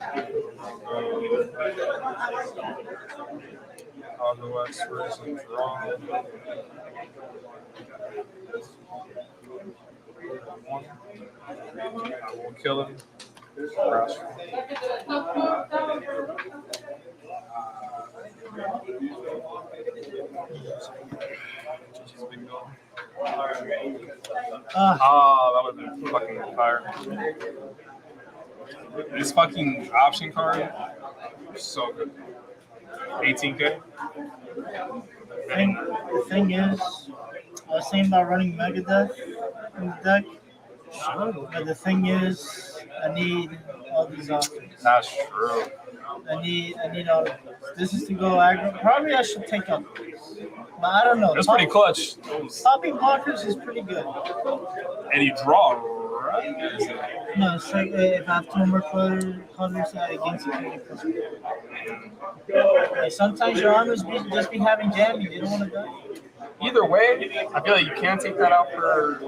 I'll go X-rays and draw. One. I will kill him. Oh, that would have been fucking fire. This fucking option card, so good. 18K. The thing is, I was saying about running Megadeth in the deck, but the thing is, I need all these options. That's true. I need all of this. This is to go aggro. Probably I should take up this. But I don't know. That's pretty clutch. Popping blockers is pretty good. And you draw, right? No, it's like if I have two more colors against it. Like sometimes your armors just be having jamming. They don't want to die. Either way, I feel like you can't take that out for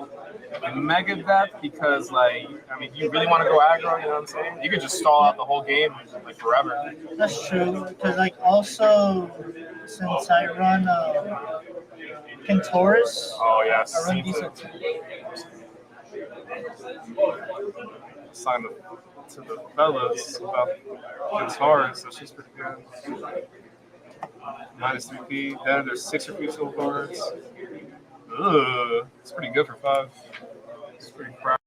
Megadeth because, like, I mean, you really want to go aggro, you know what I'm saying? You could just stall out the whole game, like, forever. That's true. Because, like, also, since I run Kentaurus, Oh, yes. I run these at 2. Sign to the fellas about Kentaurus, so she's pretty good. Minus 3P. Then there's 6 repeatable cards. Ugh, it's pretty good for 5. It's pretty crap.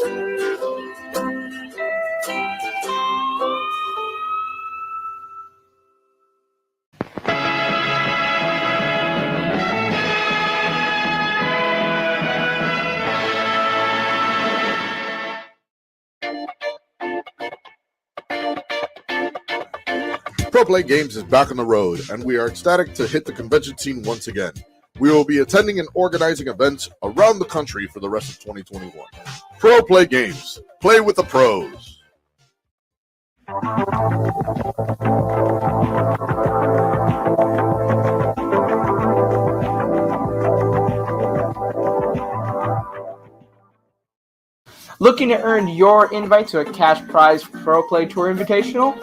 Pro Play Games is back on the road, and we are ecstatic to hit the convention scene once again. We will be attending and organizing events around the country for the rest of 2021. Pro Play Games. Play with the pros. Looking to earn your invite to a cash prize Pro Play Tour Invitational?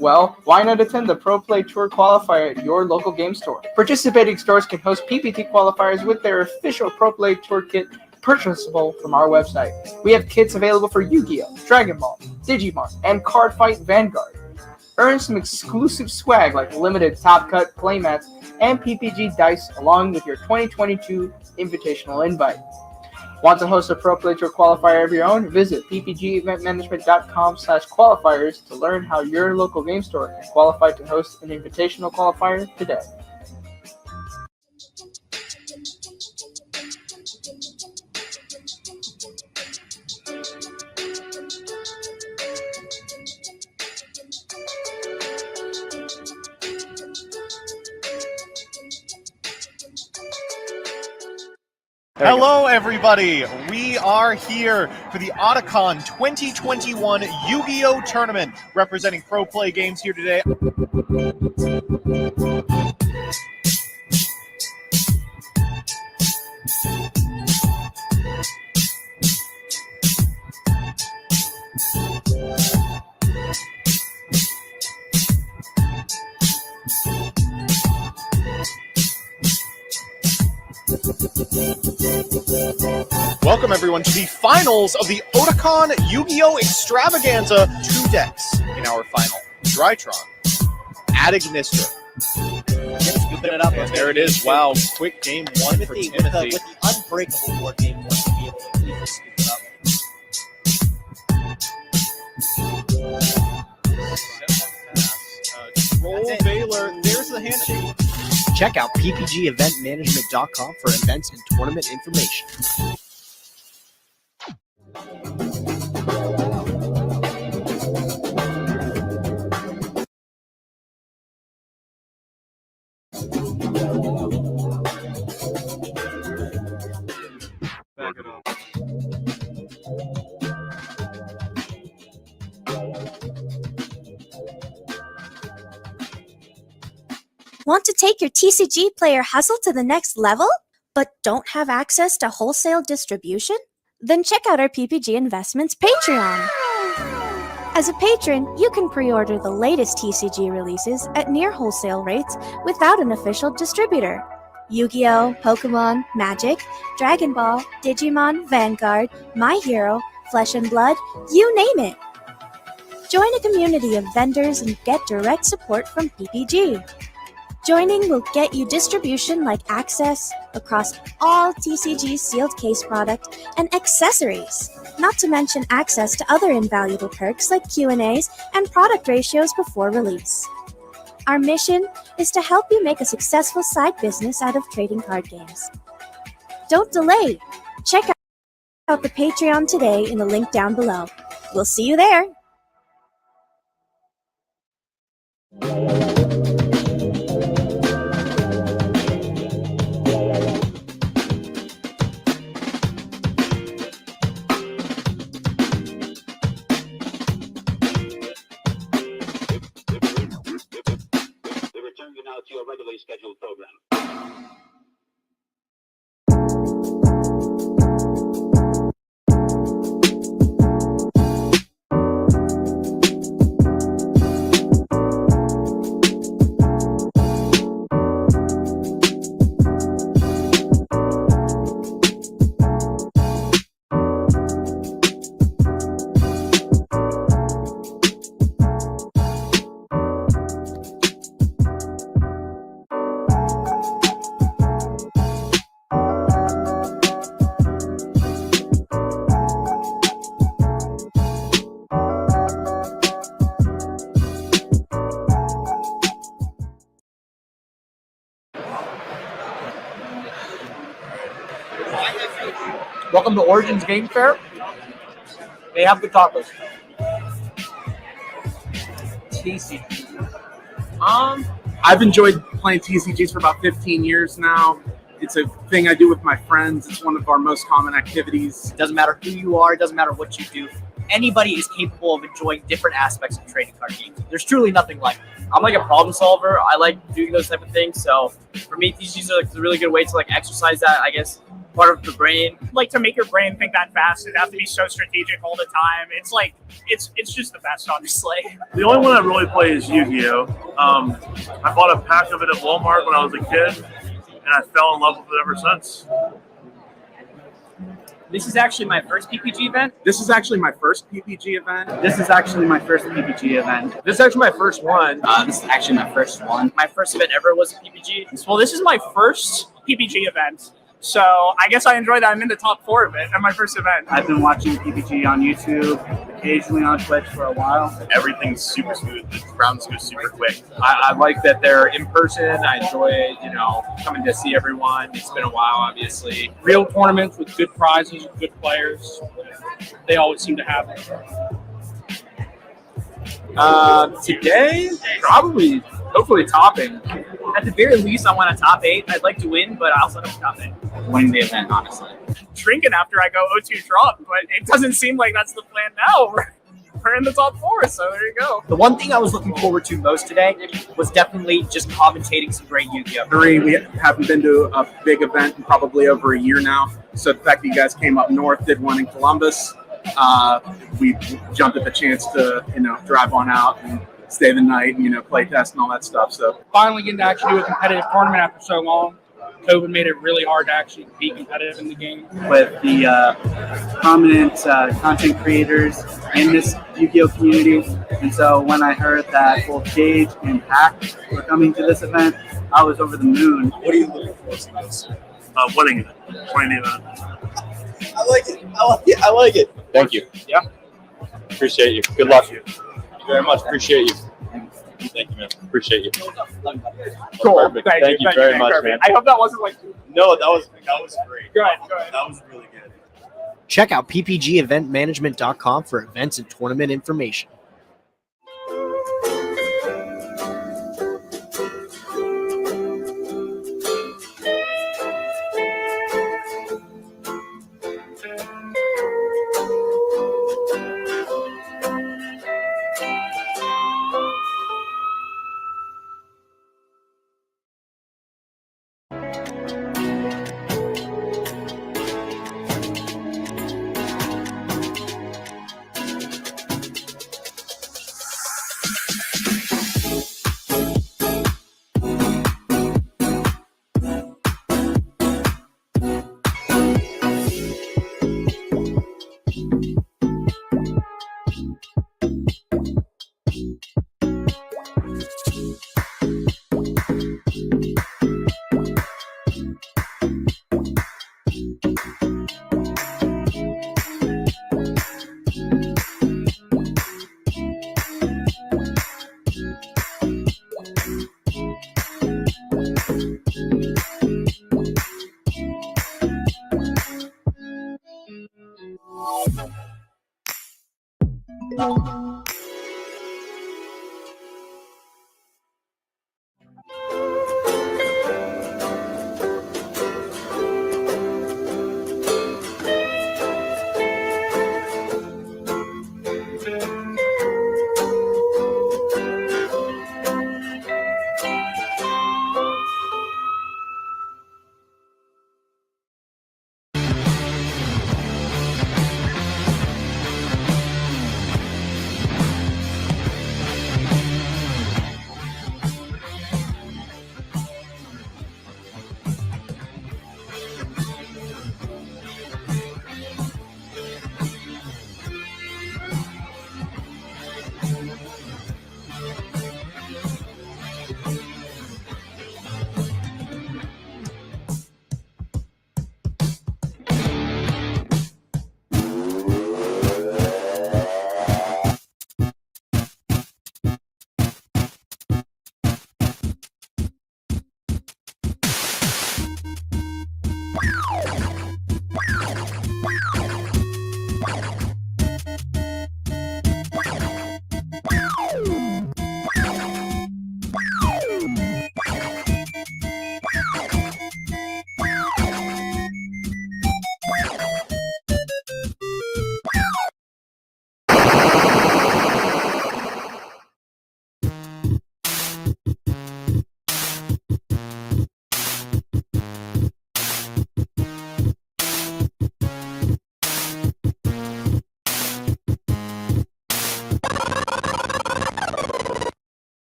Well, why not attend the Pro Play Tour qualifier at your local game store? Participating stores can host PPT qualifiers with their official Pro Play Tour kit purchasable from our website. We have kits available for Yu-Gi-Oh!, Dragon Ball, Digimon, and Card Fight Vanguard. Earn some exclusive swag like limited Top Cut playmats and PPG dice along with your 2022 invitational invite. Want to host a Pro Play Tour qualifier of your own? Visit ppgeventmanagement.com/qualifiers to learn how your local game store can qualify to host an invitational qualifier today. Hello, everybody. We are here for the Otakon 2021 Yu-Gi-Oh! Tournament, representing Pro Play Games here today. Welcome, everyone, to the finals of the Otakon Yu-Gi-Oh! Extravaganza. 2 decks in our final. Drytron, Adignister. Scooping it up. And there it is. Wow, quick game one for Timothy. With the unbreakable board game one to be able to easily scoop it up. Roll Baylor. There's the handshake. Check out ppgeventmanagement.com for events and tournament information. Back it up. Want to take your TCG player hustle to the next level, but don't have access to wholesale distribution? Then check out our PPG Investments Patreon. As a patron, you can pre-order the latest TCG releases at near wholesale rates without an official distributor. Yu-Gi-Oh!, Pokemon, Magic, Dragon Ball, Digimon, Vanguard, My Hero, Flesh and Blood, you name it. Join a community of vendors and get direct support from PPG. Joining will get you distribution like access across all TCG sealed case product and accessories, not to mention access to other invaluable perks like Q&As and product ratios before release. Our mission is to help you make a successful side business out of trading card games. Don't delay. Check out the Patreon today in the link down below. We'll see you there. Now to your regularly scheduled program. the Origins Game Fair. They have good tacos. TCG. I've enjoyed playing TCGs for about 15 years now. It's a thing I do with my friends. It's one of our most common activities. Doesn't matter who you are, doesn't matter what you do. Anybody is capable of enjoying different aspects of trading card games. There's truly nothing like it. I'm like a problem solver. I like doing those type of things. So for me, TCGs are like a really good way to like exercise that, I guess, part of the brain. Like to make your brain think that fast and have to be so strategic all the time. It's like it's just the best, honestly. The only one I really play is Yu-Gi-Oh. I bought a pack of it at Walmart when I was a kid, and I fell in love with it ever since. This is actually my first PPG event. This is actually my first PPG event. This is actually my first PPG event. This is actually my first one. This is actually my first one. My first event ever was a PPG. Well, this is my first PPG event. So I guess I enjoy that. I'm in the top 4 of it at my first event. I've been watching PPG on YouTube, occasionally on Twitch for a while. Everything's super smooth. The rounds go super quick. I like that they're in person. I enjoy, coming to see everyone. It's been a while, obviously. Real tournaments with good prizes, good players. They always seem to have it. Today, probably, hopefully topping. At the very least, I want a top 8. I'd like to win, but I also don't top 8. Winning the event, honestly. Drinking after I go 0-2 drop, but it doesn't seem like that's the plan now. We're in the top 4, so there you go. The one thing I was looking forward to most today was definitely just commentating some great Yu-Gi-Oh. We haven't been to a big event in probably over a year now. So the fact that you guys came up north, did one in Columbus, we jumped at the chance to, drive on out and stay the night and, play test and all that stuff. So Finally getting to actually do a competitive tournament after so long. COVID made it really hard to actually be competitive in the game. With the prominent content creators in this Yu-Gi-Oh community. And so when I heard that both Gage and Hack were coming to this event, I was over the moon. What are you looking for from this? Winning the event. I like it. Thank you. Yeah. Appreciate you. Good luck. Thank you very much. Appreciate you. Thank you, man. Appreciate you. Cool. Perfect. Thank you very much, man. I hope that wasn't like. No, that was great. Good. That was really good. Check out ppgeventmanagement.com for events and tournament information.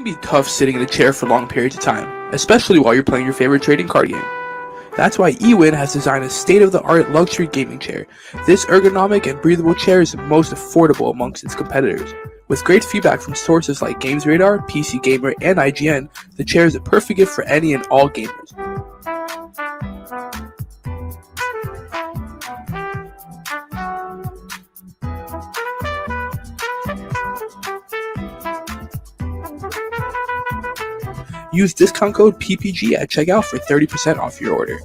be tough sitting in a chair for long periods of time, especially while you're playing your favorite trading card game. That's why eWin has designed a state-of-the-art luxury gaming chair. This ergonomic and breathable chair is the most affordable amongst its competitors. With great feedback from sources like GamesRadar, PC Gamer, and IGN, the chair is a perfect gift for any and all gamers. Use discount code PPG at checkout for 30% off your order.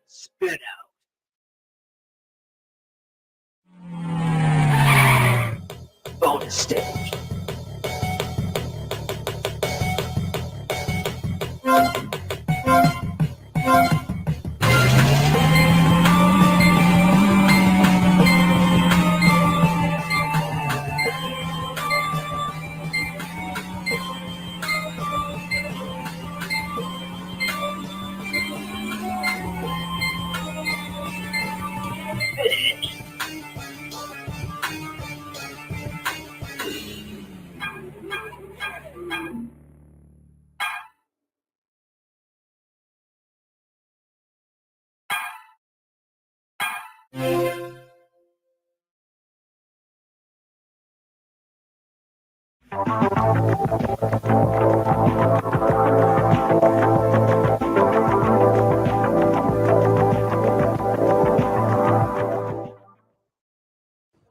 Spit out. Bonus stage.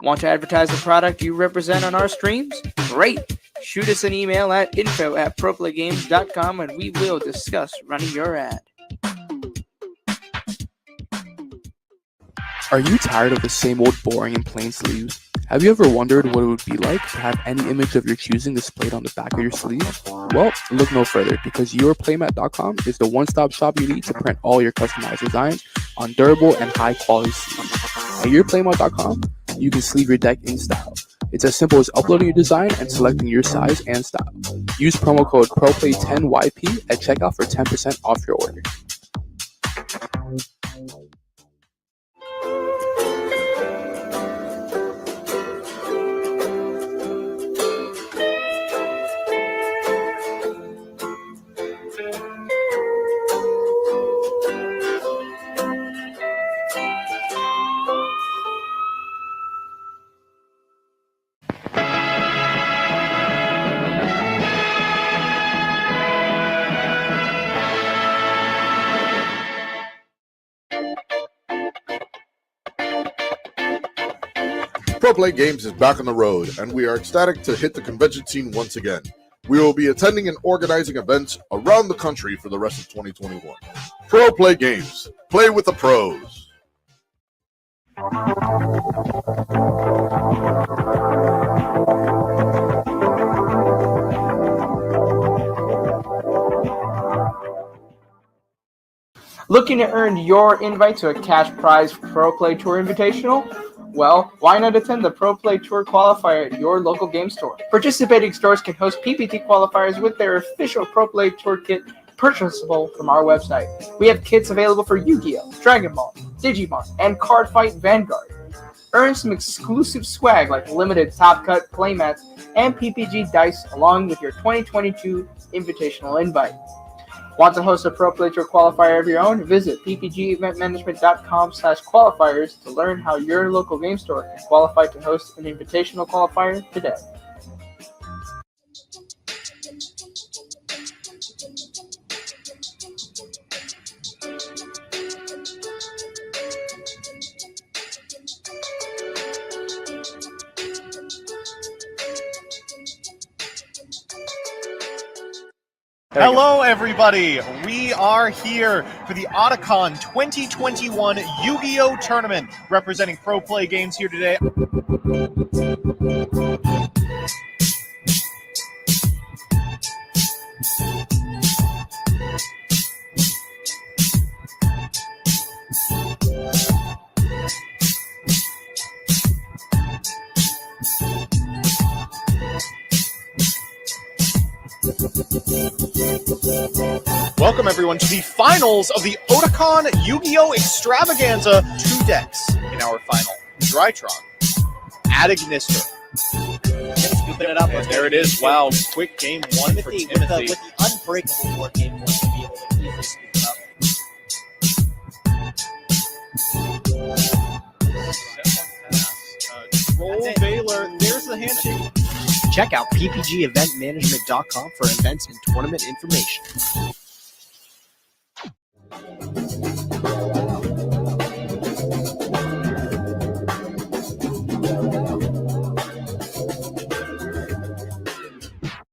Want to advertise the product you represent on our streams? Great! Shoot us an email at info@proplaygames.com and we will discuss running your ad. Are you tired of the same old boring and plain sleeves? Have you ever wondered what it would be like to have any image of your choosing displayed on the back of your sleeve? Well, look no further, because yourplaymat.com is the one-stop shop you need to print all your customized designs on durable and high-quality sleeves. At yourplaymat.com, you can sleeve your deck in style. It's as simple as uploading your design and selecting your size and style. Use promo code PROPLAY10YP at checkout for 10% off your order. Pro Play Games is back on the road, and we are ecstatic to hit the convention scene once again. We will be attending and organizing events around the country for the rest of 2021. Pro Play Games. Play with the pros. Looking to earn your invite to a cash prize Pro Play Tour Invitational? Well, why not attend the Pro Play Tour qualifier at your local game store? Participating stores can host PPT qualifiers with their official Pro Play Tour kit purchasable from our website. We have kits available for Yu-Gi-Oh!, Dragon Ball, Digimon, and Card Fight Vanguard. Earn some exclusive swag like limited Top Cut playmats and PPG dice along with your 2022 invitational invite. Want to host a Pro Play Tour qualifier of your own? Visit ppgeventmanagement.com/qualifiers to learn how your local game store can qualify to host an invitational qualifier today. Hello, everybody. We are here for the Otakon 2021 Yu-Gi-Oh! Tournament, representing Pro Play Games here today. Welcome everyone to the finals of the Otakon Yu-Gi-Oh! Extravaganza 2 decks in our final. Drytron, Adignister. Scooping it up. And there it is. Wow, quick game one for Timothy. Timothy. With the unbreakable board game one to be able to easily scoop it up. Roll Baylor. There's the handshake. Check out ppgeventmanagement.com for events and tournament information.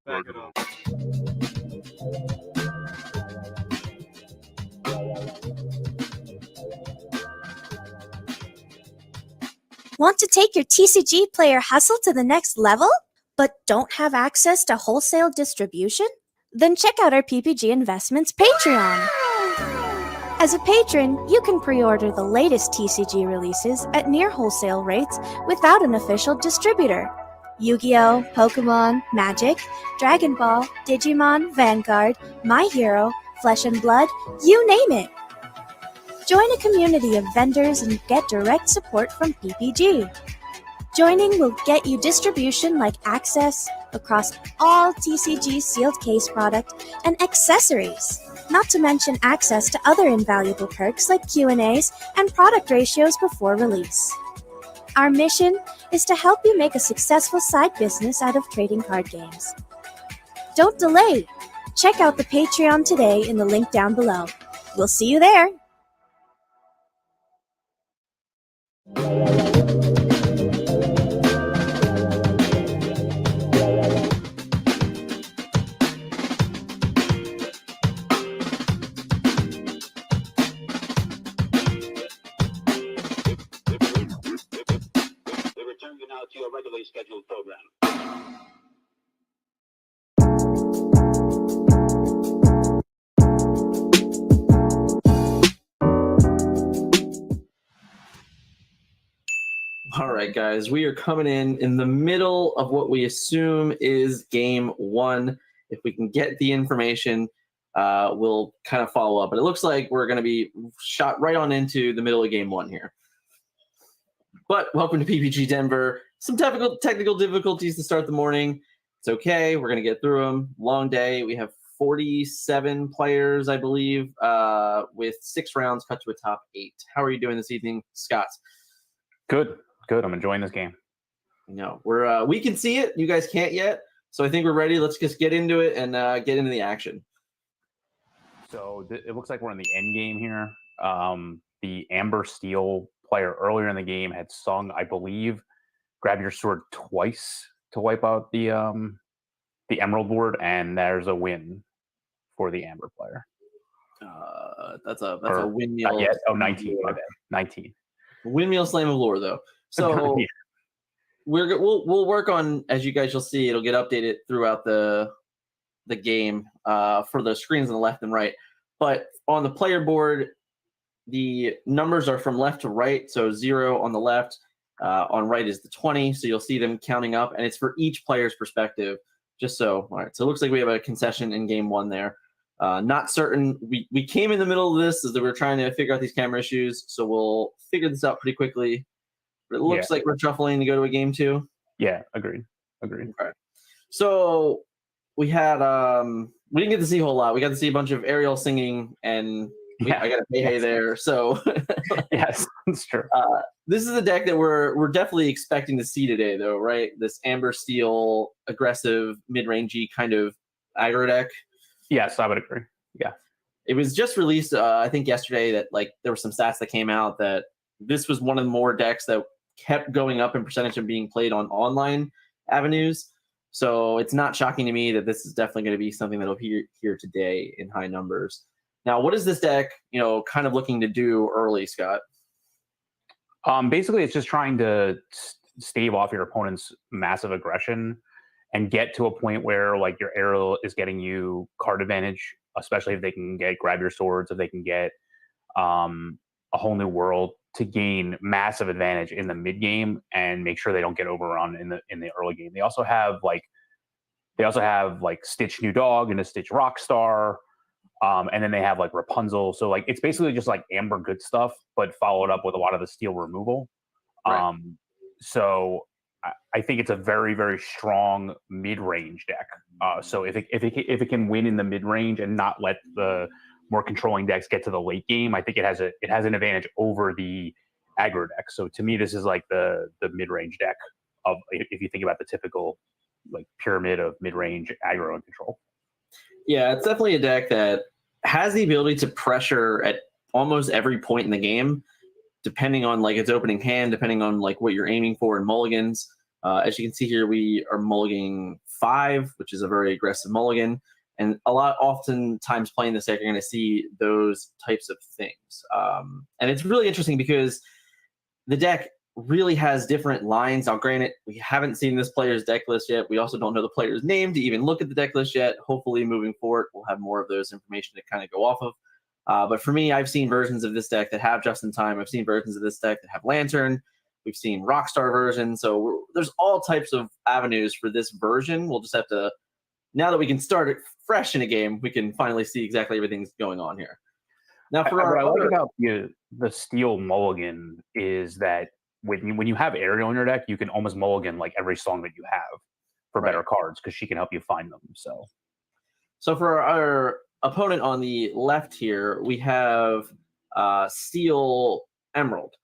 Back it up. Want to take your TCG player hustle to the next level, but don't have access to wholesale distribution? Then check out our PPG Investments Patreon. As a patron, you can pre-order the latest TCG releases at near wholesale rates without an official distributor. Yu-Gi-Oh!, Pokemon, Magic, Dragon Ball, Digimon, Vanguard, My Hero, Flesh and Blood, you name it. Join a community of vendors and get direct support from PPG. Joining will get you distribution like access across all TCG sealed case product and accessories, not to mention access to other invaluable perks like Q&As and product ratios before release. Our mission is to help you make a successful side business out of trading card games. Don't delay. Check out the Patreon today in the link down below. We'll see you there. We return you now to your regularly scheduled program. All right, guys, we are coming in the middle of what we assume is game one. If we can get the information, we'll kind of follow up. But it looks like we're going to be shot right on into the middle of game one here. But welcome to PPG Denver. Some technical difficulties to start the morning. It's okay. We're going to get through them. Long day. We have 47 players, I believe, with 6 rounds cut to a top 8. How are you doing this evening, Scott? Good. I'm enjoying this game. No, we can see it. You guys can't yet. So I think we're ready. Let's just get into it and get into the action. So it looks like we're in the end game here. The Amber Steel player earlier in the game had sung, I believe, grab your sword twice to wipe out the Emerald board, and there's a win for the Amber player. That's a windmill. Not yet. Oh, 19. My bad. 19. Windmill slam of lore, though. So Yeah. we'll work on, as you guys will see, it'll get updated throughout the game for the screens on the left and right. But on the player board, the numbers are from left to right. So 0 on the left, on right is the 20. So you'll see them counting up, and it's for each player's perspective. All right. So it looks like we have a concession in game one there. Not certain. We came in the middle of this as we were trying to figure out these camera issues. So we'll figure this out pretty quickly. But it looks like we're shuffling to go to a game two. Yeah, agreed. Okay. So we had we didn't get to see a whole lot. We got to see a bunch of Ariel singing, and I got a hey there. So yes, that's true. This is a deck that we're definitely expecting to see today, though, right? This Amber Steel aggressive mid-rangey kind of aggro deck. Yes, I would agree. Yeah. It was just released, I think yesterday, that like there were some stats that came out that this was one of the more decks that kept going up in percentage of being played on online avenues. So it's not shocking to me that this is definitely going to be something that'll be here today in high numbers. Now, what is this deck, kind of looking to do early, Scott? Basically, it's just trying to stave off your opponent's massive aggression and get to a point where like your Ariel is getting you card advantage, especially if they can grab your swords, if they can get a whole new world to gain massive advantage in the mid game and make sure they don't get overrun in the early game. They also have like Stitch New Dog and a Stitch Rockstar. And then they have like Rapunzel. So like it's basically just like Amber Good stuff, but followed up with a lot of the steel removal. Right. So I think it's a very, very strong mid-range deck. So if it can win in the mid-range and not let the more controlling decks get to the late game, I think it has an advantage over the aggro deck. So to me, this is like the mid-range deck of, if you think about the typical like pyramid of mid-range aggro and control. Yeah, it's definitely a deck that has the ability to pressure at almost every point in the game, depending on like its opening hand, depending on like what you're aiming for in mulligans. As you can see here, we are mulliganing 5, which is a very aggressive mulligan. And oftentimes playing this deck, you're going to see those types of things. And it's really interesting because the deck really has different lines. Now, granted, we haven't seen this player's deck list yet. We also don't know the player's name to even look at the deck list yet. Hopefully, moving forward, we'll have more of those information to kind of go off of. But for me, I've seen versions of this deck that have Just in Time. I've seen versions of this deck that have Lantern. We've seen Rockstar versions. So there's all types of avenues for this version. We'll just have to, now that we can start it fresh in a game, we can finally see exactly everything's going on here. Now, for what I like about the steel mulligan is that when you have Ariel in your deck, you can almost mulligan like every song that you have for better cards because she can help you find them. So for our opponent on the left here, we have Steel Emerald.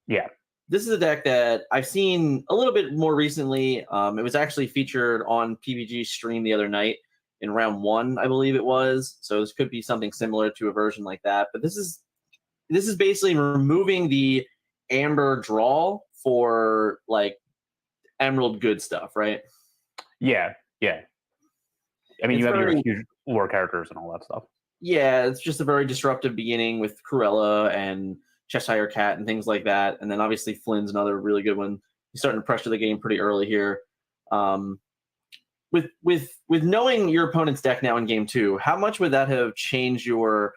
Yeah. This is a deck that I've seen a little bit more recently. It was actually featured on PPG's stream the other night in round 1, I believe it was. So this could be something similar to a version like that. But this is basically removing the Amber draw for like Emerald good stuff, right? Yeah. I mean, It's you have your very- huge lore characters and all that stuff. Yeah, it's just a very disruptive beginning with Cruella and Cheshire Cat and things like that. And then obviously Flynn's another really good one. He's starting to pressure the game pretty early here. With knowing your opponent's deck now in game 2, how much would that have changed your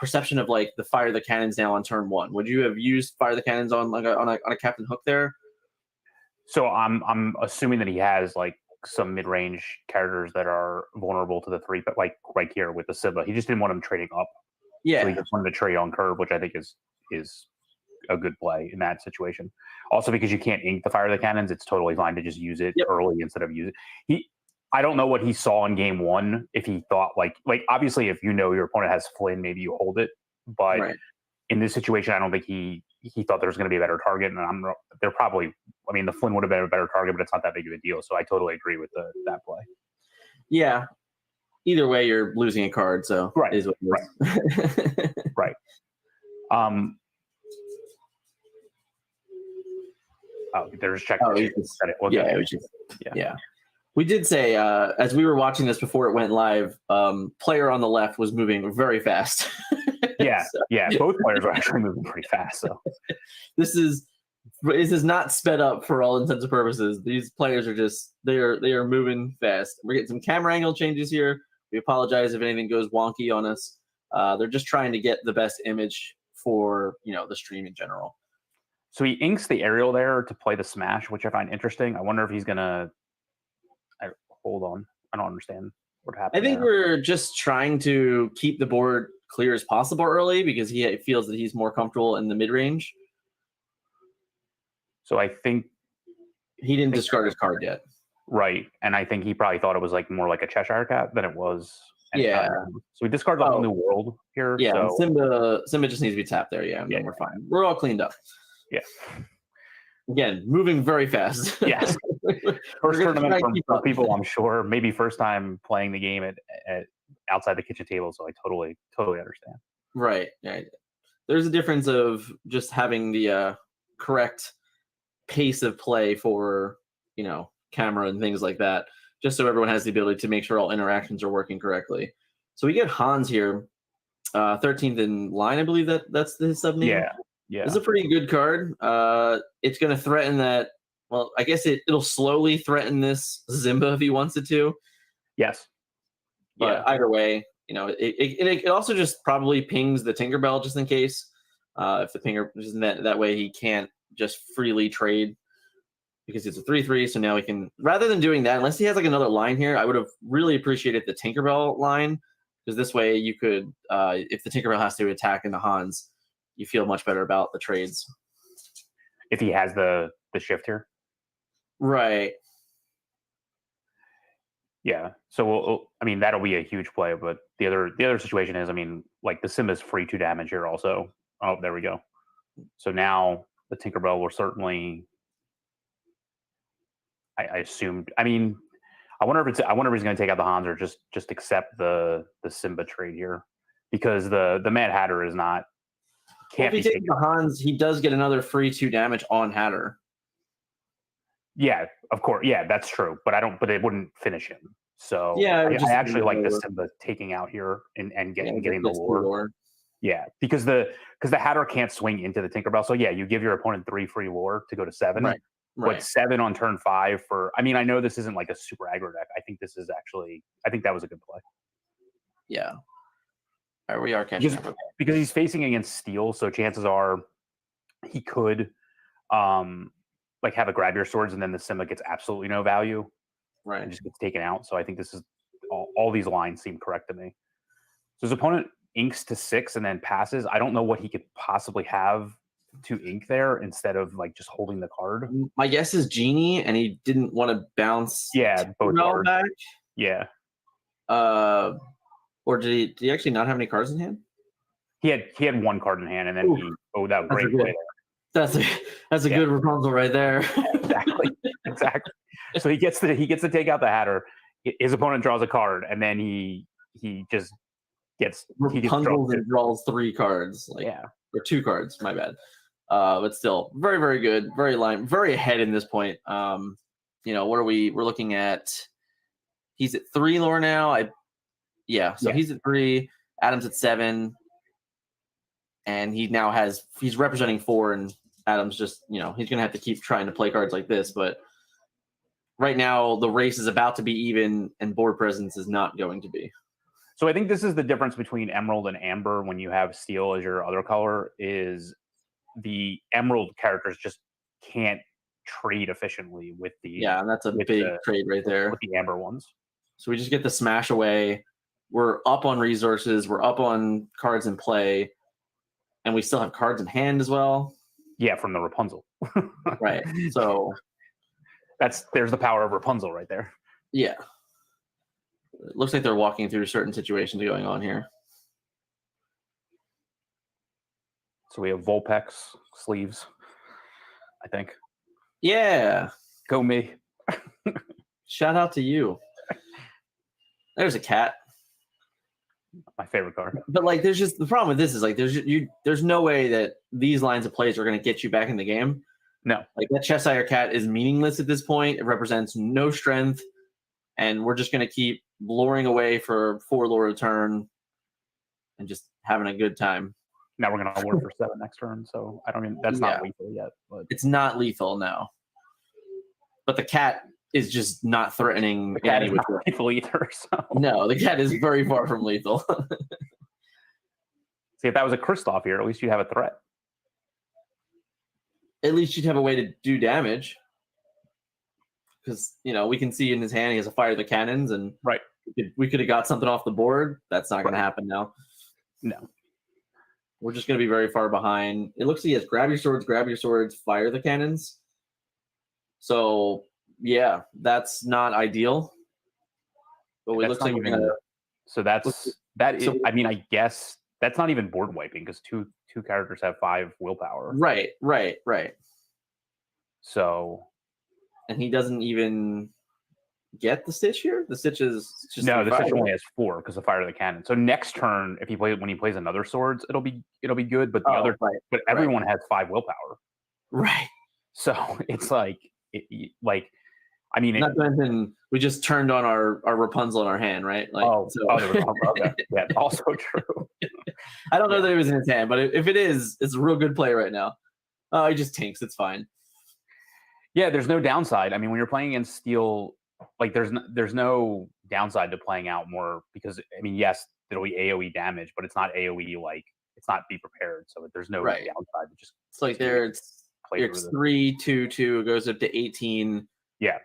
perception of like the Fire the Cannons now on turn 1? Would you have used Fire the Cannons on like on a Captain Hook there? So I'm assuming that he has like some mid-range characters that are vulnerable to the 3, but like right here with the Simba, he just didn't want him trading up. Yeah. So he just wanted to trade on curve, which I think is a good play in that situation. Also, because you can't ink the Fire the Cannons, it's totally fine to just use it early instead of use it. I don't know what he saw in game 1. If he thought like obviously if you know your opponent has Flynn, maybe you hold it. But in this situation, I don't think he thought there was going to be a better target. And they're probably, I mean, the Flynn would have been a better target, but it's not that big of a deal. So I totally agree with that play. Yeah. Either way, you're losing a card. So is what it is. Right. They're just checking. Yeah. We did say, as we were watching this before it went live, player on the left was moving very fast. Both players are actually moving pretty fast. So this is not sped up for all intents and purposes. These players are just they are moving fast. We're getting some camera angle changes here. We apologize if anything goes wonky on us. They're just trying to get the best image for the stream in general. So he inks the aerial there to play the smash, which I find interesting. I wonder if he's gonna. Hold on, I don't understand what happened. I think we're just trying to keep the board clear as possible early because he feels that he's more comfortable in the mid range. So I think he didn't discard his card yet. Right, and I think he probably thought it was like more like a Cheshire Cat than it was. Yeah. So we discarded the whole new world here. Yeah, so. Simba just needs to be tapped there. Yeah, and then we're fine. We're all cleaned up. Yeah. Again, moving very fast. Yes. First tournament for people, I'm sure. Maybe first time playing the game at outside the kitchen table. So I totally understand. Right. There's a difference of just having the correct pace of play for camera and things like that, just so everyone has the ability to make sure all interactions are working correctly. So we get Hans here, 13th in line, I believe that's his sub name. Yeah. It's a pretty good card. It's going to threaten that. Well, I guess it'll slowly threaten this Zimba if he wants it to. Yes. But either way, it also just probably pings the Tinkerbell just in case. If the pinger isn't that way, he can't just freely trade because it's a 3/3. So now he can, rather than doing that, unless he has like another line here, I would have really appreciated the Tinkerbell line because this way you could, if the Tinkerbell has to attack in the Hans, you feel much better about the trades. If he has the shift here. Right. Yeah. So I mean, that'll be a huge play. But the other situation is, I mean, like the Simba's free 2 damage here also. Oh, there we go. So now the Tinkerbell will certainly. I assumed. I mean, I wonder if he's going to take out the Hans or just accept the Simba trade here, because the Mad Hatter is not. If he takes the Hans, he does get another free 2 damage on Hatter. Yeah, of course. Yeah, that's true. But But it wouldn't finish him. So yeah, I actually like the Simba taking out here and getting the lore. Yeah, because the Hatter can't swing into the Tinkerbell. So yeah, you give your opponent 3 free lore to go to 7. Right. But 7 on turn 5 for. I mean, I know this isn't like a super aggro deck. I think this is actually. I think that was a good play. Yeah. All right, we are catching up. Because he's facing against Steel, so chances are he could like have a grab your swords, and then the Simba gets absolutely no value. Right. And just gets taken out. So I think this is all these lines seem correct to me. So his opponent inks to 6 and then passes. I don't know what he could possibly have to ink there instead of like just holding the card. My guess is Genie, and he didn't want to bounce. Both cards back. Yeah. Or did he actually not have any cards in hand? He had 1 card in hand, and then that was great play there. That's a good Rapunzel right there. Exactly. So he gets to take out the Hatter. His opponent draws a card, and then he just gets Rapunzel and draws 3 cards. Or 2 cards. My bad. But still, very, very good. Very ahead in this point. What are we? We're looking at. He's at 3 lore now. He's at 3. Adam's at 7, and he's representing 4, and Adam's just he's gonna have to keep trying to play cards like this. But right now, the race is about to be even, and board presence is not going to be. So I think this is the difference between Emerald and Amber when you have Steel as your other color is the Emerald characters just can't trade efficiently with the and that's a big trade right there with the Amber ones. So we just get the smash away. We're up on resources. We're up on cards in play, and we still have cards in hand as well. Yeah, from the Rapunzel. Right. So there's the power of Rapunzel right there. Yeah. It looks like they're walking through certain situations going on here. So we have Vulpix sleeves, I think. Yeah. Go me. Shout out to you. There's a cat. My favorite card. But there's just the problem with this is there's no way that these lines of plays are going to get you back in the game. No. That Cheshire cat is meaningless at this point. It represents no strength, and we're just going to keep luring away for 4 lore a turn and just having a good time. Now we're going to lure for 7 next turn, so I don't mean that's not lethal yet. But it's not lethal now. But the cat is just not threatening. The cat is not lethal either. So. No, the cat is very far from lethal. See, if that was a Kristoff here, at least you'd have a threat. At least you'd have a way to do damage. Because, we can see in his hand he has a fire the cannons, and right, we could have got something off the board. That's not going to happen now. No. We're just going to be very far behind. It looks like he has grab your swords, fire the cannons. So, yeah, that's not ideal. But it looks like we're going to... So I mean, I guess that's not even board wiping because two characters have 5 willpower. Right. So... And he doesn't even get the Stitch here? The Stitch is just... No, the Stitch only has 4 because of fire the cannon. So next turn, when he plays another swords, it'll be good. But but everyone has 5 willpower. Right. So it's I mean, not to mention we just turned on our Rapunzel in our hand, right? The Rapunzel. Okay. Yeah, also true. I don't know that it was in his hand, but if it is, it's a real good play right now. He just tanks. It's fine. Yeah, there's no downside. I mean, when you're playing against Steel, there's no downside to playing out more because I mean, yes, it'll be AOE damage, but it's not AOE it's not be prepared. So there's no downside. It's like it's 3/2/2 goes up to 18. Yeah.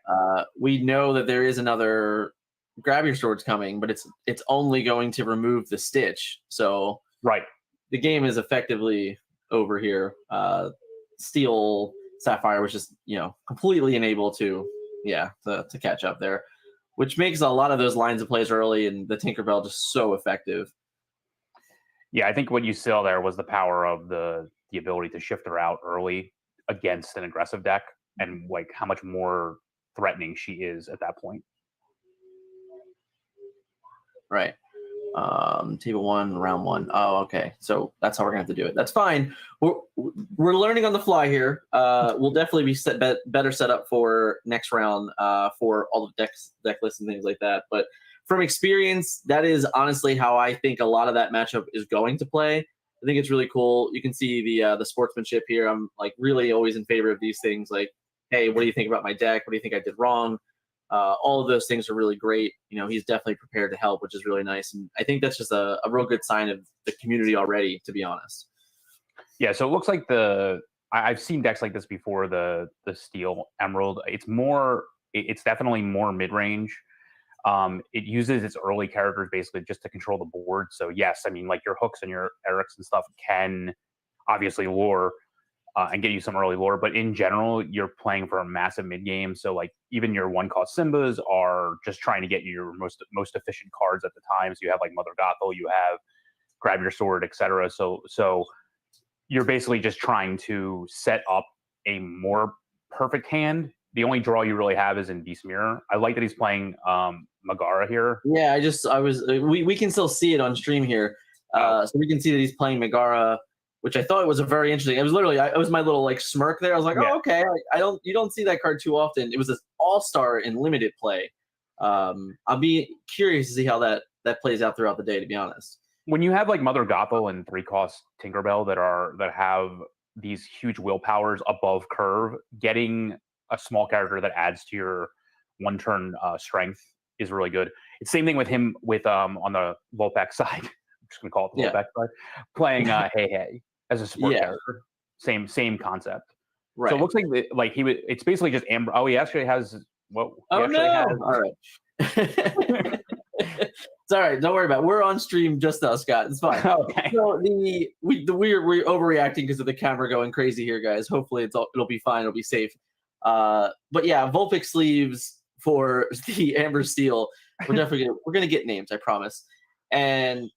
We know that there is another grab your sword's coming, but it's only going to remove the stitch. So right, the game is effectively over here. Steel Sapphire was just completely unable to catch up there, which makes a lot of those lines of plays early and the Tinkerbell just so effective. Yeah, I think what you saw there was the power of the ability to shift her out early against an aggressive deck, and like how much more threatening she is at that point. Right. Table 1, round 1. Oh, okay. So that's how we're gonna have to do it. That's fine. We're learning on the fly here. We'll definitely be better set up for next round for all the deck lists and things like that. But from experience, that is honestly how I think a lot of that matchup is going to play. I think it's really cool. You can see the sportsmanship here. I'm like really always in favor of these things. Like, hey, what do you think about my deck? What do you think I did wrong? All of those things are really great. He's definitely prepared to help, which is really nice. And I think that's just a real good sign of the community already, to be honest. Yeah, so it looks like I've seen decks like this before, the Steel Emerald. It's definitely more mid-range. It uses its early characters basically just to control the board. So yes, I mean, like your hooks and your Erics and stuff can obviously lure and get you some early lore, but in general, you're playing for a massive mid game. So like even your 1-cost Simbas are just trying to get you your most efficient cards at the time. So you have like Mother Gothel, you have Grab Your Sword, etc. So you're basically just trying to set up a more perfect hand. The only draw you really have is in Beast Mirror. I like that he's playing Megara here. Yeah, we can still see it on stream here. So we can see that he's playing Megara, which I thought was a very interesting. It was literally, it was my little like smirk there. I was like, oh, okay. You don't see that card too often. It was this all-star in limited play. I'll be curious to see how that plays out throughout the day, to be honest. When you have like Mother Gothel and 3-cost Tinkerbell that have these huge willpowers above curve, getting a small character that adds to your 1-turn strength is really good. It's the same thing with him on the Vulpix side. I'm just gonna call it the Vulpix side, playing Hey Hey as a support character. Same concept. Right. So it looks like it's basically just Amber. Oh, he actually has All right. It's all right. Don't worry about it. We're on stream, just us, Scott. It's fine. Okay. So we're overreacting because of the camera going crazy here, guys. Hopefully it'll be fine. It'll be safe. But yeah, Vulpix sleeves for the Amber Steel. We're definitely gonna get names, I promise. And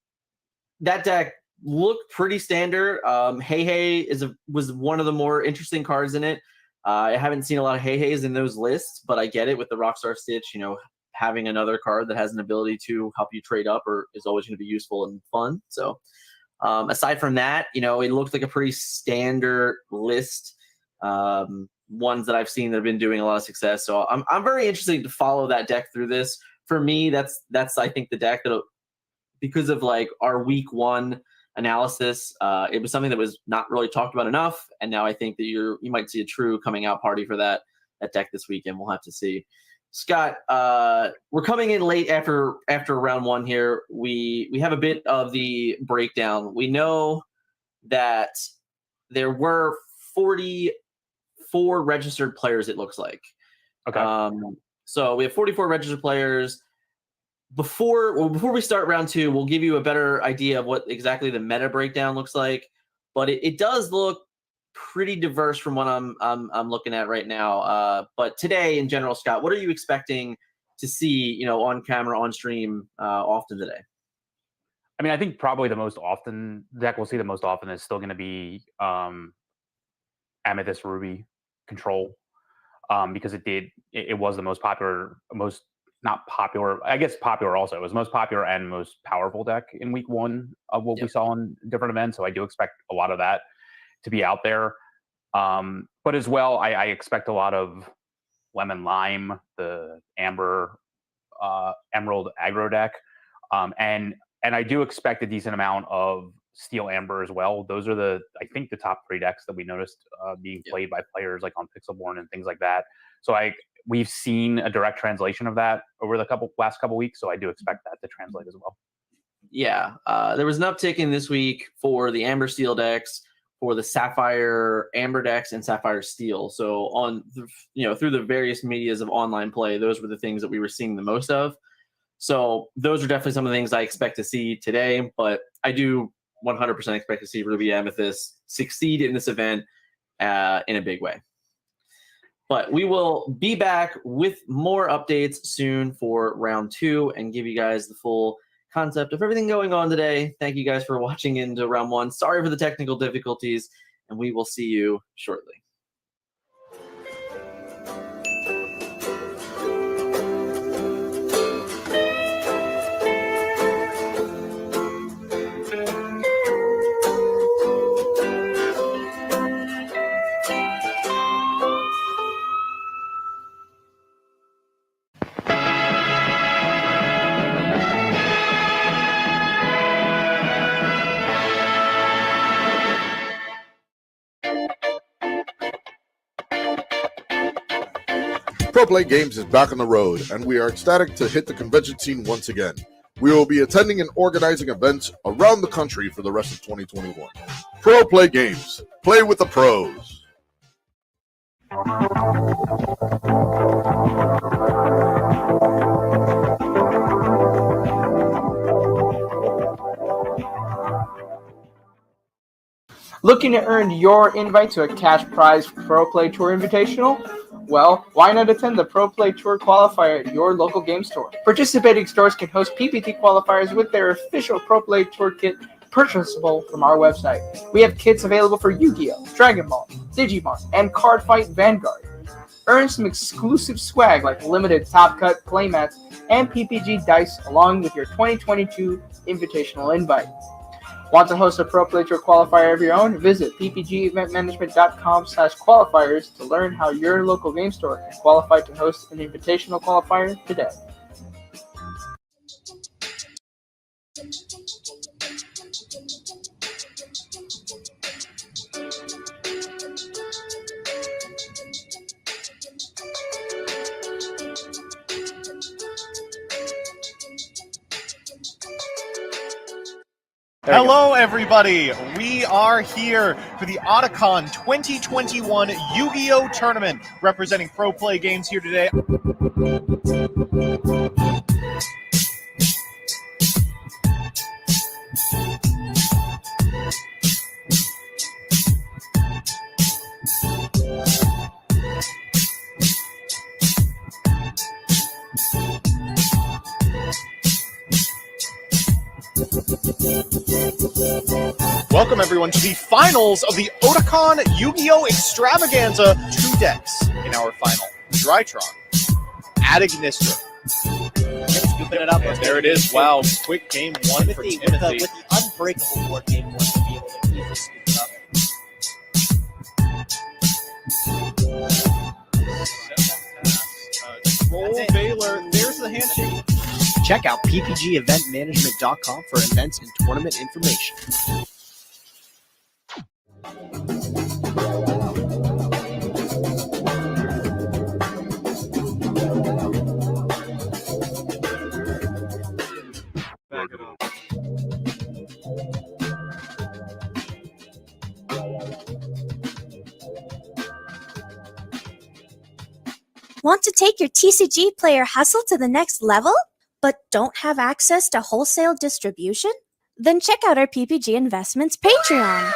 that deck looked pretty standard. Hey Hey was one of the more interesting cards in it. I haven't seen a lot of Hey Heys in those lists, but I get it with the Rockstar Stitch. Having another card that has an ability to help you trade up is always going to be useful and fun. So aside from that, it looked like a pretty standard list. Ones that I've seen that have been doing a lot of success. So I'm very interested to follow that deck through this. For me, that's I think the deck that, because of like our week 1 analysis, it was something that was not really talked about enough. And now I think that you might see a true coming out party for that deck this weekend. We'll have to see. Scott, we're coming in late after round 1 here. We have a bit of the breakdown. We know that there were 44 registered players, it looks like. Okay. So we have 44 registered players. Before we start round 2, we'll give you a better idea of what exactly the meta breakdown looks like. But it does look pretty diverse from what I'm looking at right now. But today, in general, Scott, what are you expecting to see, on camera, on stream, often today? I mean, I think probably the deck we'll see the most often is still going to be Amethyst Ruby Control, because it was the most popular, not popular, I guess popular also. It was most popular and most powerful deck in week 1 of what we saw in different events. So I do expect a lot of that to be out there. But as well, I expect a lot of Lemon Lime, the Amber Emerald aggro deck. And I do expect a decent amount of Steel Amber as well. Those are I think the top 3 decks that we noticed being played by players like on Pixelborn and things like that. So we've seen a direct translation of that over the last couple weeks. So I do expect that to translate as well. Yeah. There was an uptick in this week for the Amber Steel decks, for the Sapphire Amber decks, and Sapphire Steel. So through the various medias of online play, those were the things that we were seeing the most of. So those are definitely some of the things I expect to see today, but I do 100% expect to see Ruby Amethyst succeed in this event in a big way. But we will be back with more updates soon for round 2 and give you guys the full concept of everything going on today. Thank you guys for watching into round 1. Sorry for the technical difficulties, and we will see you shortly. Pro Play Games is back on the road, and we are ecstatic to hit the convention scene once again. We will be attending and organizing events around the country for the rest of 2021. Pro Play Games. Play with the pros. Looking to earn your invite to a cash prize Pro Play Tour Invitational? Well, why not attend the Pro Play Tour qualifier at your local game store? Participating stores can host PPT qualifiers with their official Pro Play Tour kit purchasable from our website. We have kits available for Yu-Gi-Oh!, Dragon Ball, Digimon, and Card Fight Vanguard. Earn some exclusive swag like limited Top Cut playmats and PPG dice along with your 2022 invitational invite. Want to host a Pro Play Tour qualifier of your own? Visit ppgeventmanagement.com/qualifiers to learn how your local game store can qualify to host an invitational qualifier today. Hello, everybody. We are here for the Otakon 2021 Yu-Gi-Oh! Tournament, representing Pro Play Games here today. Welcome, everyone, to the finals of the Otakon Yu-Gi-Oh! Extravaganza. 2 decks in our final. Drytron, Adignistra. Scooping it up. And there it is. Wow, quick game 1 for Timothy. Timothy. With the unbreakable board game 1 to be able to easily scoop it up. Roll Baylor. There's the handshake. Check out ppgeventmanagement.com for events and tournament information. Back it up. Want to take your TCG player hustle to the next level, but don't have access to wholesale distribution? Then check out our PPG Investments Patreon.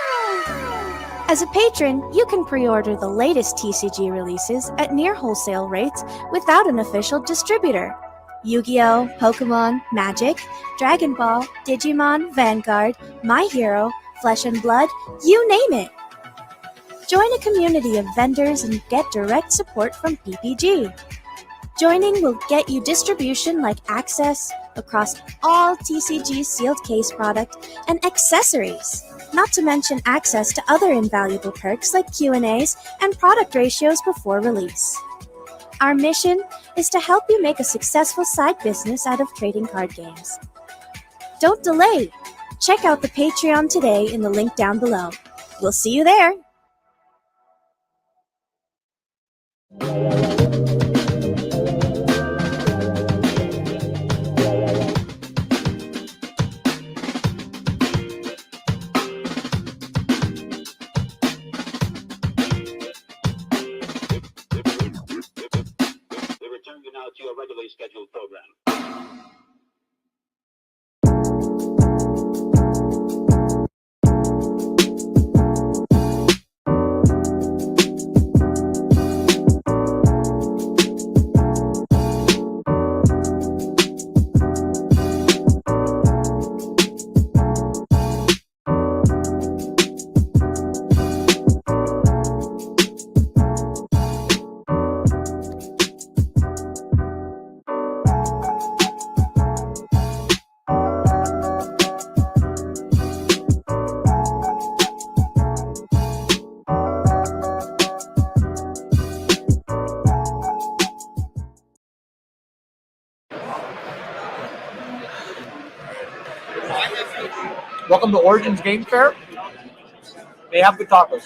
As a patron, you can pre-order the latest TCG releases at near wholesale rates without an official distributor. Yu-Gi-Oh!, Pokemon, Magic, Dragon Ball, Digimon, Vanguard, My Hero, Flesh and Blood, you name it. Join a community of vendors and get direct support from PPG. Joining will get you distribution like access across all TCG sealed case product and accessories, not to mention access to other invaluable perks like Q&As and product ratios before release. Our mission is to help you make a successful side business out of trading card games. Don't delay. Check out the Patreon today in the link down below. We'll see you there. We return you now to your regularly scheduled program. welcome to Origins Game Fair. They have good tacos.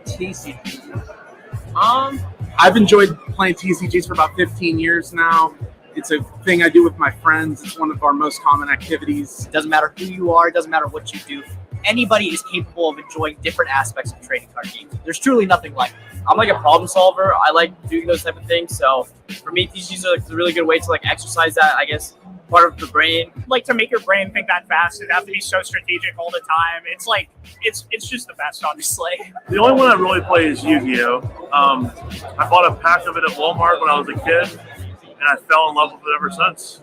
TCG. I've enjoyed playing TCGs for about 15 years now. It's a thing I do with my friends. It's one of our most common activities. It doesn't matter who you are, it doesn't matter what you do. Anybody is capable of enjoying different aspects of trading card games. There's truly nothing like it. I'm like a problem solver. I like doing those type of things. So for me, TCGs are like a really good way to like exercise that, I guess, part of the brain. Like to make your brain think that fast, it have to be so strategic all the time. It's like it's just the best, honestly. The only one I really play is Yu-Gi-Oh. I bought a pack of it at Walmart when I was a kid, and I fell in love with it ever since.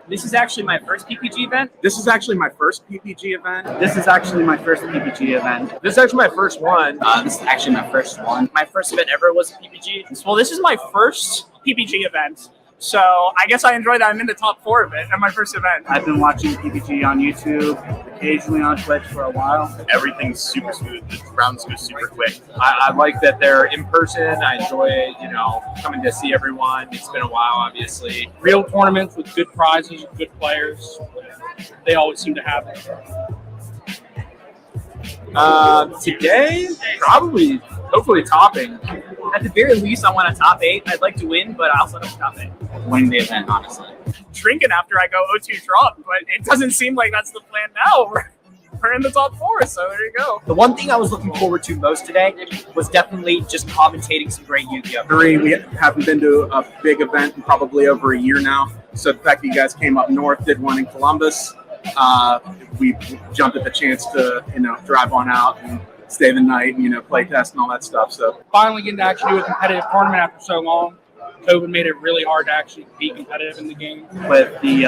This is actually my first PPG event. This is actually my first PPG event. This is actually my first PPG event. This is actually my first one. This is actually my first one. My first event ever was a PPG. Well, this is my first PPG event. So I guess I enjoy that I'm in the top 4 of it at my first event. I've been watching PPG on YouTube, occasionally on Twitch for a while. Everything's super smooth. The rounds go super quick. I like that they're in person. I enjoy, coming to see everyone. It's been a while, obviously. Real tournaments with good prizes, good players. They always seem to have it. Today, probably, hopefully topping. At the very least, I want a top 8. I'd like to win, but I also want a top 8. Winning the event, honestly. Drinking after I go 0-2 drop, but it doesn't seem like that's the plan now. We're in the top 4, so there you go. The one thing I was looking forward to most today was definitely just commentating some great Yu-Gi-Oh! We haven't been to a big event in probably over a year now. So the fact that you guys came up north, did one in Columbus, we jumped at the chance to, drive on out and stay the night and, play test and all that stuff. So finally getting to actually do a competitive tournament after so long. COVID made it really hard to actually be competitive in the game. With the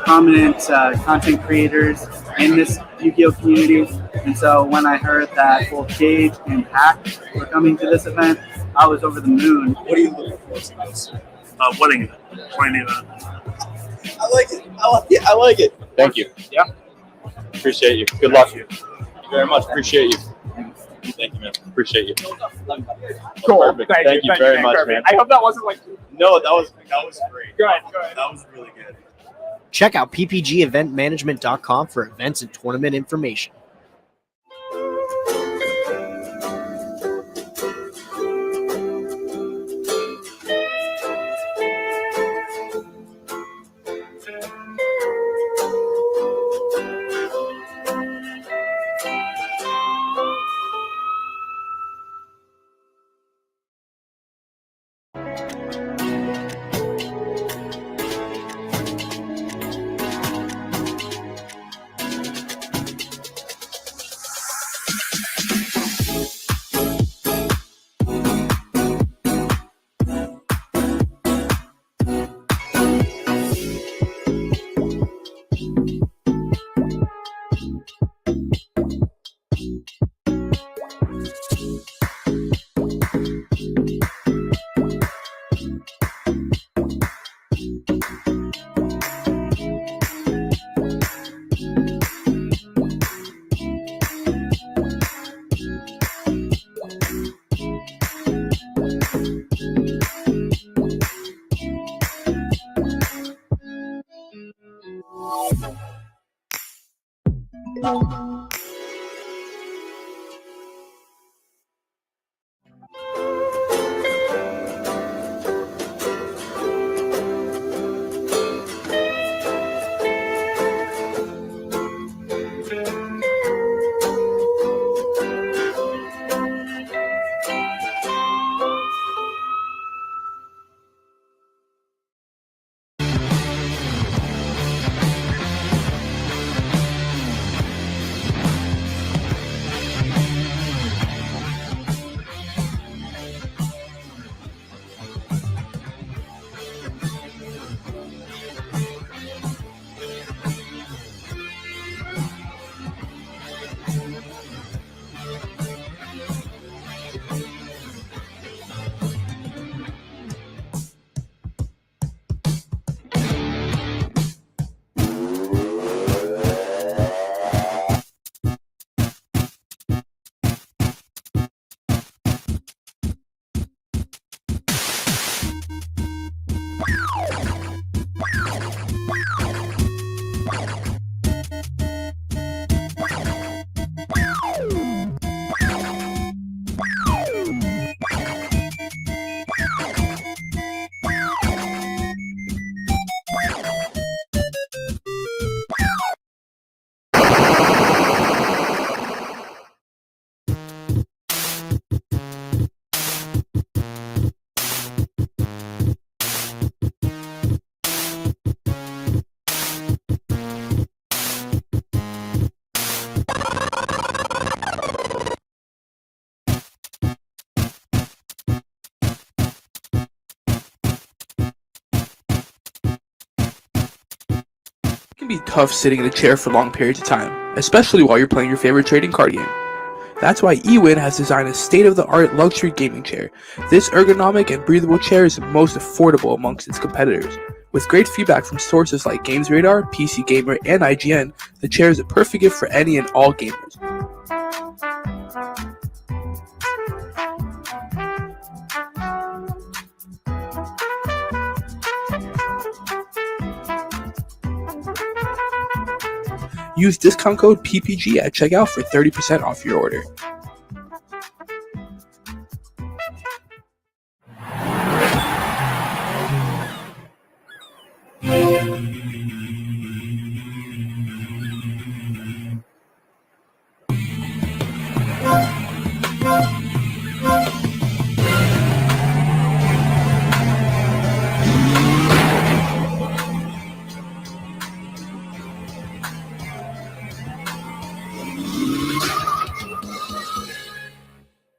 prominent content creators in this Yu-Gi-Oh community. And so when I heard that both Gage and Hack were coming to this event, I was over the moon. What are you looking for most? Winning it. Winning the event. I like it. I like it. Thank you. Yeah. Appreciate you. Good luck. Thank you very much. Appreciate you. Thank you, man. Appreciate you. Cool. Perfect. Thank you very much, man. I hope that wasn't like. No, that was great. Good. That was really good. Check out ppgeventmanagement.com for events and tournament information. can be tough sitting in a chair for long periods of time, especially while you're playing your favorite trading card game. That's why eWin has designed a state-of-the-art luxury gaming chair. This ergonomic and breathable chair is the most affordable amongst its competitors. With great feedback from sources like GamesRadar, PC Gamer, and IGN, the chair is a perfect gift for any and all gamers. Use discount code PPG at checkout for 30% off your order.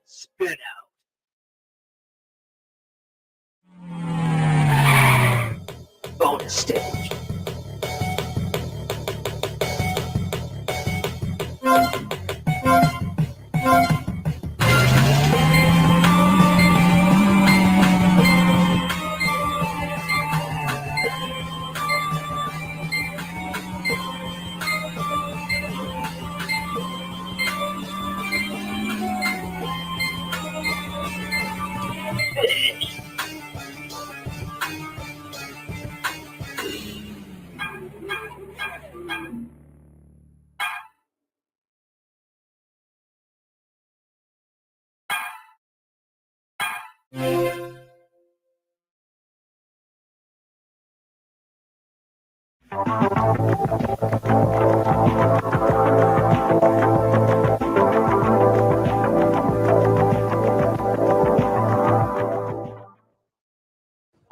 Spin out. Bonus stage.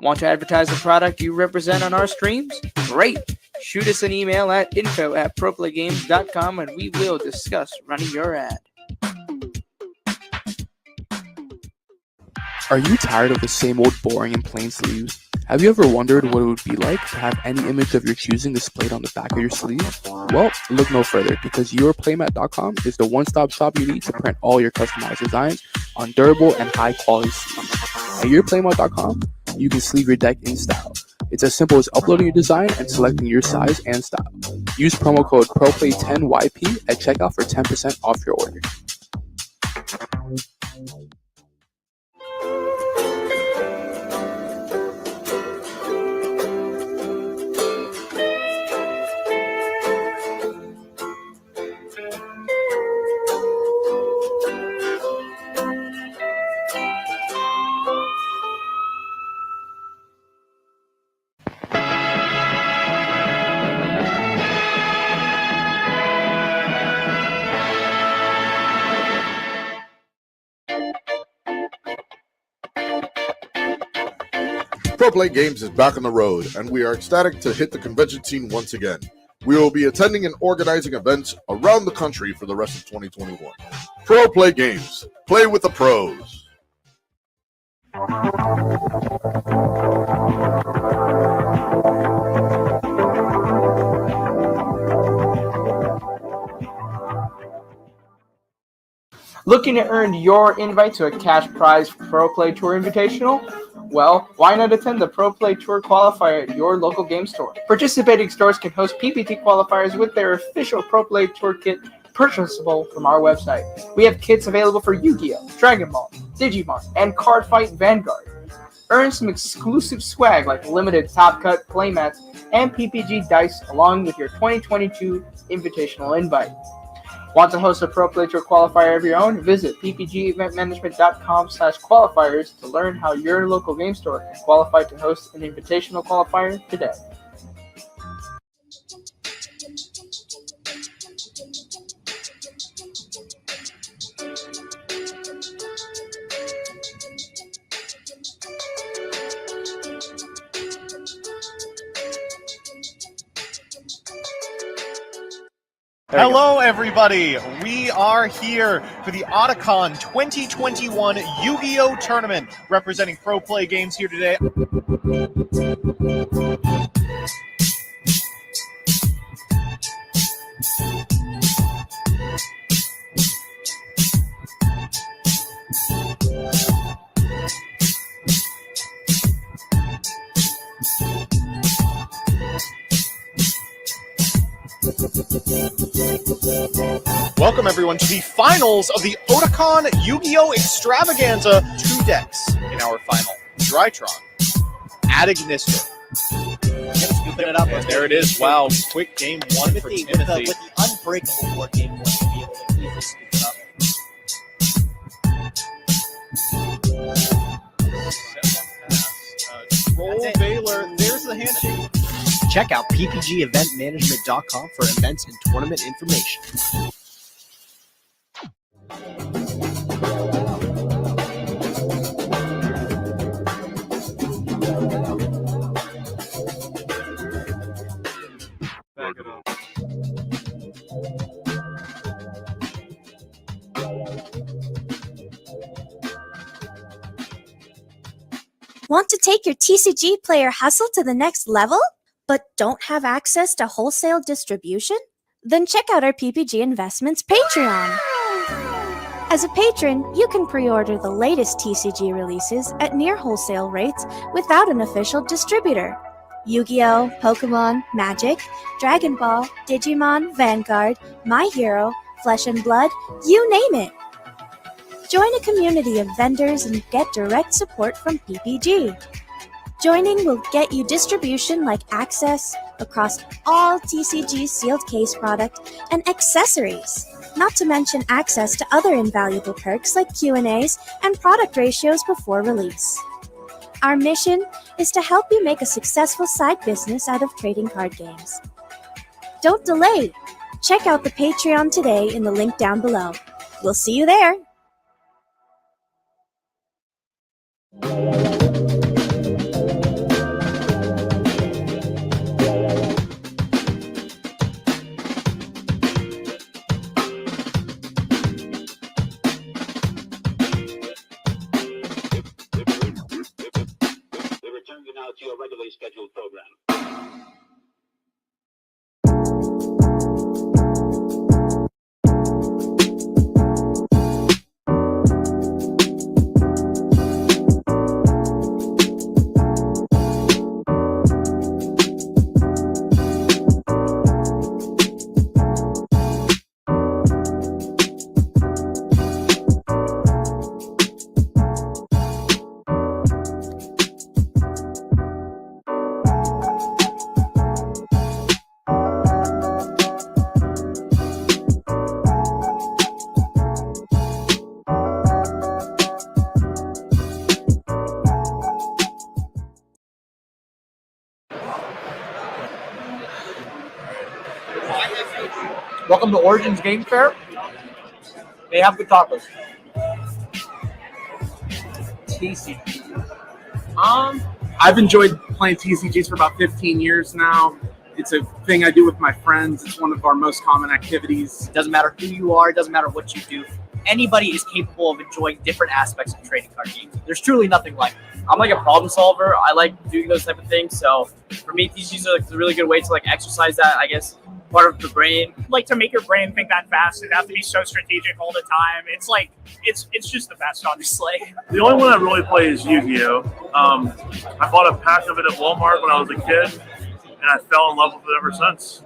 Want to advertise the product you represent on our streams? Great! Shoot us an email at info@proplaygames.com and we will discuss running your ad. Are you tired of the same old boring and plain sleeves? Have you ever wondered what it would be like to have any image of your choosing displayed on the back of your sleeve? Well, look no further because yourplaymat.com is the one-stop shop you need to print all your customized designs on durable and high-quality sleeves. At yourplaymat.com, you can sleeve your deck in style. It's as simple as uploading your design and selecting your size and style. Use promo code PROPLAY10YP at checkout for 10% off your order. Pro Play Games is back on the road, and we are ecstatic to hit the convention scene once again. We will be attending and organizing events around the country for the rest of 2021. Pro Play Games. Play with the pros. Looking to earn your invite to a cash prize Pro Play Tour Invitational? Well, why not attend the Pro Play Tour qualifier at your local game store? Participating stores can host PPT qualifiers with their official Pro Play Tour kit purchasable from our website. We have kits available for Yu-Gi-Oh!, Dragon Ball, Digimon, and Card Fight Vanguard. Earn some exclusive swag like limited Top Cut playmats and PPG dice along with your 2022 invitational invite. Want to host a Pro Play Tour qualifier of your own? Visit ppgeventmanagement.com/qualifiers to learn how your local game store can qualify to host an invitational qualifier today. Hello, everybody. We are here for the Otakon 2021 Yu-Gi-Oh! Tournament, representing Pro Play Games here today. Welcome everyone to the finals of the Otakon Yu-Gi-Oh! Extravaganza 2 decks in our final. Drytron, Adignister. Scooping it up. And there it is. Wow, quick game one for With Timothy. the unbreakable board game one to be able to easily scoop it up. Roll Baylor. There's the handshake. Check out ppgeventmanagement.com for events and tournament information. Want to take your TCG player hustle to the next level, but don't have access to wholesale distribution? Then check out our PPG Investments Patreon. As a patron, you can pre-order the latest TCG releases at near wholesale rates without an official distributor. Yu-Gi-Oh!, Pokemon, Magic, Dragon Ball, Digimon, Vanguard, My Hero, Flesh and Blood, you name it. Join a community of vendors and get direct support from PPG. Joining will get you distribution like access across all TCG sealed case product and accessories, not to mention access to other invaluable perks like Q&As and product ratios before release. Our mission is to help you make a successful side business out of trading card games. Don't delay! Check out the Patreon today in the link down below. We'll see you there! To your regularly scheduled program. Welcome to Origins Game Fair. They have good tacos. TCG. I've enjoyed playing TCGs for about 15 years now. It's a thing I do with my friends. It's one of our most common activities. Doesn't matter who you are, doesn't matter what you do. Anybody is capable of enjoying different aspects of trading card games. There's truly nothing like it. I'm like a problem solver. I like doing those type of things. So for me, TCGs are like a really good way to like exercise that, I guess, part of the brain. Like to make your brain think that fast and have to be so strategic all the time. It's like it's just the best, honestly. The only one I really play is Yu-Gi-Oh! I bought a pack of it at Walmart when I was a kid, and I fell in love with it ever since.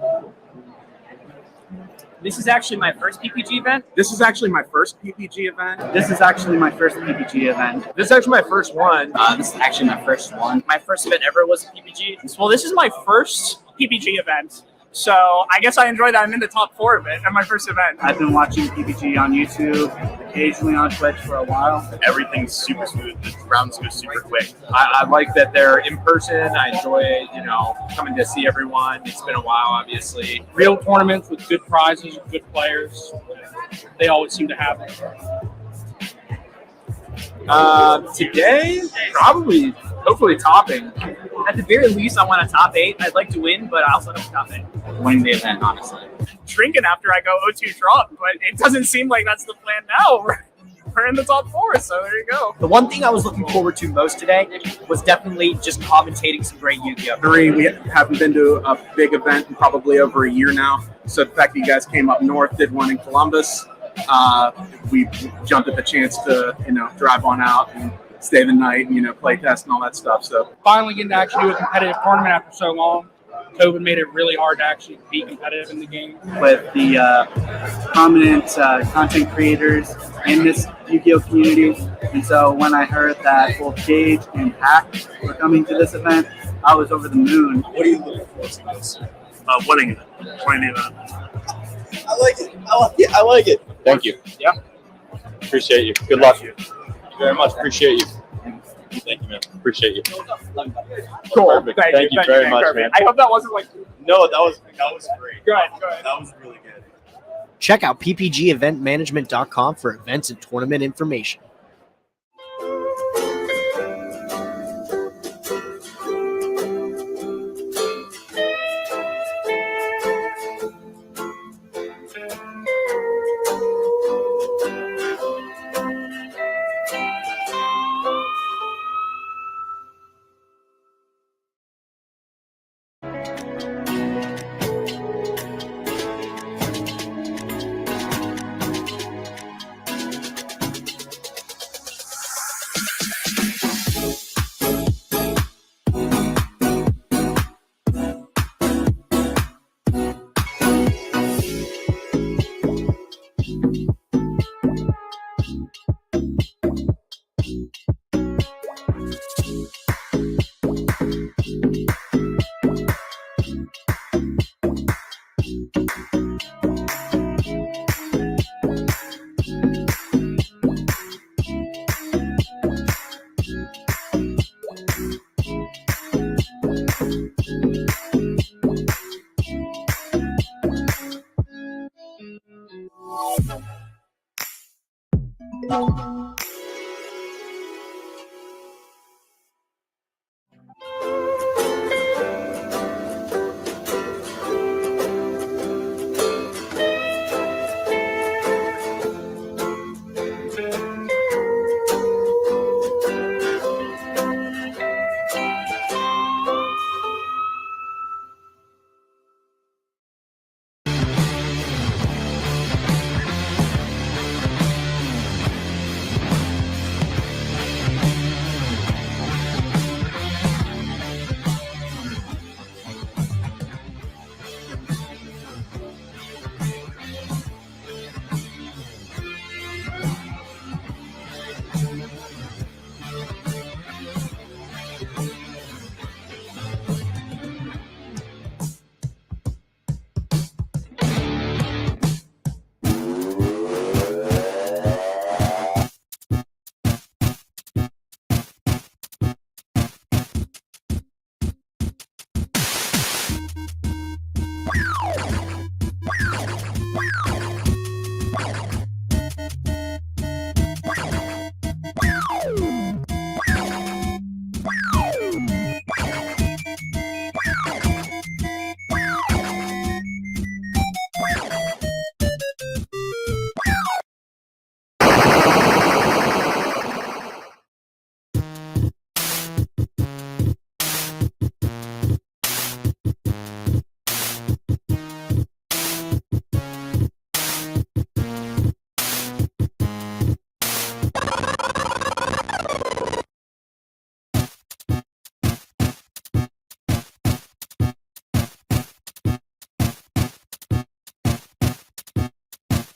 This is actually my first PPG event. This is actually my first PPG event. This is actually my first PPG event. This is actually my first one. This is actually my first one. My first event ever was a PPG. Well, this is my first PPG event. So I guess I enjoy that I'm in the top 4 of it at my first event. I've been watching PPG on YouTube, occasionally on Twitch for a while. Everything's super smooth. The rounds go super quick. I like that they're in person. I enjoy, coming to see everyone. It's been a while, obviously. Real tournaments with good prizes, good players. They always seem to have them. Today, probably, hopefully topping. At the very least, I want a top 8. I'd like to win, but I also don't top 8. Winning the event, honestly. Drinking after I go 0-2 drop, but it doesn't seem like that's the plan now. We're we're in the top 4, so there you go. The one thing I was looking forward to most today was definitely just commentating some great Yu-Gi-Oh! We haven't been to a big event in probably over a year now. So the fact that you guys came up north, did one in Columbus, we jumped at the chance to, drive on out and stay the night and, play test and all that stuff. So Finally getting to actually do a competitive tournament after so long. COVID made it really hard to actually be competitive in the game. With the prominent content creators in this Yu-Gi-Oh community. And so when I heard that both Gage and Hack were coming to this event, I was over the moon. What are you looking for to this? Winning the event. I like it. I like it. Thank you. Yeah. Appreciate you. Good luck. Thank you very much. Appreciate you. Thank you, man. Appreciate you. Cool. Perfect. Thank you very much, man. I hope that wasn't like. No, that was great. Go ahead. That was really good. Check out ppgeventmanagement.com for events and tournament information.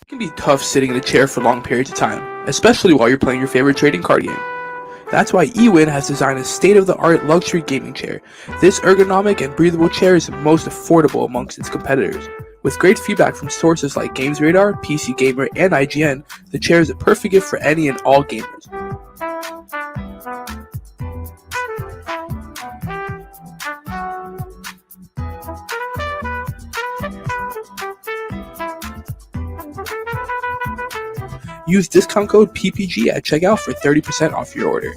It can be tough sitting in a chair for long periods of time, especially while you're playing your favorite trading card game. That's why eWin has designed a state-of-the-art luxury gaming chair. This ergonomic and breathable chair is the most affordable amongst its competitors. With great feedback from sources like GamesRadar, PC Gamer, and IGN, the chair is a perfect gift for any and all gamers. Use discount code PPG at checkout for 30% off your order.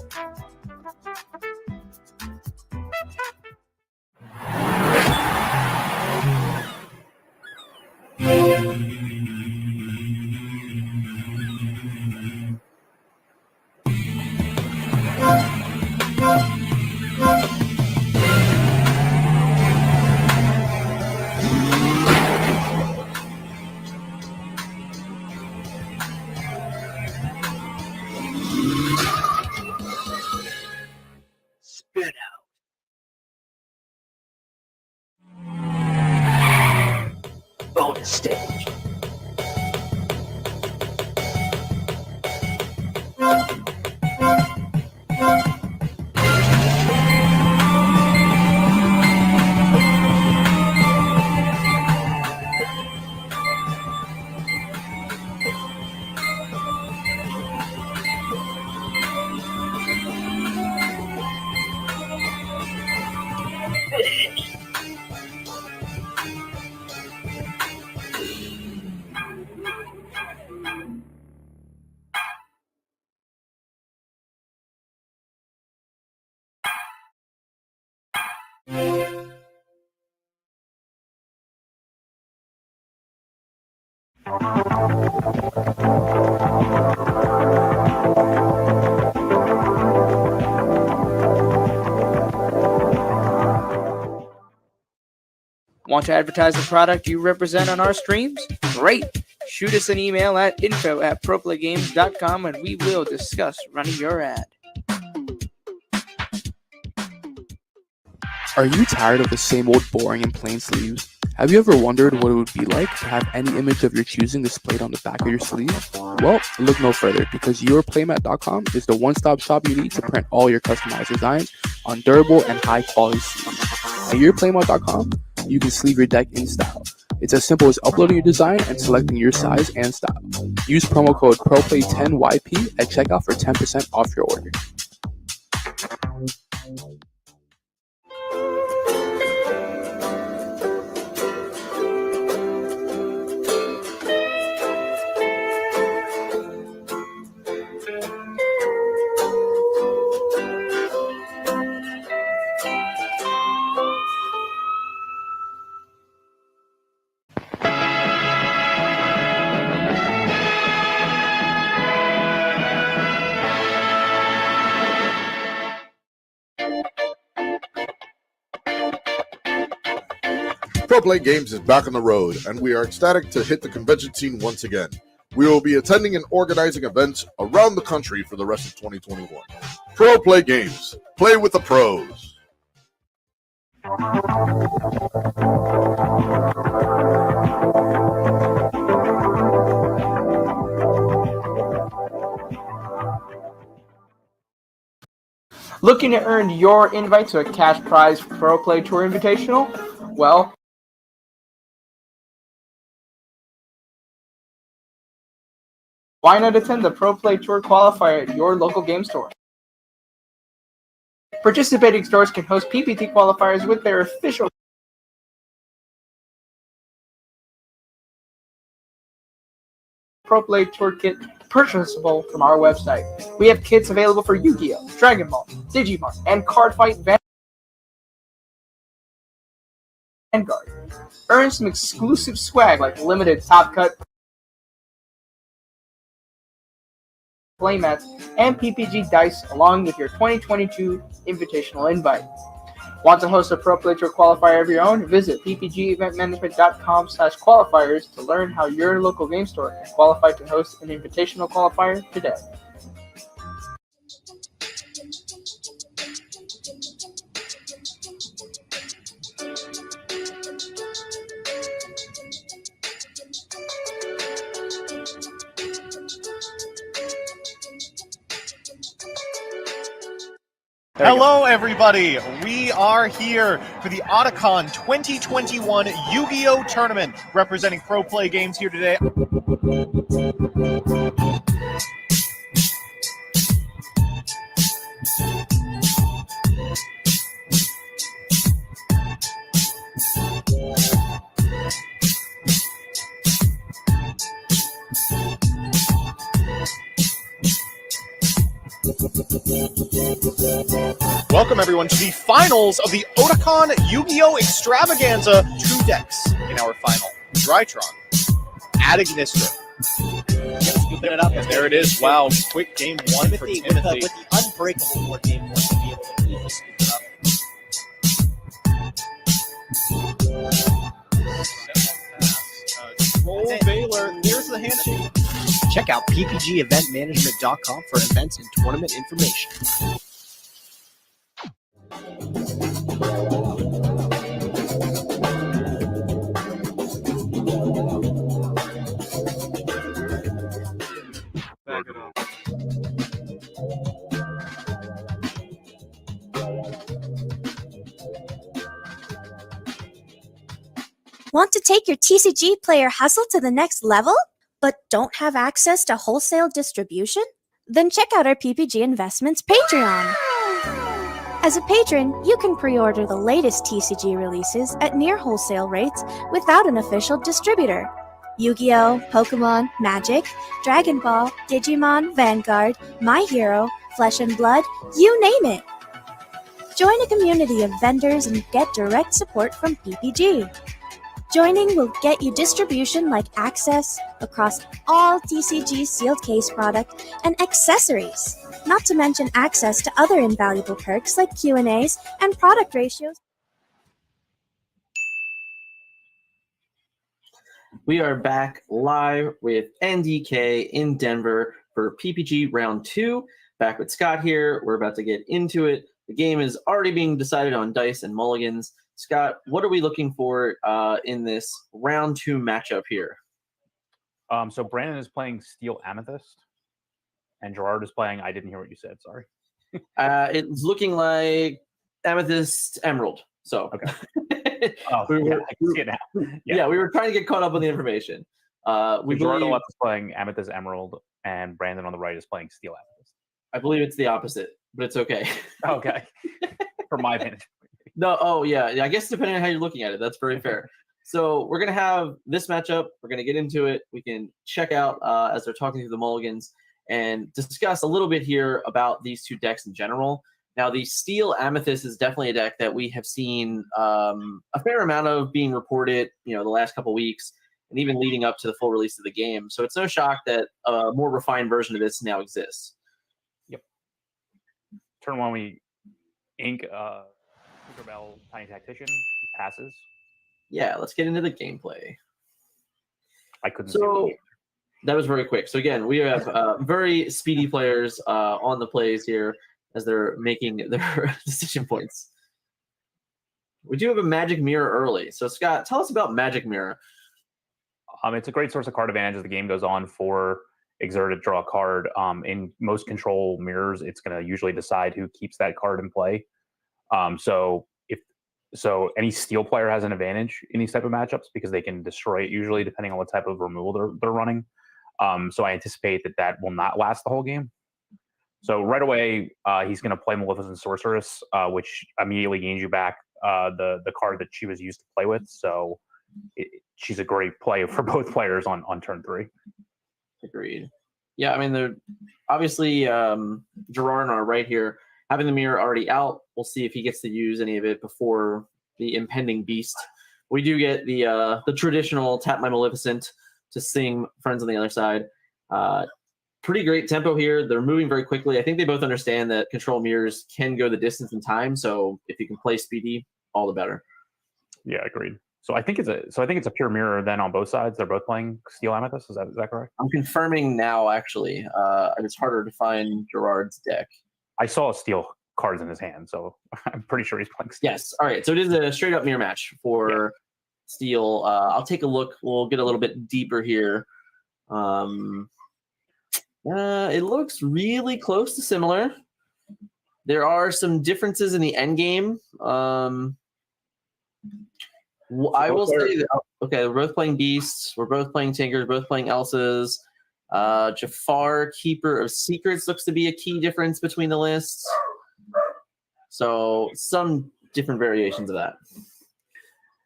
on stage. Want to advertise the product you represent on our streams? Great! Shoot us an email at info@proplaygames.com and we will discuss running your ad. Are you tired of the same old boring and plain sleeves? Have you ever wondered what it would be like to have any image of your choosing displayed on the back of your sleeve? Well, look no further because yourplaymat.com is the one-stop shop you need to print all your customized designs on durable and high-quality sleeves. At yourplaymat.com, you can sleeve your deck in style. It's as simple as uploading your design and selecting your size and style. Use promo code PROPLAY10YP at checkout for 10% off your order. Pro Play Games is back on the road, and we are ecstatic to hit the convention scene once again. We will be attending and organizing events around the country for the rest of 2021. Pro Play Games. Play with the pros. Looking to earn your invite to a cash prize Pro Play Tour Invitational? Well, why not attend the Pro Play Tour qualifier at your local game store? Participating stores can host PPT qualifiers with their official Pro Play Tour kit purchasable from our website. We have kits available for Yu-Gi-Oh!, Dragon Ball, Digimon, and Card Fight Vanguard. Earn some exclusive swag like limited Top Cut playmats and PPG dice along with your 2022 invitational invite. Want to host a Pro Play Tour qualifier of your own? Visit ppgeventmanagement.com/qualifiers to learn how your local game store can qualify to host an invitational qualifier today. Hello, everybody. We are here for the Otakon 2021 Yu-Gi-Oh! Tournament, representing Pro Play Games here today. Welcome, everyone, to the finals of the Otakon Yu-Gi-Oh! Extravaganza 2 decks in our final. Drytron, Adagnister. Scooping it up. And there it is. Wow, quick game one for Timothy. With the unbreakable board game one to be able to easily scoop it up. Roll Baylor. There's the handshake. Check out ppgeventmanagement.com for events and tournament information. Want to take your TCG player hustle to the next level, but don't have access to wholesale distribution? Then check out our PPG Investments Patreon. As a patron, you can pre-order the latest TCG releases at near wholesale rates without an official distributor. Yu-Gi-Oh!, Pokemon, Magic, Dragon Ball, Digimon, Vanguard, My Hero, Flesh and Blood, you name it. Join a community of vendors and get direct support from PPG. Joining will get you distribution like access across all TCG sealed case product and accessories, not to mention access to other invaluable perks like Q&As and product ratios. We are back live with NDK in Denver for PPG Round 2. Back with Scott here. We're about to get into it. The game is already being decided on dice and mulligans. Scott, what are we looking for in this Round 2 matchup here? So Brandon is playing Steel Amethyst, and Gerard is playing, I didn't hear what you said, sorry. It's looking like Amethyst Emerald. So okay. I can see it now. Yeah, we were trying to get caught up on the information. Gerard on the left is playing Amethyst Emerald, and Brandon on the right is playing Steel Amethyst. I believe it's the opposite, but it's okay. Okay. From my vantage point. No, yeah. I guess depending on how you're looking at it, that's very fair. So we're going to have this matchup. We're going to get into it. We can check out as they're talking through the mulligans and discuss a little bit here about these two decks in general. Now, the Steel Amethyst is definitely a deck that we have seen a fair amount of being reported, the last couple weeks, and even leading up to the full release of the game. So it's no shock that a more refined version of this now exists. Yep. Turn one, we ink Tinkerbell Tiny Tactician passes. Yeah, let's get into the gameplay. I couldn't see So that was very quick. So again, we have very speedy players on the plays here as they're making their decision points. We do have a Magic Mirror early. So Scott, tell us about Magic Mirror. It's a great source of card advantage as the game goes on for Exerted to draw a card. In most control mirrors, it's going to usually decide who keeps that card in play. So any steel player has an advantage in these type of matchups because they can destroy it usually depending on what type of removal they're running. So I anticipate that will not last the whole game. So right away, he's going to play Maleficent Sorceress, which immediately gains you back the card that she was used to play with. So she's a great play for both players on turn 3. Agreed. Yeah, I mean, they're obviously Gerard on our right here, having the mirror already out. We'll see if he gets to use any of it before the impending beast. We do get the traditional tap my Maleficent to sing Friends on the Other Side. Pretty great tempo here. They're moving very quickly. I think they both understand that control mirrors can go the distance in time. So if you can play speedy, all the better. Yeah, agreed. So I think it's a pure mirror then on both sides. They're both playing Steel Amethyst. Is that correct? I'm confirming now. Actually, it's harder to find Gerard's deck. I saw steel cards in his hand, so I'm pretty sure he's playing steel. Yes. All right. So it is a straight up mirror match for steel. I'll take a look. We'll get a little bit deeper here. It looks really close to similar. There are some differences in the end game. I will say that, okay, we're both playing Beasts. We're both playing Tinkers. Both playing Elsas. Jafar, Keeper of Secrets, looks to be a key difference between the lists. So some different variations of that.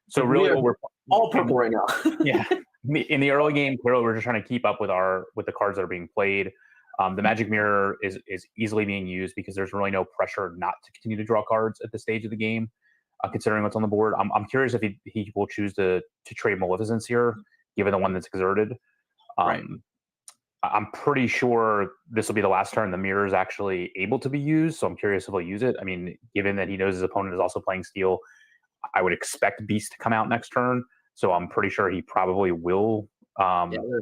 So really, we're all purple right now. Yeah. In the early game, clearly we're just trying to keep up with the cards that are being played. The Magic Mirror is easily being used because there's really no pressure not to continue to draw cards at this stage of the game, considering what's on the board. I'm curious if he will choose to trade Maleficence here, given the one that's exerted. Right. I'm pretty sure this will be the last turn the mirror is actually able to be used, so I'm curious if he'll use it. I mean, given that he knows his opponent is also playing Steel, I would expect Beast to come out next turn, so I'm pretty sure he probably will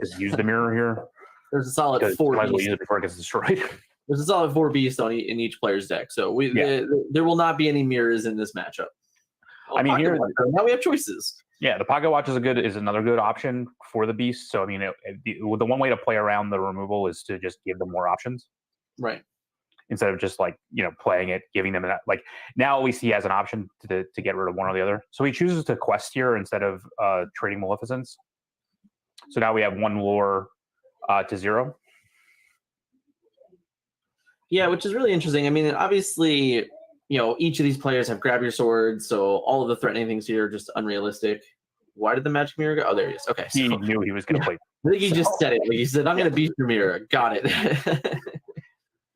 just use the mirror here. There's a solid 4 might as well Beast. use it before it gets destroyed. There's a solid 4 Beast in each player's deck, so there will not be any mirrors in this matchup. I mean, here now we have choices. Yeah, the Pocket Watch is another good option for the Beast. So I mean, the one way to play around the removal is to just give them more options. Right. instead of just like, playing it, giving them that. Like now at least he has an option to get rid of one or the other. So he chooses to quest here instead of trading Maleficence. So now we have 1 lore to 0. Yeah, which is really interesting. I mean, obviously, each of these players have grab your sword, so all of the threatening things here are just unrealistic. Why did the magic mirror go? Oh, there he is. Okay. He knew he was going to play. I think he just said it. Like he said, I'm going to beat your mirror. Got it.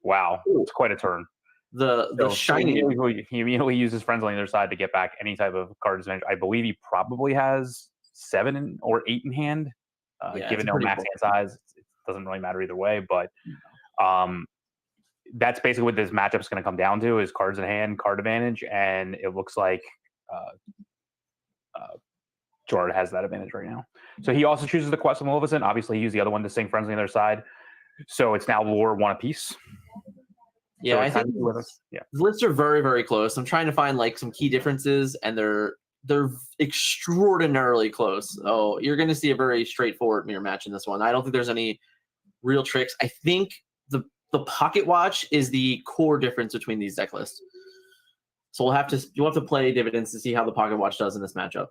Wow. It's quite a turn. The shiny. He immediately uses friends on the other side to get back any type of card advantage. I believe he probably has 7 or 8 in hand. Given no max hand size, it doesn't really matter either way. But that's basically what this matchup is going to come down to: is cards in hand, card advantage, and it looks like Gerard has that advantage right now. So he also chooses the quest of Maleficent. Obviously, he used the other one to sing friends on the other side. So it's now lore 1 apiece. Yeah, So I think the lists are very, very close. I'm trying to find like some key differences, and they're extraordinarily close. Oh, you're going to see a very straightforward mirror match in this one. I don't think there's any real tricks. I think the pocket watch is the core difference between these deck lists. So you'll have to play dividends to see how the pocket watch does in this matchup.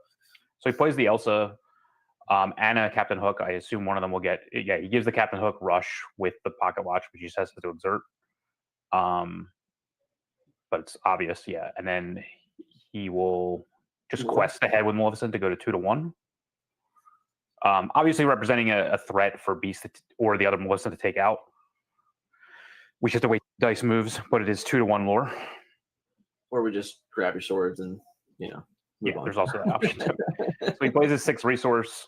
So he plays the Elsa, Anna, Captain Hook. I assume one of them will get. Yeah, he gives the Captain Hook rush with the pocket watch, which he says to exert. But it's obvious, yeah. And then he will just quest ahead with Maleficent to go to 2 to 1. Obviously representing a threat for Beast or the other Maleficent to take out. We just have to wait dice moves, but it is 2 to 1 lore. Or we just grab your swords and move on. There's also that option too. So he plays his 6 resource.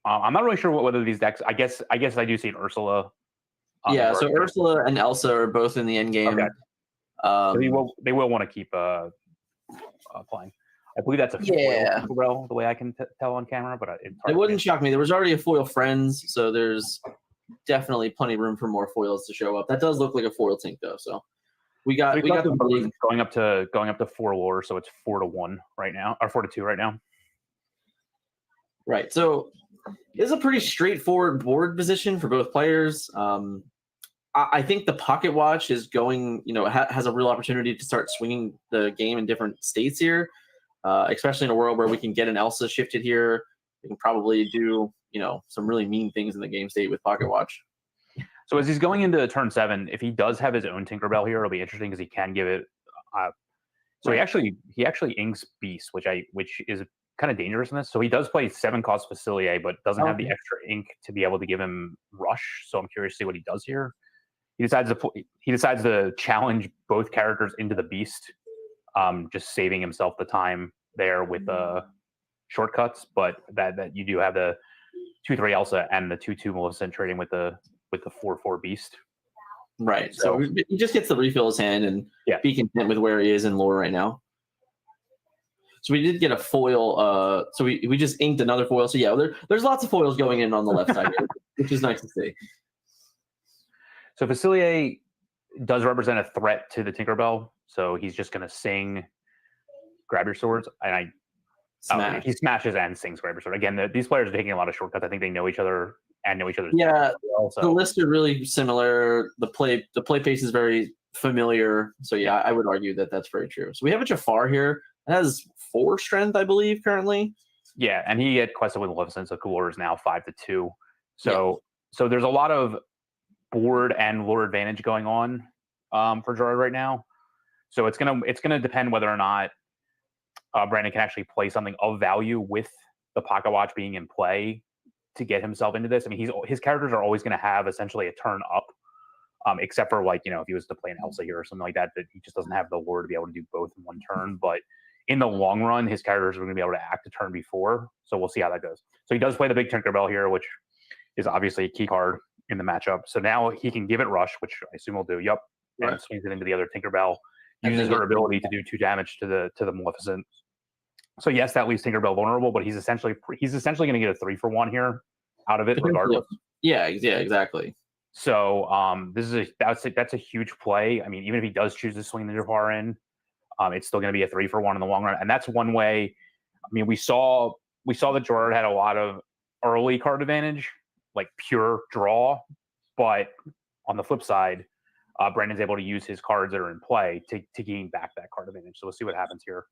I'm not really sure whether these decks. I guess I do see an Ursula. Yeah, so Ursula and Elsa are both in the end game. Okay. So they will want to keep playing. I believe that's a foil, the way I can tell on camera, but it wouldn't shock me. There was already a foil friends, so there's definitely plenty of room for more foils to show up. That does look like a foil tink though, so we got the going up to 4 lore, so it's 4 to 1 right now, or 4 to 2 right now. Right. So it's a pretty straightforward board position for both players. I think the pocket watch is going, has a real opportunity to start swinging the game in different states here, especially in a world where we can get an Elsa shifted here. We can probably do, some really mean things in the game state with pocket watch. So as he's going into turn 7, if he does have his own Tinkerbell here, it'll be interesting because he can give it. So he actually inks Beast, which is kind of dangerous in this. So he does play 7 cost Facilier, but doesn't have the extra ink to be able to give him Rush. So I'm curious to see what he does here. He decides to challenge both characters into the Beast, just saving himself the time there with shortcuts. But that you do have the 2/3 Elsa and the 2/2 Maleficent trading with the 4/4 Beast. Right. So he just gets to refill his hand and be content with where he is in lore right now. So we did get a foil. So we just inked another foil. So yeah, there's lots of foils going in on the left side here, which is nice to see. So Facilier does represent a threat to the Tinkerbell. So he's just going to sing Grab Your Swords. And he smashes and sings Grab Your Sword. Again, these players are taking a lot of shortcuts. I think they know each other and know each other's the lists are really similar. The play pace is very familiar. So yeah, I would argue that that's very true. So we have a Jafar here. It has 4 strength, I believe, currently. Yeah, and he had quested with Maleficent, so Cooler is now 5 to 2. So there's a lot of board and lore advantage going on for Gerard right now. So it's gonna depend whether or not Brandon can actually play something of value with the pocket watch being in play to get himself into this. I mean, his characters are always going to have essentially a turn up, except for if he was to play an Elsa here or something like that he just doesn't have the lore to be able to do both in one turn. But in the long run, his characters are going to be able to act a turn before. So we'll see how that goes. So he does play the big Tinkerbell here, which is obviously a key card in the matchup. So now he can give it Rush, which I assume he'll do. Yep. Right. And swings it into the other Tinkerbell. Uses her ability to do 2 damage to the Maleficent. So yes, that leaves Tinkerbell vulnerable, but he's essentially going to get a 3-for-1 here out of it, regardless. Yeah, exactly. So that's a huge play. I mean, even if he does choose to swing the Jafar in, it's still going to be a 3-for-1 in the long run, and that's one way. I mean, we saw that Gerard had a lot of early card advantage, like pure draw, but on the flip side, Brandon's able to use his cards that are in play to gain back that card advantage. So we'll see what happens here.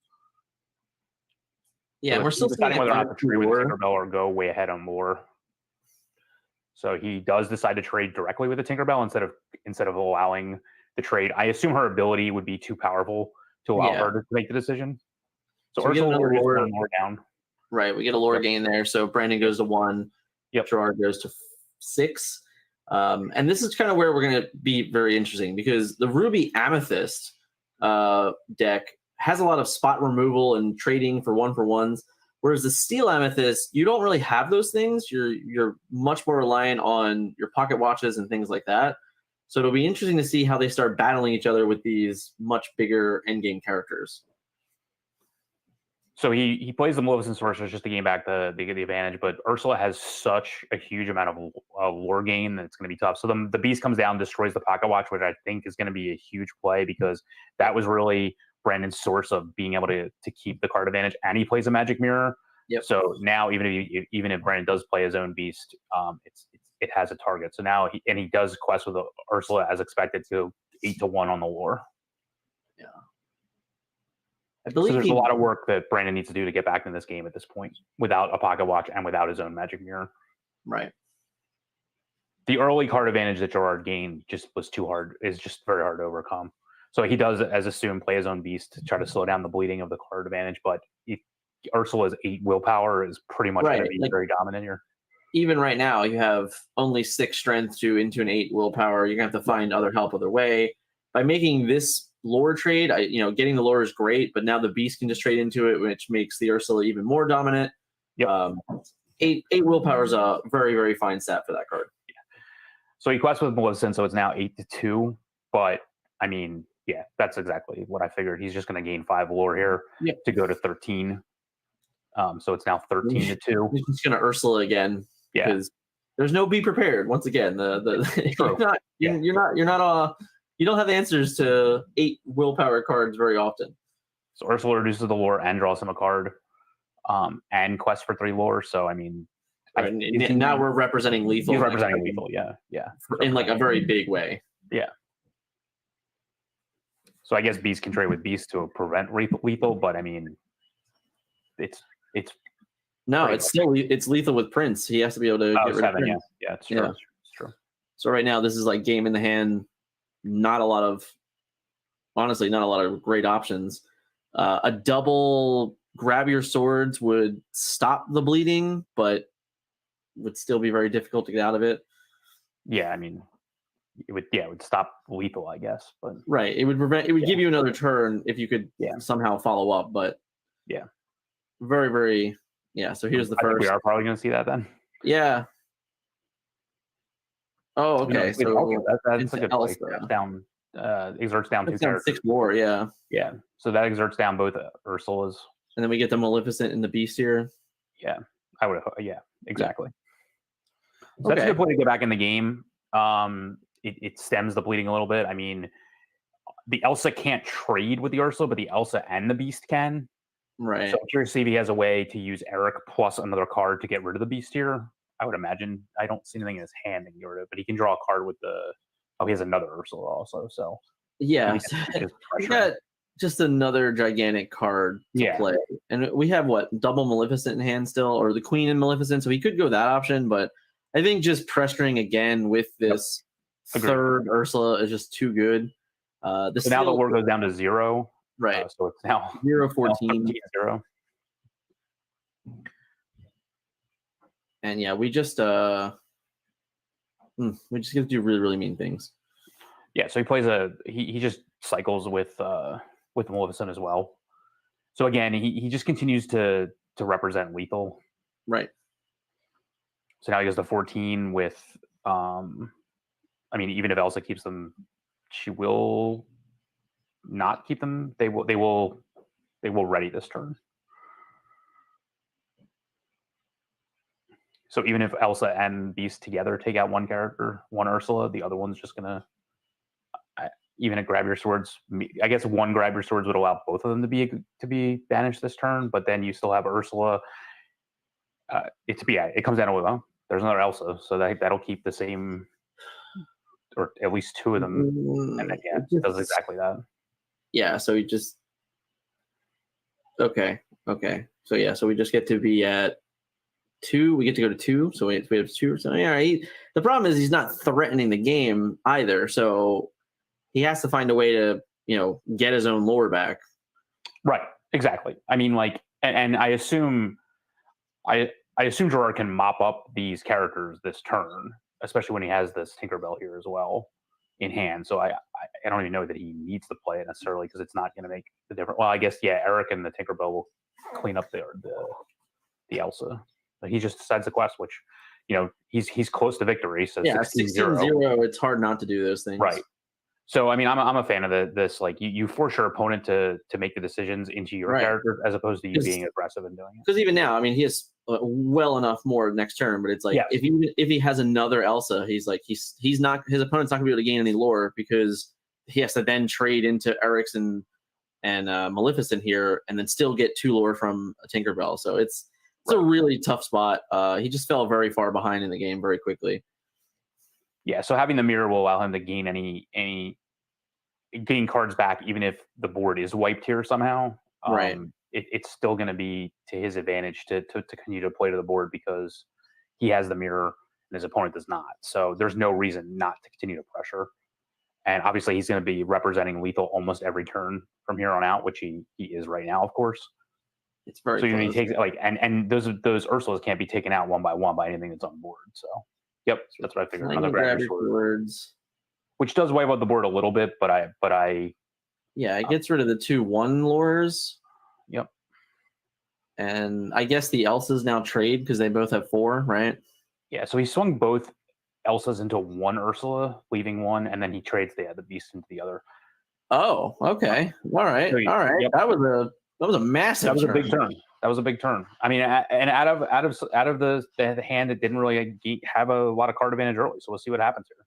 Yeah, so we're still deciding whether or not to trade with Lore. Tinkerbell or go way ahead on Lore. So he does decide to trade directly with the Tinkerbell instead of allowing the trade. I assume her ability would be too powerful to allow her to make the decision. So we get Ursula another just Lore. one more down. Right, we get a Lore gain there. So Brandon goes to 1. Yep. Gerard goes to 6. And this is kind of where we're going to be very interesting because the Ruby Amethyst deck has a lot of spot removal and trading for 1-for-1s, whereas the Steel Amethyst, you don't really have those things. You're much more reliant on your pocket watches and things like that. So it'll be interesting to see how they start battling each other with these much bigger endgame characters. So he plays the Maleficent Sorceress just to gain back the advantage, but Ursula has such a huge amount of lore gain that it's going to be tough. So the Beast comes down, destroys the Pocket Watch, which I think is going to be a huge play because that was really Brandon's source of being able to keep the card advantage, and he plays a Magic Mirror. Yep. So now even if Brandon does play his own Beast, it has a target. So now he does quest with Ursula as expected to 8-1 on the lore. Yeah. I believe there's a lot of work that Brandon needs to do to get back in this game at this point without a pocket watch and without his own Magic Mirror. Right. The early card advantage that Gerard gained just was too hard. Is just very hard to overcome. So he does, as assumed, play his own Beast to try to slow down the bleeding of the card advantage. But Ursula's 8 willpower is pretty much going to be very dominant here. Even right now, you have only 6 strength into an 8 willpower. You're going to have to find other help other way. By making this lore trade, getting the lore is great, but now the Beast can just trade into it, which makes the Ursula even more dominant. Yep. 8 willpower is a very, very fine stat for that card. Yeah. So he quests with Maleficent, so it's now 8-2. But I mean, yeah, that's exactly what I figured. He's just going to gain 5 lore here to go to 13. So it's now 13-2. He's just going to Ursula again. Yeah. Because there's no be prepared. Once again, you don't have answers to 8 willpower cards very often. So Ursula reduces the lore and draws him a card, and quest for 3 lore. So I mean, now we're representing lethal. He's representing lethal. Yeah. In like a very big way. Yeah. So I guess Beast can trade with Beast to prevent lethal, but I mean, it's it's lethal with Prince. He has to be able to get rid of Prince. Yeah, it's true. It's true. So right now, this is like game in the hand. Not a lot of great options. A double grab your swords would stop the bleeding, but would still be very difficult to get out of it. Yeah, I mean, it would stop lethal, I guess. But right, it would prevent. It would give you another turn if you could somehow follow up. But very, very. Yeah, so here's the first. We are probably going to see that then. Yeah. Oh, okay. So that's a good place. Down exerts down 2 characters. 6 lore, yeah. Yeah. So that exerts down both Ursulas. And then we get the Maleficent and the Beast here. Yeah. I would. Yeah. Exactly. So that's a good point to get back in the game. It stems the bleeding a little bit. I mean, the Elsa can't trade with the Ursula, but the Elsa and the Beast can. Right. So I'm curious to see if he has a way to use Eric plus another card to get rid of the Beast here. I would imagine. I don't see anything in his hand that can get rid of it, but he can draw a card with the. Oh, he has another Ursula also. So yeah, we got just another gigantic card to play, and we have double Maleficent in hand still, or the Queen and Maleficent. So he could go that option, but I think just pressuring again with this third Ursula is just too good. So now the war goes down to 0. Right. So it's now 0-14. 0. And yeah, we just get to do really, really mean things. Yeah, so he plays he just cycles with Maleficent as well. So again, he just continues to represent lethal. Right. So now he goes to 14 with I mean, even if Elsa keeps them, she will not keep them. They will ready this turn. So even if Elsa and Beast together take out one character, one Ursula, the other one's just gonna even a grab your swords. I guess one grab your swords would allow both of them to be banished this turn, but then you still have Ursula. It comes down to there's another Elsa, so that'll keep the same or at least 2 of them, and then it does exactly that. Yeah, so we just okay. So yeah, so we just get to be at 2. We get to go to 2. So we have 2 or something. All right. The problem is he's not threatening the game either. So he has to find a way to, get his own lore back. Right. Exactly. I mean, like, and I assume Gerard can mop up these characters this turn, especially when he has this Tinkerbell here as well in hand. So I don't even know that he needs to play it necessarily because it's not going to make the difference. Well, I guess Eric and the Tinkerbell will clean up the Elsa. But he just decides the quest, which he's close to victory. So yeah, 16-0. It's hard not to do those things, right? So I mean, I'm a fan of this. Like you force your opponent to make the decisions into your character as opposed to you being aggressive and doing it. Because even now, I mean, he has well enough more next turn, but it's like if he has another Elsa, he's like he's not, his opponent's not gonna be able to gain any lore because he has to then trade into Eric's and Maleficent here, and then still get 2 lore from a Tinkerbell. So it's a really tough spot. He just fell very far behind in the game very quickly. Yeah, so having the mirror will allow him to gain gain cards back, even if the board is wiped here somehow. Right. It's still going to be to his advantage to continue to play to the board because he has the mirror and his opponent does not. So there's no reason not to continue to pressure. And obviously he's going to be representing lethal almost every turn from here on out, which he is right now, of course. It's very so close. he takes and those Ursulas can't be taken out one by anything that's on board. So yep, that's what I figured. Another Gravity Sword, which does wipe out the board a little bit, but I yeah, it gets rid of the 2/1 lures. Yep. And I guess the Elsas now trade because they both have 4, right? Yeah, so he swung both Elsas into 1 Ursula, leaving 1, and then he trades the beast into the other. Oh, okay. All right. So All right. Yep. That was a massive That was turn. a big turn. That was a big turn. I mean, and out of the hand, it didn't really have a lot of card advantage early. So we'll see what happens here.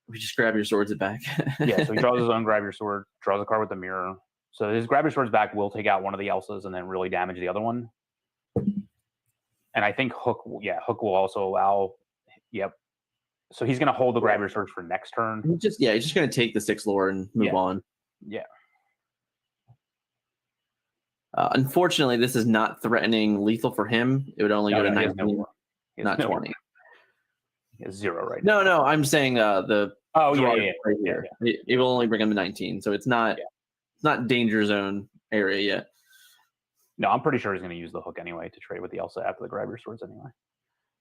We just grab your swords it back. Yeah, so he draws his own grab your sword, draws a card with the mirror. So his grab your swords back will take out one of the Elsas and then really damage the other one. And I think Hook will also allow. Yep. So he's going to hold the grab your swords for next turn. He's just going to take the 6 lore and move on. Yeah. Unfortunately, this is not threatening lethal for him. It would only go to 19, not 20. He has 0 right now. No. I'm saying the. Oh right here. It will only bring him to 19, so it's not. It's not danger zone area yet. No, I'm pretty sure he's going to use the hook anyway to trade with the Elsa after the grab your swords anyway.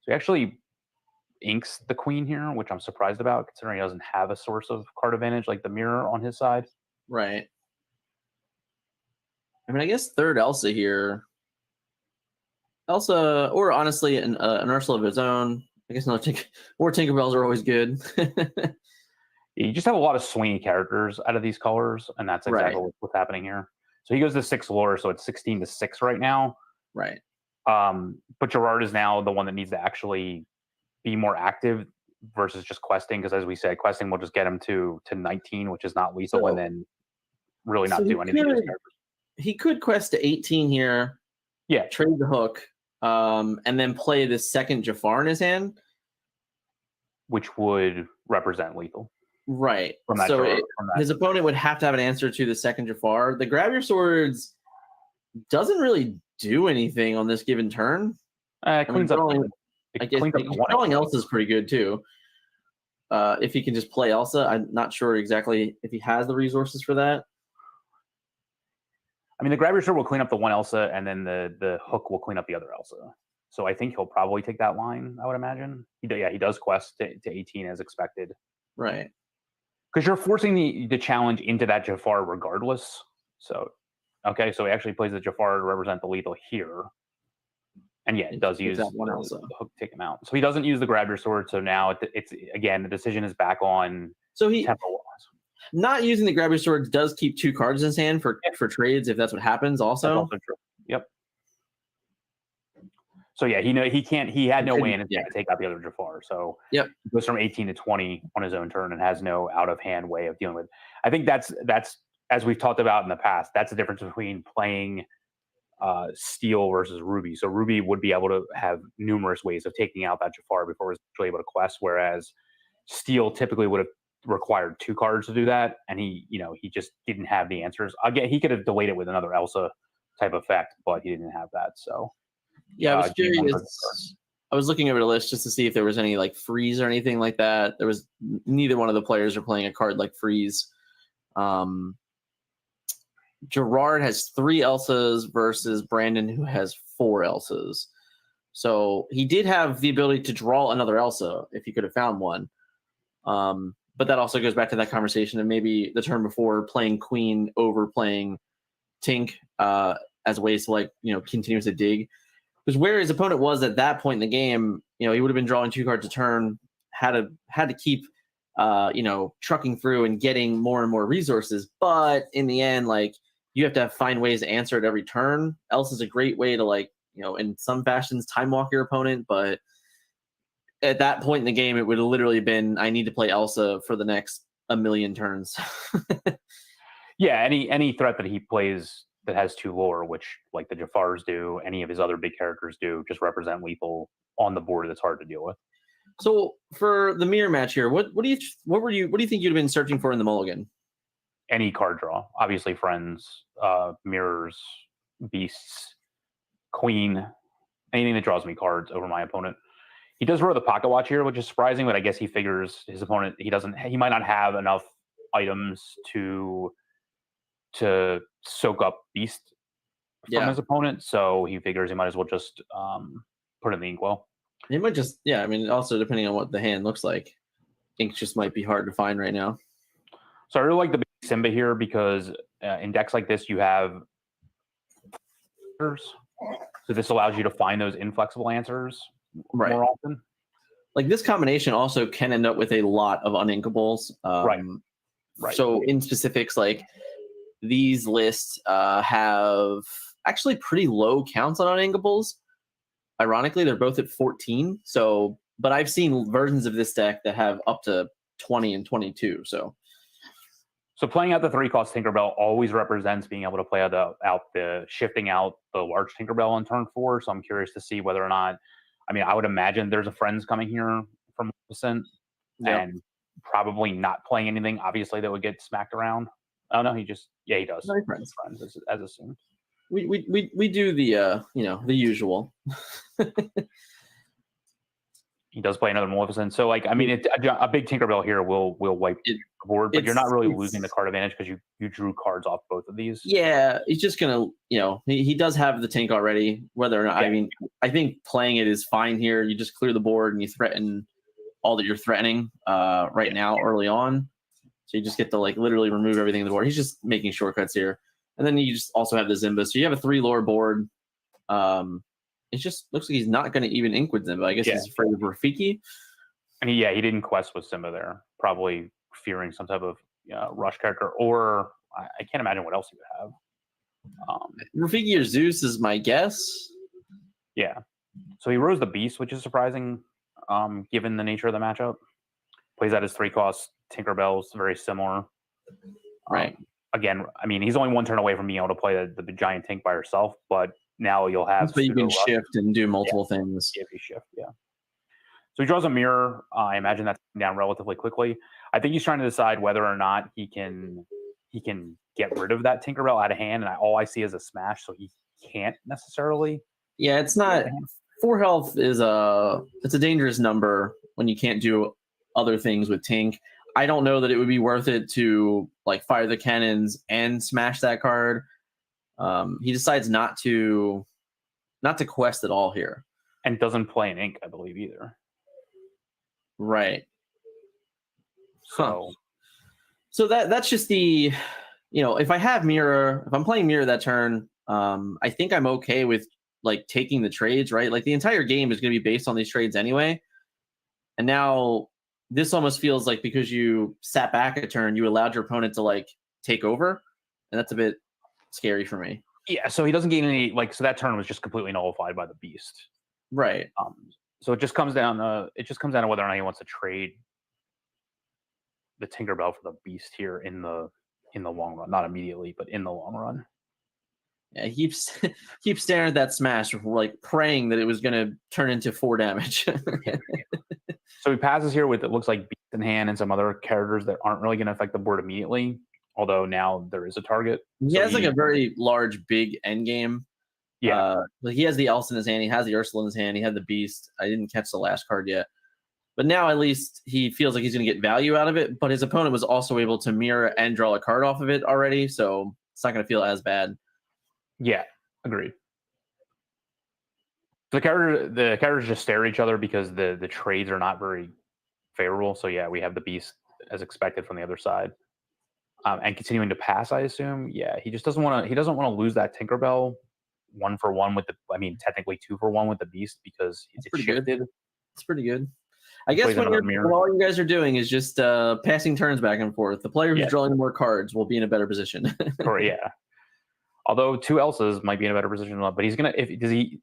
So he actually inks the queen here, which I'm surprised about considering he doesn't have a source of card advantage like the mirror on his side. Right. I mean, I guess third Elsa here. Elsa, or honestly, an Ursula of his own. I guess more Tinkerbells are always good. You just have a lot of swingy characters out of these colors, and that's exactly what's happening here. So he goes to 6 lore, so it's 16-6 right now. Right. But Gerard is now the one that needs to actually be more active versus just questing, because as we said, questing will just get him to 19, which is not lethal, and then really not do anything to his characters. He could quest to 18 here. Yeah. Trade the hook, and then play the second Jafar in his hand, which would represent lethal. Right. From that so his opponent would have to have an answer to the second Jafar. The grab your swords doesn't really do anything on this given turn. It cleans up. I guess drawing Elsa is pretty good too. If he can just play Elsa, I'm not sure exactly if he has the resources for that. I mean, the grab your sword will clean up the one Elsa, and then the hook will clean up the other Elsa. So I think he'll probably take that line, I would imagine. He does quest to 18 as expected. Right. Because you're forcing the challenge into that Jafar regardless. So, okay, so he actually plays the Jafar to represent the lethal here. And yeah, it does use the hook to take him out. So he doesn't use the grab your sword. So now it's again, the decision is back on tempo-wise. Not using the grab your sword does keep 2 cards in his hand for trades if that's what happens also. That's also true. Yep. So yeah, he had no way in to take out the other Jafar. So he goes from 18 to 20 on his own turn and has no out of hand way of dealing with. I think that's as we've talked about in the past, that's the difference between playing Steel versus Ruby. So Ruby would be able to have numerous ways of taking out that Jafar before it was actually able to quest, whereas Steel typically would have required 2 cards to do that, and he just didn't have the answers. Again, he could have delayed it with another Elsa type effect, but he didn't have that. So Yeah, I was game one curious. I was looking over the list just to see if there was any like freeze or anything like that. There was neither one of the players are playing a card like freeze. Gerard has 3 Elsas versus Brandon, who has 4 Elsas. So he did have the ability to draw another Elsa if he could have found one. But that also goes back to that conversation of maybe the turn before playing Queen over playing Tink as ways to like, continue to dig. Because where his opponent was at that point in the game, he would have been drawing 2 cards a turn, had to keep trucking through and getting more and more resources. But in the end, like, you have to find ways to answer it every turn. Else is a great way to, like, in some fashions, time walk your opponent. But at that point in the game, it would have literally been, I need to play Elsa for the next 1,000,000 turns. Yeah, any threat that he plays that has 2 lore, which like the Jafars do, any of his other big characters do, just represent lethal on the board that's hard to deal with. So for the mirror match here, what do you think you'd have been searching for in the mulligan? Any card draw, obviously friends, mirrors, beasts, queen, anything that draws me cards over my opponent. He does roll the pocket watch here, which is surprising, but I guess he figures his opponent, he might not have enough items to soak up beast from his opponent, so he figures he might as well just put in the inkwell. He might just, also depending on what the hand looks like, ink just might be hard to find right now. So I really like the big Simba here because in decks like this, you have answers. So this allows you to find those inflexible answers more often. Like this combination also can end up with a lot of uninkables. Right. So in specifics, like these lists have actually pretty low counts on uninkables. Ironically, they're both at 14. So, but I've seen versions of this deck that have up to 20 and 22. So playing out the 3-cost Tinkerbell always represents being able to play shifting out the large Tinkerbell on turn 4. So I'm curious to see whether or not, I would imagine there's a friends coming here from Maleficent and probably not playing anything, obviously, that would get smacked around. Oh no, he does. No, friends as assumed. We do the the usual. He does play another Maleficent. So a big Tinkerbell here will wipe the board, but you're not really losing the card advantage because you drew cards off both of these. Yeah, he's just gonna, he does have the Tink already. Whether or not, I think playing it is fine here. You just clear the board and you threaten all that you're threatening right now early on. So you just get to literally remove everything on the board. He's just making shortcuts here. And then you just also have the Zimba. So you have a 3 lore board. It just looks like he's not going to even ink with Zimba. I guess he's afraid of Rafiki. And he didn't quest with Simba there. Probably fearing some type of rush character. Or I can't imagine what else he would have. Rafiki or Zeus is my guess. Yeah. So he rose the Beast, which is surprising given the nature of the matchup. Plays out his 3-cost Tinkerbell's very similar. Right. Again, he's only 1 turn away from being able to play the giant Tink by herself, but now you'll have. So you can shift and do multiple things. If you shift, So he draws a mirror. I imagine that's down relatively quickly. I think he's trying to decide whether or not he can get rid of that Tinkerbell out of hand, and all I see is a smash, so he can't necessarily. Yeah, it's not. 4 health is it's a dangerous number when you can't do other things with Tink. I don't know that it would be worth it to fire the cannons and smash that card. He decides not to quest at all here, and doesn't play an ink, I believe, either. Right. So that's just the, if I have mirror, if I'm playing mirror that turn, I think I'm okay with taking the trades, right? The entire game is going to be based on these trades anyway. And now this almost feels like because you sat back a turn, you allowed your opponent to take over, and that's a bit scary for me. Yeah, so he doesn't gain any so that turn was just completely nullified by the Beast. Right. So it just comes down to whether or not he wants to trade the Tinkerbell for the Beast here in the long run, not immediately, but in the long run. Yeah, he keeps staring at that smash, praying that it was going to turn into 4 damage. So he passes here with, it looks like Beast in hand and some other characters that aren't really going to affect the board immediately, although now there is a target. He has like a very large, big end game. Yeah. Like he has the Elsa in his hand. He has the Ursula in his hand. He had the Beast. I didn't catch the last card yet. But now at least he feels like he's going to get value out of it. But his opponent was also able to mirror and draw a card off of it already. So it's not going to feel as bad. Yeah, agreed. The characters just stare at each other because the trades are not very favorable. So yeah, we have the Beast as expected from the other side, and continuing to pass. I assume. Yeah, he just doesn't want to. He doesn't want to lose that Tinkerbell 1-for-1 with the. I mean, technically 2-for-1 with the Beast because it's shifted. Good. It's pretty good. I guess when all you guys are doing is just passing turns back and forth, the player who's drawing more cards will be in a better position. Or yeah. Although 2 Elsas might be in a better position, but he's gonna. He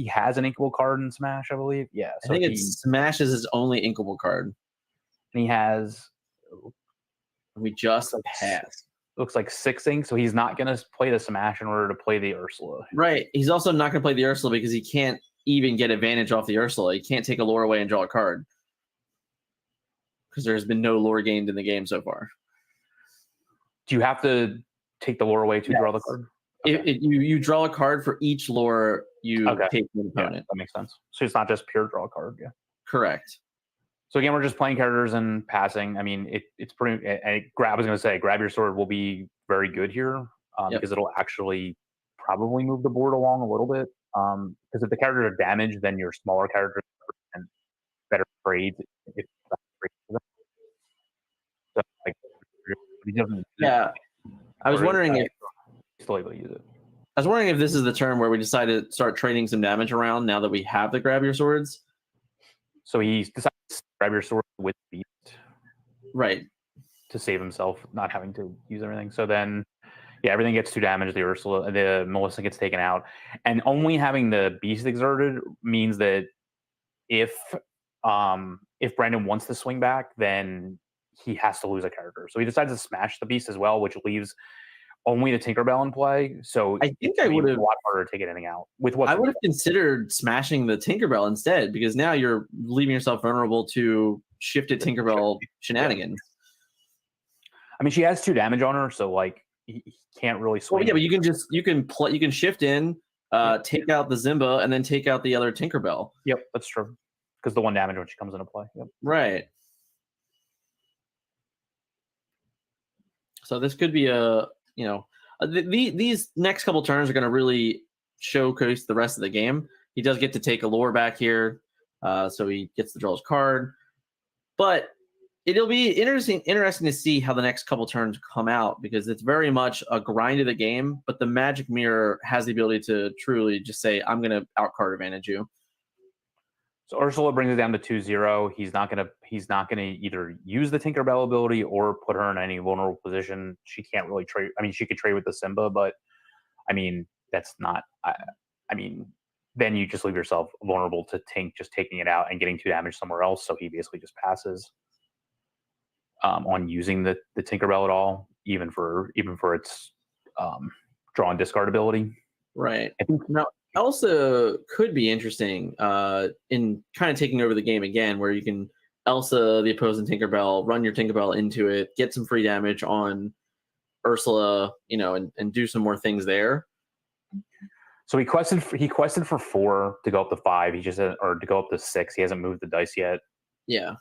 has an inkable card in Smash, I believe. Yeah, so I think Smash is his only inkable card, and he has. We just passed. Looks like 6 ink, so he's not gonna play the Smash in order to play the Ursula. Right. He's also not gonna play the Ursula because he can't even get advantage off the Ursula. He can't take a lore away and draw a card because there's been no lore gained in the game so far. Do you have to take the lore away to draw the card? Okay. You draw a card for each lore you take from the opponent. That makes sense. So it's not just pure draw a card. Yeah. Correct. So again, we're just playing characters and passing. I mean, it's pretty. I was going to say, grab your sword will be very good here because it'll actually probably move the board along a little bit. Because if the characters are damaged, then your smaller characters and better trades. So, like, yeah. I was wondering if still able to use it. I was wondering if this is the turn where we decided to start trading some damage around now that we have the grab your swords. So he decided to grab your sword with Beast, right, to save himself not having to use everything. So then, yeah, everything gets 2 damage. The Melissa gets taken out, and only having the Beast exerted means that if Brandon wants to swing back, then he has to lose a character. So he decides to smash the Beast as well, which leaves only the Tinkerbell in play. So I think I would have a lot harder to take anything out. I would have considered smashing the Tinkerbell instead, because now you're leaving yourself vulnerable to shifted Tinkerbell shenanigans. I mean, she has 2 damage on her, so like he can't really swing. Well, yeah, but you can shift in, take out the Zimba, and then take out the other Tinkerbell. Yep, that's true. Because the 1 damage when she comes into play. Yep. Right. So this could be a, these next couple turns are going to really showcase the rest of the game. He does get to take a lore back here, so he gets to draw his card. But it'll be interesting to see how the next couple turns come out, because it's very much a grind of the game, but the Magic Mirror has the ability to truly just say, I'm going to outcard advantage you. So Ursula brings it down to 2-0. He's not gonna either use the Tinkerbell ability or put her in any vulnerable position. She can't really trade. I mean, she could trade with the Simba, but I mean, that's not. I mean, then you just leave yourself vulnerable to Tink just taking it out and getting 2 damage somewhere else. So he basically just passes on using the Tinkerbell at all, even for its draw and discard ability. Right. I think now Elsa could be interesting in kind of taking over the game again, where you can Elsa the opposing Tinkerbell, run your Tinkerbell into it, get some free damage on Ursula, and do some more things there. So he quested for 4 to go up to 5. He just or to go up to 6. He hasn't moved the dice yet. Yeah.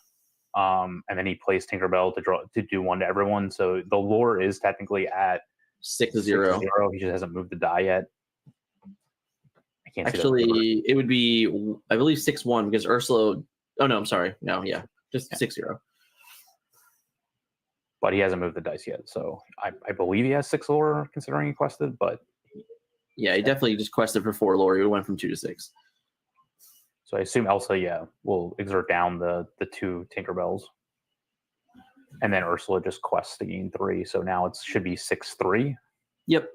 And then he plays Tinkerbell to do 1 to everyone. So the lore is technically at 6-0. He just hasn't moved the die yet. Actually, it would be, I believe, 6-1 because Ursula. Oh no, I'm sorry. No, yeah, just 6-0. But he hasn't moved the dice yet, so I believe he has 6 lore considering he quested. But yeah, he definitely just quested for 4 lore. He went from 2 to 6. So I assume Elsa, will exert down the 2 Tinkerbells, and then Ursula just quests to gain 3. So now it should be 6-3. Yep.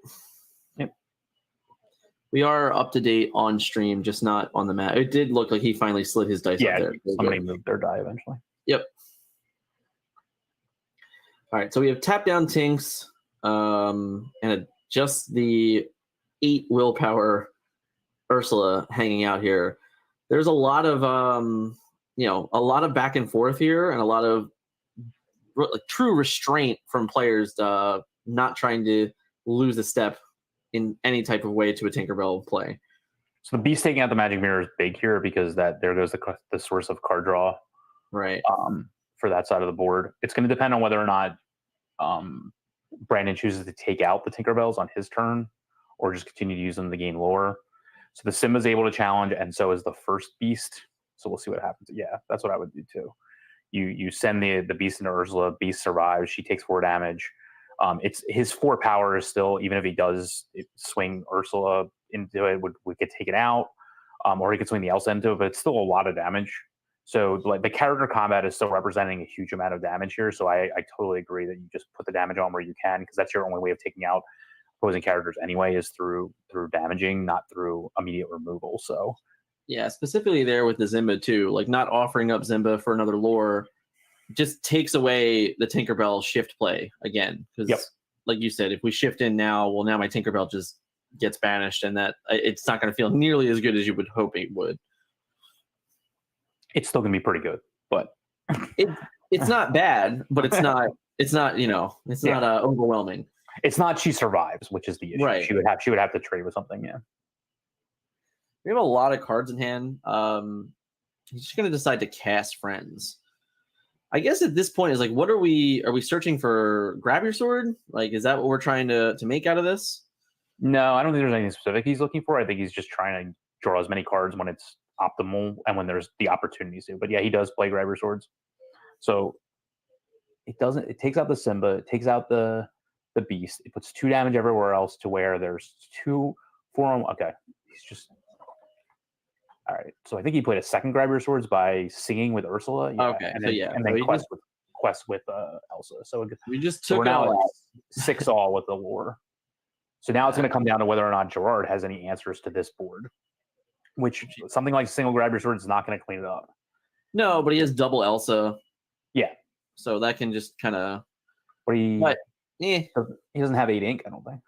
We are up to date on stream, just not on the map. It did look like he finally slid his dice up there. Somebody moved their die eventually. Yep. All right, so we have tap down Tinks and just the 8 willpower Ursula hanging out here. There's a lot of a lot of back and forth here and a lot of true restraint from players not trying to lose a step in any type of way to a Tinkerbell play. So the Beast taking out the Magic Mirror is big here because there goes the source of card draw, right? For that side of the board, it's going to depend on whether or not Brandon chooses to take out the Tinkerbells on his turn, or just continue to use them to gain lore. So the Simba's able to challenge, and so is the first Beast. So we'll see what happens. Yeah, that's what I would do too. You send the Beast into Ursula. Beast survives. She takes 4 damage. It's his 4 power is still, even if he does swing Ursula into it, would get taken out, or he could swing the Elsa into it, but it's still a lot of damage. So like the character combat is still representing a huge amount of damage here. So I totally agree that you just put the damage on where you can, because that's your only way of taking out opposing characters anyway, is through damaging, not through immediate removal. So yeah, specifically there with the Zimba too, like not offering up Zimba for another lore just takes away the Tinkerbell shift play again. Because like you said, if we shift in now, well, now my Tinkerbell just gets banished, and that it's not going to feel nearly as good as you would hope it would. It's still going to be pretty good, but it's not bad, but it's not not overwhelming. It's not she survives, which is the issue. Right. She would have to trade with something. Yeah. We have a lot of cards in hand. He's just going to decide to cast Friends. I guess at this point is like, what are we searching for? Grab your sword? Like, is that what we're trying to make out of this? No, I don't think there's anything specific he's looking for. I think he's just trying to draw as many cards when it's optimal and when there's the opportunities to. But yeah, he does play Grab Your Swords. So it takes out the Simba, it takes out the Beast, it puts 2 damage everywhere else to where there's 2 for him. Okay. He's just all right. So I think he played a second Grab Your Swords by singing with Ursula. Yeah. Okay. And then, and then quest with Elsa. So we just so took we're now out at 6 all with the lore. So now it's going to come down to whether or not Gerard has any answers to this board, which something like single Grab Your Sword is not going to clean it up. No, but he has double Elsa. Yeah. So that can just kind of. But he he doesn't have 8 ink, I don't think.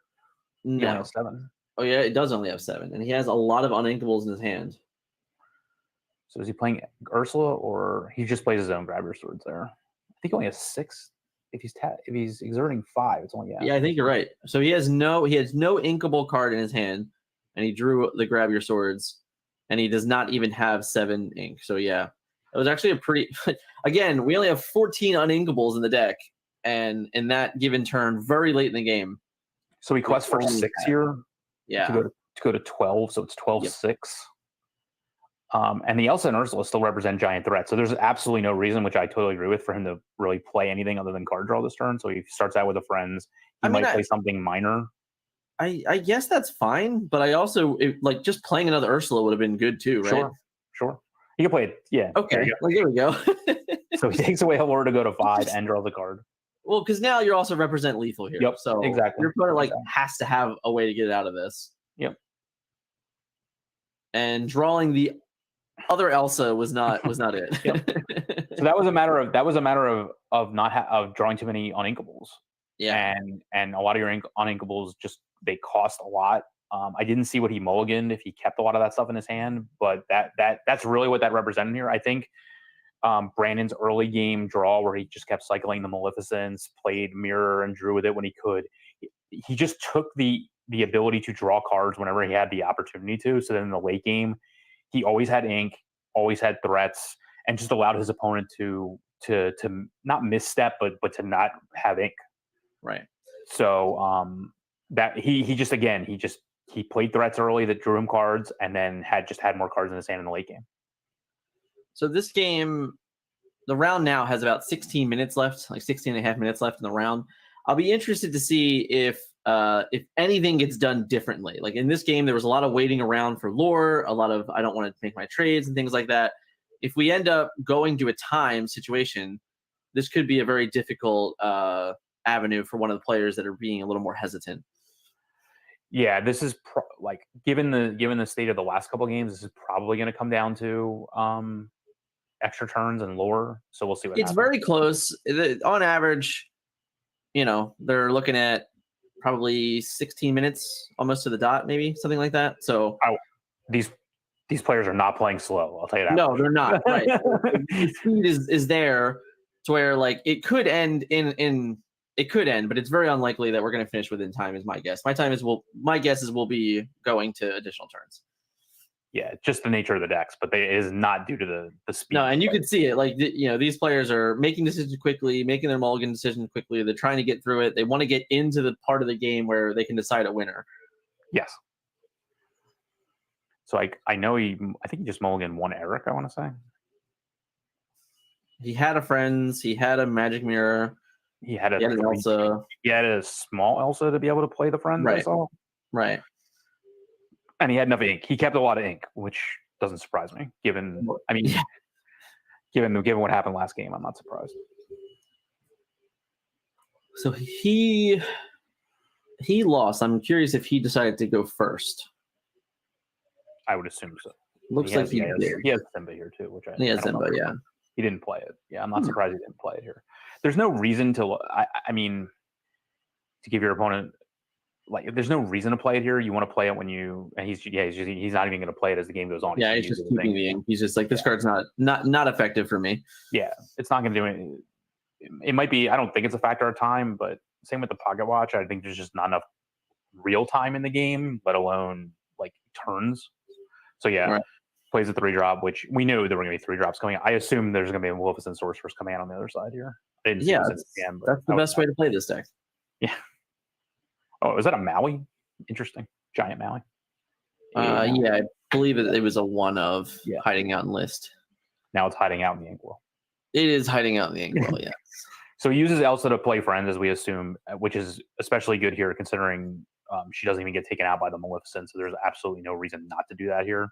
He No. only has 7. Oh yeah, it does only have 7, and he has a lot of uninkables in his hand. So is he playing Ursula, or he just plays his own Grab Your Swords there? I think he only has 6. If he's exerting 5, it's only Yeah, I think you're right. So he has no inkable card in his hand, and he drew the Grab Your Swords, and he does not even have 7 ink. So yeah, it was actually a pretty. Again, we only have 14 uninkables in the deck, and in that given turn, very late in the game. So he quests for 6 here. Yeah. To go to 12, so it's 12-6. And the Elsa and Ursula still represent giant threats. So there's absolutely no reason, which I totally agree with, for him to really play anything other than card draw this turn. So he starts out with a Friends. He might play something minor. I guess that's fine, but I also like just playing another Ursula would have been good too, right? Sure. He can play it. Yeah. Okay. There we go. So he takes away a lure to go to 5 and draws a card. Well, because now you're also represent lethal here. Yep. So exactly. Your opponent has to have a way to get out of this. Yep. And drawing the other Elsa was not it. So that was a matter of not drawing too many uninkables. Yeah. And a lot of your uninkables just they cost a lot. I didn't see what he mulliganed if he kept a lot of that stuff in his hand, but that's really what that represented here. I think Brandon's early game draw, where he just kept cycling the Maleficence, played Mirror, and drew with it when he could. He just took the ability to draw cards whenever he had the opportunity to. So then in the late game, he always had ink, always had threats, and just allowed his opponent to not misstep, but to not have ink. Right. So that he played threats early that drew him cards, and then had more cards in his hand in the late game. So this game, the round now has about 16 minutes left, like 16 and a half minutes left in the round. I'll be interested to see if anything gets done differently. Like in this game, there was a lot of waiting around for lore, a lot of I don't want to make my trades and things like that. If we end up going to a time situation, this could be a very difficult avenue for one of the players that are being a little more hesitant. Yeah, this is given the state of the last couple of games, this is probably going to come down to extra turns and lore. So we'll see what It's happens. very close. On average, they're looking at probably 16 minutes, almost to the dot, maybe something like that. So These players are not playing slow. I'll tell you that. No, much. they're not. Right. The speed is there to where like it could end in it could end, but it's very unlikely that we're going to finish within time. Is my guess. My guess is we'll be going to additional turns. Yeah, just the nature of the decks, but it is not due to the speed. No, and you could see it. Like these players are making decisions quickly, making their mulligan decisions quickly. They're trying to get through it. They want to get into the part of the game where they can decide a winner. Yes. So I know I think he just mulliganed one Eric, I want to say. He had a Friends. He had a Magic Mirror. He had an Elsa. He had a small Elsa to be able to play the Friends. Right. I saw. Right. And he had enough ink. He kept a lot of ink, which doesn't surprise me. Given what happened last game, I'm not surprised. So he lost. I'm curious if he decided to go first. I would assume so. Looks like he did. He has Simba here too, which He has Simba, yeah. He didn't play it. Yeah, I'm not surprised he didn't play it here. There's no reason to. I mean, to give your opponent there's no reason to play it here. You want to play it when he's not even going to play it as the game goes on. Yeah, he's just keeping the ink. He's just like, this card's not effective for me. Yeah, it's not going to do anything. It might be. I don't think it's a factor of time, but same with the pocket watch. I think there's just not enough real time in the game, let alone like turns. So yeah, right. Plays a 3-drop, which we knew there were going to be 3 drops coming. I assume there's going to be a Maleficent Sorcerer's Command on the other side here. That's the best way to play this deck. Yeah. Oh, is that a Maui? Interesting. Giant Maui. Yeah, I believe it was a one of hiding out in list. Now it's hiding out in the Inkwell. It is hiding out in the Inkwell, yes. So he uses Elsa to play Friends, as we assume, which is especially good here, considering she doesn't even get taken out by the Maleficent, so there's absolutely no reason not to do that here.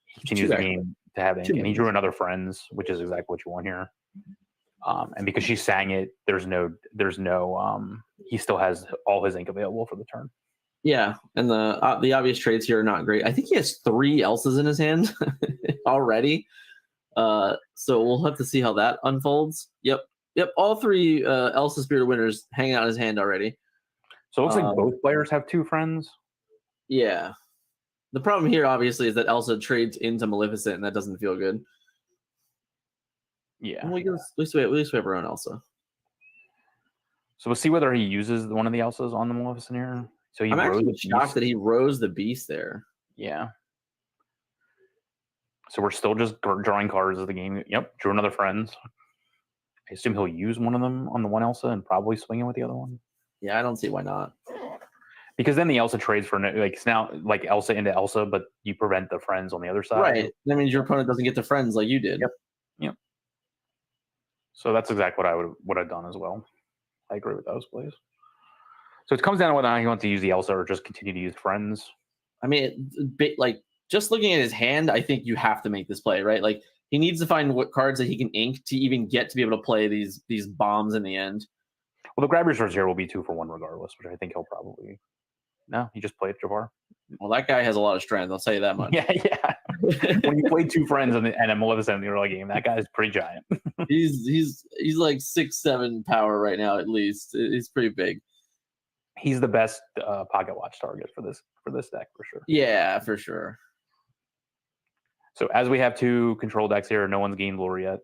He continues the game to have ink, and he drew another Friends, which is exactly what you want here. And because she sang it, there's no he still has all his ink available for the turn. Yeah, and the obvious trades here are not great. I think he has 3 Elsas in his hand already. So we'll have to see how that unfolds. Yep. All 3 Elsa Spirit winners hanging out in his hand already. So it looks like both players have 2 Friends. Yeah. The problem here, obviously, is that Elsa trades into Maleficent, and that doesn't feel good. Yeah. Well, at least we have our own Elsa. So we'll see whether he uses one of the Elsas on the Maleficent here. So I'm actually shocked that he rose the Beast there. Yeah. So we're still just drawing cards as the game. Yep, drew another Friends. I assume he'll use one of them on the one Elsa and probably swing it with the other one. Yeah, I don't see why not. Because then the Elsa trades for it's now like Elsa into Elsa, but you prevent the Friends on the other side. Right. That means your opponent doesn't get the Friends like you did. Yep. So that's exactly what I would have done as well. I agree with those plays. So it comes down to whether or not he wants to use the Elsa or just continue to use Friends. I mean, just looking at his hand, I think you have to make this play, right? Like he needs to find what cards that he can ink to even get to be able to play these bombs in the end. Well, the grab your swords here will be 2 for 1 regardless, which I think he'll probably. No, he just played Jafar. Well, that guy has a lot of strength. I'll tell you that much. Yeah. When you play 2 Friends and a Maleficent in the early game, that guy's pretty giant. he's like 6-7 power right now at least. He's pretty big. He's the best pocket watch target for this deck for sure. Yeah, for sure. So as we have 2 control decks here, no one's gained lore yet.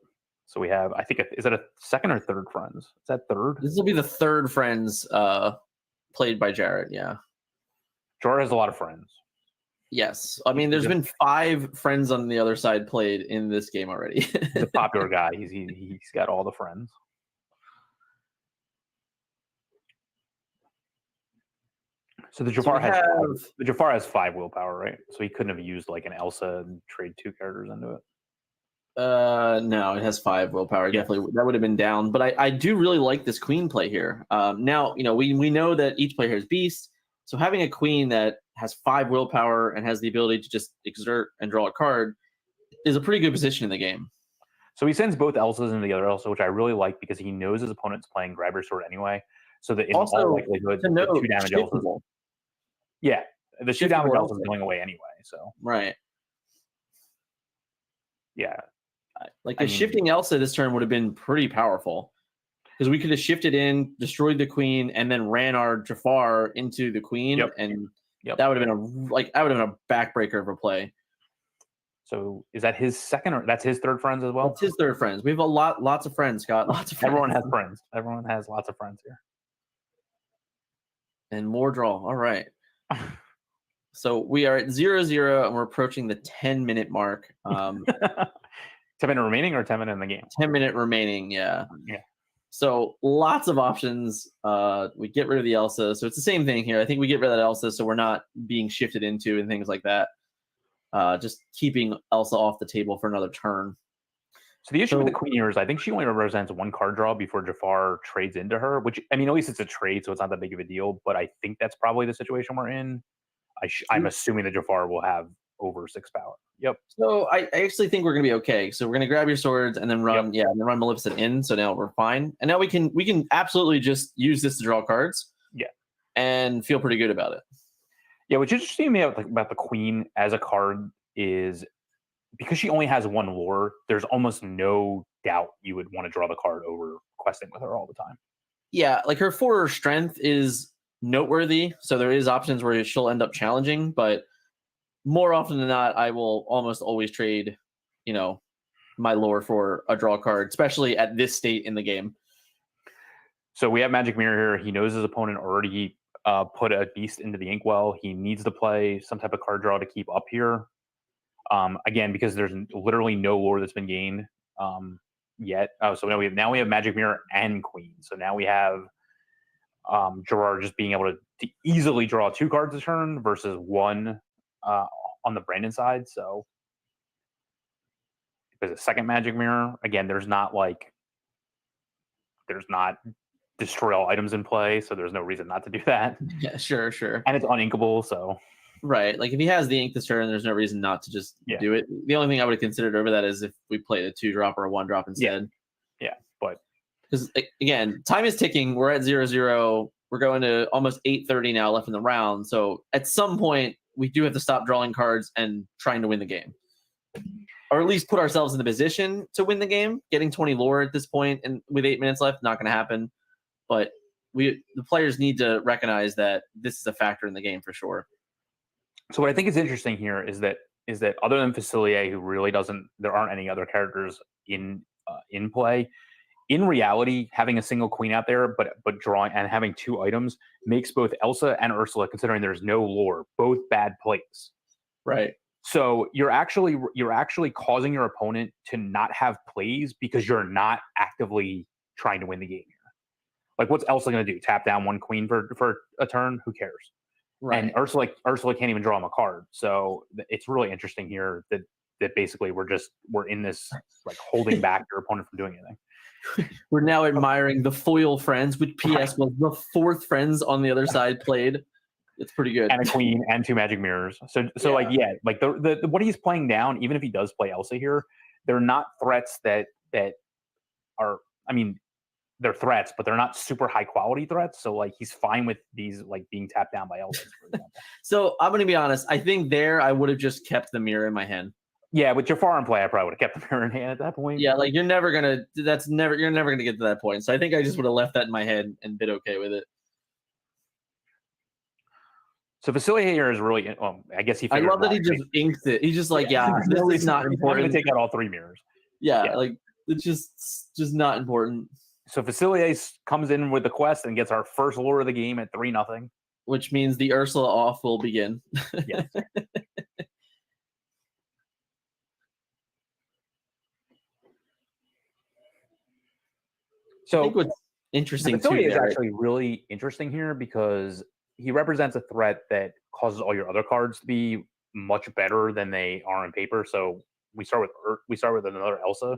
So we have, I think, is that a second or third Friends? Is that third? This will be the 3rd Friends played by Jarrett. Yeah. Jarrett has a lot of Friends. Yes. I mean, there's been 5 Friends on the other side played in this game already. He's a popular guy. He's got all the Friends. So the Jafar has 5 willpower, right? So he couldn't have used like an Elsa and trade 2 characters into it. No, it has 5 willpower. Yeah. Definitely, that would have been down. But I do really like this queen play here. Now, we know that each player has Beast. So having a queen that has 5 willpower and has the ability to just exert and draw a card is a pretty good position in the game. So he sends both Elsas into the other Elsa, which I really like because he knows his opponent's playing Grab Your Sword anyway. So that in also, all likelihood, the 2 damage Elsas. Yeah, the 2 damage Elsas is going away anyway. So right. Yeah. Like shifting Elsa this turn would have been pretty powerful because we could have shifted in, destroyed the queen, and then ran our Jafar into the queen, and that would have been a backbreaker of a play. So is that his second or that's his third friends as well? It's his third friends. We have lots of friends, Scott. Lots of friends. Everyone has friends. Everyone has lots of friends here. And more draw. All right. So we are at 0-0 and we're approaching the 10-minute mark. 10-minute remaining or 10 minute in the game? 10-minute remaining, yeah. Yeah. So lots of options. We get rid of the Elsa. So it's the same thing here. I think we get rid of that Elsa so we're not being shifted into and things like that. Just keeping Elsa off the table for another turn. So the issue with the Queen here is I think she only represents one card draw before Jafar trades into her, which, I mean, at least it's a trade, so it's not that big of a deal, but I think that's probably the situation we're in. I'm assuming that Jafar will have over 6 power. Yep. So I actually think we're gonna be okay. So we're gonna grab your swords and then run, and then run Maleficent in. So now we're fine, and now we can absolutely just use this to draw cards. Yeah, and feel pretty good about it. Yeah, what's interesting to me about the Queen as a card is because she only has one lore. There's almost no doubt you would want to draw the card over questing with her all the time. Yeah, like her 4 strength is noteworthy. So there is options where she'll end up challenging, but more often than not, I will almost always trade, my lore for a draw card, especially at this state in the game. So we have Magic Mirror here. He knows his opponent already put a beast into the inkwell. He needs to play some type of card draw to keep up here. Again, because there's literally no lore that's been gained yet. Oh, so now we have Magic Mirror and Queen. So now we have Gerard just being able to easily draw 2 cards a turn versus 1 on the Brandon side. So there's a second Magic Mirror. Again, there's not destroy all items in play, so there's no reason not to do that. Yeah, sure. And it's uninkable, so right. Like if he has the ink this turn, there's no reason not to just do it. The only thing I would have considered over that is if we played a 2-drop or a 1-drop instead. Yeah, but because again, time is ticking. We're at 0-0. We're going to almost 8:30 now left in the round. So at some point, we do have to stop drawing cards and trying to win the game, or at least put ourselves in the position to win the game. Getting 20 lore at this point, and with 8 minutes left, not going to happen. But the players need to recognize that this is a factor in the game for sure. So what I think is interesting here is that other than Facilier, who really there aren't any other characters in play. In reality, having a single Queen out there, but drawing and having 2 items makes both Elsa and Ursula, considering there's no lore, both bad plays. Right. So you're actually causing your opponent to not have plays because you're not actively trying to win the game here. Like, what's Elsa going to do? Tap down 1 Queen for a turn? Who cares? Right. And Ursula can't even draw him a card. So it's really interesting here that basically we're in this like holding back your opponent from doing anything. We're now admiring the foil friends, which PS was the 4th friends on the other side played. It's pretty good. And a Queen and 2 Magic Mirrors. So the what he's playing down, even if he does play Elsa here, they're not threats that are, I mean, they're threats, but they're not super high quality threats. So like he's fine with these like being tapped down by Elsa, for example. So I'm gonna be honest. I think I would have just kept the mirror in my hand. Yeah, with Jafar in play, I probably would have kept the mirror in hand at that point. Yeah, like you're never gonna get to that point. So I think I just would have left that in my head and been okay with it. So Facilier here is really, I guess he. I love that he just inks it. He's just like, this is not important. To take out all 3 mirrors. Yeah, like it's just not important. So Facilier comes in with the quest and gets our first lure of the game at 3-0, which means the Ursula off will begin. Yes. So I think what's interesting too is actually really interesting here because he represents a threat that causes all your other cards to be much better than they are on paper. So we start with another Elsa,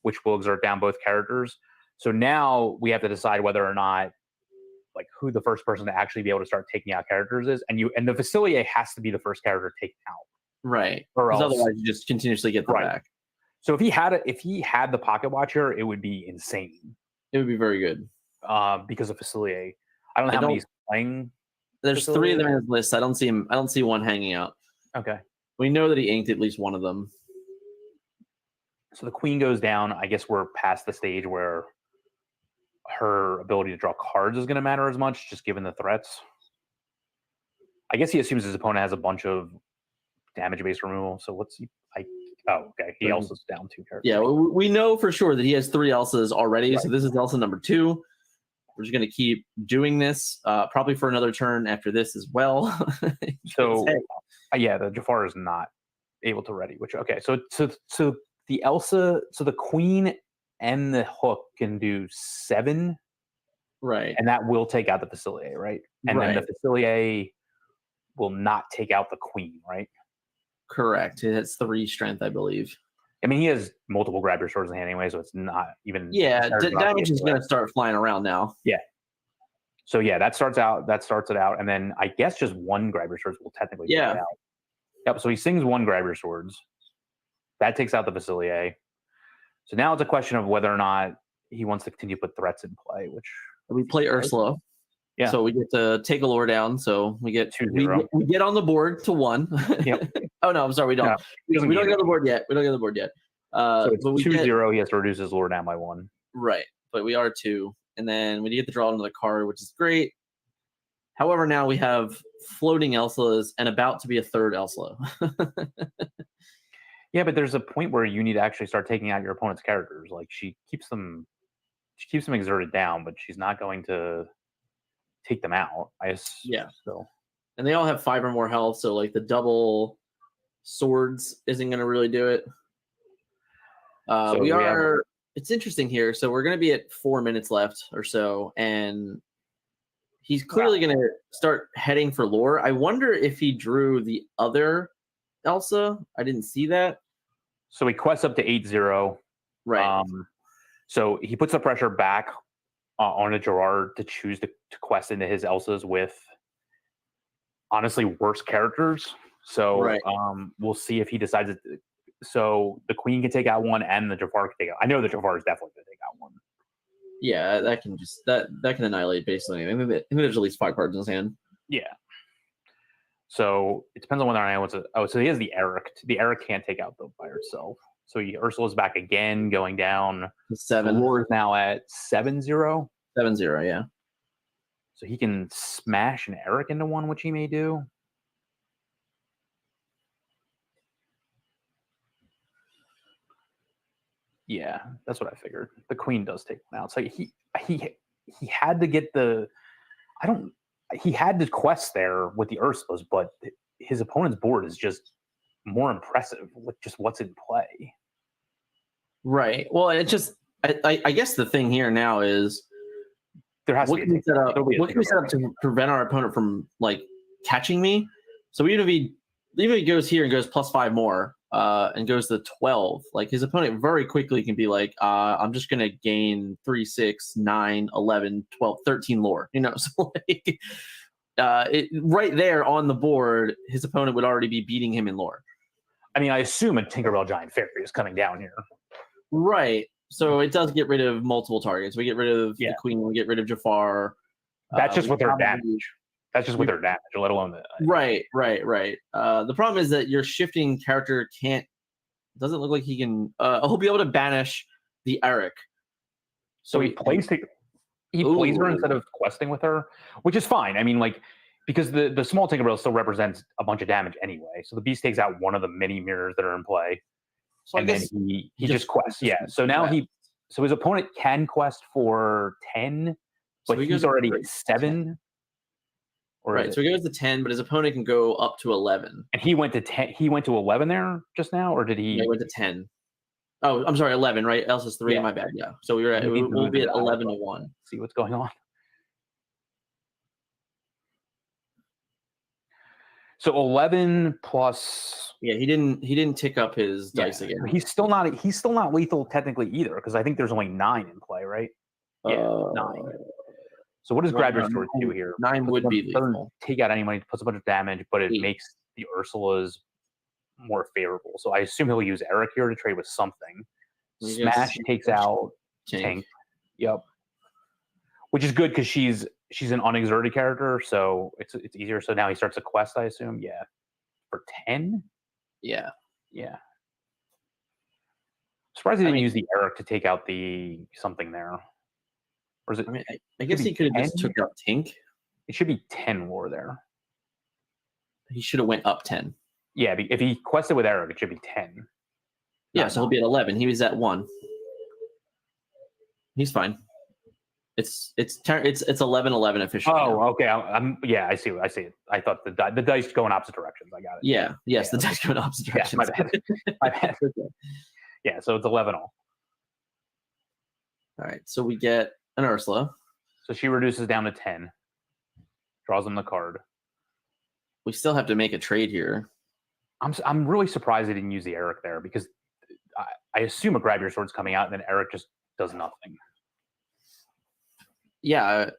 which will exert down both characters. So now we have to decide whether or not like who the first person to actually be able to start taking out characters is, and the Facilier has to be the first character taken out, right? Or else, otherwise you just continuously get them back. So if he had the Pocket Watcher, it would be insane. It would be very good because of Facilier. I don't know how many he's playing. There's 3 of them in his list. I don't see one hanging out. Okay. We know that he inked at least one of them. So the Queen goes down. I guess we're past the stage where her ability to draw cards is going to matter as much, just given the threats. I guess he assumes his opponent has a bunch of damage-based removal. So I Oh, okay. He Elsa's down 2 characters. Yeah, we know for sure that he has 3 Elsas already. Right. So this is Elsa number 2. We're just going to keep doing this probably for another turn after this as well. So, yeah, the Jafar is not able to ready. Which so the Elsa, so the Queen and the Hook can do 7, right? And that will take out the Facilier, right? And then the Facilier will not take out the Queen, right? Correct. It has 3 strength, I believe. I mean, he has multiple grab your swords in hand anyway, so it's not even. Yeah, damage is going to start flying around now. Yeah. So yeah, that starts it out, and then I guess just 1 grab your swords will technically take it out. Yep. So he sings 1 grab your swords. That takes out the Facilier. So now it's a question of whether or not he wants to continue to put threats in play, which we play Ursula. Yeah. So we get to take a lore down. So we get 2-0. We get on the board to 1. Yep. Oh no, I'm sorry, we don't. No, we don't get on the board yet. We don't get on the board yet. So it's 2-0. He has to reduce his lore down by 1. Right, but we are 2, and then we get to draw another card, which is great. However, now we have floating Elsas and about to be a 3rd Elsa. Yeah, but there's a point where you need to actually start taking out your opponent's characters. Like she keeps them exerted down, but she's not going to take them out. So, and they all have 5 or more health. So like the double swords isn't going to really do it. It's interesting here. So we're going to be at 4 minutes left or so, and he's clearly going to start heading for lore. I wonder if he drew the other Elsa. I didn't see that. So he quests up to 8-0. Right. So he puts the pressure back on a Gerard to choose to quest into his Elsas with honestly worse characters. So we'll see if he decides it. So the Queen can take out 1 and the Jafar can take out. I know the Jafar is definitely going to take out 1. Yeah, that can just that can annihilate basically anything. I think there's at least 5 cards in his hand. Yeah. So it depends on whether I wants to. Oh, so he has the Eric. The Eric can't take out though by herself. So Ursula's back again, going down 7. Lore is now at 7-0. 7-0, yeah. So he can smash an Eric into 1, which he may do. Yeah, that's what I figured. The Queen does take him out. So he had to get the. He had the quest there with the Ursulas, but his opponent's board is just more impressive with just what's in play. Right. Well, it just I guess the thing here now is there has what can we set up to prevent our opponent from like catching me? So even if he goes here and goes +5 more and goes to 12, like his opponent very quickly can be like, I'm just gonna gain 3, 6, 9, 11, 12, 13 lore. So like right there on the board, his opponent would already be beating him in lore. I mean, I assume a Tinkerbell Giant Fairy is coming down here. Right. So it does get rid of multiple targets. We get rid of the Queen. We get rid of Jafar. That's just with their damage. That's just with their damage, let alone the. Right. The problem is that your shifting character doesn't look like he can. He'll be able to banish the Eric. So he plays her instead of questing with her, which is fine. I mean, like, because the small Tinkerbell still represents a bunch of damage anyway. So the beast takes out one of the mini mirrors that are in play. So and then he just quests. Yeah. So now so his opponent can quest for 10, but so he's already at 7. Right. So he goes to 10, but his opponent can go up to 11. And he went to 10. He went to 11 there just now, or did he? Yeah, he went to 10. Oh, I'm sorry, 11. Right. Elsa's 3. Yeah. My bad. Yeah. So we'll be at 11-1. See what's going on. So 11 plus. Yeah, he didn't tick up his dice again. He's still not lethal technically either, because I think there's only 9 in play, right? Yeah, 9. So what does Grab Your Sword do here? 9 would be lethal. Take out anybody, puts a bunch of damage, but it makes the Ursulas more favorable. So I assume he'll use Eric here to trade with something. Smash takes out Tank. Yep. Which is good because she's an unexerted character, so it's easier. So now he starts a quest, I assume. Yeah. For 10? Yeah. Surprised he didn't use the Eric to take out the something there. Or is it? I mean, I guess he could have just took out Tink. It should be 10 war there. He should have went up 10. Yeah, if he quested with Eric, it should be 10. Yeah, so he'll be at 11. He was at 1. He's fine. It's 11-11 officially. Oh, okay. I see it. I thought the dice go in opposite directions. I got it. Yeah. Yes, the dice go in opposite directions. Yeah, my bad. Yeah, so it's 11 all. All right, so we get an Ursula. So she reduces down to 10. Draws him the card. We still have to make a trade here. I'm really surprised they didn't use the Eric there because I assume a grab your sword's coming out and then Eric just does nothing. Yeah.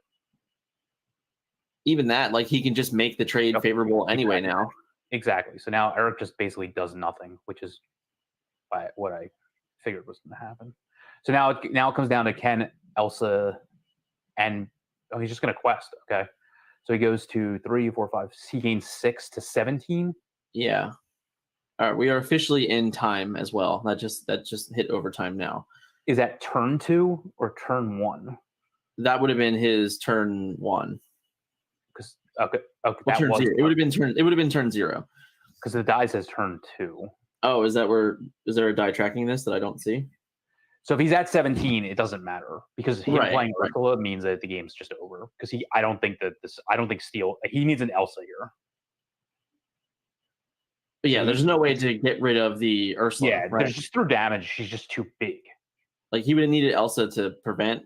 Even that, like he can just make the trade favorable anyway now. Exactly. So now Eric just basically does nothing, which is what I figured was going to happen. So now it comes down to Ken, Elsa, and he's just going to quest. Okay. So he goes to 3, 4, 5. He gains 6 to 17. Yeah. All right. We are officially in time as well. That just hit overtime now. Is that turn 2 or turn 1? That would have been his turn 1. Because okay, turn 0. It would have been turn 0. Because the die says turn 2. Oh, is there a die tracking this that I don't see? So if he's at 17, it doesn't matter because him playing Ursula means that the game's just over. Because I don't think Steel. He needs an Elsa here. But yeah, there's no way to get rid of the Ursula. Yeah, right? there's just through damage. She's just too big. Like he would have needed Elsa to prevent,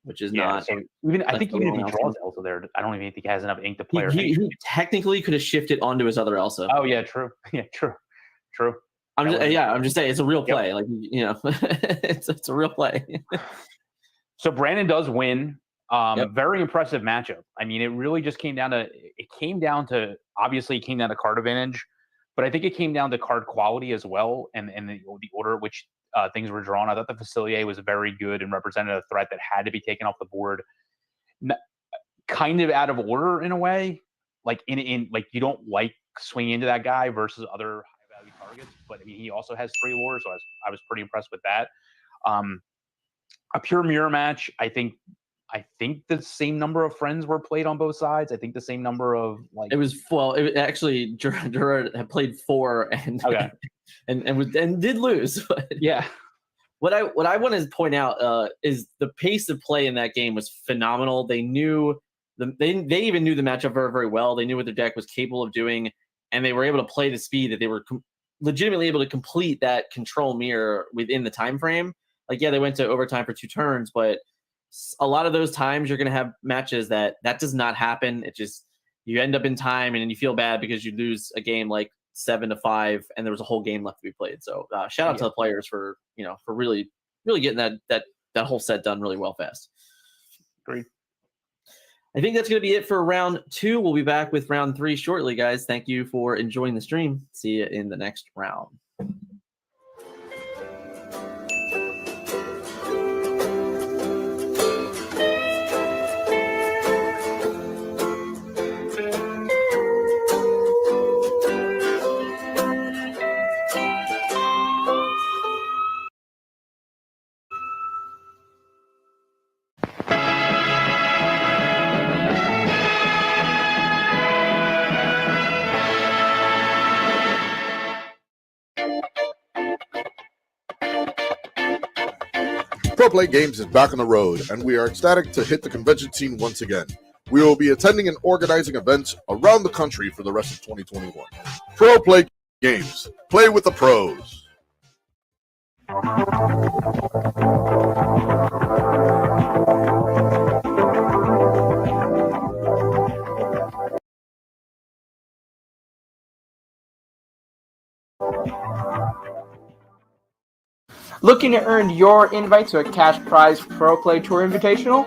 which is not. So I think even if he draws Elsa there, I don't even think he has enough ink to play her. He technically could have shifted onto his other Elsa. Oh yeah, true. Yeah, true. I'm just saying it's a real play. Like it's a real play. So Brandon does win. Very impressive matchup. I mean, it really just came down to obviously it came down to card advantage, but I think it came down to card quality as well, and the order at which things were drawn. I thought the Facilier was very good and represented a threat that had to be taken off the board, kind of out of order in a way. Like in like you don't like swinging into that guy versus other high value targets, but I mean he also has 3 wars, so I was pretty impressed with that. A pure mirror match. I think the same number of friends were played on both sides. I think the same number of like it actually Gerard had played 4 and and did lose. But yeah, what I want to point out is the pace of play in that game was phenomenal. They knew they even knew the matchup very, very well. They knew what their deck was capable of doing, and they were able to play the speed that they were legitimately able to complete that control mirror within the time frame. Like they went to overtime for 2 turns, but a lot of those times you're going to have matches that does not happen. It just, you end up in time and then you feel bad because you lose a game like 7-5 and there was a whole game left to be played. So shout out to the players for really, really getting that whole set done really well fast. Agreed. I think that's going to be it for round 2. We'll be back with round 3 shortly, guys. Thank you for enjoying the stream. See you in the next round. Pro Play Games is back on the road, and we are ecstatic to hit the convention scene once again. We will be attending and organizing events around the country for the rest of 2021. Pro Play Games. Play with the pros. Looking to earn your invite to a cash prize Pro Play Tour Invitational?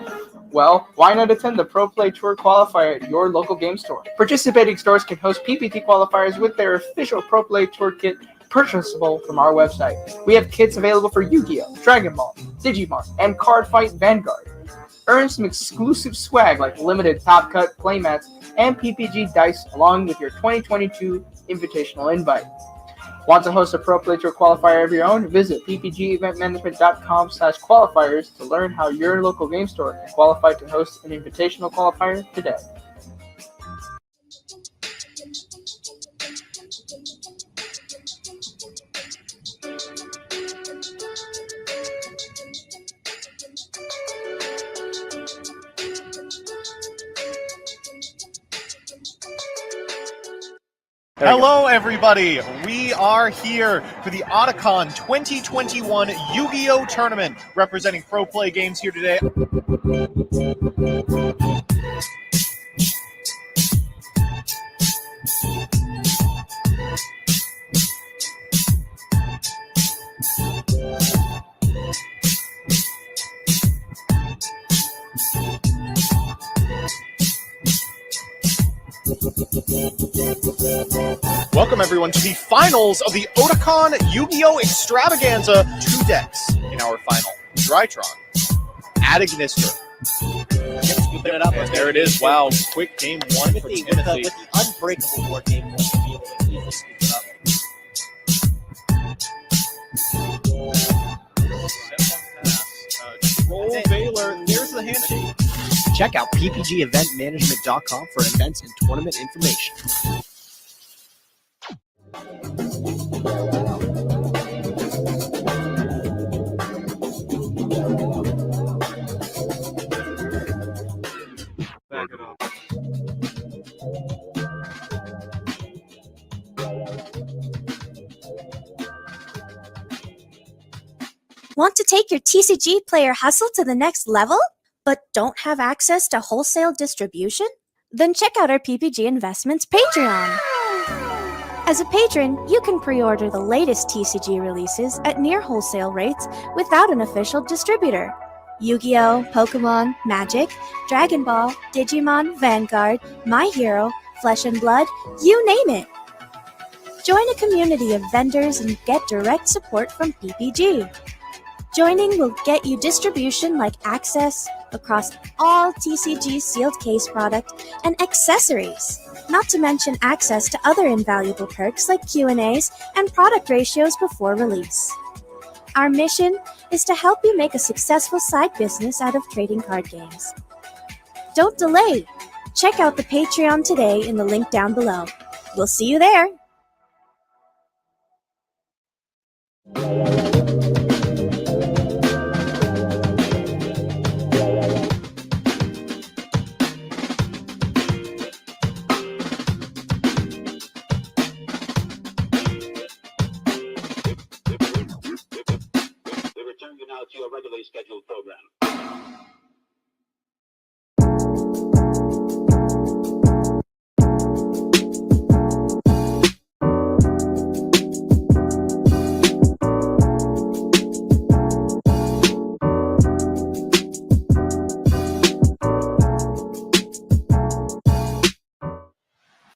Well, why not attend the Pro Play Tour qualifier at your local game store? Participating stores can host PPT qualifiers with their official Pro Play Tour kit purchasable from our website. We have kits available for Yu-Gi-Oh!, Dragon Ball, Digimon, and Card Fight Vanguard. Earn some exclusive swag like limited Top Cut playmats and PPG dice along with your 2022 invitational invite. Want to host a Pro Play Tour qualifier of your own? Visit ppgeventmanagement.com/qualifiers to learn how your local game store can qualify to host an invitational qualifier today. Hello, everybody. We are here for the Otacon 2021 Yu-Gi-Oh! Tournament, representing Pro Play Games here today. Welcome, everyone, to the finals of the Otacon Yu-Gi-Oh! Extravaganza. 2 decks in our final. Drytron, Adignister. And there it is. Wow, quick game one for Timothy. With the unbreakable board game one to be able to easily scoop it up. Roll Baylor. There's the handshake. Check out ppgeventmanagement.com for events and tournament information. Back it up. Want to take your TCG player hustle to the next level, but don't have access to wholesale distribution? Then check out our PPG Investments Patreon. As a patron, you can pre-order the latest TCG releases at near wholesale rates without an official distributor. Yu-Gi-Oh!, Pokemon, Magic, Dragon Ball, Digimon, Vanguard, My Hero, Flesh and Blood, you name it. Join a community of vendors and get direct support from PPG. Joining will get you distribution like access across all TCG sealed case product and accessories, not to mention access to other invaluable perks like Q&As and product ratios before release. Our mission is to help you make a successful side business out of trading card games. Don't delay. Check out the Patreon today in the link down below. We'll see you there. We return you now to your regularly scheduled program.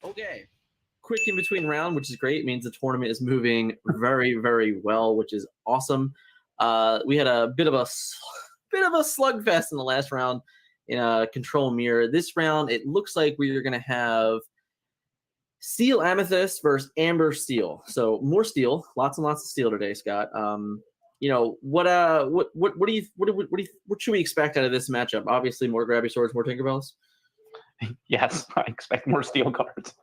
Okay. Quick in between round, which is great. It means the tournament is moving very, very well, which is awesome. We had a bit of a slugfest in the last round in a control mirror. This round, it looks like we are going to have Steel Amethyst versus Amber Steel. So more steel, lots and lots of steel today, Scott. What should we expect out of this matchup? Obviously, more grabby swords, more Tinkerbells. Yes, I expect more steel cards.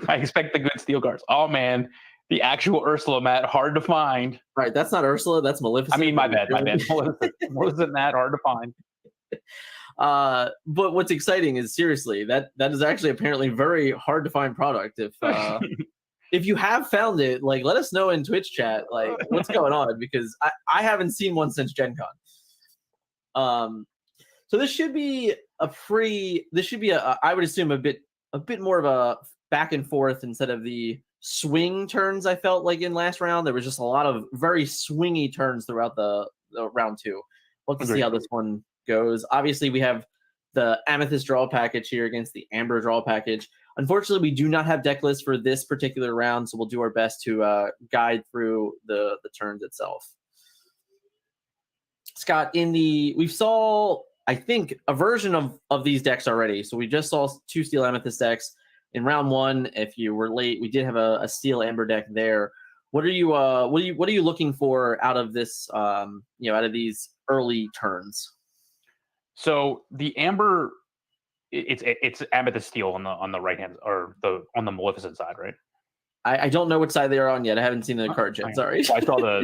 I expect the good steel cards. Oh man, the actual Ursula, Matt, hard to find. Right, that's not Ursula, that's Maleficent. I mean, my bad. More than that, hard to find. But what's exciting is seriously that is actually apparently very hard to find product. If you have found it, like let us know in Twitch chat, like what's going on, because I haven't seen one since Gen Con. So this should be I would assume a bit more of a back and forth instead of the swing turns I felt like in last round. There was just a lot of very swingy turns throughout the round two. We'll have to see how this one goes. Obviously, we have the Amethyst draw package here against the Amber draw package. Unfortunately, we do not have deck lists for this particular round, so we'll do our best to guide through the turns itself. Scott, we saw, I think, a version of these decks already. So we just saw 2 Steel Amethyst decks in round 1. If you were late, we did have a Steel Amber deck there. What are you looking for out of this? Out of these early turns? So the Amber, it's Amethyst Steel on the right hand or on the Maleficent side, right? I don't know which side they are on yet. I haven't seen the card yet. Sorry. Well, I saw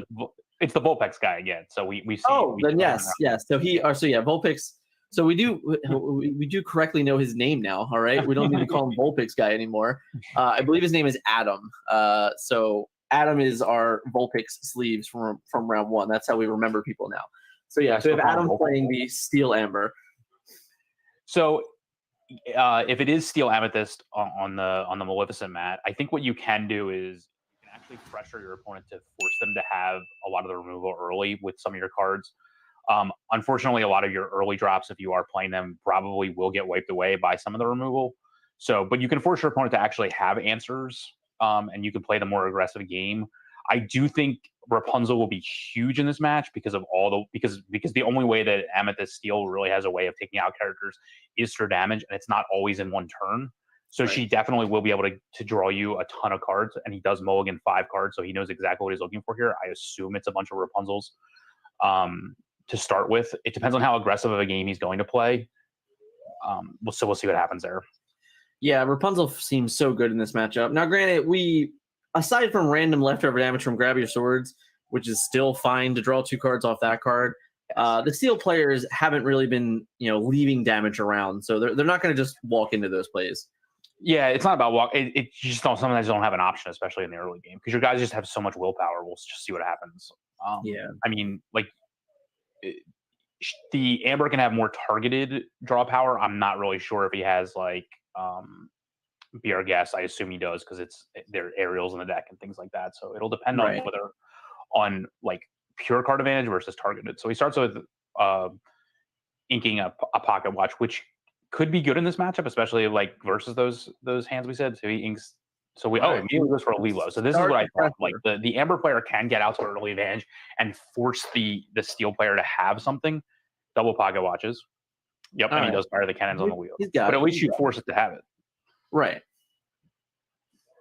it's the Vulpix guy again. So we see. Oh, then yes. So Vulpix So we do correctly know his name now. All right, we don't need to call him Vulpix guy anymore. I believe his name is Adam. So Adam is our Vulpix sleeves from round 1. That's how we remember people now. So yeah, so we have Adam playing the Steel Amber. So if it is Steel Amethyst on the Maleficent mat, I think what you can do is you can actually pressure your opponent to force them to have a lot of the removal early with some of your cards. Unfortunately, a lot of your early drops, if you are playing them, probably will get wiped away by some of the removal. So, but you can force your opponent to actually have answers, and you can play the more aggressive game. I do think Rapunzel will be huge in this match because of because the only way that Amethyst Steel really has a way of taking out characters is through damage, and it's not always in one turn. So Right. she definitely will be able to draw you a ton of cards, and he does mulligan 5 cards, so he knows exactly what he's looking for here. I assume it's a bunch of Rapunzels to start with. It depends on how aggressive of a game he's going to play. So we'll see what happens there. Yeah, Rapunzel seems so good in this matchup. Now, granted, aside from random leftover damage from Grab Your Swords, which is still fine to draw 2 cards off that card, the Steel players haven't really been, leaving damage around, so they're not going to just walk into those plays. Yeah, it's not about walk. You just sometimes don't have an option, especially in the early game, because your guys just have so much willpower. We'll just see what happens. Yeah. I mean, the Amber can have more targeted draw power. I'm not really sure if he has Be Our Guest. I assume he does because there are aerials in the deck and things like that. So it'll depend on whether on pure card advantage versus targeted. So he starts with inking a pocket watch, which could be good in this matchup, especially versus those hands we said. So he inks. So immediately goes for a Lilo. So this is what I thought. The Amber player can get out to early advantage and force the Steel player to have something. Double pocket watches. Yep, and he does fire the cannons on the wheel. But at least you force it to have it. Right.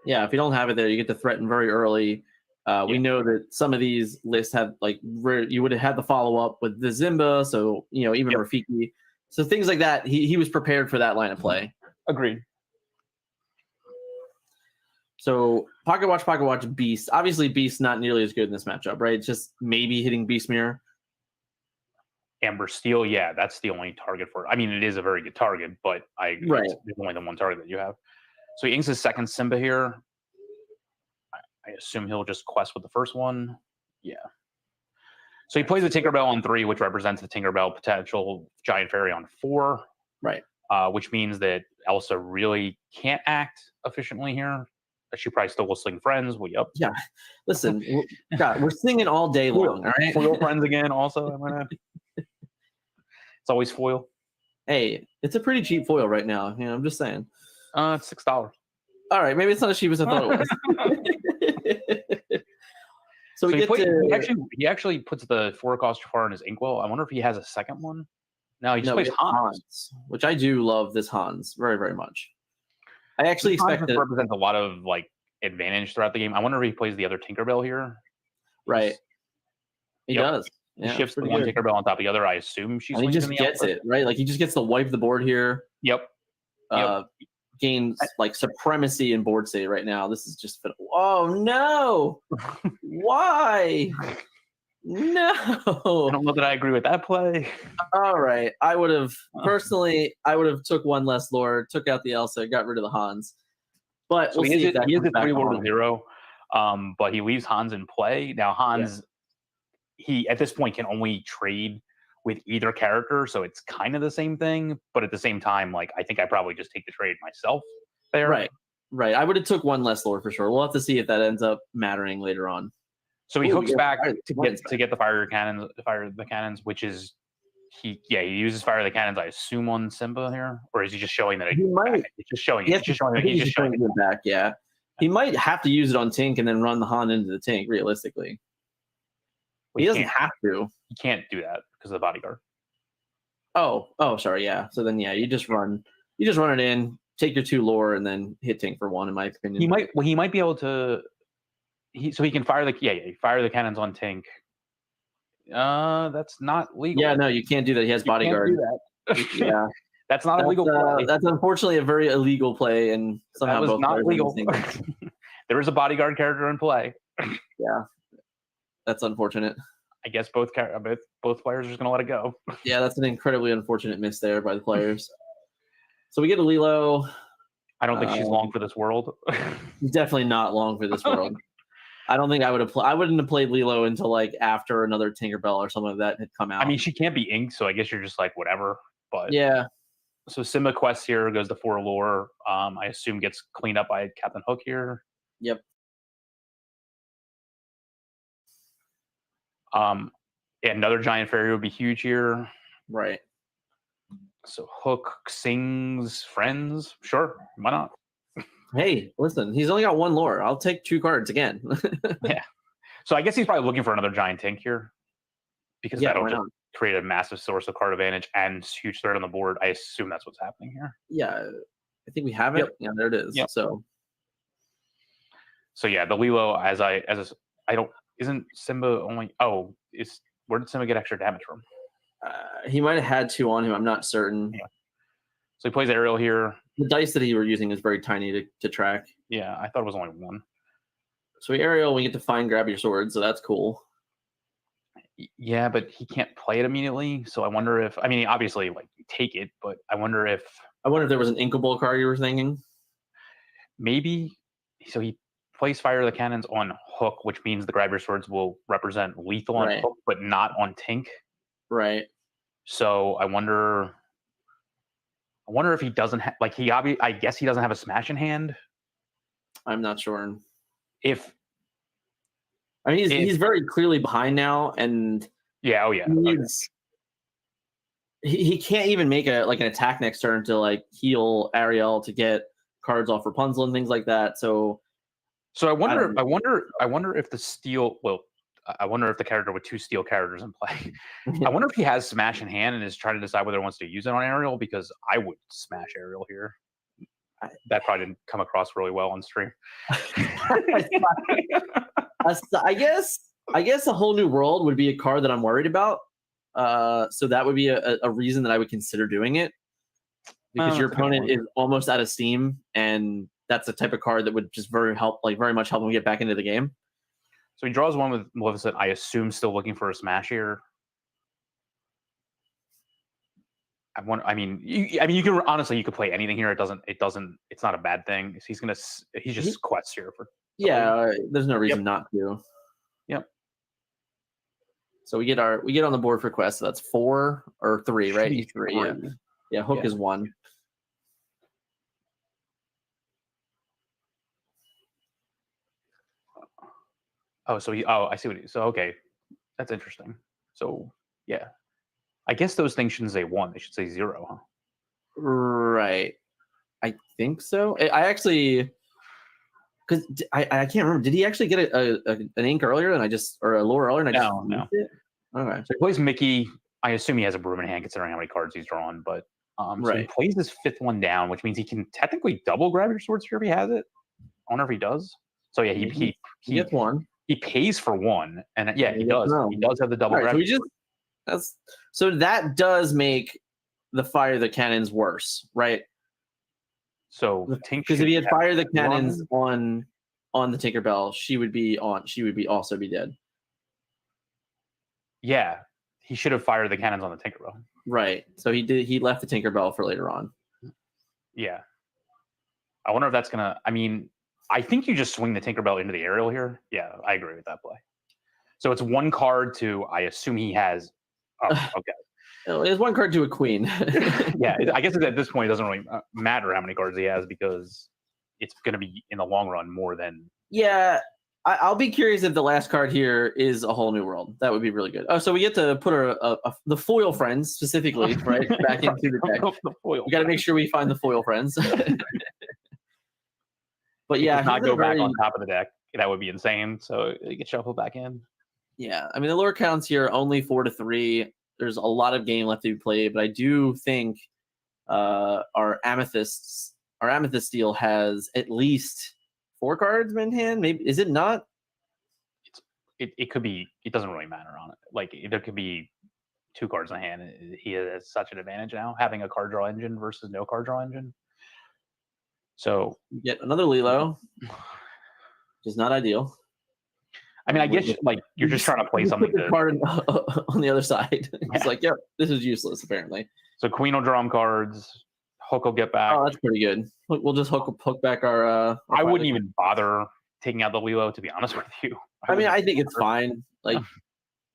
Yeah, if you don't have it there, you get to threaten very early. We know that some of these lists have you would have had the follow up with the Zimba, so even Rafiki. So things like that, he was prepared for that line of play. Agreed. So Pocket Watch, Beast. Obviously, Beast not nearly as good in this matchup, right? It's just maybe hitting Beast Mirror. Amber Steel, yeah, that's the only target for it. I mean, it is a very good target, but it's only the one target that you have. So he inks his second Simba here. I assume he'll just quest with the first one. Yeah. So he plays the Tinkerbell on 3, which represents the Tinkerbell potential Giant Fairy on 4. Right. Which means that Elsa really can't act efficiently here. She probably still will sling friends. Yeah. Listen, we're singing all day long. All right. Foil friends again. Also, it's always foil. Hey, it's a pretty cheap foil right now. I'm just saying. It's $6. All right, maybe it's not as cheap as I thought it was. So he actually puts the 4-cost Jafar in his inkwell. I wonder if he has a second one. No, he just plays Hans, which I do love this Hans very, very much. I actually expect it represents a lot of advantage throughout the game. I wonder if he plays the other Tinkerbell here. Right. He does. He shifts the one Tinkerbell on top of the other. I assume she's. And he just gets it right. He just gets to wipe the board here. Yep. Gains supremacy in board state right now. This is just. Oh no! Why? No. I don't know that I agree with that play. All right. I would have took one less lore, took out the Elsa, got rid of the Hans. But so he is a 3-0, but he leaves Hans in play. Now Hans, he at this point can only trade with either character, so it's kind of the same thing. But at the same time, I think I probably just take the trade myself there. Right. I would have took one less lore for sure. We'll have to see if that ends up mattering later on. So he hooks back to get the fire the cannons, which is he uses fire the cannons. I assume on Simba here, or is he just showing that he might? It's just showing. He's just showing it back. Yeah, he might have to use it on Tink and then run the Han into the Tink. Realistically, he doesn't have to. He can't do that because of the bodyguard. Oh, sorry. Yeah. So then, you just run it in, take your 2 lore, and then hit Tink for 1. In my opinion, he might be able to. So he can fire the cannons on Tink. That's not legal. Yeah, no, you can't do that. He has bodyguard. Yeah, that's not a legal play. That's unfortunately a very illegal play, and somehow that was not legal. There is a bodyguard character in play. Yeah, that's unfortunate. I guess both players are just gonna let it go. Yeah, that's an incredibly unfortunate miss there by the players. So we get a Lilo. I don't think she's long for this world. Definitely not long for this world. I don't think I would have. I wouldn't have played Lilo until like after another Tinkerbell or something like that had come out. I mean, she can't be inked, so I guess you're just like whatever. But yeah. So Simba Quest here goes to 4 lore. I assume gets cleaned up by Captain Hook here. Yep. Another giant fairy would be huge here. Right. So Hook sings friends. Sure, why not? Hey, listen, he's only got 1 lore. I'll take 2 cards again. Yeah. So I guess he's probably looking for another giant Tink here. Because that'll just create a massive source of card advantage and huge threat on the board. I assume that's what's happening here. Yeah. I think we have it. Yep. Yeah, there it is. Yep. So yeah, the Lilo isn't Simba only where did Simba get extra damage from? He might have had 2 on him. I'm not certain. Yeah. So he plays Ariel here. The dice that he were using is very tiny to track. Yeah, I thought it was only 1. So Ariel, we get to find grab your sword, so that's cool. Yeah, but he can't play it immediately. So I wonder if obviously like take it, but I wonder if there was an inkable card you were thinking. Maybe. So he plays Fire the Cannons on Hook, which means the grab your swords will represent lethal on Hook, but not on Tink. Right. So I wonder if he doesn't have I guess he doesn't have a smash in hand. I'm not sure. He's very clearly behind now, and he can't even make an attack next turn to like heal Ariel to get cards off Rapunzel and things like that. So I wonder if the steel. Well, I wonder if the character with 2 steel characters in play. I wonder if he has smash in hand and is trying to decide whether he wants to use it on Ariel, because I would smash Ariel here. That probably didn't come across really well on stream. I guess a whole new world would be a card that I'm worried about. So that would be a reason that I would consider doing it, because your opponent is almost out of steam, and that's the type of card that would just very much help him get back into the game. So he draws 1 with Maleficent. I assume still looking for a smash here. You can honestly, you could play anything here. It's not a bad thing. He's just quests here for. There's no reason not to. Yep. So we get on the board for quests. So that's 4 or 3, right? 3. Yeah. Yeah. Hook is 1. I see what okay. That's interesting. So yeah. I guess those things shouldn't say 1. They should say 0, huh? Right. I think so. I actually, because I can't remember. Did he actually get an ink earlier or a lore earlier? And No. It? Okay. So he plays Mickey. I assume he has a broom in hand considering how many cards he's drawn. But so he plays his 5th one down, which means he can technically double grab your swords here if he has it. I wonder if he does. So yeah, he gets 1. He pays for 1, and he does. He does have the double grab. So that does make the Fire the Cannons worse, right? So because if he had Fire the Cannons on the Tinkerbell, she would also be dead. Yeah, he should have fired the cannons on the Tinkerbell. Right. So he left the Tinkerbell for later on. Yeah. I wonder if that's gonna. I think you just swing the Tinkerbell into the Ariel here. Yeah, I agree with that play. So it's 1 card to. I assume he has. Oh, okay. It's 1 card to a queen. Yeah, I guess at this point it doesn't really matter how many cards he has, because it's going to be in the long run more than. Yeah, I'll be curious if the last card here is a whole new world. That would be really good. Oh, so we get to put the foil friends specifically right back into the deck. We got to make sure we find the foil friends. But yeah, not go back on top of the deck. That would be insane. So you get shuffled back in. Yeah, the lore counts here only 4 to 3. There's a lot of game left to be played, but I do think our amethyst steel has at least 4 cards in hand. Maybe is it not? It could be. It doesn't really matter on it. Like there could be 2 cards in hand. He has such an advantage now having a card draw engine versus no card draw engine. So get another Lilo, which is not ideal. I mean, I guess like you're just trying to play something. Put the card on the other side. It's like, yep, this is useless apparently. So Queen will draw him cards. Hook will get back. Oh, that's pretty good. We'll just hook back our. I wouldn't even bother taking out the Lilo, to be honest with you. I mean, I think it's fine. Like,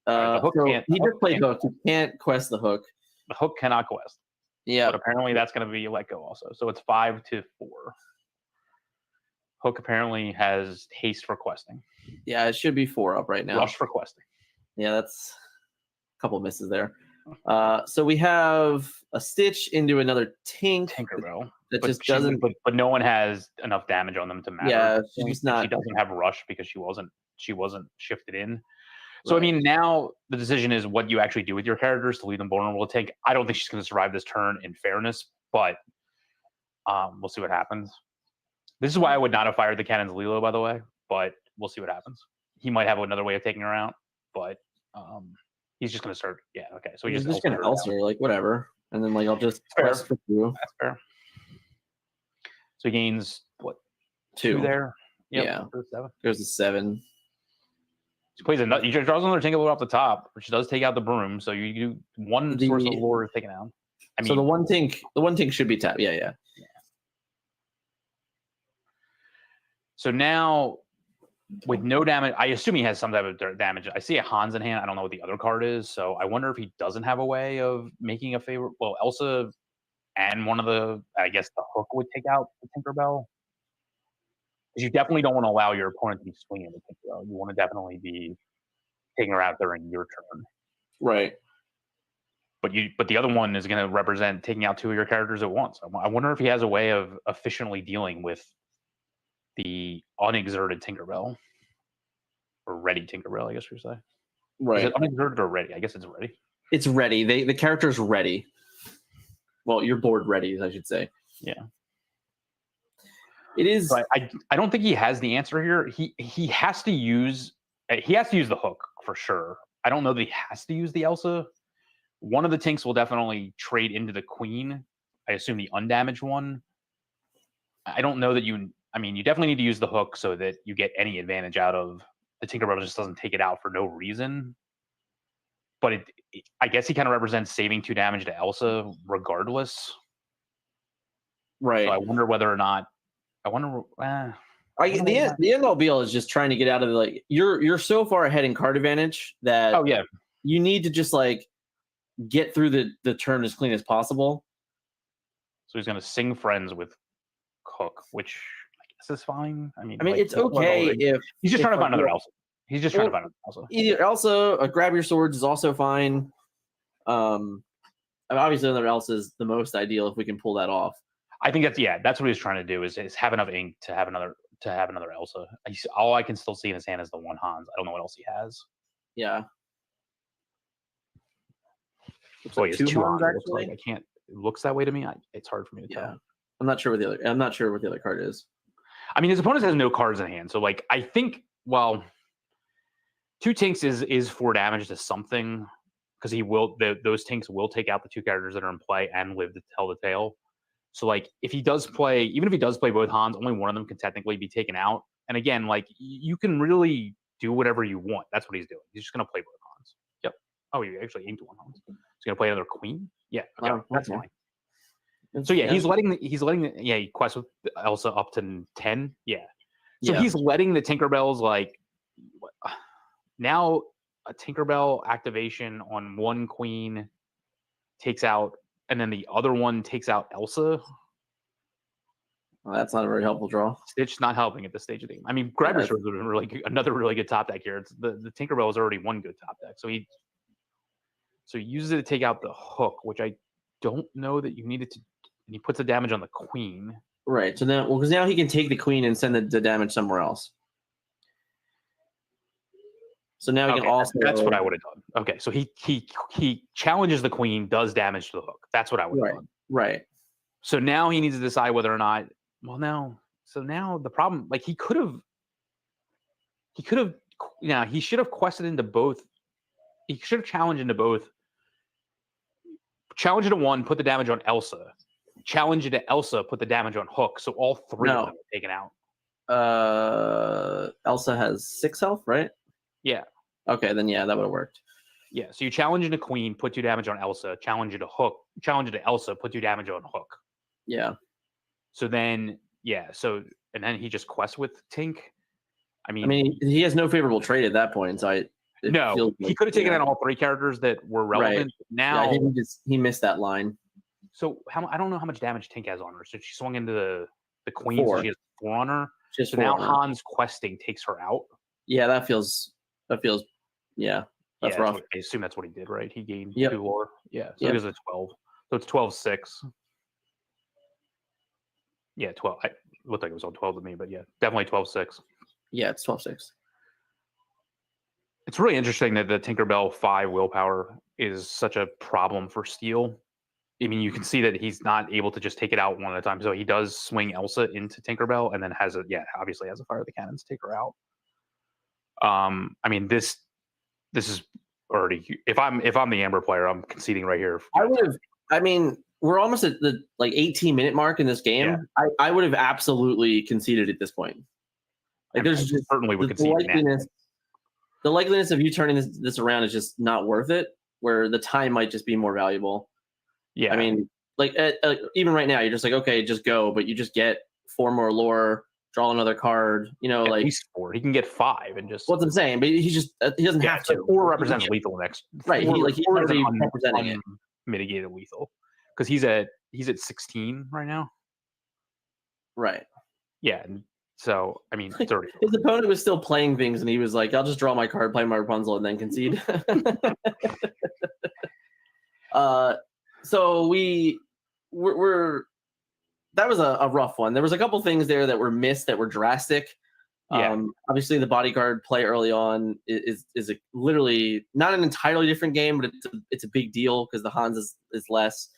the hook so can't. he just played hook. He can't quest the hook. The hook cannot quest. Yeah. But apparently that's going to be let go also. So it's 5-4. Hook apparently has haste for questing. Yeah, it should be 4 up right now. Rush for questing. Yeah, that's a couple misses there. So we have a Stitch into another Tinkerbell. That But just she- doesn't. But no one has enough damage on them to matter. Yeah, She she's not. doesn't have rush because she wasn't shifted in. So I mean, now the decision is what you actually do with your characters to leave them vulnerable to tank. I don't think she's going to survive this turn, in fairness, but we'll see what happens. This is why I would not have fired the cannon's Lilo, by the way, but we'll see what happens. He might have another way of taking her out, but he's just going to start. Yeah, okay. So He's he just gonna her Elsa, down. like whatever, and then like I'll just Fair. quest for 2. That's fair. So he gains what? 2 there. Yep, Yeah. goes to 7. Goes to 7. He plays another. He draws another Tinkerbell off the top, which does take out the broom. So you do one source of lore taken out. I mean, So the one tink should be tapped. Yeah. So now, with no damage, I assume he has some type of damage. I see a Hans in hand. I don't know what the other card is. So I wonder if he doesn't have a way of making a favorite. Well, Elsa and one of the, I guess the hook would take out the Tinkerbell. Because you definitely don't want to allow your opponent to be swinging the Tinkerbell. You want to definitely be taking her out during your turn. Right. But the other one is going to represent taking out 2 of your characters at once. I wonder if he has a way of efficiently dealing with the unexerted Tinkerbell, or ready Tinkerbell, I guess we say. Right. Is it unexerted or ready? I guess it's ready. It's ready. The character's ready. Well, your board ready, I should say. Yeah. It is. So I don't think he has the answer here. He has to use the hook for sure. I don't know that he has to use the Elsa. One of the Tinks will definitely trade into the Queen. I assume the undamaged one. I don't know that you. I mean, you definitely need to use the hook so that you get any advantage out of the Tinkerbell. Just doesn't take it out for no reason. But I guess he kind of represents saving 2 damage to Elsa regardless. Right. So I wonder whether or not. The end all be all is just trying to get out of the, like you're so far ahead in card advantage that you need to just like get through the turn as clean as possible. So he's going to sing friends with Cook, which I guess is fine. I mean, it's okay if he's just trying to find another Elsa. He's just trying to find another Elsa. Either Elsa, grab your swords is also fine. Obviously, another Elsa is the most ideal if we can pull that off. I think that's what he's trying to do is have enough ink to have another Elsa. All I can still see in his hand is the one Hans. I don't know what else he has. Yeah. Looks like 2 Hans, Hans, actually. I can't. It looks that way to me. It's hard for me to tell. I'm not sure what the other card is. I mean, his opponent has no cards in hand, so like I think 2 Tinks is 4 damage to something because those Tinks will take out the 2 characters that are in play and live to tell the tale. So like if he does play, even if he does play both Hans, only one of them can technically be taken out. And again, like you can really do whatever you want. That's what he's doing. He's just gonna play both Hans. Yep. Oh, he actually inked one Hans. He's gonna play another Queen. Yeah. Okay, that's fine. So yeah, he quests with Elsa up to 10. Yeah. So he's letting the Tinkerbells like now a Tinkerbell activation on one Queen takes out, and then the other one takes out Elsa. Well, that's not a very helpful draw. Stitch not helping at this stage of the game. I mean, Grab Your Swords would have been another really good top deck here. It's the Tinkerbell is already one good top deck, so he uses it to take out the hook, which I don't know that you needed to. And he puts the damage on the Queen. Right. So now, because now he can take the Queen and send the damage somewhere else. So now he can also. That's what I would have done. Okay, so he challenges the Queen, does damage to the hook. That's what I would have done. Right. So now he needs to decide whether or not. Well, now the problem, like he could have. He should have quested into both. He should have challenged into both. Challenge into one, put the damage on Elsa. Challenge into Elsa, put the damage on Hook. So all 3 of them are taken out. Elsa has 6 health, right? Yeah. Okay, then yeah, that would have worked. Yeah. So you challenge into Queen, put 2 damage on Elsa. Challenge into Hook. Challenge into Elsa, put 2 damage on Hook. Yeah. So then, and then he just quests with Tink. I mean, he has no favorable trade at that point, so he could have taken out all 3 characters that were relevant. Right. Now, I think he missed that line. So I don't know how much damage Tink has on her. So she swung into the Queen, so 4. she has 4 on her. She has so 4 now on her. Han's questing takes her out. Yeah, that feels that's rough. I assume that's what he did, right? He gained Yep. 2 lore. Yeah, so Yep. it is a 12. So it's 12-6. Yeah, 12. It looked like it was on 12 to me, but yeah, definitely 12-6. Yeah, it's 12-6. It's really interesting that the Tinkerbell 5 willpower is such a problem for Steel. I mean, you can see that he's not able to just take it out one at a time. So he does swing Elsa into Tinkerbell and then obviously has a fire the cannons to take her out. I mean, this is already, if I'm the Amber player, I'm conceding right here. We're almost at the 18-minute mark in this game. Yeah. I would have absolutely conceded at this point. There's just certainly would concede the likeliness of you turning this around is just not worth it, where the time might just be more valuable. Yeah. I mean, even right now, you're just like, okay, just go, but you just get 4 more lore, draw another card, at least 4. He can get 5 and just. What I'm saying, but he doesn't have to. 4 represents lethal next. Right. 4 He's is representing it. Mitigated lethal. Because he's at 16 right now. Right. Yeah. So, I mean, 30. His opponent was still playing things, and he was like, I'll just draw my card, play my Rapunzel, and then concede. So we're that was a rough one. There was a couple things there that were missed that were drastic. Yeah. Obviously, the bodyguard play early on is literally not an entirely different game, but it's a big deal because the Hans is less.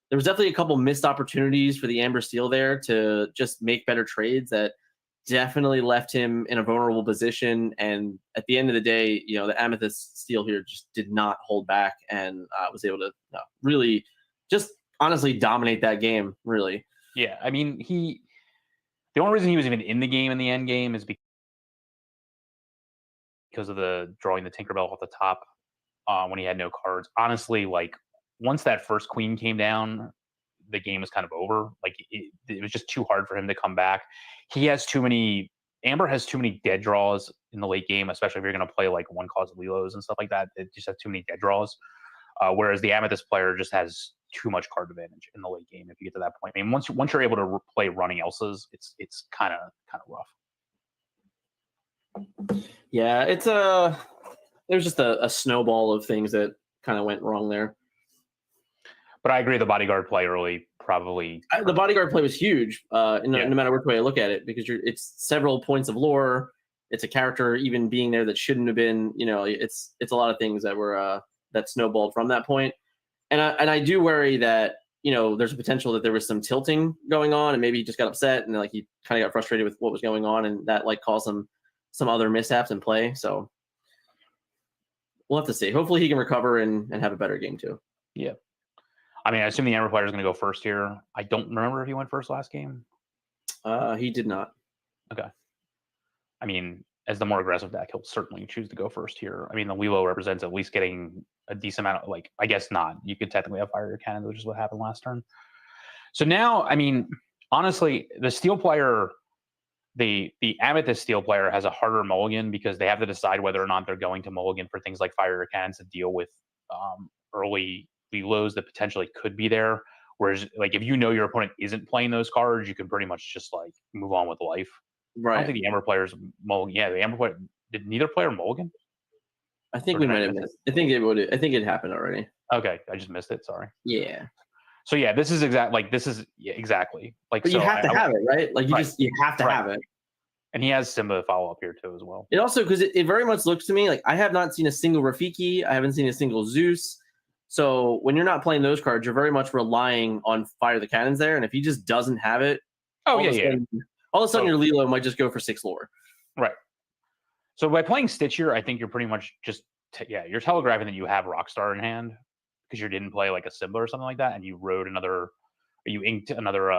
There was definitely a couple missed opportunities for the Amber Steel there to just make better trades that definitely left him in a vulnerable position. And at the end of the day, the Amethyst Steel here just did not hold back and was able to really just honestly dominate that game, really. Yeah, I mean, the only reason he was even in the game in the end game is because of the drawing the Tinkerbell off the top when he had no cards. Honestly, once that first Queen came down, the game was kind of over. It was just too hard for him to come back. Amber has too many dead draws in the late game, especially if you're going to play one cause of Lilos and stuff like that. It just has too many dead draws. Whereas the Amethyst player just has too much card advantage in the late game if you get to that point. I mean, once you're able to play running Elsas, it's kind of rough. Yeah, there's just a snowball of things that kind of went wrong there. But I agree, the bodyguard play early probably. The bodyguard play was huge, no matter which way I look at it, because it's several points of lore. It's a character even being there that shouldn't have been. It's a lot of things that were that snowballed from that point. And I do worry that there's a potential that there was some tilting going on, and maybe he just got upset and he kind of got frustrated with what was going on, and that caused him some other mishaps in play. So we'll have to see. Hopefully he can recover and have a better game too. Yeah. I mean, I assume the Amber player is going to go first here. I don't remember if he went first last game. He did not. Okay. I mean, as the more aggressive deck, he'll certainly choose to go first here. I mean, the Lilo represents at least getting a decent amount of, I guess not. You could technically have fire your cannon, which is what happened last turn. So now, I mean, honestly, the Steel player, the Amethyst Steel player has a harder mulligan because they have to decide whether or not they're going to mulligan for things like fire your cannons to deal with early Lilos that potentially could be there. Whereas, if your opponent isn't playing those cards, you can pretty much just move on with life. Right. I don't think the Amber player's mulligan. Yeah, the Amber player, did neither player mulligan? I think we might have missed. I think it happened already. Okay, I just missed it. Sorry. Yeah. So yeah, this is exactly. But you have to have it, right? You have to have it. And he has Simba follow up here too as well. It also, because it very much looks to me like I have not seen a single Rafiki. I haven't seen a single Zeus. So when you're not playing those cards, you're very much relying on fire the cannons there. And if he just doesn't have it, all of a sudden your Lilo might just go for 6 lore. Right. So by playing Stitch here, I think you're pretty much just you're telegraphing that you have Rockstar in hand because you didn't play a Simba or something like that, and you inked another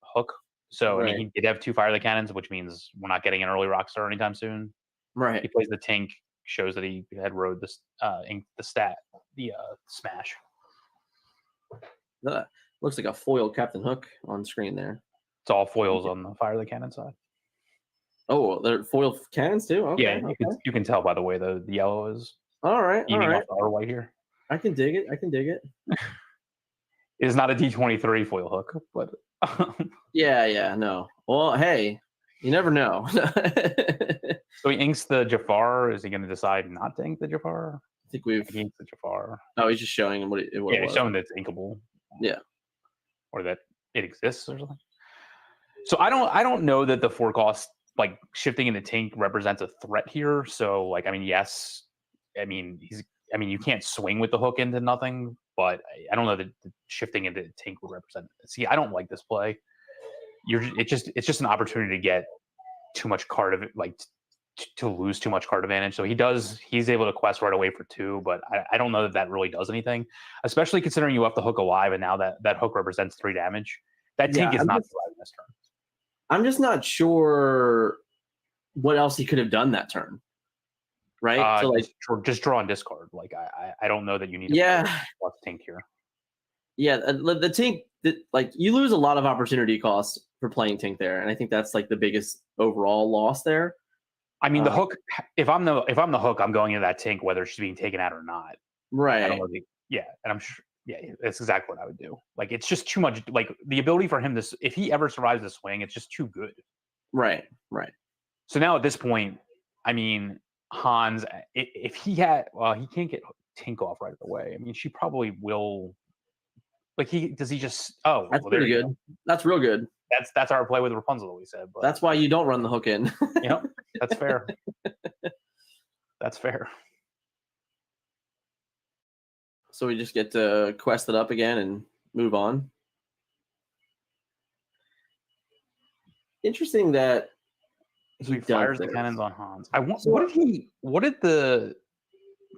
Hook. So Right. I mean, he did have 2 fire the cannons, which means we're not getting an early Rockstar anytime soon. Right. He plays the Tink. shows that he had rode this the smash. Looks like a foil Captain Hook on screen there. It's all foils on the Fire the Cannon side. Oh, they're foil cannons too. Okay, Yeah, you can tell by the way the yellow is. All right, all right. Off our white here. I can dig it. I can dig it. It is not a D23 foil hook, but yeah, no. Well, hey, you never know. So he inks the Jafar. Is he going to decide not to ink the Jafar? I think we've inked the Jafar. Oh, he's just showing him what it was. He's showing that it's inkable. Yeah, or that it exists or something. So I don't know that the 4 cost like shifting into Tink represents a threat here. So like yes, you can't swing with the hook into nothing, but I don't know that shifting into Tink would represent it. See, I don't like this play. It's just an opportunity to get too much card of it, like to lose too much card advantage. So he's able to quest right away for 2, but I don't know that really does anything, especially considering you left the hook alive and now that hook represents 3 damage. That Tink is not surviving this turn. I'm just not sure what else he could have done that turn. Right? So just draw and discard. Like I don't know that you need to plus Tink here. Yeah, the Tink, you lose a lot of opportunity cost for playing Tink there, and I think that's like the biggest overall loss there. I mean, the hook. If I'm the hook, I'm going into that Tink whether she's being taken out or not. Right. And I'm sure. Yeah, that's exactly what I would do. Like, it's just too much. Like the ability for him to, if he ever survives the swing, it's just too good. Right. So now at this point, I mean, Hans, if he had, he can't get Tink off right away. I mean, she probably will. Like does he just? Oh, that's pretty good. Go. That's real good. That's our play with Rapunzel, we said. But that's why you don't run the hook in. Yep, that's fair. That's fair. So we just get to quest it up again and move on. Interesting that he fires the cannons on Hans. What did the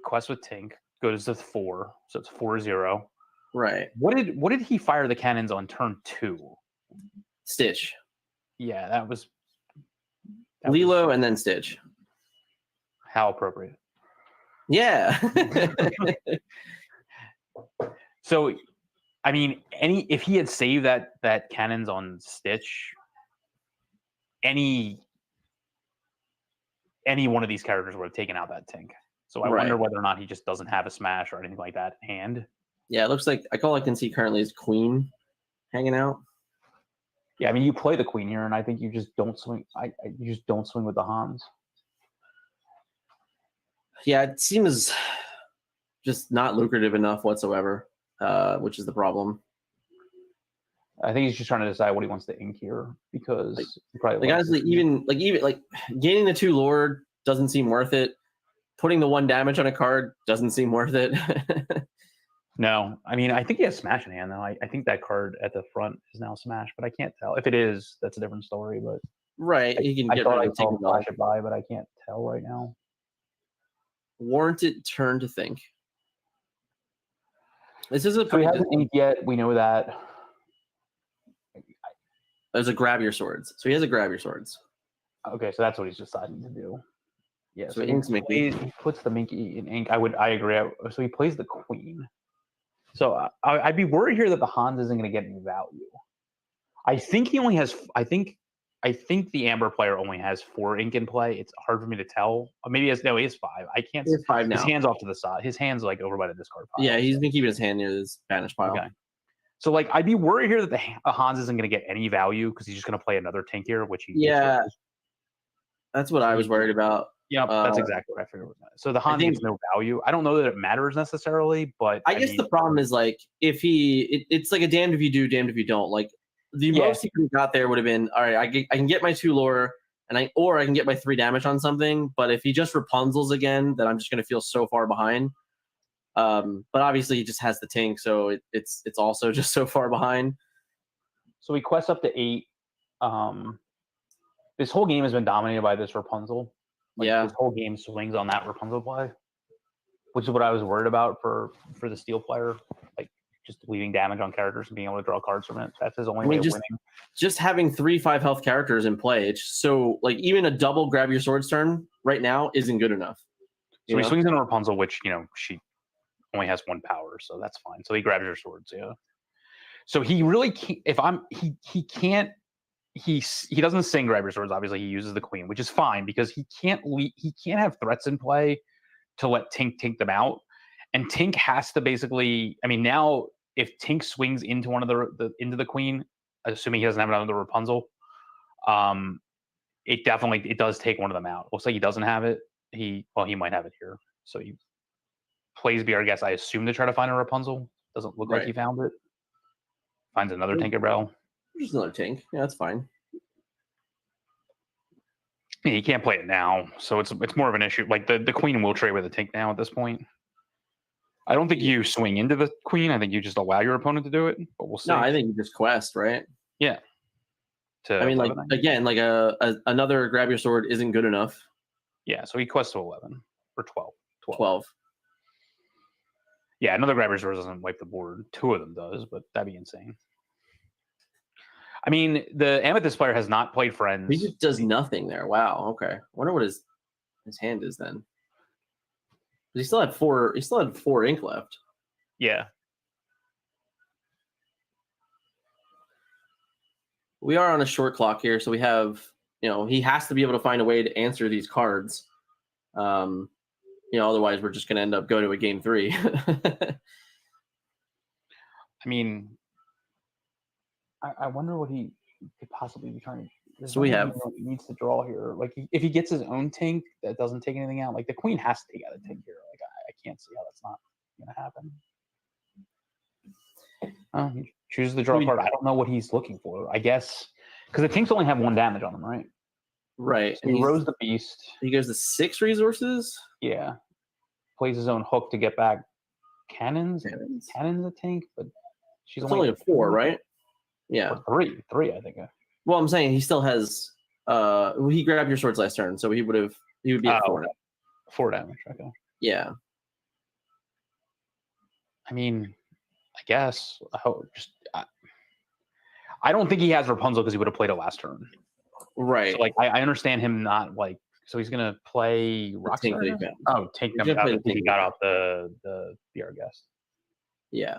quest with Tink goes to 4? So it's 4-0. Right. What did he fire the cannons on turn 2? Stitch. Yeah, that was Lilo and then Stitch. How appropriate. Yeah. So, I mean, if he had saved that cannons on Stitch, any one of these characters would have taken out that Tink. So I wonder whether or not he just doesn't have a smash or anything like that in hand. Yeah, it looks like all I can see currently is Queen hanging out. Yeah, I mean, you play the Queen here, and I think you just don't swing. You just don't swing with the Hans. Yeah, it seems just not lucrative enough whatsoever, which is the problem. I think he's just trying to decide what he wants to ink here because probably honestly, even gaining the 2 Lord doesn't seem worth it. Putting the 1 damage on a card doesn't seem worth it. No, I mean, I think he has Smash in hand though. I think that card at the front is now Smash, but I can't tell. If it is, that's a different story. But he can I get thought rid I of saw it. him flash it by, but I can't tell right now. Warranted turn to think. This is So he hasn't inked yet. We know that. There's a grab your swords. So he has a grab your swords. Okay, so that's what he's deciding to do. Yeah. So he inks Mickey. He puts the Minky in ink. I agree. So he plays the Queen. So I'd be worried here that the Hans isn't going to get any value. I think he only has. I think the Amber player only has 4 ink in play. It's hard for me to tell. Maybe he has 5. I can't. He has 5 now. His hand's off to the side. His hand's like over by the discard pile. Yeah, he's been keeping his hand near this banish pile. Okay. So like I'd be worried here that the Hans isn't going to get any value because he's just going to play another Tink here, which he. Yeah. That's what I was worried about. Yeah, that's exactly what I figured. So the Hans has no value. I don't know that it matters necessarily, but I guess the problem is like if it's like a damned if you do, damned if you don't. Like the most he could have got there would have been all right. I can get my 2 lore and I can get my 3 damage on something. But if he just Rapunzel's again, then I'm just going to feel so far behind. But obviously he just has the Tink, so it's also just so far behind. So he quests up to 8. This whole game has been dominated by this Rapunzel. This whole game swings on that Rapunzel play, which is what I was worried about for the Steel player, like just leaving damage on characters and being able to draw cards from it. That's his only way of winning. Just having 3 5 health characters in play, it's so like even a double grab your swords turn right now isn't good enough. So he know? swings in a Rapunzel, which she only has 1 power, so that's fine. So he grabs her swords. Yeah. So he really can't. He can't. He doesn't sing grab your swords. Obviously, he uses the queen, which is fine because he can't have threats in play to let Tink them out. And Tink has to basically. I mean, now if Tink swings into one of into the queen, assuming he doesn't have another Rapunzel, it does take one of them out. Looks like he doesn't have it. He might have it here. So he plays Be Our Guest, I assume, to try to find a Rapunzel. Doesn't look like he found it. Finds another Tinkerbell. Just another Tink. Yeah, that's fine. Yeah, he can't play it now, so it's more of an issue. Like the queen will trade with a Tink now at this point. I don't think you swing into the queen. I think you just allow your opponent to do it. But we'll see. No, I think you just quest, right? Yeah. I mean, like again, like another grab your sword isn't good enough. Yeah, so he quests to 11 or 12. 12. Yeah, another grab your sword doesn't wipe the board. 2 of them does, but that'd be insane. I mean, the Amethyst player has not played Friends. He just does nothing there. Wow. Okay. I wonder what his hand is then. He still had 4. He still had 4 ink left. Yeah. We are on a short clock here, so we have. He has to be able to find a way to answer these cards. Otherwise we're just going to end up going to a game 3. I mean, I wonder what he could possibly be trying to. So we have. He needs to draw here. Like if he gets his own Tink that doesn't take anything out, like the queen has to take out a Tink here. Like I can't see how that's not going to happen. He chooses the draw card. I don't know what he's looking for. I guess because the Tinks only have 1 damage on them, right? Right. So he rose the beast. He goes to 6 resources. Yeah. Plays his own hook to get back cannons. Cannons a Tink, but she's only a 4, right? Yeah. Or 3, I think. Well, I'm saying he still has. He grabbed your swords last turn, so he would be at 4 now. 4 damage. Okay. Yeah. I mean, I guess. I don't think he has Rapunzel because he would have played it last turn. Right. So, like, I understand him not like. So he's gonna play Rockstar. Take them out. He got off the Be Our Guest. Yeah.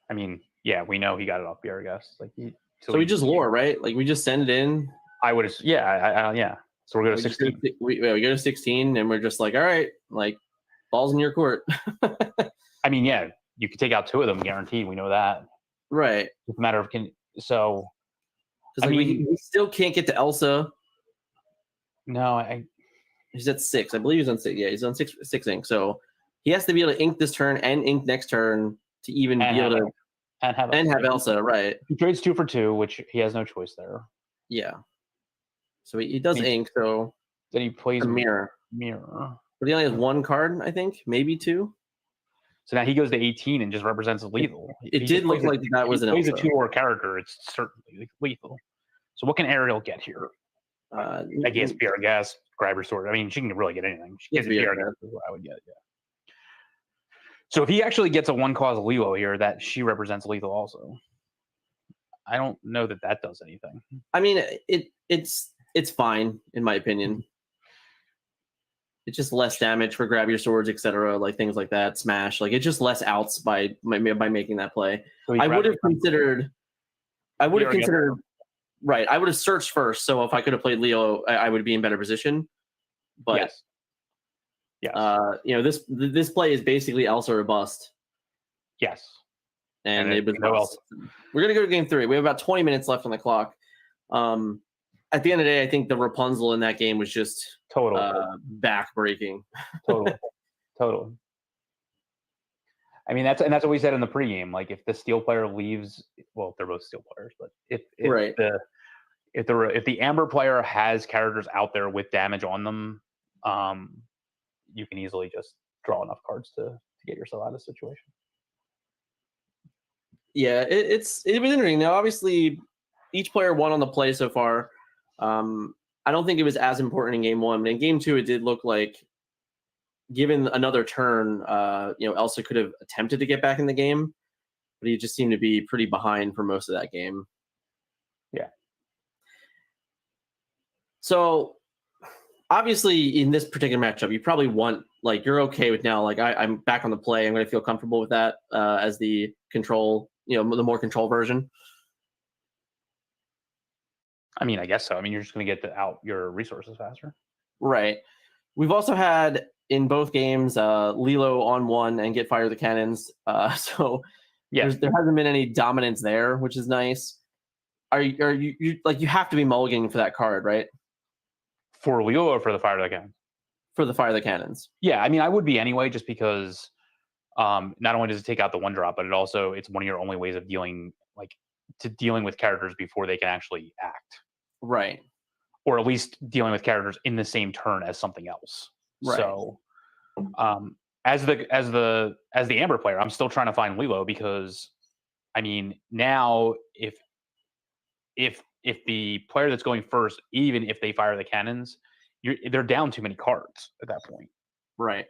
I mean, yeah, we know he got it off Be Our Guest. Like so we just lore, right? Like we just send it in. I would. Yeah. Yeah. So we're going to 16. We go to 16, and we're just like, all right, like balls in your court. I mean, yeah, you could take out 2 of them, guaranteed. We know that. Right. It's a matter of so. Because we still can't get to Elsa. No, he's at 6. I believe he's on 6. Yeah, he's on 6 ink. So he has to be able to ink this turn and ink next turn to even be able to have Elsa. Right. He trades 2 for 2, which he has no choice there. Yeah. So he does ink. So then he plays a mirror. But he only has 1 card, I think, maybe 2. So now he goes to 18 and just represents lethal. It did look like that was an Elsa. If he plays a 2-or character, it's certainly lethal. So what can Ariel get here? I guess Be Our Guest, grab her sword. I mean, she can really get anything. She gets Be Our Guest is what I would get. Yeah. So if he actually gets a 1-cause Lilo here, that she represents lethal also. I don't know that does anything. I mean, it's fine in my opinion. It's just less damage for grab your swords, etc. Like things like that, smash. Like it's just less outs by making that play. So I would have considered. Right, I would have searched first. So if I could have played Leo, I would be in better position. But yes. This play is basically Elsa or bust. Yes, and it was bust. We're gonna go to game 3. We have about 20 minutes left on the clock. At the end of the day, I think the Rapunzel in that game was just total back-breaking. Total. I mean, that's what we said in the pregame. Like, if the steel player leaves, well, they're both steel players, but if the amber player has characters out there with damage on them, you can easily just draw enough cards to get yourself out of the situation. Yeah, it was interesting. Now, obviously, each player won on the play so far. I don't think it was as important in game 1, but in game 2, it did look like, given another turn, Elsa could have attempted to get back in the game, but he just seemed to be pretty behind for most of that game. Yeah. So obviously in this particular matchup, you probably want like you're okay with now. Like I'm back on the play. I'm going to feel comfortable with that as the control. The more control version. I mean, I guess so. I mean, you're just going to get out your resources faster. Right. We've also had in both games Lilo on one and get fire the cannons. So there hasn't been any dominance there, which is nice. Are you like you have to be mulliganing for that card, right? For Lilo or for the fire the cannons? For the fire the cannons. Yeah, I mean, I would be anyway, just because not only does it take out the 1-drop, but it's one of your only ways of dealing with characters before they can actually act. Right. Or at least dealing with characters in the same turn as something else. Right. So as the Amber player, I'm still trying to find Lilo because I mean, now if the player that's going first, even if they fire the cannons, they're down too many cards at that point. Right.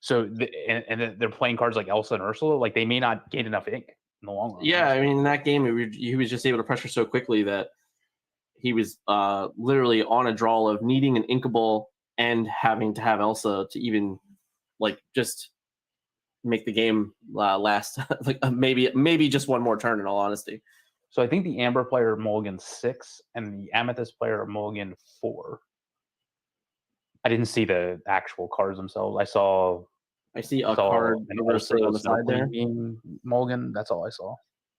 So they're playing cards like Elsa and Ursula, like they may not gain enough ink in the long run. Yeah, I mean, in that game, he was just able to pressure so quickly that he was literally on a draw of needing an inkable and having to have Elsa to even just make the game last maybe just one more turn, in all honesty. So I think the Amber player mulliganed 6 and the Amethyst player mulliganed 4. I didn't see the actual cards themselves. I see a card an on the side there. Mulligan. That's all I saw.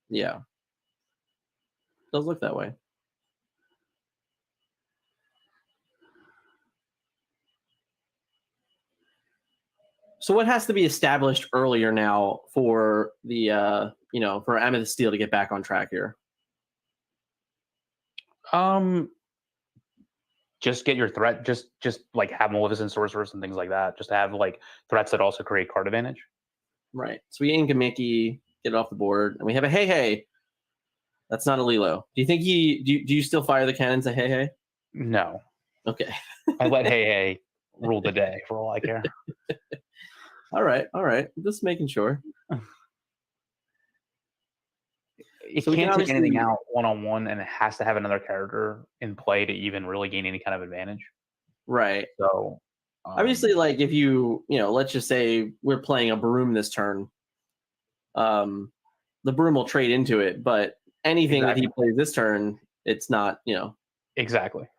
Yeah. Does look that way. So what has to be established earlier now for the for Amethyst Steel to get back on track here? Just get your threat. Just like have Maleficent Sorceress and things like that. Just have like threats that also create card advantage. Right. So we ink a Mickey, get it off the board, and we have a Hey. That's not a Lilo. Do you think do you still fire the cannons at Hey? No. Okay. I let Hey rule the day for all I care. All right. Just making sure. It can't take anything out one-on-one, and it has to have another character in play to even really gain any kind of advantage. Right. So obviously, like if let's just say we're playing a Broom this turn, the Broom will trade into it, but anything that he plays this turn, it's not, Exactly.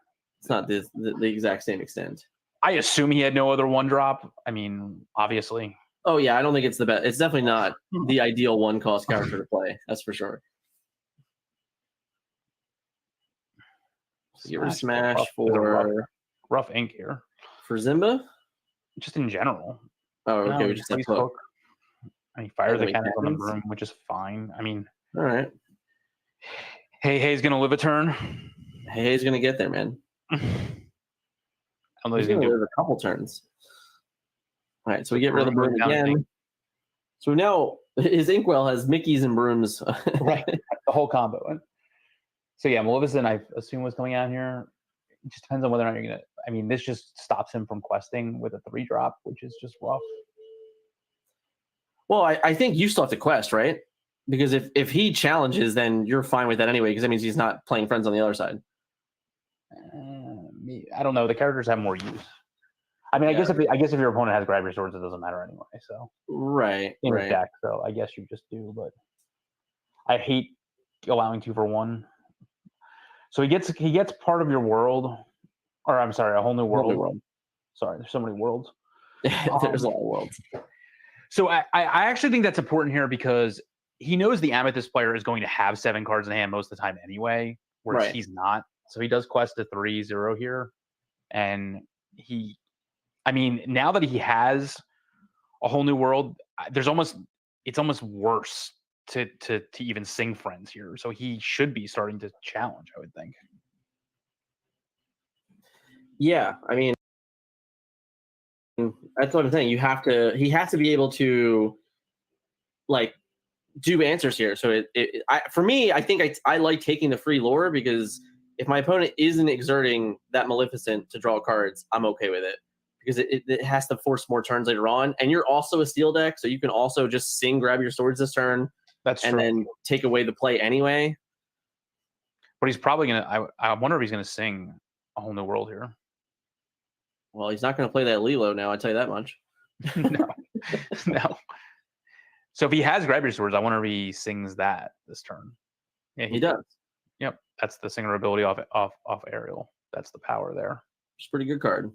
It's not the exact same extent. I assume he had no other 1-drop. I mean, obviously. Oh yeah, I don't think it's the best. It's definitely not the ideal 1-cost character to play. That's for sure. Give her smash for rough ink here for Zimba. Just in general. Oh, okay. We just have hook. I mean, fire the cannons on the Broom, which is fine. I mean, all right. Hey's gonna live a turn. Hey's gonna get there, man. He's gonna live a couple turns. All right, so we get rid of the Broom again. So now his Inkwell has Mickeys and Brooms. Right, the whole combo. So yeah, Maleficent, I assume, was coming out here. It just depends on whether or not you're gonna. I mean, this just stops him from questing with a 3-drop, which is just rough. Well, I think you still have to quest, right? Because if he challenges, then you're fine with that anyway, because that means he's not playing friends on the other side. I don't know. The characters have more use. I mean, I guess if your opponent has grab your swords, it doesn't matter anyway. So right, in his deck, so I guess you just do. But I hate allowing 2 for 1. So he gets part of your world, or I'm sorry, a whole new world. Sorry, there's so many worlds. There's a lot of worlds. So I actually think that's important here because he knows the Amethyst player is going to have 7 cards in hand most of the time anyway, whereas he's not. So he does quest a 3-0 here, and now that he has a whole new world, it's almost worse to even sing friends here. So he should be starting to challenge, I would think. Yeah, I mean, that's what I'm saying. He has to be able to like do answers here. So for me, I think I like taking the free lore because if my opponent isn't exerting that Maleficent to draw cards, I'm okay with it because it has to force more turns later on. And you're also a steel deck, so you can also just grab your swords this turn. That's and true. Then take away the play anyway. But he's probably gonna. I wonder if he's gonna sing a whole new world here. Well, he's not going to play that Lilo now. I tell you that much. No. So if he has Grab Your Swords, I wonder if he sings that this turn. Yeah, he does. Yep, that's the singer ability off aerial. That's the power there. It's a pretty good card.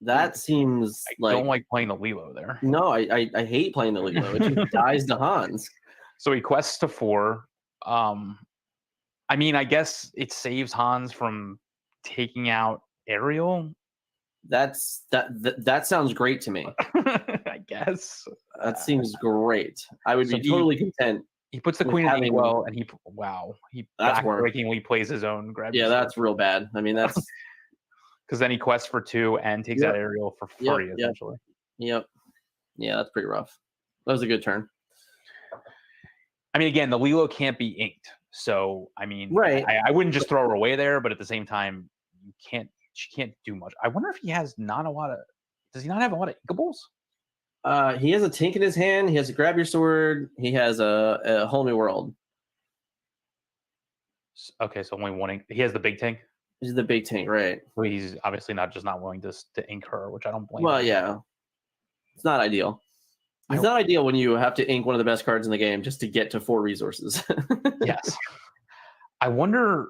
That seems I don't like playing the Lilo there. No, I hate playing the Lilo. It just dies to Hans. So he quests to 4. I mean, I guess it saves Hans from taking out Ariel. That sounds great to me. I guess that seems great. I would be totally content. He puts the queen in Inkwell, and he backbreakingly plays his own grab. Yeah, that's real bad. I mean, that's because then he quests for 2 and takes out Ariel for free essentially. Yep. Yeah, that's pretty rough. That was a good turn. I mean, again, the Lilo can't be inked, so I mean, right? I wouldn't just throw her away there, but at the same time, she can't do much. I wonder if he has not a lot of. Does he not have a lot of inkables? He has a Tink in his hand. He has a Grab Your Sword. He has a Whole New World. Okay, so only one ink. He has the big Tink. He's the big Tink, right? Well, he's obviously not willing to ink her, which I don't blame. Well, yeah, it's not ideal. It's not ideal when you have to ink one of the best cards in the game just to get to 4 resources. Yes. I wonder.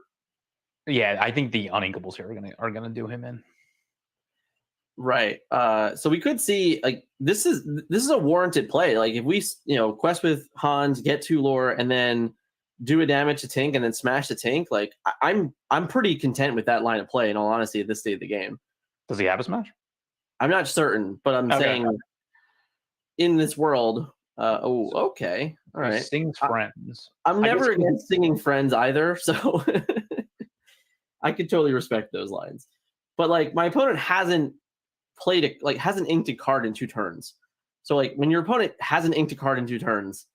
Yeah, I think the uninkables here are gonna do him in. Right. So we could see like this is a warranted play. Like if we quest with Hans, get 2 lore, and then do a damage to Tink and then smash the Tink. Like I'm pretty content with that line of play. In all honesty, at this state of the game. Does he have a smash? I'm not certain, but I'm saying in this world. Okay. All right. Sings friends. I'm never against singing friends either, so I could totally respect those lines. But like my opponent hasn't hasn't inked a card in 2 turns. So like when your opponent hasn't inked a card in 2 turns,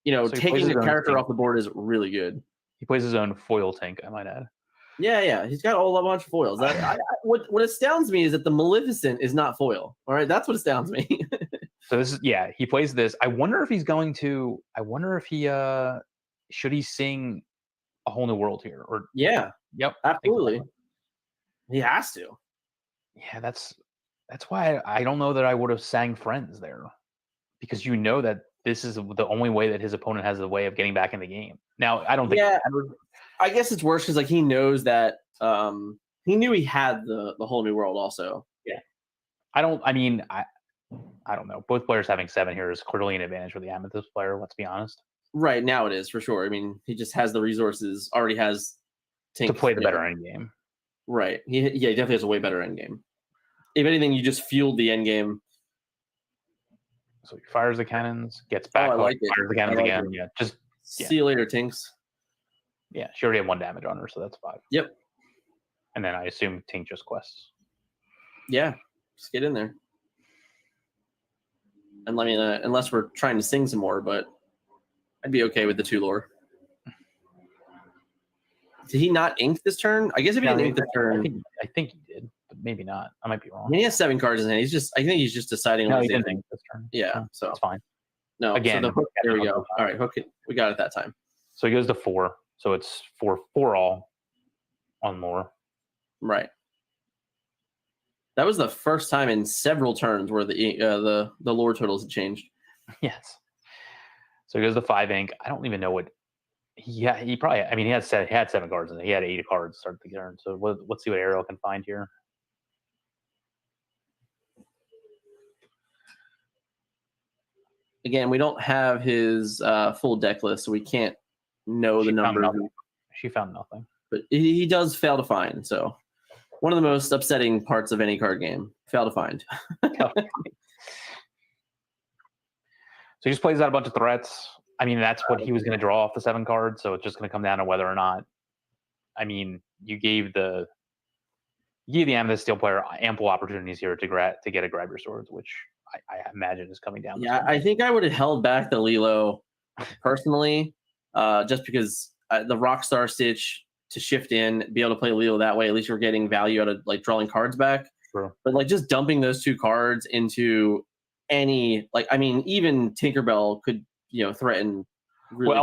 so taking the character off the board is really good. He plays his own foil Tink, I might add. Yeah, he's got a bunch of foils. What astounds me is that the Maleficent is not foil. All right, that's what astounds me. So this is he plays this. I wonder if he's going to. I wonder if he should he sing A Whole New World here or yep, absolutely. He has to. Yeah, that's why I don't know that I would have sang Friends there, because that this is the only way that his opponent has a way of getting back in the game. Now I don't think. Yeah, I guess it's worse because like he knows that he knew he had the Whole New World also. Yeah, I don't know. Both players having 7 here is clearly an advantage for the Amethyst player. Let's be honest. Right now it is for sure. I mean, he just has the resources. Already has Tink to play the better end game. Right. He definitely has a way better end game. If anything, you just fueled the end game. So he fires the cannons, gets back, fires the cannons again. Yeah, just see you later, Tinks. Yeah, she already had 1 damage on her, so that's 5. Yep. And then I assume Tink just quests. Yeah, just get in there. And let me, unless we're trying to sing some more, but I'd be okay with the 2 lore. Did he not ink this turn? I guess if he didn't ink this turn, I think he did, but maybe not. I might be wrong. I mean, he has 7 cards in hand. I think he's just deciding. No, he didn't ink this turn. Yeah, so that's fine. No, again, so the hook, there we go. All right, hook it. We got it that time. So he goes to 4. So it's 4 all on lore. Right. That was the first time in several turns where the lore totals had changed. Yes. So he goes to 5 ink. I don't even know what. He probably. I mean, he had 7 cards, and he had 8 cards to start the turn. So let's see what Ariel can find here. Again, we don't have his full deck list, so we can't know the numbers. She found nothing. But he does fail to find. So one of the most upsetting parts of any card game: fail to find. So he just plays out a bunch of threats. I mean, that's what he was going to draw off the 7 cards. So it's just going to come down to whether or not. I mean, you gave the Amethyst Steel player ample opportunities here to get a Grab Your Swords, which I imagine is coming down. Yeah, I think I would have held back the Lilo personally, just because the Rockstar Stitch to shift in, be able to play Lilo that way. At least you're getting value out of like drawing cards back. True. But like just dumping those 2 cards into any even Tinkerbell could threaten. Really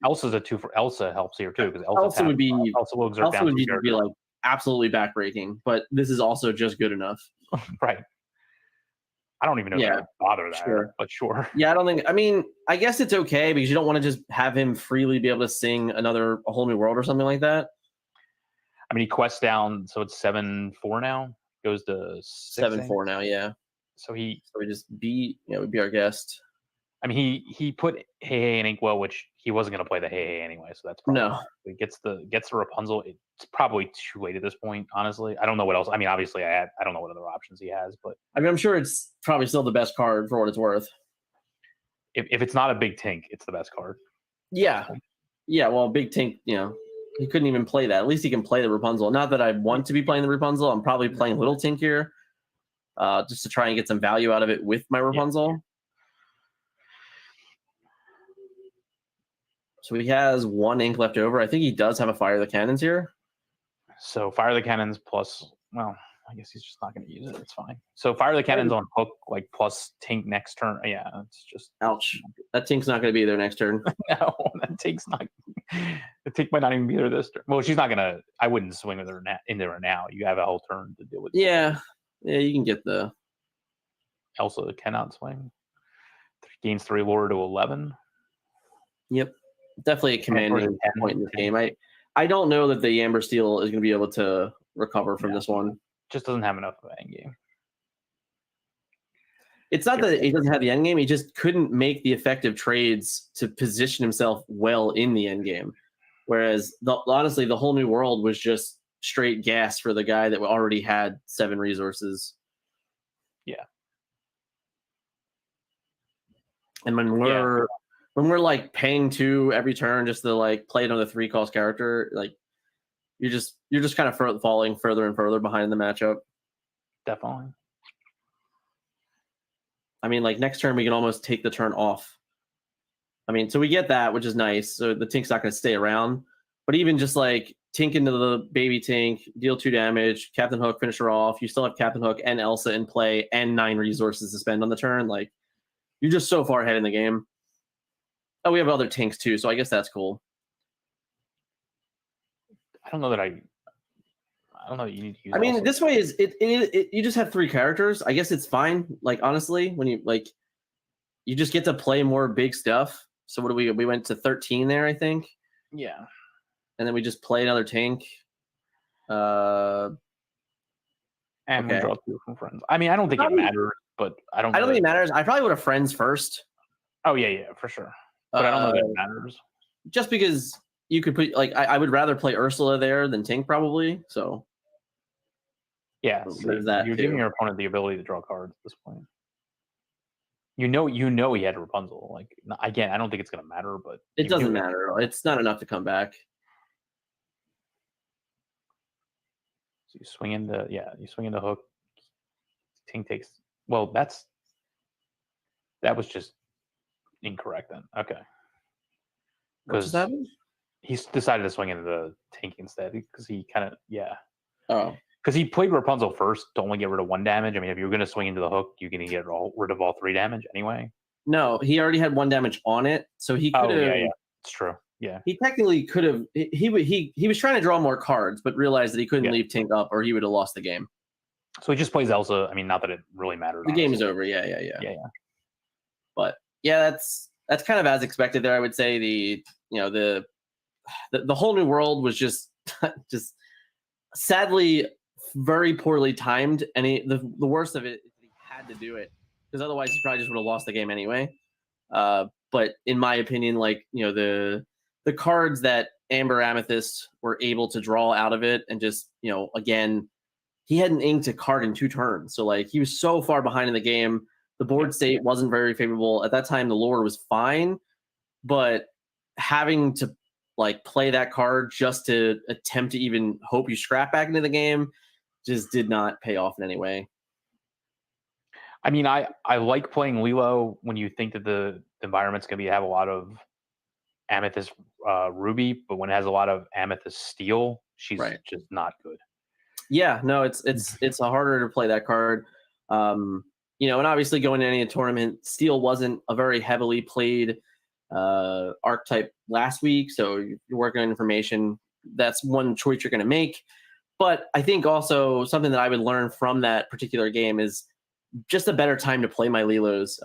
Elsa's a 2 for Elsa helps here too, because Elsa will exert down be like absolutely backbreaking, but this is also just good enough. Right. I don't even know if I would bother that, but sure. Yeah, I don't think. I mean, I guess it's okay because you don't want to just have him freely be able to sing A Whole New World or something like that. I mean, he quests down, so it's 7-4 now. Goes to 7-4 now, yeah. So we just beat, we beat our guest. I mean, he put Hey Hey in Inkwell, which he wasn't going to play the Hey Hey anyway, so that's probably He gets the Rapunzel. It's probably too late at this point, honestly. I don't know what else. I mean, obviously, I don't know what other options he has, but I mean, I'm sure it's probably still the best card for what it's worth. If it's not a big Tink, it's the best card. Yeah, well, big Tink, he couldn't even play that. At least he can play the Rapunzel. Not that I want to be playing the Rapunzel. I'm probably playing Little Tink here, just to try and get some value out of it with my Rapunzel. Yeah. So he has 1 ink left over. I think he does have a Fire the Cannons here. So Fire the Cannons plus, well, I guess he's just not going to use it. It's fine. So Fire the Cannons on hook, like plus Tink next turn. Yeah, it's just... Ouch. That Tink's not going to be there next turn. No, that Tink's not... The Tink might not even be there this turn. Well, she's not going to... I wouldn't swing with her in there now. You have a whole turn to deal with. Yeah, you can get the... Elsa cannot swing. Gains 3 lore to 11. Yep. Definitely a commanding point in the game. I don't know that the Amber Steel is going to be able to recover from this one. Just doesn't have enough of an end game. It's not that he doesn't have the end game. He just couldn't make the effective trades to position himself well in the end game. Whereas, honestly, the Whole New World was just straight gas for the guy that already had 7 resources. Yeah. And when we're like paying 2 every turn just to like play another 3-cost character, like you're just kind of falling further and further behind the matchup. Definitely. I mean, like next turn we can almost take the turn off. I mean, so we get that, which is nice. So the Tink's not going to stay around. But even just like Tink into the baby Tink, deal 2 damage, Captain Hook, finish her off. You still have Captain Hook and Elsa in play and 9 resources to spend on the turn. Like you're just so far ahead in the game. Oh, we have other Tinks too, so I guess that's cool. I don't know that I don't know that you need to use. I mean, this way is it. You just have 3 characters. I guess it's fine. Like honestly, when you just get to play more big stuff. So what do we went to 13 there, I think. Yeah. And then we just play another Tink. And we draw 2 from friends. I mean, I don't think it matters, but I don't think it matters. I probably would have friends first. Oh yeah, for sure. But I don't know that it matters. Just because you could put I would rather play Ursula there than Tink probably. So yeah, there's that. You're giving your opponent the ability to draw cards at this point. You know he had a Rapunzel. Like again, I don't think it's going to matter, but it doesn't matter. It's not enough to come back. So you swing into hook. Tink takes. Well, that was just incorrect then. Okay. Because he's decided to swing into the Tink instead because he kind of Oh. Because he played Rapunzel first to only get rid of 1 damage. I mean, if you're going to swing into the hook, you're going to get rid of all 3 damage anyway. No, he already had 1 damage on it, so he could have. Yeah, it's true. Yeah, he technically could have. He was trying to draw more cards, but realized that he couldn't leave Tink up, or he would have lost the game. So he just plays Elsa. I mean, not that it really matters. The game is over. Yeah. But yeah, that's kind of as expected there. I would say the Whole New World was just sadly very poorly timed, and the worst of it is that he had to do it because otherwise he probably just would have lost the game anyway. But in my opinion, the cards that Amber Amethyst were able to draw out of it, and just again, he hadn't inked a card in 2 turns, so he was so far behind in the game. The board state wasn't very favorable at that time. The lore was fine, but having to play that card just to attempt to even hope you scrap back into the game just did not pay off in any way. I mean, I like playing Lilo when you think that the environment's going to have a lot of Amethyst Ruby, but when it has a lot of Amethyst Steel, she's just not good. Yeah, no, it's harder to play that card. And obviously going to any tournament, Steel wasn't a very heavily played archetype last week, so you're working on information. That's one choice you're going to make. But I think also something that I would learn from that particular game is just a better time to play my Lilos.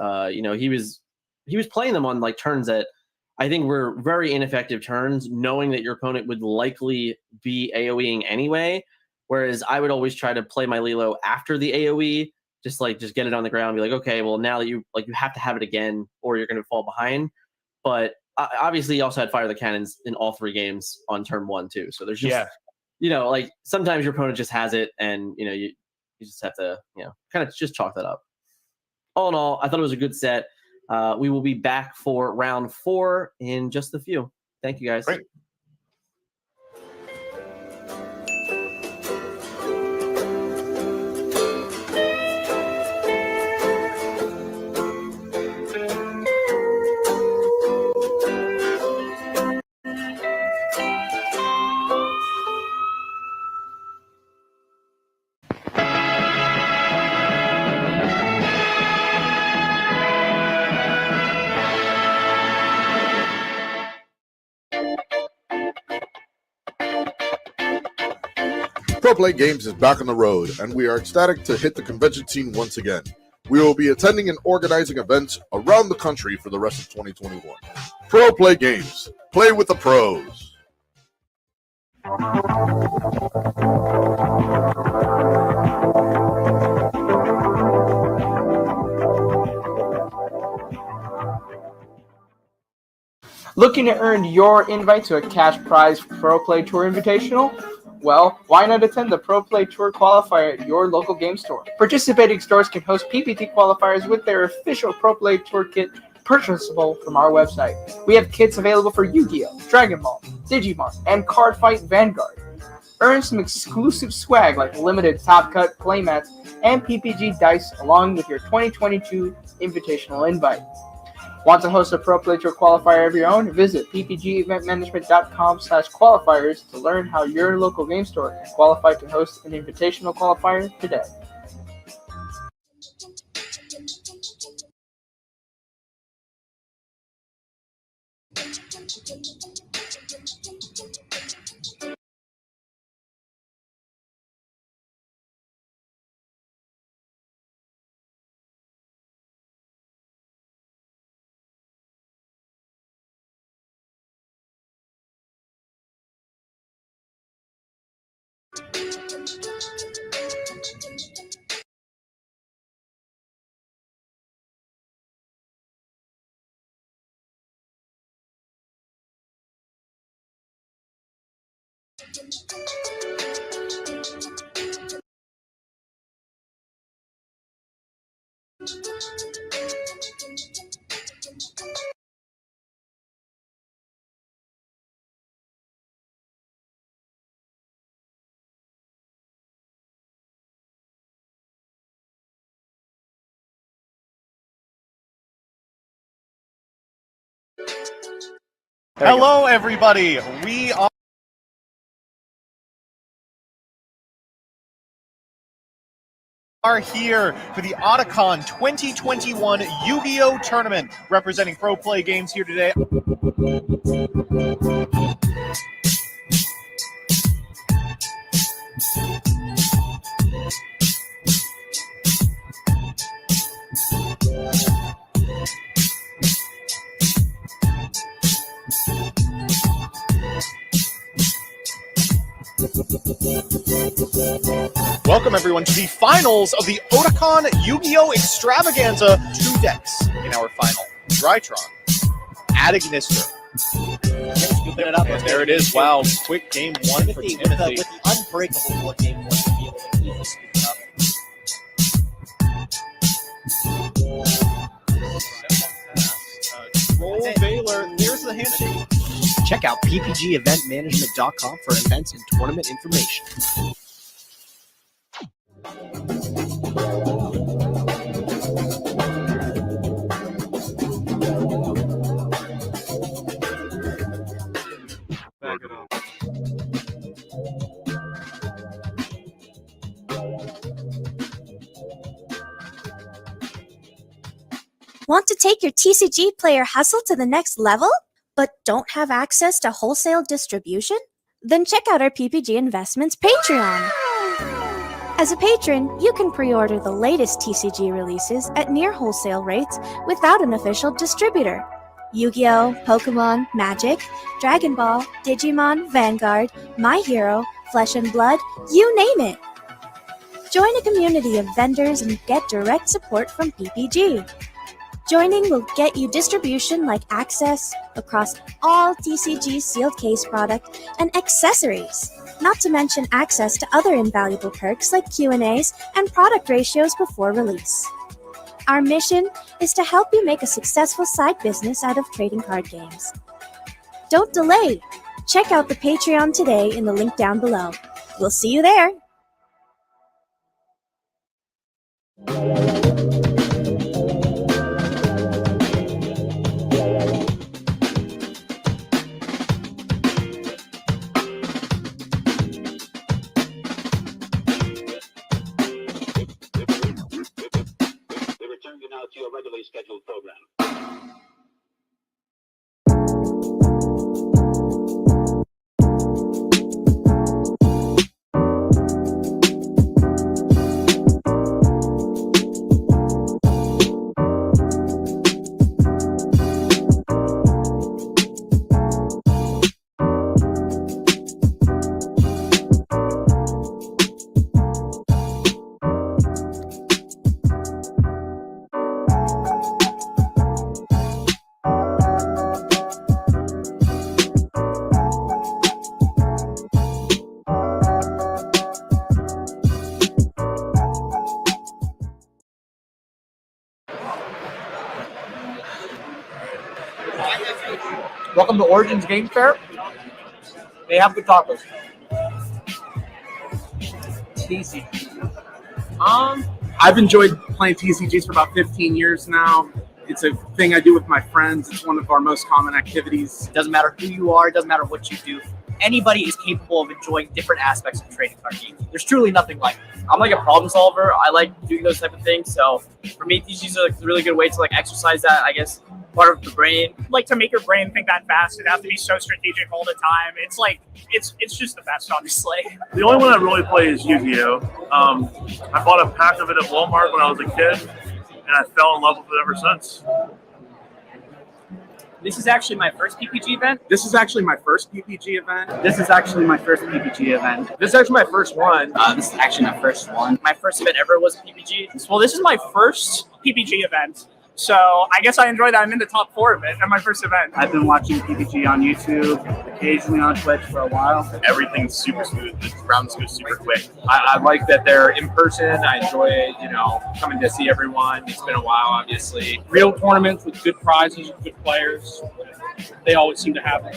He was playing them on like turns that I think were very ineffective turns, knowing that your opponent would likely be AoEing anyway. Whereas I would always try to play my Lilo after the AoE, just get it on the ground, be like, okay, well now that you have to have it again, or you're going to fall behind. But obviously, you also had Fire the Cannons in all 3 games on turn 1 too. So there's just sometimes your opponent just has it, and you just have to kind of just chalk that up. All in all, I thought it was a good set. We will be back for round 4 in just a few. Thank you, guys. Great. Pro Play Games is back on the road, and we are ecstatic to hit the convention scene once again. We will be attending and organizing events around the country for the rest of 2021. Pro Play Games. Play with the pros. Looking to earn your invite to a cash prize Pro Play Tour Invitational? Well, why not attend the Pro Play Tour qualifier at your local game store? Participating stores can host PPT qualifiers with their official Pro Play Tour kit purchasable from our website. We have kits available for Yu-Gi-Oh!, Dragon Ball, Digimon, and Card Fight Vanguard. Earn some exclusive swag like limited Top Cut playmats and PPG dice along with your 2022 invitational invite. Want to host a Pro Play Tour qualifier of your own? Visit ppgeventmanagement.com/qualifiers to learn how your local game store can qualify to host an invitational qualifier today. Hello, everybody. We are here for the Otakon 2021 Yu-Gi-Oh! Tournament, representing Pro Play Games here today. Welcome everyone to the finals of the Otakon Yu-Gi-Oh! Extravaganza 2 decks in our final. Drytron, Adignister. And there it is. Wow, quick game 1 for Timothy. With the unbreakable blood game 1 to be able to keep this up. Roll Baylor. There's the handshake. Check out ppgeventmanagement.com for events and tournament information. Back it up. Want to take your TCG player hustle to the next level, but don't have access to wholesale distribution? Then check out our PPG Investments Patreon. As a patron, you can pre-order the latest TCG releases at near wholesale rates without an official distributor. Yu-Gi-Oh!, Pokemon, Magic, Dragon Ball, Digimon, Vanguard, My Hero, Flesh and Blood, you name it. Join a community of vendors and get direct support from PPG. Joining will get you distribution like access across all TCG sealed case product and accessories, not to mention access to other invaluable perks like Q&As and product ratios before release. Our mission is to help you make a successful side business out of trading card games. Don't delay! Check out the Patreon today in the link down below. We'll see you there! We return you now to your regularly scheduled program. Welcome to Origins Game Fair. They have good tacos. TCG. I've enjoyed playing TCGs for about 15 years now. It's a thing I do with my friends. It's one of our most common activities. Doesn't matter who you are, doesn't matter what you do. Anybody is capable of enjoying different aspects of trading card games. There's truly nothing like it. I'm like a problem solver. I like doing those type of things. So for me, TCGs are like a really good way to like exercise that, I guess, part of the brain. Like to make your brain think that fast, it has to be so strategic all the time. It's like it's just the best, honestly. The only one I really play is Yu-Gi-Oh! I bought a pack of it at Walmart when I was a kid, and I fell in love with it ever since. This is actually my first PPG event. This is actually my first PPG event. This is actually my first PPG event. This is actually my first one. This is actually my first one. My first event ever was a PPG. Well, this is my first PPG event. So I guess I enjoy that I'm in the top 4 of it at my first event. I've been watching PPG on YouTube, occasionally on Twitch for a while. Everything's super smooth. The rounds go super quick. I like that they're in person. I enjoy, coming to see everyone. It's been a while, obviously. Real tournaments with good prizes, good players. They always seem to have them.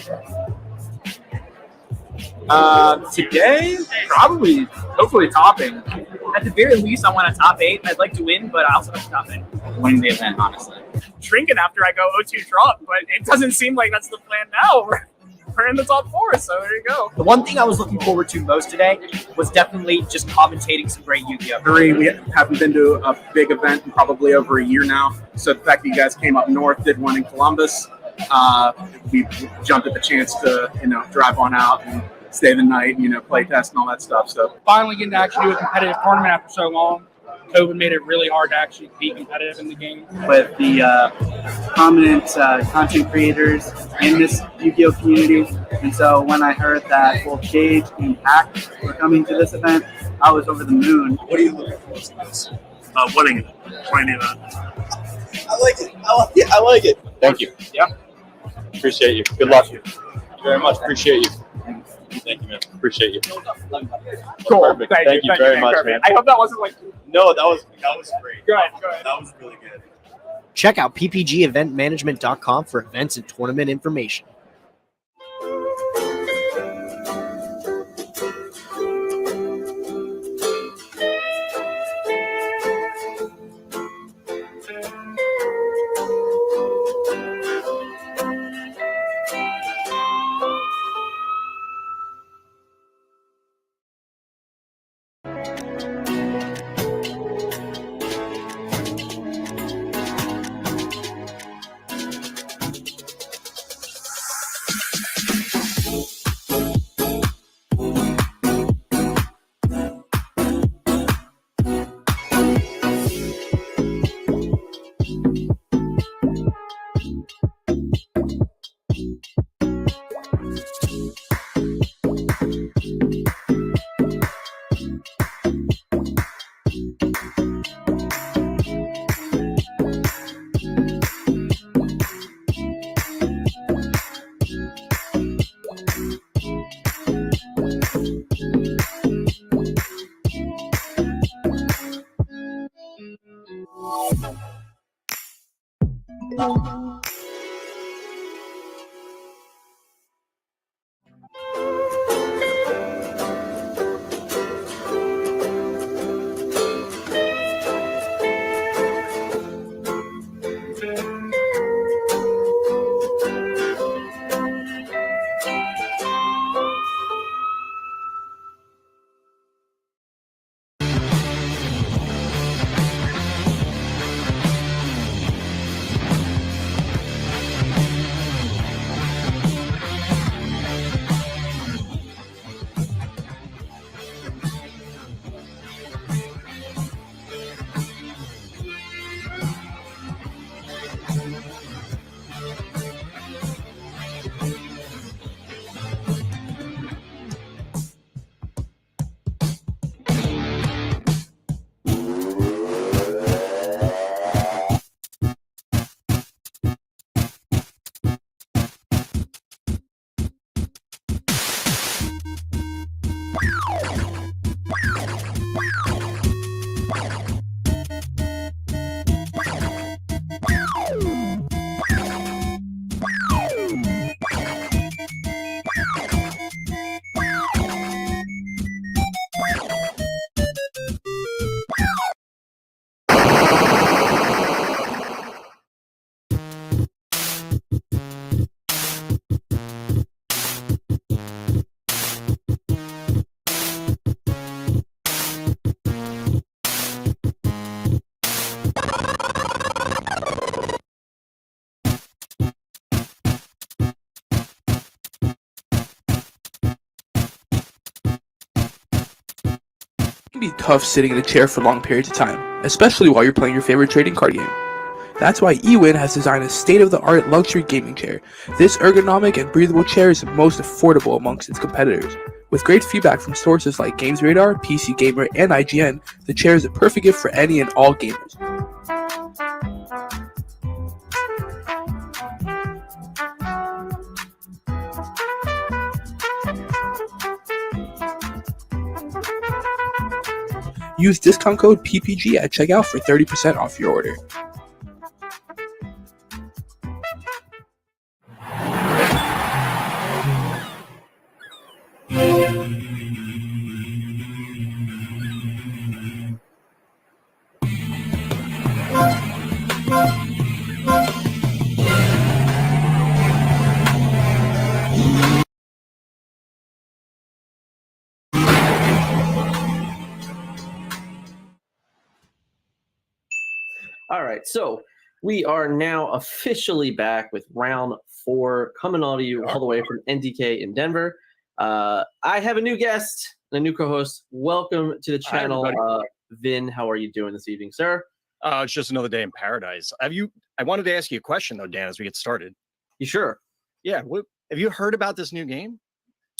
Today, probably, hopefully topping. At the very least, I want a top 8. I'd like to win, but I also have to top 8. Winning the event, honestly. Drinking after I go 0-2 drop, but it doesn't seem like that's the plan now. We're in the top 4, so there you go. The one thing I was looking forward to most today was definitely just commentating some great Yu-Gi-Oh! We haven't been to a big event in probably over a year now. So the fact that you guys came up north, did one in Columbus, we jumped at the chance to, drive on out and stay the night, play test and all that stuff. So Finally getting to actually do a competitive tournament after so long. COVID made it really hard to actually be competitive in the game. With the prominent content creators in this Yu-Gi-Oh! Community. And so when I heard that both Gage and Hack were coming to this event, I was over the moon. What are you looking for most of this? Winning the event. I like it. I like it. Thank you. Yeah. Appreciate you. Good luck. Thank you very much. Appreciate you. Thank you, man. Appreciate you. Cool. Perfect. Thank you very much, man. I hope that wasn't like. No, that was great. Go ahead. That was really good. Check out ppgeventmanagement.com for events and tournament information. can be tough sitting in a chair for long periods of time, especially while you're playing your favorite trading card game. That's why eWin has designed a state-of-the-art luxury gaming chair. This ergonomic and breathable chair is the most affordable amongst its competitors. With great feedback from sources like GamesRadar, PC Gamer, and IGN, the chair is a perfect gift for any and all gamers. Use discount code PPG at checkout for 30% off your order. All right, so we are now officially back with round 4, coming on to you all the way from NDK in Denver. I have a new guest and a new co-host. Welcome to the channel, Vin. How are you doing this evening, sir? It's just another day in paradise. I wanted to ask you a question though, Dan, as we get started. You sure? Yeah. Have you heard about this new game?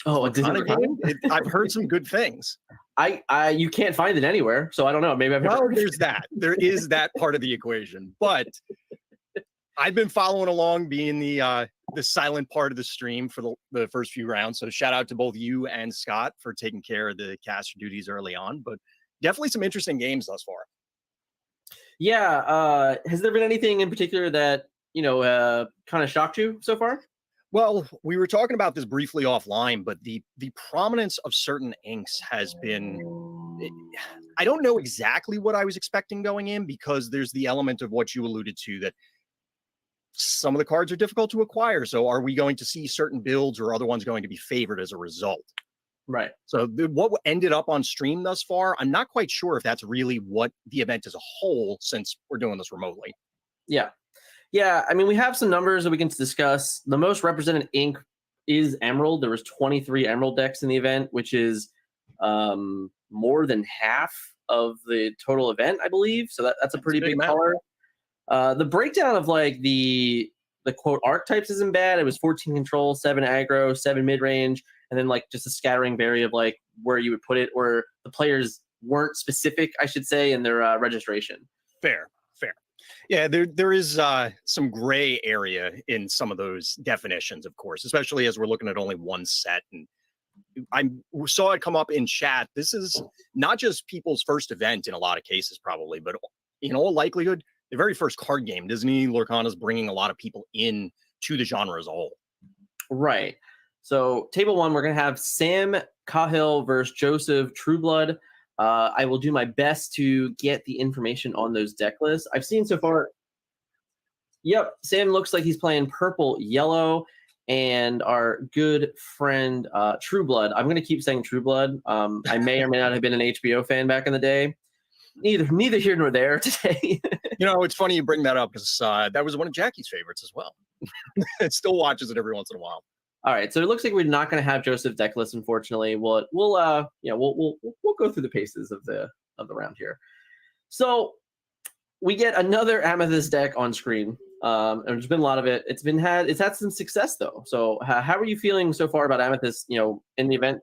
Oh, I've heard some good things. You can't find it anywhere, so I don't know. Maybe I've Well, there's that. There is that part of the equation, but I've been following along, being the silent part of the stream for the first few rounds. So shout out to both you and Scott for taking care of the caster duties early on. But definitely some interesting games thus far. Yeah. Has there been anything in particular that kind of shocked you so far? Well, we were talking about this briefly offline, but the prominence of certain inks has been, I don't know exactly what I was expecting going in, because there's the element of what you alluded to, that some of the cards are difficult to acquire. So are we going to see certain builds or other ones going to be favored as a result? Right. So what ended up on stream thus far, I'm not quite sure if that's really what the event as a whole, since we're doing this remotely. Yeah. Yeah, I mean, we have some numbers that we can discuss. The most represented ink is Emerald. There was 23 Emerald decks in the event, which is more than half of the total event, I believe. So that's a pretty big color. The breakdown of like the quote archetypes isn't bad. It was 14 control, 7 aggro, 7 mid range, and then like just a scattering vary of like where you would put it, or the players weren't specific, I should say, in their registration. Fair. Yeah, there is some gray area in some of those definitions, of course, especially as we're looking at only one set. And I saw it come up in chat. This is not just people's first event in a lot of cases, probably, but in all likelihood, the very first card game. Disney Lorcana is bringing a lot of people in to the genre as a whole. Right. So table 1, we're going to have Sam Cahill versus Joseph Trueblood. I will do my best to get the information on those deck lists. I've seen so far. Yep, Sam looks like he's playing purple, yellow, and our good friend Trueblood. I'm going to keep saying Trueblood. I may or may not have been an HBO fan back in the day. Neither here nor there today. It's funny you bring that up, because that was one of Jackie's favorites as well. It still watches it every once in a while. All right, so it looks like we're not going to have Joseph deck list, unfortunately. We'll go through the paces of the round here. So we get another Amethyst deck on screen, and there's been a lot of it. It's had some success though. So how are you feeling so far about Amethyst? In the event.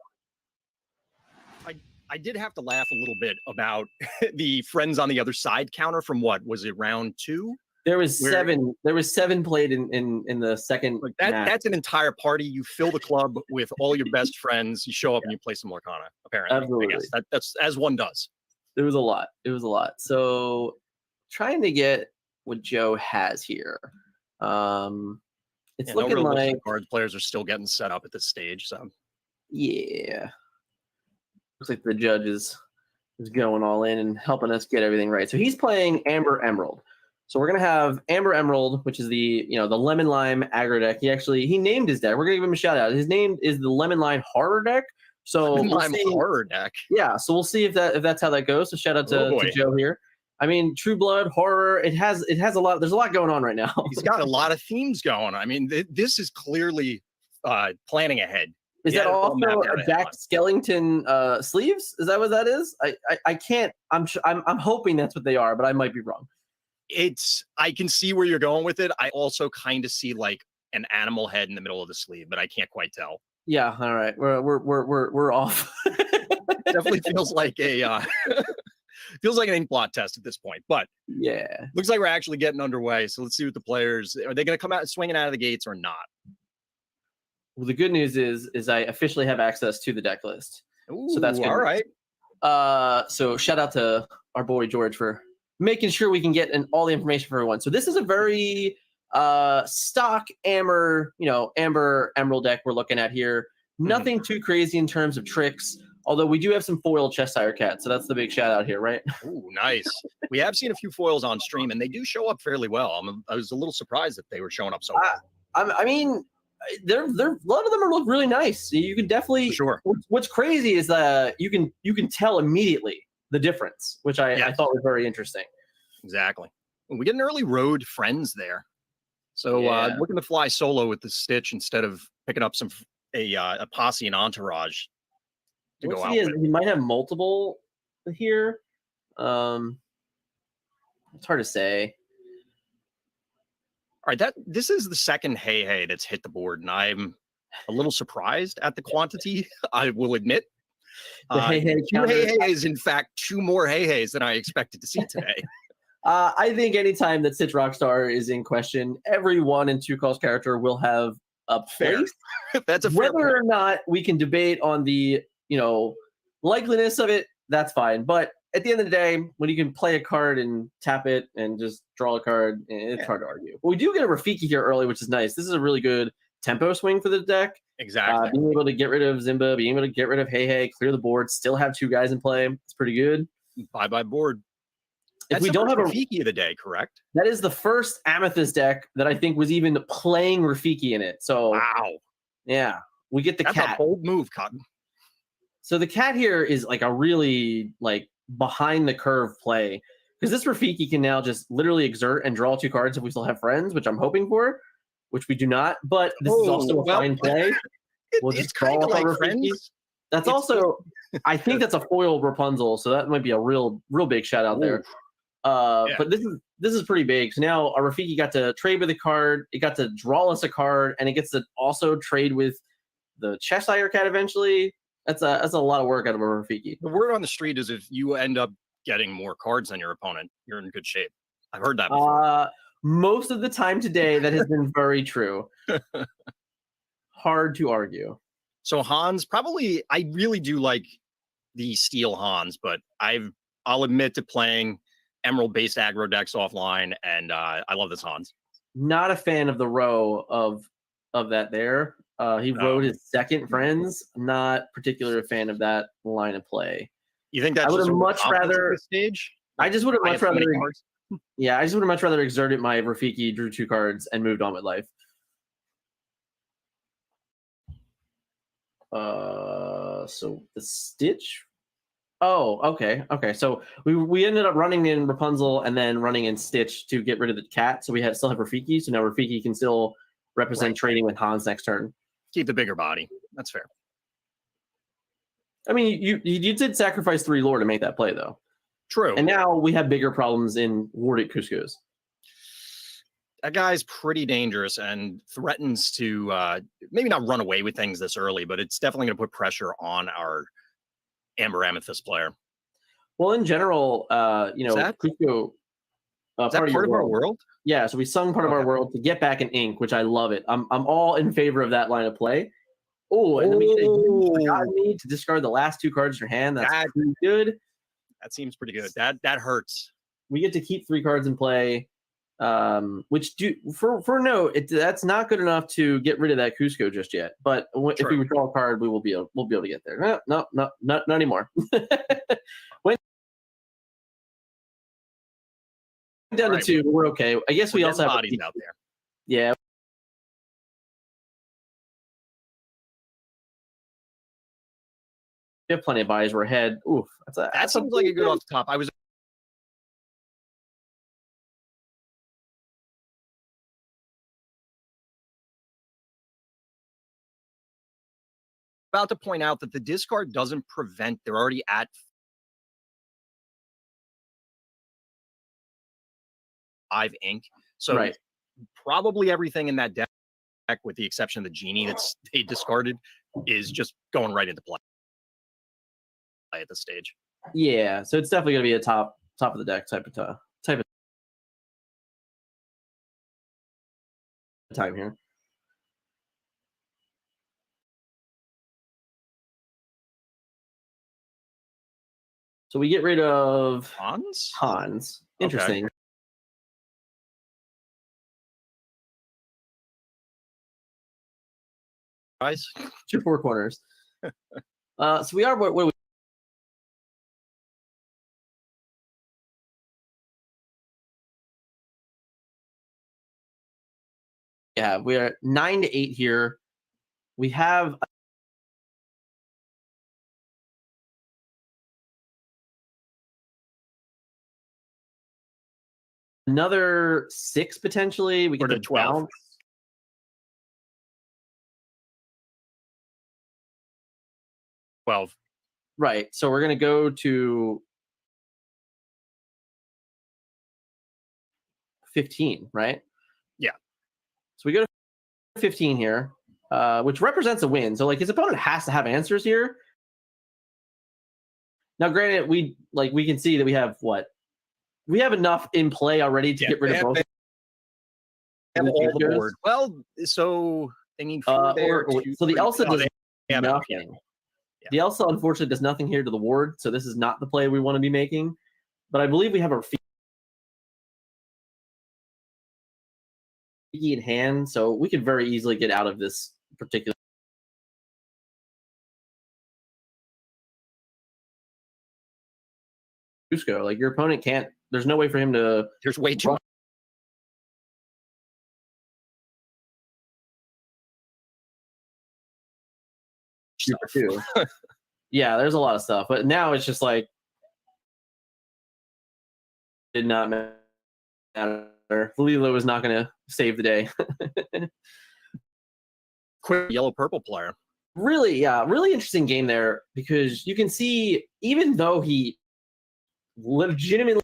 I did have to laugh a little bit about the friends on the other side counter from what was it, round 2? There was 7. There was 7 played in the second. Like that's an entire party. You fill the club with all your best friends. You show up and you play some Lorcana. Apparently, absolutely. I guess that's as one does. There was a lot. It was a lot. So trying to get what Joe has here. It's looking like cards players are still getting set up at this stage. So yeah, looks like the judge is going all in and helping us get everything right. So he's playing Amber Emerald. So we're gonna have Amber Emerald, which is the the Lemon Lime aggro deck. He named his deck. We're gonna give him a shout out. His name is the Lemon Lime Horror deck. So horror deck. Yeah. So we'll see if that's how that goes. So shout out to Joe here. I mean, True Blood horror. It has a lot. There's a lot going on right now. He's got a lot of themes going. I mean, this is clearly planning ahead. Is that also a Jack Skellington sleeves? Is that what that is? I can't. I'm hoping that's what they are, but I might be wrong. I can see where you're going with it. I also kind of see like an animal head in the middle of the sleeve, but I can't quite tell. Yeah, all right. We're off. Definitely feels like a feels like an ink blot test at this point, but yeah, looks like we're actually getting underway. So let's see what the players are. They going to come out swinging out of the gates or not? Well, the good news is I officially have access to the deck list. Ooh, so that's good. All right. So shout out to our boy George for making sure we can get all the information for everyone. So this is a very stock amber emerald deck we're looking at here. Nothing too crazy in terms of tricks, although we do have some foil Cheshire Cat, so that's the big shout out here, right? Ooh, nice. We have seen a few foils on stream, and they do show up fairly well. I was a little surprised that they were showing up so well. I mean, they're a lot of them look really nice. You can definitely sure. What's crazy is that you can tell immediately the difference, which I thought was very interesting. Exactly. We get an early road friends there. So looking to fly solo with the Stitch instead of picking up a posse and entourage to go out with. He might have multiple here. It's hard to say. All right, this is the second Hey that's hit the board, and I'm a little surprised at the quantity, I will admit. The two Hey is in fact two more Hey than I expected to see today. I think anytime that Stitch Rockstar is in question, every 1 and 2 calls character will have a place. That's a fair Whether or not we can debate on the likeliness of it, that's fine. But at the end of the day, when you can play a card and tap it and just draw a card, it's hard to argue. But we do get a Rafiki here early, which is nice. This is a really good tempo swing for the deck. Exactly. Being able to get rid of Zimba, being able to get rid of Hey, clear the board, still have 2 guys in play. It's pretty good. Bye board. If we don't have a Rafiki of the day, correct? That is the first Amethyst deck that I think was even playing Rafiki in it. So wow, yeah, we get the That's cat. a bold move, Cotton. So the cat here is like a really behind the curve play because this Rafiki can now just literally exert and draw 2 cards if we still have friends, which I'm hoping for, which we do not. But this is also a fine play. It's kind of like friends. That's also, I think that's a foil Rapunzel, so that might be a real big shout out there. But this is pretty big. So now our Rafiki got to trade with a card, it got to draw us a card, and it gets to also trade with the Cheshire Cat eventually. That's a lot of work out of a Rafiki. The word on the street is if you end up getting more cards than your opponent, you're in good shape. I've heard that before. Most of the time today, that has been very true. Hard to argue. So Hans, probably, I really do like the Steel Hans, but I'll admit to playing Emerald-based aggro decks offline, and I love this Hans. Not a fan of the row of that there. He wrote his second friends. Not particularly a fan of that line of play. You think that's I would have much rather stage? I just would have much rather. Yeah, I just would have much rather exerted my Rafiki, drew 2 cards, and moved on with life. So the Stitch. Oh, okay. So we ended up running in Rapunzel and then running in Stitch to get rid of the cat. So we still have Rafiki. So now Rafiki can still represent trading with Hans next turn. Keep the bigger body. That's fair. I mean, you did sacrifice 3 lore to make that play, though. True. And now we have bigger problems in Warded Cuscos. That guy's pretty dangerous and threatens to maybe not run away with things this early, but it's definitely going to put pressure on our Amber Amethyst player. Well, in general, Cusco. Is that part of our world? Yeah, so we sung part of our world to get back in ink, which I love it. I'm all in favor of that line of play. Oh, and then you forgot me to discard the last 2 cards in your hand. That's pretty good. That seems pretty good. That hurts. We get to keep 3 cards in play, which for note, that's not good enough to get rid of that Cusco just yet. But if we draw a card, we'll be able to get there. No, not anymore. Went down to 2. We're okay. I guess we also have bodies out there. Yeah. We have plenty of buys. We're ahead. Oof. That seems like a good off the top. I was about to point out that the discard doesn't prevent, they're already at 5 ink. So Right. probably everything in that deck, with the exception of the genie that's they discarded, is just going right into play at this stage. Yeah, so it's definitely going to be a top of the deck type of time here. So we get rid of Hans. Interesting. Okay. Guys, 2 4 corners. So we are what do we? Yeah, we are 9 to 8 here. We have another 6 potentially. We get to 12. 12. Right. So we're going to go to 15, right? Yeah. So we go to 15 here, which represents a win. So like his opponent has to have answers here. Now, granted, we can see that we have what? We have enough in play already to get rid of both. They have all the board. Well, so they need 4 there. So the Elsa does they have nothing. it. Yeah. The Elsa, unfortunately, does nothing here to the ward, so this is not the play we want to be making. But I believe we have our feet in hand, so we could very easily get out of this particular. Cusco, like your opponent can't. There's no way for him to. There's way too much. Too. Yeah, there's a lot of stuff, but now it's just like did not matter. Lilo was not going to save the day. Quick yellow-purple player. Really, yeah, really interesting game there because you can see even though he legitimately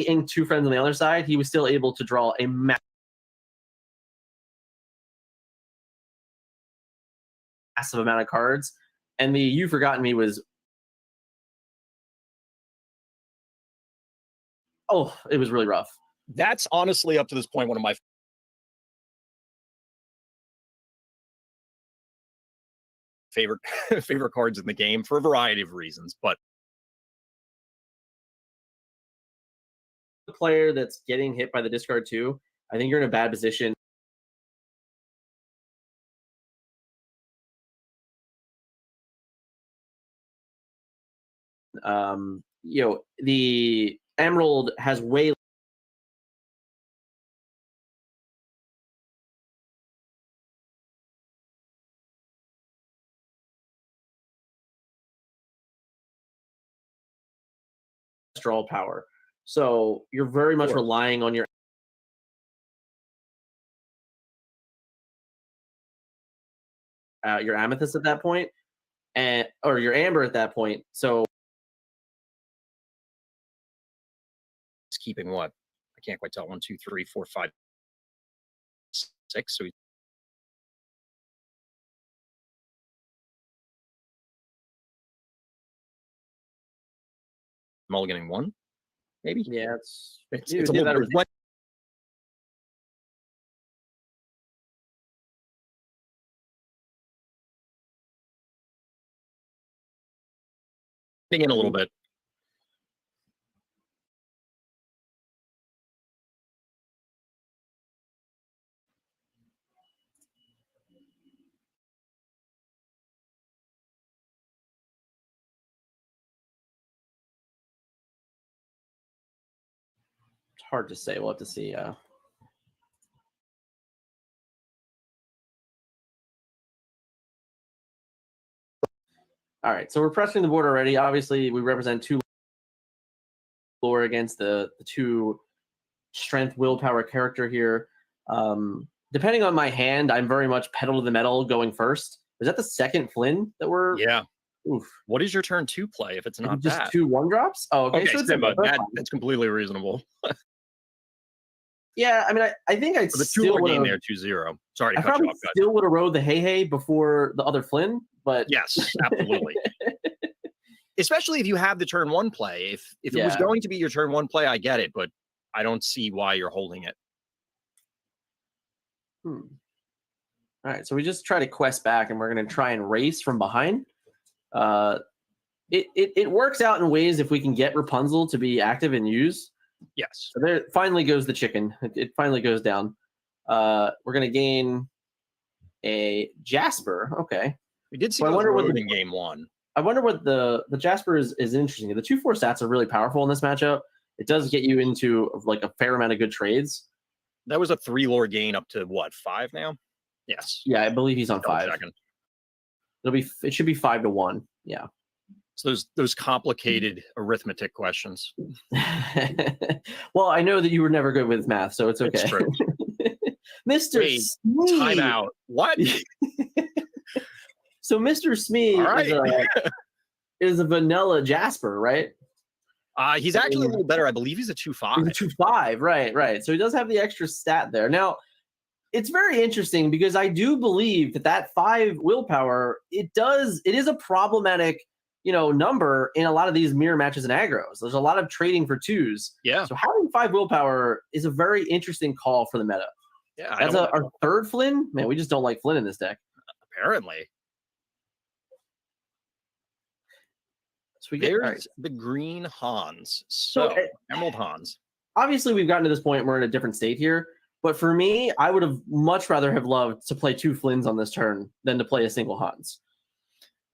inked 2 friends on the other side, he was still able to draw a massive amount of cards, and the You Forgotten Me was it was really rough. That's honestly up to this point one of my favorite cards in the game for a variety of reasons, but the player that's getting hit by the discard too, I think you're in a bad position. The Emerald has way draw power. So you're very much relying on your Amethyst at that point, or your Amber at that point. So it's keeping what? I can't quite tell. 1, 2, 3, 4, 5, 6. So mulliganing 1, maybe. Yeah, it's a little bit. In a little bit. it's hard to say. We'll have to see. All right, so we're pressing the board already. Obviously, we represent 2 lore against the 2 strength willpower character here. depending on my hand, I'm very much pedal to the metal going first. Is that the second Flynn that we're? Yeah. Oof. What is your turn 2 play if it's not Just that? 2 1-drops? Oh, okay. Okay, So it's Simba, that's fine. that's completely reasonable. Yeah, I mean, I think I'd For the still 2 game would there, 2-0. Sorry to I cut you probably off, guys. still would have rode the Hey before the other Flynn, but Yes, absolutely. Especially if you have the turn 1 play. If it was Yeah. going to be your turn 1 play, I get it, but I don't see why you're holding it. All right, so we just try to quest back, and we're going to try and race from behind. It works out in ways if we can get Rapunzel to be active and use. Yes. So there finally goes the chicken. It finally goes down. We're going to gain a Jasper. Okay. We did see So I those wonder what road the- in game 1. I wonder what the Jasper is interesting. The 2/4 stats are really powerful in this matchup. It does get you into like a fair amount of good trades. That was a 3 lore gain up to what, 5 now? Yes. Yeah, I believe he's on Double 5. checking. It should be 5-1. Yeah. So those complicated arithmetic questions. Well, I know that you were never good with math, so it's okay. It's true. Mr. Wait, Smee. time out. What? So Mr. Smee All right. is a vanilla Jasper, right? He's actually a little better. I believe he's a 2/5. He's a 2/5, right. So he does have the extra stat there. Now, it's very interesting because I do believe that 5 willpower, it is a problematic, number in a lot of these mirror matches and aggros. There's a lot of trading for 2s. Yeah. So having 5 willpower is a very interesting call for the meta. Yeah. As our third Flynn, man, we just don't like Flynn in this deck. Apparently. So we There's the green Hans. So, Emerald Hans. Obviously, we've gotten to this point. We're in a different state here. But for me, I would have much rather have loved to play 2 Flynns on this turn than to play a single Hans.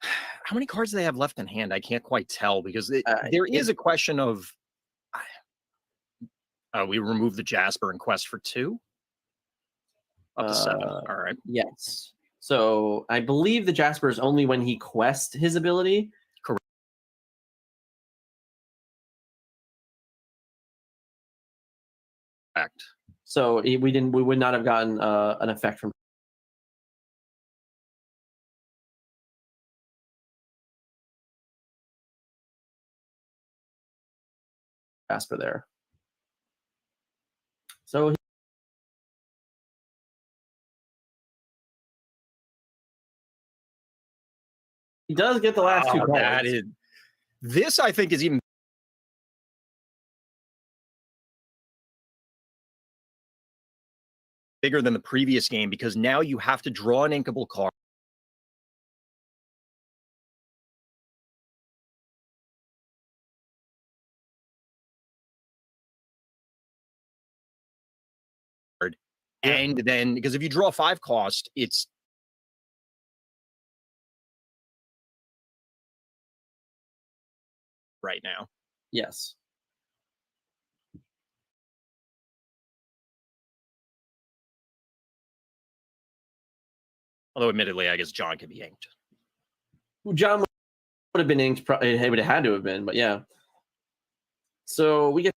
How many cards do they have left in hand? I can't quite tell because there is a question of we remove the Jasper and quest for 2? Up to 7. All right. Yes. So I believe the Jasper is only when he quests his ability. Correct. So we would not have gotten an effect from Jasper there. So he does get the last 2 cards. This, I think, is even bigger than the previous game because now you have to draw an inkable card. And then, because if you draw 5 cost, it's right now. Yes. Although, admittedly, I guess John could be inked. John would have been inked. It would have had to have been, but yeah. So we get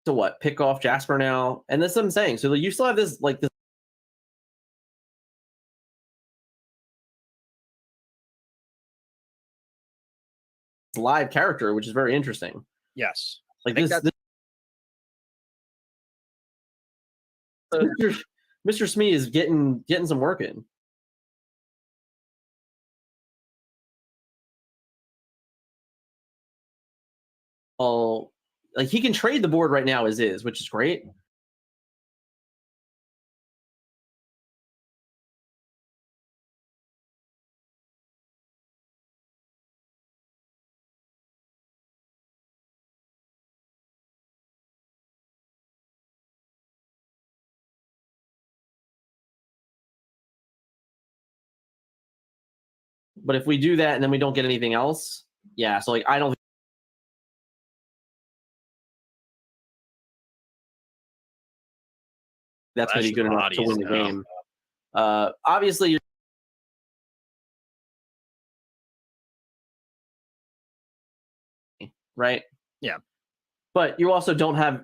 to what? Pick off Jasper now, and that's what I'm saying. So you still have this this live character, which is very interesting. Yes. Like this Mr. Smee is getting some work in. Oh, like he can trade the board right now as is, which is great. But if we do that and then we don't get anything else, yeah. So like I don't. That's going to be good enough to win the game. Obviously, you're right? Yeah. But you also don't have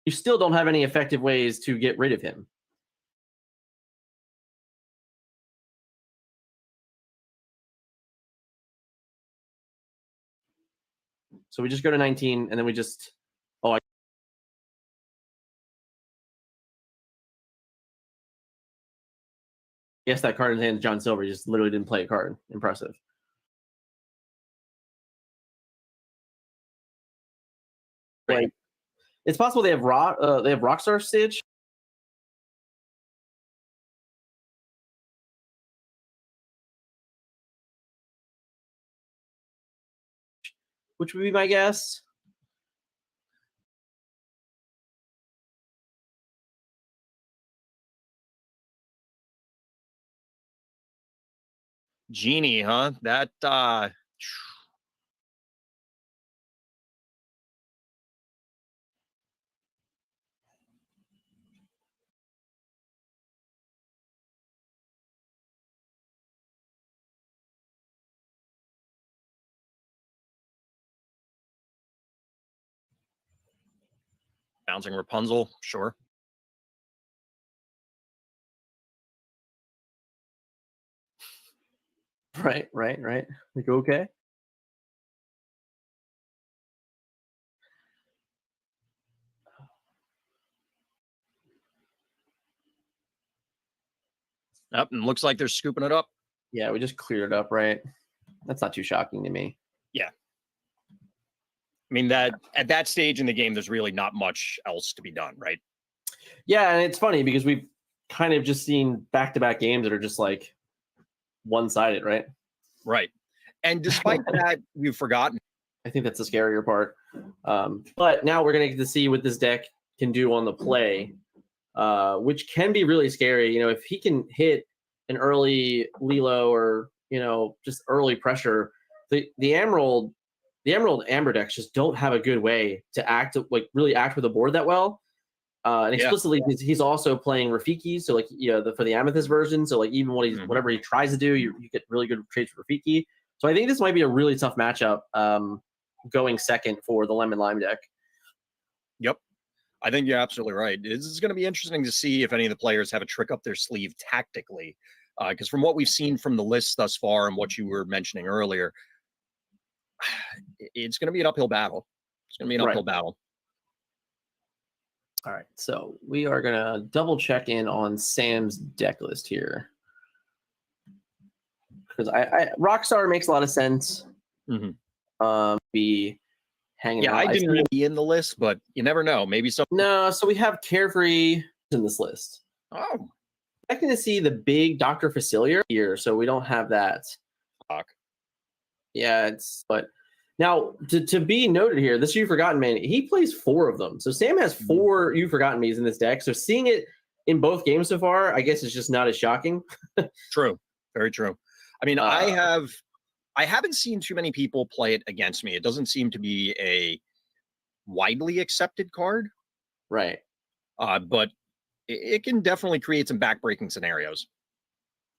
you still don't have any effective ways to get rid of him. So we just go to 19, and then we just I guess that card in his hand, John Silver, just literally didn't play a card. Impressive. Like, it's possible they have Rockstar Stitch. Which would be my guess. Genie, huh? That bouncing Rapunzel, sure. Right. Like, okay. Yep, and looks like they're scooping it up. Yeah, we just cleared it up, right? That's not too shocking to me. Yeah. I mean, that at that stage in the game, there's really not much else to be done, right? Yeah, and it's funny because we've kind of just seen back-to-back games that are just like one-sided, right? Right. And despite that, we've forgotten. I think that's the scarier part. But now we're going to get to see what this deck can do on the play, which can be really scary. You know, if he can hit an early Lilo or, you know, just early pressure, the Emerald Amber decks just don't have a good way to really act with the board that well. And explicitly, he's also playing Rafiki, so like for the Amethyst version. So like even whatever he tries to do, you get really good trades for Rafiki. So I think this might be a really tough matchup going second for the Lemon Lime deck. Yep. I think you're absolutely right. This is going to be interesting to see if any of the players have a trick up their sleeve tactically. Because from what we've seen from the list thus far and what you were mentioning earlier, it's going to be an uphill battle. It's going to be an uphill battle. All right, so we are going to double check in on Sam's deck list here. Because Rockstar makes a lot of sense. Be hanging out. I didn't really be in the list, but you never know. Maybe some. No, so we have Carefree in this list. Oh. Expecting to see the big Dr. Facilier here, so we don't have that. Yeah, but now to be noted here, this You've Forgotten Man, he plays 4 of them. So Sam has 4 You've Forgotten Me's in this deck. So seeing it in both games so far, I guess it's just not as shocking. True. Very true. I mean, I haven't seen too many people play it against me. It doesn't seem to be a widely accepted card. Right. But it can definitely create some backbreaking scenarios.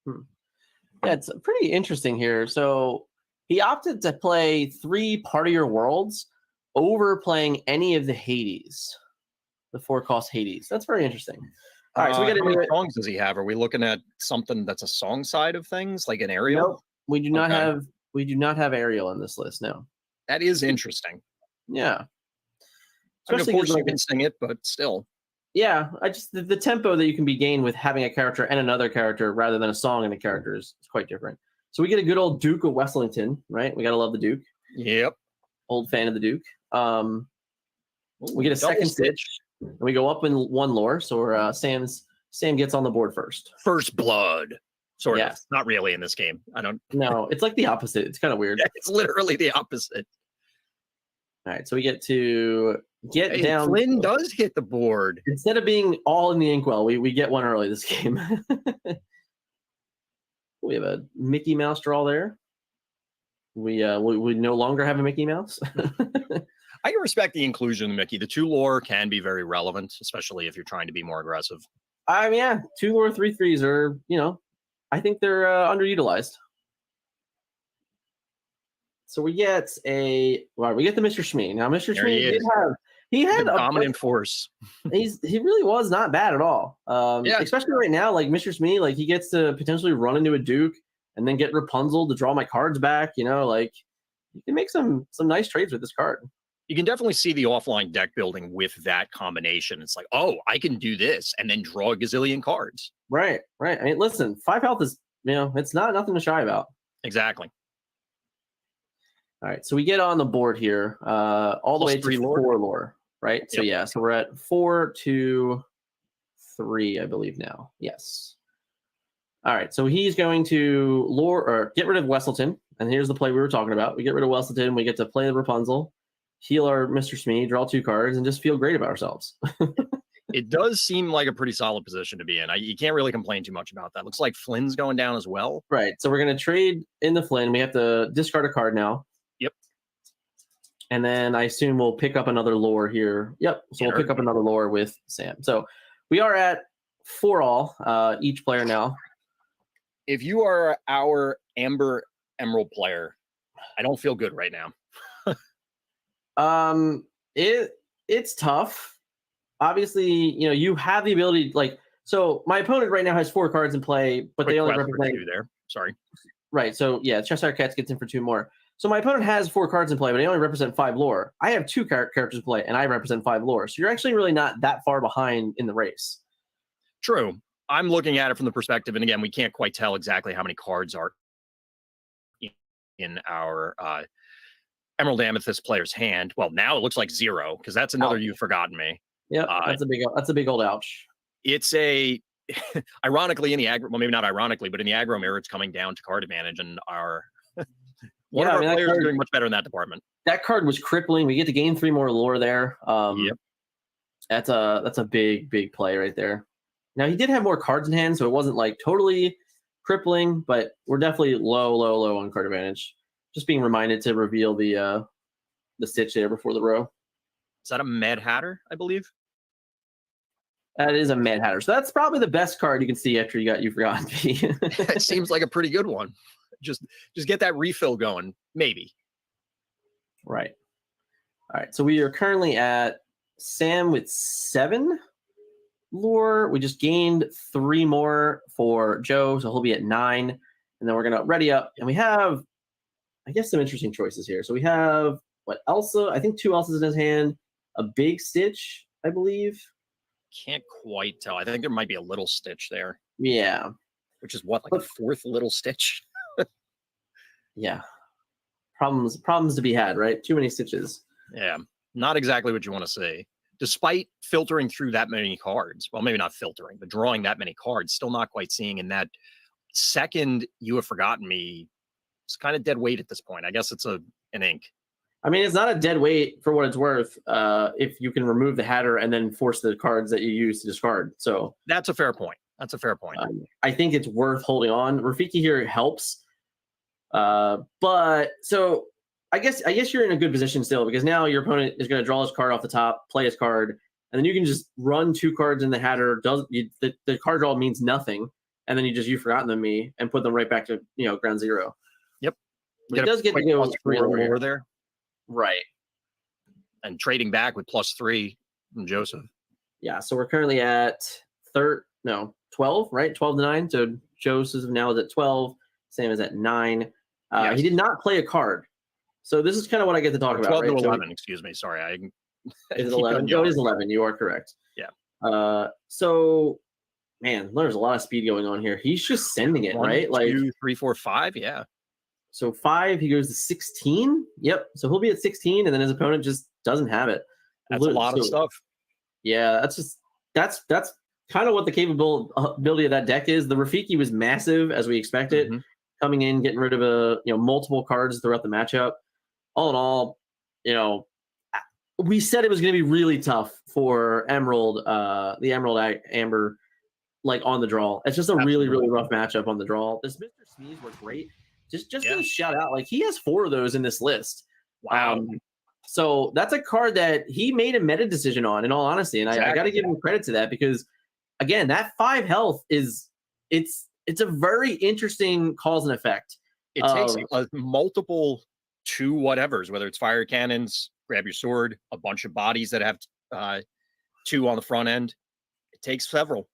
Yeah, it's pretty interesting here. So he opted to play 3 Partier Worlds over playing any of the Hades, the 4-cost Hades. That's very interesing. All right, so we got how many songs does he have? Are we looking at something that's a song side of things, like an Ariel? Nope, we do not have. We do not have Ariel on this list. No. That is interesting. Yeah. I mean, of course, you can sing it, but still. Yeah, I just the tempo that you can be gained with having a character and another character rather than a song and a character is quite different. So we get a good old Duke of Weslington, right? We gotta love the Duke. Yep. Old fan of the Duke. We get a second Stitch, and we go up in 1 lore. So Sam gets on the board first. First blood, sort of. Not really in this game. I don't. No, it's like the opposite. It's kind of weird. Yeah, it's literally the opposite. All right, so we get to get down. Flynn does hit the board. Instead of being all in the inkwell, we get one early this game. We have a Mickey Mouse draw there. We no longer have a Mickey Mouse. I can respect the inclusion, Mickey. The 2 lore can be very relevant, especially if you're trying to be more aggressive. I mean, yeah, 2 lore 3/3s are, I think they're underutilized. So we get the Mr. Shmee. Now, Mr. There Shmee he had the a dominant force. he really was not bad at all. Especially right now, like Mr. Shmee, like he gets to potentially run into a Duke and then get Rapunzel to draw my cards back. Like you can make some nice trades with this card. You can definitely see the offline deck building with that combination. It's like, oh, I can do this and then draw a gazillion cards. Right. I mean, listen, 5 health is, it's not nothing to shy about. Exactly. All right, so we get on the board here all the way to 4 lore, right? So yeah, so we're at 4 to 3, I believe now. Yes. All right, so he's going to get rid of Wesselton, and here's the play we were talking about. We get rid of Wesselton, we get to play the Rapunzel, heal our Mr. Smee, draw 2 cards, and just feel great about ourselves. It does seem like a pretty solid position to be in. You can't really complain too much about that. Looks like Flynn's going down as well. Right, so we're going to trade in the Flynn. We have to discard a card now. Yep. And then I assume we'll pick up another lore here. Yep. So we'll pick up another lore with Sam. So we are at 4 all, each player now. If you are our Amber Emerald player, I don't feel good right now. It's tough. Obviously, you have the ability, so my opponent right now has 4 cards in play, but they only represent 2 there. Sorry. Right. So yeah, Cheshire Cats gets in for 2 more. So my opponent has 4 cards in play, but they only represent 5 lore. I have 2 characters in play, and I represent 5 lore. So you're actually really not that far behind in the race. True. I'm looking at it from the perspective, and again, we can't quite tell exactly how many cards are in our Emerald Amethyst player's hand. Well, now it looks like 0, because that's another You've Forgotten Me. Yeah, that's a big old ouch. It's ironically in the aggro, well, maybe not ironically, but in the aggro mirror, it's coming down to card advantage, and our one of our players are doing much better in that department. That card was crippling. We get to gain 3 more lore there. Yep. That's a big play right there. Now he did have more cards in hand, so it wasn't totally crippling, but we're definitely low on card advantage. Just being reminded to reveal the stitch there before the row. Is that a Mad Hatter, I believe? That is a Mad Hatter. So that's probably the best card you can see after You've Forgotten Me. It seems like a pretty good one. Just get that refill going, maybe. Right. All right. So we are currently at Sam with 7 lore. We just gained 3 more for Joe, so he'll be at 9. And then we're gonna ready up, and we have, I guess, some interesting choices here. So we have Elsa? I think 2 Elsas in his hand, a big Stitch, I believe. Can't quite tell. I think there might be a little Stitch there. Yeah. Which is what, a 4th little Stitch? Yeah. Problems to be had, right? Too many Stitches. Yeah. Not exactly what you want to see. Despite filtering through that many cards, well, maybe not filtering, but drawing that many cards, still not quite seeing in that second You Have Forgotten Me. It's kind of dead weight at this point. I guess it's an ink. I mean, it's not a dead weight for what it's worth if you can remove the Hatter and then force the cards that you use to discard. So that's a fair point. I think it's worth holding on. Rafiki here helps. But so I guess you're in a good position still, because now your opponent is going to draw his card off the top, play his card, and then you can just run 2 cards in the Hatter. The card draw means nothing, and then you just You've Forgotten Me and put them right back to ground 0. Yep. It does get to go with 3 more there. Right. And trading back with +3 from Joseph. Yeah, so we're currently at 12, right? 12 to 9. So Joseph now is at 12. Sam is at 9. Yes. He did not play a card. So this is kind of what I get to talk about. 12 right? to 11, excuse me. Sorry. Is it 11? No, it is 11. You are correct. Yeah. So, man, there's a lot of speed going on here. He's just sending it, 1, right? 2, 3, 4, 5. Yeah. So 5, he goes to 16. Yep. So he'll be at 16, and then his opponent just doesn't have it. That's a lot of stuff. Yeah, that's kind of what the capability of that deck is. The Rafiki was massive, as we expected, coming in, getting rid of multiple cards throughout the matchup. All in all, we said it was going to be really tough for Emerald, the Emerald Amber, on the draw. It's just a really rough matchup on the draw. This Mr. Sneeze were great. Just gonna shout out, he has 4 of those in this list. Wow. So that's a card that he made a meta decision on, in all honesty, and I got to give him credit to that because, again, that 5 health it's a very interesting cause and effect. It takes multiple 2 whatevers, whether it's fire cannons, grab your sword, a bunch of bodies that have 2 on the front end. It takes several.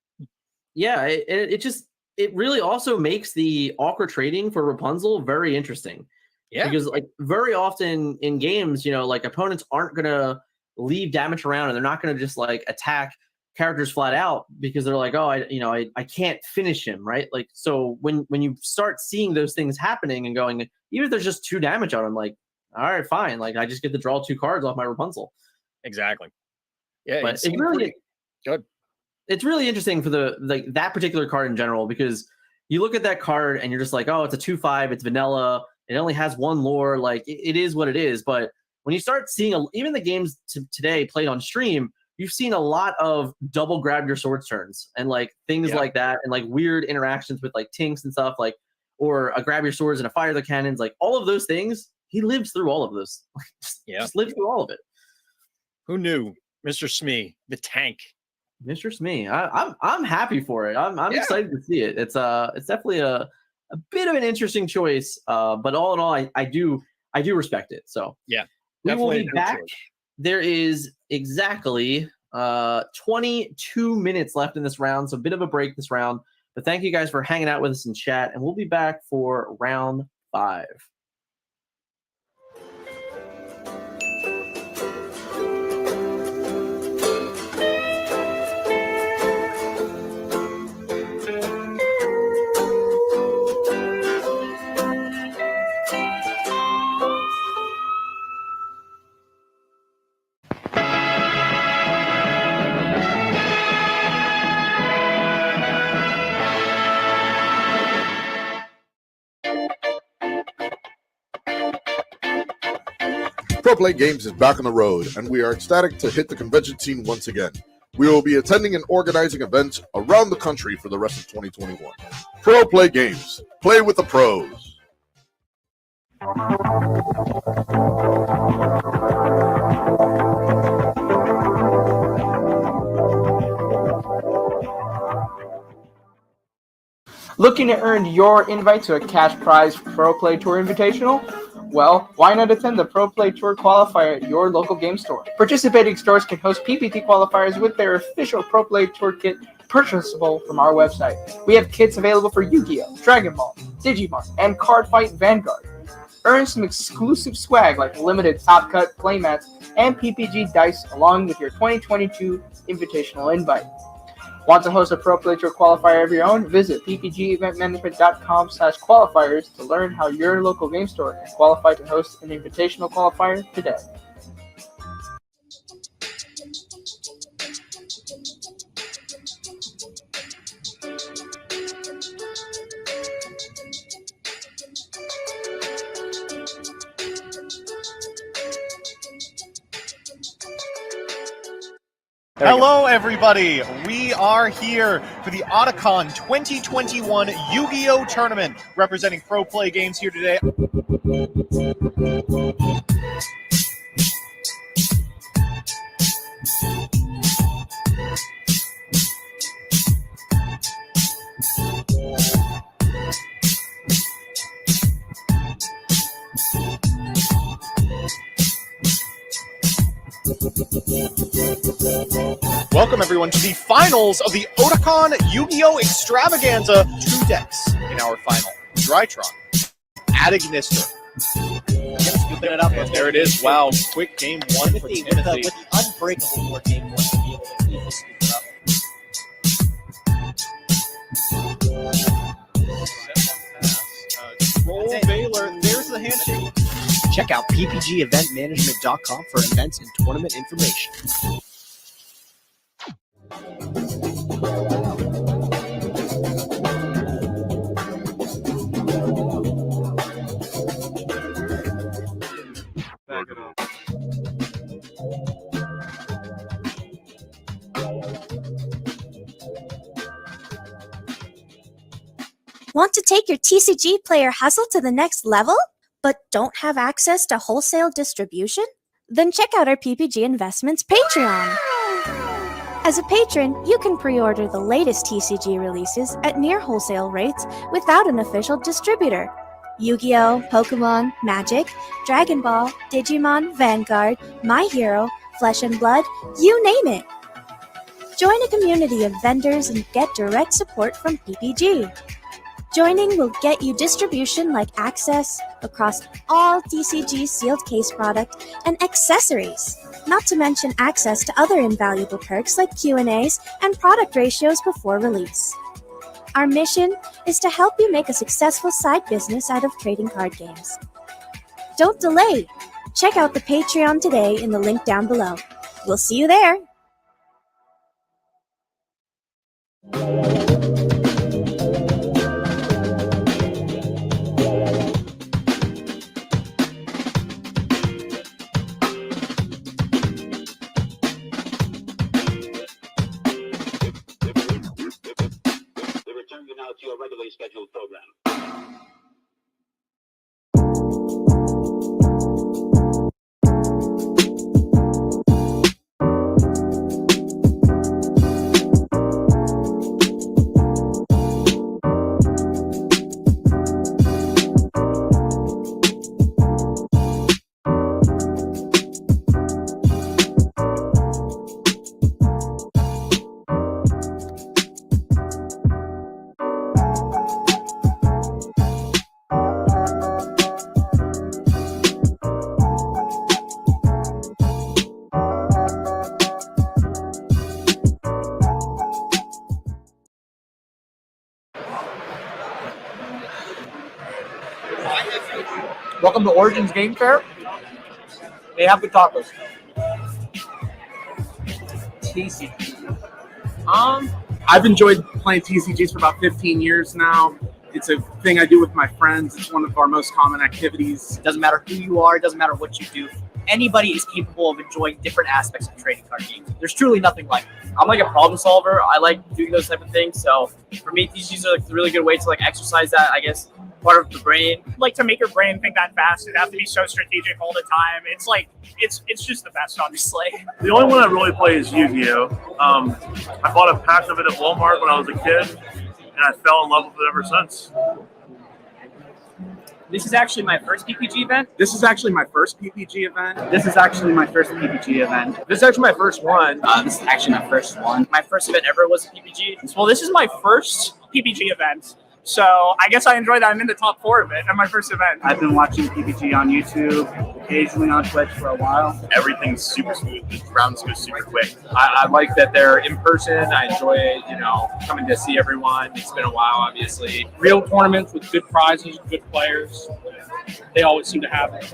Yeah, it really also makes the awkward trading for Rapunzel very interesting. Yeah. Because like very often in games, like opponents aren't gonna leave damage around and they're not gonna just like attack characters flat out because they're like, oh, I can't finish him, right? Like, so when you start seeing those things happening and going, even if there's just 2 damage on him, like, all right, fine. Like I just get to draw 2 cards off my Rapunzel. Exactly. Yeah, but it's really good. It's really interesting for that particular card in general because you look at that card and you're just like, oh, it's a 2/5, it's vanilla, it only has 1 lore, like it is what it is. But when you start seeing even the games today played on stream, you've seen a lot of double grab your swords turns and like things like that, and like weird interactions with like tinks and stuff, like or a grab your swords and a fire the cannons, like all of those things. He lives through all of those. Just lives through all of it. Who knew, Mr. Smee, the tank. Mr. Smee, I'm happy for it. I'm excited to see it. It's definitely a bit of an interesting choice, but all in all, I do respect it. So yeah, we will be back. There is exactly 22 minutes left in this round, so a bit of a break this round. But thank you guys for hanging out with us in chat, and we'll be back for round 5. Pro Play Games is back on the road, and we are ecstatic to hit the convention scene once again. We will be attending and organizing events around the country for the rest of 2021. Pro Play Games. Play with the pros. Looking to earn your invite to a cash prize Pro Play Tour Invitational? Well, why not attend the Pro Play Tour qualifier at your local game store? Participating stores can host PPT qualifiers with their official Pro Play Tour kit purchasable from our website. We have kits available for Yu-Gi-Oh!, Dragon Ball, Digimon, and Card Fight Vanguard. Earn some exclusive swag like limited Top Cut playmats and PPG dice along with your 2022 invitational invite. Want to host a Pro Play Tour qualifier of your own? Visit ppgeventmanagement.com/qualifiers to learn how your local game store can qualify to host an invitational qualifier today. Hello, everybody. We are here for the Otacon 2021 Yu-Gi-Oh! Tournament, representing Pro Play Games here today. Welcome, everyone, to the finals of the Otacon Yu-Gi-Oh! Extravaganza. 2 decks in our final. Drytron, Adignister. Scooping it up. And there it is. Wow, quick game 1 for With Timothy. the unbreakable board game 1 to be able to easily scoop it up. Roll Baylor. There's the handshake. Check out ppgeventmanagement.com for events and tournament information. Want to take your TCG player hustle to the next level, but don't have access to wholesale distribution? Then check out our PPG Investments Patreon. As a patron, you can pre-order the latest TCG releases at near wholesale rates without an official distributor. Yu-Gi-Oh!, Pokemon, Magic, Dragon Ball, Digimon, Vanguard, My Hero, Flesh and Blood, you name it. Join a community of vendors and get direct support from PPG. Joining will get you distribution like access across all TCG sealed case product and accessories, not to mention access to other invaluable perks like Q&As and product ratios before release. Our mission is to help you make a successful side business out of trading card games. Don't delay! Check out the Patreon today in the link down below. We'll see you there! We return you now to your regularly scheduled program. Welcome to Origins Game Fair. They have good tacos. TCG. I've enjoyed playing TCGs for about 15 years now. It's a thing I do with my friends. It's one of our most common activities. It doesn't matter who you are, it doesn't matter what you do. Anybody is capable of enjoying different aspects of trading card games. There's truly nothing like it. I'm like a problem solver. I like doing those type of things. So for me, TCGs are like a really good way to like exercise that, I guess, part of the brain. Like to make your brain think that fast, it have to be so strategic all the time. It's like it's just the best, honestly. The only one I really play is Yu-Gi-Oh! I bought a pack of it at Walmart when I was a kid, and I fell in love with it ever since. This is actually my first PPG event. This is actually my first PPG event. This is actually my first PPG event. This is actually my first one. This is actually my first one. My first event ever was a PPG. Well, this is my first PPG event. So I guess I enjoy that I'm in the top 4 of it at my first event. I've been watching PPG on YouTube, occasionally on Twitch for a while. Everything's super smooth. The rounds go super quick. I like that they're in person. I enjoy, coming to see everyone. It's been a while, obviously. Real tournaments with good prizes, good players. They always seem to have it.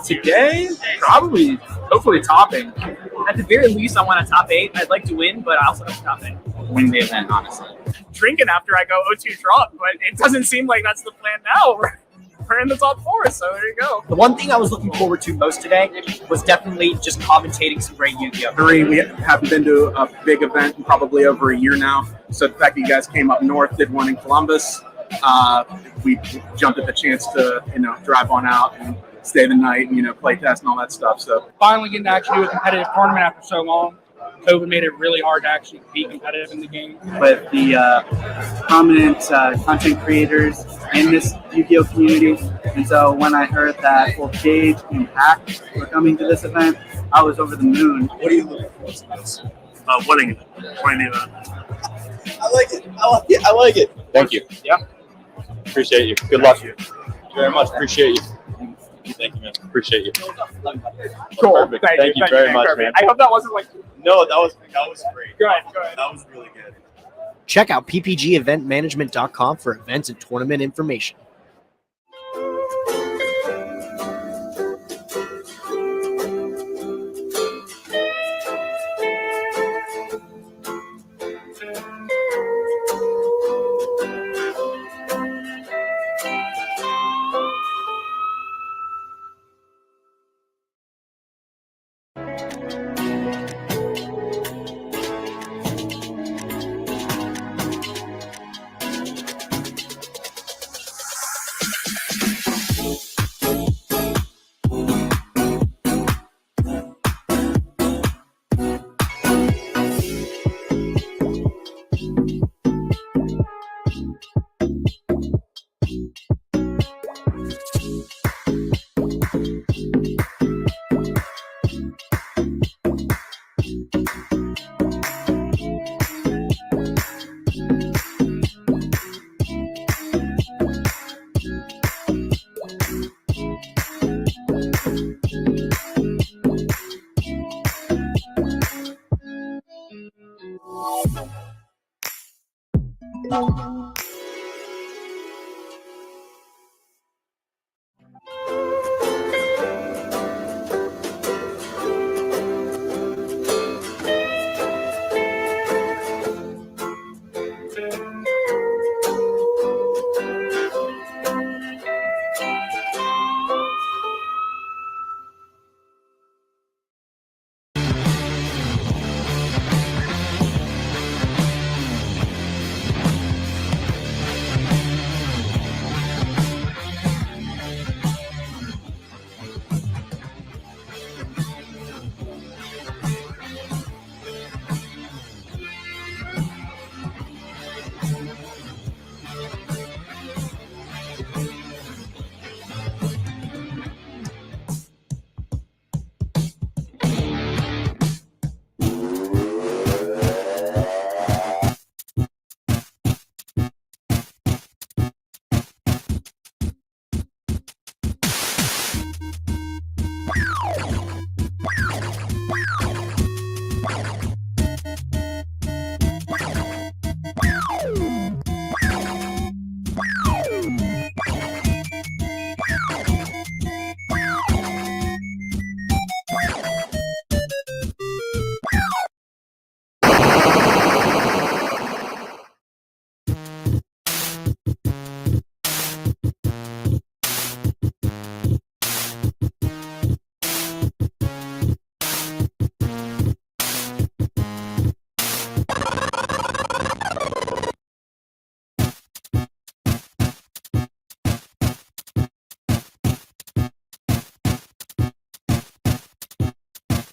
Today, probably, hopefully topping. At the very least, I want a top 8. I'd like to win, but I also have a top 8. Win the event, honestly. Drinking after I go 0-2 drop, but it doesn't seem like that's the plan now. We're in the top 4, so there you go. The one thing I was looking forward to most today was definitely just commentating some great Yu-Gi-Oh! We haven't been to a big event in probably over a year now. So the fact that you guys came up north, did one in Columbus, we jumped at the chance to, drive on out and stay the night and, play test and all that stuff. So Finally getting to actually do a competitive tournament after so long. COVID made it really hard to actually be competitive in the game. With the prominent content creators in this Yu-Gi-Oh! Community. And so when I heard that both Gage and Hack were coming to this event, I was over the moon. What are you looking for from this? Winning the event. I like it. I like it. Thank you. Yeah. Appreciate you. Good luck. Thank you very much. Appreciate you. Thank you, man. Appreciate you. Cool. Perfect. Thank you very much, man. I hope that wasn't like. No, that was great. Go ahead. That was really good. Check out ppgeventmanagement.com for events and tournament information.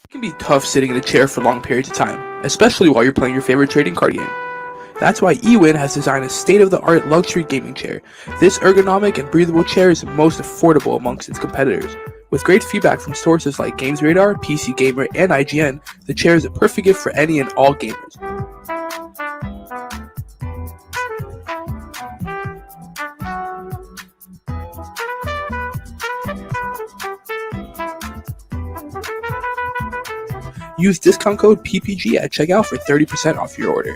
It can be tough sitting in a chair for long periods of time, especially while you're playing your favorite trading card game. That's why eWin has designed a state-of-the-art luxury gaming chair. This ergonomic and breathable chair is most affordable amongst its competitors. With great feedback from sources like GamesRadar, PC Gamer, and IGN, the chair is a perfect gift for any and all gamers. Use discount code PPG at checkout for 30% off your order.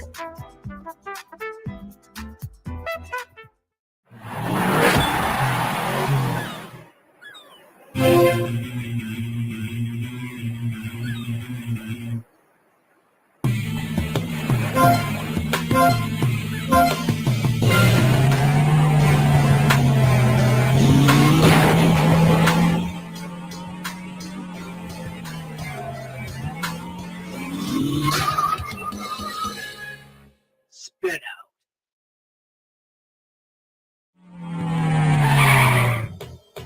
Spin out.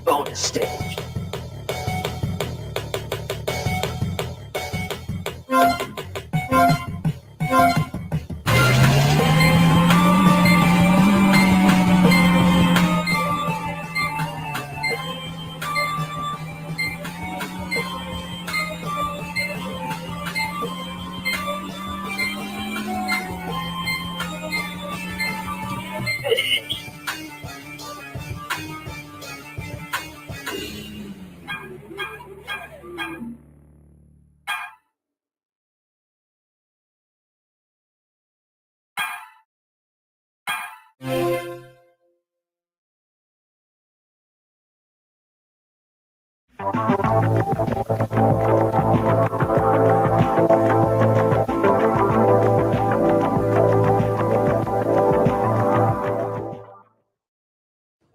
Bonus stage.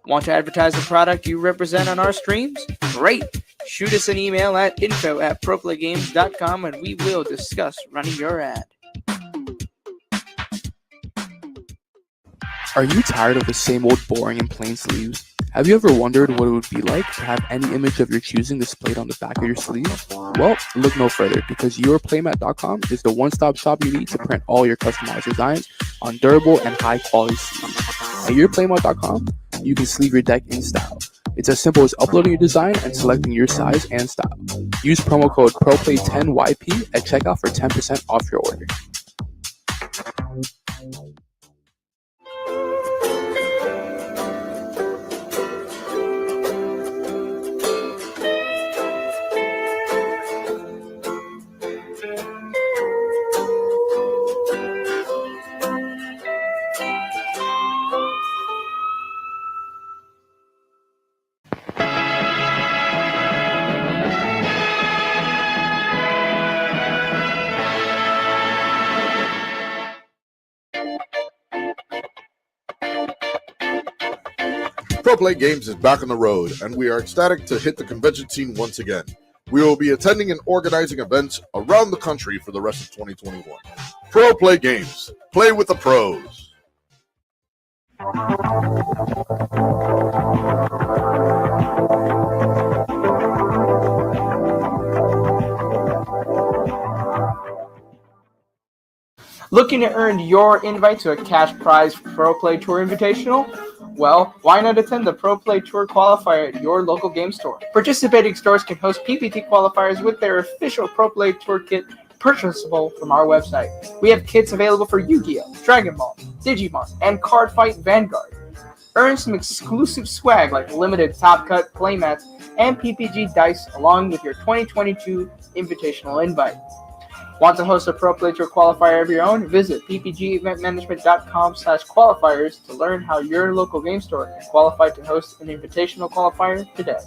Want to advertise the product you represent on our streams? Great! Shoot us an email at info@proplaygames.com and we will discuss running your ad. Are you tired of the same old boring and plain sleeves? Have you ever wondered what it would be like to have any image of your choosing displayed on the back of your sleeve? Well, look no further because yourplaymat.com is the one-stop shop you need to print all your customized designs on durable and high-quality sleeves. At yourplaymat.com, you can sleeve your deck in style. It's as simple as uploading your design and selecting your size and style. Use promo code PROPLAY10YP at checkout for 10% off your order. Pro Play Games is back on the road, and we are ecstatic to hit the convention scene once again. We will be attending and organizing events around the country for the rest of 2021. Pro Play Games. Play with the pros. Looking to earn your invite to a cash prize Pro Play Tour Invitational? Well, why not attend the Pro Play Tour qualifier at your local game store? Participating stores can host PPT qualifiers with their official Pro Play Tour kit purchasable from our website. We have kits available for Yu-Gi-Oh!, Dragon Ball, Digimon, and Card Fight Vanguard. Earn some exclusive swag like limited Top Cut playmats and PPG dice along with your 2022 invitational invite. Want to host a Pro Play Tour qualifier of your own? Visit ppgeventmanagement.com/qualifiers to learn how your local game store can qualify to host an invitational qualifier today.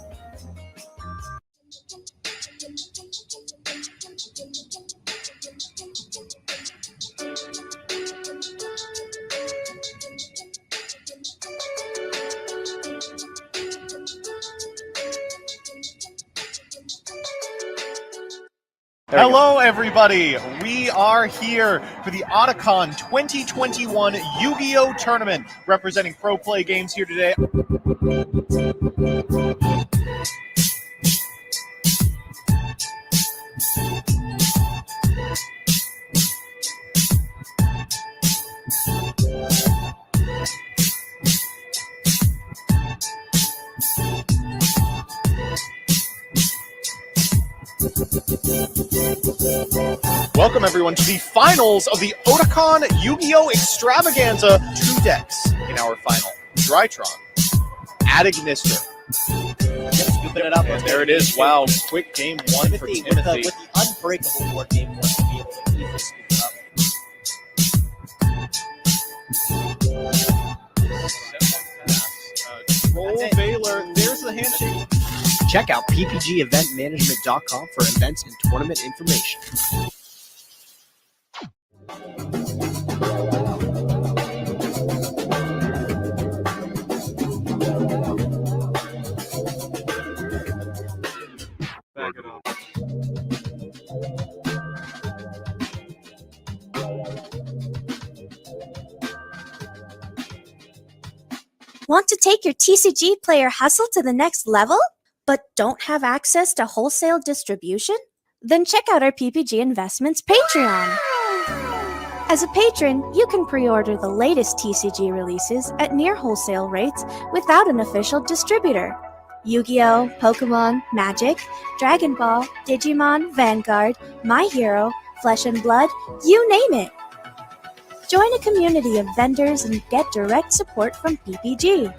Hello, everybody. We are here for the Otakon 2021 Yu-Gi-Oh! Tournament, representing Pro Play Games here today. Welcome, everyone, to the finals of the Otakon Yu-Gi-Oh! Extravaganza. 2 decks in our final. Drytron, Adignister. Scooping it up. And there it is. Wow, quick game one for Timothy. With the unbreakable board game one to be able to easily scoop it up. Roll Baylor. There's the handshake. Check out ppgeventmanagement.com for events and tournament information. Back it up. Want to take your TCG player hustle to the next level, but don't have access to wholesale distribution? Then check out our PPG Investments Patreon. As a patron, you can pre-order the latest TCG releases at near wholesale rates without an official distributor. Yu-Gi-Oh!, Pokemon, Magic, Dragon Ball, Digimon, Vanguard, My Hero, Flesh and Blood, you name it. Join a community of vendors and get direct support from PPG.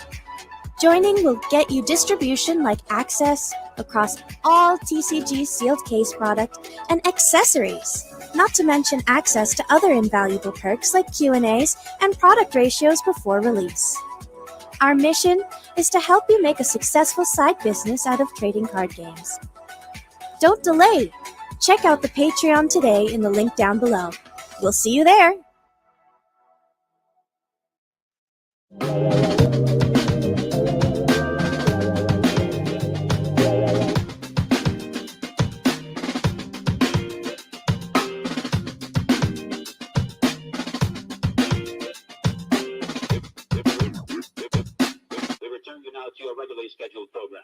Joining will get you distribution like access across all TCG sealed case product and accessories, not to mention access to other invaluable perks like Q&As and product ratios before release. Our mission is to help you make a successful side business out of trading card games. Don't delay. Check out the Patreon today in the link down below. We'll see you there. We return you now to your regularly scheduled program.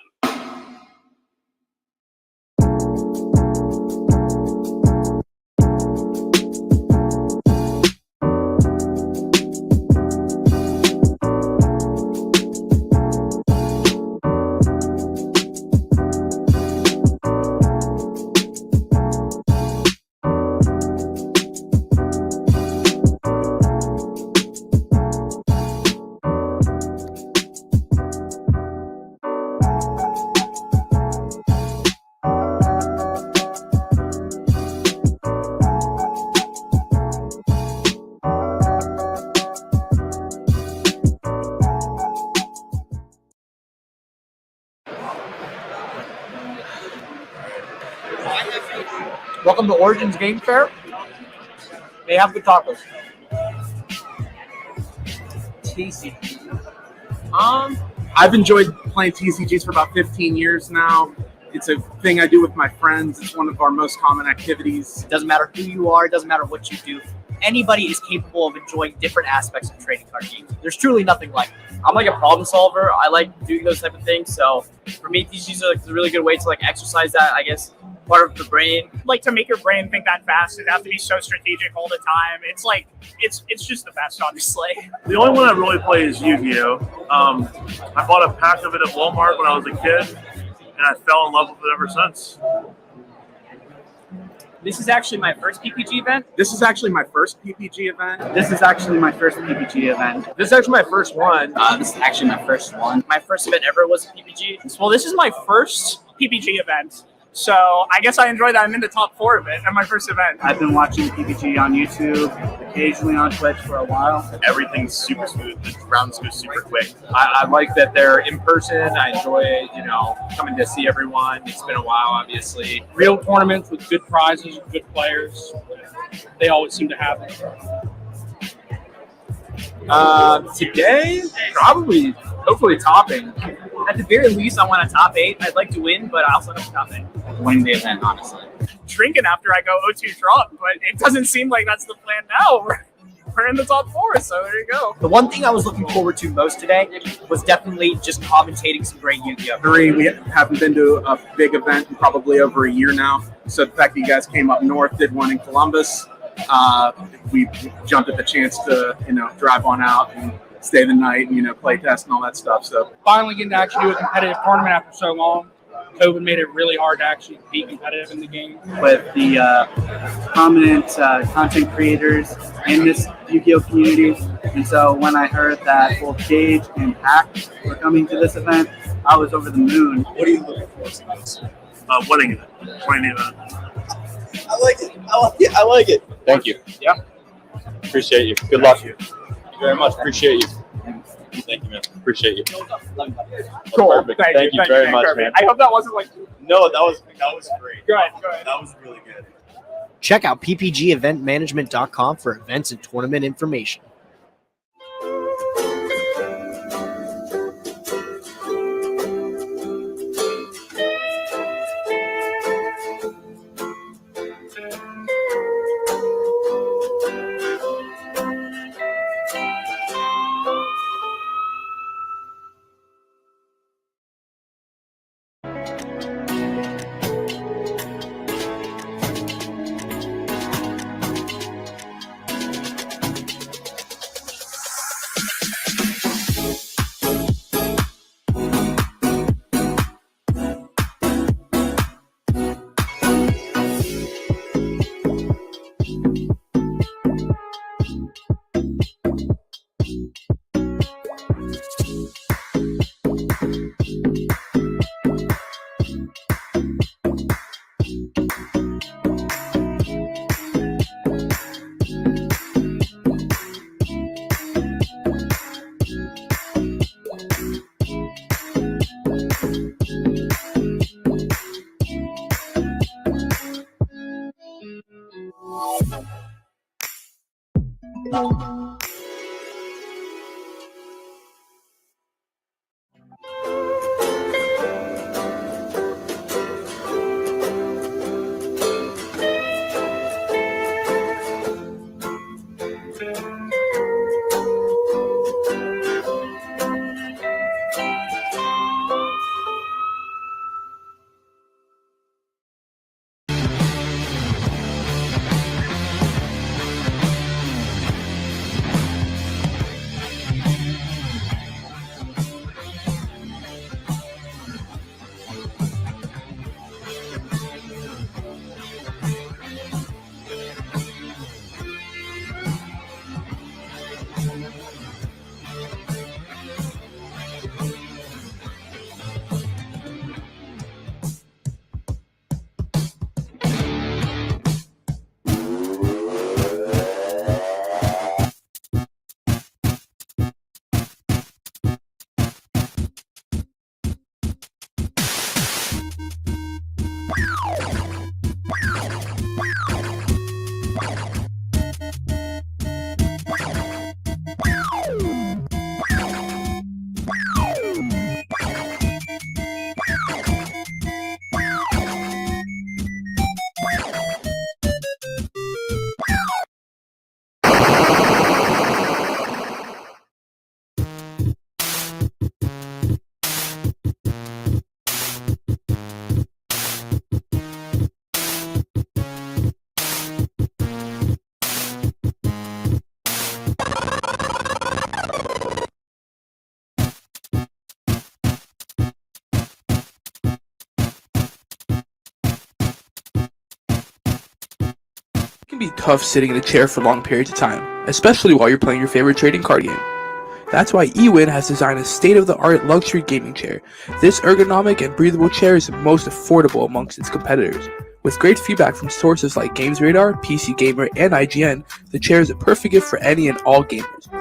Welcome to Origins Game Fair. They have good tacos. TC. I've enjoyed playing TCGs for about 15 years now. It's a thing I do with my friends. It's one of our most common activities. It doesn't matter who you are, it doesn't matter what you do. Anybody is capable of enjoying different aspects of trading card games. There's truly nothing like it. I'm like a problem solver. I like doing those type of things. So for me, TCGs are like a really good way to like exercise that, I guess, part of the brain. Like to make your brain think that fast, it have to be so strategic all the time. It's like it's just the best, honestly. The only one I really play is Yu-Gi-Oh. I bought a pack of it at Walmart when I was a kid, and I fell in love with it ever since. This is actually my first PPG event. This is actually my first PPG event. This is actually my first PPG event. This is actually my first one. This is actually my first one. My first event ever was a PPG. Well, this is my first PPG event. So I guess I enjoy that I'm in the top 4 of it at my first event. I've been watching PPG on YouTube, occasionally on Twitch for a while. Everything's super smooth. The rounds go super quick. I like that they're in person. I enjoy, coming to see everyone. It's been a while, obviously. Real tournaments with good prizes, good players. They always seem to have it. Today, probably, hopefully topping. At the very least, I want a top 8. I'd like to win, but I also want a top 8. Win the event, honestly. Drinking after I go 0-2 drop, but it doesn't seem like that's the plan now. We're in the top 4, so there you go. The one thing I was looking forward to most today was definitely just commentating some great Yu-Gi-Oh! We haven't been to a big event in probably over a year now. So the fact that you guys came up north, did one in Columbus, we jumped at the chance to, drive on out and stay the night and, play test and all that stuff. So Finally getting to actually do a competitive tournament after so long. COVID made it really hard to actually be competitive in the game. With the prominent content creators in this Yu-Gi-Oh community. And so when I heard that both Gage and Hack were coming to this event, I was over the moon. What are you looking for to this? Winning it. Winning the event. I like it. I like it. Thank you. Yeah. Appreciate you. Good luck. Thank you very much. Appreciate you. Thank you, man. Appreciate you. Cool. Perfect. Thank you very much, man. I hope that wasn't like. No, that was great. Go ahead. That was really good. Check out ppgeventmanagement.com for events and tournament information. can be tough sitting in a chair for long periods of time, especially while you're playing your favorite trading card game. That's why eWin has designed a state-of-the-art luxury gaming chair. This ergonomic and breathable chair is the most affordable amongst its competitors. With great feedback from sources like GamesRadar, PC Gamer, and IGN, the chair is a perfect gift for any and all gamers.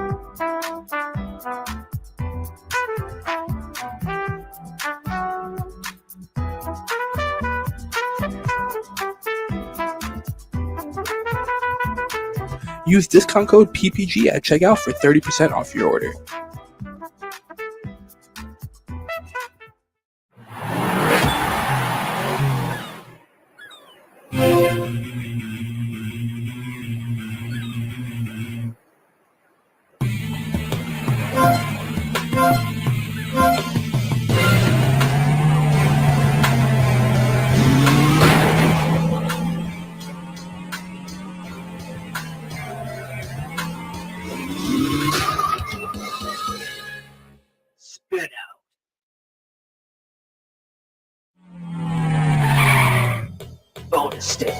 Use discount code PPG at checkout for 30% off your order. Spin out. Bonus stage.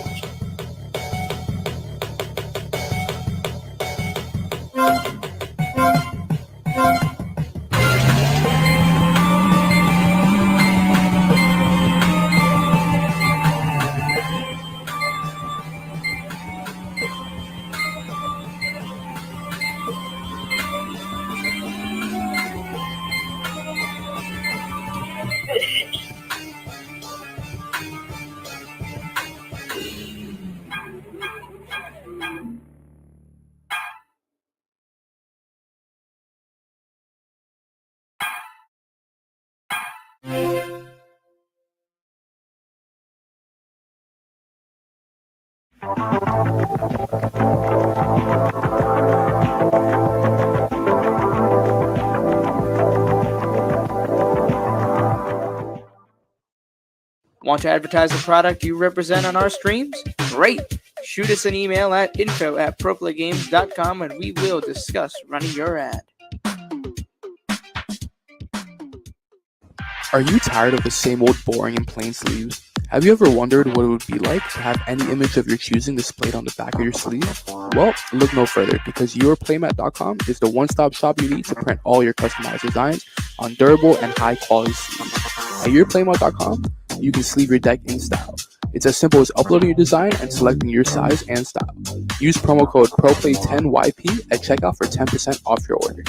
Want to advertise the product you represent on our streams? Great! Shoot us an email at info@proplaygames.com and we will discuss running your ad. Are you tired of the same old boring and plain sleeves? Have you ever wondered what it would be like to have any image of your choosing displayed on the back of your sleeve? Well, look no further because yourplaymat.com is the one-stop shop you need to print all your customized designs on durable and high-quality sleeves. At yourplaymat.com, you can sleeve your deck in style. It's as simple as uploading your design and selecting your size and style. Use promo code PROPLAY10YP at checkout for 10% off your order.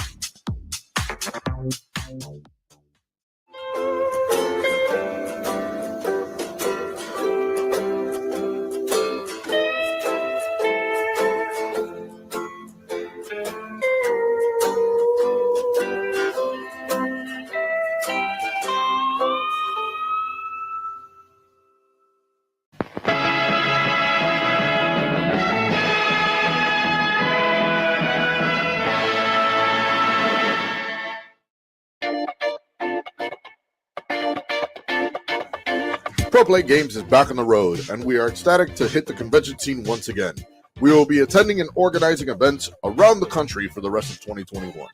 Pro Play Games is back on the road, and we are ecstatic to hit the convention scene once again. We will be attending and organizing events around the country for the rest of 2021.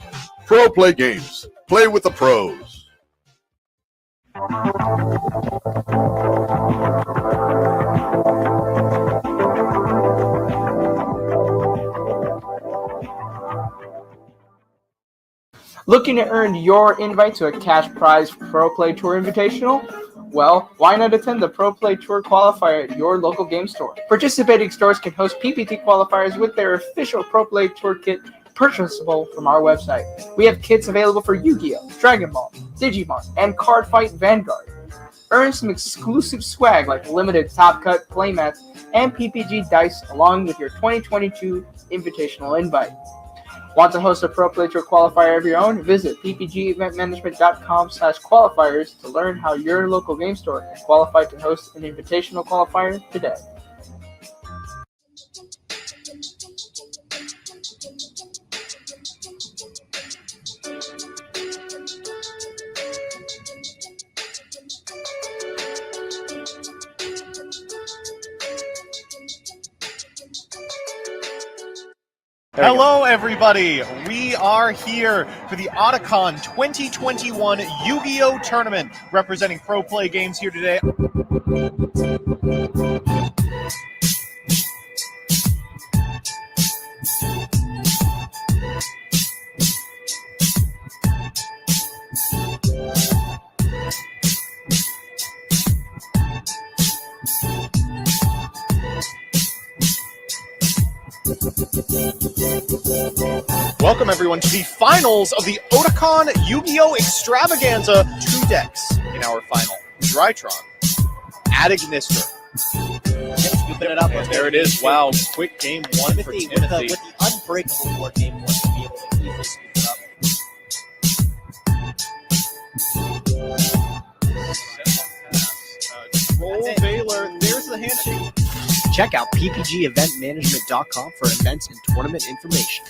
Pro Play Games. Play with the pros. Looking to earn your invite to a cash prize Pro Play Tour Invitational? Well, why not attend the Pro Play Tour qualifier at your local game store? Participating stores can host PPT qualifiers with their official Pro Play Tour kit purchasable from our website. We have kits available for Yu-Gi-Oh!, Dragon Ball, Digimon, and Card Fight Vanguard. Earn some exclusive swag like limited Top Cut playmats and PPG dice along with your 2022 invitational invite. Want to host a Pro Play Tour qualifier of your own? Visit ppgeventmanagement.com/qualifiers to learn how your local game store can qualify to host an invitational qualifier today. Hello, everybody. We are here for the Otacon 2021 Yu-Gi-Oh! Tournament, representing Pro Play Games here today. Welcome everyone to the finals of the Otakon Yu-Gi-Oh! Extravaganza 2 decks in our final. Drytron, Adignister. There it is. Wow, quick game one for Timothy. With the unbreakable board game one to be able to easily scoop it up. Roll Baylor. There's the handshake. Check out ppgeventmanagement.com for events and tournament information.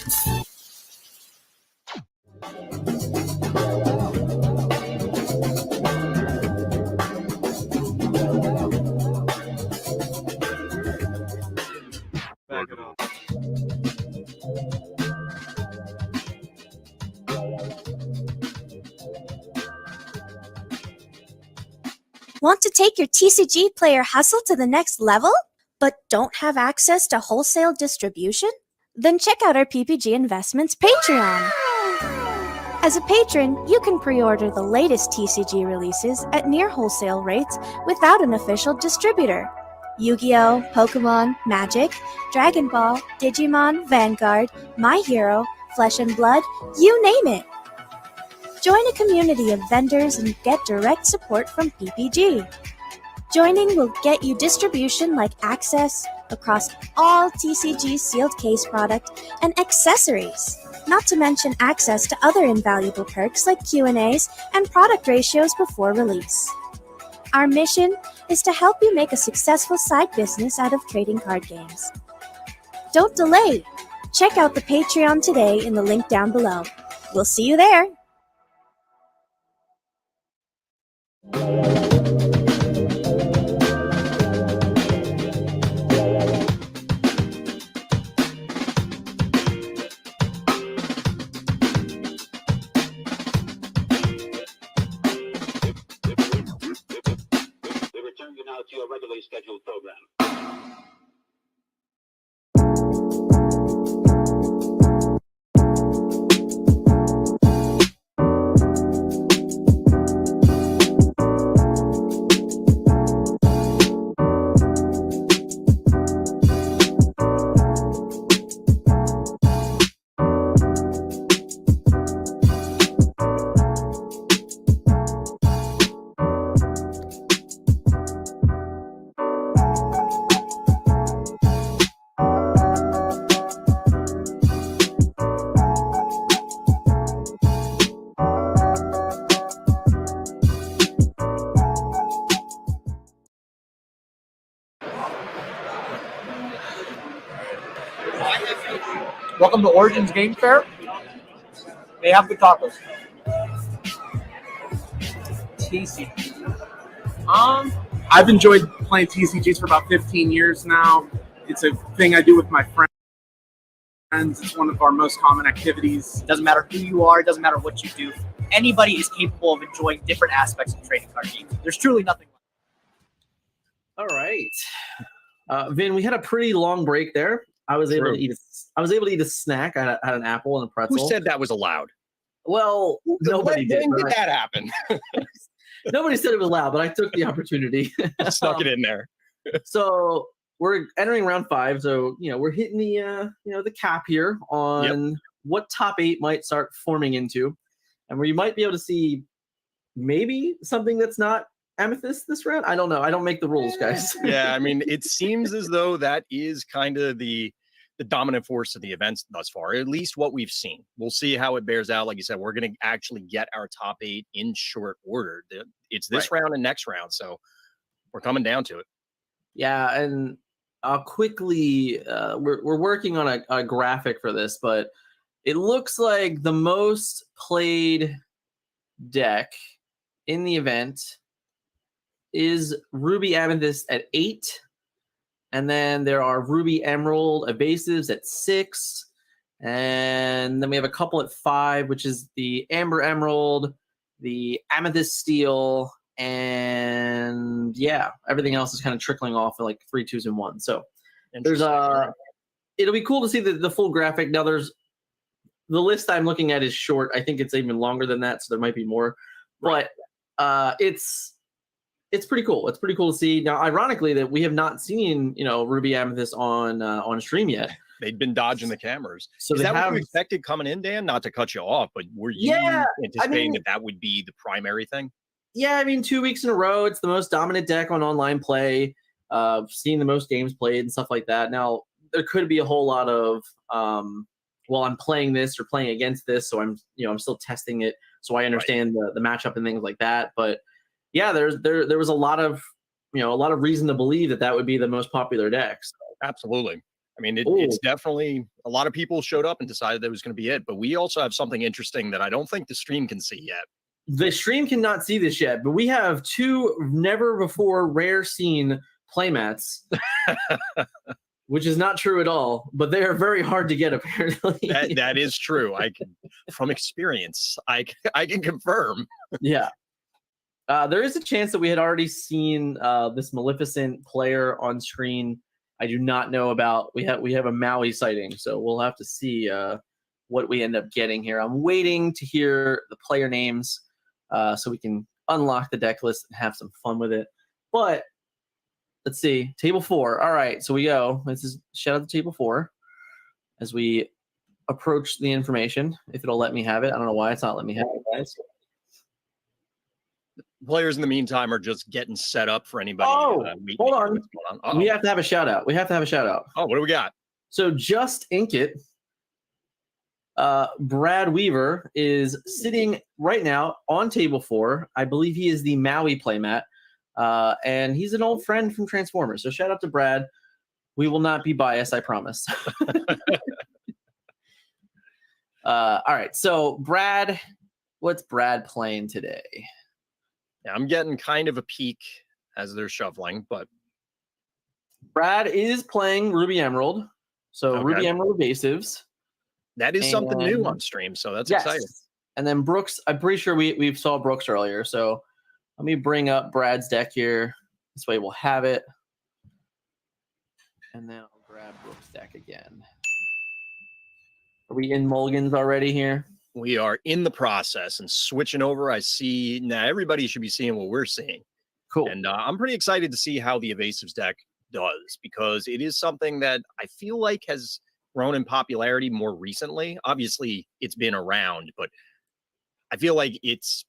Back it up. Want to take your TCG player hustle to the next level, but don't have access to wholesale distribution? Then check out our PPG Investments Patreon. As a patron, you can pre-order the latest TCG releases at near wholesale rates without an official distributor. Yu-Gi-Oh!, Pokemon, Magic, Dragon Ball, Digimon, Vanguard, My Hero, Flesh and Blood, you name it. Join a community of vendors and get direct support from PPG. Joining will get you distribution like access across all TCG sealed case product and accessories, not to mention access to other invaluable perks like Q&As and product ratios before release. Our mission is to help you make a successful side business out of trading card games. Don't delay. Check out the Patreon today in the link down below. We'll see you there. We return you now to your regularly scheduled program. Welcome to Origins Game Fair. They have good tacos. TCG. I've enjoyed playing TCGs for about 15 years now. It's a thing I do with my friends. It's one of our most common activities. Doesn't matter who you are, doesn't matter what you do. Anybody is capable of enjoying different aspects of trading card games. There's truly nothing. All right, Vin, we had a pretty long break there. I was able to eat a snack. I had an apple and a pretzel. Who said that was allowed? Well, nobody did. When did that happen? Nobody said it was allowed, but I took the opportunity. Snuck it in there. So we're entering round 5. So we're hitting the the cap here on what top 8 might start forming into, and where you might be able to see maybe something that's not Amethyst this round. I don't know. I don't make the rules, guys. Yeah, I mean, it seems as though that is kind of the dominant force of the events thus far, at least what we've seen. We'll see how it bears out. Like you said, we're going to actually get our top 8 in short order. It's this round and next round, so we're coming down to it. Yeah, and I'll quickly, we're working on a graphic for this, but it looks like the most played deck in the event is Ruby Amethyst at 8. And then there are Ruby Emerald Evasives at 6. And then we have a couple at 5, which is the Amber Emerald, the Amethyst Steel, and everything else is kind of trickling off at like 3 2s and 1. So there's it'll be cool to see the full graphic. Now there's the list I'm looking at is short. I think it's even longer than that, so there might be more. But it's it's pretty cool. It's pretty cool to see. Now, ironically, that we have not seen, Ruby Amethyst on stream yet. They'd been dodging the cameras. So Is they that what have- you expected coming in, Dan? Not to cut you off, but were you Yeah, anticipating that would be the primary thing? Yeah, I mean, 2 weeks in a row, it's the most dominant deck on online play. Seeing the most games played and stuff like that. Now, there could be a whole lot of, well, I'm playing this or playing against this, so I'm still testing it, so I understand the matchup and things like that. But yeah, there was a lot of reason to believe that would be the most popular deck. So. Absolutely. I mean, it's definitely a lot of people showed up and decided that was going to be it. But we also have something interesting that I don't think the stream can see yet. The stream cannot see this yet, but we have 2 never before rare seen playmats, which is not true at all, but they are very hard to get apparently. That is true. From experience, I can confirm. Yeah. There is a chance that we had already seen this Maleficent player on screen. I do not know about. We have a Maui sighting, so we'll have to see what we end up getting here. I'm waiting to hear the player names so we can unlock the deck list and have some fun with it. But let's see, table 4. All right, so we go. This is shout out to table 4 as we approach the information. If it'll let me have it, I don't know why it's not letting me have it, guys. Players in the meantime are just getting set up for anybody. Hold on. Uh-oh. We have to have a shout out. Oh, what do we got? So Just Ink It. Brad Weaver is sitting right now on table 4. I believe he is the Maui playmat. And he's an old friend from Transformers. So shout out to Brad. We will not be biased, I promise. All right. So Brad, what's Brad playing today? Yeah, I'm getting kind of a peek as they're shoveling, but Brad is playing Ruby Emerald. So Okay. Ruby Emerald evasives. that is something new on stream, so that's exciting. And then Brooks, I'm pretty sure we saw Brooks earlier. So let me bring up Brad's deck here. This way we'll have it. And then I'll grab Brooks' deck again. Are we in Mulligan's already here? We are in the process and switching over. I see now everybody should be seeing what we're seeing. Cool. And I'm pretty excited to see how the evasives deck does because it is something that I feel like has grown in popularity more recently. Obviously, it's been around, but I feel like it's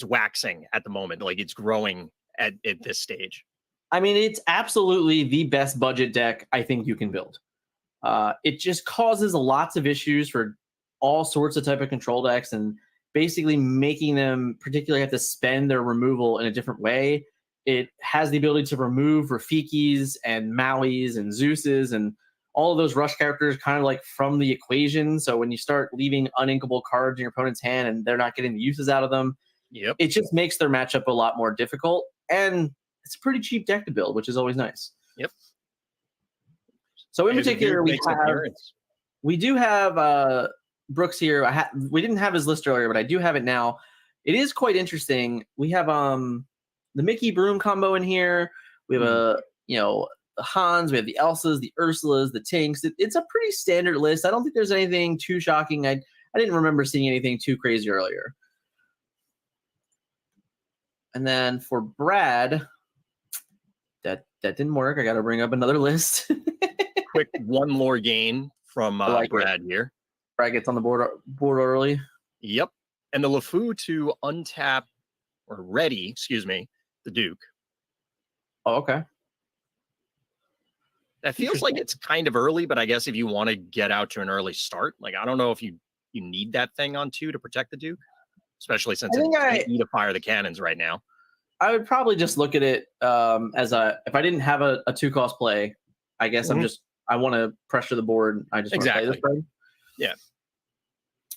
waxing at the moment. Like it's growing at this stage. I mean, it's absolutely the best budget deck I think you can build. It just causes lots of issues for all sorts of type of control decks and basically making them particularly have to spend their removal in a different way. It has the ability to remove Rafikis and Mauis and Zeuses and all of those rush characters kind of like from the equation. So when you start leaving uninkable cards in your opponent's hand and they're not getting the uses out of them, it just makes their matchup a lot more difficult. And it's a pretty cheap deck to build, which is always nice. Yep. So in Maybe particular, makes an appearance. we do have Brooks here. We didn't have his list earlier, but I do have it now. It is quite interesting. We have the Mickey Broom combo in here. We have the Hans, we have the Elsas, the Ursulas, the Tinks. It's a pretty standard list. I don't think there's anything too shocking. I didn't remember seeing anything too crazy earlier. And then for Brad, that didn't work. I got to bring up another list. Quick one more gain from Brad here. Brad gets on the board early. Yep. And the LeFou to untap or ready, excuse me, the Duke. Oh, okay. That feels like it's kind of early, but I guess if you want to get out to an early start, like I don't know if you need that thing on 2 to protect the Duke, especially since you need to fire the cannons right now. I would probably just look at it as if I didn't have a 2-cost play, I guess I want to pressure the board. I just want to play this card. Yeah.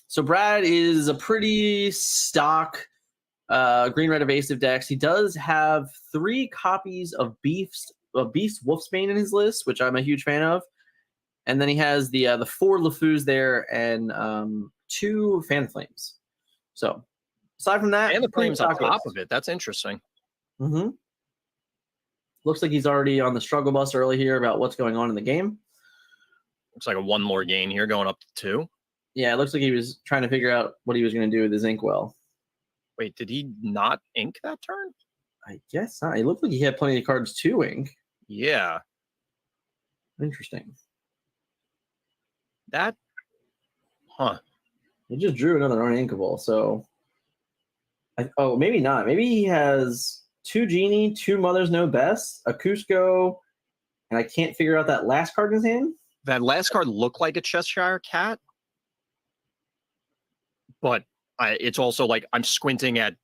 So Brad is a pretty stock green-red evasive decks. He does have 3 copies of Beast Wolfsbane in his list, which I'm a huge fan of. And then he has the 4 LeFous there and 2 Fan Flames. So aside from that, and the Flames on top list. of it. That's interesting. Mm-hmm. Looks like he's already on the struggle bus early here about what's going on in the game. Looks like a 1 more gain here going up to 2. Yeah, it looks like he was trying to figure out what he was going to do with his inkwell. Wait, did he not ink that turn? I guess not. It looked like he had plenty of cards to ink. Yeah. Interesting. That, huh? He just drew another uninkable, so. Oh, maybe not. Maybe he has 2 Genie, 2 Mother's No Best, a Cusco, and I can't figure out that last card in his hand. That last card looked like a Cheshire Cat, but it's also like I'm squinting at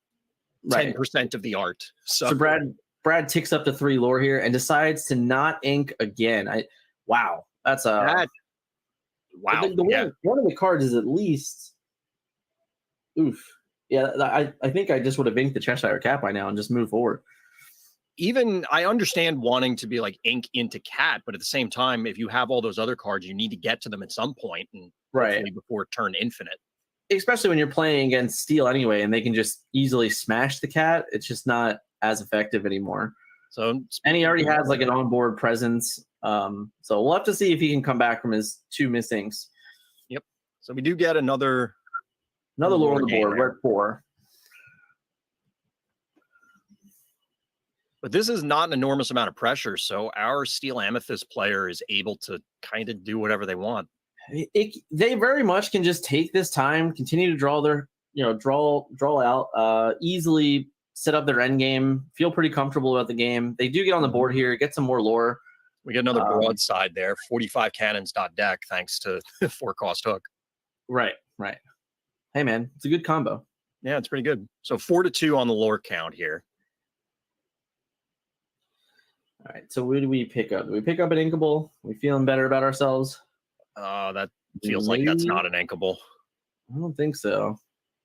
10% of the art. So Brad ticks up to 3 lore here and decides to not ink again. Wow, that's a wow. One of the cards is at least oof. Yeah, I think I just would have inked the Cheshire Cat by now and just moved forward. Even I understand wanting to be like ink into Cat, but at the same time, if you have all those other cards, you need to get to them at some point, and hopefully before turn infinite. Especially when you're playing against Steel anyway, and they can just easily smash the Cat. It's just not as effective anymore. So, and he already has like an onboard presence. So we'll have to see if he can come back from his 2 missings. Yep. So we do get another lore on the board. We're at 4. But this is not an enormous amount of pressure, so our Steel Amethyst player is able to kind of do whatever they want. They very much can just take this time, continue to draw their, draw out, easily set up their end game, feel pretty comfortable about the game. They do get on the board here, get some more lore. We get another broadside there, 45 cannons.deck, thanks to 4-cost hook. Right. Hey, man, it's a good combo. Yeah, it's pretty good. So 4-2 on the lore count here. All right, so what do we pick up? Do we pick up an inkable? We feeling better about ourselves? That feels like that's not an inkable. I don't think so.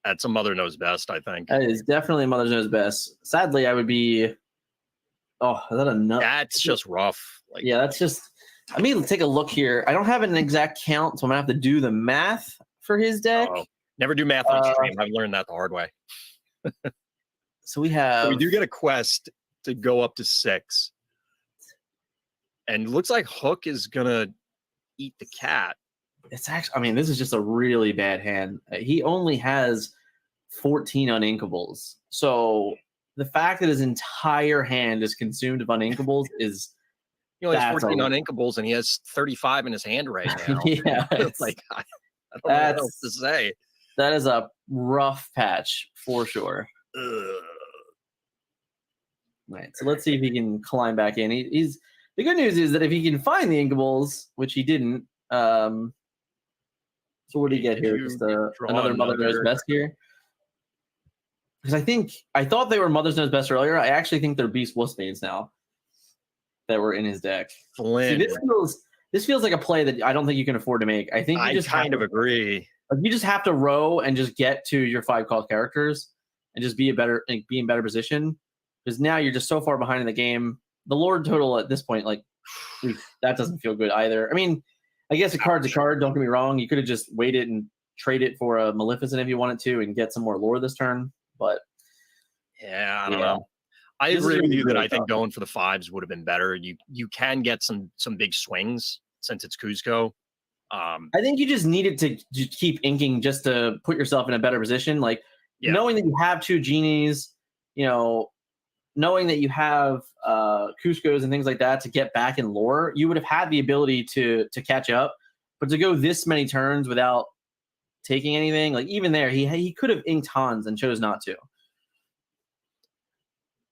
That's a Mother Knows Best, I think. That is definitely a Mother Knows Best. Sadly, I would be. Oh, is that enough? That's just rough. Yeah, that's just. I mean, take a look here. I don't have an exact count, so I'm gonna have to do the math for his deck. Never do math on stream. I've learned that the hard way. So we have. So we do get a quest to go up to 6. And it looks like Hook is gonna eat the Cat. It's actually, I mean, this is just a really bad hand. He only has 14 uninkables. So the fact that his entire hand is consumed of uninkables is. He only has 14 uninkables and he has 35 in his hand right now. Yeah. Like, I don't know what else to say. That is a rough patch for sure. Right. So let's see if he can climb back in. He's. The good news is that if he can find the inkables, which he didn't, so what do you get here? Just another Mother Knows Best here? Because I thought they were Mother's Knows Best earlier. I actually think they're Beast Wolfsbanes now that were in his deck. See, this feels like a play that I don't think you can afford to make. I think you just kind of agree. You just have to row and just get to your 5-cost characters and just be in better position. Because now you're just so far behind in the game. The Lord total at this point, like, that doesn't feel good either. I mean, I guess a card's a card. Don't get me wrong. You could have just waited and traded for a Maleficent if you wanted to and get some more lore this turn. But yeah, I don't know. I agree with you that I think going for the 5s would have been better. You can get some big swings since it's Cusco. I think you just needed to keep inking just to put yourself in a better position. Like knowing that you have 2 genies, knowing that you have Cuscos and things like that to get back in lore, you would have had the ability to catch up. But to go this many turns without taking anything, like even there, he could have inked Hans and chose not to.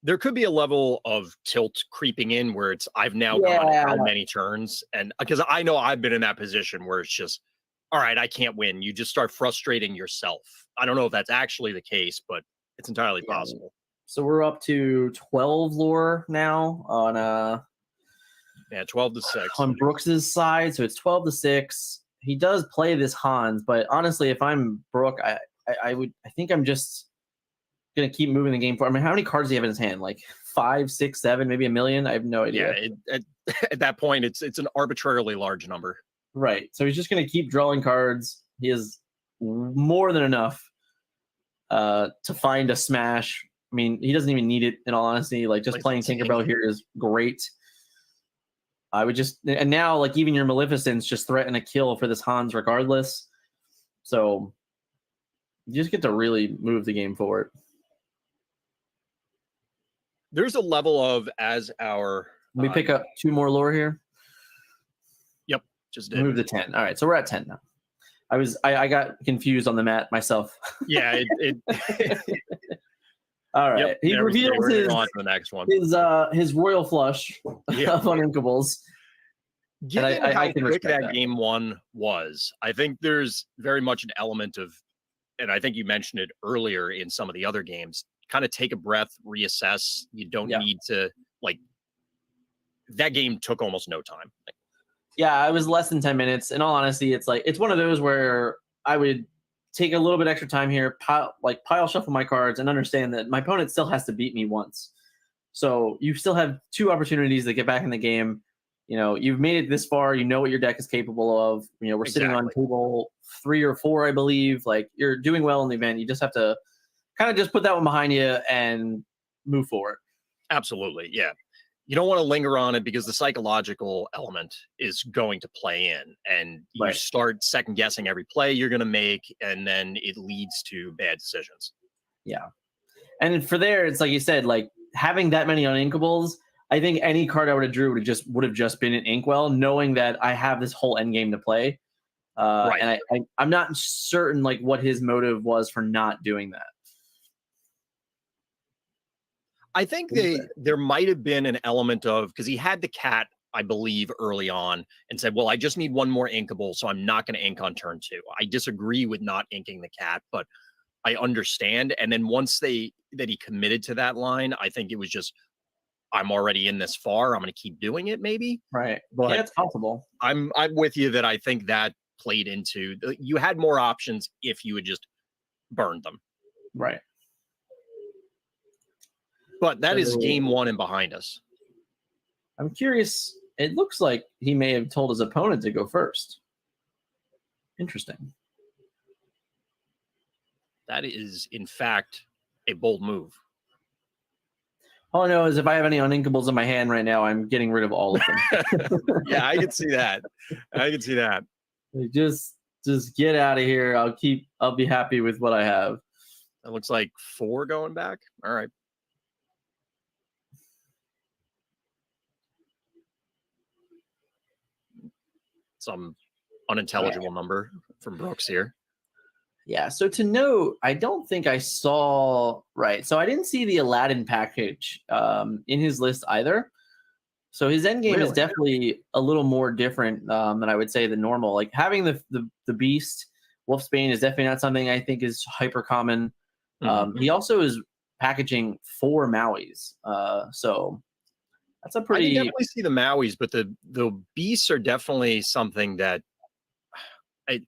There could be a level of tilt creeping in where it's I've now gone how many turns, and because I know I've been in that position where it's just all right, I can't win. You just start frustrating yourself. I don't know if that's actually the case, but it's entirely possible. So we're up to 12 lore now on 12 to 6 on Brooks's side. So it's 12 to 6. He does play this Hans, but honestly, if I'm Brooke, I think I'm just gonna keep moving the game forward. I mean, how many cards do you have in his hand? Like 5, 6, 7, maybe a million? I have no idea. Yeah, at that point, it's an arbitrarily large number. Right. So he's just gonna keep drawing cards. He has more than enough to find a smash. I mean, he doesn't even need it, in all honesty. Like, just playing Tinkerbell here is great. I would just... And now, like, even your Maleficents just threaten a kill for this Hans regardless. So, you just get to really move the game forward. There's a level of as our. Let me pick up 2 more lore here. Yep, just did. Move to 10. All right, so we're at 10 now. I got confused on the mat myself. Yeah, it All right. Yep, He reveals on to the next one. his royal flush of uninkables. Given I how can quick respect that game one was, I think there's very much an element of, and I think you mentioned it earlier in some of the other games, kind of take a breath, reassess. You don't need to, like, that game took almost no time. Yeah, it was less than 10 minutes. In all honesty, it's one of those where I would take a little bit extra time here, pile shuffle my cards, and understand that my opponent still has to beat me once. So you still have 2 opportunities to get back in the game. You know, you've made it this far. You know what your deck is capable of. You know, we're sitting on table 3 or 4, I believe. Like, you're doing well in the event. You just have to kind of just put that one behind you and move forward. Absolutely, yeah. You don't want to linger on it because the psychological element is going to play in, and you start second guessing every play you're going to make, and then it leads to bad decisions. Yeah. And for there, it's like you said, like having that many uninkables, I think any card I would have drew would have just been an Inkwell, knowing that I have this whole end game to play. And I'm not certain like what his motive was for not doing that. I think there might have been an element of, because he had the cat, I believe, early on and said, well, I just need 1 more inkable, so I'm not going to ink on turn 2. I disagree with not inking the cat, but I understand. And then once he committed to that line, I think it was just, I'm already in this far, I'm going to keep doing it, maybe. Right. But yeah, it's possible. I'm with you that I think that played into, you had more options if you had just burned them. Right. But that is game 1 and behind us. I'm curious. It looks like he may have told his opponent to go first. Interesting. That is, in fact, a bold move. All I know is if I have any uninkables in my hand right now, I'm getting rid of all of them. Yeah, I can see that. I can see that. Just get out of here. I'll be happy with what I have. It looks like 4 going back. All right. Some unintelligible number from Brooks here. Yeah, so to note, I don't think I saw, so I didn't see the Aladdin package in his list either. So his end game is definitely a little more different than I would say the normal. Like having the Beast, Wolfsbane is definitely not something I think is hyper common. He also is packaging 4 Mauis. So that's a pretty... I can definitely see the Mauis, but the Beasts are definitely something that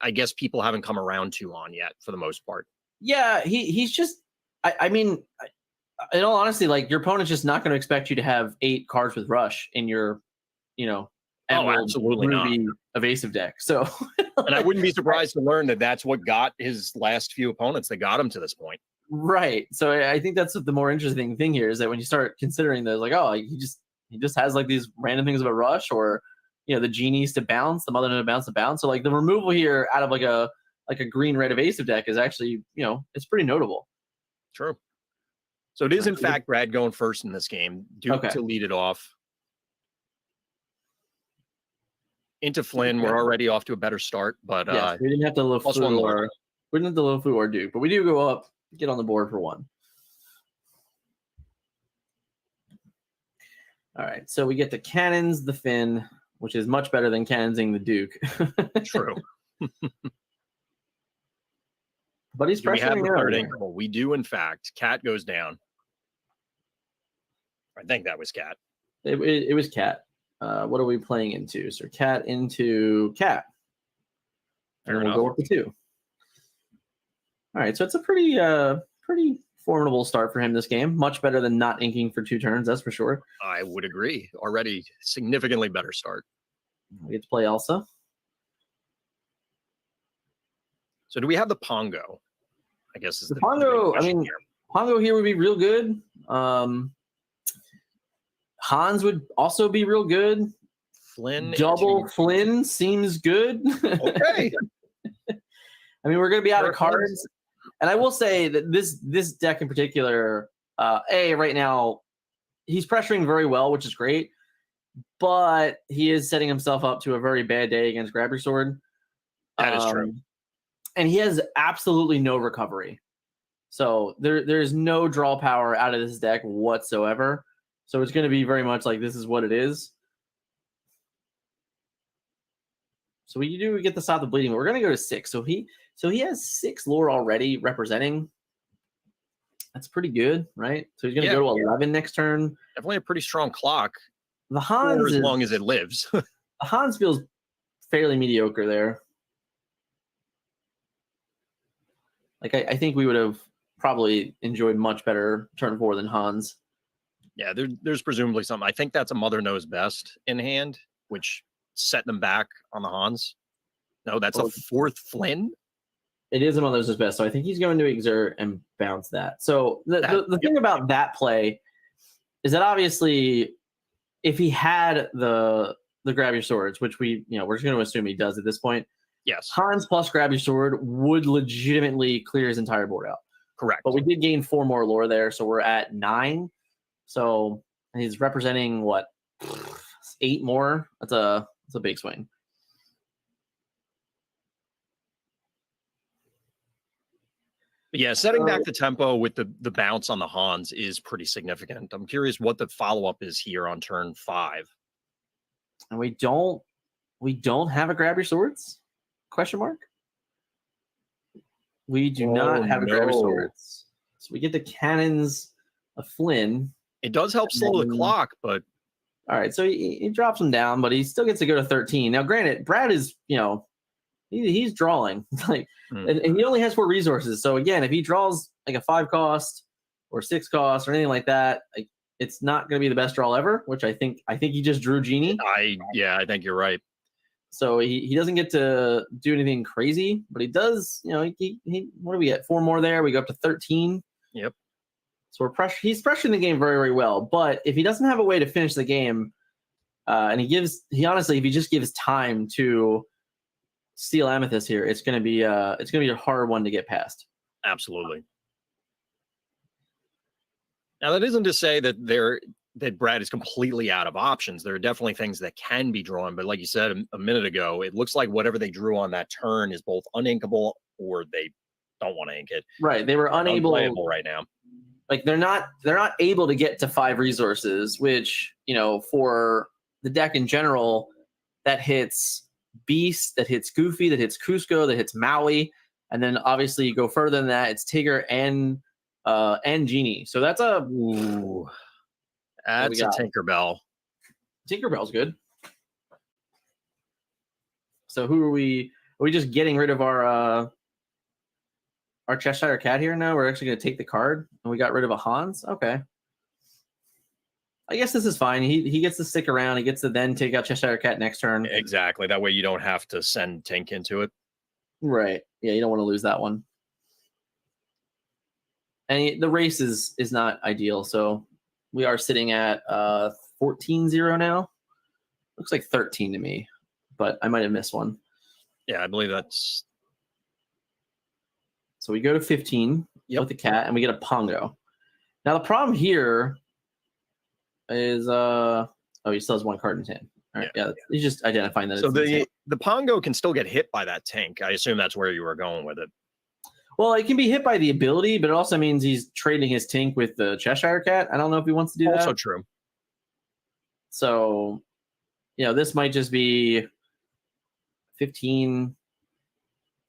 I guess people haven't come around to on yet for the most part. Yeah, he's just, I mean, in all honesty, like your opponent's just not going to expect you to have 8 cards with Rush in your, absolutely Ruby not. Evasive deck. So, and I wouldn't be surprised to learn that that's what got his last few opponents that got him to this point. Right. So I think that's the more interesting thing here is that when you start considering those, like, oh, he just has like these random things about Rush or, the genies to bounce, the mother to bounce. So like the removal here out of like a green-red evasive deck is actually, it's pretty notable. True. So it is in fact Brad going first in this game. Duke to lead it off. Into Flynn, we're already off to a better start, but we didn't have to Lufu or Duke, but we do go up, get on the board for 1. All right, so we get the Cannons, the Finn, which is much better than cannonsing the Duke. True. But he's pressuring the third inkable. We do, in fact. Cat goes down. I think that was Cat. It was Cat. What are we playing into? So Cat into Cat. And we'll go up to 2. All right, so it's a pretty formidable start for him this game. Much better than not inking for 2 turns, that's for sure. I would agree. Already significantly better start. We get to play Elsa. So do we have the Pongo? I guess is the Pongo. I mean, Pongo here would be real good. Hans would also be real good. Flynn. Double Flynn seems good. Okay. I mean, we're going to be out of cards. And I will say that this deck in particular, right now, he's pressuring very well, which is great, but he is setting himself up to a very bad day against Grab Your Sword. That is true. And he has absolutely no recovery. So there's no draw power out of this deck whatsoever. So it's going to be very much like this is what it is. So we do get to stop the bleeding, but we're going to go to 6. So he has 6 lore already representing. That's pretty good, right? So he's going to go to 11 next turn. Definitely a pretty strong clock. The Hans for as long as it lives. The Hans feels fairly mediocre there. Like I think we would have probably enjoyed much better turn 4 than Hans. Yeah, there's presumably something. I think that's a Mother Knows Best in hand, which set them back on the Hans. No, that's a 4th Flynn. It is a Mother Knows Best, so I think he's going to exert and bounce that. So the thing about that play is that obviously if he had the Grab Your Swords, which we're just going to assume he does at this point. Yes. Hans plus Grab Your Sword would legitimately clear his entire board out. Correct. But we did gain 4 more lore there, so we're at 9. So he's representing what, 8 more? That's a big swing. But yeah, setting back the tempo with the bounce on the Hans is pretty significant. I'm curious what the follow-up is here on turn 5. And we don't have a Grab Your Swords? Question mark? We do not have a Grab Your Swords. So we get the Cannons of Flynn. It does help slow the clock, but all right, so he drops him down, but he still gets to go to 13. Now, granted, Brad is, he's drawing, and he only has 4 resources. So again, if he draws like a 5 cost or 6 cost or anything like that, it's not going to be the best draw ever. Which I think he just drew Genie. I think you're right. So he doesn't get to do anything crazy, but he does. What do we get? 4 more there. We go up to 13. Yep. So he's pressuring the game very, very well. But if he doesn't have a way to finish the game, and he honestly, if he just gives time to steal Amethyst here, it's going to be a hard one to get past. Absolutely. Now that isn't to say that Brad is completely out of options. There are definitely things that can be drawn, but like you said a minute ago, it looks like whatever they drew on that turn is both uninkable or they don't want to ink it. Right, they were unable right now. Like they're not able to get to 5 resources, which for the deck in general, that hits Beast, that hits Goofy, that hits Cusco, that hits Maui, and then obviously you go further than that, it's Tigger and Genie. So that's a Tinkerbell. Tinkerbell's good. So who are we? Are we just getting rid of our Cheshire Cat here now? We're actually going to take the card, and we got rid of a Hans. Okay. I guess this is fine. He gets to stick around. He gets to then take out Cheshire Cat next turn. Exactly. That way you don't have to send Tink into it. Right. Yeah, you don't want to lose that one. And the race is not ideal, so we are sitting at 14-0 now. Looks like 13 to me, but I might have missed one. Yeah, I believe that's... So we go to 15 with the cat, and we get a Pongo. Now the problem here is he still has 1 card in his hand. All right, yeah, he's just identifying that. So the Pongo can still get hit by that tank. I assume that's where you were going with it. Well, it can be hit by the ability, but it also means he's trading his Tink with the Cheshire Cat. I don't know if he wants to do that. Also true. So, this might just be 15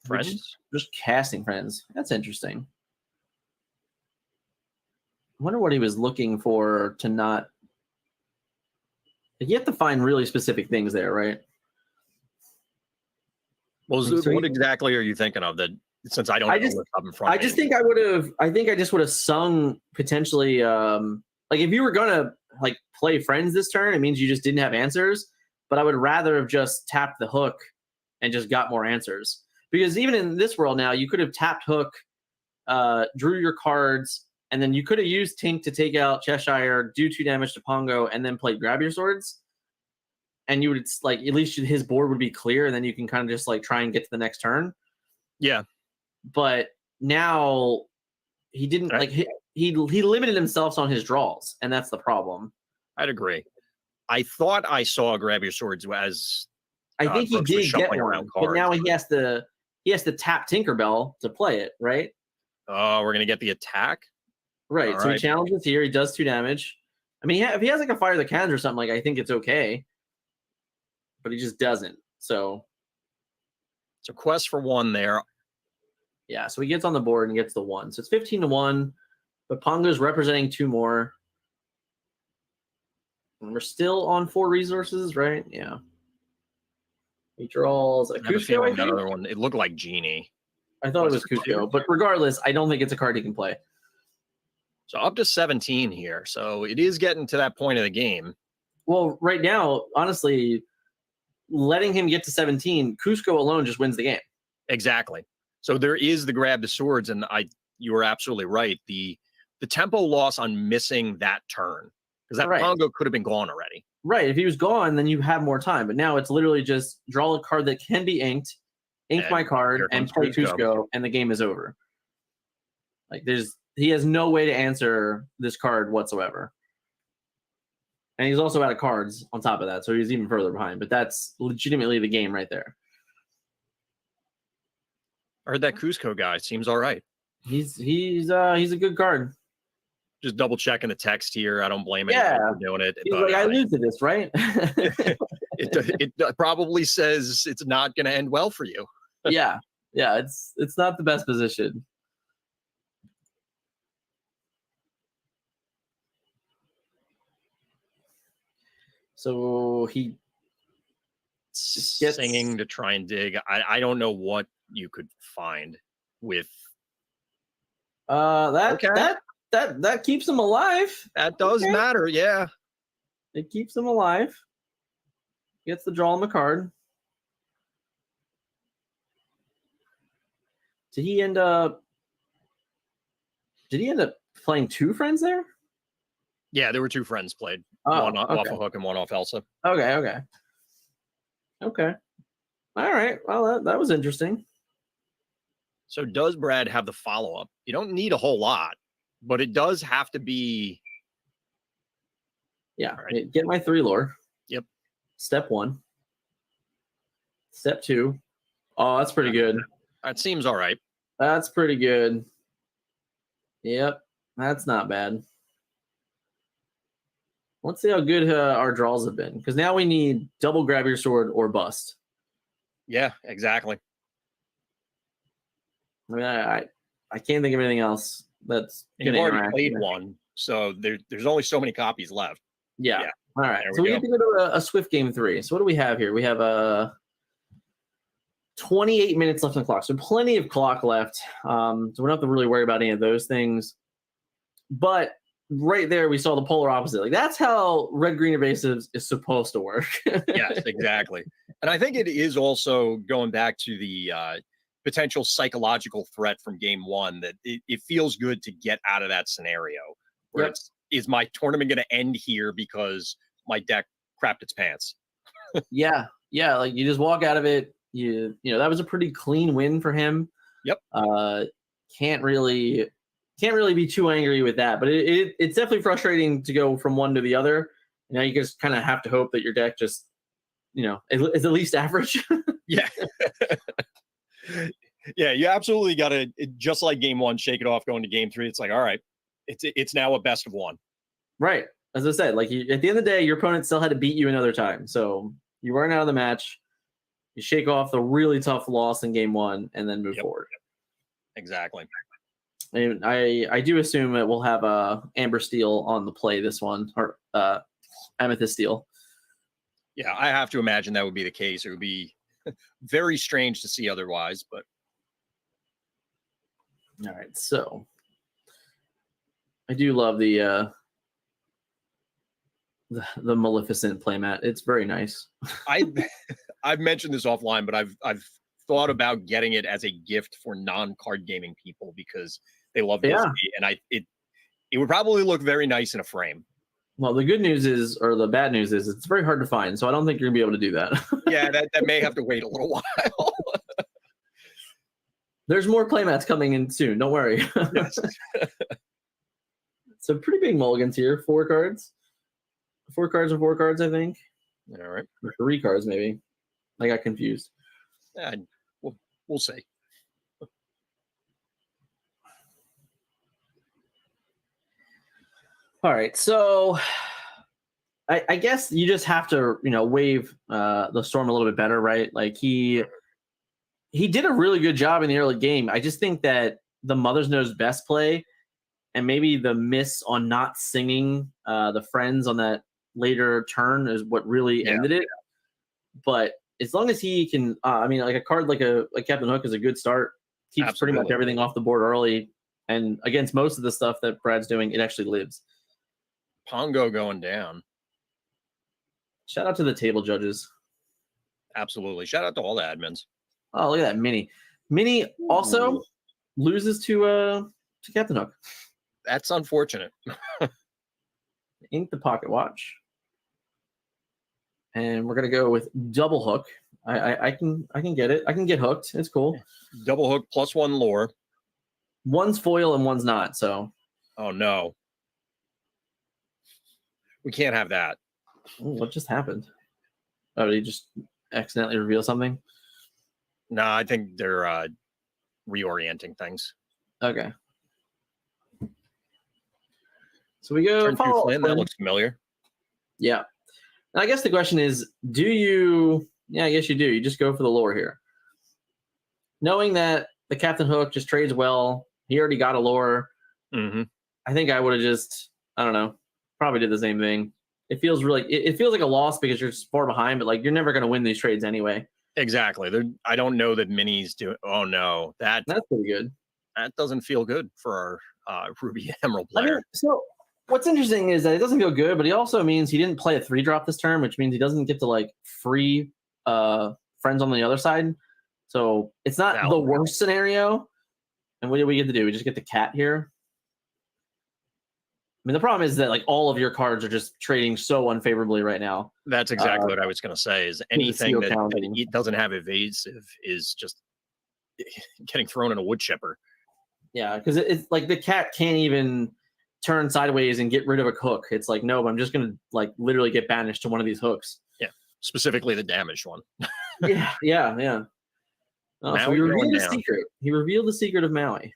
friends. Just casting friends. That's interesting. I wonder what he was looking for to not. You have to find really specific things there, right? Well, what exactly are you thinking of? That since I don't know what's up in front. I just think I would have. I think I just would have sung potentially. Like if you were gonna play friends this turn, it means you just didn't have answers. But I would rather have just tapped the hook and just got more answers. Because even in this world now, you could have tapped hook, drew your cards, and then you could have used Tink to take out Cheshire, do 2 damage to Pongo, and then play Grab Your Swords. And you would at least his board would be clear, and then you can kind of just try and get to the next turn. Yeah. But now he didn't he limited himself on his draws, and that's the problem. I'd agree. I thought I saw Grab Your Swords as I think he Brooks was did get shuffling one, around but now cards. he has to tap Tinkerbell to play it, right? Oh, we're gonna get the attack. Right. All So right. he challenges here. He does 2 damage. I mean, if he has like a Fire the Cans or something, like I think it's okay, but he just doesn't. So it's a quest for 1 there. Yeah. So he gets on the board and gets the 1. So it's 15-1. But Pongo's representing 2 more. And we're still on 4 resources, right? Yeah. He draws a I have a Cusco, I feeling that think? other one. It looked like Genie. I thought it was it 2? Cusco, but regardless, I don't think it's a card he can play. So up to 17 here. So it is getting to that point of the game. Well, right now, honestly, letting him get to 17, Cusco alone just wins the game. Exactly. So there is the grab the swords, and you were absolutely right. The tempo loss on missing that turn, because that Right. Pongo could have been gone already. Right. If he was gone, then you have more time. But now it's literally just draw a card that can be inked, ink And my card, here and comes play Cusco. Cusco, and the game is over. Like he has no way to answer this card whatsoever. And he's also out of cards on top of that, so he's even further behind. But that's legitimately the game right there. I heard that Cusco guy seems all right. He's a good card. Just double checking the text here. I don't blame Yeah. anyone for doing it. He's but like, I lose to this, right? it probably says it's not going to end well for you. Yeah. It's not the best position. So he gets Singing to try and dig. I don't know what you could find with that keeps him alive. That does matter, yeah. It keeps him alive. Gets the draw on the card. Did he end up playing 2 friends there? Yeah, there were 2 friends played. Oh, One off okay. a hook and one off Elsa. Okay. All right. Well, that was interesting. So does Brad have the follow-up? You don't need a whole lot, but it does have to be. Yeah. Right. Get my 3 lore. Yep. Step 1. Step 2. Oh, that's pretty good. That seems all right. That's pretty good. Yep. That's not bad. Let's see how good our draws have been. Because now we need double grab your sword or bust. Yeah, exactly. I mean, I can't think of anything else that's You've going to already interact. played one, so there's only so many copies left. Yeah. All right. There So we we go. get to go to a Swift game 3. So what do we have here? We have 28 minutes left on the clock. So plenty of clock left. So we don't have to really worry about any of those things. But right there, we saw the polar opposite. Like that's how red-green evasives is supposed to work. Yes, exactly. And I think it is also going back to the potential psychological threat from game 1 that it feels good to get out of that scenario where Yep. is my tournament going to end here because my deck crapped its pants? Yeah. Like you just walk out of it. You know that was a pretty clean win for him. Yep. Can't really be too angry with that. But it's definitely frustrating to go from one to the other. You know, you just kind of have to hope that your deck just, is at least average. Yeah. Yeah, you absolutely got to, just like game 1, shake it off going to game 3. It's like, all right, it's now a best of 1. Right. As I said, like at the end of the day, your opponent still had to beat you another time. So you weren't out of the match. You shake off the really tough loss in game 1 and then move forward. Exactly. And I do assume that we'll have Amber Steel on the play this one, or Amethyst Steel. Yeah, I have to imagine that would be the case. It would be very strange to see otherwise, but. All right, so I do love the Maleficent playmat. It's very nice. I've mentioned this offline, but I've thought about getting it as a gift for non-card gaming people because they love this, and it would probably look very nice in a frame. Well, the good news is, or the bad news is, it's very hard to find. So I don't think you're gonna be able to do that. Yeah, that may have to wait a little while. There's more playmats coming in soon. Don't worry. Yes. So pretty big mulligans here. 4 cards. 4 cards and 4 cards, I think. All right. Or 3 cards, maybe. I got confused. Yeah, we'll see. All right, so I guess you just have to, wave the Storm a little bit better, right? Like he did a really good job in the early game. I just think that the Mother's Knows Best play and maybe the miss on not singing the friends on that later turn is what really ended it. But as long as he can, like a card like Captain Hook is a good start. Keeps pretty much everything off the board early, and against most of the stuff that Brad's doing, it actually lives. Pongo going down. Shout out to the table judges. Absolutely. Shout out to all the admins. Oh, look at that Mini. Mini also loses to Captain Hook. That's unfortunate. Ink the pocket watch. And we're gonna go with double hook. I can get it. I can get hooked. It's cool. Double hook plus 1 lore. One's foil and one's not, so. Oh no. We can't have that. Ooh, what just happened? Oh, did he just accidentally reveal something? No, I think they're reorienting things. Okay. So we go Turn 2 Flynn. That looks familiar. Yeah. Now, I guess the question is, do you... Yeah, I guess you do. You just go for the lore here. Knowing that the Captain Hook just trades well, he already got a lore. Mm-hmm. I think I would have just, I don't know, probably did the same thing. It feels really, it feels like a loss because you're far behind, but like you're never going to win these trades anyway. Exactly. I don't know that Minis do. Oh no, that's pretty good. That doesn't feel good for our Ruby Emerald player. I mean, so what's interesting is that it doesn't feel good, but he also means he didn't play a 3-drop this turn, which means he doesn't get to like free friends on the other side. So it's not the worst scenario. And what do we get to do? We just get the cat here. I mean, the problem is that like all of your cards are just trading so unfavorably right now. That's exactly what I was going to say. Is anything that doesn't have evasive is just getting thrown in a wood chipper. Yeah, because it's like the cat can't even turn sideways and get rid of a hook. It's like, no, I'm just going to like literally get banished to one of these hooks. Yeah, specifically the damaged one. Yeah. Oh, so he revealed the secret. He revealed the secret of Maui.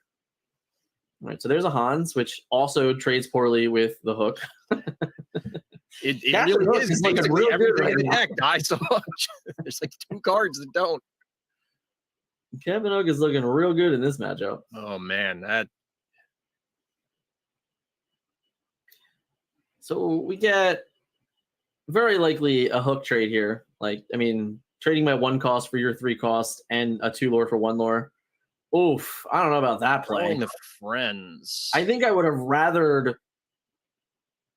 All right, so there's a Hans, which also trades poorly with the hook. It really is. Basically, everything in the deck dies so much. There's like 2 cards that don't. Captain Hook is looking real good in this matchup. Oh man, that. So we get very likely a hook trade here. Like, I mean, trading my 1 cost for your 3 cost and a 2 lore for 1 lore. Oof, I don't know about that play. Throwing the friends. I think I would have rathered.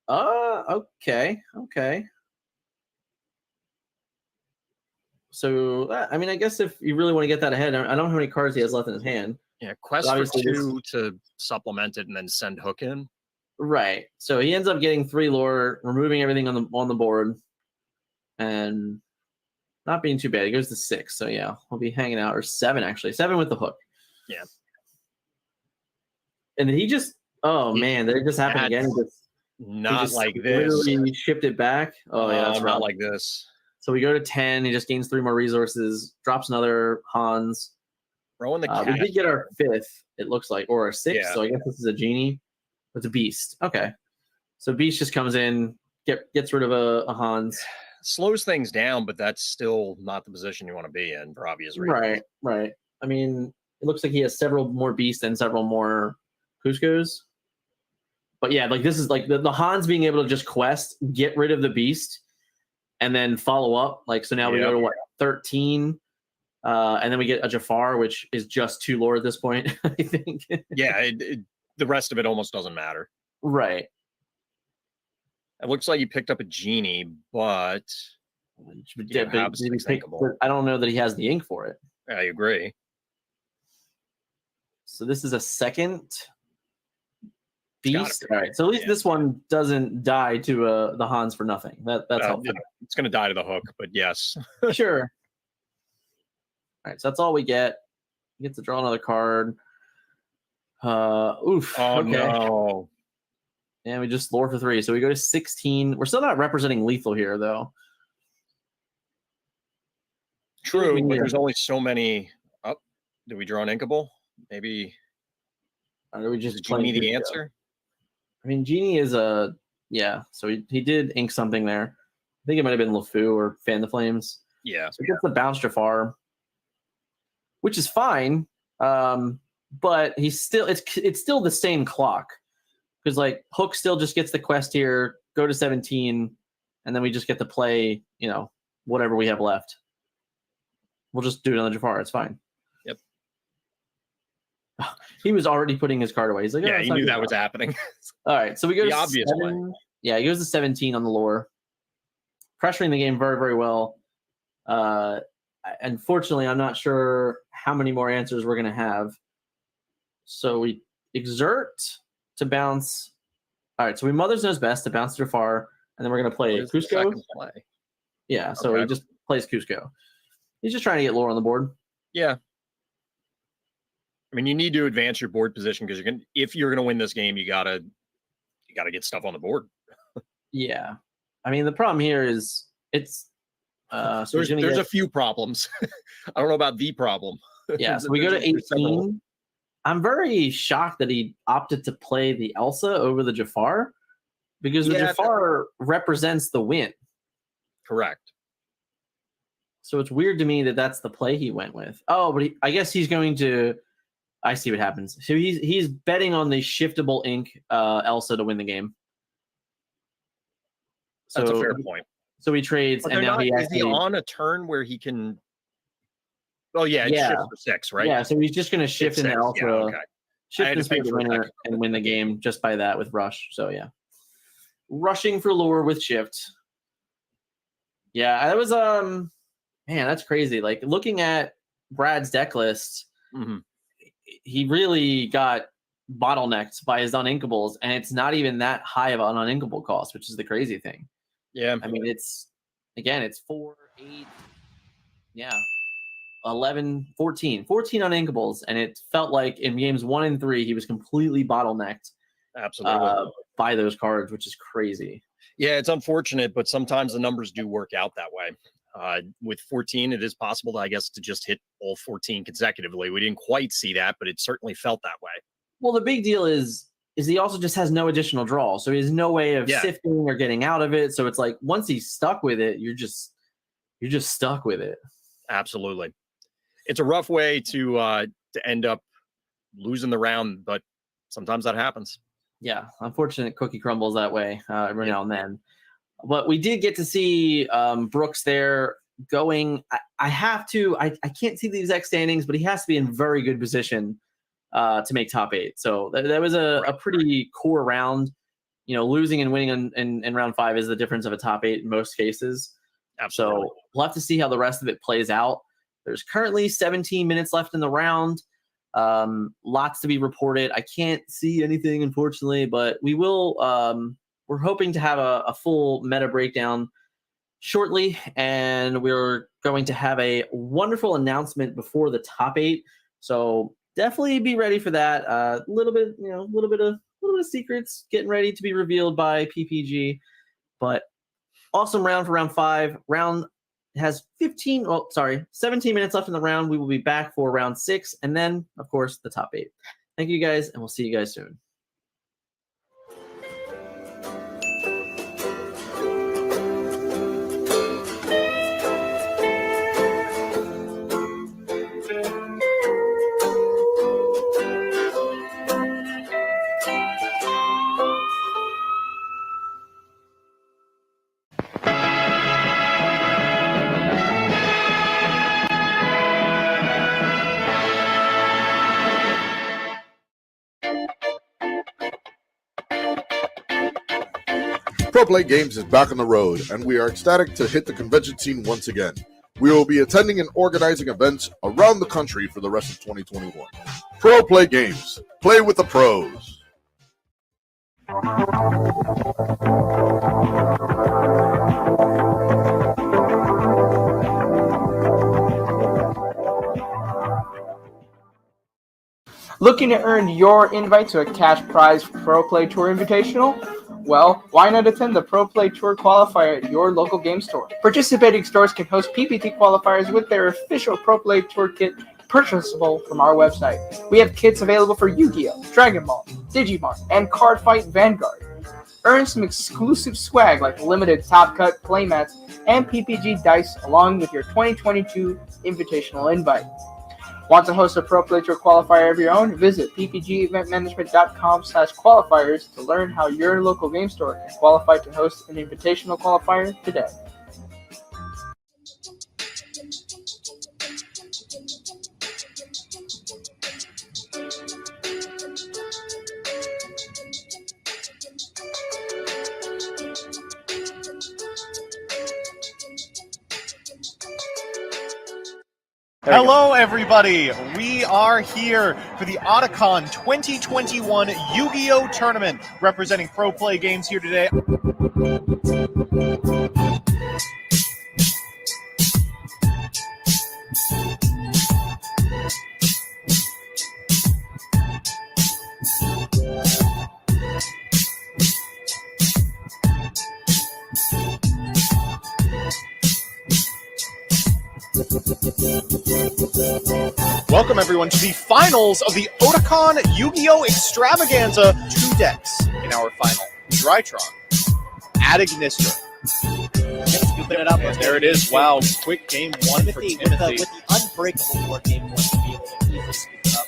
Okay. So, I mean, I guess if you really want to get that ahead, I don't know how many cards he has left in his hand. Yeah, quest for 2 to supplement it and then send hook in. Right. So he ends up getting 3 lore, removing everything on the board, and not being too bad. He goes to 6. So yeah, we'll be hanging out, or 7 actually, 7 with the hook. Yeah. And then he just, man, that just happened again. Not like this. Literally shipped it back. Oh yeah, that's not like this. So we go to 10. He just gains 3 more resources, drops another Hans. Throwing the cat. We did get our 5th, it looks like, or our 6th. Yeah. So I guess this is a genie. It's a beast. Okay. So beast just comes in, gets rid of a Hans. Slows things down, but that's still not the position you want to be in for obvious reasons. Right. I mean, it looks like he has several more beasts and several more Cuscos. But yeah, like this is like the Hans being able to just quest, get rid of the beast, and then follow up. Like, so now we go to what, 13? And then we get a Jafar, which is just 2 lore at this point, I think. Yeah, the rest of it almost doesn't matter. Right. It looks like you picked up a genie, but I don't know that he has the ink for it. I agree. So this is a 2nd beast. All right. So at least this one doesn't die to the Hans for nothing. That's helpful. It's going to die to the hook, but yes. Sure. All right. So that's all we get. We get to draw another card. Oof. Oh okay. no. And we just lore for 3. So we go to 16. We're still not representing lethal here, though. True, but Yeah. there's only so many. Oh, did we draw an inkable? Maybe. Or do we Is just the Genie play the Cusco? answer? I mean, Genie is a so he did ink something there. I think it might have been LeFou or Fan the Flames. Yeah. So he gets the bounce Jafar, which is fine. But he's still it's still the same clock. Because like Hook still just gets the quest here, go to 17, and then we just get to play, whatever we have left. We'll just do another Jafar. It's fine. Yep. He was already putting his card away. He's like, Yeah, it's he not knew good that was enough. happening. All right, so we go The to obvious 7. Yeah, he goes to 17 on the lore, pressuring the game very, very well. Unfortunately, I'm not sure how many more answers we're going to have. So we exert to bounce. All right, so we Mother's Knows Best to bounce Jafar, and then we're going to play Where's the Cusco. second play? Yeah, so Okay. he just plays Cusco. He's just trying to get lore on the board. Yeah. I mean, you need to advance your board position because if you're gonna win this game, you gotta get stuff on the board. Yeah, I mean the problem here is it's so There's a few problems. I don't know about the problem. Yeah, so we go to There's several. 18. I'm very shocked that he opted to play the Elsa over the Jafar because the Yeah, Jafar represents the win. Correct. So it's weird to me that that's the play he went with. Oh, but I guess he's going to. I see what happens. So he's betting on the shiftable ink Elsa to win the game. That's a fair point. So he trades, But and now he is he actually on a turn where he can? Oh yeah, it Yeah. shifts for 6, right? Yeah, so he's just going to shift It's into 6, Elsa, yeah, okay. I shift had to into think the for a winner, second. and win the game just by that with Rush. So yeah, rushing for lore with shift. Yeah, that was man, that's crazy. Like looking at Brad's deck list, Mm-hmm. he really got bottlenecked by his uninkables, and it's not even that high of an uninkable cost, which is the crazy thing. Yeah, I mean it's 4, 8, 11, 14 uninkables, and it felt like in games 1 and 3 he was completely bottlenecked Absolutely. by those cards, which is crazy. Yeah, it's unfortunate, but sometimes the numbers do work out that way. With 14, it is possible, I guess, to just hit all 14 consecutively. We didn't quite see that, but it certainly felt that way. Well, the big deal is he also just has no additional draw, so he has no way of sifting or getting out of it. So it's like once he's stuck with it, you're just stuck with it. Absolutely, it's a rough way to end up losing the round, but sometimes that happens. Yeah, unfortunate cookie crumbles that way every now and then. But we did get to see Brooks there going. I can't see the exact standings, but he has to be in very good position to make top 8. So that was a pretty core round. Losing and winning in round 5 is the difference of a top 8 in most cases. Absolutely. So we'll have to see how the rest of it plays out. There's currently 17 minutes left in the round. Lots to be reported. I can't see anything, unfortunately, but we will. We're hoping to have a full meta breakdown shortly, and we're going to have a wonderful announcement before the top 8. So definitely be ready for that. A little bit of secrets getting ready to be revealed by PPG, but awesome round for round 5. Round has 17 minutes left in the round. We will be back for round 6, and then of course the top 8. Thank you guys, and we'll see you guys soon. Pro Play Games is back on the road, and we are ecstatic to hit the convention scene once again. We will be attending and organizing events around the country for the rest of 2021. Pro Play Games. Play with the pros. Looking to earn your invite to a cash prize Pro Play Tour Invitational? Well, why not attend the Pro Play Tour qualifier at your local game store? Participating stores can host PPT qualifiers with their official Pro Play Tour kit purchasable from our website. We have kits available for Yu-Gi-Oh!, Dragon Ball, Digimon, and Card Fight Vanguard. Earn some exclusive swag like limited Top Cut playmats and PPG dice along with your 2022 invitational invite. Want to host a Pro Play Tour qualifier of your own? Visit ppgeventmanagement.com/qualifiers to learn how your local game store can qualify to host an invitational qualifier today. Hello, everybody. We are here for the Otakon 2021 Yu-Gi-Oh! Tournament, representing Pro Play Games here today. Welcome, everyone, to the finals of the Otakon Yu-Gi-Oh! Extravaganza. 2 decks in our final. Drytron, Adignister. Scooping it up. And there it is. Wow, quick game one for With Timothy. the unbreakable board game one to be able to easily scoop it up.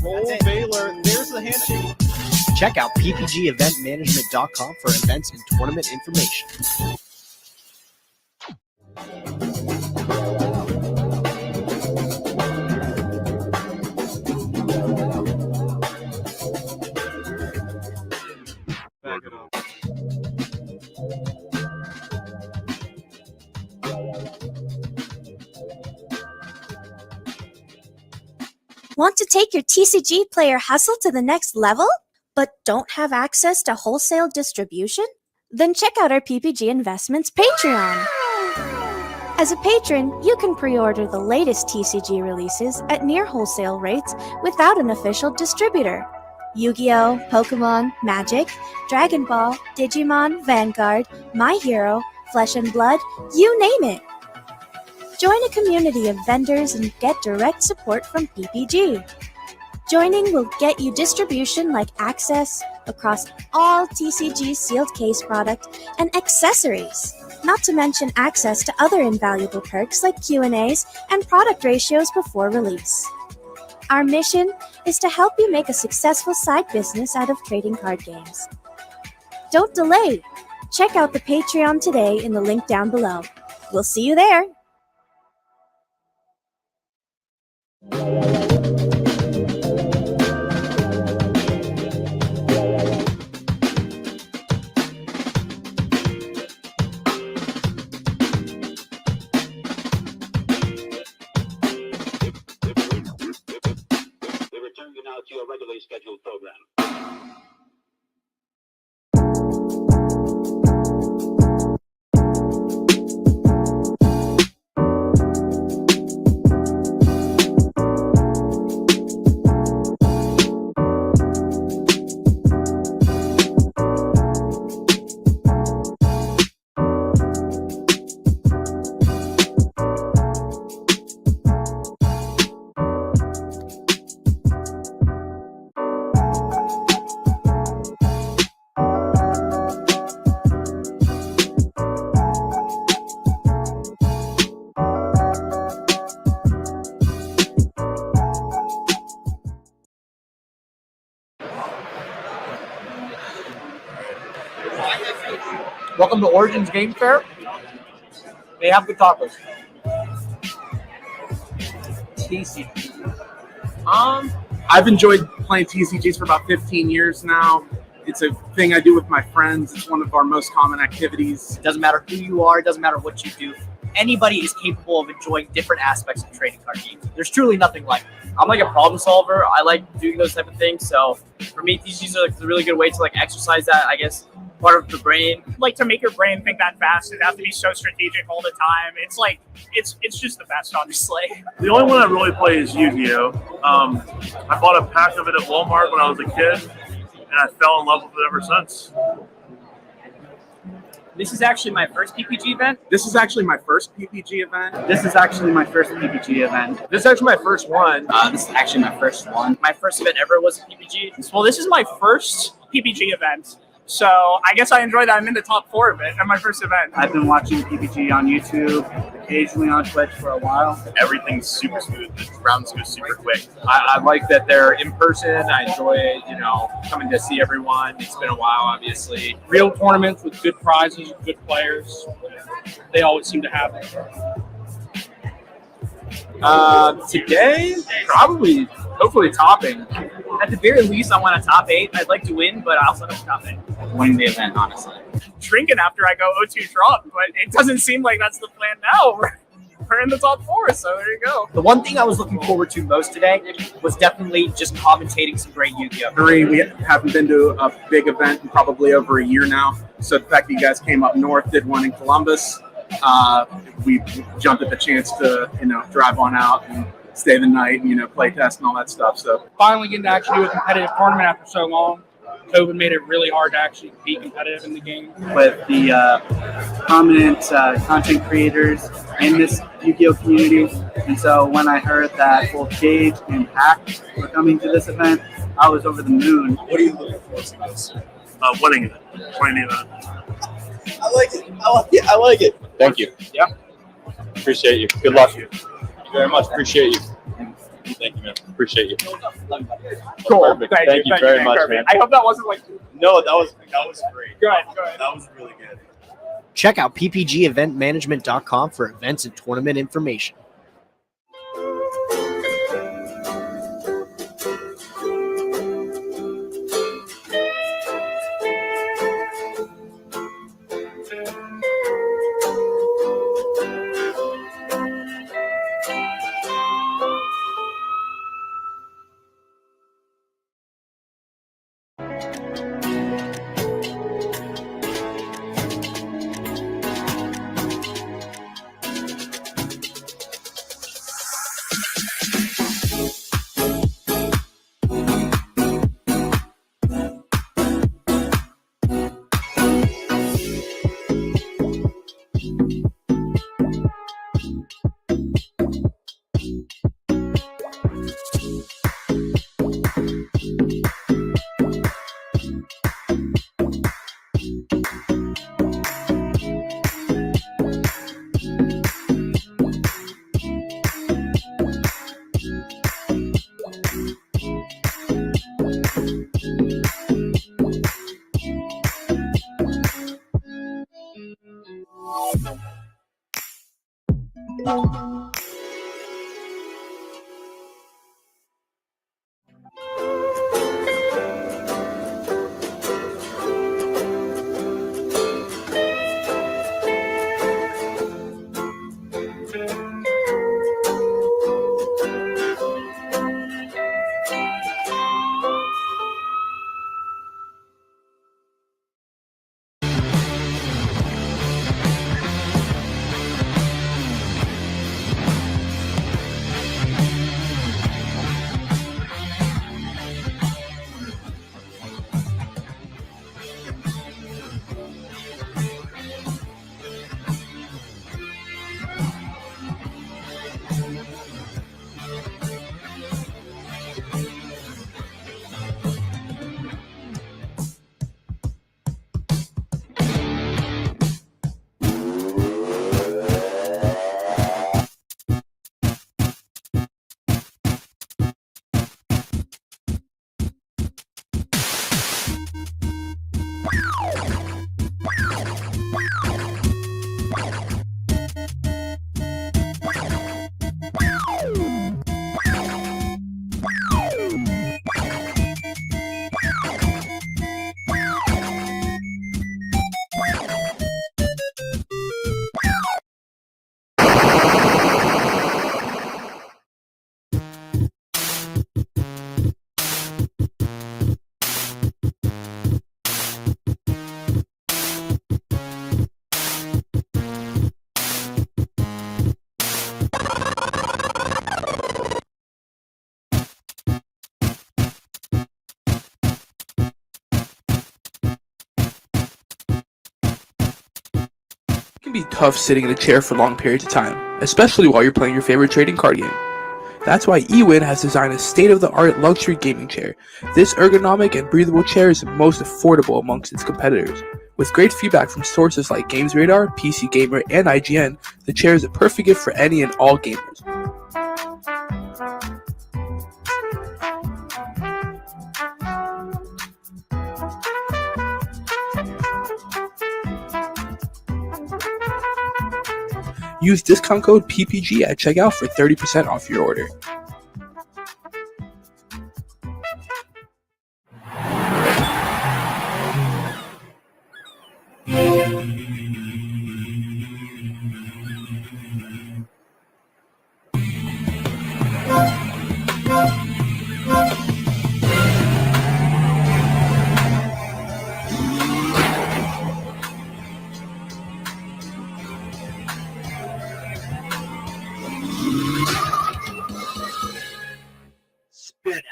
Roll Baylor. There's the handshake. Check out ppgeventmanagement.com for events and tournament information. Back it up. Want to take your TCG player hustle to the next level, but don't have access to wholesale distribution? Then check out our PPG Investments Patreon. As a patron, you can pre-order the latest TCG releases at near wholesale rates without an official distributor. Yu-Gi-Oh!, Pokemon, Magic, Dragon Ball, Digimon, Vanguard, My Hero, Flesh and Blood, you name it. Join a community of vendors and get direct support from PPG. Joining will get you distribution like access across all TCG sealed case product and accessories, not to mention access to other invaluable perks like Q&As and product ratios before release. Our mission is to help you make a successful side business out of trading card games. Don't delay. Check out the Patreon today in the link down below. We'll see you there. We return you now to your regularly scheduled program. Welcome to Origins Game Fair. They have good tacos. TC. I've enjoyed playing TCGs for about 15 years now. It's a thing I do with my friends. It's one of our most common activities. It doesn't matter who you are, it doesn't matter what you do. Anybody is capable of enjoying different aspects of trading card games. There's truly nothing like it. I'm like a problem solver. I like doing those type of things. So for me, TCGs are like a really good way to like exercise that, I guess, part of the brain. Like to make your brain think that fast, it has to be so strategic all the time. It's like it's just the best, honestly. The only one I really play is Yu-Gi-Oh. I bought a pack of it at Walmart when I was a kid, and I fell in love with it ever since. This is actually my first PPG event. This is actually my first PPG event. This is actually my first PPG event. This is actually my first one. This is actually my first one. My first event ever was a PPG. Well, this is my first PPG event. So I guess I enjoy that I'm in the top 4 of it at my first event. I've been watching PPG on YouTube, occasionally on Twitch for a while. Everything's super smooth. The rounds go super quick. I like that they're in person. I enjoy, coming to see everyone. It's been a while, obviously. Real tournaments with good prizes, good players. They always seem to have it. Today, probably, hopefully topping. At the very least, I want a top 8. I'd like to win, but I also have a top 8. Winning the event, honestly. Drinking after I go 0-2 drop, but it doesn't seem like that's the plan now. We're in the top 4, so there you go. The one thing I was looking forward to most today was definitely just commentating some great Yu-Gi-Oh! We haven't been to a big event in probably over a year now. So the fact that you guys came up north, did one in Columbus, we jumped at the chance to, drive on out and stay the night and, play test and all that stuff. So Finally getting to actually do a competitive tournament after so long. COVID made it really hard to actually be competitive in the game. With the prominent content creators in this Yu-Gi-Oh community. And so when I heard that both Gage and Hack were coming to this event, I was over the moon. What are you looking for from this? Winning it. Winning the event. I like it. I like it. Thank you. Yeah. Appreciate you. Good luck. Thank you very much. Appreciate you. Thank you, man. Appreciate you. Cool. Perfect. Thank you very much, man. I hope that wasn't like. No, that was great. Good. That was really good. Check out ppgeventmanagement.com for events and tournament information. can be tough sitting in a chair for long periods of time, especially while you're playing your favorite trading card game. That's why eWin has designed a state-of-the-art luxury gaming chair. This ergonomic and breathable chair is the most affordable amongst its competitors. With great feedback from sources like GamesRadar, PC Gamer, and IGN, the chair is a perfect gift for any and all gamers. Use discount code PPG at checkout for 30% off your order. Spin out.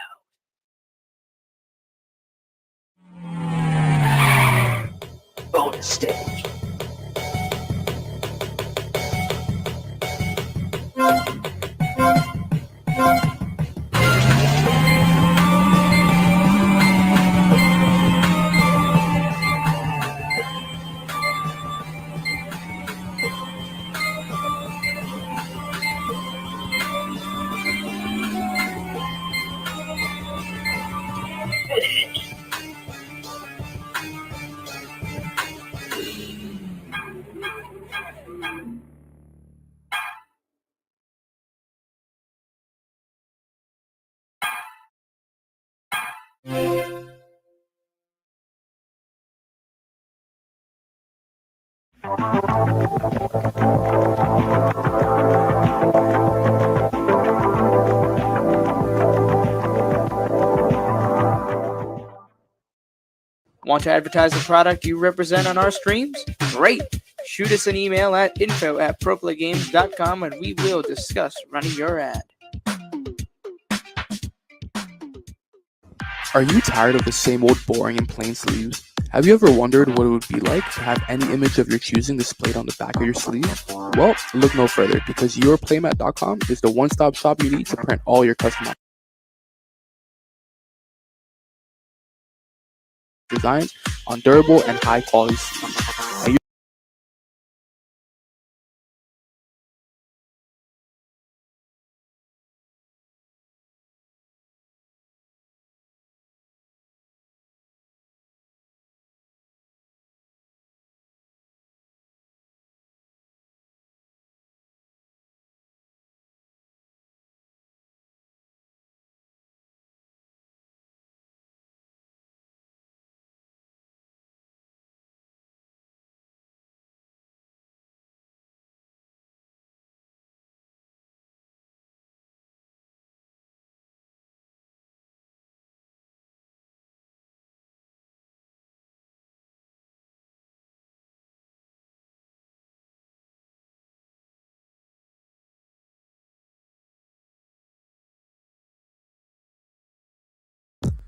Bonus stage. Want to advertise the product you represent on our streams? Great! Shoot us an email at info@proplaygames.com and we will discuss running your ad. Are you tired of the same old boring and plain sleeves? Have you ever wondered what it would be like to have any image of your choosing displayed on the back of your sleeve? Well, look no further because yourplaymat.com is the one-stop shop you need to print all your custom designs on durable and high-quality sleeves.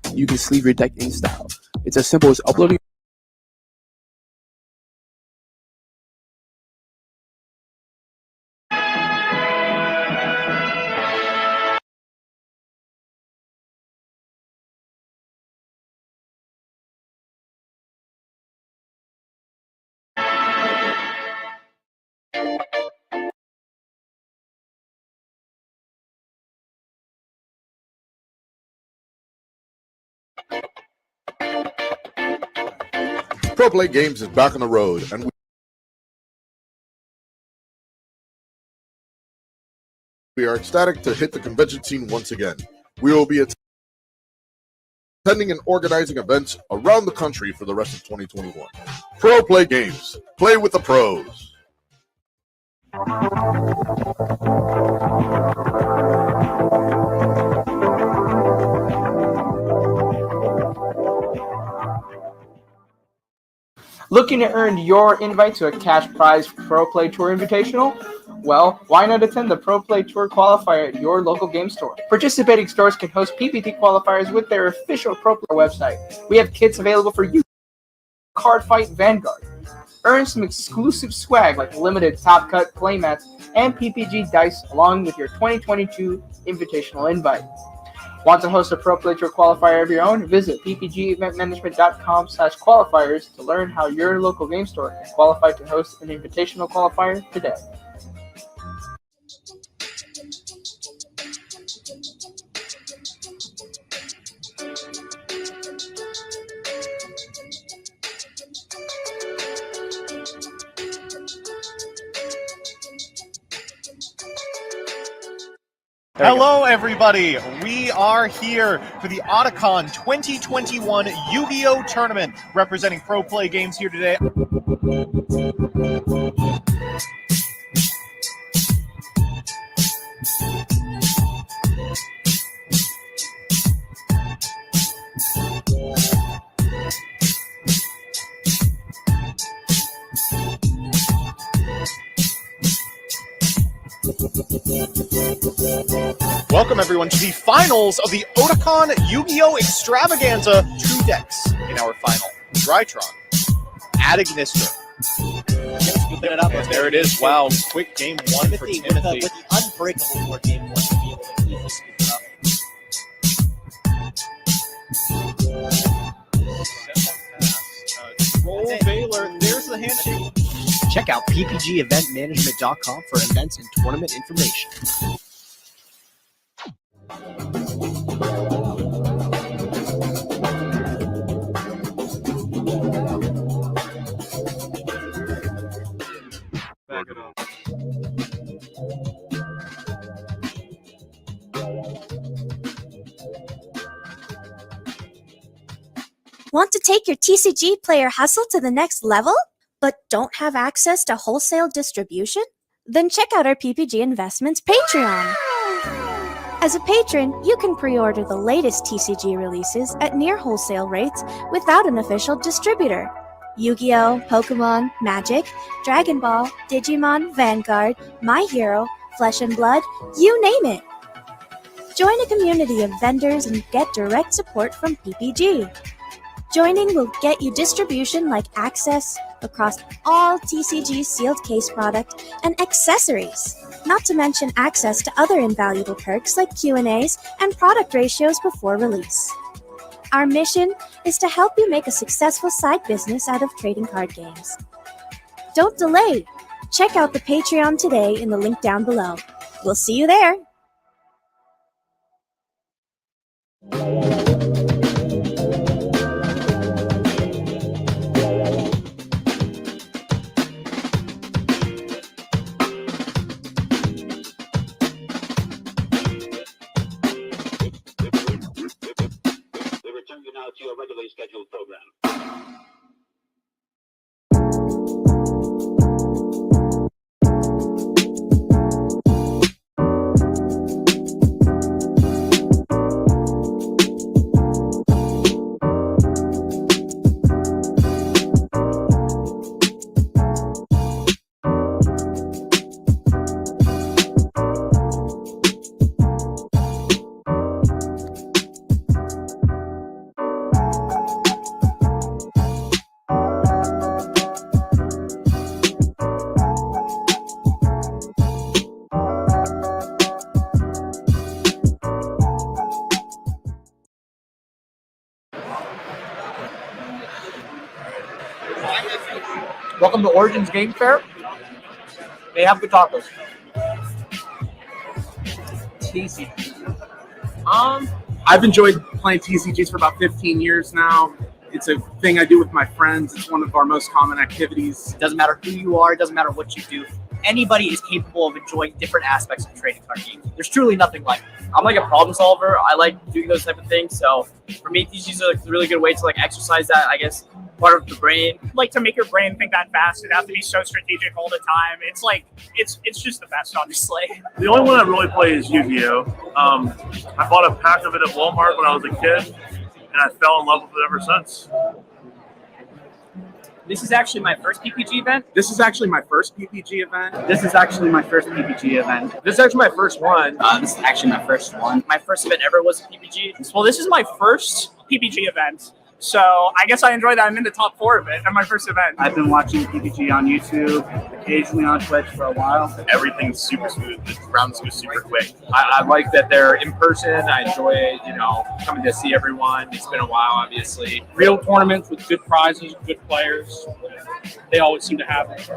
And you can sleeve your deck in style. It's as simple as uploading Pro Play Games is back on the road, and we are ecstatic to hit the convention scene once again. We will be attending and organizing events around the country for the rest of 2021. Pro Play Games. Play with the pros. Looking to earn your invite to a cash prize Pro Play Tour Invitational? Well, why not attend the Pro Play Tour qualifier at your local game store? Participating stores can host PPT qualifiers with their official Pro Play website. We have kits available for you. Card Fight Vanguard, Earn some exclusive swag like limited Top Cut playmats and PPG dice along with your 2022 invitational invite. Want to host a Pro Play Tour qualifier of your own? Visit ppgeventmanagement.com/qualifiers to learn how your local game store can qualify to host an invitational qualifier today. Hello, everybody. We are here for the Otacon 2021 Yu-Gi-Oh! Tournament, representing Pro Play Games here today. Welcome, everyone, to the finals of the Otacon Yu-Gi-Oh! Extravaganza. 2 decks in our final. Drytron, Adignister. There it is. Wow, quick game one for Timothy. With the unbreakable board game one to be able to easily scoop it up. Roll Baylor. There's the handshake. Check out ppgeventmanagement.com for events and tournament information. Back it up. Want to take your TCG player hustle to the next level, but don't have access to wholesale distribution? Then check out our PPG Investments Patreon. As a patron, you can pre-order the latest TCG releases at near wholesale rates without an official distributor. Yu-Gi-Oh!, Pokemon, Magic, Dragon Ball, Digimon, Vanguard, My Hero, Flesh and Blood, you name it. Join a community of vendors and get direct support from PPG. Joining will get you distribution like access across all TCG sealed case product and accessories, not to mention access to other invaluable perks like Q&As and product ratios before release. Our mission is to help you make a successful side business out of trading card games. Don't delay! Check out the Patreon today in the link down below. We'll see you there! Now to your regularly scheduled program. Welcome to Origins Game Fair. They have good tacos. TCG. I've enjoyed playing TCGs for about 15 years now. It's a thing I do with my friends. It's one of our most common activities. It doesn't matter who you are, it doesn't matter what you do. Anybody is capable of enjoying different aspects of trading card games. There's truly nothing like it. I'm like a problem solver. I like doing those type of things. So for me, TCGs are like a really good way to like exercise that, I guess, part of the brain. Like to make your brain think that fast, it has to be so strategic all the time. It's like it's just the best, honestly. The only one I really play is Yu-Gi-Oh! I bought a pack of it at Walmart when I was a kid, and I fell in love with it ever since. This is actually my first PPG event. This is actually my first PPG event. This is actually my first PPG event. This is actually my first one. This is actually my first one. My first event ever was a PPG. Well, this is my first PPG event. So I guess I enjoyed that. I'm in the top 4 of it at my first event. I've been watching PPG on YouTube, occasionally on Twitch for a while. Everything's super smooth. The rounds go super quick. I like that they're in person. I enjoy, coming to see everyone. It's been a while, obviously. Real tournaments with good prizes, good players. They always seem to have it.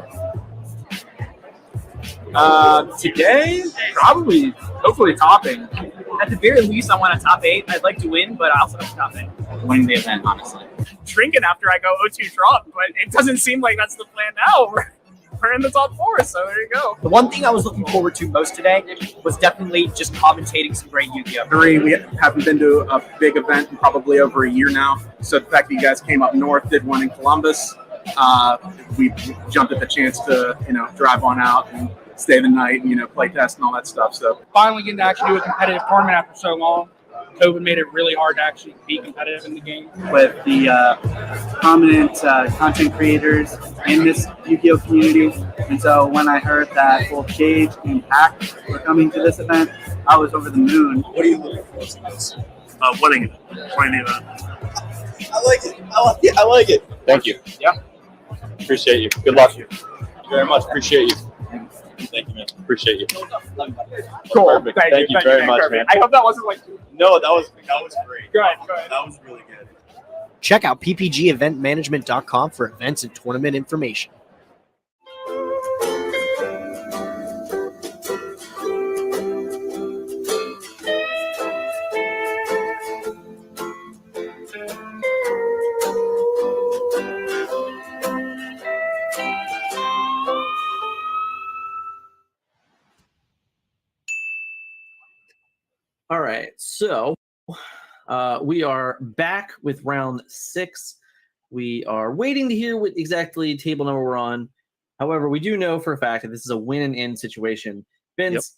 Today, probably, hopefully topping. At the very least, I want a top 8. I'd like to win, but I also have a top 8. Winning the event, honestly. Drinking after I go 0-2 drop, but it doesn't seem like that's the plan now. We're in the top 4, so there you go. The one thing I was looking forward to most today was definitely just commentating some great Yu-Gi-Oh! 3, we haven't been to a big event in probably over a year now. So the fact that you guys came up north, did one in Columbus, we jumped at the chance to, drive on out and stay the night and, play test and all that stuff. So Finally getting to actually do a competitive tournament after so long. COVID made it really hard to actually be competitive in the game. With the prominent content creators in this Yu-Gi-Oh community. And so when I heard that both Gage and Hack were coming to this event, I was over the moon. What are you looking for from this? Winning the event. I like it. I like it. Thank you. Yeah. Appreciate you. Good luck. Thank you very much. Appreciate you. Thank you, man. Appreciate you. Cool. Perfect. Thank you very much, man. I hope that wasn't like. No, that was great. Go ahead. That was really good. Check out ppgeventmanagement.com for events and tournament information. All right, so we are back with round 6. We are waiting to hear what exactly table number we're on. However, we do know for a fact that this is a win and in situation. Vince,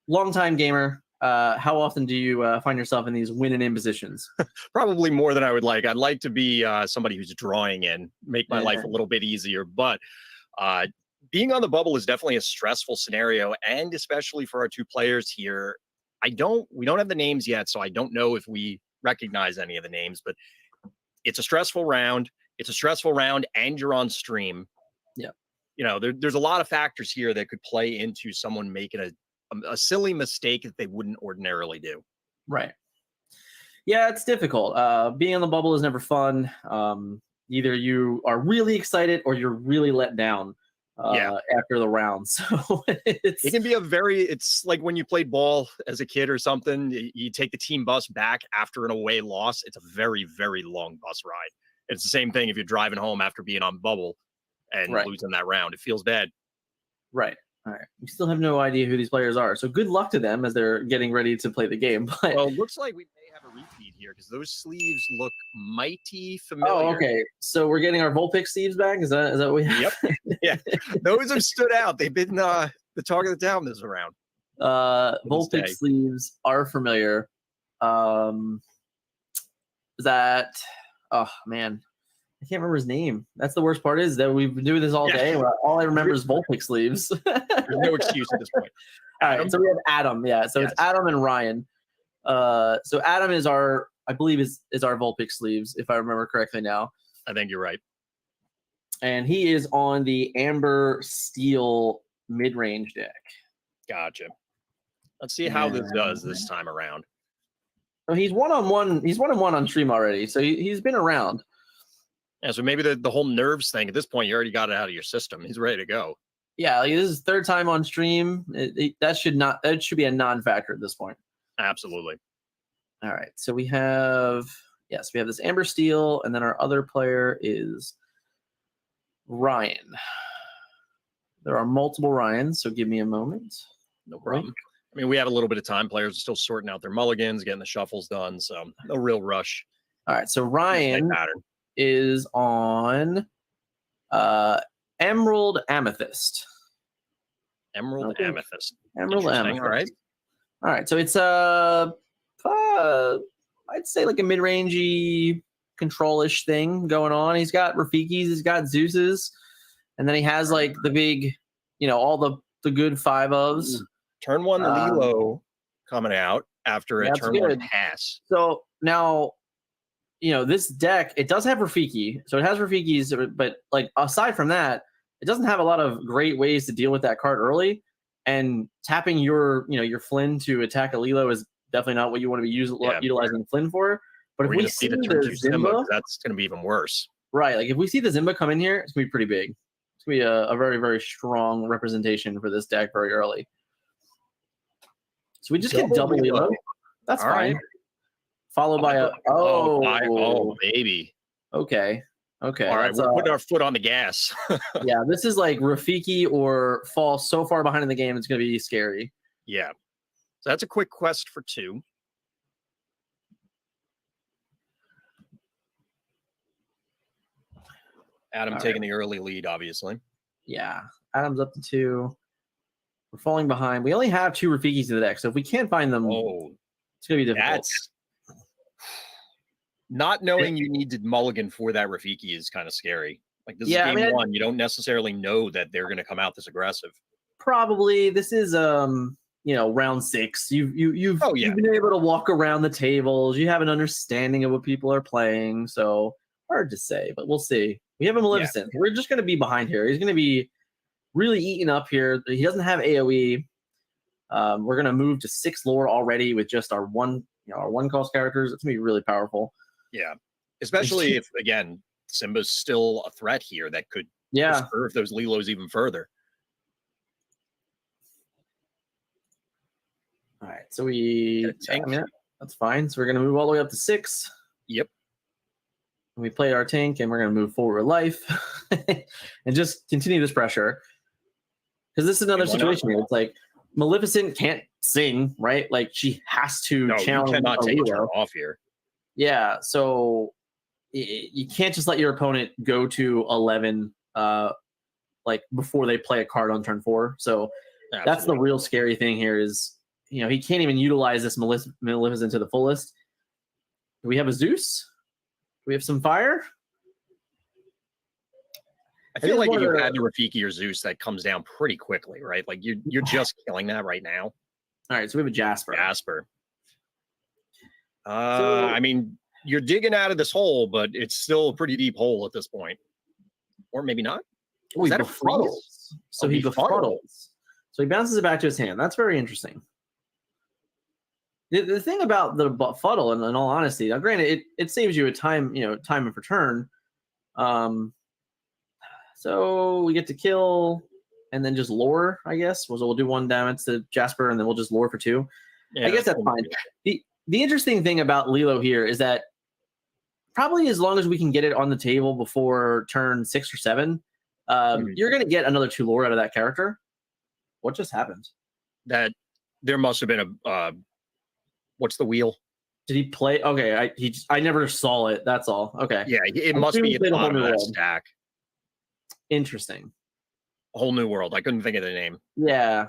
longtime gamer, how often do you find yourself in these win and in positions? Probably more than I would like. I'd like to be somebody who's drawing in, make my life a little bit easier. But being on the bubble is definitely a stressful scenario, and especially for our 2 players here. We don't have the names yet, so I don't know if we recognize any of the names, but it's a stressful round. It's a stressful round, and you're on stream. Yeah. There's a lot of factors here that could play into someone making a silly mistake that they wouldn't ordinarily do. Right. Yeah, it's difficult. Being on the bubble is never fun. Either you are really excited or you're really let down after the round. So it can be it's like when you played ball as a kid or something, you take the team bus back after an away loss. It's a very, very long bus ride. It's the same thing if you're driving home after being on bubble and losing that round. It feels bad. Right. All right. We still have no idea who these players are. So good luck to them as they're getting ready to play the game. But well, it looks like we may have a repeat here because those sleeves look mighty familiar. Oh, okay. So we're getting our Volpic sleeves back? Is that what we have? Yep. Yeah. Those have stood out. They've been the talk of the town this round. Volpic sleeves are familiar. Oh man. I can't remember his name. That's the worst part is that we've been doing this all day. All I remember is Volpic sleeves. There's no excuse at this point. All right, so we have Adam. Yeah, so it's Adam and Ryan. So Adam is I believe is our Volpic sleeves, if I remember correctly now. I think you're right. And he is on the Amber Steel mid-range deck. Gotcha. Let's see how this does this time around. So he's 1-on-1. He's 1-on-1 on stream already. So he's been around. Yeah, so maybe the whole nerves thing at this point, you already got it out of your system. He's ready to go. Yeah, like this is third time on stream. That should be a non-factor at this point. Absolutely. All right, so we have this Amber Steel, and then our other player is Ryan. There are multiple Ryans, so give me a moment. No problem. I mean, we have a little bit of time. Players are still sorting out their mulligans, getting the shuffles done, so no real rush. All right, so Ryan is on Emerald Amethyst. Emerald Amethyst. Emerald Amethyst. All right. So it's I'd say like a mid-rangey control-ish thing going on. He's got Rafikis, he's got Zeus's, and then he has like the big, all the good 5-ofs. Turn 1 Lilo coming out after a turn 1 pass. So now this deck, it does have Rafiki. So it has Rafikis, but like aside from that, it doesn't have a lot of great ways to deal with that card early. And tapping your Flynn to attack a Lilo is definitely not what you want to be utilizing Flynn for. But We're if we going to see see the the turn 2 Simba, Zimba, that's going to be even worse. right? Like if we see the Zimba come in here, it's going to be pretty big. It's going to be a very, very strong representation for this deck very early. So we just get double Lilo. That's All fine. right. Followed by a baby. Okay. All right, we're putting our foot on the gas. Yeah, this is like Rafiki or fall so far behind in the game, it's going to be scary. Yeah. So that's a quick quest for 2. Adam taking the early lead, obviously. Yeah, Adam's up to 2. We're falling behind. We only have 2 Rafikis in the deck, so if we can't find them, it's going to be difficult. Not knowing you need to mulligan for that Rafiki is kind of scary. Like this is game 1. You don't necessarily know that they're going to come out this aggressive. Probably. This is round 6. You've been able to walk around the tables. You have an understanding of what people are playing. So hard to say, but we'll see. We have a Maleficent. Yeah. We're just going to be behind here. He's going to be really eaten up here. He doesn't have AoE. We're going to move to 6 lore already with just our one cost characters. It's going to be really powerful. Yeah, especially if, again, Simba's still a threat here that could serve those Lilos even further. All right, so that's fine. So we're going to move all the way up to 6. Yep. We play our tank, and we're going to move forward with life and just continue this pressure. Because this is another situation here. It's like Maleficent can't sing, right? Like she has to challenge. You cannot take a turn off here. Yeah, so you can't just let your opponent go to 11 like before they play a card on turn 4. So that's the real scary thing here is, he can't even utilize this Maleficent to the fullest. Do we have a Zeus? Do we have some fire? I feel like if you add the Rafiki or Zeus, that comes down pretty quickly, right? Like you're just killing that right now. All right, so we have a Jasper. I mean, you're digging out of this hole, but it's still a pretty deep hole at this point. Or maybe not. Oh, he befuddles. So he befuddles. So he bounces it back to his hand. That's very interesting. The thing about the befuddle, in all honesty, now granted, it saves you a time of return. So we get to kill and then just lore, I guess. So we'll do 1 damage to Jasper and then we'll just lore for 2. Yeah, I guess that's fine. The interesting thing about Lilo here is that probably as long as we can get it on the table before turn 6 or 7, you're going to get another 2 lore out of that character. What just happened? That there must have been a what's the wheel? Did he play? Okay, I never saw it. That's all. Okay. Yeah, it must be at the bottom of that stack. Interesting. A whole new world. I couldn't think of the name. Yeah.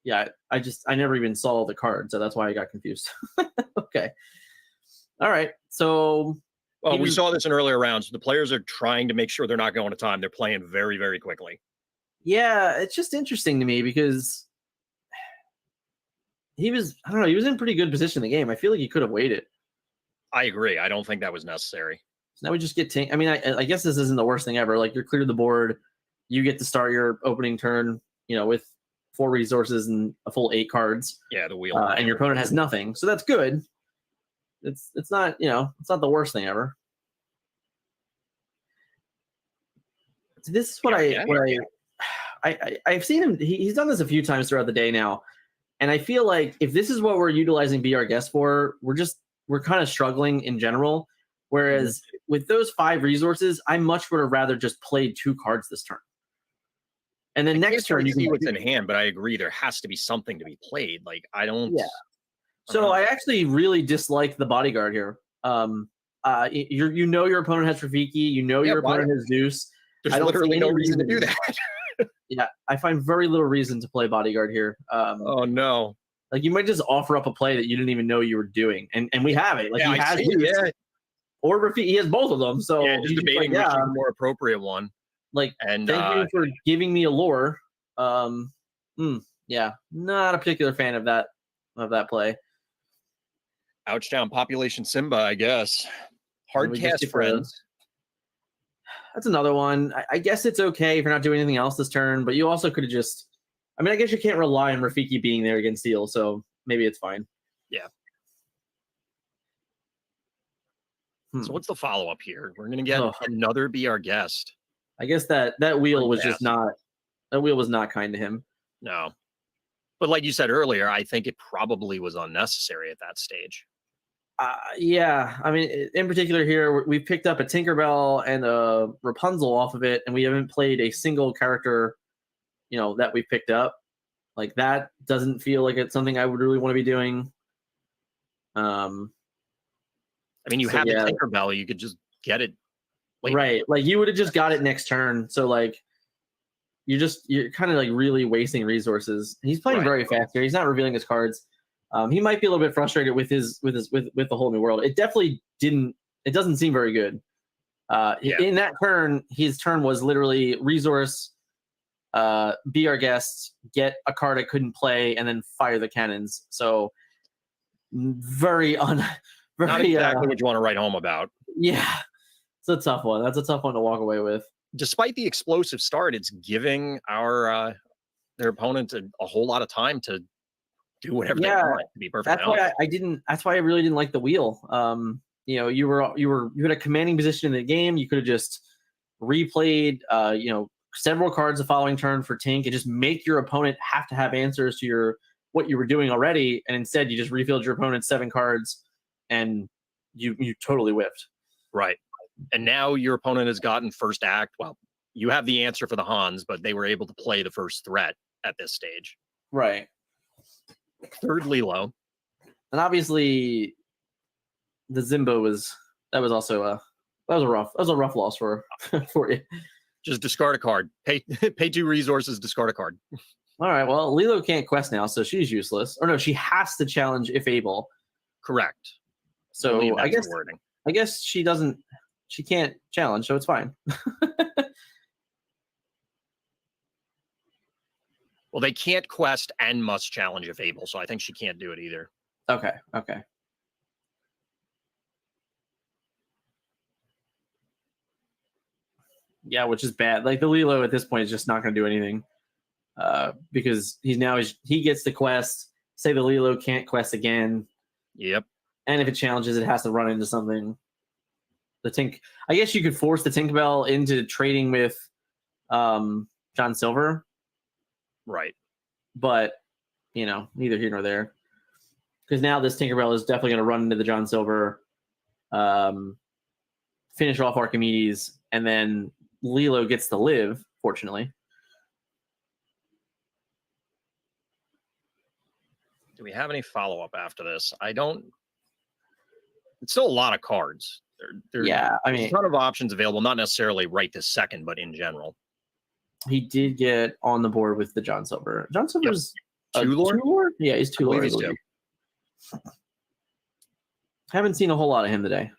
I never even saw the card, so that's why I got confused. Okay. All right. So we saw this in earlier rounds. The players are trying to make sure they're not going to time. They're playing very, very quickly. Yeah, it's just interesting to me because he was in pretty good position in the game. I feel like he could have waited. I agree. I don't think that was necessary. So now we just get I mean, I guess this isn't the worst thing ever. Like you're clear the board, you get to start your opening turn, with 4 resources and a full 8 cards. Yeah, the wheel. And your opponent has nothing, so that's good. It's not it's not the worst thing ever. So this is what I've seen him. He's done this a few times throughout the day now, and I feel like if this is what we're utilizing Be Our Guest for, we're kind of struggling in general. Whereas with those 5 resources, I much would have rather just played 2 cards this turn. And then next turn you can see what's in hand, but I agree there has to be something to be played. Like I don't. Yeah. So I actually really dislike the bodyguard here. Your opponent has Rafiki. Your opponent has Zeus. There's literally no reason to do that. Yeah, I find very little reason to play bodyguard here. Oh no! Like you might just offer up a play that you didn't even know you were doing, and we have it. Like he has Zeus, or Rafiki. He has both of them. So just debating which is the more appropriate one. Like, thank you for giving me a lore. Yeah, not a particular fan of that play. Ouchtown population Simba, I guess. Hardcast Friends. That's another one. I guess it's okay if you're not doing anything else this turn, but you also could have just. I mean, I guess you can't rely on Rafiki being there against Steel, so maybe it's fine. Yeah. So what's the follow up here? We're gonna get another Be Our Guest. I guess that wheel was just not. That wheel was not kind to him. No. But like you said earlier, I think it probably was unnecessary at that stage. Yeah, I mean, in particular here, we picked up a Tinkerbell and a Rapunzel off of it, and we haven't played a single character, that we picked up. Like, that doesn't feel like it's something I would really want to be doing. I mean, you have the Tinkerbell, you could just get it later. Right, like, you would have just got it next turn, so, like, you're kind of, like, really wasting resources. He's playing very fast here. He's not revealing his cards. He might be a little bit frustrated with the whole new world. It definitely didn't. It doesn't seem very good. In that turn, his turn was literally resource, be our guest, get a card I couldn't play, and then fire the cannons. So not exactly what you want to write home about. Yeah, it's a tough one. That's a tough one to walk away with. Despite the explosive start, it's giving their opponent a whole lot of time to do whatever they want, to be perfectly honest. That's why I really didn't like the wheel. You had a commanding position in the game. You could have just replayed several cards the following turn for Tink and just make your opponent have to have answers to what you were doing already, and instead you just refilled your opponent's 7 cards and you totally whiffed. Right. And now your opponent has gotten first act. Well, you have the answer for the Hans, but they were able to play the first threat at this stage. Right. Third Lilo. And obviously the Zimbo was also a rough loss for you. Just discard a card. Pay 2 resources, discard a card. All right. Well, Lilo can't quest now, so she's useless. Or no, she has to challenge if able. Correct. So I guess she can't challenge, so it's fine. Well, they can't quest and must challenge if able, so I think she can't do it either. Okay. Yeah, which is bad. Like, the Lilo at this point is just not going to do anything because he gets the quest. Say the Lilo can't quest again. Yep. And if it challenges, it has to run into something. I guess you could force the Tinkerbell into trading with John Silver. Right. But, neither here nor there. Because now this Tinkerbell is definitely going to run into the John Silver, finish off Archimedes, and then Lilo gets to live, fortunately. Do we have any follow-up after this? I don't. It's still a lot of cards. There's a ton of options available, not necessarily right this second, but in general. He did get on the board with the John Silver. John Silver's two-lord? Yeah, he's two-lord. Haven't seen a whole lot of him today.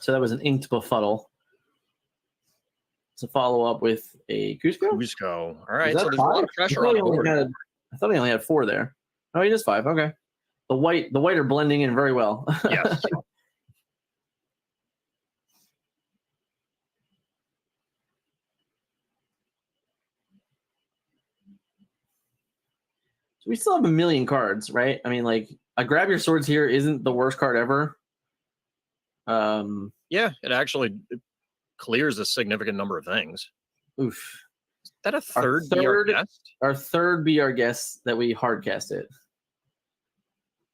So that was an inked befuddle. It's a follow-up with a Cusco? Cusco. All right, so there's a lot of pressure on the board. I thought he only had 4 there. Oh, he does 5. Okay. The white are blending in very well. Yes. So we still have a million cards, right? I mean, like, a Grab Your Swords here isn't the worst card ever. Yeah, it actually clears a significant number of things. Oof. Is that a third Be Our Guest? Our third Be Our Guest that we hard cast it.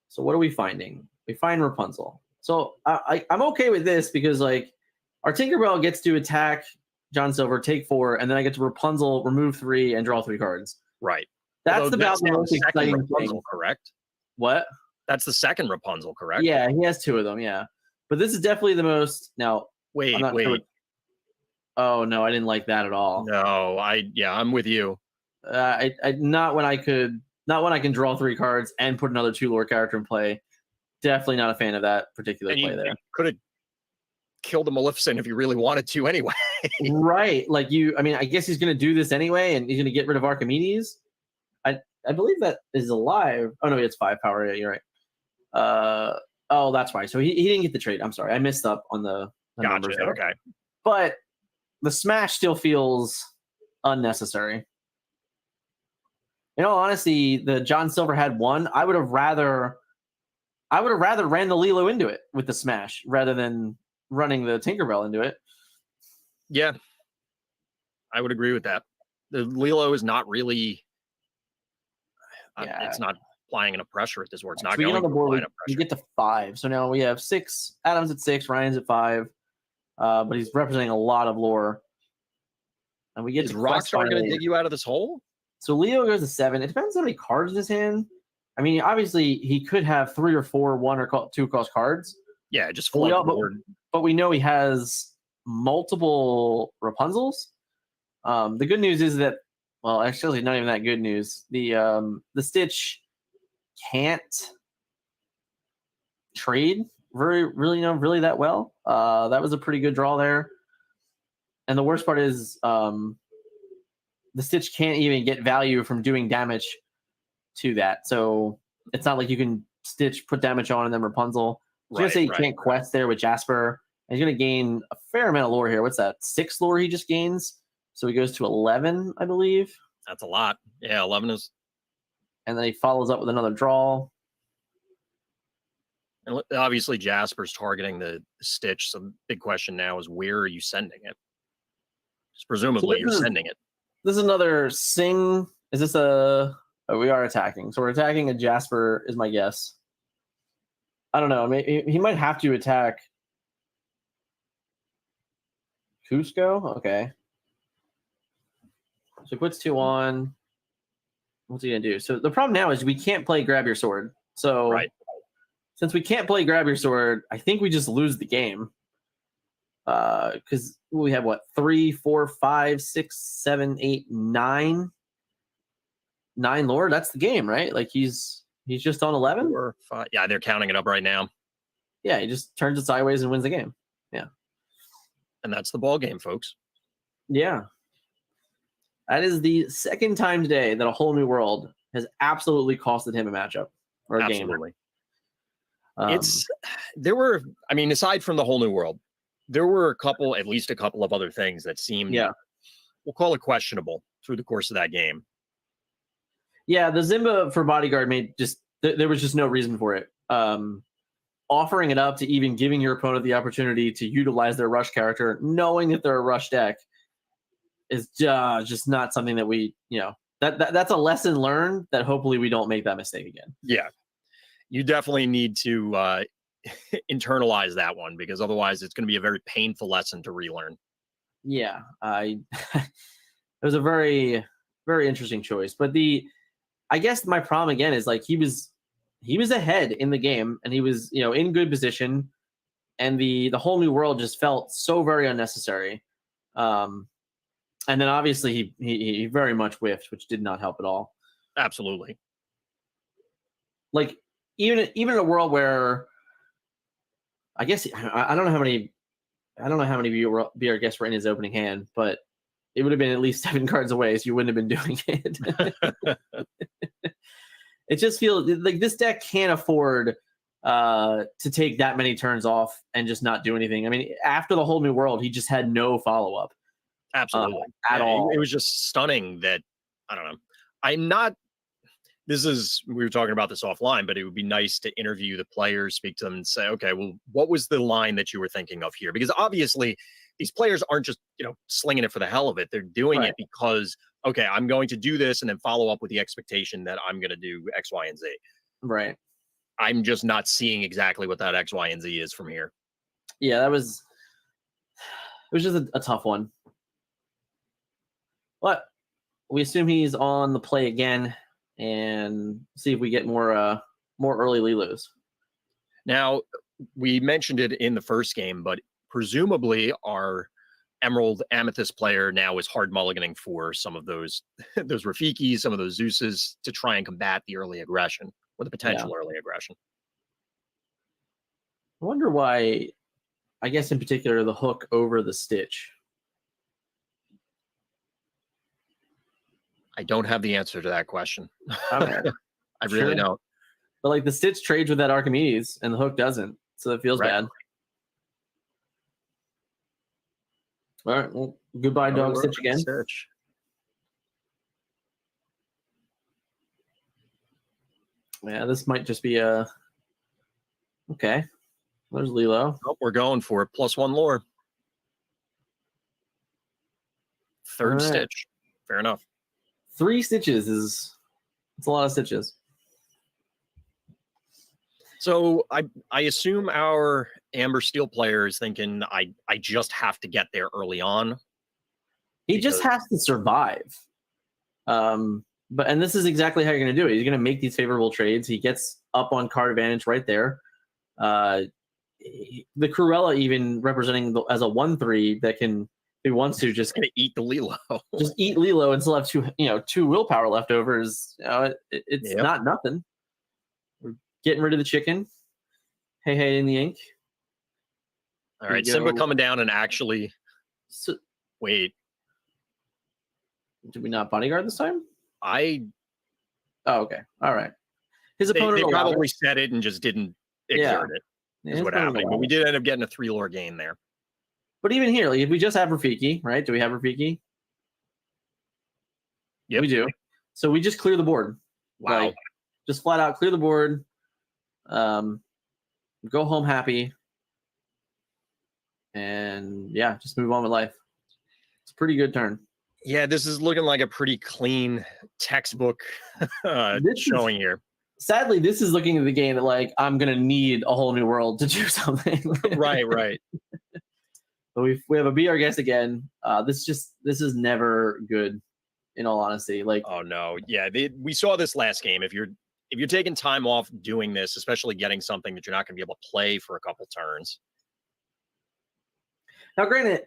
So what are we finding? We find Rapunzel. So I'm okay with this because, like, our Tinkerbell gets to attack John Silver, take 4, and then I get to Rapunzel, remove 3, and draw 3 cards. Right. That's about the most exciting Rapunzel, thing. Correct? What? That's the second Rapunzel, correct? Yeah, he has 2 of them, yeah. But this is definitely the most... Now, wait. Sure. Oh, no, I didn't like that at all. No, I'm with you. Not when I can draw 3 cards and put another 2-lore character in play. Definitely not a fan of that particular play there. Could have killed a Maleficent if you really wanted to anyway. Right. Like, I guess he's going to do this anyway, and he's going to get rid of Archimedes. I believe that is alive. Oh, no, it's 5 power. Yeah, you're right. Oh, that's why. So he didn't get the trade. I'm sorry. I missed up on the numbers Gotcha. there. Okay. But the smash still feels unnecessary. In all honesty, the John Silver had one. I would have rather ran the Lilo into it with the smash rather than running the Tinkerbell into it. Yeah, I would agree with that. The Lilo is not really. It's not applying enough pressure at this word. It's not So we get going on the to board. apply enough We pressure. get to 5. So now we have 6. Adam's at 6. Ryan's at 5. But he's representing a lot of lore. And we get Is to Quest Rockstar going to finally. dig you out of this hole? So Leo goes to 7. It depends on how many cards in his hand. I mean, obviously he could have 3 or 4 1 or 2 cost cards. Yeah, just But we, flood the board. but we know he has multiple Rapunzels. The good news is that, well, actually, not even that good news. The Stitch can't trade really that well. That was a pretty good draw there. And the worst part is the Stitch can't even get value from doing damage to that. So it's not like you can Stitch, put damage on, and then Rapunzel. I was going to say you can't quest there with Jasper. And he's going to gain a fair amount of lore here. What's that? 6 lore he just gains. So he goes to 11, I believe. That's a lot. Yeah, 11 is. And then he follows up with another draw. And obviously, Jasper's targeting the Stitch. So the big question now is, where are you sending it? Because presumably you're sending it. This is another Sing. Is this a... Oh, we are attacking. So we're attacking a Jasper, is my guess. I don't know. He might have to attack Cusco. Okay. So he puts 2 on. What's he going to do? So the problem now is we can't play Grab Your Sword. So since we can't play Grab Your Sword, I think we just lose the game. Because we have, 3, 4, 5, 6, 7, 8, 9. 9 lore. That's the game, right? Like he's just on 11? 4, 5. Yeah, they're counting it up right now. Yeah, he just turns it sideways and wins the game. Yeah. And that's the ball game, folks. Yeah. That is the second time today that A Whole New World has absolutely costed him a matchup or a game. There were, I mean, aside from the Whole New World, there were at least a couple of other things that seemed, we'll call it questionable through the course of that game. Yeah, the Zimba for Bodyguard there was just no reason for it. Offering it up to even giving your opponent the opportunity to utilize their rush character, knowing that they're a rush deck, is just not something that we, that's a lesson learned that hopefully we don't make that mistake again. Yeah. You definitely need to internalize that one, because otherwise it's going to be a very painful lesson to relearn. Yeah. It was a very, very interesting choice. But I guess my problem again is like he was ahead in the game and he was, in good position, and the Whole New World just felt so very unnecessary. And then obviously he very much whiffed, which did not help at all. Absolutely. Like even in a world where I guess I don't know how many BR guests were in his opening hand, but it would have been at least 7 cards away, so you wouldn't have been doing it. It just feels like this deck can't afford to take that many turns off and just not do anything. I mean, after the Whole New World, he just had no follow-up. Absolutely. At all. It was just stunning that, I don't know. We were talking about this offline, but it would be nice to interview the players, speak to them and say, okay, well, what was the line that you were thinking of here? Because obviously these players aren't just, slinging it for the hell of it. They're doing it because, okay, I'm going to do this and then follow up with the expectation that I'm going to do X, Y, and Z. Right. I'm just not seeing exactly what that X, Y, and Z is from here. Yeah, it was just a tough one. But we assume he's on the play again and see if we get more early Lilos. Now, we mentioned it in the first game, but presumably our Emerald Amethyst player now is hard mulliganing for some of those Rafikis, some of those Zeuses to try and combat the early aggression or the potential early aggression. I wonder why, I guess in particular, the Hook over the Stitch. I don't have the answer to that question. Okay. I really don't. But like the Stitch trades with that Archimedes and the Hook doesn't, so it feels bad. All right, well, goodbye, Dog Stitch again. Stitch. Yeah, this might just be a. Okay, there's Lilo. Oh, we're going for it. +1 lore. Third All right. Stitch. Fair enough. 3 stitches is. It's a lot of stitches. So I assume our Amber Steel player is thinking I just have to get there early on. He just has to survive. And this is exactly how you're going to do it. He's going to make these favorable trades. He gets up on card advantage right there. The Cruella even representing as a 1/3 that can, if he wants to, just gonna eat the Lilo. Just eat Lilo and still have 2 willpower left over. It's not nothing. We're getting rid of the chicken. Hey in the ink. All right, Simba coming down and actually wait. Did we not bodyguard this time? Oh, okay. All right. His opponent they probably said it and just didn't exert it. Yeah, is what happened. But we did end up getting a 3 lore gain there. But even here, like if we just have Rafiki, right? Do we have Rafiki? Yep. We do. So we just clear the board. Wow. Like, just flat out clear the board. Go home happy. And yeah, just move on with life. It's a pretty good turn. Yeah, this is looking like a pretty clean textbook showing here. Sadly, this is looking at the game that like I'm gonna need a whole new world to do something. Right. But we have a Be Our Guest again. This is never good, in all honesty. Like, oh no, yeah, we saw this last game. If you're taking time off doing this, especially getting something that you're not going to be able to play for a couple turns. Now, granted,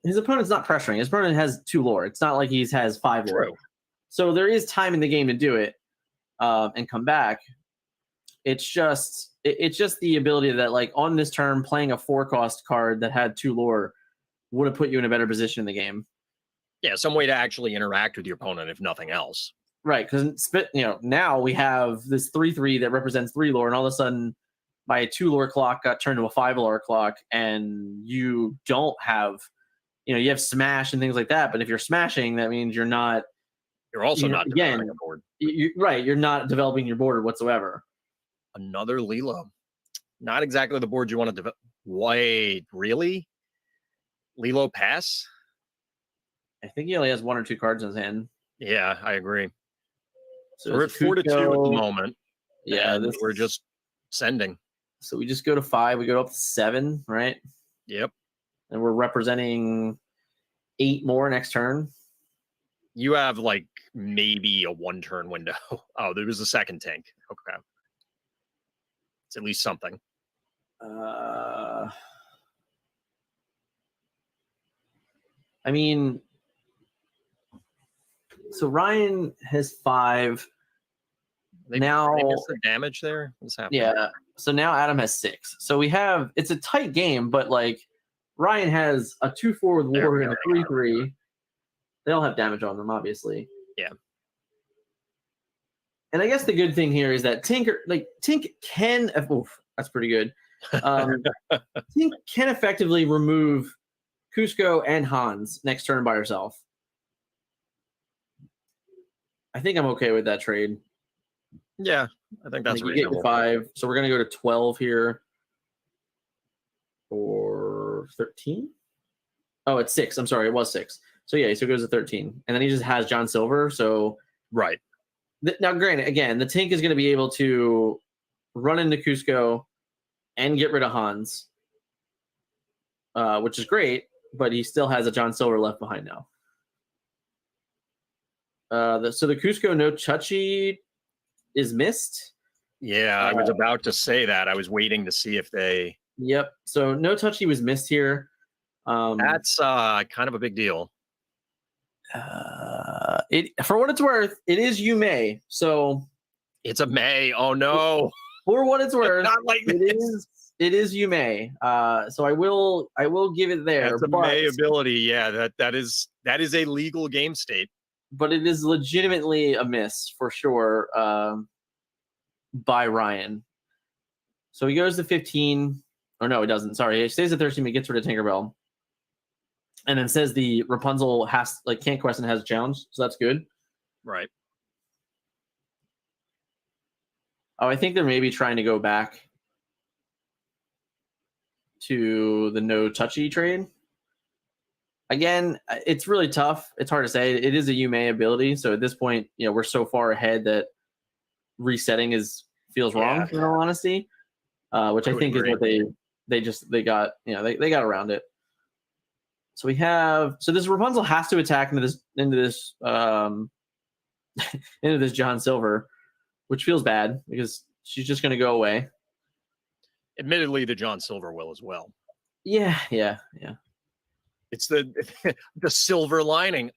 his opponent's not pressuring. His opponent has 2 lore. It's not like he has 5 lore. True. So there is time in the game to do it and come back. It's just the ability that, like, on this turn, playing a 4-cost card that had 2 lore would have put you in a better position in the game. Yeah, some way to actually interact with your opponent, if nothing else. Right, because now we have this 3/3 that represents 3 lore, and all of a sudden, my 2 lore clock got turned to a 5 lore clock, and you don't have, you have smash and things like that. But if you're smashing, that means you're not. You're also not developing a board. You're not developing your board whatsoever. Another Lilo. Not exactly the board you want to develop. Wait, really? Lilo pass? I think he only has 1 or 2 cards in his hand. Yeah, I agree. So we're at 4-2 at the moment. Yeah, we're just sending. So we just go to 5. We go up to 7, right? Yep. And we're representing 8 more next turn. You have like maybe a 1-turn window. Oh, there was a second tank. Okay. It's at least something. I mean, so Ryan has 5. Now they missed the damage there. What's happening? Yeah. So now Adam has 6. So we have, it's a tight game, but like Ryan has a 2/4 with War and a 3/3. They all have damage on them, obviously. Yeah. And I guess the good thing here is that Tink can. Oof, that's pretty good. Tink can effectively remove Cusco and Hans next turn by herself. I think I'm okay with that trade. Yeah, I think that's reasonable. Get 5, so we're gonna go to 12 here, or 13. Oh, it's 6. I'm sorry, it was 6. So yeah, so it goes to 13, and then he just has John Silver. So right now, granted, again, the Tink is going to be able to run into Cusco and get rid of Hans, which is great. But he still has a John Silver left behind now. So the Cusco no Chachi is missed. Yeah, I was about to say that. I was waiting to see if they. Yep. So no Touchy was missed here. That's kind of a big deal. For what it's worth, it is Yume. So it's a May. Oh no. For what it's worth, not like it is Yume. So I will give it there. That's a May ability. Yeah, that is a legal game state. But it is legitimately a miss for sure. by Ryan. So he goes to 15. Or no, he doesn't. Sorry, he stays at 13, but gets rid of Tinkerbell. And then says the Rapunzel can't quest and has a challenge, so that's good. Right. Oh, I think they're maybe trying to go back to the no touchy trade. Again, it's really tough. It's hard to say. It is a UMA ability, so at this point, we're so far ahead that resetting feels wrong. In all honesty, which I think agree. Is what they got. They got around it. So we have this Rapunzel has to attack into this into this John Silver, which feels bad because she's just going to go away. Admittedly, the John Silver will as well. Yeah. It's the silver lining.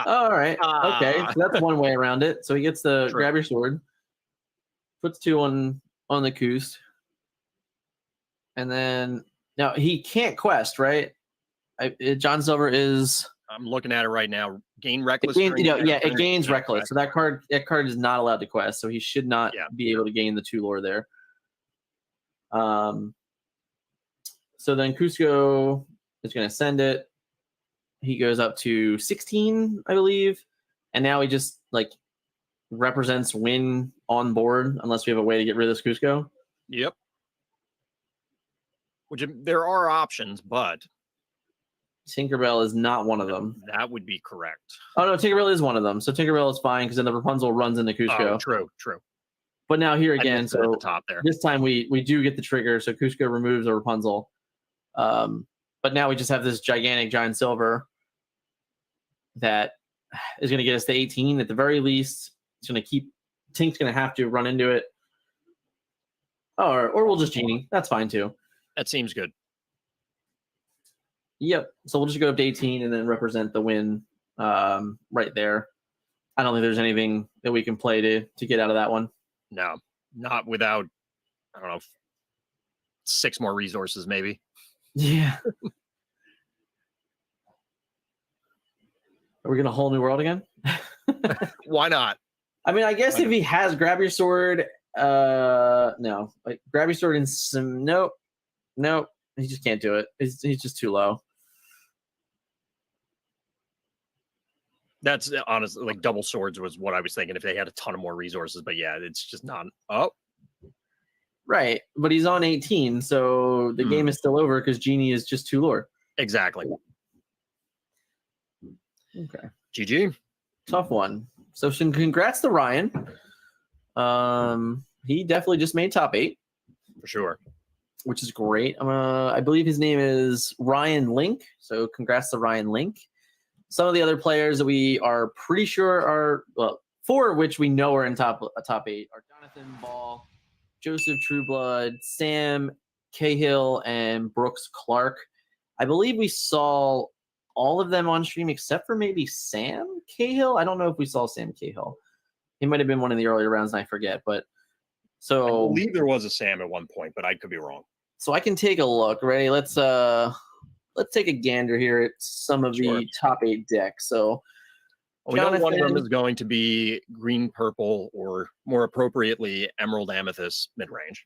All right. Okay. So that's one way around it. So he gets the grab your sword, puts 2 on the Koost, and then now he can't quest, right? John Silver is. I'm looking at it right now. Gain reckless. It gains reckless. So that card is not allowed to quest. So he should not be able to gain the 2 lore there. So then Cusco is going to send it. He goes up to 16, I believe, and now he just represents win on board unless we have a way to get rid of this Cusco. Yep. Which there are options, but Tinkerbell is not one of them. That would be correct. Oh no, Tinkerbell is one of them. So Tinkerbell is fine because then the Rapunzel runs into Cusco. Oh, true. But now here again, so at the top there. This time we do get the trigger, so Cusco removes a Rapunzel. But now we just have this gigantic Giant Silver that is going to get us to 18 at the very least. It's going to keep Tink's going to have to run into it, or we'll just Genie. That's fine too. That seems good. Yep. So we'll just go up to 18 and then represent the win right there. I don't think there's anything that we can play to get out of that one. No, not without, I don't know, 6 more resources maybe. Yeah. Are we going to whole new world again? Why not? I mean, I guess if he has grab your sword, no. Grab your sword and some, nope. He just can't do it. He's just too low. That's honestly double swords was what I was thinking if they had a ton of more resources, but yeah, it's just not. Oh, right. But he's on 18, so the game is still over because Genie is just too lore. Exactly. Okay. GG. Tough one. So congrats to Ryan. He definitely just made top 8 for sure, which is great. I believe his name is Ryan Link. So congrats to Ryan Link. Some of the other players that we are pretty sure are, 4 of which we know are in top 8 are Jonathan Ball, Joseph Trueblood, Sam Cahill, and Brooks Clark. I believe we saw all of them on stream except for maybe Sam Cahill. I don't know if we saw Sam Cahill. He might have been one of the earlier rounds and I forget, but so I believe there was a Sam at one point, but I could be wrong. So I can take a look. Ready? Let's take a gander here at some of the top 8 decks. So we know one of them is going to be green, purple, or more appropriately, emerald amethyst mid-range.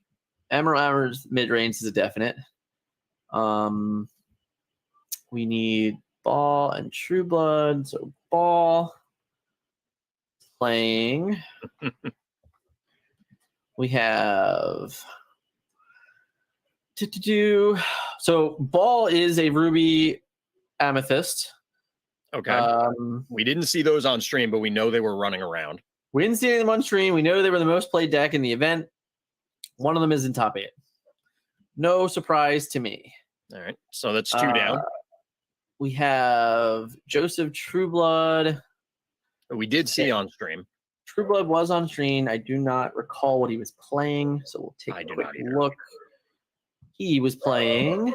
Emerald mid-range is a definite. We need Ball and Trueblood. So Ball playing. We have so Ball is a ruby amethyst. Okay. We didn't see those on stream, but we know they were running around. We didn't see them on stream. We know they were the most played deck in the event. One of them is in top 8. No surprise to me. All right. So that's 2 down. We have Joseph Trueblood. We did see on stream. Trueblood was on stream. I do not recall what he was playing, so we'll take a quick look. He was playing.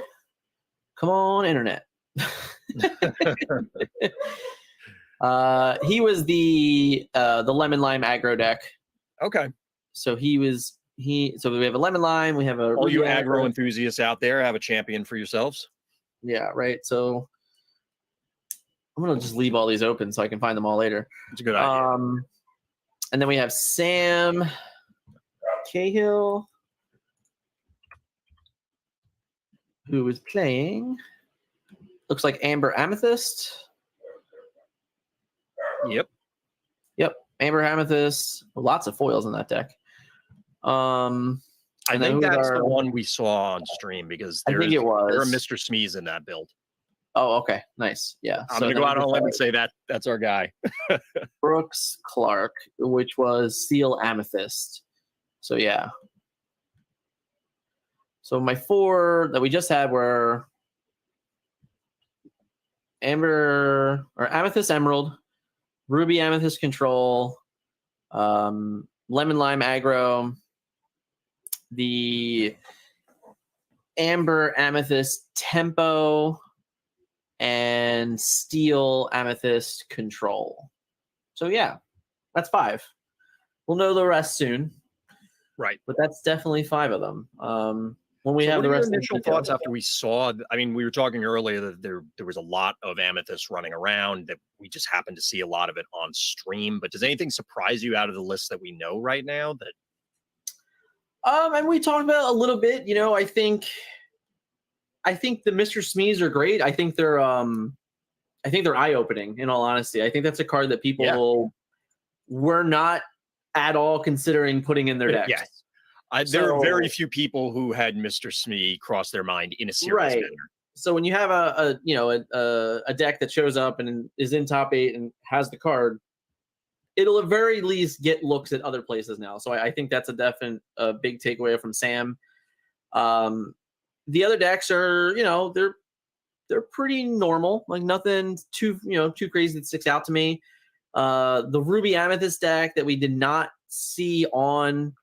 Come on, internet. He was the lemon lime aggro deck. Okay. So so we have a lemon lime. We have all you aggro enthusiasts out there have a champion for yourselves. Yeah, right. So I'm gonna just leave all these open so I can find them all later. It's a good idea. And then we have Sam Cahill, who was playing, looks like Amber Amethyst. Yep. Amber Amethyst. Lots of foils in that deck. I And then think who's that's our- the one we saw on stream because I think there it are was. Mr. Smees in that build. Oh, okay. Nice. Yeah. I'm So gonna then go out we on a just limb had and say that's our guy. Brooks Clark, which was Seal Amethyst. So yeah. So my 4 that we just had were Amber or Amethyst Emerald, Ruby Amethyst Control, Lemon Lime Aggro, the Amber Amethyst Tempo, and Steel Amethyst Control. So yeah, that's 5. We'll know the rest soon. Right. But that's definitely 5 of them. When we So have what the are your rest of the initial details. thoughts after we saw? I mean, we were talking earlier that there was a lot of amethyst running around, that we just happened to see a lot of it on stream. But does anything surprise you out of the list that we know right now? That And we talked about a little bit. You know, I think the Mr. Smees are great. I think they're eye opening. In all honesty, I think that's a card that people were not at all considering putting in their decks. Yes. There are very few people who had Mr. Smee cross their mind in a serious manner. So when you have a deck that shows up and is in top 8 and has the card, it'll at very least get looks at other places now. So I think that's a definite big takeaway from Sam. The other decks are, they're pretty normal, like nothing too crazy that sticks out to me. The Ruby Amethyst deck that we did not see on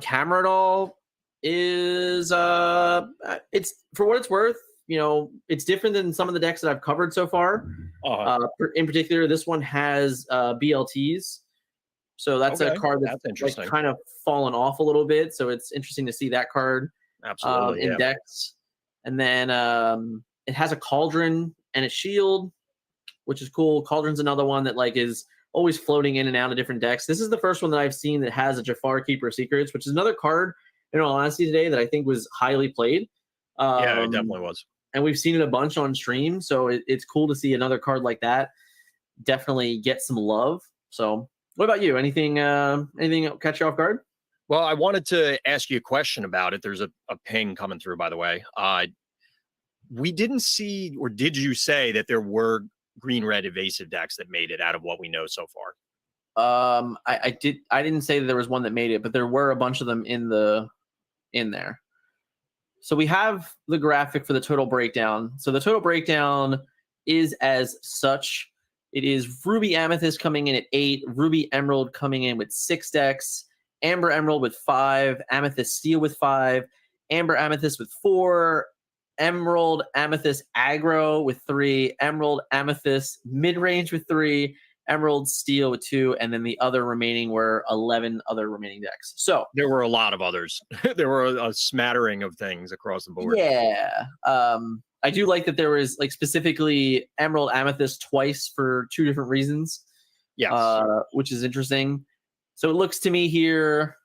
camera at all is it's, for what it's worth, it's different than some of the decks that I've covered so far. In particular, this one has BLTs, so that's a card that's interesting. Like kind of fallen off a little bit. So it's interesting to see that card in decks. And then it has a Cauldron and a Shield, which is cool. Cauldron's another one that is always floating in and out of different decks. This is the first one that I've seen that has a Jafar Keeper Secrets, which is another card, in all honesty, today that I think was highly played. Yeah, it definitely was. And we've seen it a bunch on stream, so it's cool to see another card like that definitely get some love. So what about you? Anything catch you off guard? Well, I wanted to ask you a question about it. There's a ping coming through, by the way. We didn't see, or did you say that there were green-red evasive decks that made it out of what we know so far? I didn't say that there was one that made it, but there were a bunch of them in there. So we have the graphic for the total breakdown. So the total breakdown is as such. It is Ruby Amethyst coming in at 8, Ruby Emerald coming in with 6 decks, Amber Emerald with 5, Amethyst Steel with 5, Amber Amethyst with 4, Emerald Amethyst Aggro with 3, Emerald Amethyst Mid-Range with 3, Emerald Steel with 2, and then the other remaining were 11 other remaining decks. So there were a lot of others. There were a smattering of things across the board. Yeah. I do like that there was specifically Emerald Amethyst twice for 2 different reasons. Yes. Which is interesting. So it looks to me here,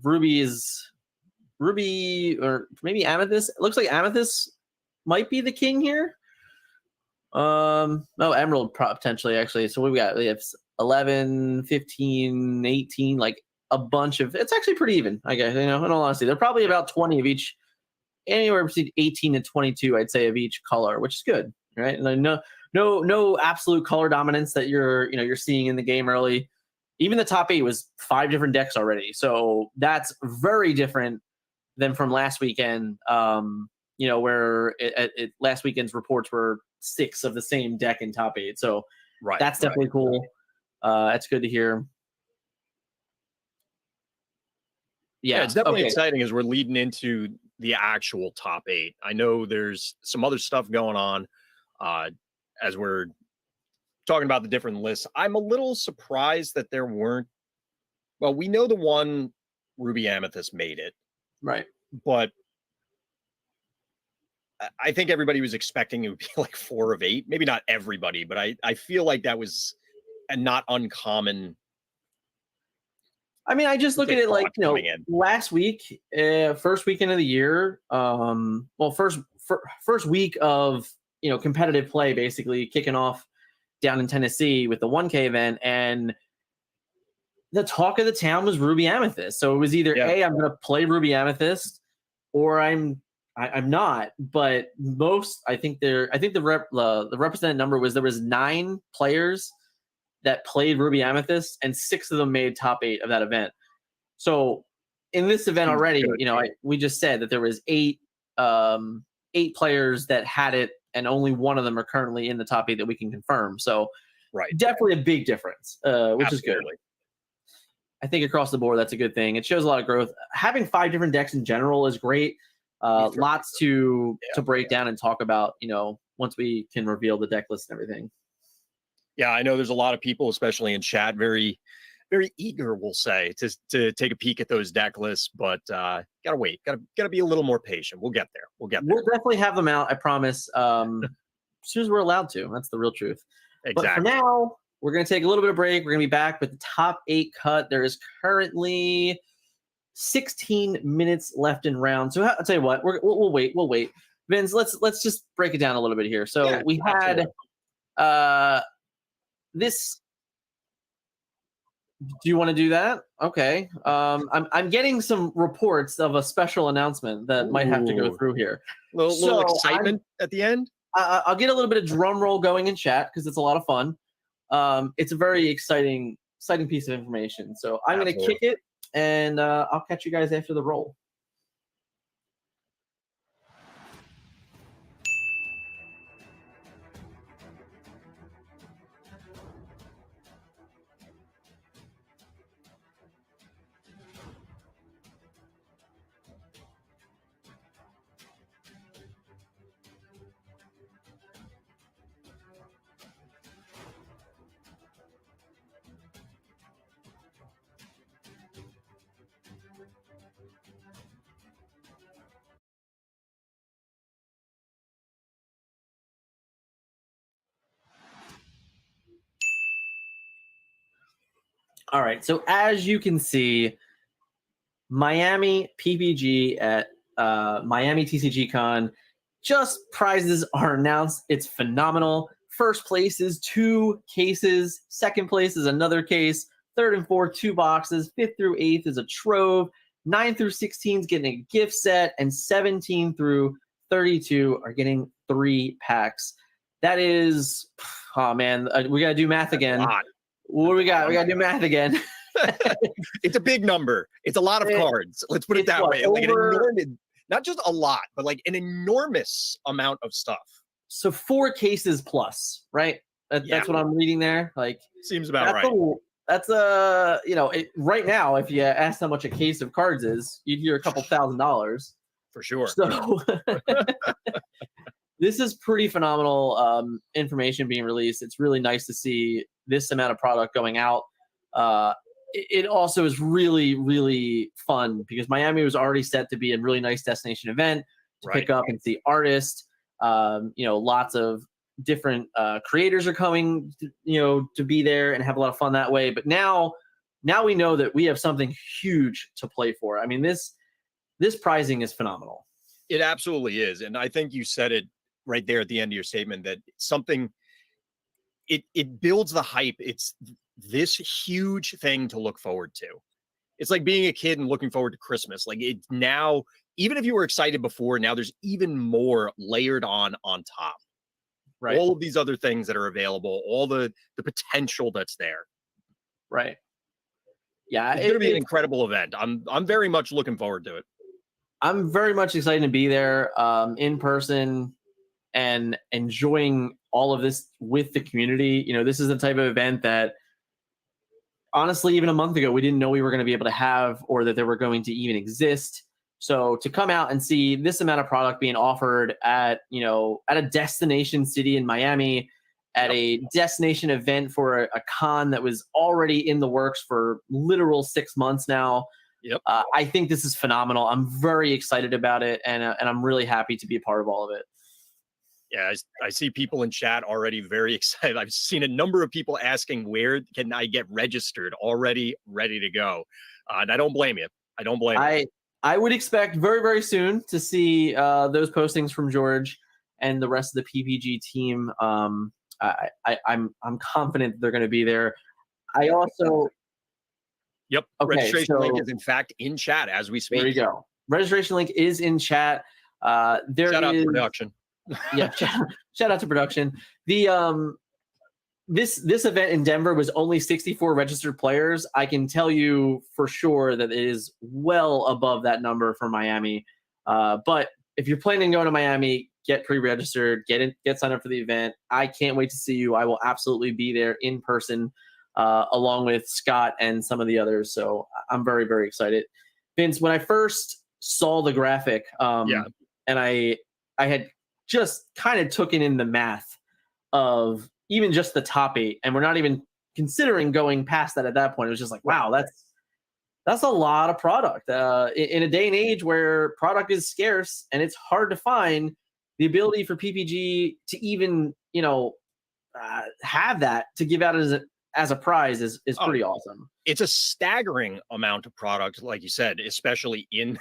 Ruby, or maybe Amethyst. It looks like Amethyst might be the king here. Emerald potentially, actually. So what we got? We have 11, 15, 18, a bunch of, it's actually pretty even, I guess, in all honesty. They're probably about 20 of each, anywhere between 18 and 22, I'd say, of each color, which is good, right? And no absolute color dominance that you're seeing in the game early. Even the top 8 was 5 different decks already. So that's very different than from last weekend, where last weekend's reports were 6 of the same deck in top 8. So that's definitely cool. That's good to hear. Yeah, it's definitely exciting as we're leading into the actual top 8. I know there's some other stuff going on as we're talking about the different lists. I'm a little surprised that there weren't. Well, we know the one Ruby Amethyst made it, right? But I think everybody was expecting it would be 4 of 8. Maybe not everybody, but I feel like that was a not uncommon I mean, I just look at it like, you know, coming in. last week, first weekend of the year, first week of, you know, competitive play, basically kicking off down in Tennessee with the 1K event, and the talk of the town was Ruby Amethyst. So it was either A, I'm going to play Ruby Amethyst, or I'm not. But I think the represented number was there was 9 players that played Ruby Amethyst, and 6 of them made top 8 of that event. So in this event already, you know, we just said that there was 8 players that had it, and only 1 of them are currently in the top 8 that we can confirm. So definitely a big difference, which is good. I think across the board, that's a good thing. It shows a lot of growth. Having 5 different decks in general is great. Lots to break down and talk about, you know, once we can reveal the deck list and everything. Yeah, I know there's a lot of people, especially in chat, very, very eager, we'll say, to take a peek at those deck lists, but gotta wait. Gotta be a little more patient. We'll get there. We'll definitely have them out, I promise. As soon as we're allowed to. That's the real truth. Exactly. But for now, we're going to take a little bit of break. We're going to be back with the top 8 cut. There is currently 16 minutes left in round. So I'll tell you what, we'll wait. We'll wait. Vince, let's just break it down a little bit here. So we had this. Do you want to do that? Okay. I'm getting some reports of a special announcement that might have to go through here. Little excitement at the end. I'll get a little bit of drum roll going in chat because it's a lot of fun. It's a very exciting piece of information. So I'm going to kick it, and I'll catch you guys after the roll. All right, so as you can see, Miami PPG at Miami TCG Con, just prizes are announced. It's phenomenal. First place is 2 cases. Second place is another case. Third and fourth, 2 boxes. 5th through 8th is a trove. 9 through 16 is getting a gift set, and 17 through 32 are getting 3 packs. That is, oh man, we got to do math again. What do we got? We got to do math again. It's a big number. It's a lot of cards. Let's put it that way. Like an enormous, not just a lot, but like an enormous amount of stuff. So 4 cases plus, right? That's what I'm reading there. Like, seems about right. That's you know, right now, if you ask how much a case of cards is, you'd hear a couple $1,000s for sure. So this is pretty phenomenal information being released. It's really nice to see this amount of product going out. It also is really, really fun because Miami was already set to be a really nice destination event to pick up and see artists. You know, lots of different creators are coming, to be there and have a lot of fun that way. But now we know that we have something huge to play for. I mean, this prizing is phenomenal. It absolutely is. And I think you said it right there at the end of your statement that something, it builds the hype. It's this huge thing to look forward to. It's like being a kid and looking forward to Christmas. Like it now, even if you were excited before, now there's even more layered on top. Right. All of these other things that are available, all the potential that's there. Right. Yeah. It's going to be an incredible event. I'm very much looking forward to it. I'm very much excited to be there in person and enjoying all of this with the community. You know, this is the type of event that honestly, even a month ago, we didn't know we were going to be able to have or that they were going to even exist. So to come out and see this amount of product being offered at a destination city in Miami, at a destination event for a con that was already in the works for literal 6 months now. Yep. I think this is phenomenal. I'm very excited about it, and I'm really happy to be a part of all of it. Yeah, I see people in chat already very excited. I've seen a number of people asking, where can I get registered, already ready to go. And I don't blame you. I don't blame you. I would expect very, very soon to see those postings from George and the rest of the PPG team. I'm confident they're going to be there. I also. Yep. Okay, registration link is in fact in chat as we speak. There you go. Registration link is in chat. Shout out to production. Yeah, shout out to production. The this event in Denver was only 64 registered players. I can tell you for sure that it is well above that number for Miami. But if you're planning on going to Miami, get pre-registered, get signed up for the event. I can't wait to see you. I will absolutely be there in person, along with Scott and some of the others. So I'm very, very excited. Vince, when I first saw the graphic, and I had just kind of taken in the math of even just the top 8, and we're not even considering going past that at that point. It was just like, wow, that's a lot of product. In a day and age where product is scarce and it's hard to find, the ability for PPG to even, have that to give out as a prize is pretty awesome. It's a staggering amount of product, like you said, especially in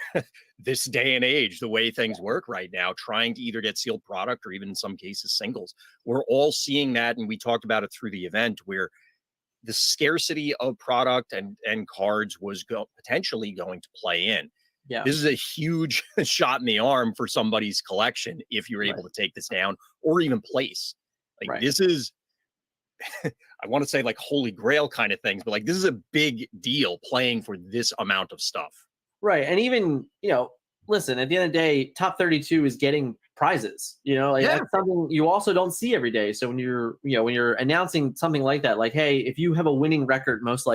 this day and age, the way things work right now, trying to either get sealed product or even in some cases singles. We're all seeing that, and we talked about it through the event, where the scarcity of product and cards was potentially going to play in. Yeah. This is a huge shot in the arm for somebody's collection if you're able to take this down or even place. This is, I want to say like holy grail kind of things, but like this is a big deal playing for this amount of stuff. Right. And even, listen, at the end of the day, top 32 is getting prizes, that's something you also don't see every day. So when you're announcing something like that, like, hey, if you have a winning record, most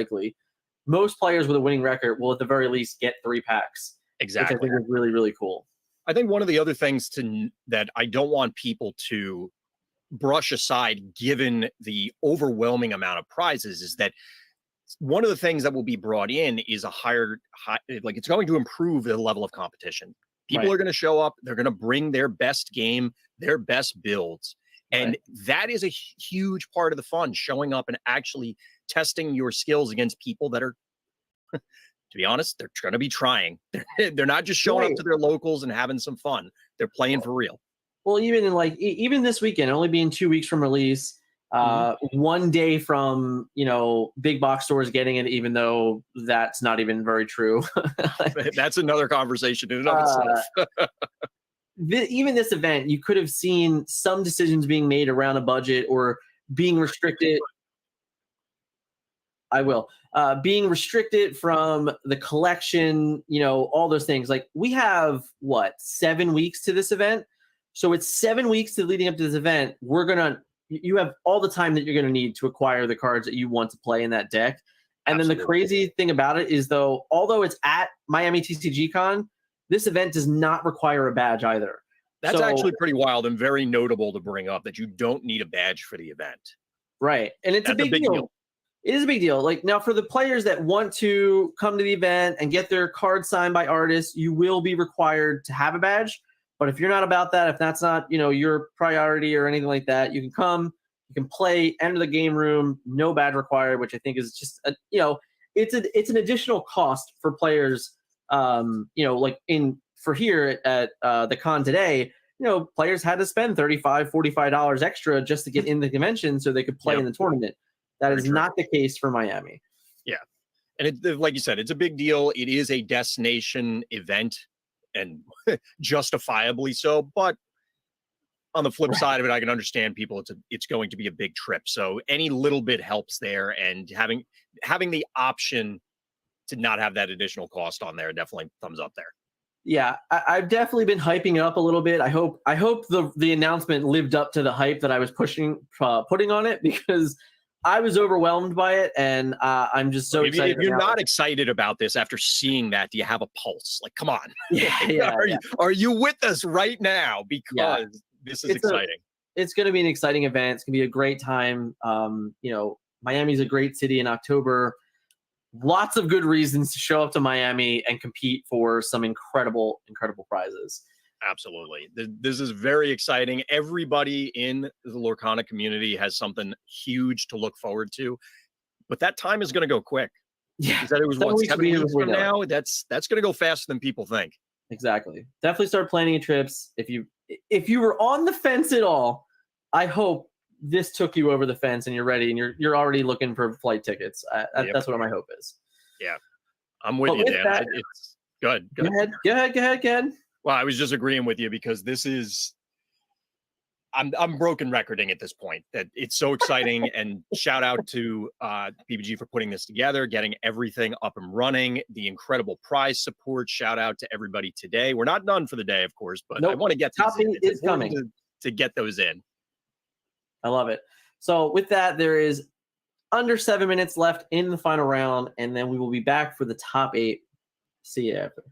players with a winning record will at the very least get 3 packs. Exactly. Which I think is really, really cool. I think one of the other things that I don't want people to brush aside, given the overwhelming amount of prizes, is that one of the things that will be brought in is it's going to improve the level of competition. People are going to show up. They're going to bring their best game, their best builds. And that is a huge part of the fun, showing up and actually testing your skills against people that are, to be honest, they're going to be trying. They're not just showing up to their locals and having some fun. They're playing for real. Well, even this weekend, only being 2 weeks from release, 1 day from, big box stores getting it, even though that's not even very true. That's another conversation in and of itself. Even this event, you could have seen some decisions being made around a budget or being restricted. Being restricted from the collection, all those things. Like, we have 7 weeks to this event. So it's 7 weeks to leading up to this event. You have all the time that you're going to need to acquire the cards that you want to play in that deck. And then the crazy thing about it is, although it's at Miami TCG Con, this event does not require a badge either. That's actually pretty wild and very notable to bring up, that you don't need a badge for the event. Right. And it's a big deal. It is a big deal. Like, now for the players that want to come to the event and get their card signed by artists, you will be required to have a badge. But if you're not about that, if that's not, your priority or anything like that, you can come, you can play, enter the game room, no badge required, which I think is just, it's an additional cost for players. For here at the con today, players had to spend $35, $45 extra just to get in the convention so they could play in the tournament. That is not the case for Miami. Yeah. And like you said, it's a big deal. It is a destination event, and justifiably so. But on the flip side of it, I can understand people. It's going to be a big trip. So any little bit helps there, and having the option to not have that additional cost on there, definitely thumbs up there. Yeah, I've definitely been hyping it up a little bit. I hope the announcement lived up to the hype that I was putting on it, because I was overwhelmed by it, and I'm just so excited. If you're not excited about this after seeing that, do you have a pulse? Like, come on. Yeah, Are you with us right now? Because this is exciting. It's going to be an exciting event. It's going to be a great time. Miami's a great city in October. Lots of good reasons to show up to Miami and compete for some incredible, incredible prizes. Absolutely. This is very exciting. Everybody in the Lorcana community has something huge to look forward to, but that time is going to go quick. Yeah. You said it was 7 what, weeks 7 will be here weeks before from we know now? That's going to go faster than people think. Exactly. Definitely start planning your trips. If you were on the fence at all, I hope this took you over the fence and you're ready and you're already looking for flight tickets. That's what my hope is. Yeah. I'm with you, Dan. It's good. Go ahead. Well, I was just agreeing with you because this is I'm broken recording at this point. That it's so exciting, and shout out to PPG for putting this together, getting everything up and running, the incredible prize support. Shout out to everybody today. We're not done for the day, of course, but I want to get top 8 is coming to get those in. I love it. So with that, there is under 7 minutes left in the final round, and then we will be back for the top 8. See you after.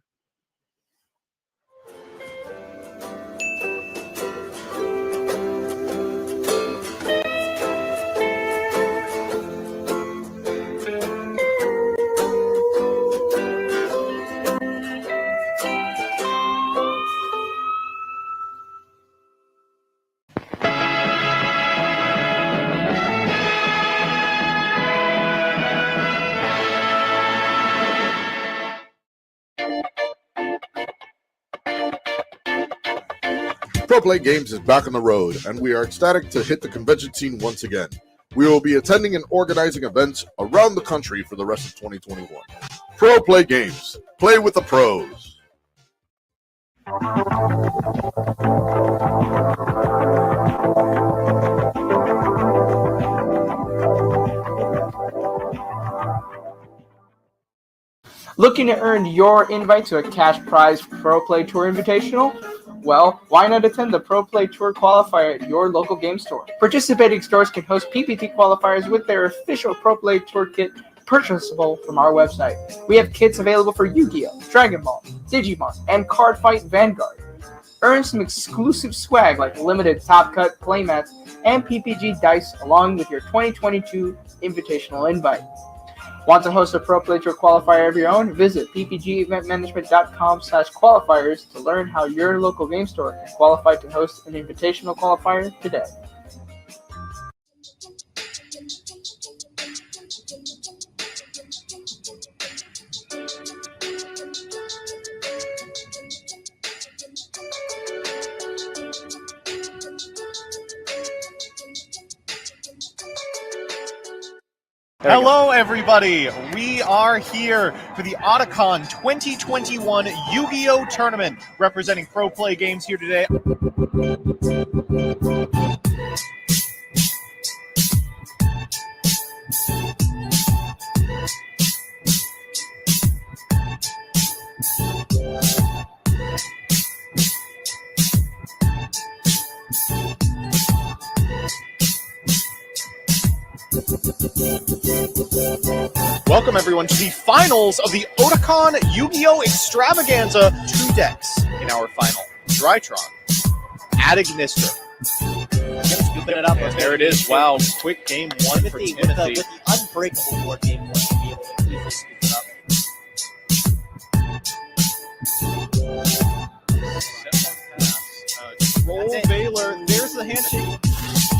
Pro Play Games is back on the road, and we are ecstatic to hit the convention scene once again. We will be attending and organizing events around the country for the rest of 2021. Pro Play Games. Play with the pros. Looking to earn your invite to a cash prize Pro Play Tour Invitational? Well, why not attend the Pro Play Tour qualifier at your local game store? Participating stores can host PPT qualifiers with their official Pro Play Tour kit purchasable from our website. We have kits available for Yu-Gi-Oh!, Dragon Ball, Digimon, and Card Fight Vanguard. Earn some exclusive swag like limited Top Cut playmats and PPG dice along with your 2022 invitational invite. Want to host a Pro Play Tour qualifier of your own? Visit ppgeventmanagement.com/qualifiers to learn how your local game store can qualify to host an invitational qualifier today. Hello, everybody. We are here for the Otakon 2021 Yu-Gi-Oh! Tournament, representing Pro Play Games here today. Welcome, everyone, to the finals of the Otakon Yu-Gi-Oh! Extravaganza. 2 decks in our final. Drytron, Adignister. Scooping it up. There it is. Wow, quick game 1 for Timothy. Timothy. With the unbreakable board game 1 to be able to easily scoop it up. Roll Baylor. There's the handshake.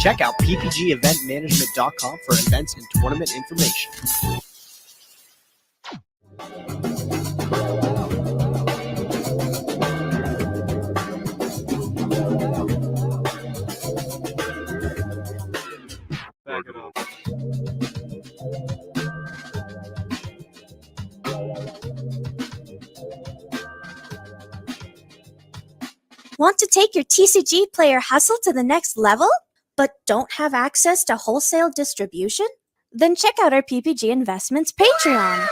Check out ppgeventmanagement.com for events and tournament information. Back it up. Want to take your TCG player hustle to the next level, but don't have access to wholesale distribution? Then check out our PPG Investments Patreon.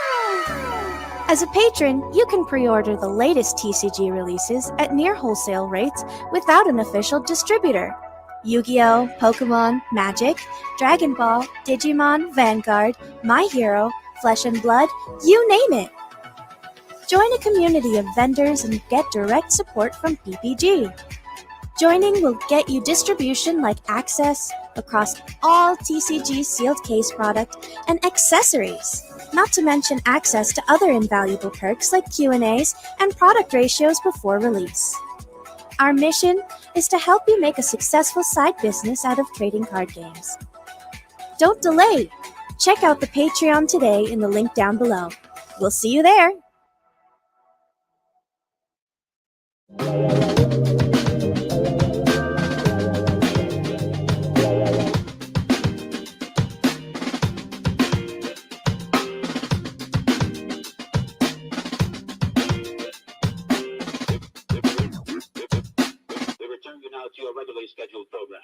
As a patron, you can pre-order the latest TCG releases at near wholesale rates without an official distributor. Yu-Gi-Oh!, Pokemon, Magic, Dragon Ball, Digimon, Vanguard, My Hero, Flesh and Blood, you name it. Join a community of vendors and get direct support from PPG. Joining will get you distribution like access across all TCG sealed case product and accessories, not to mention access to other invaluable perks like Q&As and product ratios before release. Our mission is to help you make a successful side business out of trading card games. Don't delay. Check out the Patreon today in the link down below. We'll see you there. We return you now to your regularly scheduled program.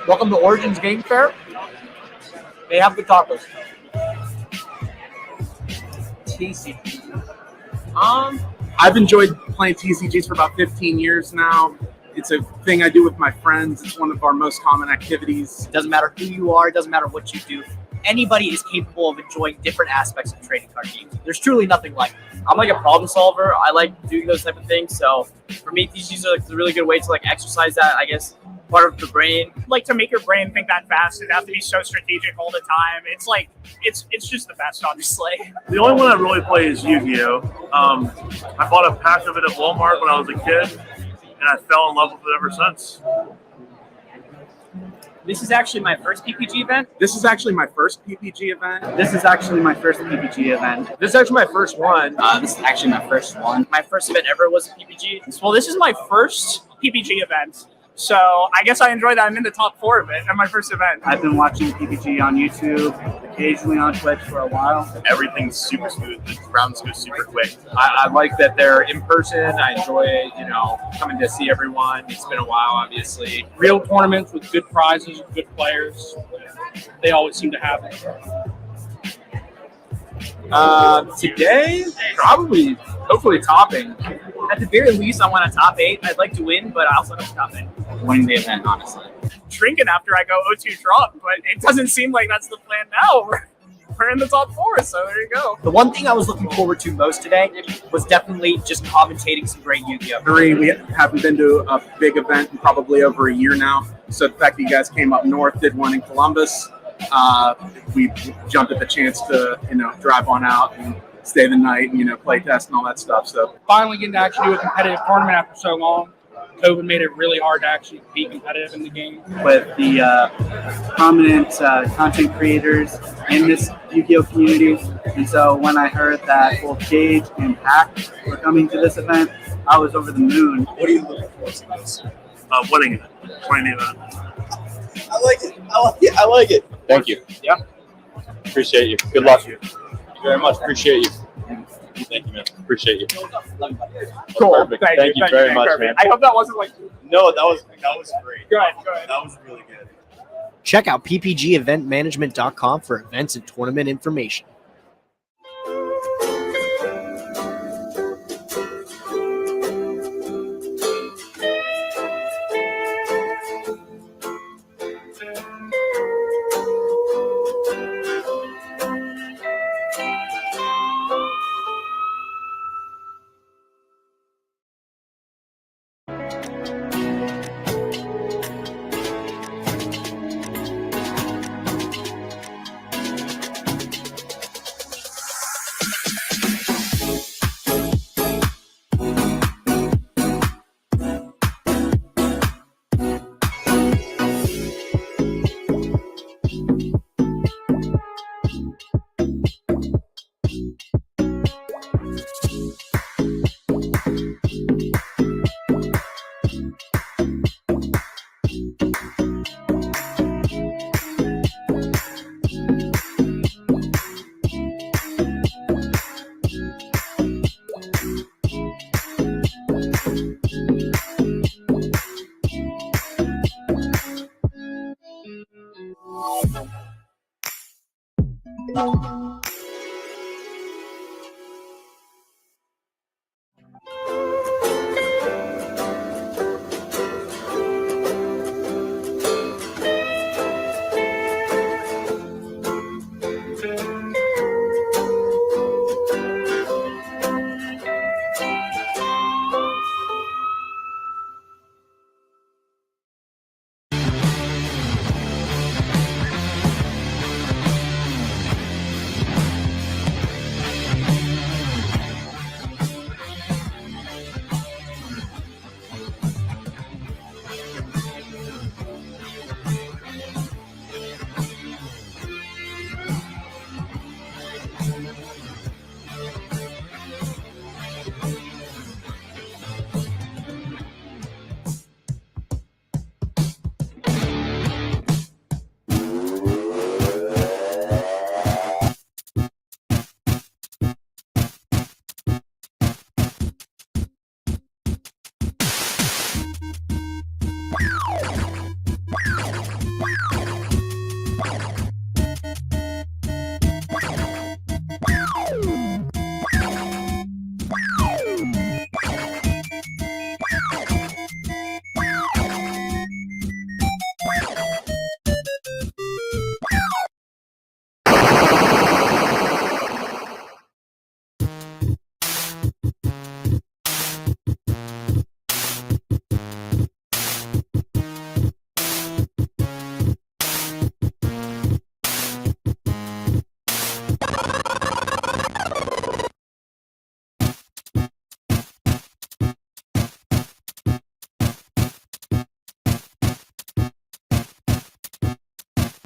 Welcome to Origins Game Fair. They have good tacos. TCG. I've enjoyed playing TCGs for about 15 years now. It's a thing I do with my friends. It's one of our most common activities. It doesn't matter who you are, it doesn't matter what you do. Anybody is capable of enjoying different aspects of trading card games. There's truly nothing like it. I'm like a problem solver. I like doing those type of things. So for me, TCGs are like a really good way to like exercise that, I guess, part of the brain. Like to make your brain think that fast and have to be so strategic all the time. It's like it's just the best, honestly. The only one I really play is Yu-Gi-Oh. I bought a pack of it at Walmart when I was a kid, and I fell in love with it ever since. This is actually my first PPG event. This is actually my first PPG event. This is actually my first PPG event. This is actually my first one. This is actually my first one. My first event ever was a PPG. Well, this is my first PPG event. So I guess I enjoy that. I'm in the top 4 of it at my first event. I've been watching PPG on YouTube, occasionally on Twitch for a while. Everything's super smooth. The rounds go super quick. I like that they're in person. I enjoy, coming to see everyone. It's been a while, obviously. Real tournaments with good prizes, good players. They always seem to have it. Today, probably, hopefully topping. At the very least, I want a top 8. I'd like to win, but I also don't top 8. Winning the event, honestly. Drinking after I go 0-2 drop, but it doesn't seem like that's the plan now. We're in the top 4, so there you go. The one thing I was looking forward to most today was definitely just commentating some great Yu-Gi-Oh! We haven't been to a big event in probably over a year now. So the fact that you guys came up north, did one in Columbus, we jumped at the chance to, drive on out and stay the night and, play test and all that stuff. So Finally getting to actually do a competitive tournament after so long. COVID made it really hard to actually be competitive in the game. With the prominent content creators in this Yu-Gi-Oh community. And so when I heard that both Gage and Hack were coming to this event, I was over the moon. What are you looking for from this? Winning it. Winning the event. I like it. I like it. Thank you. Yeah. Appreciate you. Good luck. Thank you very much. Appreciate you. Thank you, man. Appreciate you. Cool. Perfect. Thank you very much, man. I hope that wasn't like. No, that was great. Go ahead. That was really good. Check out ppgeventmanagement.com for events and tournament information.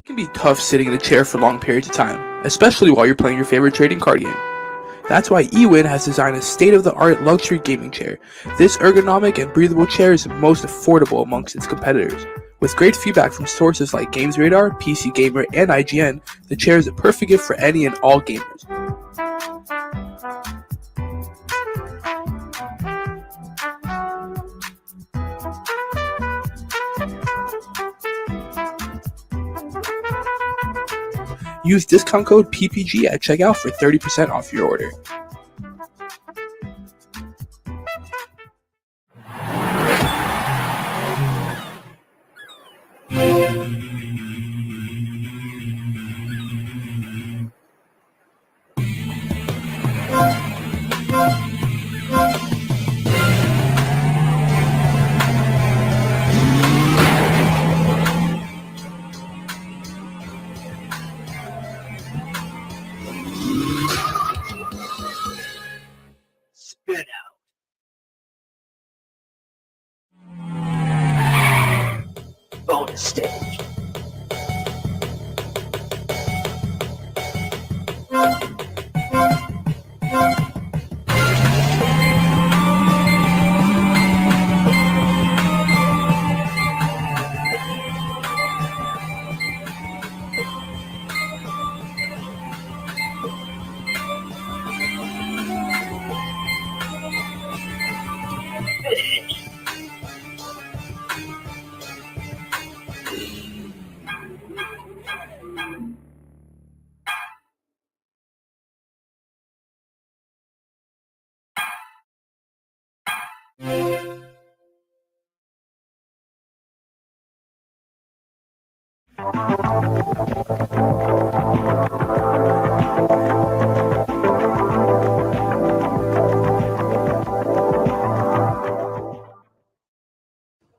It can be tough sitting in a chair for long periods of time, especially while you're playing your favorite trading card game. That's why eWin has designed a state-of-the-art luxury gaming chair. This ergonomic and breathable chair is the most affordable amongst its competitors. With great feedback from sources like GamesRadar, PC Gamer, and IGN, the chair is a perfect gift for any and all gamers. Use discount code PPG at checkout for 30% off your order. Spit out. Bonus stage.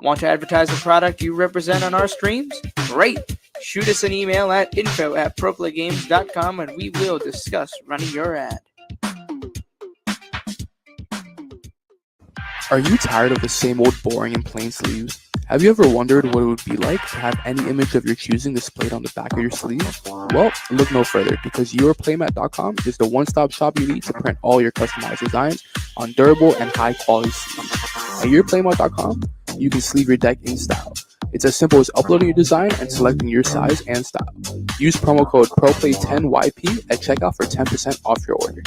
Want to advertise the product you represent on our streams? Great! Shoot us an email at info@proplaygames.com and we will discuss running your ad. Are you tired of the same old boring and plain sleeves? Have you ever wondered what it would be like to have any image of your choosing displayed on the back of your sleeve? Well, look no further, because yourplaymat.com is the one-stop shop you need to print all your customized designs on durable and high-quality sleeves. At yourplaymat.com, you can sleeve your deck in style. It's as simple as uploading your design and selecting your size and style. Use promo code PROPLAY10YP at checkout for 10% off your order.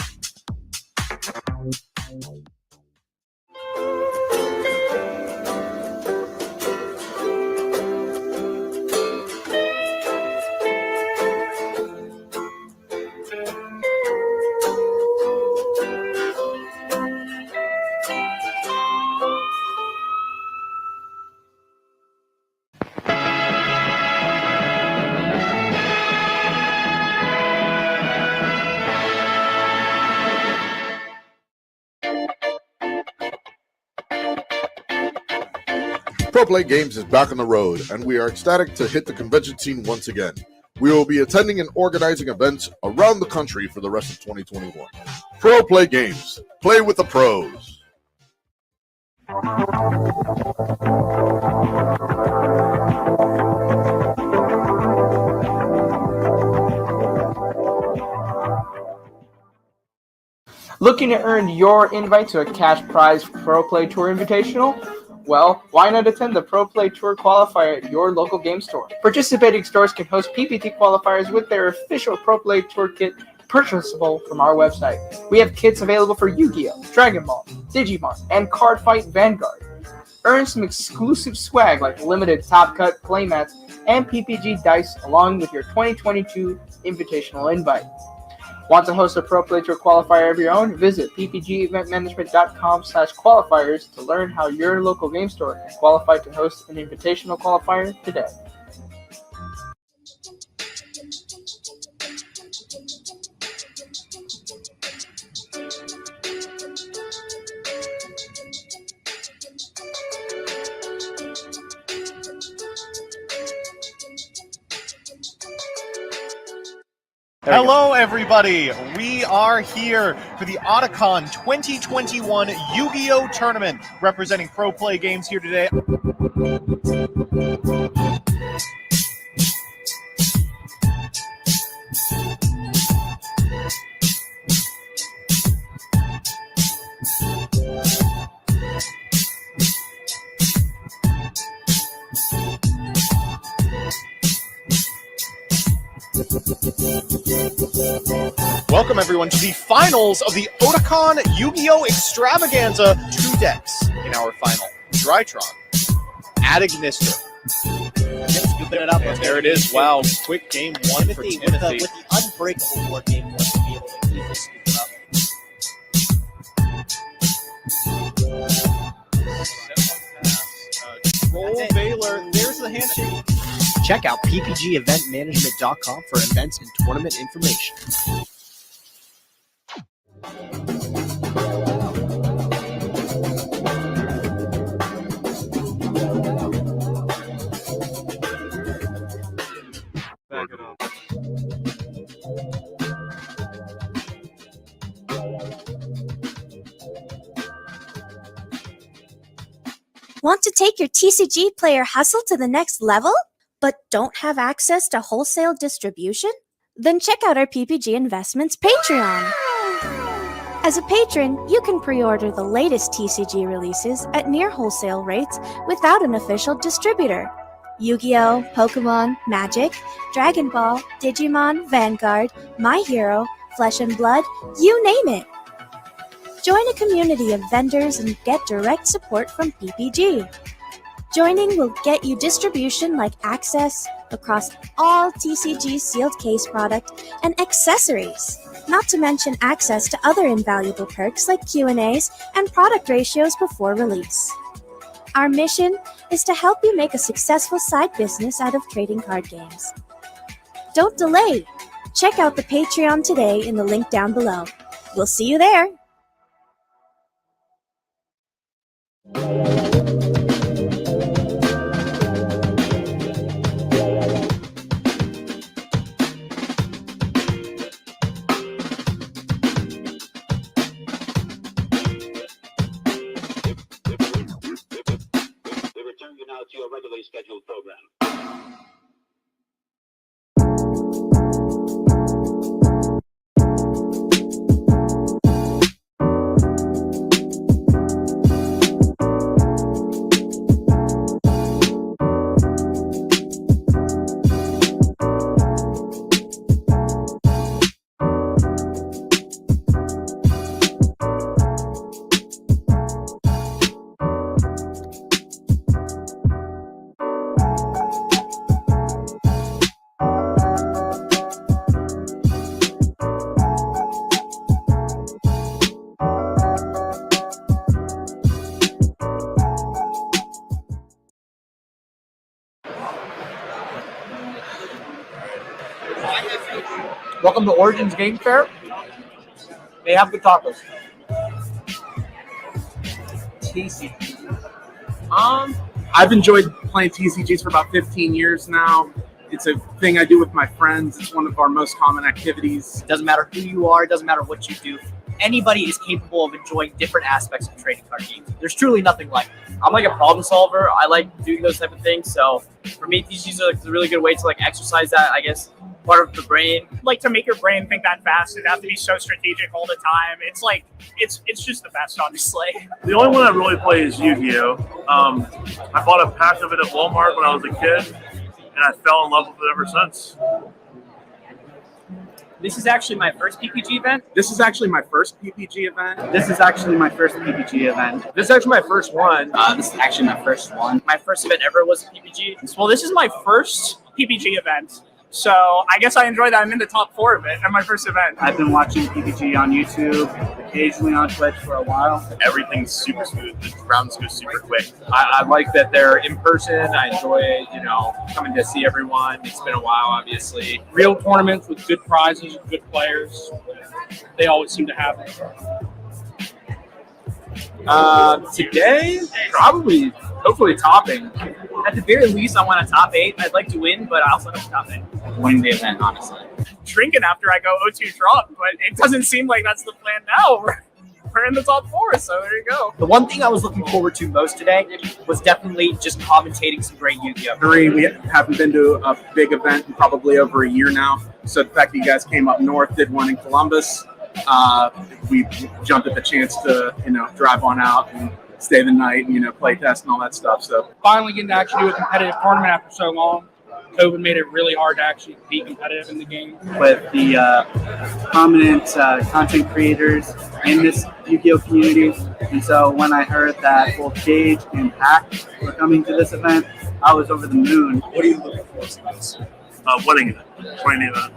Pro Play Games is back on the road, and we are ecstatic to hit the convention scene once again. We will be attending and organizing events around the country for the rest of 2021. Pro Play Games. Play with the pros. Looking to earn your invite to a cash prize Pro Play Tour Invitational? Well, why not attend the Pro Play Tour qualifier at your local game store? Participating stores can host PPT qualifiers with their official Pro Play Tour kit purchasable from our website. We have kits available for Yu-Gi-Oh!, Dragon Ball, Digimon, and Card Fight Vanguard. Earn some exclusive swag like limited Top Cut playmats and PPG dice along with your 2022 invitational invite. Want to host a Pro Play Tour qualifier of your own? Visit ppgeventmanagement.com/qualifiers to learn how your local game store can qualify to host an invitational qualifier today. Hello, everybody. We are here for the Otakon 2021 Yu-Gi-Oh! Tournament, representing Pro Play Games here today. Welcome, everyone, to the finals of the Otakon Yu-Gi-Oh! Extravaganza 2 decks in our final. Drytron, Adignister. Scooping it up. And there it is. Wow, quick game one for Timothy. Timothy. With the unbreakable board game one to be able to easily scoop it up. Roll Baylor. There's the handshake. Check out ppgeventmanagement.com for events and tournament information. Back it up. Want to take your TCG player hustle to the next level, but don't have access to wholesale distribution? Then check out our PPG Investments Patreon. As a patron, you can pre-order the latest TCG releases at near wholesale rates without an official distributor. Yu-Gi-Oh!, Pokemon, Magic, Dragon Ball, Digimon, Vanguard, My Hero, Flesh and Blood, you name it. Join a community of vendors and get direct support from PPG. Joining will get you distribution like access across all TCG sealed case product and accessories, not to mention access to other invaluable perks like Q&As and product ratios before release. Our mission is to help you make a successful side business out of trading card games. Don't delay. Check out the Patreon today in the link down below. We'll see you there. We return you now to your regularly scheduled program. Welcome to Origins Game Fair. They have good tacos. TC. I've enjoyed playing TCGs for about 15 years now. It's a thing I do with my friends. It's one of our most common activities. It doesn't matter who you are, it doesn't matter what you do. Anybody is capable of enjoying different aspects of trading card games. There's truly nothing like it. I'm like a problem solver. I like doing those type of things. So for me, TCGs are like a really good way to like exercise that, I guess, part of the brain. Like to make your brain think that fast, it have to be so strategic all the time. It's like it's just the best, honestly. The only one I really play is Yu-Gi-Oh. I bought a pack of it at Walmart when I was a kid, and I fell in love with it ever since. This is actually my first PPG event. This is actually my first PPG event. This is actually my first PPG event. This is actually my first one. This is actually my first one. My first event ever was a PPG. Well, this is my first PPG event. So I guess I enjoy that I'm in the top 4 of it at my first event. I've been watching PPG on YouTube, occasionally on Twitch for a while. Everything's super smooth. The rounds go super quick. I like that they're in person. I enjoy, coming to see everyone. It's been a while, obviously. Real tournaments with good prizes, good players. They always seem to have it. Today, probably, hopefully topping. At the very least, I want a top 8. I'd like to win, but I also have a top 8. Winning the event, honestly. Drinking after I go 0-2 drop, but it doesn't seem like that's the plan now. We're in the top 4, so there you go. The one thing I was looking forward to most today was definitely just commentating some great Yu-Gi-Oh! We haven't been to a big event in probably over a year now. So the fact that you guys came up north, did one in Columbus, we jumped at the chance to, drive on out and stay the night and, play test and all that stuff. So Finally getting to actually do a competitive tournament after so long. COVID made it really hard to actually be competitive in the game. With the prominent content creators in this Yu-Gi-Oh community. And so when I heard that both Gage and Hack were coming to this event, I was over the moon. What are you looking for from this? Winning it. Winning the event.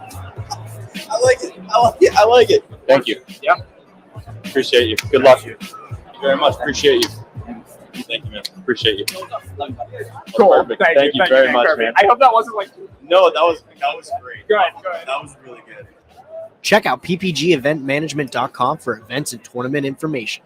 I like it. I like it. Thank you. Yeah. Appreciate you. Good luck. Thank you very much. Appreciate you. Thank you, man. Appreciate you. Cool. Perfect. Thank you very much, man. I hope that wasn't like. No, that was great. Good. That was really good. Check out ppgeventmanagement.com for events and tournament information.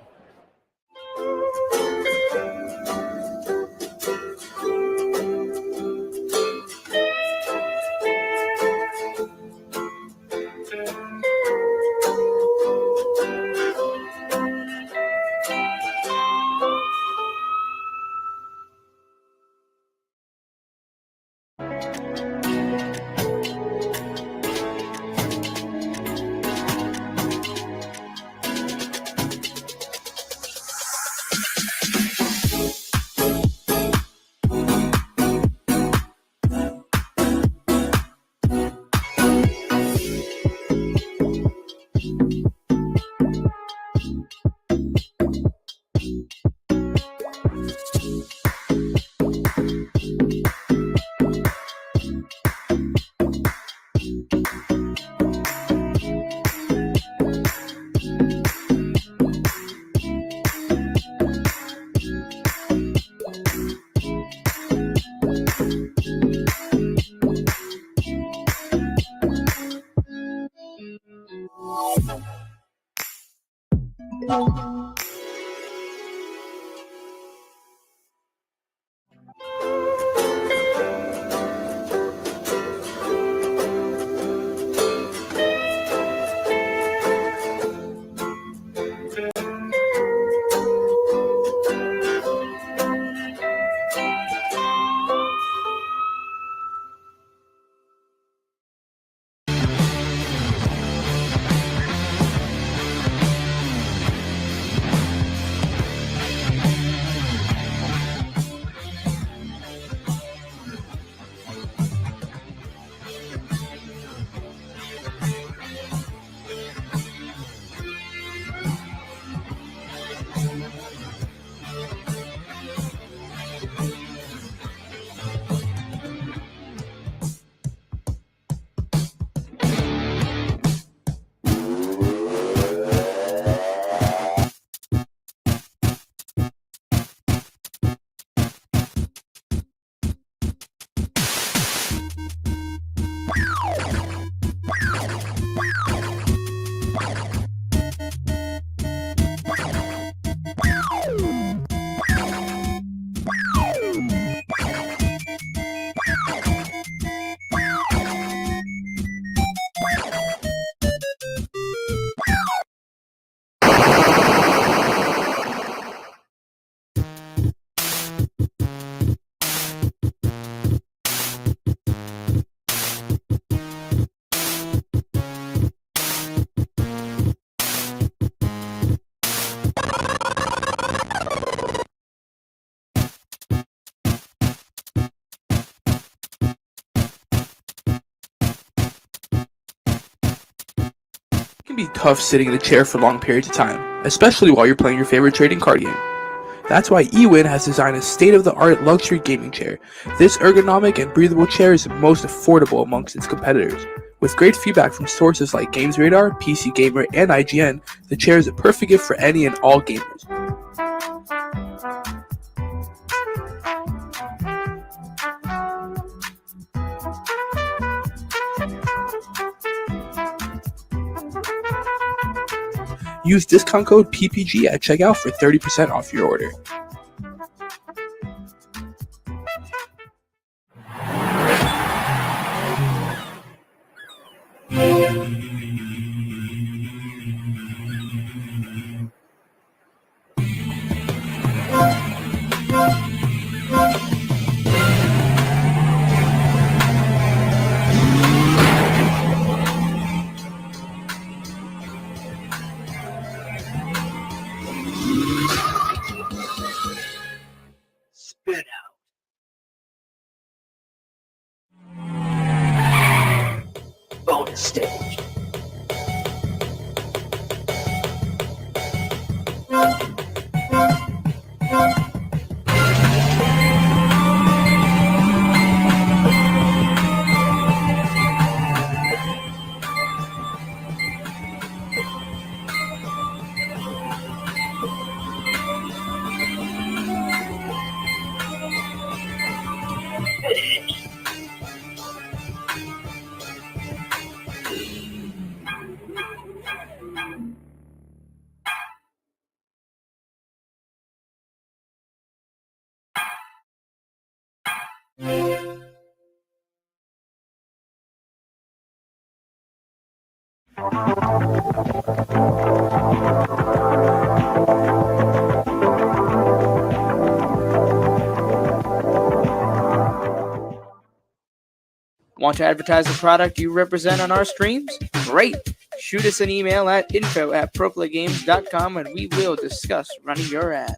can be tough sitting in a chair for long periods of time, especially while you're playing your favorite trading card game. That's why eWin has designed a state-of-the-art luxury gaming chair. This ergonomic and breathable chair is the most affordable amongst its competitors. With great feedback from sources like GamesRadar, PC Gamer, and IGN, the chair is a perfect gift for any and all gamers. Use discount code PPG at checkout for 30% off your order. Spin out. Bonus stage. Want to advertise the product you represent on our streams? Great! Shoot us an email at info@proplaygames.com and we will discuss running your ad.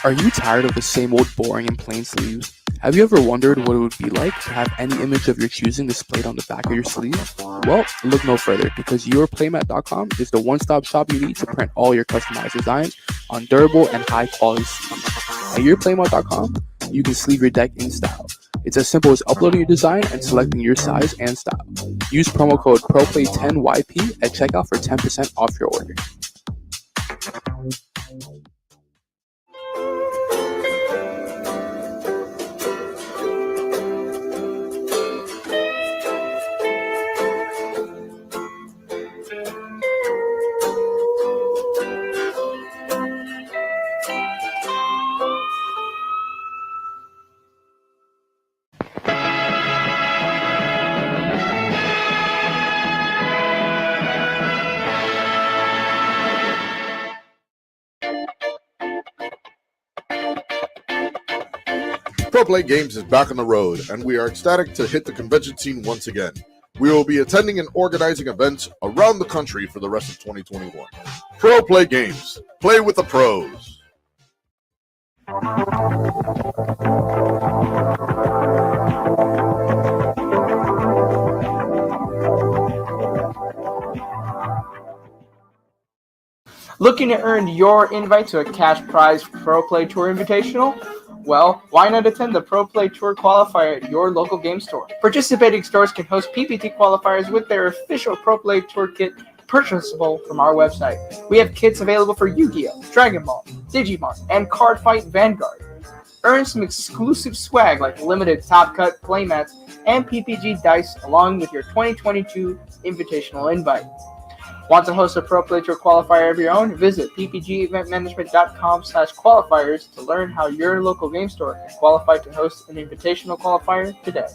Are you tired of the same old boring and plain sleeves? Have you ever wondered what it would be like to have any image of your choosing displayed on the back of your sleeve? Well, look no further because yourplaymat.com is the one-stop shop you need to print all your customized designs on durable and high-quality sleeves. At yourplaymat.com, you can sleeve your deck in style. It's as simple as uploading your design and selecting your size and style. Use promo code PROPLAY10YP at checkout for 10% off your order. Pro Play Games is back on the road, and we are ecstatic to hit the convention scene once again. We will be attending and organizing events around the country for the rest of 2021. Pro Play Games. Play with the pros. Looking to earn your invite to a cash prize Pro Play Tour Invitational? Well, why not attend the Pro Play Tour qualifier at your local game store? Participating stores can host PPT qualifiers with their official Pro Play Tour kit purchasable from our website. We have kits available for Yu-Gi-Oh!, Dragon Ball, Digimon, and Card Fight Vanguard. Earn some exclusive swag like limited Top Cut playmats and PPG dice along with your 2022 invitational invite. Want to host a Pro Play Tour qualifier of your own? Visit ppgeventmanagement.com/qualifiers to learn how your local game store can qualify to host an invitational qualifier today.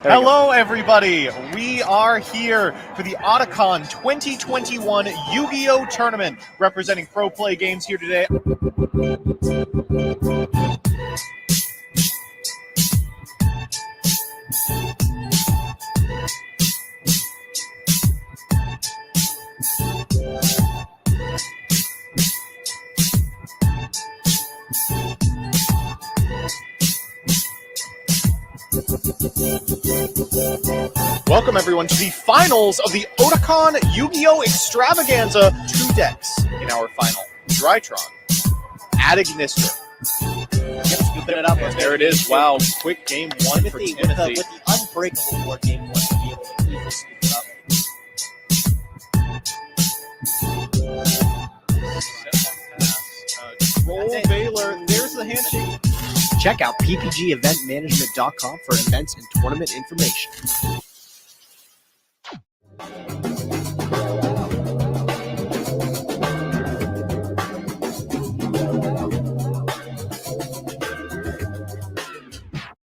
Hello, everybody. We are here for the Otacon 2021 Yu-Gi-Oh! Tournament, representing Pro Play Games here today. Welcome everyone to the finals of the Otakon Yu-Gi-Oh! Extravaganza 2 decks in our final. Drytron, Adignister. Scooping it up. There it is. Wow, quick game one for With Timothy. the unbreakable board game one to be able to easily scoop it up. Roll Baylor. There's the handshake. Check out ppgeventmanagement.com for events and tournament information.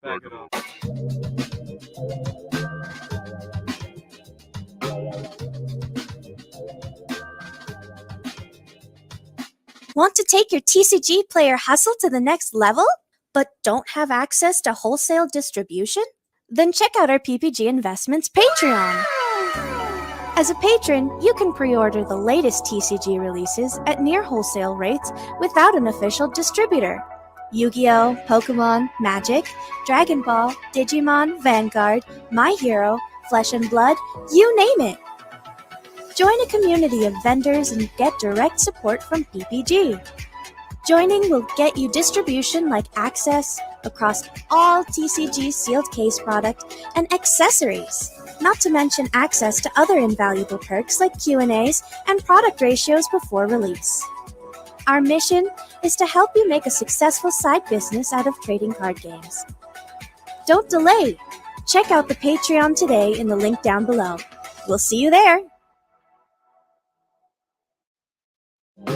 Back it up. Want to take your TCG player hustle to the next level, but don't have access to wholesale distribution? Then check out our PPG Investments Patreon. As a patron, you can pre-order the latest TCG releases at near wholesale rates without an official distributor. Yu-Gi-Oh!, Pokemon, Magic, Dragon Ball, Digimon, Vanguard, My Hero, Flesh and Blood, you name it. Join a community of vendors and get direct support from PPG. Joining will get you distribution like access across all TCG sealed case product and accessories, not to mention access to other invaluable perks like Q&As and product ratios before release. Our mission is to help you make a successful side business out of trading card games. Don't delay! Check out the Patreon today in the link down below. We'll see you there! We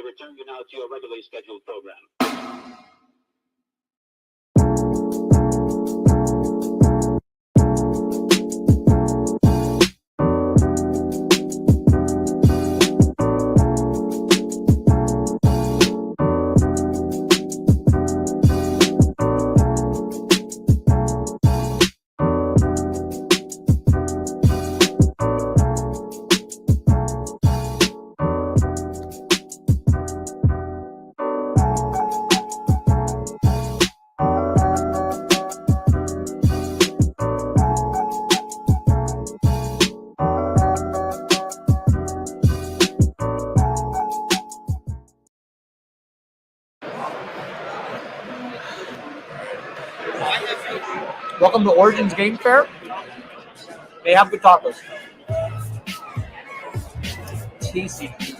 return you now to your regularly scheduled program. Welcome to Origins Game Fair. They have good tacos. TCG.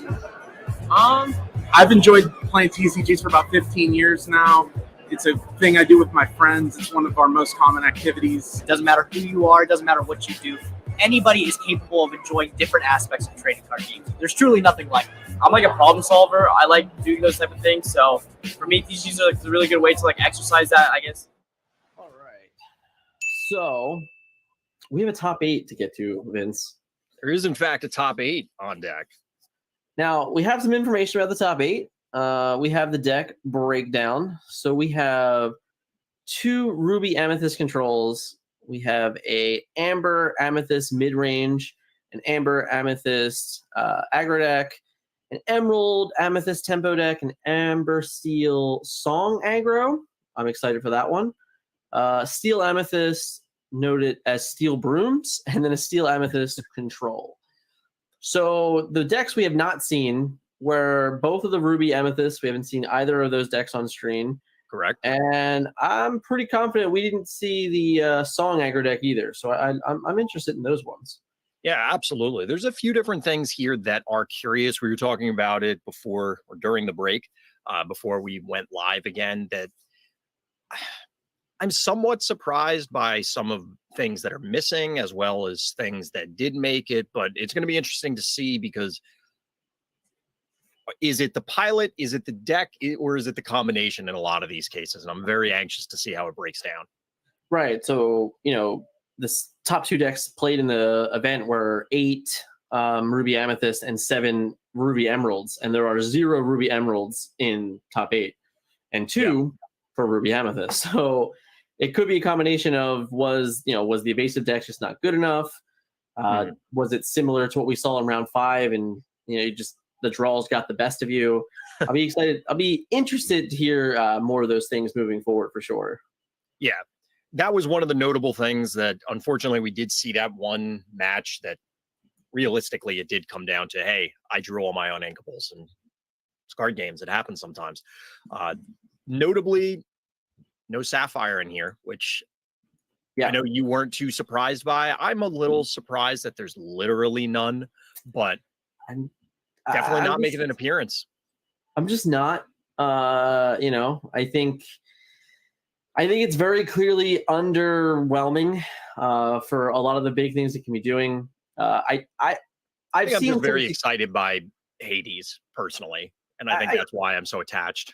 I've enjoyed playing TCGs for about 15 years now. It's a thing I do with my friends. It's one of our most common activities. Doesn't matter who you are, doesn't matter what you do. Anybody is capable of enjoying different aspects of trading card games. There's truly nothing like it. I'm like a problem solver. I like doing those type of things. So for me, TCGs are like a really good way to like exercise that, I guess. So we have a top 8 to get to, Vince. There is, in fact, a top 8 on deck. Now, we have some information about the top 8. We have the deck breakdown. So we have 2 Ruby Amethyst controls. We have a Amber Amethyst mid-range, an Amber Amethyst aggro deck, an Emerald Amethyst tempo deck, an Amber Steel Song aggro. I'm excited for that one. Steel Amethyst noted as Steel Brooms, and then a Steel Amethyst control. So the decks we have not seen were both of the Ruby Amethysts. We haven't seen either of those decks on screen. Correct. And I'm pretty confident we didn't see the Song aggro deck either. So I'm interested in those ones. Yeah, absolutely. There's a few different things here that are curious. We were talking about it before or during the break, before we went live again, that I'm somewhat surprised by some of things that are missing as well as things that did make it, but it's going to be interesting to see because is it the pilot, is it the deck, or is it the combination in a lot of these cases? And I'm very anxious to see how it breaks down. Right. So, the top 2 decks played in the event were 8 Ruby Amethyst and 7 Ruby Emeralds, and there are 0 Ruby Emeralds in top 8, and 2 for Ruby Amethyst. So it could be a combination of was the evasive deck just not good enough? Was it similar to what we saw in round 5, and the draws got the best of you? I'll be excited. I'll be interested to hear more of those things moving forward for sure. Yeah, that was one of the notable things that unfortunately we did see that one match that realistically it did come down to, hey, I drew all my unankables, and it's card games. It happens sometimes. Notably, no Sapphire in here, which I know you weren't too surprised by. I'm a little surprised that there's literally none, but I'm definitely not making an appearance. I'm just not. I think it's very clearly underwhelming for a lot of the big things it can be doing. I'm just very excited by Hades personally, and I think that's why I'm so attached.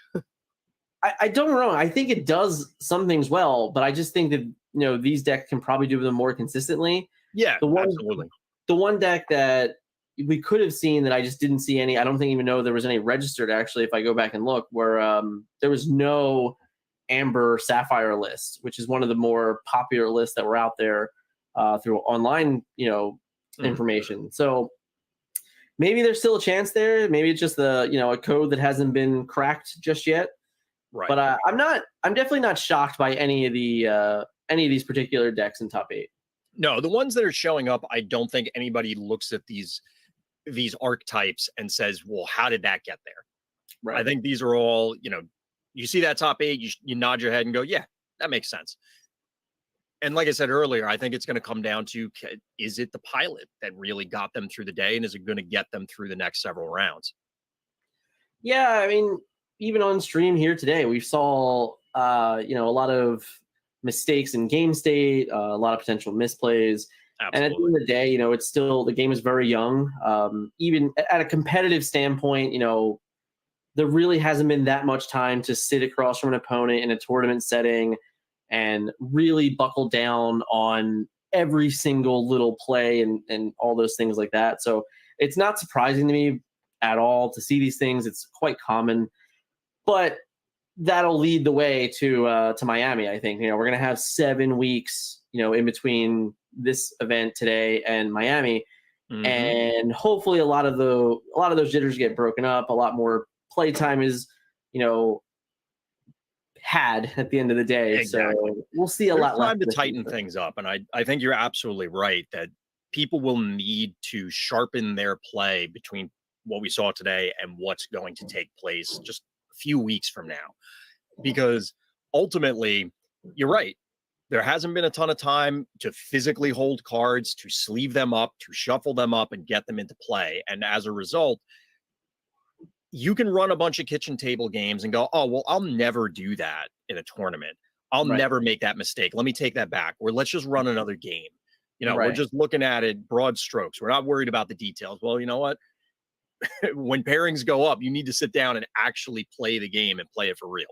I don't know. I think it does some things well, but I just think that these decks can probably do them more consistently. Yeah, absolutely. The one deck that we could have seen that I just didn't see any. I don't even know there was any registered actually. If I go back and look, where there was no Amber Sapphire list, which is one of the more popular lists that were out there through online, information. So maybe there's still a chance there. Maybe it's just a code that hasn't been cracked just yet. Right. But I'm definitely not shocked by any of these particular decks in top 8. No, the ones that are showing up, I don't think anybody looks at these archetypes and says, well, how did that get there? Right. I think these are all, you see that top 8, you nod your head and go, yeah, that makes sense. And like I said earlier, I think it's going to come down to, is it the pilot that really got them through the day, and is it going to get them through the next several rounds? Yeah, I mean, even on stream here today, we saw, a lot of mistakes in game state, a lot of potential misplays. Absolutely. And at the end of the day, it's still, the game is very young. Even at a competitive standpoint, there really hasn't been that much time to sit across from an opponent in a tournament setting and really buckle down on every single little play and all those things like that. So it's not surprising to me at all to see these things. It's quite common, but that'll lead the way to Miami. I think, we're going to have 7 weeks, in between this event today and Miami. Mm-hmm. And hopefully a lot of those jitters get broken up. A lot more playtime is, had at the end of the day. Exactly. So we'll see a lot There's time less to tighten things up. And I think you're absolutely right that people will need to sharpen their play between what we saw today and what's going to take place just a few weeks from now. Because ultimately, you're right. There hasn't been a ton of time to physically hold cards, to sleeve them up, to shuffle them up and get them into play. And as a result, you can run a bunch of kitchen table games and go, oh, well, I'll never do that in a tournament. I'll never make that mistake. Let me take that back. Or let's just run another game. We're just looking at it broad strokes. We're not worried about the details. Well, you know what? When pairings go up, you need to sit down and actually play the game and play it for real.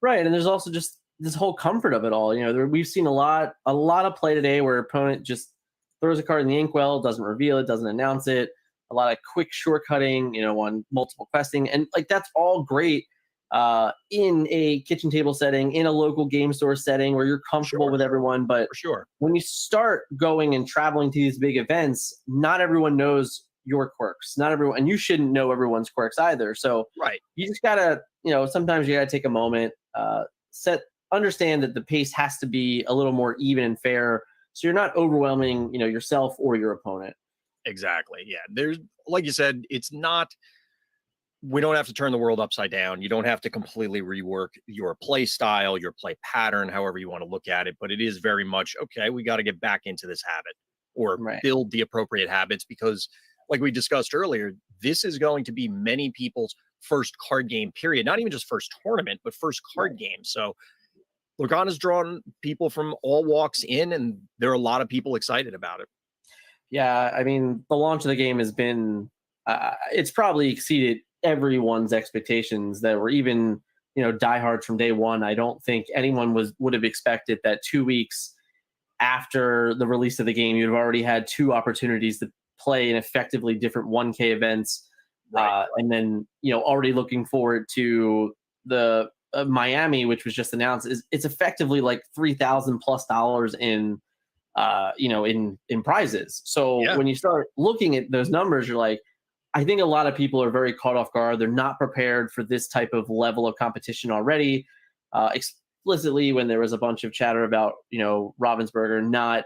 Right. And there's also just this whole comfort of it all. We've seen a lot of play today where opponent just throws a card in the inkwell, doesn't reveal it, doesn't announce it. A lot of quick shortcutting, on multiple questing. And that's all great in a kitchen table setting, in a local game store setting where you're comfortable with everyone. But for sure, when you start going and traveling to these big events, not everyone knows your quirks. Not everyone, and you shouldn't know everyone's quirks either. So you just gotta, sometimes you gotta take a moment, understand that the pace has to be a little more even and fair, so you're not overwhelming, yourself or your opponent. Exactly. Yeah. There's, like you said, it's not, we don't have to turn the world upside down. You don't have to completely rework your play style, your play pattern, however you want to look at it. But it is very much, okay, we got to get back into this habit or build the appropriate habits because, like we discussed earlier, this is going to be many people's first card game period, not even just first tournament, but first card game. So Lorcana's drawn people from all walks in, and there are a lot of people excited about it. Yeah, I mean, the launch of the game has been, it's probably exceeded everyone's expectations that were even, diehards from day one. I don't think anyone would have expected that 2 weeks after the release of the game, you'd have already had 2 opportunities to play in effectively different 1K events And then, already looking forward to the Miami, which was just announced. It's effectively like $3,000+ in, in prizes. So when you start looking at those numbers, you're like, I think a lot of people are very caught off guard. They're not prepared for this type of level of competition already. Explicitly, when there was a bunch of chatter about, Ravensburger not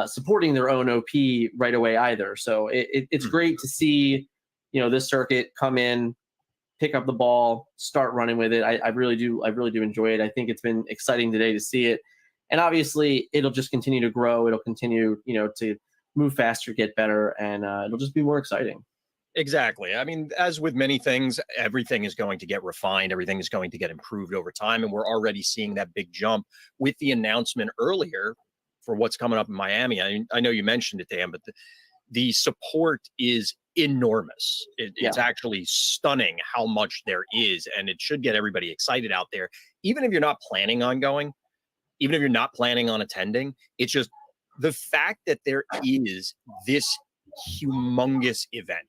supporting their own OP right away either. So it's great to see, this circuit come in, pick up the ball, start running with it. I really do enjoy it. I think it's been exciting today to see it. And obviously it'll just continue to grow. It'll continue, to move faster, get better, and it'll just be more exciting. Exactly. I mean, as with many things, everything is going to get refined. Everything is going to get improved over time. And we're already seeing that big jump with the announcement earlier for what's coming up in Miami. I know you mentioned it, Dan, but the support is enormous. It's actually stunning how much there is. And it should get everybody excited out there. Even if you're not planning on going, even if you're not planning on attending, it's just the fact that there is this humongous event.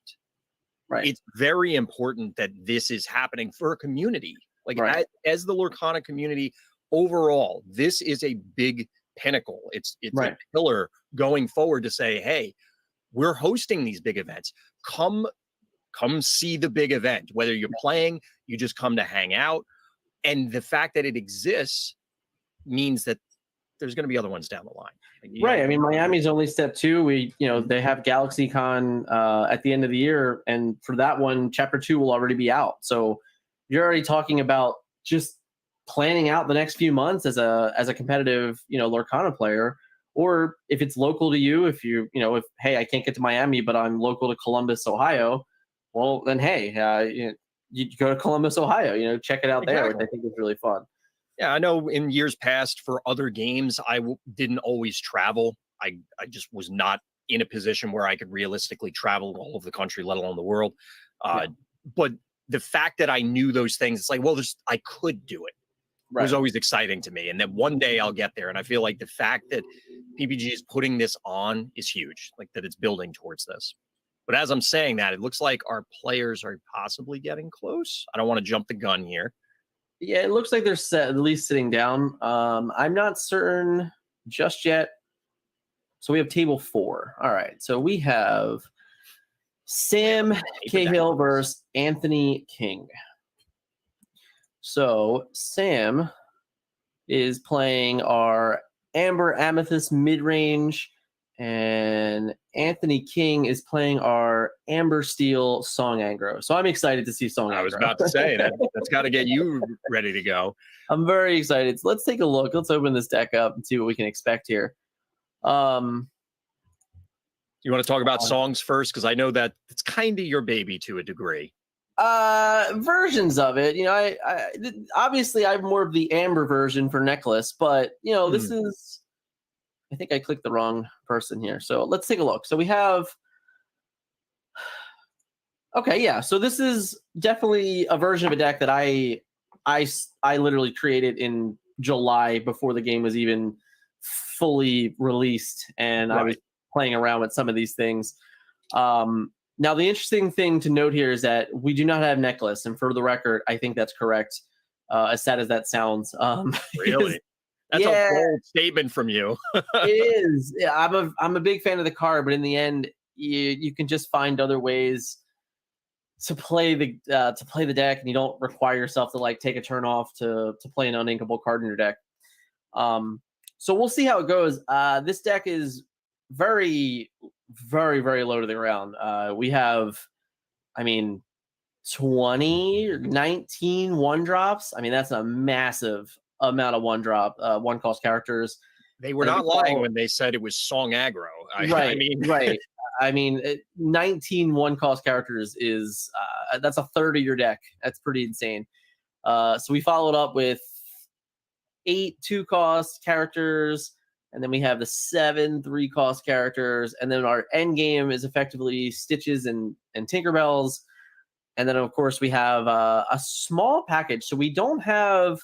Right. It's very important that this is happening for a community. Like as the Lorcana community overall, this is a big pinnacle. It's a pillar going forward to say, hey, we're hosting these big events. Come see the big event. Whether you're playing, you just come to hang out. And the fact that it exists means that there's going to be other ones down the line. Right. I mean, Miami's only step 2. They have GalaxyCon at the end of the year, and for that one, Chapter 2 will already be out. So you're already talking about just planning out the next few months as a competitive, Lorcana player. Or if it's local to you, if hey, I can't get to Miami, but I'm local to Columbus, Ohio, well, then hey, you go to Columbus, Ohio, check it out there, which I think is really fun. Yeah, I know in years past for other games, I didn't always travel. I just was not in a position where I could realistically travel all over the country, let alone the world. But the fact that I knew those things, it's like, well, I could do it. It was always exciting to me. And that one day I'll get there. And I feel like the fact that PPG is putting this on is huge, like that it's building towards this. But as I'm saying that, it looks like our players are possibly getting close. I don't want to jump the gun here. Yeah, it looks like they're at least sitting down. I'm not certain just yet. So we have table 4. All right. So we have Sam Cahill versus Anthony King. So Sam is playing our Amber Amethyst mid-range, and Anthony King is playing our Amber Steel Song Aggro. So I'm excited to see Song Aggro. I was about to say that's got to get you ready to go. I'm very excited. So let's take a look. Let's open this deck up and see what we can expect here. You want to talk about songs first? Because I know that it's kind of your baby to a degree. Versions of it. I obviously I'm more of the Amber version for Necklace, but this is, I think I clicked the wrong person here. So let's take a look. So we have, okay, yeah. So this is definitely a version of a deck that I literally created in July before the game was even fully released, and I was playing around with some of these things. Now, the interesting thing to note here is that we do not have Necklace, and for the record, I think that's correct. As sad as that sounds, really. That's a bold statement from you. It is. Yeah, I'm a big fan of the card, but in the end, you can just find other ways to play the deck, and you don't require yourself to take a turn off to play an uninkable card in your deck. So we'll see how it goes. This deck is very, very, very low to the ground. We have, 19 1-drops. That's a massive amount of 1-drop, 1-cost characters. They were not lying when they said it was Song Aggro. Right. 19 1-cost characters is that's a third of your deck. That's pretty insane. So we followed up with 8 2-cost characters, and then we have the 7 3-cost characters, and then our end game is effectively Stitches and Tinkerbells, and then of course we have a small package. So we don't have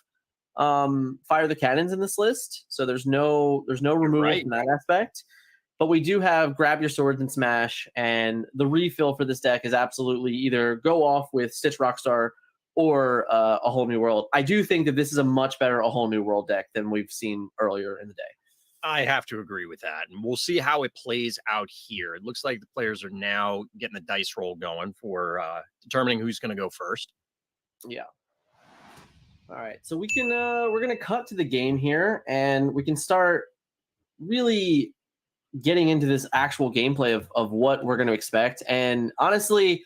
Fire the Cannons in this list, so there's no removal from that aspect. But we do have Grab Your Swords and Smash, and the refill for this deck is absolutely either go off with Stitch Rockstar or A Whole New World. I do think that this is a much better A Whole New World deck than we've seen earlier in the day. I have to agree with that. And we'll see how it plays out here. It looks like the players are now getting the dice roll going for determining who's going to go first. Yeah. All right. So we can we're going to cut to the game here, and we can start really getting into this actual gameplay of what we're going to expect. And honestly,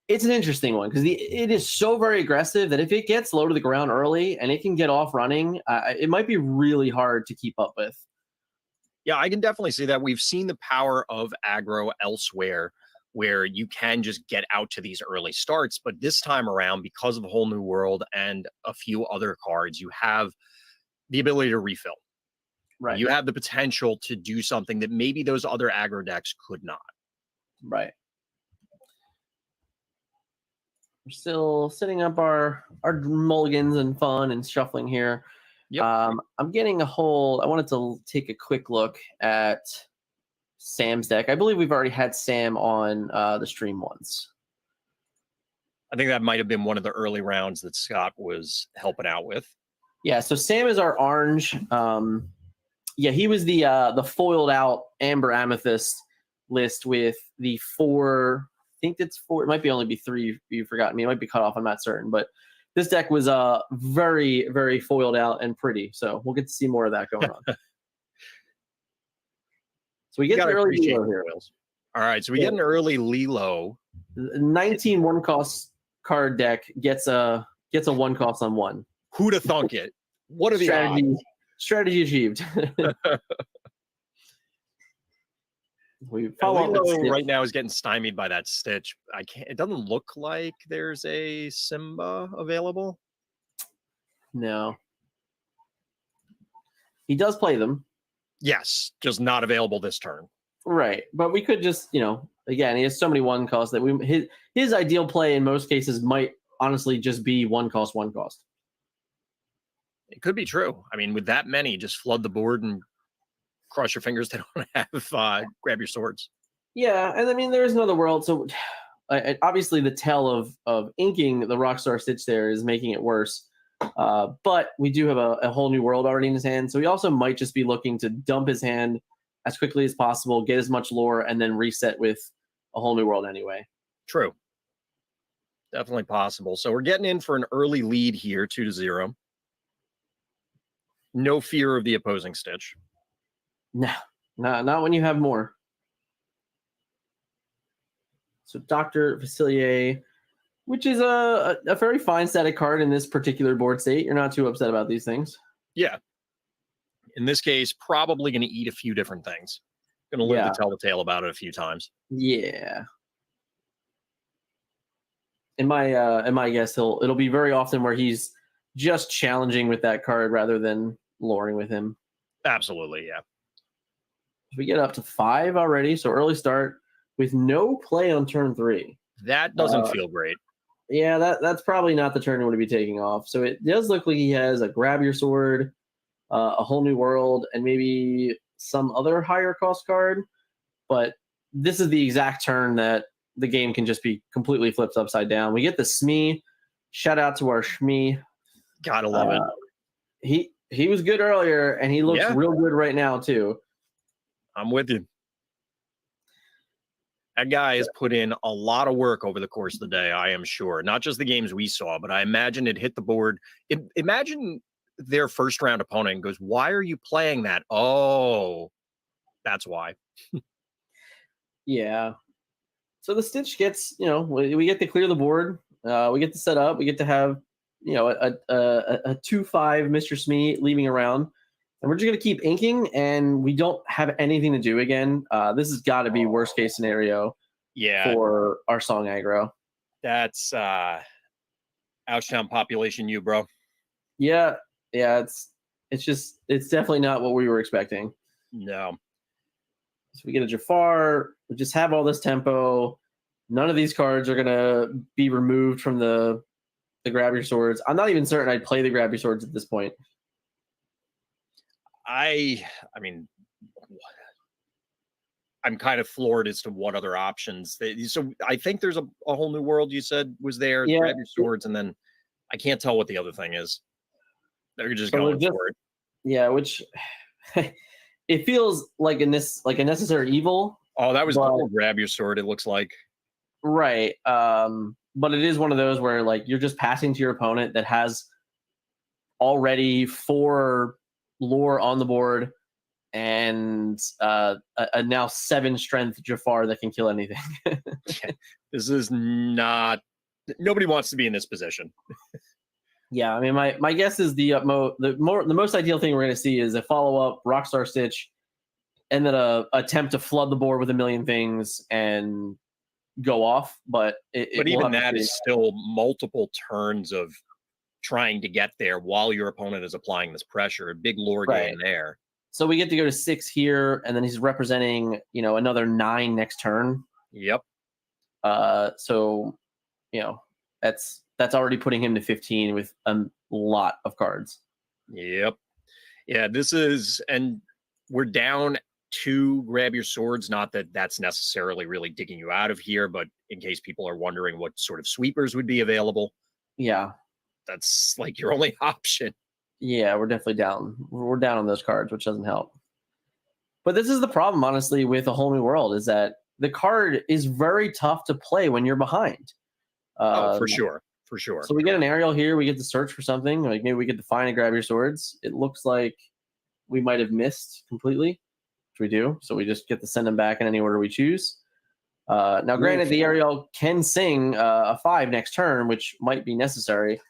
it's an interesting one because it is so very aggressive that if it gets low to the ground early and it can get off running, it might be really hard to keep up with. Yeah, I can definitely see that. We've seen the power of aggro elsewhere where you can just get out to these early starts. But this time around, because of a Whole New World and a few other cards, you have the ability to refill. Right. You have the potential to do something that maybe those other aggro decks could not. Right. We're still setting up our mulligans and fun and shuffling here. Yep. I'm getting a whole. I wanted to take a quick look at Sam's deck. I believe we've already had Sam on the stream once. I think that might have been one of the early rounds that Scott was helping out with. Yeah. So Sam is our orange. Yeah, he was the foiled out Amber Amethyst list with the 4. I think it's 4. It might be only be 3. You forgot me. It might be cut off. I'm not certain, but this deck was very, very foiled out and pretty. So we'll get to see more of that going on. So we get an early Lilo here. All right, so we get an early Lilo. 19 1-cost card deck gets a 1-cost on 1. Who'd have thunk it? What are the strategy? odds? Strategy achieved. We follow Lilo right now is getting stymied by that Stitch. I can't. It doesn't look like there's a Simba available. No. He does play them. Yes, just not available this turn. Right. But we could just, again, he has so many 1-costs that his ideal play in most cases might honestly just be 1-cost, 1-cost. It could be true. I mean, with that many, just flood the board and cross your fingers they don't have Grab Your Swords. Yeah, and I mean, there is another world. So obviously the tell of inking the Rockstar Stitch there is making it worse. But we do have a Whole New World already in his hand. So he also might just be looking to dump his hand as quickly as possible, get as much lore, and then reset with a Whole New World anyway. True. Definitely possible. So we're getting in for an early lead here, 2-0. No fear of the opposing Stitch. No, not when you have more. So Dr. Facilier, which is a very fine static card in this particular board state. You're not too upset about these things. Yeah. In this case, probably going to eat a few different things. Going to live to tell the tale about it a few times. Yeah. In my guess, it'll be very often where he's just challenging with that card rather than luring with him. Absolutely, yeah. We get up to 5 already, so early start with no play on turn 3. That doesn't feel great. Yeah, that's probably not the turn he would be taking off. So it does look like he has a Grab Your Sword, a Whole New World, and maybe some other higher cost card. But this is the exact turn that the game can just be completely flipped upside down. We get the Smee. Shout out to our Shmee. Gotta love it. He was good earlier, and he looks real good right now too. I'm with you. That guy has put in a lot of work over the course of the day, I am sure. Not just the games we saw, but I imagine it hit the board. Imagine their first round opponent goes, "Why are you playing that?" Oh, that's why. Yeah. So the Stitch gets, we get to clear the board. We get to set up. We get to have, a 2-5 Mr. Smee leaving around. And we're just going to keep inking, and we don't have anything to do again. This has got to be worst case scenario for our song aggro. That's Ouchtown population you, bro. Yeah. It's definitely not what we were expecting. No. So we get a Jafar. We just have all this tempo. None of these cards are going to be removed from the Grab Your Swords. I'm not even certain I'd play the Grab Your Swords at this point. I mean, I'm kind of floored as to what other options. So I think there's a whole new world you said was there. Yeah. Grab your swords, and then I can't tell what the other thing is. They're just going for it. Yeah, which it feels like a necessary evil. Oh, that was cool. Grab your sword. It looks like right. But it is one of those where like you're just passing to your opponent that has already 4 lore on the board and a now 7 strength Jafar that can kill anything. This is not. Nobody wants to be in this position. Yeah, I mean, my guess is the most ideal thing we're going to see is a follow up Rockstar Stitch, and then a attempt to flood the board with a million things and go off. But even that is still multiple turns of trying to get there while your opponent is applying this pressure. A big lore game there. So we get to go to 6 here, and then he's representing another 9 next turn. Yep. So that's already putting him to 15 with a lot of cards. Yep. Yeah, this is, and we're down 2 grab your swords. Not that that's necessarily really digging you out of here, but in case people are wondering what sort of sweepers would be available. Yeah. That's like your only option. Yeah, we're definitely down. We're down on those cards, which doesn't help. But this is the problem, honestly, with A Whole New World, is that the card is very tough to play when you're behind. For sure. For sure. So we get an aerial here. We get to search for something. Like maybe we get to find and grab your swords. It looks like we might have missed completely, which we do. So we just get to send them back in any order we choose. Now, granted, the aerial can sing a 5 next turn, which might be necessary,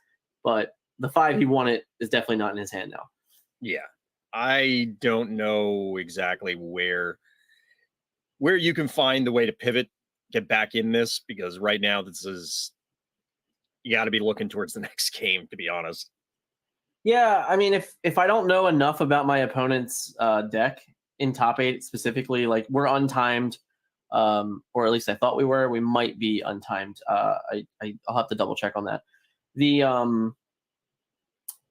but the 5 he wanted is definitely not in his hand now. Yeah. I don't know exactly where you can find the way to pivot, get back in this, because right now you got to be looking towards the next game, to be honest. Yeah, I mean, if I don't know enough about my opponent's deck in top 8 specifically, like we're untimed, or at least I thought we were. We might be untimed. I'll have to double check on that.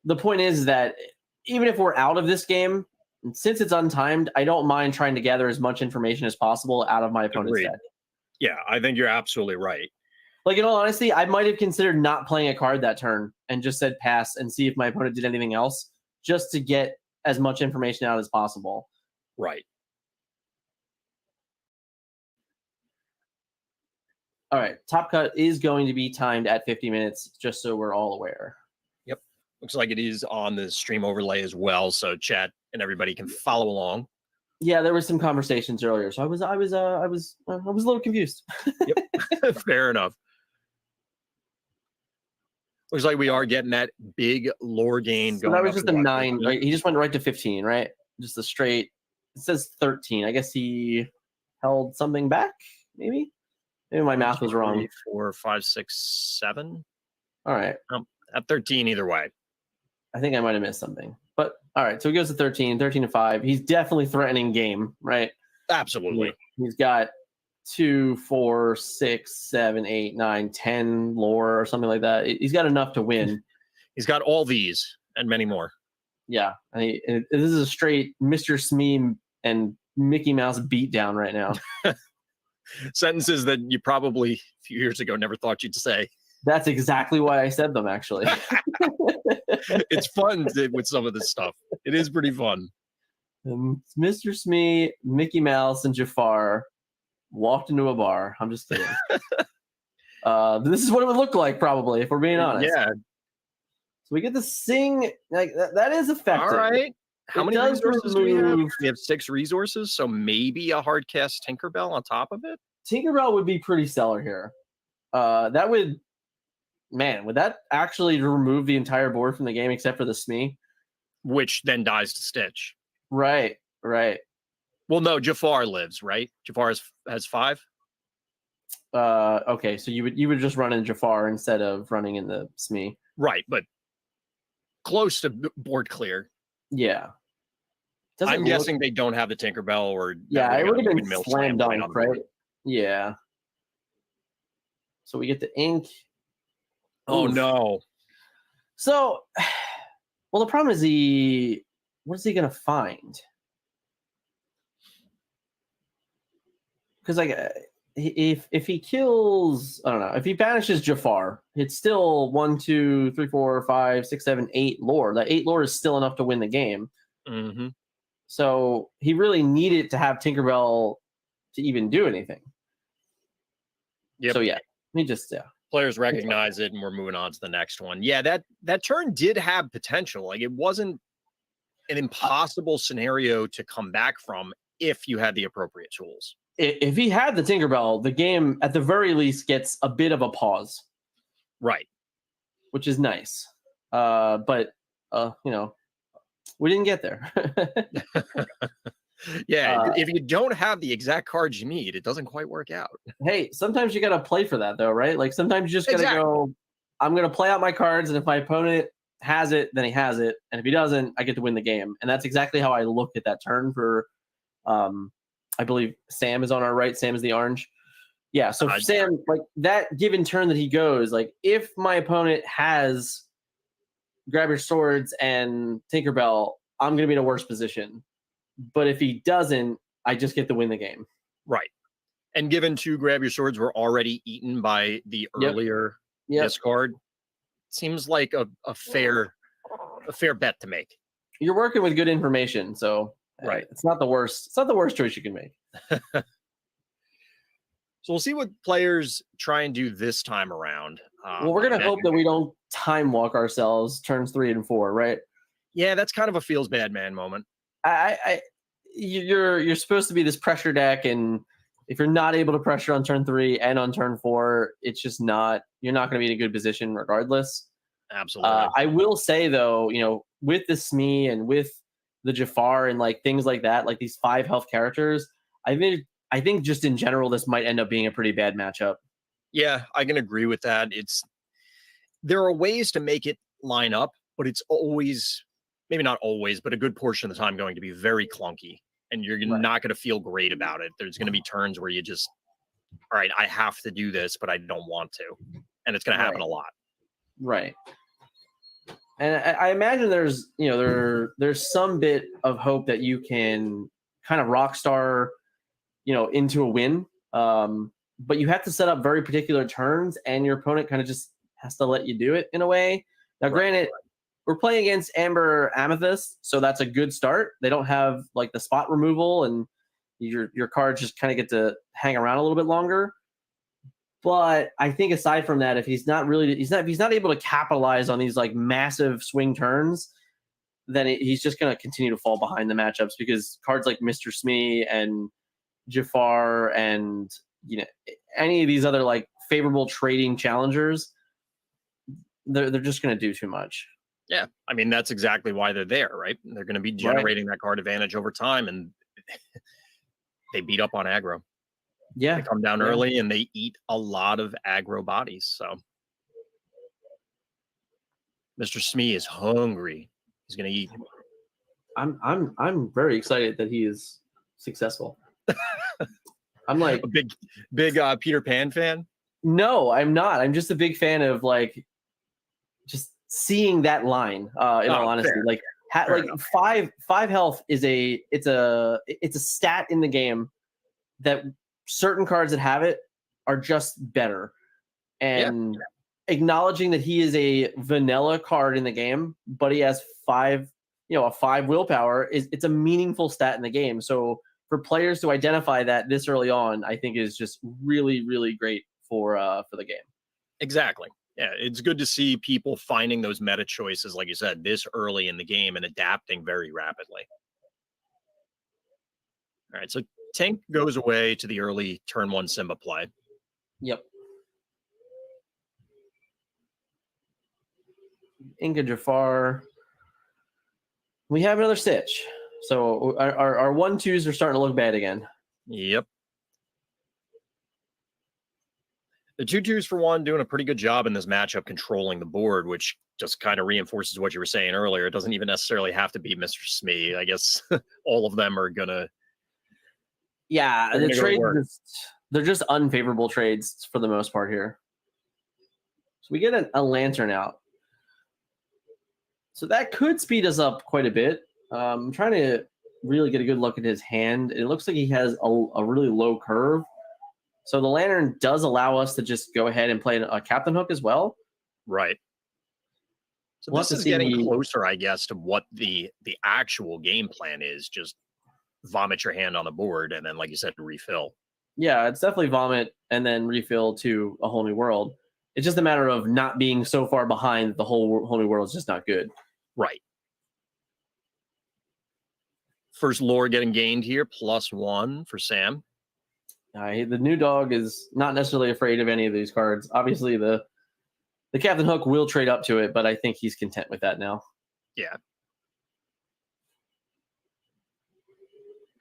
The point is that even if we're out of this game, since it's untimed, I don't mind trying to gather as much information as possible out of my opponent's deck. Yeah, I think you're absolutely right. Like, in all honesty, I might have considered not playing a card that turn and just said pass and see if my opponent did anything else, just to get as much information out as possible. Right. All right. Top Cut is going to be timed at 50 minutes, just so we're all aware. Yep. Looks like it is on the stream overlay as well, so chat and everybody can follow along. Yeah, there were some conversations earlier, so I was a little confused. Yep. Fair enough. Looks like we are getting that big lore gain So going. that was just a 9, right? He just went right to 15, right? Just a straight. It says 13. I guess he held something back, maybe. Maybe my math was wrong. 3, 4, 5, 6, 7. All right. At 13 either way. I think I might have missed something. But all right, so he goes to 13 to 5. He's definitely threatening game, right? Absolutely. He's got 2, 4, 6, 7, 8, 9, 10 lore or something like that. He's got enough to win. He's got all these and many more. Yeah. And this is a straight Mr. Smee and Mickey Mouse beatdown right now. Sentences that you probably a few years ago never thought you'd say. That's exactly why I said them, actually. It's fun with some of this stuff. It is pretty fun. Mr. Smee, Mickey Mouse, and Jafar walked into a bar. I'm just kidding. This is what it would look like, probably, if we're being honest. Yeah. So we get to sing. Like that is effective. All right. How many resources do we have? We have 6 resources, so maybe a hard cast Tinkerbell on top of it? Tinkerbell would be pretty stellar here. That would... Man, would that actually remove the entire board from the game except for the Smee? Which then dies to Stitch. Right. Well, no, Jafar lives, right? Jafar has 5? Okay, so you would just run in Jafar instead of running in the Smee. Right, but close to board clear. Yeah. I'm guessing they don't have the Tinkerbell or... Yeah, it would have been slam dunk, right? Yeah. So we get the ink. Oh, no. So, well, the problem is what is he going to find? because like if he kills, I don't know, if he banishes Jafar, it's still 1, 2, 3, 4, 5, 6, 7, 8 lore. That 8 lore is still enough to win the game. Mm-hmm. So he really needed to have Tinkerbell to even do anything. Yep. So yeah, he just Players recognize it, and we're moving on to the next one. Yeah, that turn did have potential. Like, it wasn't an impossible scenario to come back from if you had the appropriate tools. If he had the Tinkerbell, the game at the very least gets a bit of a pause. Right. Which is nice. But we didn't get there. Yeah, if you don't have the exact cards you need, it doesn't quite work out. Hey, sometimes you got to play for that, though, right? Like, sometimes you just got to go, I'm going to play out my cards, and if my opponent has it, then he has it. And if he doesn't, I get to win the game. And that's exactly how I looked at that turn for, I believe Sam is on our right. Sam is the orange. Yeah, so Sam, like, that given turn that he goes, like, if my opponent has Grab Your Swords and Tinkerbell, I'm going to be in a worse position. But if he doesn't, I just get to win the game. Right. And given 2 Grab Your Swords were already eaten by the earlier discard, seems like a fair bet to make. You're working with good information, so right. It's not the worst. It's not the worst choice you can make. So we'll see what players try and do this time around. Well, we're going to hope that we don't time walk ourselves turns 3 and 4, right? Yeah, that's kind of a feels bad man moment. You're supposed to be this pressure deck, and if you're not able to pressure on turn 3 and on turn 4, it's just not. You're not going to be in a good position regardless. Absolutely. I will say though, with the Smee and with the Jafar and like things like that, like these 5 health characters, I think just in general this might end up being a pretty bad matchup. Yeah, I can agree with that. There are ways to make it line up, but it's always, maybe not always, but a good portion of the time going to be very clunky, and you're not going to feel great about it. There's going to be turns where you just, all right, I have to do this, but I don't want to. And it's going to happen a lot. Right. And I imagine there's some bit of hope that you can kind of rock star, into a win. But you have to set up very particular turns, and your opponent kind of just has to let you do it in a way. Now, granted, we're playing against Amber Amethyst, so that's a good start. They don't have like the spot removal, and your cards just kind of get to hang around a little bit longer. But I think aside from that, if he's not able to capitalize on these like massive swing turns, then he's just going to continue to fall behind the matchups, because cards like Mr. Smee and Jafar and any of these other like favorable trading challengers, they're just going to do too much. Yeah, I mean that's exactly why they're there, right? They're going to be generating that card advantage over time, and they beat up on aggro. Yeah, they come down early and they eat a lot of aggro bodies. So Mr. Smee is hungry. He's going to eat. I'm very excited that he is successful. I'm like a big Peter Pan fan. No, I'm not. I'm just a big fan of like just seeing that line. In all honesty, fair. Five health is it's a stat in the game that certain cards that have it are just better. And acknowledging that he is a vanilla card in the game, but he has 5, a 5 willpower, it's a meaningful stat in the game. So for players to identify that this early on, I think is just really, really great for the game. Exactly. Yeah, it's good to see people finding those meta choices, like you said, this early in the game and adapting very rapidly. All right, so Tank goes away to the early turn 1 Simba play. Yep. Inga Jafar. We have another Stitch. So our 1-2s are starting to look bad again. Yep. The 2-2s for 1 doing a pretty good job in this matchup controlling the board, which just kind of reinforces what you were saying earlier. It doesn't even necessarily have to be Mr. Smee. I guess all of them are going to... Yeah, the trades, they're just unfavorable trades for the most part here. So we get a Lantern out. So that could speed us up quite a bit. I'm trying to really get a good look at his hand. It looks like he has a really low curve. So the Lantern does allow us to just go ahead and play a Captain Hook as well. Right. So We'll this have to is getting see- closer, I guess, to what the actual game plan is. Just vomit your hand on the board and then, like you said, refill. Yeah, it's definitely vomit and then refill to a whole new world. It's just a matter of not being so far behind that the whole new world is just not good. Right. First lore getting gained here, +1 for Sam. The new dog is not necessarily afraid of any of these cards. Obviously, the Captain Hook will trade up to it, but I think he's content with that now. Yeah.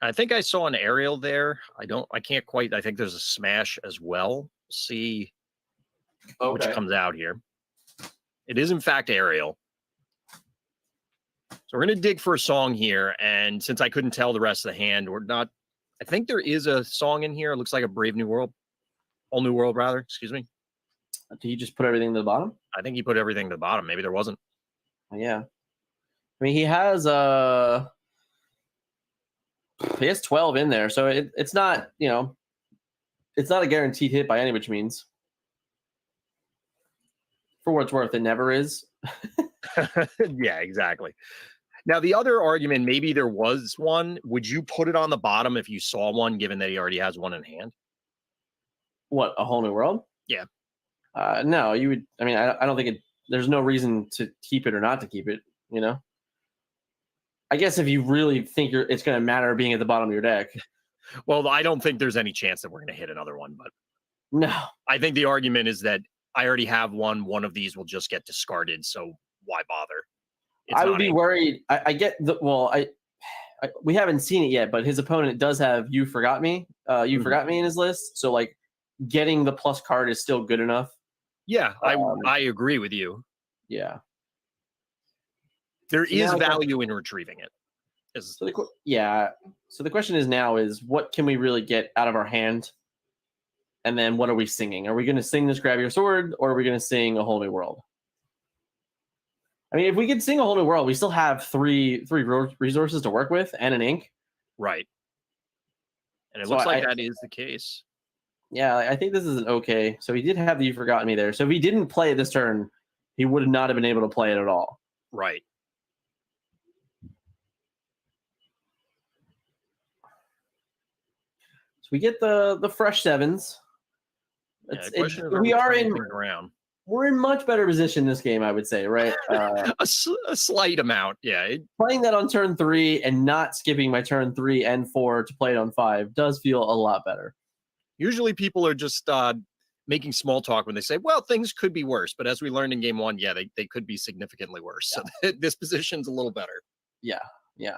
I think I saw an aerial there. I can't quite. I think there's a smash as well. See which comes out here. It is in fact aerial. So we're going to dig for a song here. And since I couldn't tell the rest of the hand, we're not. I think there is a song in here. It looks like a Brave New World. All New World, rather. Excuse me. Did he just put everything to the bottom? I think he put everything to the bottom. Maybe there wasn't. Yeah. I mean, he has 12 in there, so it's not, it's not a guaranteed hit by any which means. For what it's worth, it never is. Yeah, exactly. Now, the other argument, maybe there was one. Would you put it on the bottom if you saw one, given that he already has one in hand? What, a whole new world? Yeah. No, you would. I mean, I don't think there's no reason to keep it or not to keep it, I guess if you really think it's going to matter being at the bottom of your deck. Well, I don't think there's any chance that we're going to hit another one, but no. I think the argument is that I already have one. One of these will just get discarded, so why bother? I would be worried. I get we haven't seen it yet, but his opponent does have You Forgot Me. You Forgot Me in his list. So like getting the plus card is still good enough. Yeah, I agree with you. Yeah. There is Now, value in retrieving it. So the question is now is what can we really get out of our hand? And then what are we singing? Are we going to sing this Grab Your Sword, or are we going to sing A Whole New World? I mean, if we could sing A Whole New World, we still have three resources to work with and an ink. Right. And it So looks like that is the case. Yeah, I think this is an okay. So he did have the You Forgot Me there. So if he didn't play it this turn, he would not have been able to play it at all. Right. So we get the fresh sevens. Yeah, the question is, We're in much better position this game, I would say, right? A slight amount, yeah. Playing that on turn 3 and not skipping my turn 3 and 4 to play it on 5 does feel a lot better. Usually people are just making small talk when they say, well, things could be worse. But as we learned in game 1, yeah, they could be significantly worse. Yeah. So this position's a little better. Yeah. So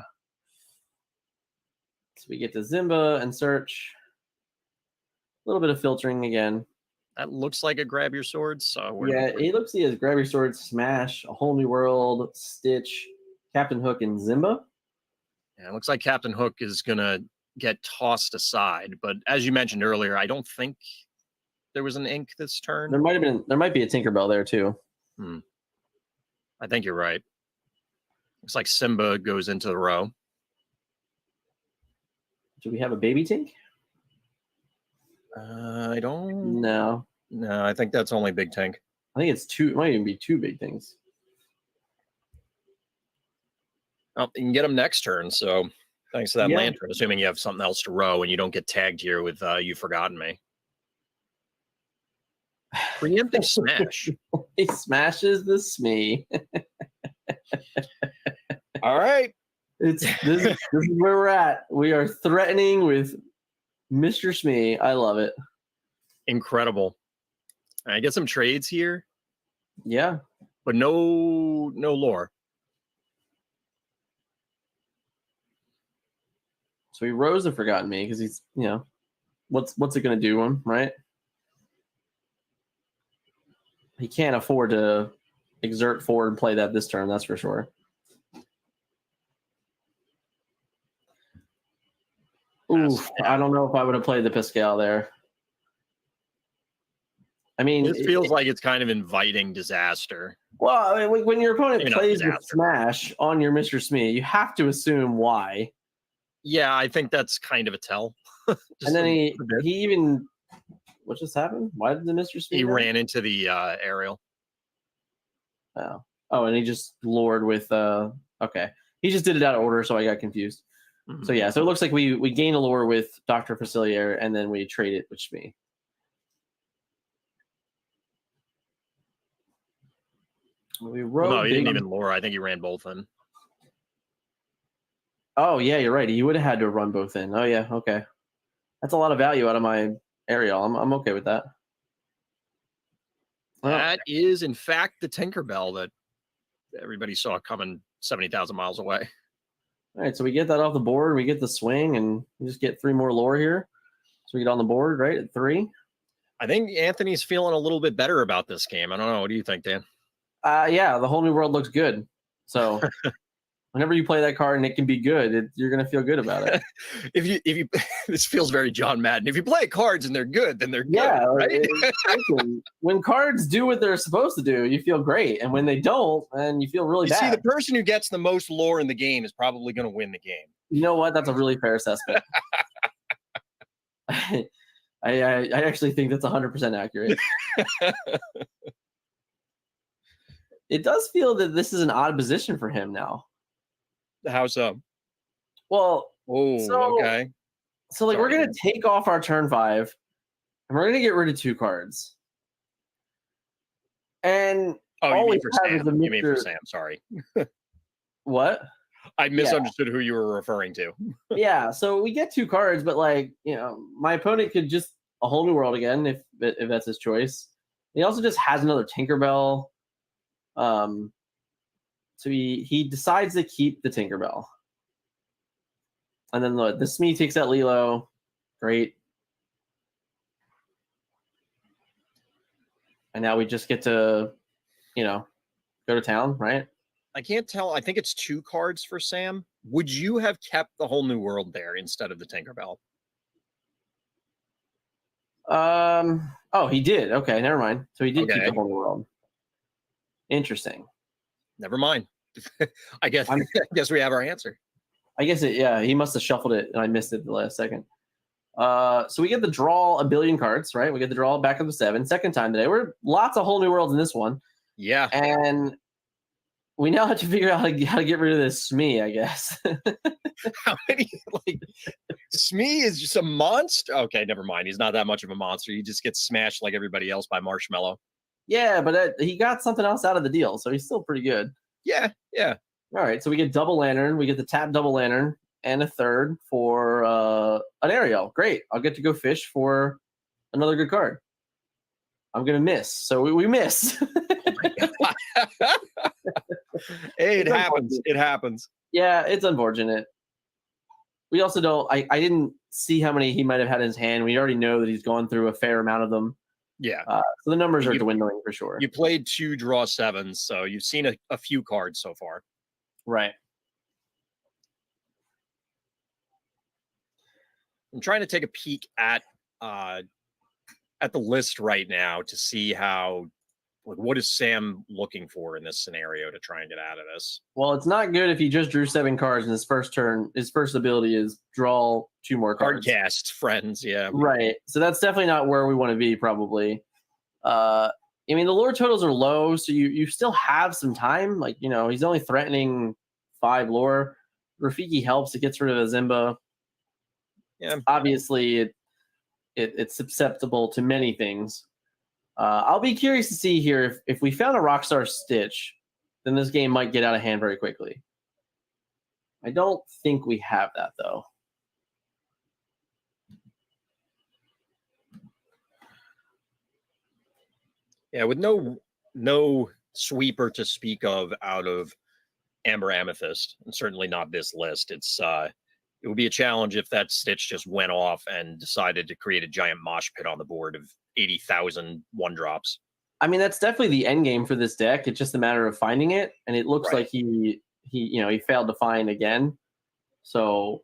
we get to Zimba and search. A little bit of filtering again. That looks like a Grab Your Sword. So He looks like he has Grab Your Sword, Smash, A Whole New World, Stitch, Captain Hook, and Zimba. Yeah, it looks like Captain Hook is going to get tossed aside. But as you mentioned earlier, I don't think there was an ink this turn. There might be a Tinkerbell there too. I think you're right. Looks like Simba goes into the row. Do we have a baby Tink? I don't. No, I think that's only Big Tank. I think it's two. It might even be two big things. Oh, you can get them next turn. So thanks to that Yeah. lantern, assuming you have something else to row and you don't get tagged here with You've Forgotten Me. Preemptive smash. He smashes the Smee. All right. This is where we're at. We are threatening with Mr. Smee. I love it. Incredible. I get some trades here. Yeah. But no lore. So he rose the Forgotten Me because he's, what's it going to do him, right? He can't afford to exert forward and play that this turn, that's for sure. Ooh, I don't know if I would have played the Pascal there. I mean, This feels like it's kind of inviting disaster. Well, I mean, when your opponent Maybe not plays with disaster. Smash on your Mr. Smee, you have to assume why. Yeah, I think that's kind of a tell. And then he even What just happened? Why did the Mr. Speed? He die? ran into the aerial. Oh, and he just lured with okay. He just did it out of order, so I got confused. So yeah, so it looks like we gain a lure with Dr. Facilier, and then we trade it with Shmi. We Well, no, he didn't big- even lure. I think he ran both in. Oh yeah, you're right. He would have had to run both in. Oh yeah, okay. That's a lot of value out of my aerial. I'm okay with that. That is, in fact, the Tinkerbell that everybody saw coming 70,000 miles away. All right, so we get that off the board. We get the swing, and we just get 3 more lore here. So we get on the board, right, at 3. I think Anthony's feeling a little bit better about this game. I don't know. What do you think, Dan? Yeah, the whole new world looks good. So whenever you play that card and it can be good, you're going to feel good about it. if you, this feels very John Madden. If you play cards and they're good, then they're good, Yeah, right? When cards do what they're supposed to do, you feel great, and when they don't, then you feel really You see, bad. the person who gets the most lore in the game is probably going to win the game. You know what? That's a really fair assessment. I actually think that's 100% accurate. It does feel that this is an odd position for him now. How so? Well, okay. So like we're gonna take off our turn 5, and we're gonna get rid of 2 cards. And Oh, you mean for we have is Sam? a You mean for Mr. Sam? Sorry. What? I misunderstood who you were referring to. Yeah, so we get 2 cards, but like, my opponent could just a whole new world again if that's his choice. He also just has another Tinkerbell. So he decides to keep the Tinkerbell. And then the Smee takes out Lilo. Great. And now we just get to, go to town, right? I can't tell. I think it's 2 cards for Sam. Would you have kept the whole new world there instead of the Tinkerbell? Oh, he did. Okay, never mind. So he did keep Okay. the whole new world. Interesting. Never mind. I guess we have our answer. I guess he must have shuffled it and I missed it the last second. So we get to draw a billion cards, right? We get to draw back up to 7. Second time today. We're lots of whole new worlds in this one. Yeah. And we now have to figure out how to get rid of this Smee, I guess. How many Smee is just a monster? Okay, never mind. He's not that much of a monster. He just gets smashed like everybody else by Marshmallow. Yeah, but he got something else out of the deal, so he's still pretty good. Yeah. All right, so we get double lantern. We get the tap double lantern and a third for an Ariel. Great. I'll get to go fish for another good card. I'm going to miss. So we miss. Hey, it happens. It happens. Yeah, it's unfortunate. We also don't. I didn't see how many he might have had in his hand. We already know that he's gone through a fair amount of them. Yeah. So the numbers are dwindling for sure. You played 2 draw 7s, so you've seen a few cards so far. Right. I'm trying to take a peek at the list right now to see how, what is Sam looking for in this scenario to try and get out of this? Well, it's not good if he just drew 7 cards in his first turn. His first ability is draw 2 more Card cards. cast, friends, yeah. Right. So that's definitely not where we want to be, probably. I mean, the lore totals are low, so you still have some time. Like, he's only threatening 5 lore. Rafiki helps. It gets rid of a Zimba. Yeah. Obviously, it's susceptible to many things. I'll be curious to see here if we found a Rockstar Stitch, then this game might get out of hand very quickly. I don't think we have that, though. Yeah, with no sweeper to speak of out of Amber Amethyst, and certainly not this list. It would be a challenge if that Stitch just went off and decided to create a giant mosh pit on the board of 80,000 1-drops. I mean, that's definitely the end game for this deck. It's just a matter of finding it, and it looks Right. like he failed to find again. So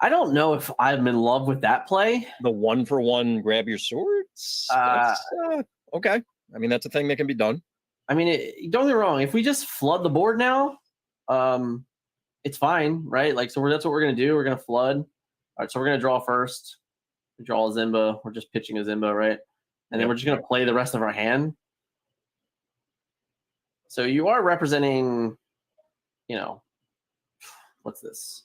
I don't know if I'm in love with that play. The 1-for-1 grab your swords? Okay. I mean, that's a thing that can be done. I mean, don't get me wrong. If we just flood the board now, it's fine, right? Like, so that's what we're gonna do. We're gonna flood. All right, so we're gonna draw first. Draw a Zimba. We're just pitching a Zimba, right? And then we're just going to play the rest of our hand. So you are representing, what's this?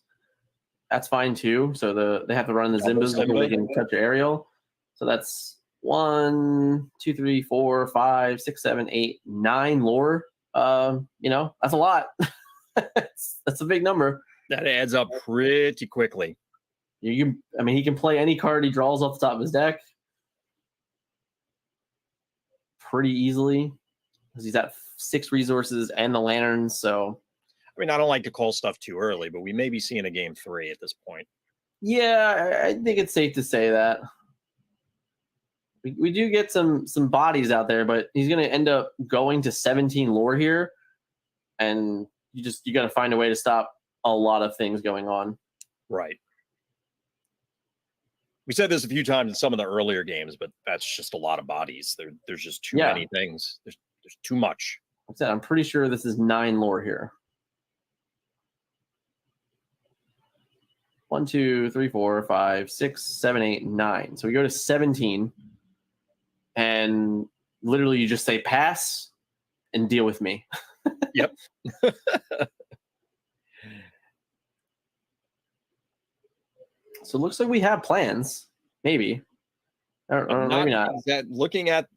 That's fine too. So they have to run the Zimbas before they can touch your aerial. So that's 1, 2, 3, 4, 5, 6, 7, 8, 9 lore. That's a lot. that's a big number. That adds up pretty quickly. He can play any card he draws off the top of his deck pretty easily because he's at 6 resources and the lanterns. So, I don't like to call stuff too early, but we may be seeing a game 3 at this point. Yeah, I think it's safe to say that. We do get some bodies out there, but he's going to end up going to 17 lore here, and you got to find a way to stop a lot of things going on. Right. We said this a few times in some of the earlier games, but that's just a lot of bodies. There's just too many things. There's too much. Like I said, I'm pretty sure this is 9 lore here. 1, 2, 3, 4, 5, 6, 7, 8, 9. So we go to 17, and literally you just say pass and deal with me. Yep. So it looks like we have plans, maybe. Or maybe not. Looking at,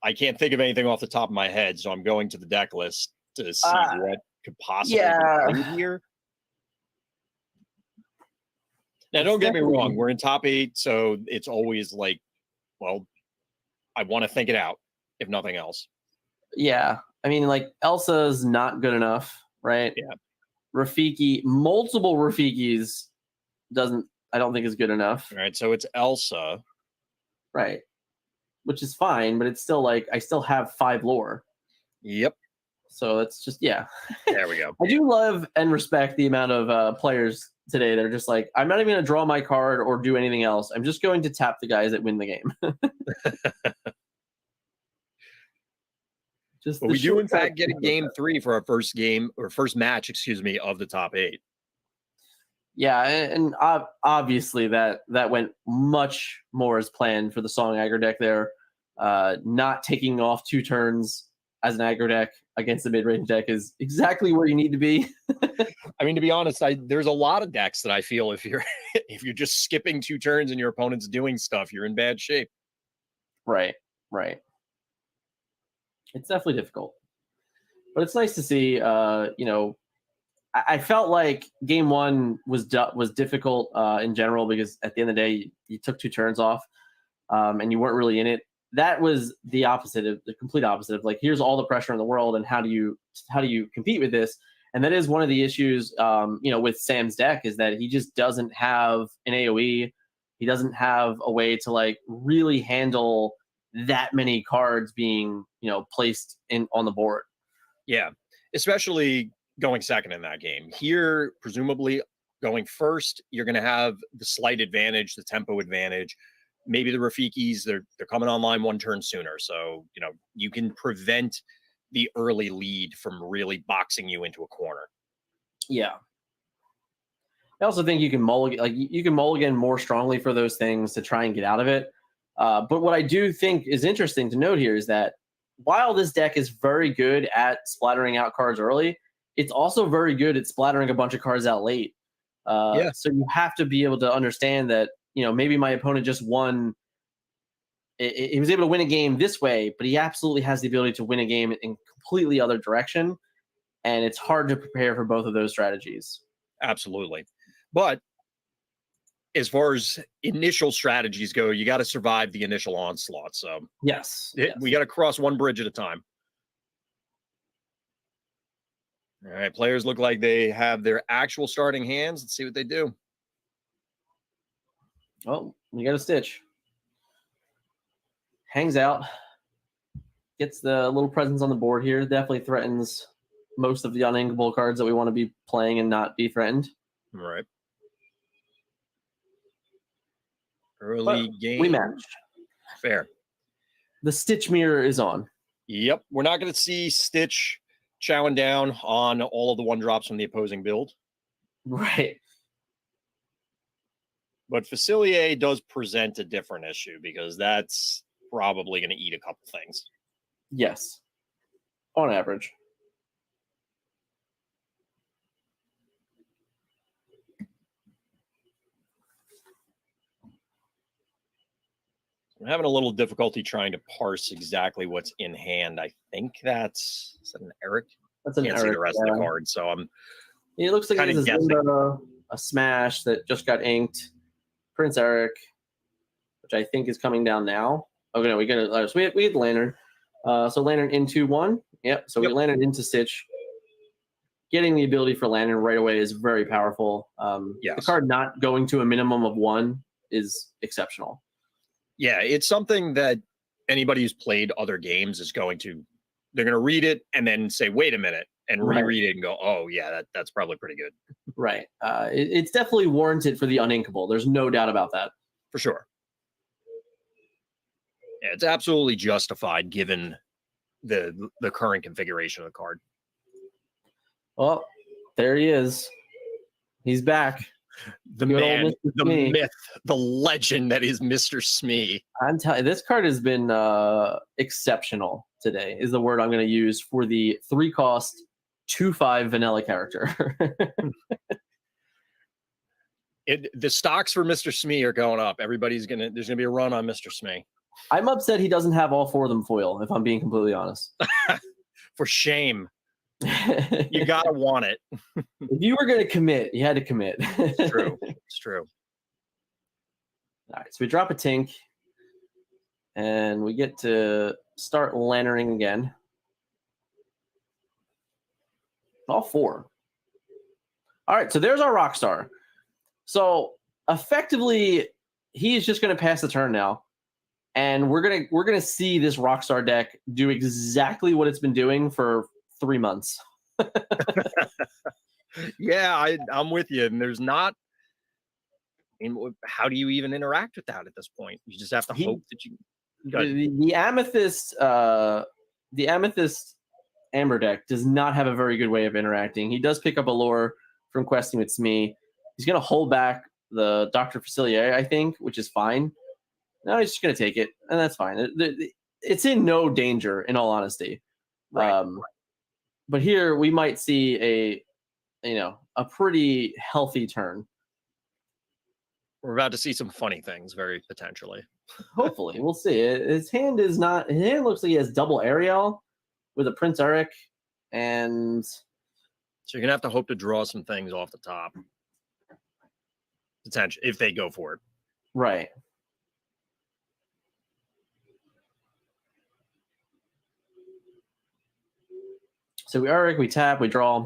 I can't think of anything off the top of my head, so I'm going to the deck list to see what could possibly be played here. Now, don't get me wrong. We're in top 8, so it's always like, well, I want to think it out, if nothing else. Yeah. Elsa's not good enough, right? Yeah. Rafiki, multiple Rafikis I don't think is good enough. All right, so it's Elsa. Right. Which is fine, but it's still I still have 5 lore. Yep. So it's just, yeah. There we go. I do love and respect the amount of players today. They're just like, I'm not even going to draw my card or do anything else. I'm just going to tap the guys that win the game. But we do, in fact, get a game 3 for our first match, of the top 8. Yeah, and obviously that went much more as planned for the Song aggro deck there. Not taking off 2 turns as an aggro deck against the mid-range deck is exactly where you need to be. To be honest, there's a lot of decks that I feel if you're just skipping 2 turns and your opponent's doing stuff, you're in bad shape. Right. It's definitely difficult. But it's nice to see, I felt like game 1 was difficult in general because at the end of the day, you took 2 turns off and you weren't really in it. That was the complete opposite of here's all the pressure in the world and how do you compete with this? And that is one of the issues, with Sam's deck is that he just doesn't have an AOE. He doesn't have a way to really handle that many cards being, placed on the board. Yeah, especially going second in that game. Here, presumably going first, you're going to have the slight advantage, the tempo advantage. Maybe the Rafikis, they're coming online 1 turn sooner. So, you can prevent the early lead from really boxing you into a corner. Yeah. I also think you can mulligan more strongly for those things to try and get out of it. But what I do think is interesting to note here is that while this deck is very good at splattering out cards early, it's also very good at splattering a bunch of cards out late. So you have to be able to understand that, maybe my opponent just won. He was able to win a game this way, but he absolutely has the ability to win a game in completely other direction. And it's hard to prepare for both of those strategies. Absolutely. But as far as initial strategies go, you got to survive the initial onslaught. So yes. We got to cross one bridge at a time. All right, players look like they have their actual starting hands. Let's see what they do. Oh, we got a Stitch. Hangs out. Gets the little presence on the board here. Definitely threatens most of the uninkable cards that we want to be playing and not be threatened. All right. Early game. We matched. Fair. The Stitch mirror is on. Yep. We're not going to see Stitch chowing down on all of the 1-drops from the opposing build. Right. But Facilier does present a different issue because that's probably going to eat a couple things. Yes, on average. I'm having a little difficulty trying to parse exactly what's in hand. I think is that an Eric? That's an Can't see Eric, the rest of yeah. the card, so I'm. It looks like kinda it's a Smash that just got inked. Prince Eric, which I think is coming down now. Okay, no, we got so we had Lantern. So Lantern into 1. Yep. So we Lantern into Stitch. Getting the ability for Lantern right away is very powerful. The card not going to a minimum of 1 is exceptional. Yeah, it's something that anybody who's played other games is going to. They're going to read it and then say, "Wait a minute," and reread it and go, "Oh yeah, that's probably pretty good." Right. It's definitely warranted for the uninkable. There's no doubt about that. For sure. Yeah, it's absolutely justified given the current configuration of the card. Well, there he is. He's back. The Good old man, Mr. the Smee. myth, the legend that is Mr. Smee. I'm telling you, this card has been exceptional today, is the word I'm going to use for the 3-cost 2/5 vanilla character. The stocks for Mr. Smee are going up. There's gonna be a run on Mr. Smee. I'm upset he doesn't have all 4 of them foil, if I'm being completely honest. For shame. You gotta want it. If you were going to commit, you had to commit. It's true. It's true. All right, so we drop a Tink, and we get to start lanterning again. All 4. All right, so there's our Rockstar. So effectively, he is just going to pass the turn now, and we're gonna see this Rockstar deck do exactly what it's been doing for 3 months. Yeah, I'm with you. And there's not. How do you even interact with that at this point? You just have to hope that you. The Amethyst Amber deck does not have a very good way of interacting. He does pick up a lore from questing with Smee. He's going to hold back the Dr. Facilier, I think, which is fine. No, he's just going to take it, and that's fine. It's in no danger, in all honesty. Right. But here we might see a pretty healthy turn. We're about to see some funny things, very potentially. Hopefully, we'll see. His hand looks like he has double Ariel with a Prince Eric, and so you're gonna have to hope to draw some things off the top. Potential if they go for it. Right. So we Eric, we tap, we draw.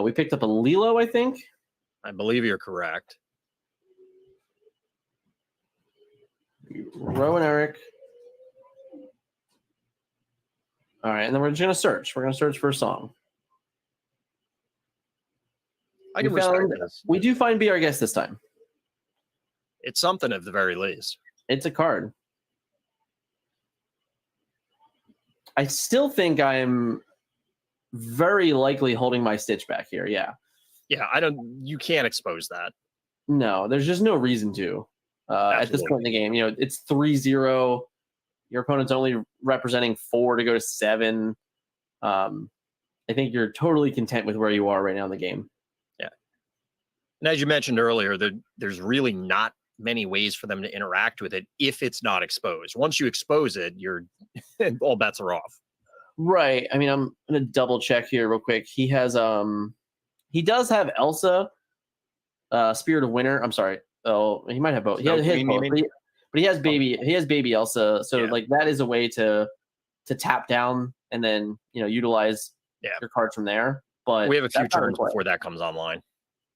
We picked up a Lilo, I think. I believe you're correct. Rowan Eric. All right, and then we're just gonna search. We're gonna search for a song. I can respect this. We do find Be Our Guest this time. It's something at the very least. It's a card. I still think I'm very likely holding my Stitch back here. Yeah. Yeah, you can't expose that. No, there's just no reason to. At this point in the game, it's 3-0. Your opponent's only representing 4 to go to 7. I think you're totally content with where you are right now in the game. Yeah. And as you mentioned earlier, there's really not many ways for them to interact with it if it's not exposed. Once you expose it, all bets are off. Right. I mean, I'm gonna double check here real quick. He has he does have Elsa, Spirit of Winter. I'm sorry. Oh, he might have both. He has both, but he has baby. He has baby Elsa. So like that is a way to tap down and then utilize your cards from there. But we have a few turns before that comes online.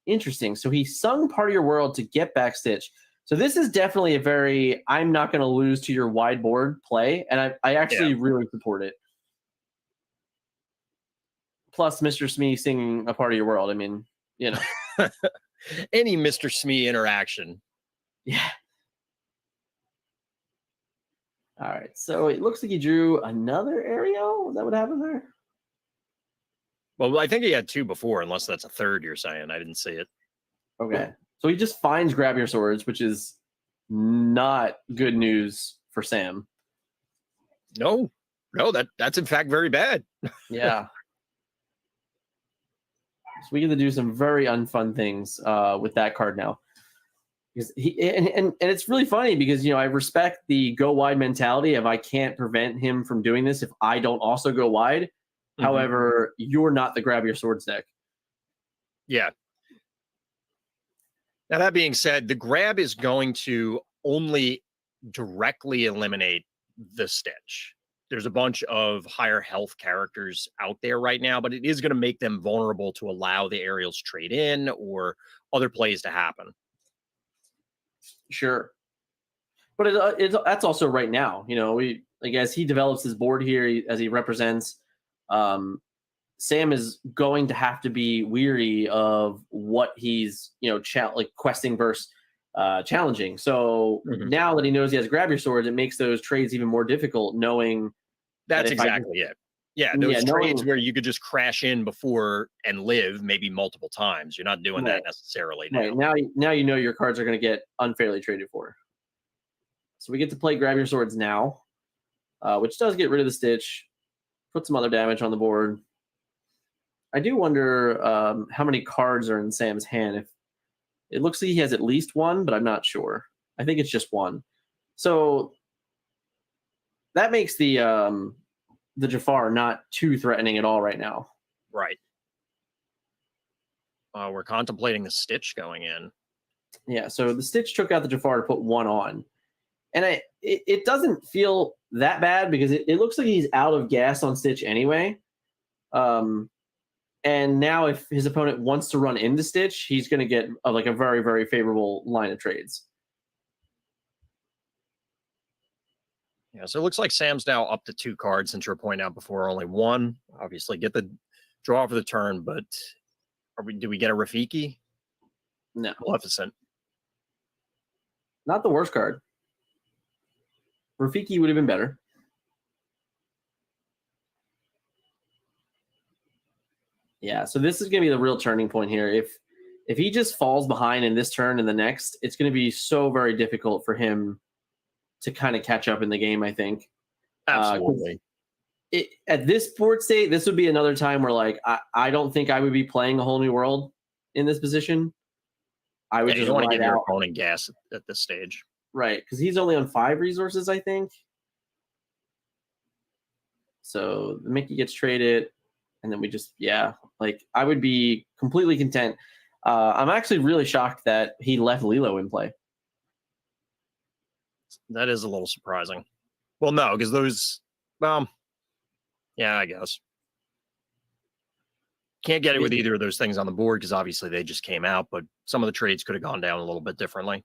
Interesting. So he sung Part of Your World to get back Stitch. So this is definitely a very I'm not going to lose to your wide board play, and I actually really support it. Plus, Mr. Smee singing A Part of Your World. I mean, any Mr. Smee interaction. Yeah. All right. So it looks like he drew another Ariel. Is that what happened there? Well, I think he had 2 before, unless that's a third you're saying. I didn't see it. Okay. So he just finds grab your swords, which is not good news for Sam. No, that's in fact very bad. Yeah. So we get to do some very unfun things with that card now. Because and it's really funny because, I respect the go wide mentality of I can't prevent him from doing this if I don't also go wide. Mm-hmm. However, you're not the grab your swords deck. Yeah. Now, that being said, the grab is going to only directly eliminate the Stitch. There's a bunch of higher health characters out there right now, but it is going to make them vulnerable to allow the aerials trade in or other plays to happen. Sure. But that's also right now. As he develops his board here, as he represents, Sam is going to have to be weary of what he's, questing versus challenging. So now that he knows he has grab your swords, it makes those trades even more difficult, knowing that's exactly it. Yeah, those trades where you could just crash in before and live maybe multiple times. You're not doing that necessarily now. Right. Now you know your cards are going to get unfairly traded for. So we get to play grab your swords now, which does get rid of the Stitch, put some other damage on the board. I do wonder how many cards are in Sam's hand. If it looks like he has at least one, but I'm not sure. I think it's just one. So that makes the Jafar not too threatening at all right now. Right. We're contemplating the Stitch going in. Yeah, so the Stitch took out the Jafar to put one on. And it doesn't feel that bad because it looks like he's out of gas on Stitch anyway. And now if his opponent wants to run into Stitch, he's going to get a very, very favorable line of trades. Yeah, so it looks like Sam's now up to 2 cards since you were pointing out before only 1. Obviously, get the draw for the turn, but do we get a Rafiki? No. Maleficent. Not the worst card. Rafiki would have been better. Yeah, so this is going to be the real turning point here. If he just falls behind in this turn and the next, it's going to be so very difficult for him to kind of catch up in the game, I think. Absolutely. At this board state, this would be another time where, I don't think I would be playing a whole new world in this position. I would just want to ride give your out. opponent gas at this stage. Right, because he's only on 5 resources, I think. So the Mickey gets traded, and then we just, I would be completely content. I'm actually really shocked that he left Lilo in play. That is a little surprising. Well, no, because those, yeah, I guess. Can't get it with either of those things on the board because obviously they just came out, but some of the trades could have gone down a little bit differently.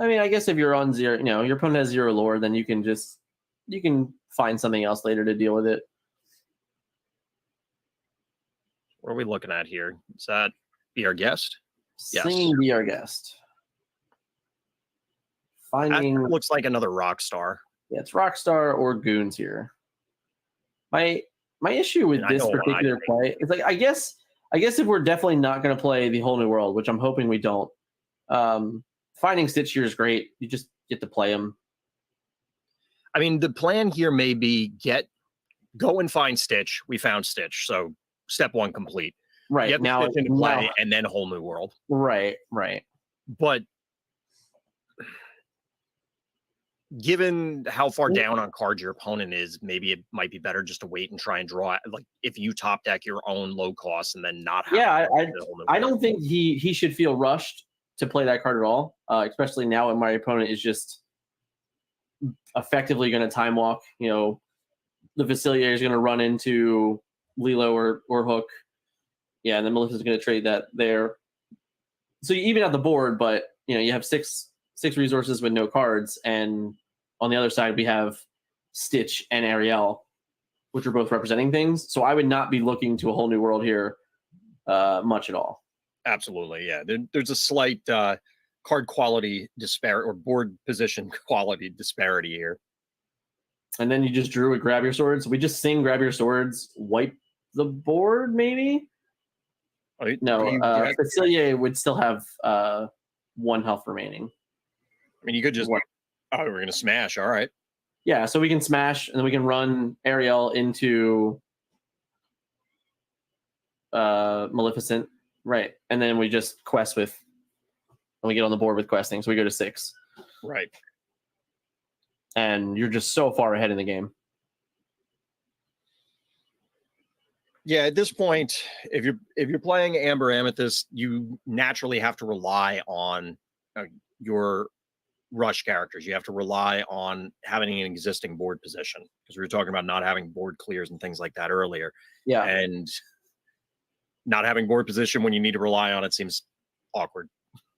I mean, I guess if you're on 0, your opponent has 0 lore, then you can find something else later to deal with it. What are we looking at here? Is that Be Our Guest? Singing Be Our Guest. That looks like another Rockstar. Yeah, it's Rockstar or Goons here. My issue with this particular play is I guess if we're definitely not going to play the whole new world, which I'm hoping we don't, finding Stitch here is great. You just get to play him. I mean, the plan here may be go and find Stitch. We found Stitch, so step 1 complete. Right. Get now Stitch into play and then whole new world. Right. But given how far down on cards your opponent is, maybe it might be better just to wait and try and draw. Like if you top deck your own low cost and then not have. Yeah, I don't think he should feel rushed to play that card at all. Especially now when my opponent is just effectively going to time walk. The Facilier is going to run into Lilo or Hook. Yeah, and then Melissa's going to trade that there. So you even out the board, but you have six resources with no cards, and on the other side we have Stitch and Ariel, which are both representing things. So I would not be looking to a whole new world here much at all. Absolutely, yeah. There's a slight card quality disparity or board position quality disparity here. And then you just drew a Grab Your Swords. We just sing Grab Your Swords, wipe the board, maybe? No, I Facilier would still have 1 health remaining. mean, you could just. Oh, we're gonna smash. All right. Yeah, so we can smash, and then we can run Ariel into Maleficent, right? And then we just quest with, and we get on the board with questing, so we go to 6. Right. And you're just so far ahead in the game. Yeah, at this point, if you're playing Amber Amethyst, you naturally have to rely on your rush characters. You have to rely on having an existing board position, because we were talking about not having board clears and things like that earlier. Yeah. And not having board position when you need to rely on it seems awkward.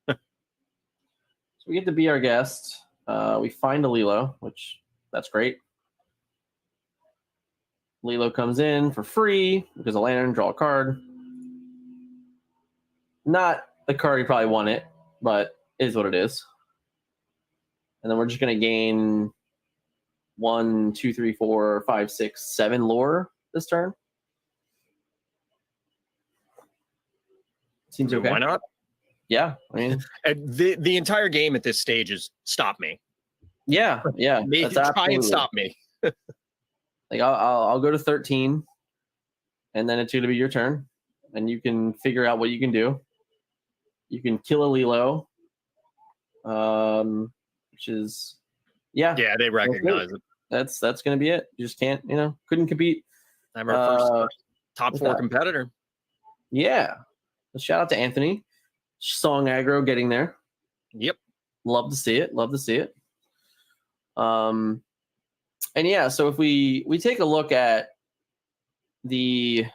So we get to be our guest. We find a Lilo, which that's great. Lilo comes in for free because a lantern, draw a card. Not the card you probably want it, but it is what it is. And then we're just going to gain 1, 2, 3, 4, 5, 6, 7 lore this turn. Seems okay. Why not? Yeah, I mean, the entire game at this stage is stop me. Yeah. Try and stop me. Like I'll go to 13, and then it's going to be your turn, and you can figure out what you can do. You can kill a Lilo, which is yeah, they recognize it. That's going to be it. You just can't, couldn't compete. I'm our first top 4 competitor. Yeah, shout out to Anthony. Song aggro getting there. Yep, love to see it. And yeah, so if we take a look at the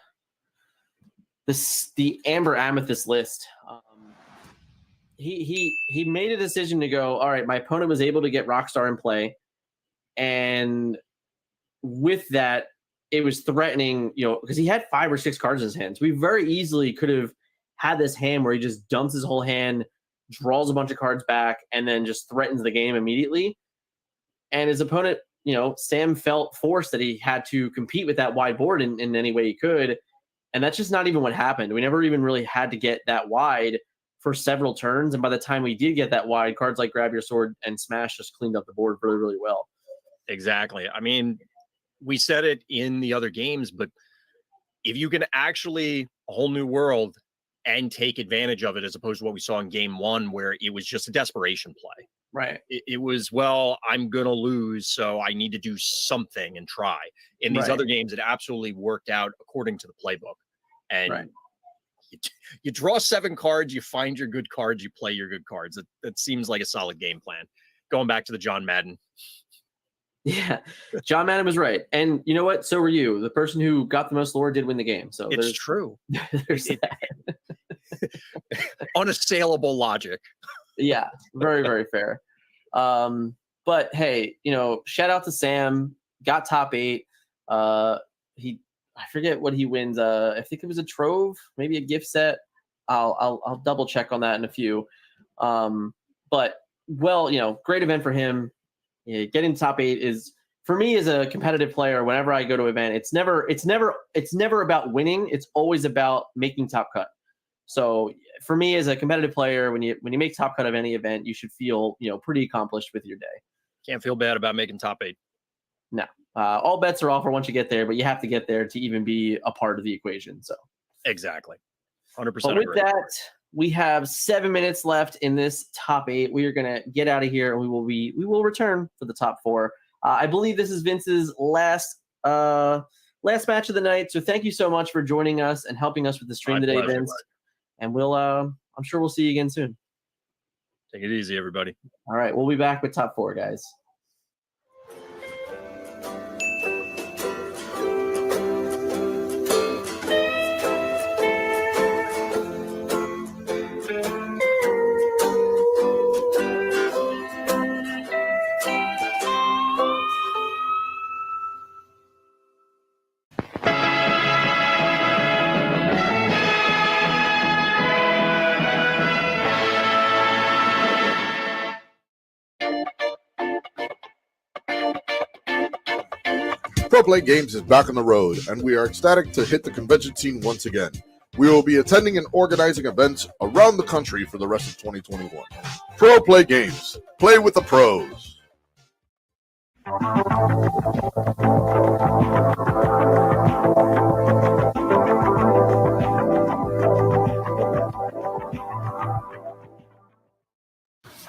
Amber Amethyst list, he made a decision to go, all right, my opponent was able to get Rockstar in play, and with that, it was threatening, because he had 5 or 6 cards in his hand. So we very easily could have had this hand where he just dumps his whole hand, draws a bunch of cards back, and then just threatens the game immediately. And his opponent, Sam felt forced that he had to compete with that wide board in any way he could. And that's just not even what happened. We never even really had to get that wide for several turns. And by the time we did get that wide, cards like Grab Your Sword and Smash just cleaned up the board really, really well. Exactly. I mean, we said it in the other games, but if you can actually a whole new world and take advantage of it, as opposed to what we saw in game 1, where it was just a desperation play. Right. It was, well, I'm going to lose, so I need to do something and try. In these other games, it absolutely worked out according to the playbook. And you draw 7 cards, you find your good cards, you play your good cards. That seems like a solid game plan. Going back to the John Madden. Yeah, John Madden was right. And you know what? So were you. The person who got the most lore did win the game. So it's true. There's that. Unassailable logic. Yeah, very, very fair. But hey, shout out to Sam. Got top 8. I forget what he wins. I think it was a trove, maybe a gift set. I'll double check on that in a few. But great event for him. Yeah, getting top 8 is, for me as a competitive player, whenever I go to an event, it's never about winning. It's always about making top cut. So for me as a competitive player, when you make top cut of any event, you should feel pretty accomplished with your day. Can't feel bad about making top 8. No, all bets are off for once you get there, but you have to get there to even be a part of the equation. So exactly, 100%. But with that, we have 7 minutes left in this top 8. We are gonna get out of here, and we will return for the top 4. I believe this is Vince's last match of the night. So thank you so much for joining us and helping us with the stream today, pleasure, Vince. And we'll I'm sure we'll see you again soon. Take it easy, everybody. All right, we'll be back with top 4, guys. Pro Play Games is back on the road, and we are ecstatic to hit the convention scene once again. We will be attending and organizing events around the country for the rest of 2021. Pro Play Games. Play with the pros.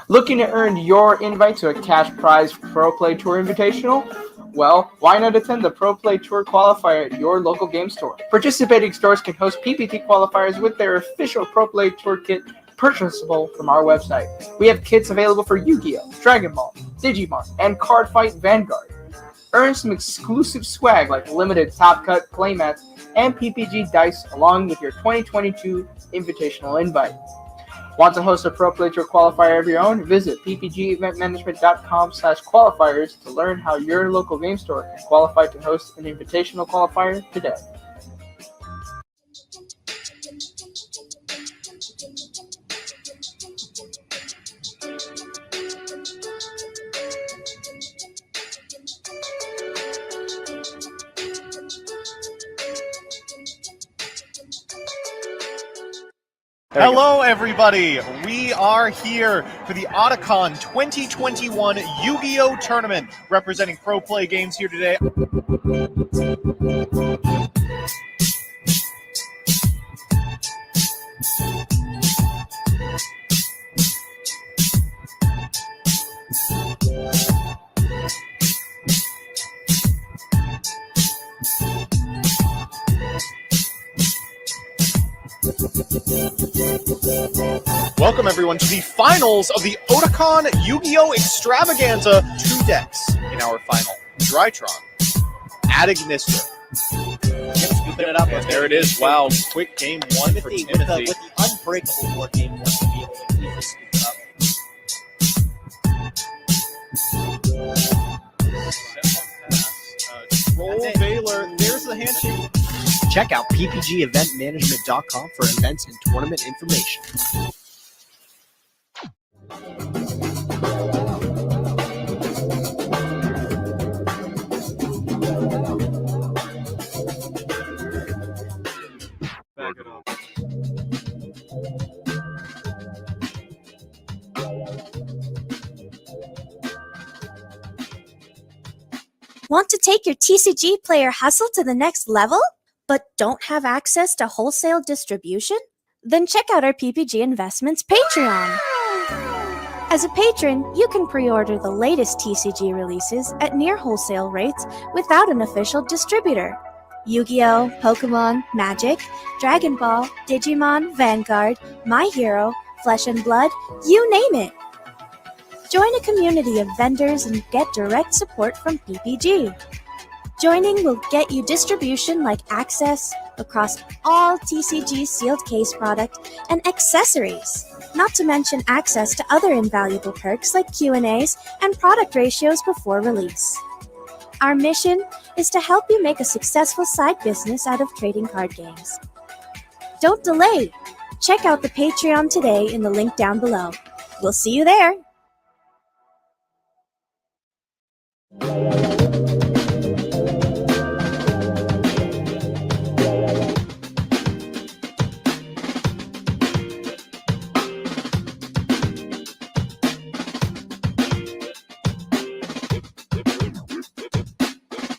Looking to earn your invite to a cash prize Pro Play Tour Invitational? Well, why not attend the Pro Play Tour qualifier at your local game store? Participating stores can host PPT qualifiers with their official Pro Play Tour kit purchasable from our website. We have kits available for Yu-Gi-Oh!, Dragon Ball, Digimon, and Card Fight Vanguard. Earn some exclusive swag like limited Top Cut playmats and PPG dice along with your 2022 invitational invite. Want to host a Pro Play Tour qualifier of your own? Visit ppgeventmanagement.com/qualifiers to learn how your local game store can qualify to host an invitational qualifier today. Hello, everybody. We are here for the Otakon 2021 Yu-Gi-Oh! Tournament, representing Pro Play Games here today. Welcome, everyone, to the finals of the Otakon Yu-Gi-Oh! Extravaganza. 2 decks in our final. Drytron, Adignister. Scooping it up. And there it is. Wow, quick game one for With Timothy. the unbreakable board game one to be able to easily scoop it up. Roll Baylor. There's the handshake. Check out ppgeventmanagement.com for events and tournament information. Back it up. Want to take your TCG player hustle to the next level, but don't have access to wholesale distribution? Then check out our PPG Investments Patreon. As a patron, you can pre-order the latest TCG releases at near wholesale rates without an official distributor. Yu-Gi-Oh!, Pokemon, Magic, Dragon Ball, Digimon, Vanguard, My Hero, Flesh and Blood, you name it. Join a community of vendors and get direct support from PPG. Joining will get you distribution like access across all TCG sealed case product and accessories, not to mention access to other invaluable perks like Q&As and product ratios before release. Our mission is to help you make a successful side business out of trading card games. Don't delay. Check out the Patreon today in the link down below. We'll see you there. We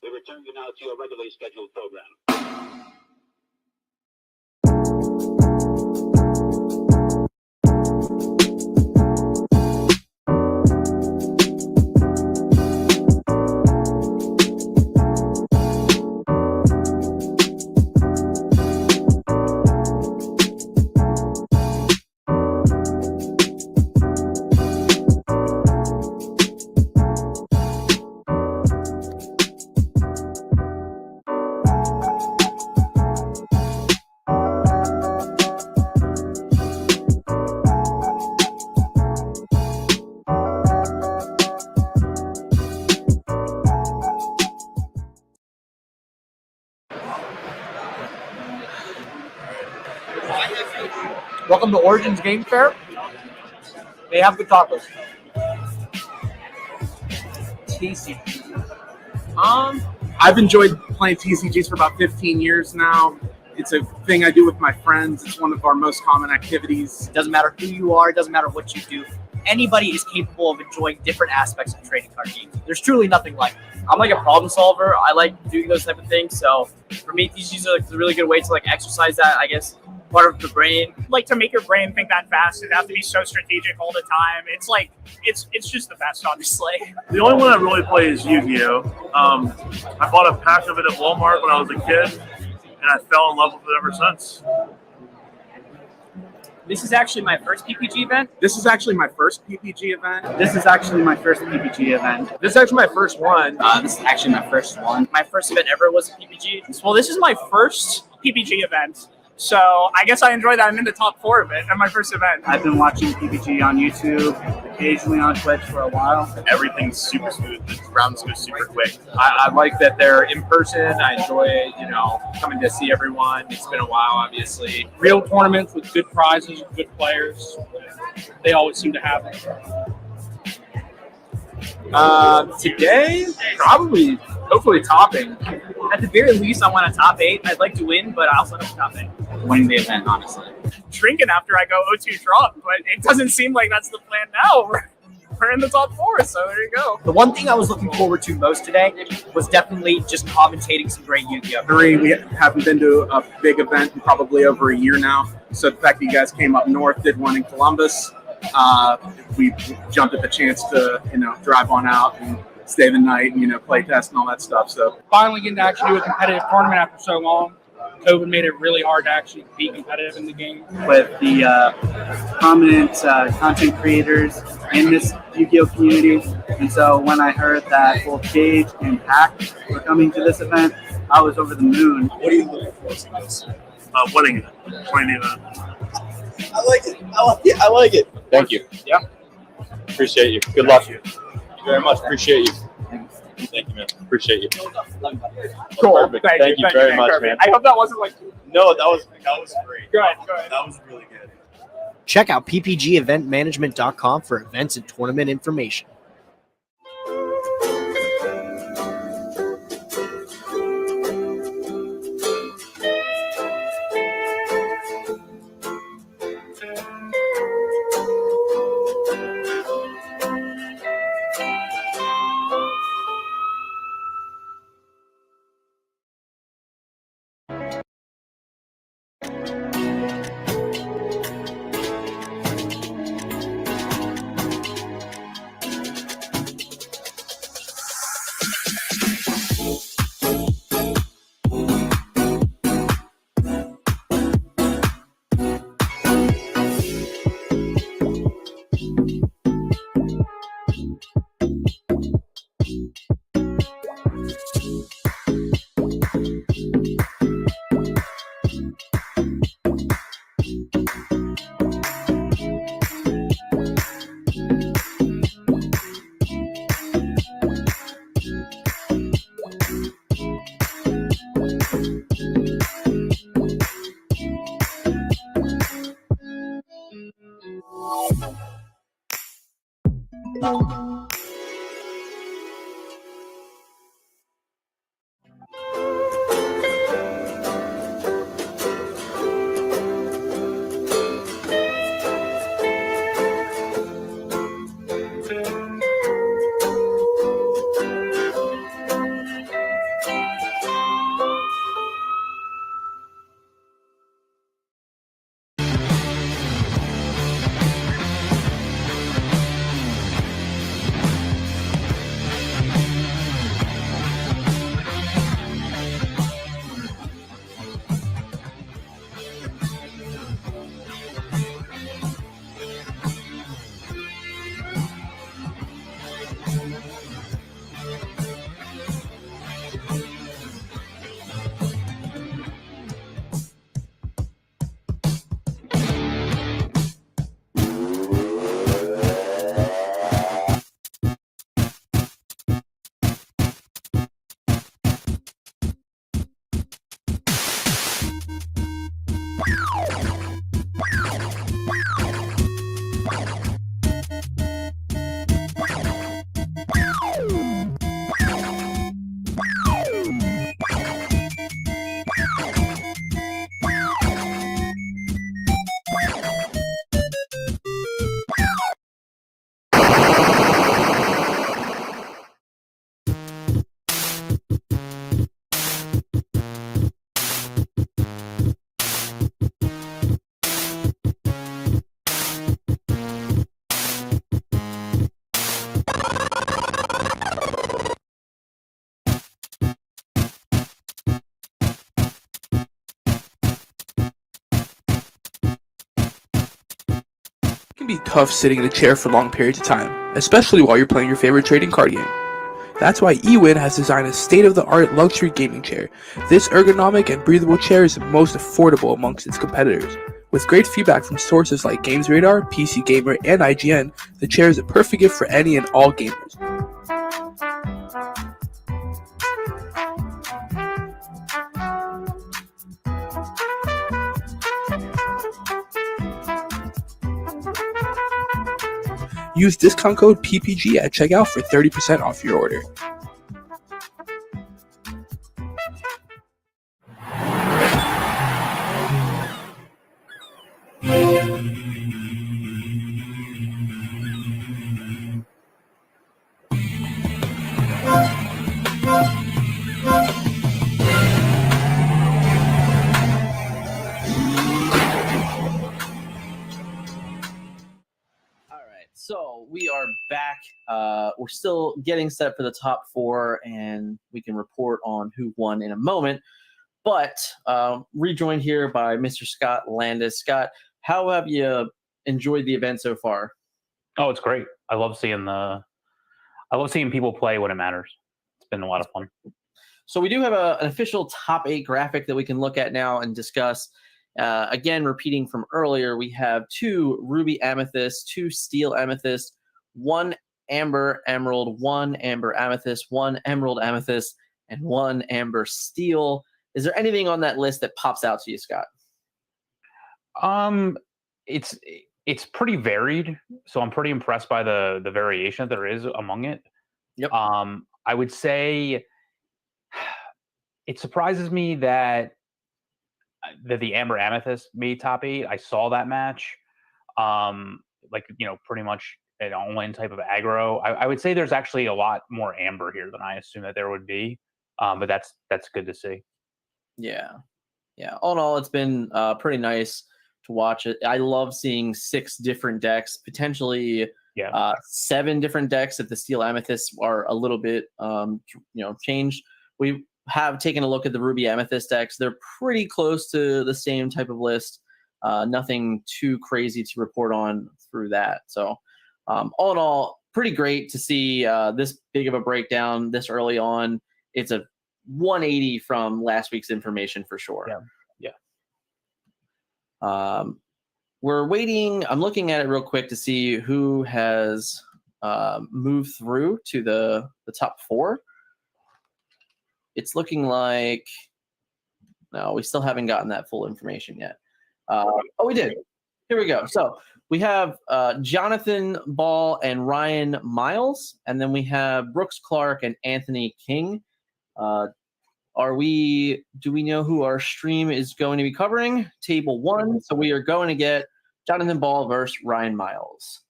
return you now to your regularly scheduled program. Welcome to Origins Game Fair. They have good tacos. TC. I've enjoyed playing TCGs for about 15 years now. It's a thing I do with my friends. It's one of our most common activities. It doesn't matter who you are, it doesn't matter what you do. Anybody is capable of enjoying different aspects of trading card games. There's truly nothing like it. I'm like a problem solver. I like doing those type of things. So for me, TCGs are like a really good way to like exercise that, I guess, part of the brain. Like to make your brain think that fast, it have to be so strategic all the time. It's like it's just the best, honestly. The only one I really play is Yu-Gi-Oh. I bought a pack of it at Walmart when I was a kid, and I fell in love with it ever since. This is actually my first PPG event. This is actually my first PPG event. This is actually my first PPG event. This is actually my first one. This is actually my first one. My first event ever was a PPG. Well, this is my first PPG event. So I guess I enjoy that. I'm in the top 4 of it at my first event. I've been watching PPG on YouTube, occasionally on Twitch for a while. Everything's super smooth. The rounds go super quick. I like that they're in person. I enjoy, coming to see everyone. It's been a while, obviously. Real tournaments with good prizes, good players. They always seem to have them. Today, probably, hopefully topping. At the very least, I want a top 8. I'd like to win, but I also want a top 8. Winning the event, honestly. Drinking after I go 0-2 drop, but it doesn't seem like that's the plan now. We're in the top 4, so there you go. The one thing I was looking forward to most today was definitely just commentating some great Yu-Gi-Oh! We haven't been to a big event in probably over a year now. So the fact that you guys came up north, did one in Columbus, we jumped at the chance to, drive on out and stay the night and, play test and all that stuff. So Finally getting to actually do a competitive tournament after so long. COVID made it really hard to actually be competitive in the game. With the prominent content creators in this Yu-Gi-Oh community. And so when I heard that both Gage and Hack were coming to this event, I was over the moon. What are you looking for from this? Winning it. Winning the event. I like it. I like it. Thank you. Yeah. Appreciate you. Good luck. Thank you very much. Appreciate you. Thank you, man. Appreciate you. Cool. Perfect. Thank you very much, man. I hope that wasn't like. No, that was great. Good. That was really good. Check out ppgeventmanagement.com for events and tournament information. be tough sitting in a chair for long periods of time, especially while you're playing your favorite trading card game. That's why eWin has designed a state-of-the-art luxury gaming chair. This ergonomic and breathable chair is the most affordable amongst its competitors. With great feedback from sources like GamesRadar, PC Gamer, and IGN, the chair is a perfect gift for any and all gamers. Use discount code PPG at checkout for 30% off your order. So we are back. We're still getting set for the top 4, and we can report on who won in a moment. But rejoined here by Mr. Scott Landis. Scott, how have you enjoyed the event so far? Oh, it's great. I love seeing people play when it matters. It's been a lot of fun. So we do have an official top 8 graphic that we can look at now and discuss. Again, repeating from earlier, we have 2 ruby amethyst, 2 steel amethyst, 1 amber emerald, 1 amber amethyst, 1 emerald amethyst, and 1 amber steel. Is there anything on that list that pops out to you, Scott? It's pretty varied, so I'm pretty impressed by the variation that there is among it. Yep. I would say it surprises me that the Amber Amethyst made top 8. I saw that match. Pretty much an all-in type of aggro. I would say there's actually a lot more Amber here than I assumed that there would be. But that's good to see. Yeah. All in all, it's been pretty nice to watch it. I love seeing 6 different decks, potentially 7 different decks if the Steel Amethysts are a little bit changed. We have taken a look at the Ruby Amethyst decks. They're pretty close to the same type of list. Nothing too crazy to report on through that. So all in all, pretty great to see this big of a breakdown this early on. It's a 180 from last week's information for sure. We're waiting. I'm looking at it real quick to see who has moved through to the top 4. It's looking like no, we still haven't gotten that full information yet. We did. Here we go. So we have Jonathan Ball and Ryan Miles, and then we have Brooks Clark and Anthony King. Do we know who our stream is going to be covering? Table 1. So we are going to get Jonathan Ball versus Ryan Miles.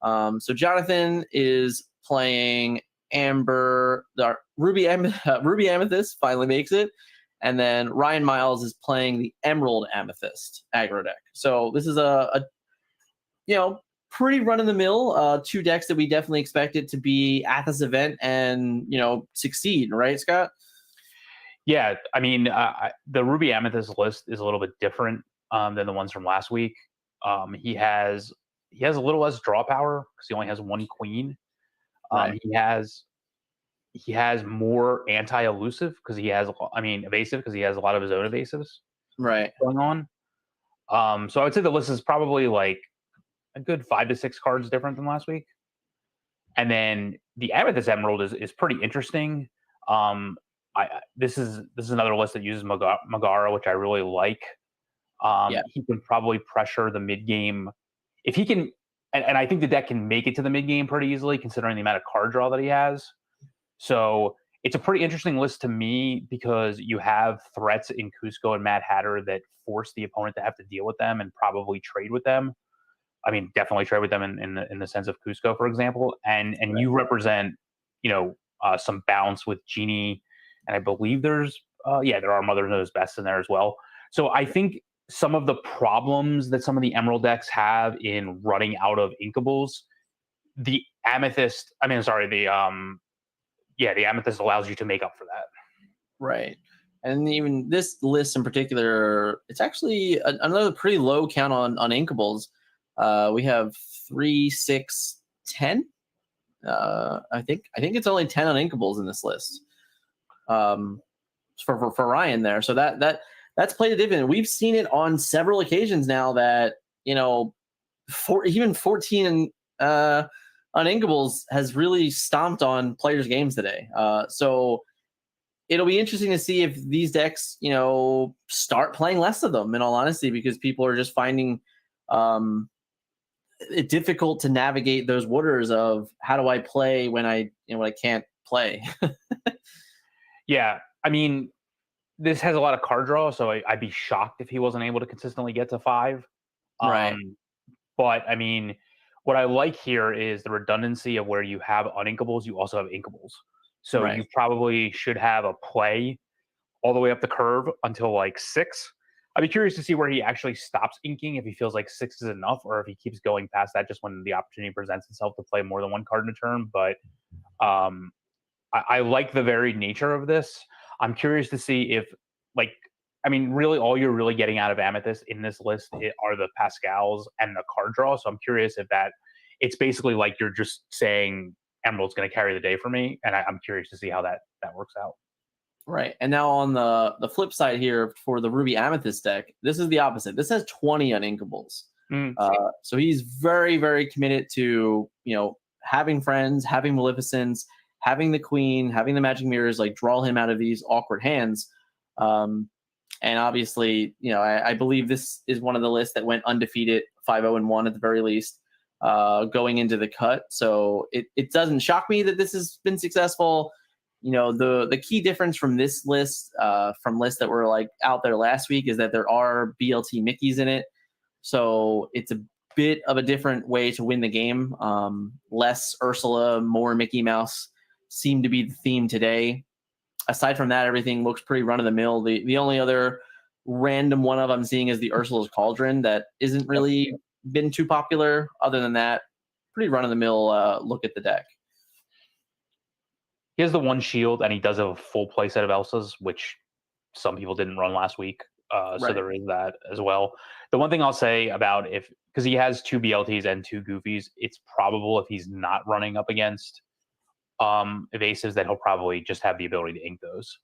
So Jonathan is playing Amber, the Ruby Amethyst finally makes it. And then Ryan Miles is playing the Emerald Amethyst aggro deck. So this is a pretty run-of-the-mill 2 decks that we definitely expected to be at this event and, succeed. Right, Scott? Yeah, I mean, the Ruby Amethyst list is a little bit different than the ones from last week. He has a little less draw power because he only has 1 queen. Right. He has more anti-elusive because evasive because he has a lot of his own evasives going on. So I would say the list is probably like a good 5 to 6 cards different than last week. And then the Amethyst Emerald is pretty interesting. This is another list that uses Megara, which I really like. He can probably pressure the mid game if he can, and I think the deck can make it to the mid game pretty easily, considering the amount of card draw that he has. So it's a pretty interesting list to me because you have threats in Cusco and Mad Hatter that force the opponent to have to deal with them and probably trade with them. I mean, definitely trade with them in the sense of Cusco, for example. And you represent, some bounce with Genie. And I believe there are Mother Knows Best in there as well. So I think some of the problems that some of the Emerald decks have in running out of Inkables, the Amethyst allows you to make up for that. Right. And even this list in particular, it's actually another pretty low count on Inkables. We have 3, 6, 10. I think it's only 10 uninkables in this list. For Ryan there. So that's played a dividend. We've seen it on several occasions now that, even 14 uninkables has really stomped on players' games today. So it'll be interesting to see if these decks, start playing less of them, in all honesty, because people are just finding it difficult to navigate those waters of how do I play when I can't play. Yeah, I mean, this has a lot of card draw, so I'd be shocked if he wasn't able to consistently get to 5. Right. But I mean, what I like here is the redundancy of where you have uninkables, you also have inkables. So Right. you probably should have a play all the way up the curve until like 6. I'd be curious to see where he actually stops inking, if he feels like 6 is enough, or if he keeps going past that just when the opportunity presents itself to play more than one card in a turn. But I like the varied nature of this. I'm curious to see if, really all you're really getting out of Amethyst in this list are the Pascals and the card draw. So I'm curious if it's basically like you're just saying Emerald's going to carry the day for me. And I'm curious to see how that works out. Right. And now on the flip side here for the Ruby Amethyst deck, this is the opposite. This has 20 uninkables. So he's very, very committed to, having friends, having Maleficents, having the Queen, having the Magic Mirrors, draw him out of these awkward hands. And obviously, I believe this is one of the lists that went undefeated, 5-0-1 at the very least, going into the cut. So it doesn't shock me that this has been successful. The key difference from this list, from lists that were out there last week, is that there are BLT Mickeys in it. So it's a bit of a different way to win the game. Less Ursula, more Mickey Mouse seemed to be the theme today. Aside from that, everything looks pretty run-of-the-mill. The only other random one I'm seeing is the Ursula's Cauldron that isn't really been too popular. Other than that, pretty run-of-the-mill look at the deck. He has the one shield, and he does have a full play set of Elsas, which some people didn't run last week. So there is that as well. The one thing I'll say about because he has 2 BLTs and 2 Goofies, it's probable if he's not running up against evasives that he'll probably just have the ability to ink those.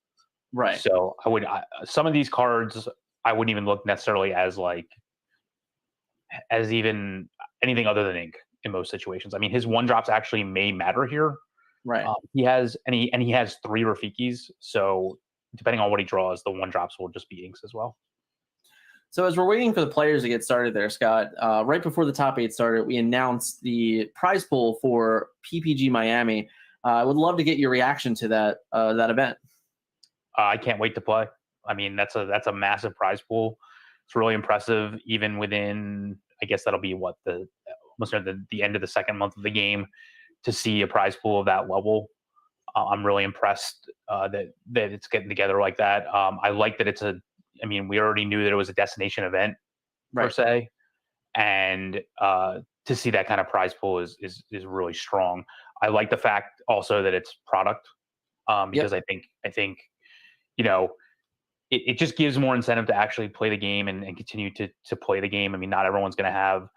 Right. So some of these cards I wouldn't even look necessarily as even anything other than ink in most situations. I mean, his 1-drops actually may matter here. Right. He has 3 Rafikis, so depending on what he draws, the 1-drops will just be inks as well. So as we're waiting for the players to get started there, Scott, right before the top 8 started, we announced the prize pool for PPG Miami. I would love to get your reaction to that event. I can't wait to play. I mean, that's a massive prize pool. It's really impressive, even within, I guess that'll be almost the end of the second month of the game, to see a prize pool of that level. I'm really impressed that it's getting together like that. I like that we already knew that it was a destination event per se, and to see that kind of prize pool is really strong. I like the fact also that it's product, because I think it just gives more incentive to actually play the game and continue to play the game. I mean, not everyone's going to have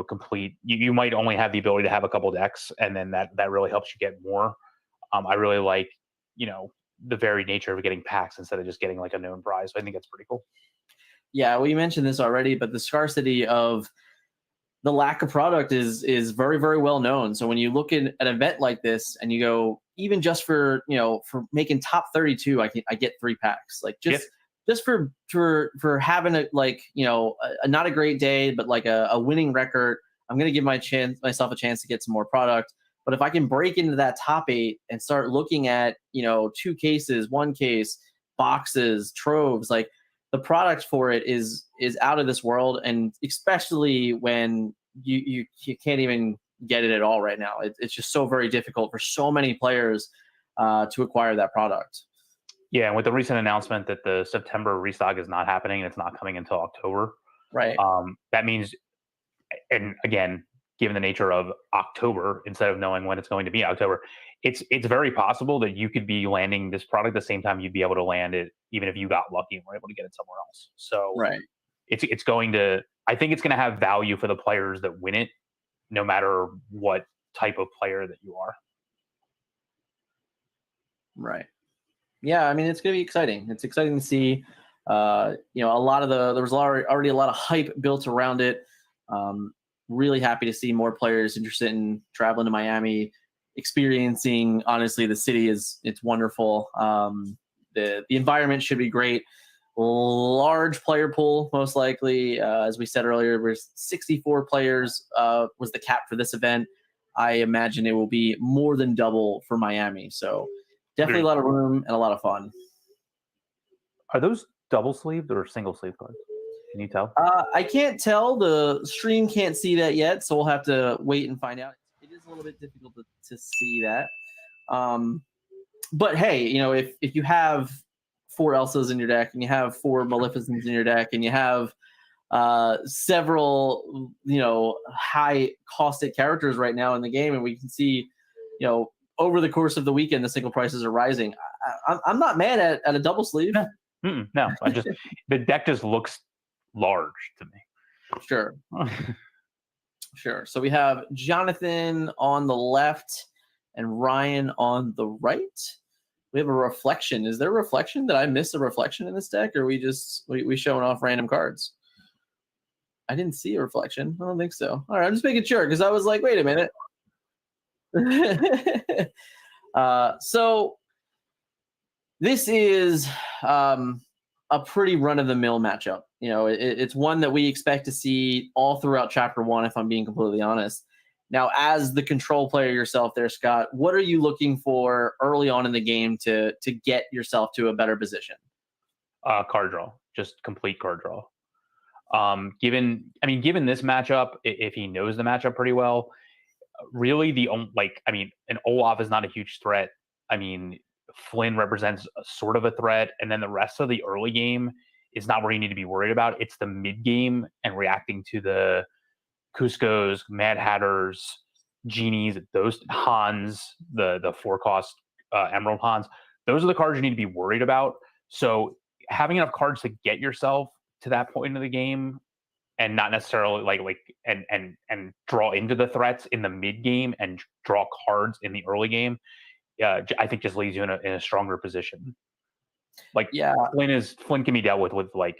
complete. You might only have the ability to have a couple decks, and then that really helps you get more. I really like the varied nature of getting packs instead of just getting a known prize. So I think that's pretty cool. Yeah, well, you mentioned this already, but the scarcity of the lack of product is very, very well known. So when you look at an event like this and you go, even just for making top 32, I get 3 packs. Just for having a not a great day, but a winning record, I'm going to give myself a chance to get some more product. But if I can break into that top 8 and start looking at 2 cases, 1 case, boxes, troves, the product for it is out of this world, and especially when you can't even get it at all right now. It's just so very difficult for so many players to acquire that product. Yeah, and with the recent announcement that the September restock is not happening and it's not coming until October, right? That means, and again, given the nature of October, instead of knowing when it's going to be October, it's very possible that you could be landing this product the same time you'd be able to land it, even if you got lucky and were able to get it somewhere else. So it's going to. I think it's going to have value for the players that win it, no matter what type of player that you are. Right. Yeah, I mean, it's going to be exciting. It's exciting to see. A lot of there was already a lot of hype built around it. Really happy to see more players interested in traveling to Miami, experiencing. Honestly, the city it's wonderful. The environment should be great. Large player pool, most likely. As we said earlier, there's 64 players was the cap for this event. I imagine it will be more than double for Miami. So definitely a lot of room and a lot of fun. Are those double sleeved or single sleeve cards? Can you tell? I can't tell. The stream can't see that yet, so we'll have to wait and find out. It is a little bit difficult to see that. But hey, if you have 4 Elsas in your deck, and you have 4 Maleficents in your deck, and you have several, high costed characters right now in the game, and we can see, over the course of the weekend, the single prices are rising. I'm not mad at a double sleeve. No, the deck just looks large to me. Sure. Sure. So we have Jonathan on the left and Ryan on the right. We have a reflection. Is there a reflection? Did I miss a reflection in this deck, or we showing off random cards? I didn't see a reflection. I don't think so. All right, I'm just making sure because I was like, wait a minute. So this is a pretty run-of-the-mill matchup. It's one that we expect to see all throughout Chapter 1, if I'm being completely honest. Now, as the control player yourself there, Scott, what are you looking for early on in the game to get yourself to a better position? Card draw. Just complete card draw. Given this matchup, if he knows the matchup pretty well, really an Olaf is not a huge threat. Flynn represents sort of a threat, and then the rest of the early game is not where you need to be worried about. It's the mid game and reacting to the Cuscos, Mad Hatters, Genies, those Hans, the 4-cost Emerald Hans. Those are the cards you need to be worried about. So having enough cards to get yourself to that point of the game, and not necessarily and draw into the threats in the mid game and draw cards in the early game. I think just leaves you in a stronger position. Flynn can be dealt with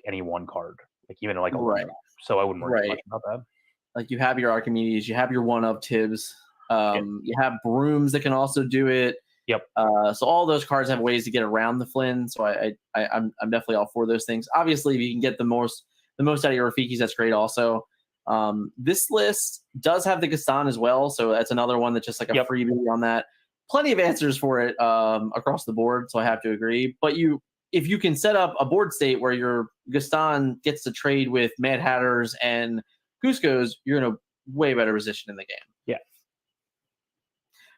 any one card, even a right. So I wouldn't worry too much about that. Like you have your Archimedes, you have your 1-up Tibbs, you have Brooms that can also do it. Yep. So all those cards have ways to get around the Flynn. So I'm definitely all for those things. Obviously, if you can get the most out of your Rafikis, that's great. Also, this list does have the Gaston as well, so that's another one that's just like a freebie on that. Plenty of answers for it across the board, so I have to agree. But if you can set up a board state where your Gaston gets to trade with Mad Hatters and Cuscos, you're in a way better position in the game. Yeah.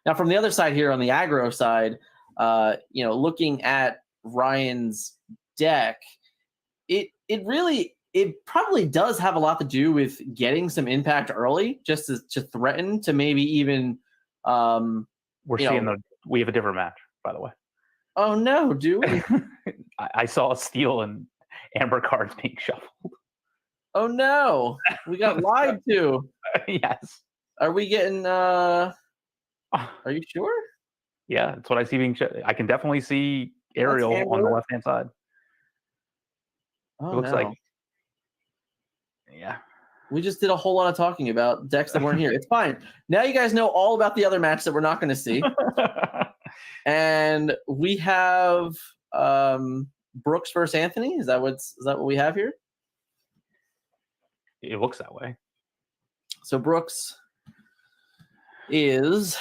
Now, from the other side here on the aggro side, looking at Ryan's deck, it probably does have a lot to do with getting some impact early, just to threaten to maybe even. We have a different match, by the way. Oh no, do we? I saw a steel and amber cards being shuffled. Oh no, we got lied to. Yes. Are we getting? Are you sure? Yeah, that's what I see being. I can definitely see Ariel on the left hand side. Oh, it looks no. like. Yeah. We just did a whole lot of talking about decks that weren't here. It's fine. Now you guys know all about the other match that we're not going to see. And we have Brooks versus Anthony. Is that what we have here? It looks that way. So Brooks is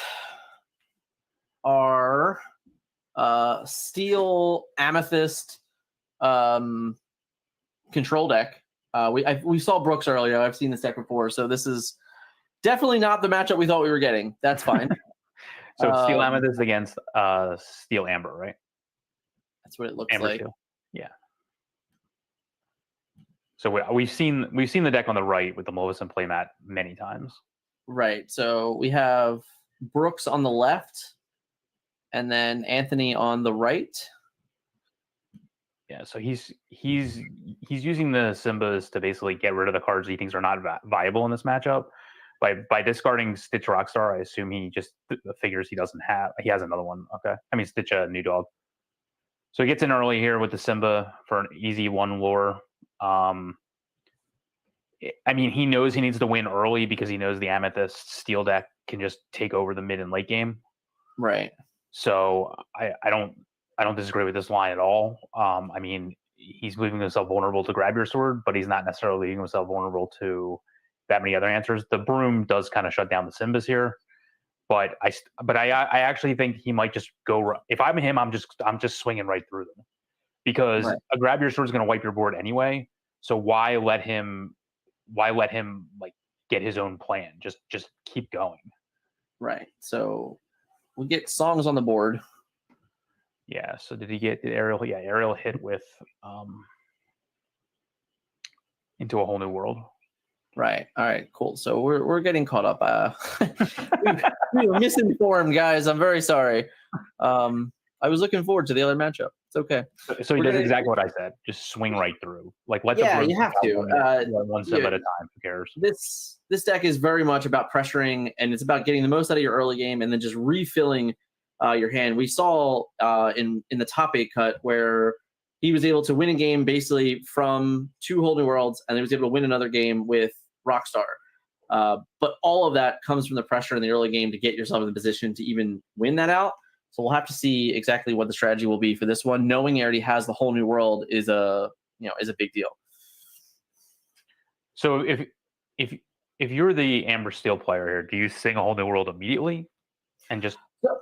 our steel amethyst control deck. We saw Brooks earlier. I've seen this deck before, so this is definitely not the matchup we thought we were getting. That's fine. So it's steel amethyst against steel amber, right? That's what it looks amber like. Steel. Yeah. So we've seen the deck on the right with the Maleficent playmat many times. Right. So we have Brooks on the left, and then Anthony on the right. Yeah, so he's using the Simbas to basically get rid of the cards he thinks are not viable in this matchup. By discarding Stitch Rockstar, I assume he just figures he doesn't have. He has another one. Okay, I mean Stitch New Dog. So he gets in early here with the Simba for an easy one lure. I mean, he knows he needs to win early because he knows the Amethyst Steel deck can just take over the mid and late game. Right. So I don't disagree with this line at all. I mean, he's leaving himself vulnerable to grab your sword, but he's not necessarily leaving himself vulnerable to that many other answers. The broom does kind of shut down the Simbas here, but I actually think he might just go. If I'm him, I'm just swinging right through them because a grab your sword is going to wipe your board anyway. So why let him like get his own plan? Just keep going. Right. So we get songs on the board. Yeah. So did Ariel? Yeah, Ariel hit with Into a Whole New World. Right. All right. Cool. So we're getting caught up. We were misinformed, guys. I'm very sorry. I was looking forward to the other matchup. It's okay. So he does exactly what I said. Just swing right through. Like let the you have to. One step at a time. Who cares? This deck is very much about pressuring, and it's about getting the most out of your early game, and then just refilling your hand. We saw in the top 8 cut where he was able to win a game basically from 2 Whole New Worlds, and he was able to win another game with Rockstar. But all of that comes from the pressure in the early game to get yourself in the position to even win that out. So we'll have to see exactly what the strategy will be for this one. Knowing he already has the Whole New World is a big deal. So if you're the Amber Steel player here, do you sing a Whole New World immediately and just?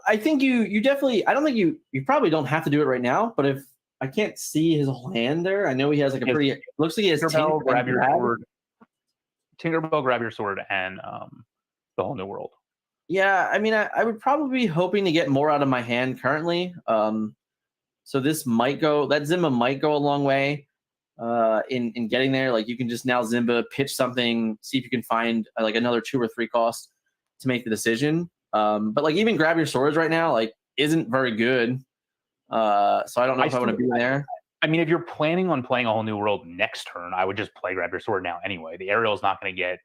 I think you definitely. I don't think you probably don't have to do it right now. But if I can't see his whole hand there, I know he has like a pretty. Looks like he has Tinkerbell, grab your sword. Tinkerbell, grab your sword, and the Whole New World. Yeah, I mean, I would probably be hoping to get more out of my hand currently. So this might go. That Zimba might go a long way in getting there. Like you can just now Zimba pitch something, see if you can find like another 2 or 3 cost to make the decision. But like even grab your swords right now like isn't very good. So I don't know if I want to be there. I mean, if you're planning on playing a Whole New World next turn, I would just play grab your sword now anyway. The Ariel is not going to get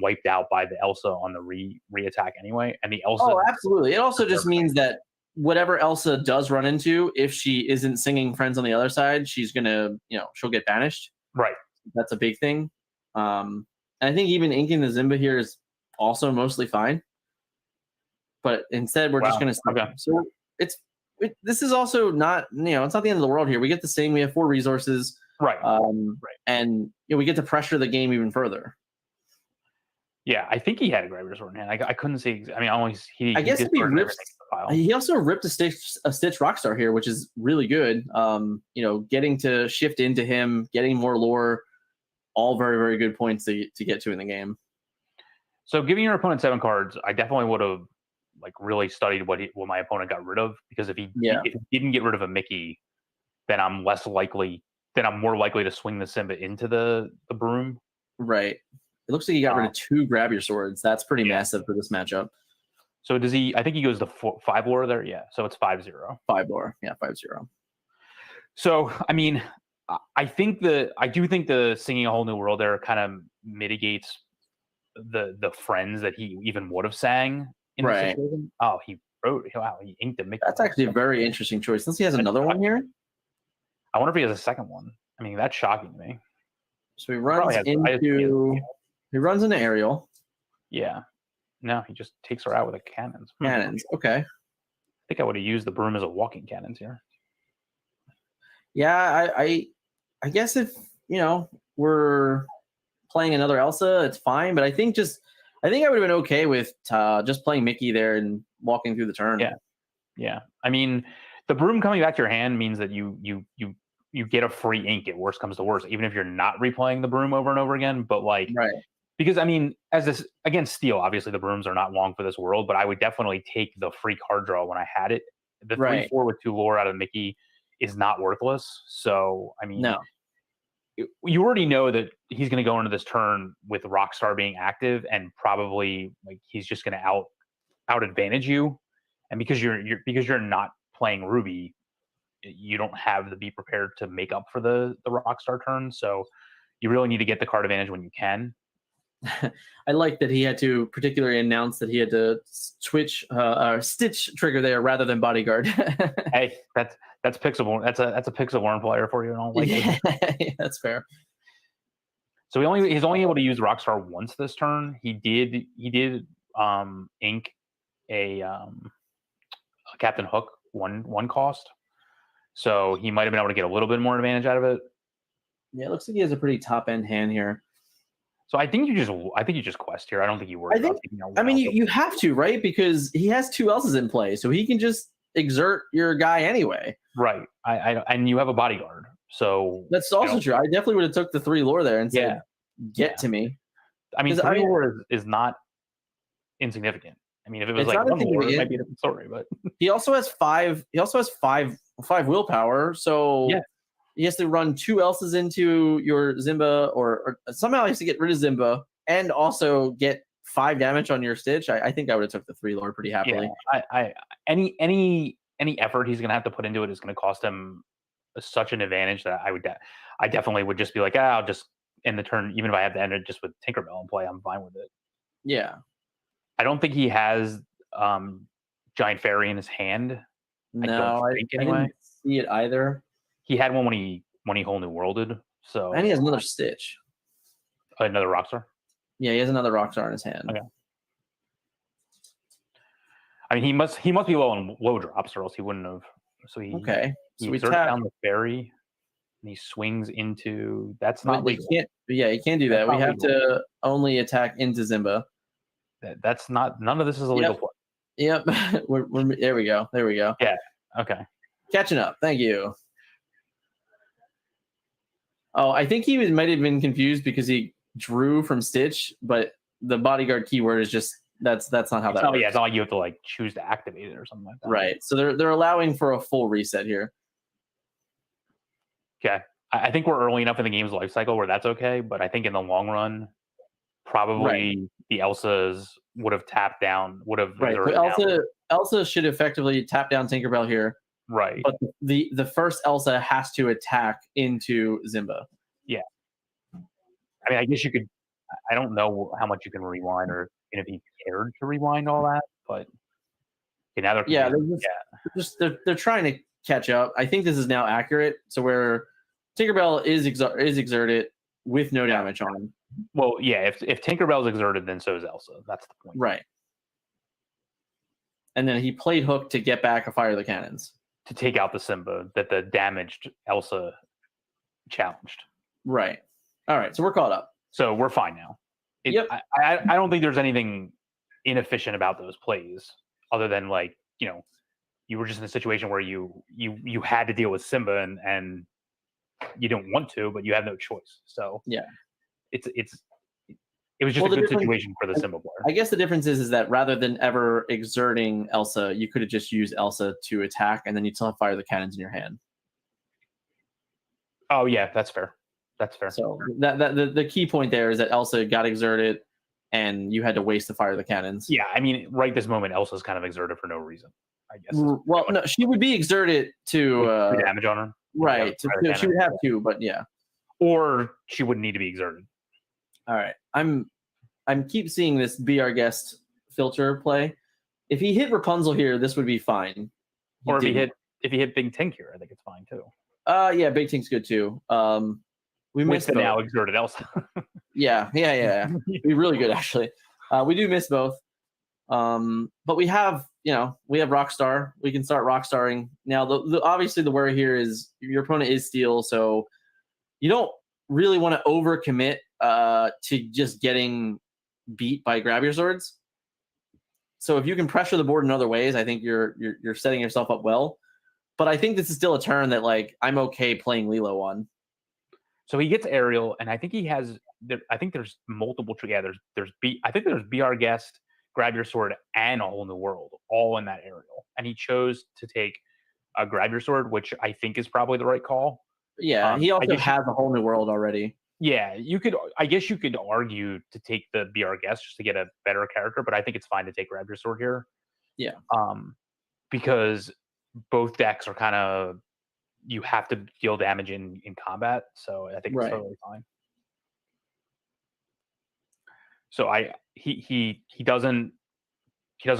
wiped out by the Elsa on the re-attack anyway. And the Elsa. Oh, absolutely. It also just means that whatever Elsa does run into, if she isn't singing Friends on the other side, she's going to, she'll get banished. Right. That's a big thing. And I think even inking the Zimba here is also mostly fine. But instead, we're just going to. Okay. So this is also not, it's not the end of the world here. We get the same. We have 4 resources. Right. And we get to pressure the game even further. Yeah, I think he had a grab your sword in hand. I couldn't see. I mean, I guess he also ripped a Stitch Rockstar here, which is really good. Getting to shift into him, getting more lore, all very, very good points to get to in the game. So giving your opponent 7 cards, I definitely would have really studied what my opponent got rid of, because if he didn't get rid of a Mickey, then I'm more likely to swing the Simba into the broom. Right. It looks like he got rid of 2 grab your swords. That's pretty massive for this matchup. So does he? I think he goes to 5 lore there. Yeah. So it's 5-0. 5 lore. Yeah, 5-0. So I mean, I do think the singing a Whole New World there kind of mitigates the friends that he even would have sang in the situation. Oh, he inked a Mickey. That's actually a very interesting choice. Since he has another one here. I wonder if he has a second one. I mean, that's shocking to me. So he runs into Ariel. Yeah. No, he just takes her out with a cannons. Cannons. Okay. I think I would have used the broom as a walking cannons here. Yeah, I guess if we're playing another Elsa, it's fine. But I think I would have been okay with just playing Mickey there and walking through the turn. Yeah. I mean, the broom coming back to your hand means that you get a free ink at worst comes to worst, even if you're not replaying the broom over and over again. But because I mean, against Steel, obviously the brooms are not long for this world, but I would definitely take the free card draw when I had it. The 3-4 with 2 lore out of Mickey is not worthless. So I mean, you already know that he's going to go into this turn with Rockstar being active, and probably he's just going to out advantage you. And because you're not playing Ruby, you don't have the be prepared to make up for the Rockstar turn. So you really need to get the card advantage when you can. I like that he had to particularly announce that he had to switch stitch trigger there rather than bodyguard. Hey, that's Pixelborn. That's a Pixelborn player for you. I don't like it. Yeah, that's fair. So he's only able to use Rockstar once this turn. He did ink a Captain Hook one cost. So he might have been able to get a little bit more advantage out of it. Yeah, it looks like he has a pretty top end hand here. So I think you just quest here. I don't think you worry about taking out one. I mean, you have to, right? Because he has 2 else's in play, so he can just exert your guy anyway. Right. And you have a bodyguard, so that's also true. I definitely would have took the 3 lore there and said, "Get to me." I mean, 3 lore is not insignificant. I mean, if it was like 1 lore, it might be a different story. But he also has 5. He also has 5 willpower. So he has to run 2 else's into your Zimba, or somehow he has to get rid of Zimba and also get 5 damage on your Stitch. I think I would have took the 3 lore pretty happily. Yeah, any effort he's going to have to put into it is going to cost him such an advantage that I definitely would just be like, I'll just end the turn, even if I have to end it just with Tinkerbell in play, I'm fine with it. Yeah. I don't think he has Giant Fairy in his hand. No, I didn't see it either. He had one when he whole new worlded. So and he has another Stitch. Another Rockstar? Yeah, he has another Rockstar in his hand. Okay. I mean, he must be low on low drops, or else he wouldn't have. So he So we exerts tap down the fairy, and he swings into. That's not legal. He can't do that. We have to only attack into Zimba. That's not. None of this is a legal play. Yep. we're there we go. There we go. Yeah. Okay. Catching up. Thank you. Oh, I think he might have been confused because he drew from Stitch, but the bodyguard keyword is just that's not how that works. Yeah, it's not like you have to like choose to activate it or something like that. Right. So they're allowing for a full reset here. Okay. I think we're early enough in the game's life cycle where that's okay, but I think in the long run, probably the Elsas would have tapped down, would have right. So Elsa should effectively tap down Tinkerbell here. Right. But the first Elsa has to attack into Zimba. Yeah. I mean, I guess you could. I don't know how much you can rewind, or if you cared to rewind all that, but now they're trying to catch up. I think this is now accurate. So where Tinkerbell is exerted with no damage on him. Well, yeah. If Tinkerbell's exerted, then so is Elsa. That's the point. Right. And then he played Hook to get back a Fire the Cannons. To take out the Simba that the damaged Elsa challenged. Right. All right. So we're caught up. So we're fine now. Yep. I don't think there's anything inefficient about those plays other than like, you were just in a situation where you had to deal with Simba and you didn't want to, but you had no choice. So yeah, it was just a good situation for the Simba player. I guess the difference is that rather than ever exerting Elsa, you could have just used Elsa to attack, and then you'd still have Fire the Cannons in your hand. Oh yeah, that's fair. That's fair. So the key point there is that Elsa got exerted, and you had to waste the Fire the Cannons. Yeah, I mean, right this moment, Elsa's kind of exerted for no reason, I guess. Well, no, she would be exerted to damage on her. Right. She would have to, but yeah. Or she wouldn't need to be exerted. All right. I'm keep seeing this be our guest filter play. If he hit Rapunzel here, this would be fine. Or if he hit Big Tink here, I think it's fine too. Yeah, Big Tink's good too. We missed the now exerted Elsa. yeah. Be really good actually. We do miss both. But we have Rockstar. We can start Rockstaring now. The obviously the worry here is your opponent is Steel, so you don't really want to overcommit to just getting beat by Grab Your Swords. So if you can pressure the board in other ways, I think you're setting yourself up well. But I think this is still a turn that like I'm okay playing Lilo on. So he gets Aerial, and I think he has. I think there's multiple. Yeah, I think there's BR Guest, Grab Your Sword, and A Whole New World all in that Aerial, and he chose to take a Grab Your Sword, which I think is probably the right call. Yeah, he also has A Whole New World already. Yeah, I guess you could argue to take the BR Guest just to get a better character, but I think it's fine to take Grab Your Sword here. Yeah. Because both decks are kind of you have to deal damage in combat. So I think it's totally fine. So he doesn't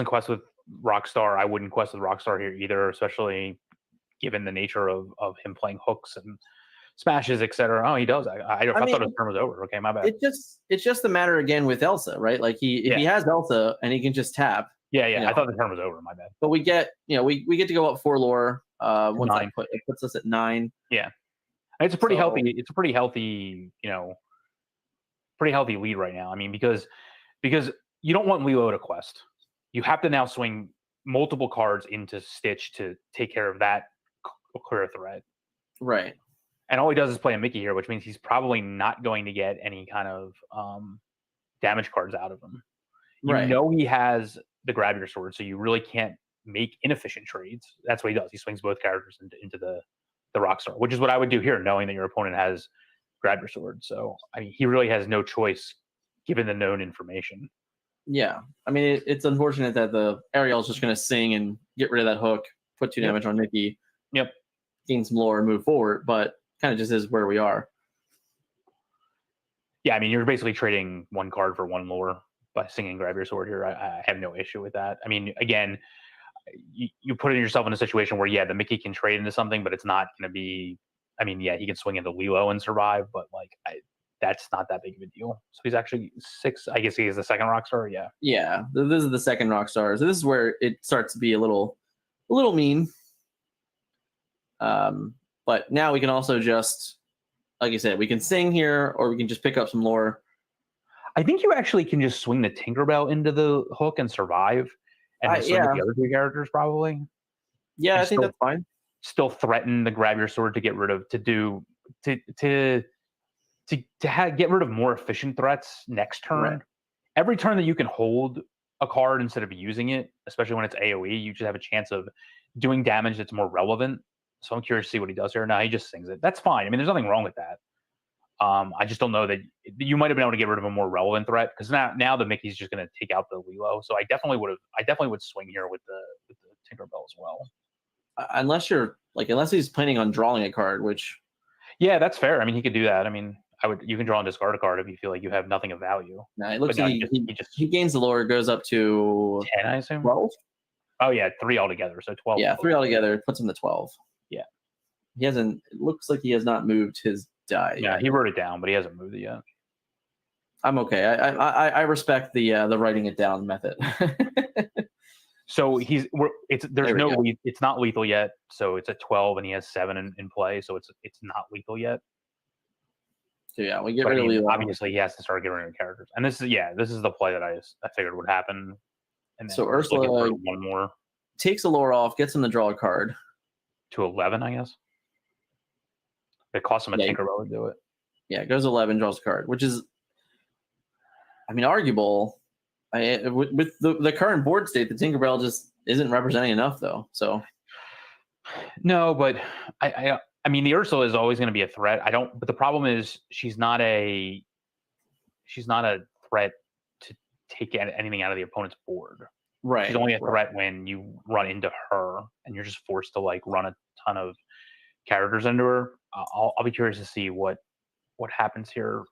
quest with Rockstar. I wouldn't quest with Rockstar here either, especially given the nature of him playing hooks and smashes, etc. Oh, he does. I thought his turn was over. Okay, my bad. It's just the matter again with Elsa, right? Like if he has Elsa and he can just tap. Yeah. You know, I thought the turn was over. My bad. But we get we get to go up 4 lore. Once it puts us at 9. Yeah, it's a pretty healthy. It's a pretty healthy. Pretty healthy lead right now. I mean, because you don't want Lilo to quest. You have to now swing multiple cards into Stitch to take care of that clear threat. Right. And all he does is play a Mickey here, which means he's probably not going to get any kind of damage cards out of him. You know he has the grab your sword, so you really can't make inefficient trades. That's what he does. He swings both characters into the Rockstar, which is what I would do here, knowing that your opponent has grab your sword. So I mean, he really has no choice given the known information. Yeah, I mean, it's unfortunate that the Ariel's just going to sing and get rid of that hook, put 2 damage on Mickey. Yep. Gain some lore and move forward, but kind of just is where we are. Yeah, I mean, you're basically trading 1 card for 1 lore by singing grab your sword here. I have no issue with that. I mean, again, you put yourself in a situation where, the Mickey can trade into something, but it's not going to be, I mean, he can swing into Lilo and survive, but that's not that big of a deal. So he's actually 6. I guess he is the second Rockstar. Yeah. Yeah. This is the second Rockstar. So this is where it starts to be a little mean. But now we can also just, like I said, we can sing here, or we can just pick up some lore. I think you actually can just swing the Tinkerbell into the hook and survive, and then swing with the other 2 characters probably. Yeah, I think that's fine. Still threaten the grab your sword to get rid of get rid of more efficient threats next turn. Right. Every turn that you can hold a card instead of using it, especially when it's AoE, you just have a chance of doing damage that's more relevant. So I'm curious to see what he does here. Now he just sings it. That's fine. I mean, there's nothing wrong with that. I just don't know that you might have been able to get rid of a more relevant threat, because now the Mickey's just going to take out the Lilo. So I definitely would swing here with the Tinkerbell as well. Unless he's planning on drawing a card, which that's fair. I mean, he could do that. I mean, you can draw and discard a card if you feel like you have nothing of value. Nah, it looks like he gains the lore, goes up to 10, I assume. 12. Oh yeah, 3 altogether. So 12. Yeah, 3 altogether puts him to 12. Yeah. He hasn't. It looks like he has not moved his die. Yeah, he wrote it down, but he hasn't moved it yet. I'm okay. I respect the writing it down method. So it's not lethal yet. So it's at 12 and he has 7 in play. So it's not lethal yet. So yeah, we get rid of Lilo. Obviously he has to start getting rid of characters. And this is the play that I figured would happen. And so Ursula one more takes a lore off, gets him to draw a card. To 11, I guess. It costs him a Tinkerbell to do it. Yeah, it goes 11, draws a card, which is, I mean, arguable. With the current board state, the Tinkerbell just isn't representing enough, though. So, no, but I mean, the Ursula is always going to be a threat. But the problem is she's not a threat to take anything out of the opponent's board. Right. She's only a threat when you run into her and you're just forced to run a ton of characters into her. I'll be curious to see what happens here.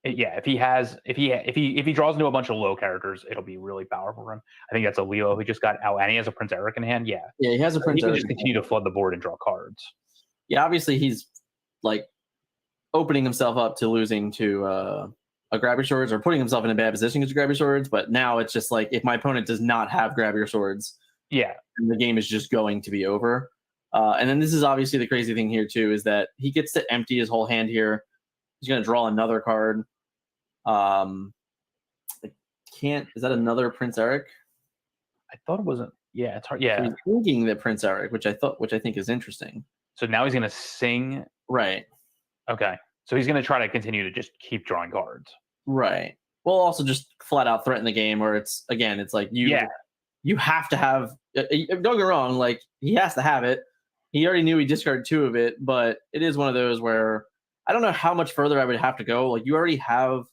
If he draws into a bunch of low characters, it'll be really powerful for him. I think that's a Leo who just got out, and he has a Prince Eric in hand. Yeah, he has a Prince Eric. He can Eric. just continue to flood the board and draw cards. Yeah, obviously he's opening himself up to losing to a grab your swords, or putting himself in a bad position to grab your swords. But now it's just if my opponent does not have grab your swords, and the game is just going to be over. And then this is obviously the crazy thing here too, is that he gets to empty his whole hand here. He's going to draw another card. Is that another Prince Eric? I thought it wasn't. Yeah, it's hard. Yeah, so he's thinking that Prince Eric, which I think is interesting. So now he's going to sing. Right. Okay. So he's going to try to continue to just keep drawing cards. Right. Well, also just flat out threaten the game, where it's you have to have. Don't get me wrong. He has to have it. He already knew he discarded 2 of it, but it is one of those where I don't know how much further I would have to go. You already have.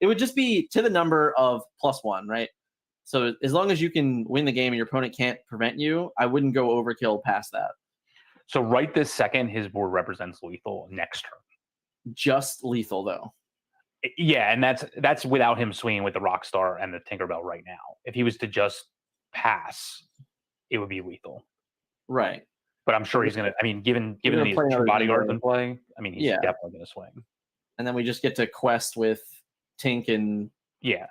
It would just be to the number of +1, right? So as long as you can win the game and your opponent can't prevent you, I wouldn't go overkill past that. So right this second, his board represents lethal next turn. Just lethal though. Yeah, and that's without him swinging with the Rockstar and the Tinkerbell right now. If he was to just pass, it would be lethal. Right. But I'm sure he's gonna. I mean, given gonna these play two another bodyguards Zimbo. in play, I mean, he's Yeah. definitely gonna swing. And then we just get to quest with Tink and Yeah,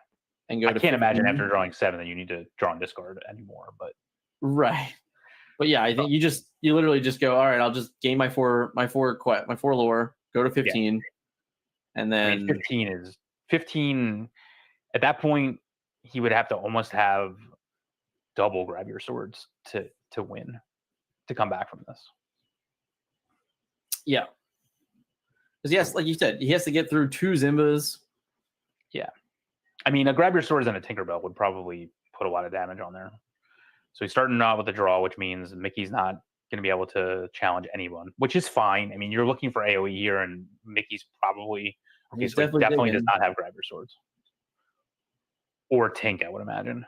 and go. I to can't imagine 15. after drawing 7 that you need to draw and discard anymore. But Right. But yeah, I think you literally just go, all right, I'll just gain my four lore, go to 15, and then I mean, 15 at that point. He would have to almost have double grab your swords to win, to come back from this. yeah. Because yes, like you said, he has to get through 2 Zimbas. Yeah, I mean, a grab your swords and a Tinkerbell would probably put a lot of damage on there. So he's starting out with a draw, which means Mickey's not going to be able to challenge anyone, which is fine. I mean, you're looking for AoE here, and Mickey's probably He's so he definitely does digging. not have grab your swords or Tink, I would imagine.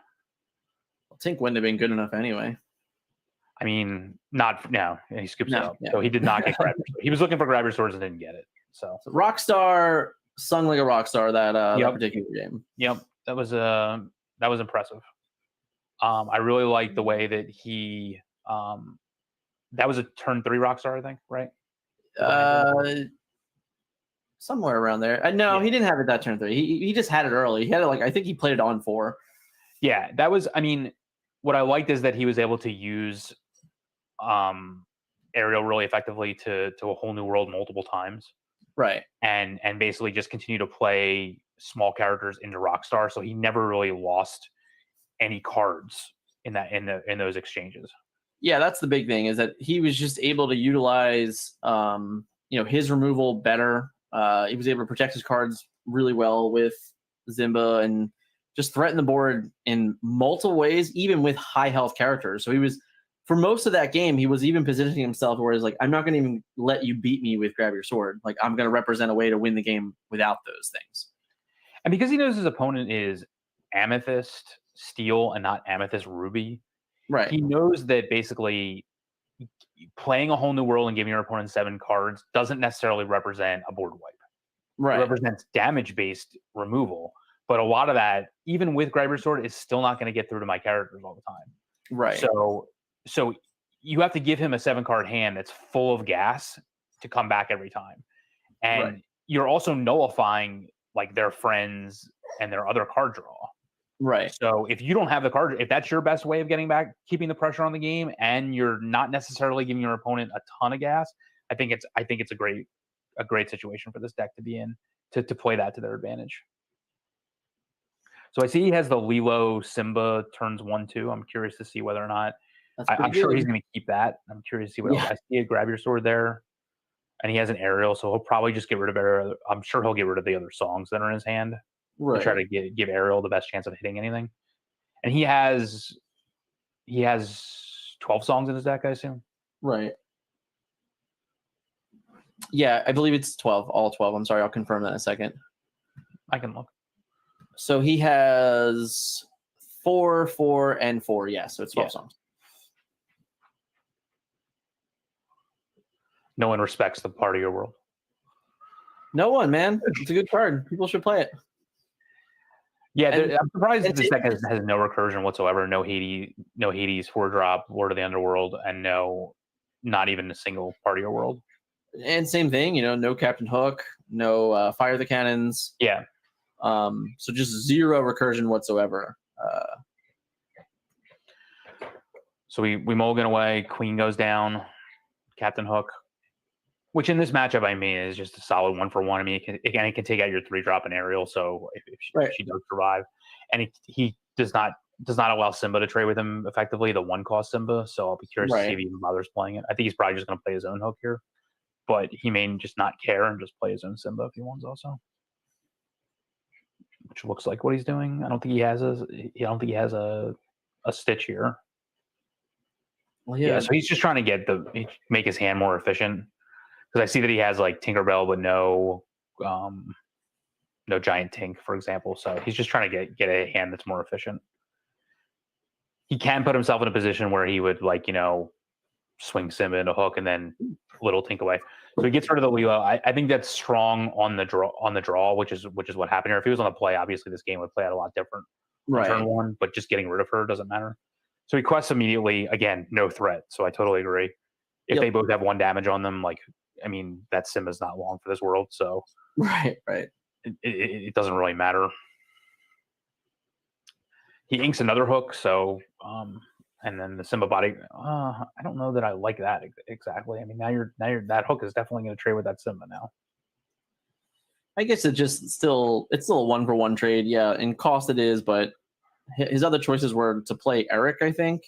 Tink wouldn't have been good enough anyway. I mean, not now. He scoops it No, up, yeah. so he did not get grab your swords. He was looking for grab your swords and didn't get it. So Rockstar sung like a rock star that Yep. particular game. Yep, that was impressive. I really like the way that he that was a turn 3 Rockstar, I think, right? Somewhere around there. No, he didn't have it that turn 3. He just had it early. He had it I think he played it on 4. Yeah, that was. I mean, what I liked is that he was able to use Aerial really effectively to a whole new world multiple times. Right. And basically just continue to play small characters into Rockstar, so he never really lost any cards in those exchanges. Yeah, that's the big thing, is that he was just able to utilize his removal better. He was able to protect his cards really well with Zimba and just threaten the board in multiple ways, even with high health characters. So he was, for most of that game, he was even positioning himself where he's like, I'm not going to even let you beat me with grab your sword. Like, I'm going to represent a way to win the game without those things. And because he knows his opponent is Amethyst Steel and not Amethyst Ruby, right? He knows that basically playing a whole new world and giving your opponent 7 cards doesn't necessarily represent a board wipe. Right. It represents damage-based removal. But a lot of that, even with grab your sword, is still not going to get through to my characters all the time. Right. So you have to give him a 7-card hand that's full of gas to come back every time. And you're also nullifying like their friends and their other card draw. Right. So if you don't have the card, if that's your best way of getting back, keeping the pressure on the game, and you're not necessarily giving your opponent a ton of gas, I think it's a great situation for this deck to be in to play that to their advantage. So I see he has the Lilo Simba turns 1-2. I'm curious to see whether or not I'm sure he's going to keep that. I'm curious to see what else. I see a grab your sword there, and he has an aerial, so he'll probably just get rid of I'm sure he'll get rid of the other songs that are in his hand. Right. To try to give Ariel the best chance of hitting anything. And he has 12 songs in his deck, I assume. Right. Yeah, I believe it's 12, all 12. I'm sorry, I'll confirm that in a second. I can look. So he has 4, 4, and 4. Yeah, so it's 12 songs. No one respects the part of your world. No one, man. It's a good card. People should play it. Yeah, I'm surprised that this deck has no recursion whatsoever. No Hades 4-drop, Lord of the Underworld, and not even a single part of your world. And same thing, no Captain Hook, no Fire the Cannons. Yeah. So just 0 recursion whatsoever. So we mulligan away. Queen goes down. Captain Hook, which in this matchup, I mean, is just a solid 1-for-1. I mean, it can take out your 3-drop and aerial. So if she does survive, and he does not allow Simba to trade with him effectively, the 1-cost Simba. So I'll be curious to see if he even bothers playing it. I think he's probably just going to play his own Hook here, but he may just not care and just play his own Simba if he wants also. Which looks like what he's doing. I don't think he has a Stitch here. Well, yeah. So he's just trying to make his hand more efficient. Because I see that he has like Tinkerbell, but no giant Tink, for example. So he's just trying to get a hand that's more efficient. He can put himself in a position where he would swing Simba into hook and then little tink away. So he gets rid of the Lilo. I think that's strong on the draw, which is what happened here. If he was on the play, obviously this game would play out a lot different on turn one, but just getting rid of her doesn't matter. So he quests immediately. Again, no threat. So I totally agree. If they both have 1 damage on them, like, I mean, that Simba's not long for this world. So right. It doesn't really matter. He inks another hook, so and then the Simba body. I don't know that I like that exactly. I mean, now you're that hook is definitely going to trade with that Simba now. I guess it's still a 1-for-1 trade. Yeah, in cost it is, but his other choices were to play Eric, I think.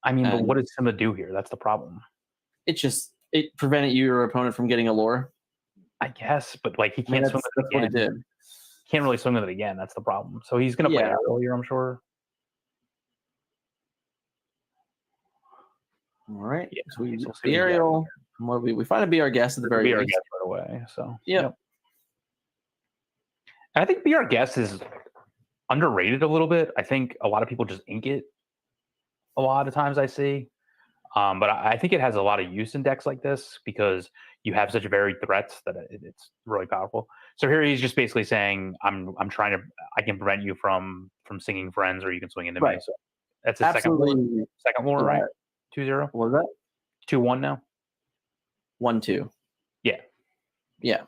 I mean, but what did Simba do here? That's the problem. It prevented your opponent from getting a lore. I guess, but like he can't swing with it again. What it did. Can't really swing with it again. That's the problem. So he's going to play Ariel here, I'm sure. All right. Yeah. So the Ariel. We find a BR guest at the very least. Guest right away. So yep. I think BR guest is underrated a little bit. I think a lot of people just ink it. A lot of times I see. But I think it has a lot of use in decks like this because you have such varied threats that it's really powerful. So here he's just basically saying, I can prevent you from singing friends, or you can swing into me. So that's a second war, right? 2-0. What was that? 2-1 now. 1-2. Yeah.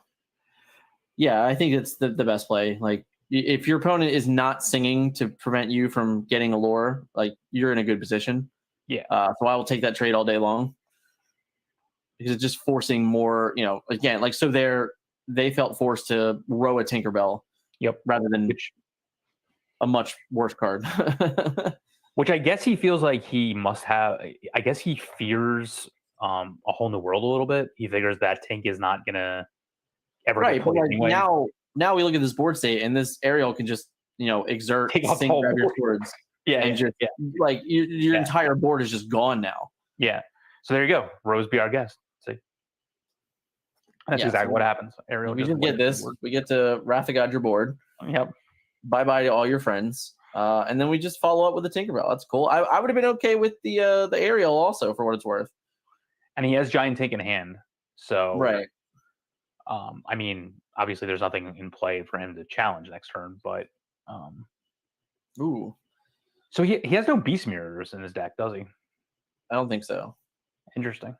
I think it's the best play. Like, if your opponent is not singing to prevent you from getting a lore, like, you're in a good position. Yeah. So I will take that trade all day long because it's just forcing more. Again, like, so they felt forced to row a Tinkerbell. Yep. Rather than a much worse card. Which I guess he feels like he must have. I guess he fears a whole new world a little bit. He figures that Tink is not gonna ever right. But like anyway. now we look at this board state, and this Ariel can just exert sync grab your swords. Like your entire board is just gone now. Yeah. So there you go. Rose be our guest. See, that's exactly what happens. Ariel. We just get this. We get to Rathagod your board. Yep. Bye bye to all your friends. And then we just follow up with the Tinkerbell. That's cool. I would have been okay with the Ariel also, for what it's worth. And he has Giant Tink in hand, so right. I mean, obviously, there's nothing in play for him to challenge next turn, but ooh. So he has no Beast Mirrors in his deck, does he? I don't think so. Interesting.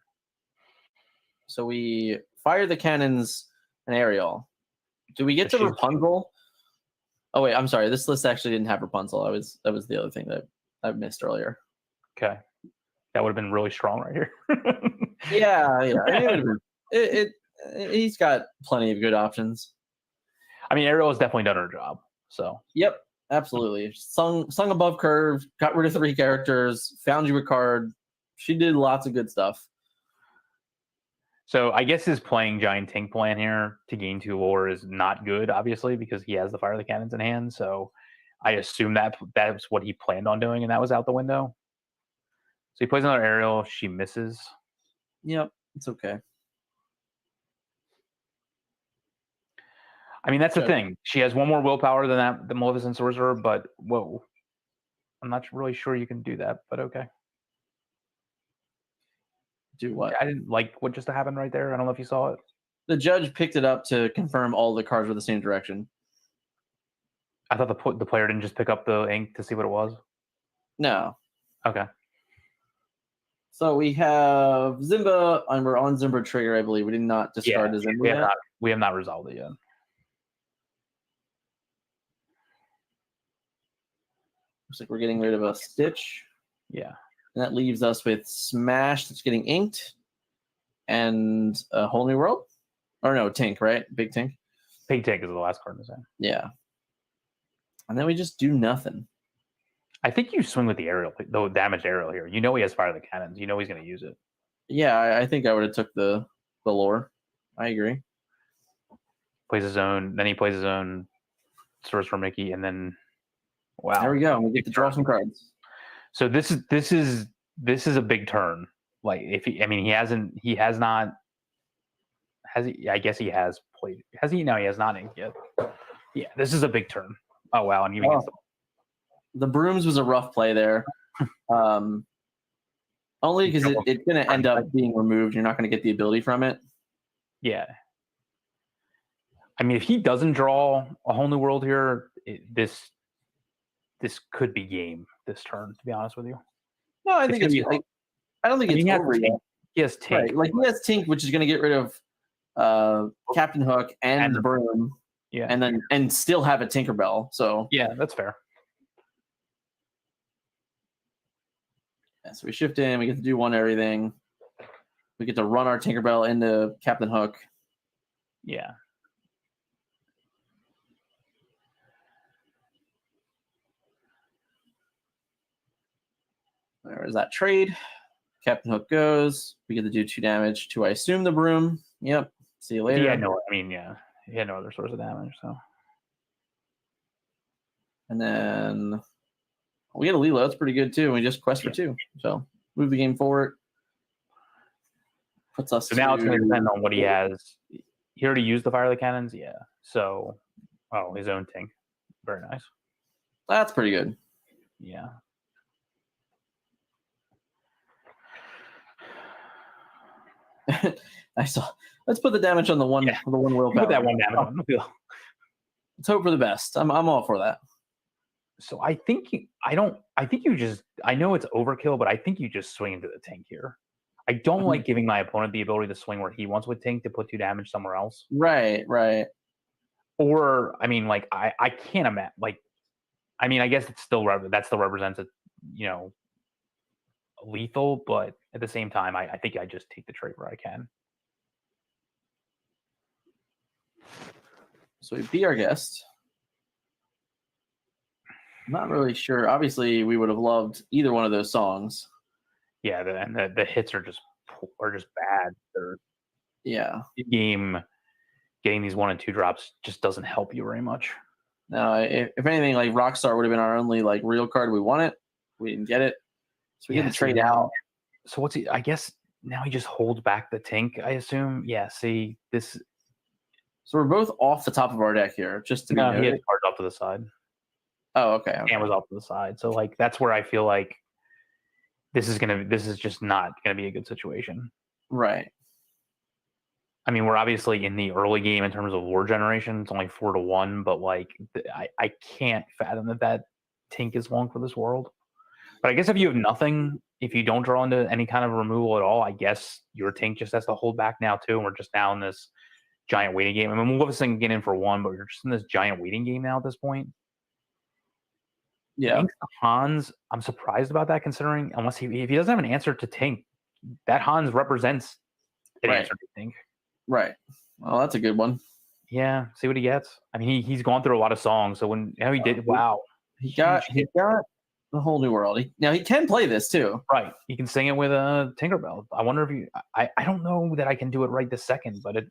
So we fire the cannons and Ariel. Do we get to Rapunzel? Oh wait, I'm sorry. This list actually didn't have Rapunzel. That was the other thing that I missed earlier. Okay, that would have been really strong right here. yeah. I mean, he's got plenty of good options. I mean, Ariel has definitely done her job. So yep, absolutely. Sung above curve, got rid of 3 characters, found you a card. She did lots of good stuff. So I guess his playing Giant Tink plan here to gain 2 lore is not good, obviously, because he has the Fire of the Cannons in hand. So I assume that's what he planned on doing, and that was out the window. So he plays another Ariel. She misses. Yep, it's okay. I mean, that's the thing. She has 1 more willpower than the Maleficent Sorcerer, but whoa. I'm not really sure you can do that, but okay. Do what? I didn't like what just happened right there. I don't know if you saw it. The judge picked it up to confirm all the cards were the same direction. I thought the player didn't just pick up the ink to see what it was. No. Okay. So we have Zimba, and we're on Zimba trigger, I believe. We did not discard the Zimba yet. We have not resolved it yet. Looks like we're getting rid of a Stitch. Yeah. And that leaves us with Smash that's getting inked and a Whole New World. Or no, Tink, right? Big Tink. Big Tink is the last card in the hand. Yeah. And then we just do nothing. I think you swing with the Ariel, the damaged Ariel here. You know he has Fire of the Cannons. You know he's going to use it. Yeah, I think I would have took the lore. I agree. Plays his own. Then he plays his own Sorcerer Mickey, and then wow. There we go. We get to draw some cards. So this is a big turn. Like he has not. Has he? I guess he has played. Has he? No, he has not inked yet. Yeah, this is a big turn. Oh wow, and even the Brooms was a rough play there. Only because it's going to end up being removed. You're not going to get the ability from it. Yeah. I mean, if he doesn't draw a whole new world here, this could be game this turn, to be honest with you. No, I think it's like, I don't think it's over yet. He has Tink. Right. Like he has Tink, which is going to get rid of Captain Hook and the broom. Yeah. And still have a Tinkerbell. So yeah, that's fair. Yeah, so we shift in, we get to do one everything. We get to run our Tinkerbell into Captain Hook. Yeah. There is that trade. Captain Hook goes. We get to do 2 damage to, I assume, the broom. Yep. See you later. Yeah, no, I mean, yeah. He had no other source of damage, so. And then we get a Lilo. That's pretty good, too. We just quest for 2. So move the game forward. Puts us so now it's going to depend on what he has. He already used the Fire the Cannons? Yeah. So, his own Tink. Very nice. That's pretty good. Yeah. I saw. Let's put the damage on the one. The one willpower. Put that one damage on the wheel. Let's hope for the best. I'm all for that. So I think I know it's overkill, but I think you just swing into the Tink here. I don't like giving my opponent the ability to swing where he wants with Tink to put 2 damage somewhere else. Right. Or I mean, like I can't imagine. Like, I mean, I guess it's still that still represents a lethal, but at the same time, I think I just take the trade where I can. So we beat our guest. I'm not really sure. Obviously, we would have loved either one of those songs. Yeah, the hits are just bad. Game getting these 1 and 2 drops just doesn't help you very much. No, if anything, like Rockstar would have been our only like real card. We won it. We didn't get it. So we get to trade out. So what's he? I guess now he just holds back the Tink, I assume. Yeah, see this. So we're both off the top of our deck here, just to be noted. He had cards off to the side. Oh, okay. And was off to the side. So like that's where I feel like this is just not gonna be a good situation. Right. I mean, we're obviously in the early game in terms of war generation. It's only 4-1, but like I can't fathom that Tink is long for this world. But I guess if you have nothing, if you don't draw into any kind of removal at all, I guess your Tink just has to hold back now too. And we're just now in this giant waiting game. I mean, we'll have this thing get in for 1, but we're just in this giant waiting game now at this point. Yeah. Hans, I'm surprised about that considering if he doesn't have an answer to Tink, that Hans represents an answer to Tink. Right. Well, that's a good one. Yeah. See what he gets. I mean, he's gone through a lot of songs. So he did. Wow. He got a whole new world. Now he can play this too. Right. He can sing it with a Tinkerbell. I wonder if I don't know that I can do it right this second, but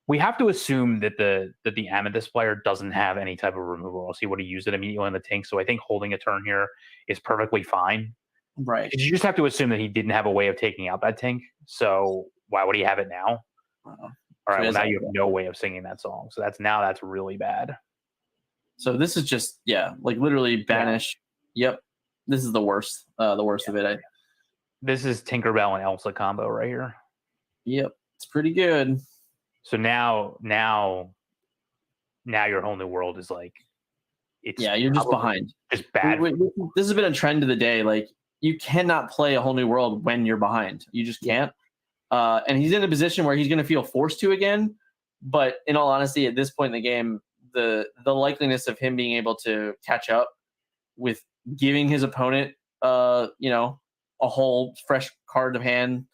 we have to assume that the Amethyst player doesn't have any type of removal. I'll see what he used it immediately on the Tink. So I think holding a turn here is perfectly fine. Right. You just have to assume that he didn't have a way of taking out that Tink. So why would he have it now? All right. Well, now you have no way of singing that song. So that's really bad. So this is just like literally banish. Yeah. Yep. This is the worst. The worst of it. This is Tinkerbell and Elsa combo right here. Yep. It's pretty good. So now your whole new world is like you're just behind. Just bad. This has been a trend of the day. Like you cannot play a whole new world when you're behind. You just can't. And he's in a position where he's going to feel forced to again. But in all honesty, at this point in the game, the likeliness of him being able to catch up with giving his opponent, a whole fresh card of hand,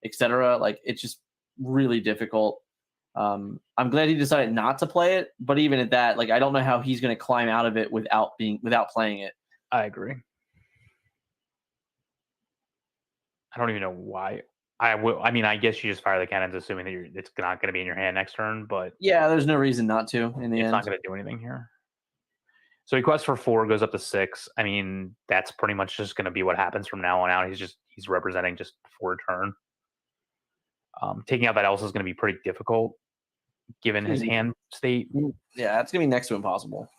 etc. Like it's just really difficult. I'm glad he decided not to play it, but even at that, like I don't know how he's going to climb out of it without playing it. I agree. I don't even know why. I mean, I guess you just fire the cannons, assuming that it's not going to be in your hand next turn. But yeah, there's no reason not to. In the end, it's not going to do anything here. So he quests for 4, goes up to 6. I mean, that's pretty much just going to be what happens from now on out. He's representing just 4 turn. Taking out that Elsa is going to be pretty difficult, given his hand state. Yeah, it's going to be next to impossible.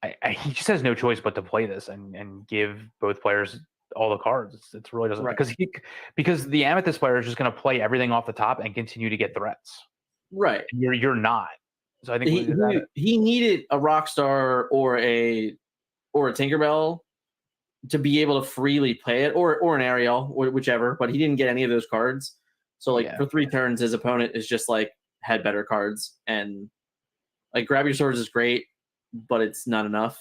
he just has no choice but to play this and give both players all the cards. It's really doesn't Right. because the Amethyst player is just going to play everything off the top and continue to get threats. Right. And you're not. So I think he needed a Rockstar or a Tinkerbell to be able to freely play it, or an Ariel, or whichever. But he didn't get any of those cards. So like for 3 turns, his opponent is just like had better cards, and like Grab Your Swords is great, but it's not enough.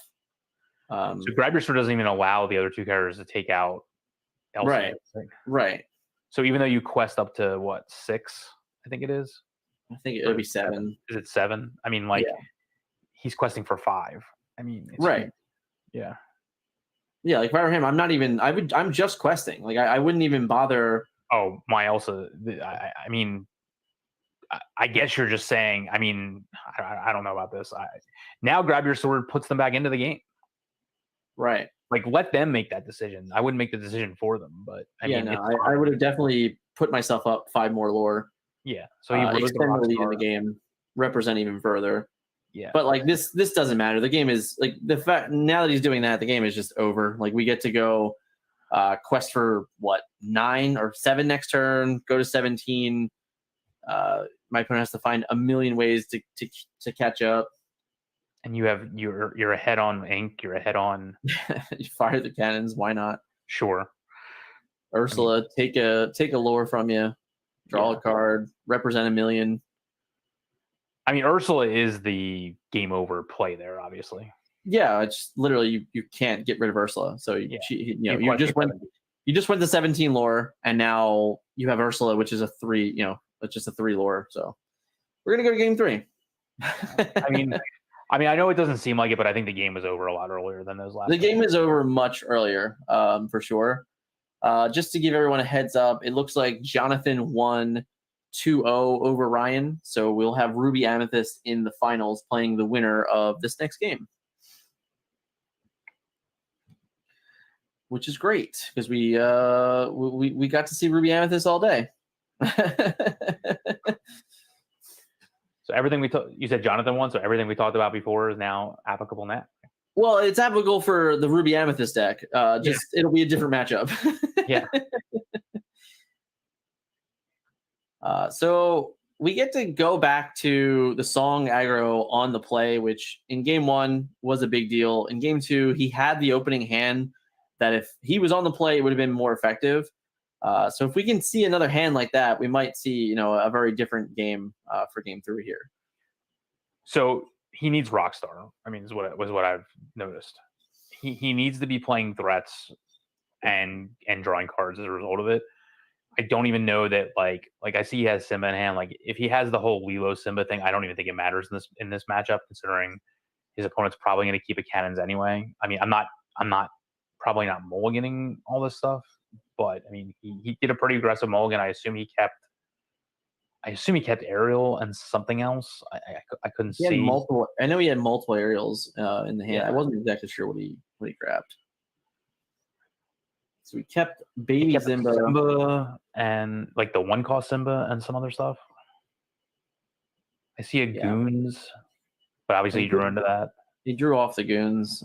So Grab Your Sword doesn't even allow the other 2 characters to take out Elsa. Right. So even though you quest up to what 6, I think it is. I think it'll be 7. Is it 7? I mean, like he's questing for 5. I mean, it's right. Yeah. Yeah, like if I were him, I'm just questing. Like I wouldn't even bother. Oh, my Elsa. I mean, I guess you're just saying. I mean, I don't know about this. Now Grab Your Sword puts them back into the game. Right. Like let them make that decision. I wouldn't make the decision for them, but I would have definitely put myself up 5 more lore. Yeah. So he extend the lead in the game, represent even further. Yeah. But like this doesn't matter. The game is like the fact now that he's doing that, the game is just over. Like we get to go quest for 9 or 7 next turn, go to 17. My opponent has to find a million ways to catch up. And you're ahead on ink. You're ahead on. You fire the cannons. Why not? Sure. Ursula, take a lore from you, draw a card, represent a million. I mean, Ursula is the game over play there, obviously. Yeah, it's literally you can't get rid of Ursula. So you just went to 17 lore, and now you have Ursula, which is a 3. It's just a 3 lore. So we're gonna go to game 3. I mean, I know it doesn't seem like it, but I think the game was over a lot earlier than those last. The game is over much earlier, for sure. Just to give everyone a heads up, it looks like Jonathan won 2-0 over Ryan. So we'll have Ruby Amethyst in the finals playing the winner of this next game. Which is great because we got to see Ruby Amethyst all day. So everything you said Jonathan won, so everything we talked about before is now applicable now. Well, it's applicable for the Ruby Amethyst deck. It'll be a different matchup. Yeah. So we get to go back to the Song aggro on the play, which in game 1 was a big deal. In game 2, he had the opening hand that if he was on the play, it would have been more effective. So if we can see another hand like that, we might see, a very different game for game 3 here. So he needs Rockstar. I mean, is what I've noticed. He needs to be playing threats and drawing cards as a result of it. I don't even know that like I see he has Simba in hand. Like if he has the whole Lilo Simba thing, I don't even think it matters in this matchup, considering his opponent's probably going to keep a cannons anyway. I mean, I'm not probably not mulliganing all this stuff. But I mean, he did a pretty aggressive mulligan. I assume he kept Ariel and something else. I couldn't see. Multiple. I know he had multiple Ariels in the hand. Yeah. I wasn't exactly sure what he grabbed. So we kept baby Simba and like the 1-cost Simba and some other stuff. I see a Goons, but obviously he drew into that. He drew off the Goons.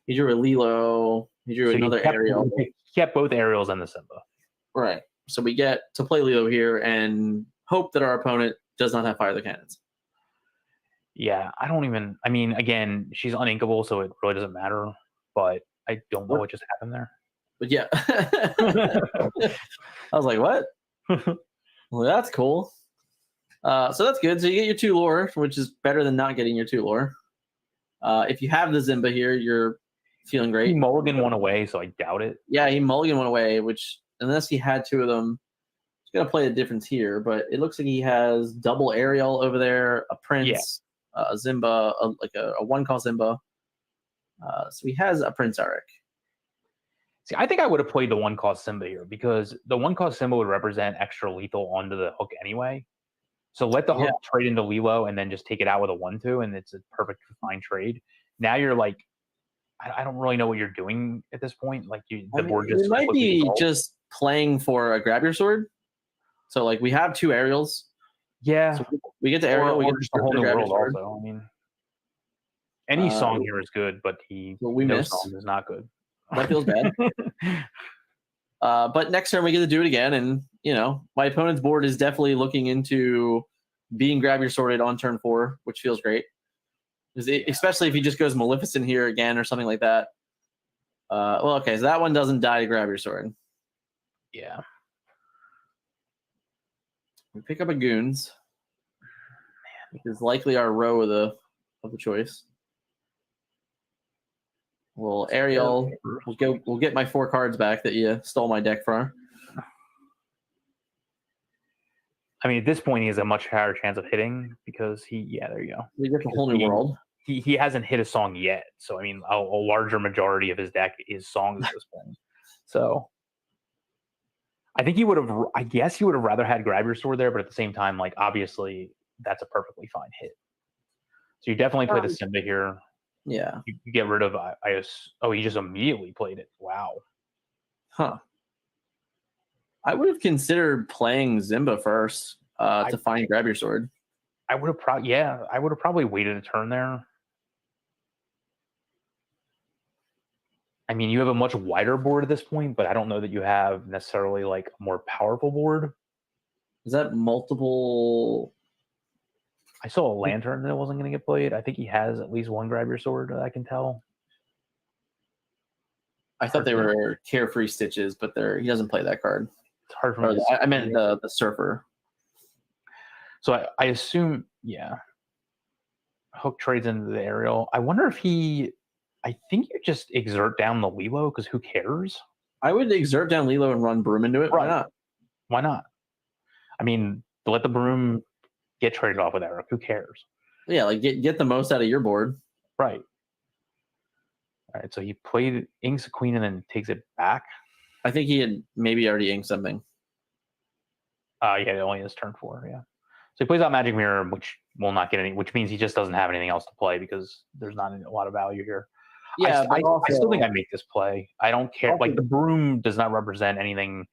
He drew a Lilo. He drew another Ariel. He kept both Ariels and the Simba. Right. So we get to play Lilo here and hope that our opponent does not have Fire the Cannons. Yeah, I mean, again, she's uninkable, so it really doesn't matter. But I don't know what just happened there. But yeah. I was like, what? Well, that's cool. So that's good. So you get your 2 lore, which is better than not getting your 2 lore. If you have the Zimba here, you're feeling great. He mulligan one away, so I doubt it. Yeah, he mulligan one away, which unless he had 2 of them, he's gonna play the difference here. But it looks like he has double Ariel over there, a Prince, a Zimba, a 1-cost Zimba. So he has a Prince Eric. See, I think I would have played the 1-cost Simba here because the 1-cost Simba would represent extra lethal onto the hook anyway. So let the hook trade into Lilo and then just take it out with a 1/2, and it's a perfect fine trade. Now you're like, I don't really know what you're doing at this point. Like board just might be just playing for a Grab Your Sword. So like we have 2 Ariels. Yeah, so we get the Ariel. We get just a whole new world also. I mean, Any song here is good, but no song is not good. That feels bad. But next turn we get to do it again, and my opponent's board is definitely looking into being grab your sorted on turn 4, which feels great. Especially if he just goes Maleficent here again or something like that. Well, okay, so that one doesn't die to grab your sword. Yeah. We pick up a Goons, which is likely our row of the choice. Well, Ariel, we'll get my 4 cards back that you stole my deck from. I mean, at this point, he has a much higher chance of hitting because there you go. We get the whole new world. He hasn't hit a song yet, so I mean, a larger majority of his deck is songs at this point. So, I think I guess he would have rather had Grab Your Sword there, but at the same time, like obviously, that's a perfectly fine hit. So you definitely play the Simba here. Yeah. You get rid of he just immediately played it. Wow. Huh. I would have considered playing Zimba first to find Grab Your Sword. I would have probably waited a turn there. I mean, you have a much wider board at this point, but I don't know that you have necessarily like a more powerful board. Is that multiple? I saw a Lantern that wasn't going to get played. I think he has at least one Grab Your Sword that I can tell. I thought they were Carefree Stitches, but he doesn't play that card. It's hard for me to I meant the Surfer. So I assume, Hook trades into the Aerial. I wonder if I think you just exert down the Lilo because who cares? I would exert down Lilo and run Broom into it. Right. Why not? Why not? I mean, let the Broom get traded off with Eric. Who cares? Yeah, like get the most out of your board. Right. All right, so he played inks a queen and then takes it back. I think he had maybe already inked something. It only is turn 4, yeah. So he plays out Magic Mirror, which will not get any, which means he just doesn't have anything else to play because there's not a lot of value here. Yeah, I still think I'd make this play. I don't care. Like, the Broom does not represent anything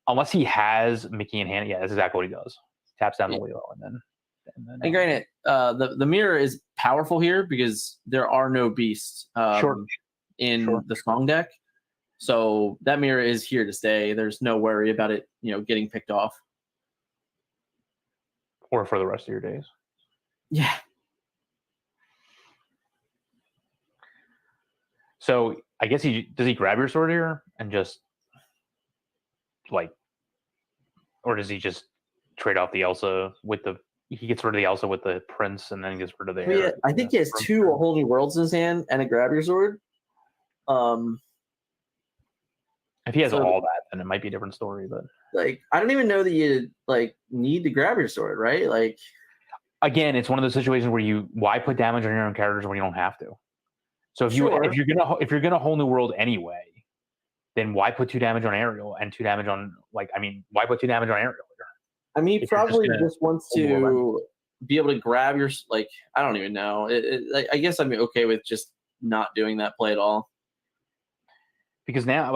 unless he has Mickey in hand. Yeah, that's exactly what he does. Taps down the Lilo and then. And granted, the mirror is powerful here because there are no beasts in the Song deck. So that mirror is here to stay. There's no worry about it, getting picked off. Or for the rest of your days. Yeah. So I guess does he grab your sword here and just or does he just trade off the Elsa he gets rid of the Elsa with the Prince and then gets rid of the I think he has 2 Whole New Worlds in his hand and a Grab Your Sword. If he has all that, then it might be a different story. But I don't even know that you need to grab your sword, right? Again, it's one of those situations where why put damage on your own characters when you don't have to. So if you're gonna Whole New World anyway, then why put 2 damage on Ariel and 2 damage on why put 2 damage on Ariel here? I mean, he probably just wants to be able to grab your I don't even know. I guess I'm okay with just not doing that play at all. Because now,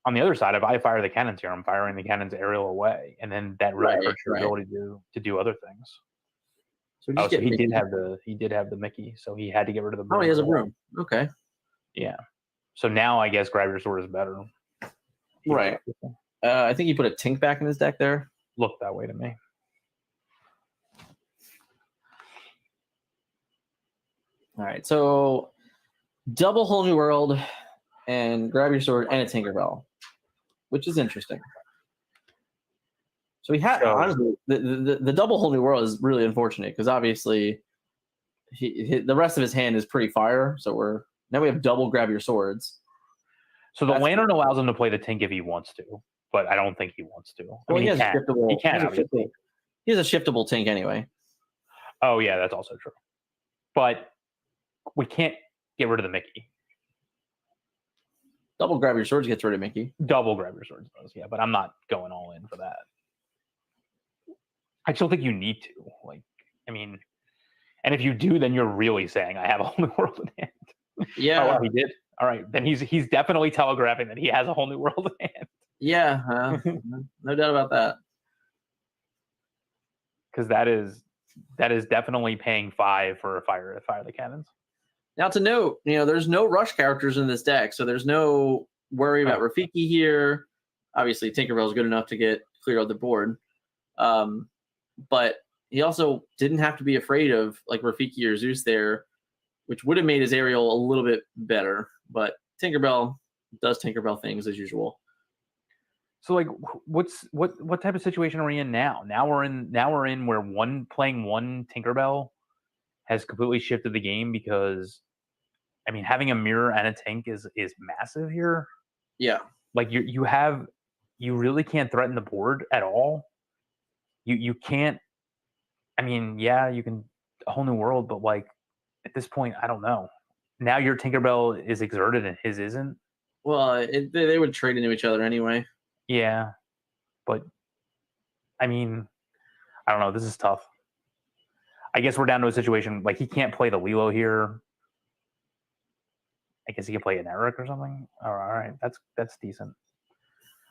on the other side, if I fire the cannons here, I'm firing the cannons Ariel away, and then that really hurts your ability to do other things. So he did have the Mickey, so he had to get rid of the Broom. Oh, he has a Broom. Okay. Yeah. So now I guess Grab Your Sword is better. Right. I think he put a Tink back in his deck there. Looked that way to me. All right. So double Whole New World and Grab Your Sword and a Tinkerbell, which is interesting. So honestly, the double Whole New World is really unfortunate because obviously the rest of his hand is pretty fire. So now we have double Grab Your Swords. So the Lantern allows him to play the Tink if he wants to, but I don't think he wants to. He has a shiftable Tink anyway. Oh yeah, that's also true. But we can't get rid of the Mickey. Double Grab Your Swords gets rid of Mickey. Double Grab Your Swords does, yeah, but I'm not going all in for that. I still think you need to. And if you do, then you're really saying I have a Whole New World in hand. Yeah. Oh, well, he did. All right, then he's definitely telegraphing that he has a Whole New World in hand. Yeah, no doubt about that. Because that is definitely paying 5 for a fire the cannons. Now to note, there's no rush characters in this deck, so there's no worry about Rafiki here. Obviously, Tinkerbell is good enough to get cleared off the board. But he also didn't have to be afraid of like Rafiki or Zeus there, which would have made his aerial a little bit better. But Tinkerbell does Tinkerbell things as usual. So like, what type of situation are we in now? Now we're in where playing one Tinkerbell has completely shifted the game because, I mean, having a mirror and a tank is massive here. Yeah, like you really can't threaten the board at all. You can't. I mean, yeah, you can a whole new world, but like at this point, I don't know. Now your Tinkerbell is exerted and his isn't. Well, they would trade into each other anyway. Yeah, but I mean, I don't know. This is tough. I guess we're down to a situation like he can't play the Lilo here. I guess he can play an Eric or something. All right, that's decent.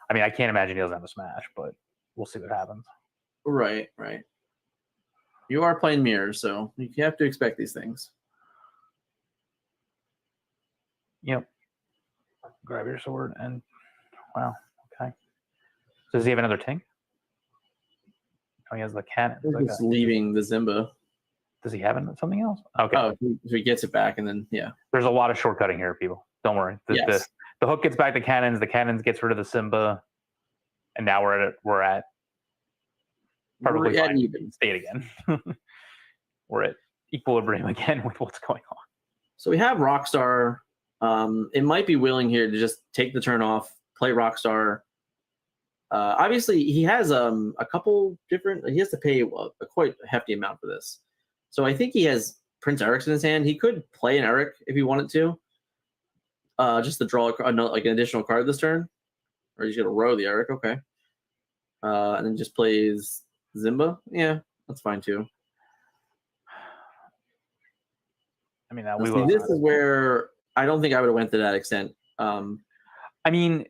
I mean, I can't imagine he doesn't have a Smash, but we'll see what happens. Right. You are playing mirrors, so you have to expect these things. Yep. Grab your sword and wow. Okay. So does he have another Tink? Oh, he has the cannon. He's just leaving the Zimba. Does he have something else? Okay. Oh, he gets it back, and then yeah. There's a lot of shortcutting here, people. Don't worry. The hook gets back the cannons gets rid of the Simba, and now we're at perfectly fine even state again. We're at equilibrium again with what's going on. So we have Rockstar. It might be willing here to just take the turn off, play Rockstar. Obviously, he has a couple different. He has to pay a quite hefty amount for this. So I think he has Prince Eric's in his hand. He could play an Eric if he wanted to, just to draw like an additional card this turn, or he's gonna row the Eric. Okay, and then just plays Zimba. Yeah, that's fine too. I mean, this is where I don't think I would have went to that extent. I mean,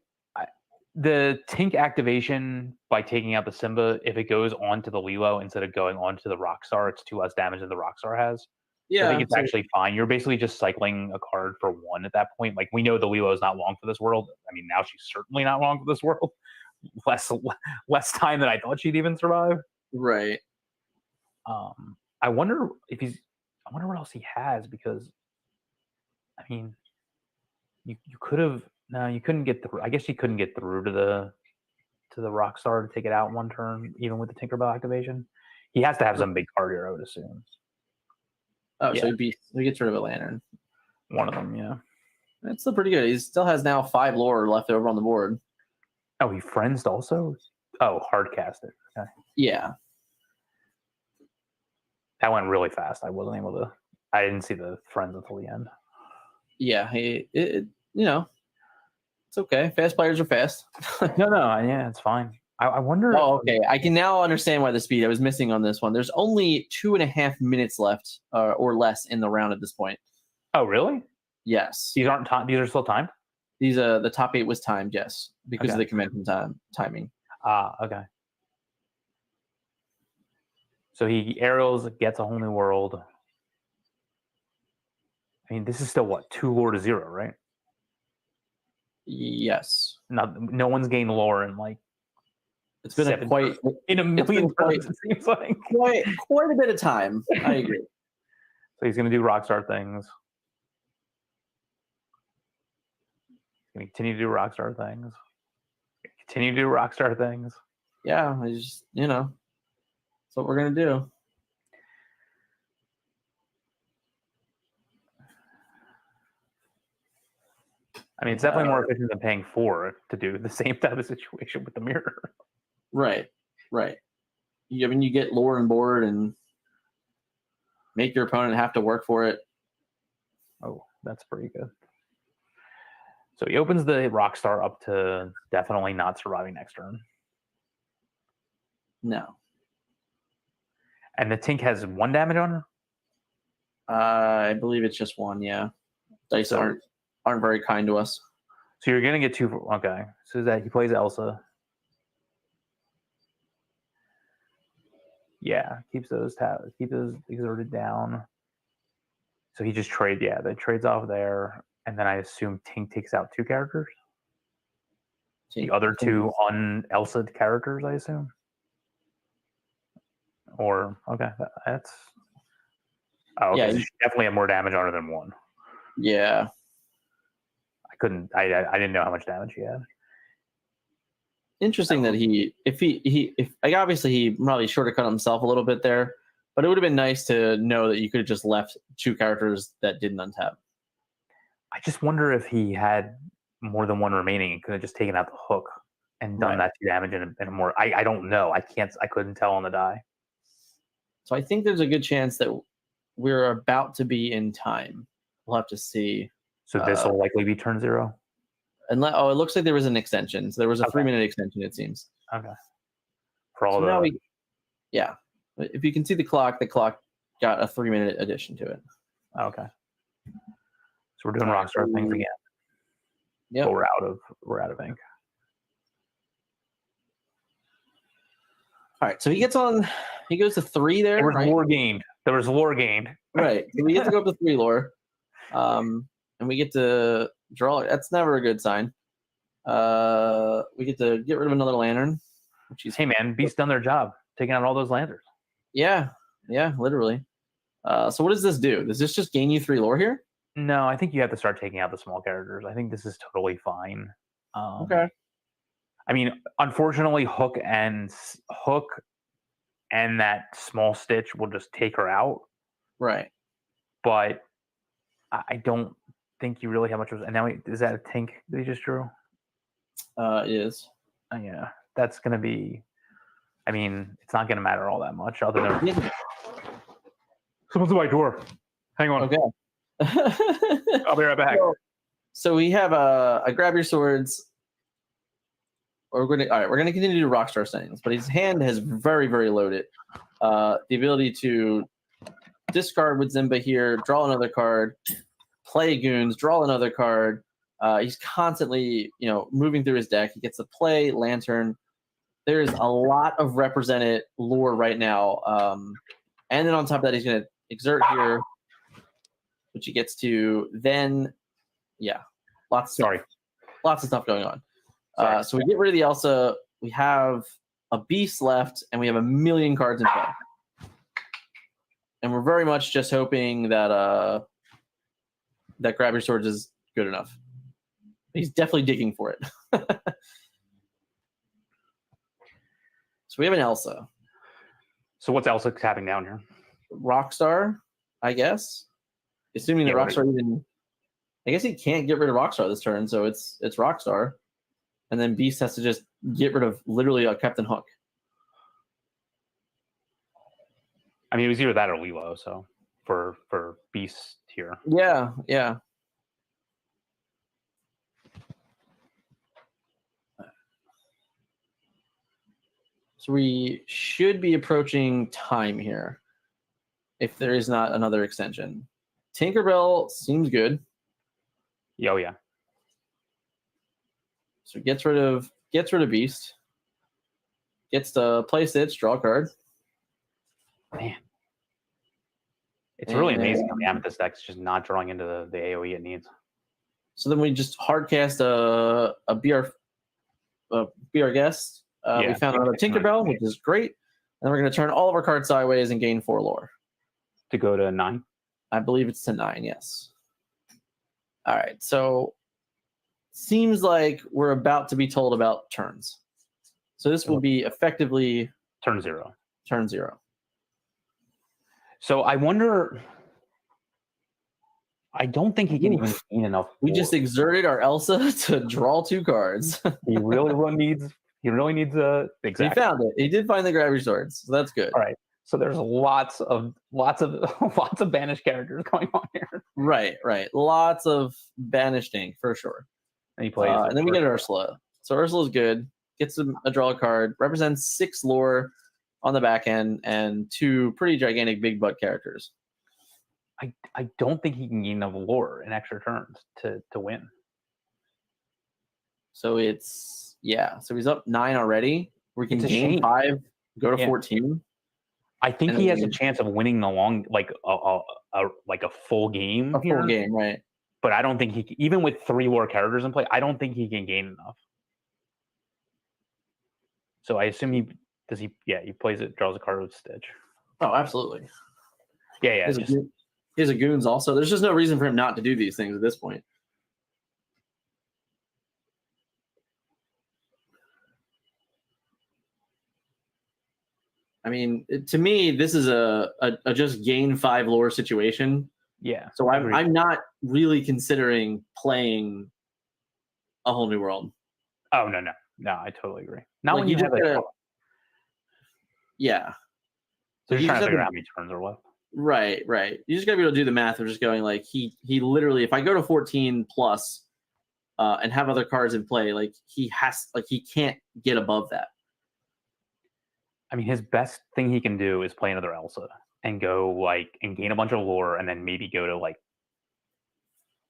the Tink activation by taking out the Simba, if it goes onto the Lilo instead of going onto the Rockstar, it's 2 less damage than the Rockstar has. Yeah, so I think it's actually fine. You're basically just cycling a card for 1 at that point. Like, we know the Lilo is not long for this world. I mean, now she's certainly not long for this world. Less time than I thought she'd even survive. Right. I wonder what else he has, because I mean, you could have. No, you couldn't get through. I guess you couldn't get through to the Rockstar to take it out in 1 turn, even with the Tinkerbell activation. He has to have some big card here, I would assume. Oh, yeah. So he gets rid of a Lantern. One of them, yeah. That's still pretty good. He still has now 5 lore left over on the board. Oh, he friends also? Oh, hard cast it. Okay. Yeah. That went really fast. I didn't see the friends until the end. Yeah, it's okay. Fast players are fast. No, yeah, it's fine. I wonder. Oh, okay. I can now understand why the speed I was missing on this one. There's only 2.5 minutes left, or less, in the round at this point. Oh, really? Yes. These aren't these are still timed? These the top 8 was timed, yes, because of the convention timing. Okay. So he aerials, gets a whole new world. I mean, this is still what, 2 lore to 0, right? Yes. No one's gained lore in like. It's been in a million turns, it seems like. Quite a bit of time. I agree. So he's going to do Rockstar things. He's going to continue to do Rockstar things. Continue to do Rockstar things. Yeah, I just that's what we're going to do. I mean, it's definitely more efficient than paying 4 to do the same type of situation with the mirror. Right. You get lore and board and make your opponent have to work for it. Oh, that's pretty good. So he opens the Rockstar up to definitely not surviving next turn. No. And the Tink has 1 damage on her? I believe it's just 1, yeah. Dice aren't very kind to us. So you're going to get 2. Okay. So that he plays Elsa. Yeah, keep those exerted down. So he just trades off there, and then I assume Tink takes out 2 characters. The other 2 un-Elsa characters, I assume. Or okay, that's okay. Yeah, so she definitely had more damage on her than 1. Yeah. I didn't know how much damage he had. Interesting that obviously he probably shortcut himself a little bit there, but it would have been nice to know that you could have just left 2 characters that didn't untap. I just wonder if he had more than 1 remaining and could have just taken out the hook and done that 2 damage in a more. I don't know. I couldn't tell on the die. So I think there's a good chance that we're about to be in time. We'll have to see. So this will likely be turn 0. It looks like there was an extension. So there was a 3-minute extension, it seems. Okay. For all now if you can see the clock got a 3-minute addition to it. Okay. So we're doing Rockstar things again. Yeah. But we're out of ink. All right. So he goes to 3 there. There was right? lore gained. Right. So we get to go up to 3 lore. And we get to draw. That's never a good sign. We get to get rid of another lantern. Hey man, Beast's done their job, taking out all those lanterns. Yeah, literally. So what does this do? Does this just gain you 3 lore here? No, I think you have to start taking out the small characters. I think this is totally fine. Okay. I mean, unfortunately, Hook and that small Stitch will just take her out. Right. But I don't think you really have much of. And now is that a Tink that he just drew? It is. Yeah, that's gonna be. I mean, it's not gonna matter all that much, other than someone's at my door. Hang on. Okay. I'll be right back. So we have a grab your swords. We're going to continue to do Rockstar settings, but his hand has very, very loaded. The ability to discard with Zimba here, draw another card, play goons, draw another card. He's constantly, moving through his deck. He gets to play Lantern. There's a lot of represented lore right now. And then on top of that, he's going to exert here, which he gets to then, lots of stuff going on. So we get rid of the Elsa. We have a Beast left, and we have a million cards in play. And we're very much just hoping that that Grab Your Swords is good enough. He's definitely digging for it. So we have an Elsa. So what's Elsa tapping down here? Rockstar, I guess. Assuming that Rockstar even... I guess he can't get rid of Rockstar this turn, so it's Rockstar. And then Beast has to just get rid of literally a Captain Hook. I mean, it was either that or Lilo, so for Beast here. Yeah. So we should be approaching time here, if there is not another extension. Tinkerbell seems good. Oh yeah. So gets rid of Beast. Gets to play Stitch, draw a card. Man. It's really amazing how the Amethyst deck's just not drawing into the AoE it needs. So then we just hardcast a BR guest. We found another Tinkerbell, which is great. And then we're going to turn all of our cards sideways and gain 4 lore. To go to 9? I believe it's to 9, yes. All right, so seems like we're about to be told about turns. So this will be effectively turn 0. Turn 0. So I wonder. I don't think he can even gain enough. We just exerted our Elsa to draw 2 cards. He really needs. He really needs a. Exactly. He found it. He did find the Grab Your Swords, so that's good. All right. So there's lots of banished characters going on here. Right. Lots of banishing for sure. And he plays. And then we get Ursula. So Ursula's good. Gets a draw card. Represents 6 lore on the back end and 2 pretty gigantic big butt characters. I don't think he can gain enough lore in extra turns to win. So So he's up 9 already. We can gain 5, go to 14. I think And he then has a chance of winning the long, like a full game. A full game, right? But I don't think he, even with 3 more characters in play, I don't think he can gain enough. So I assume he does. He plays it, draws a card with Stitch. Oh, absolutely. Yeah. He's a goons also. There's just no reason for him not to do these things at this point. I mean, to me, this is a just gain 5 lore situation. Yeah. So I'm not really considering playing a whole new world. Oh no, I totally agree. Not Like, when you you just have gotta- Yeah. So Like, you're you trying to just figure have out how many turns are left. Right. You just gotta be able to do the math of just going like he literally, if I go to 14 plus and have other cards in play, like he can't get above that. I mean, his best thing he can do is play another Elsa and go and gain a bunch of lore, and then maybe go to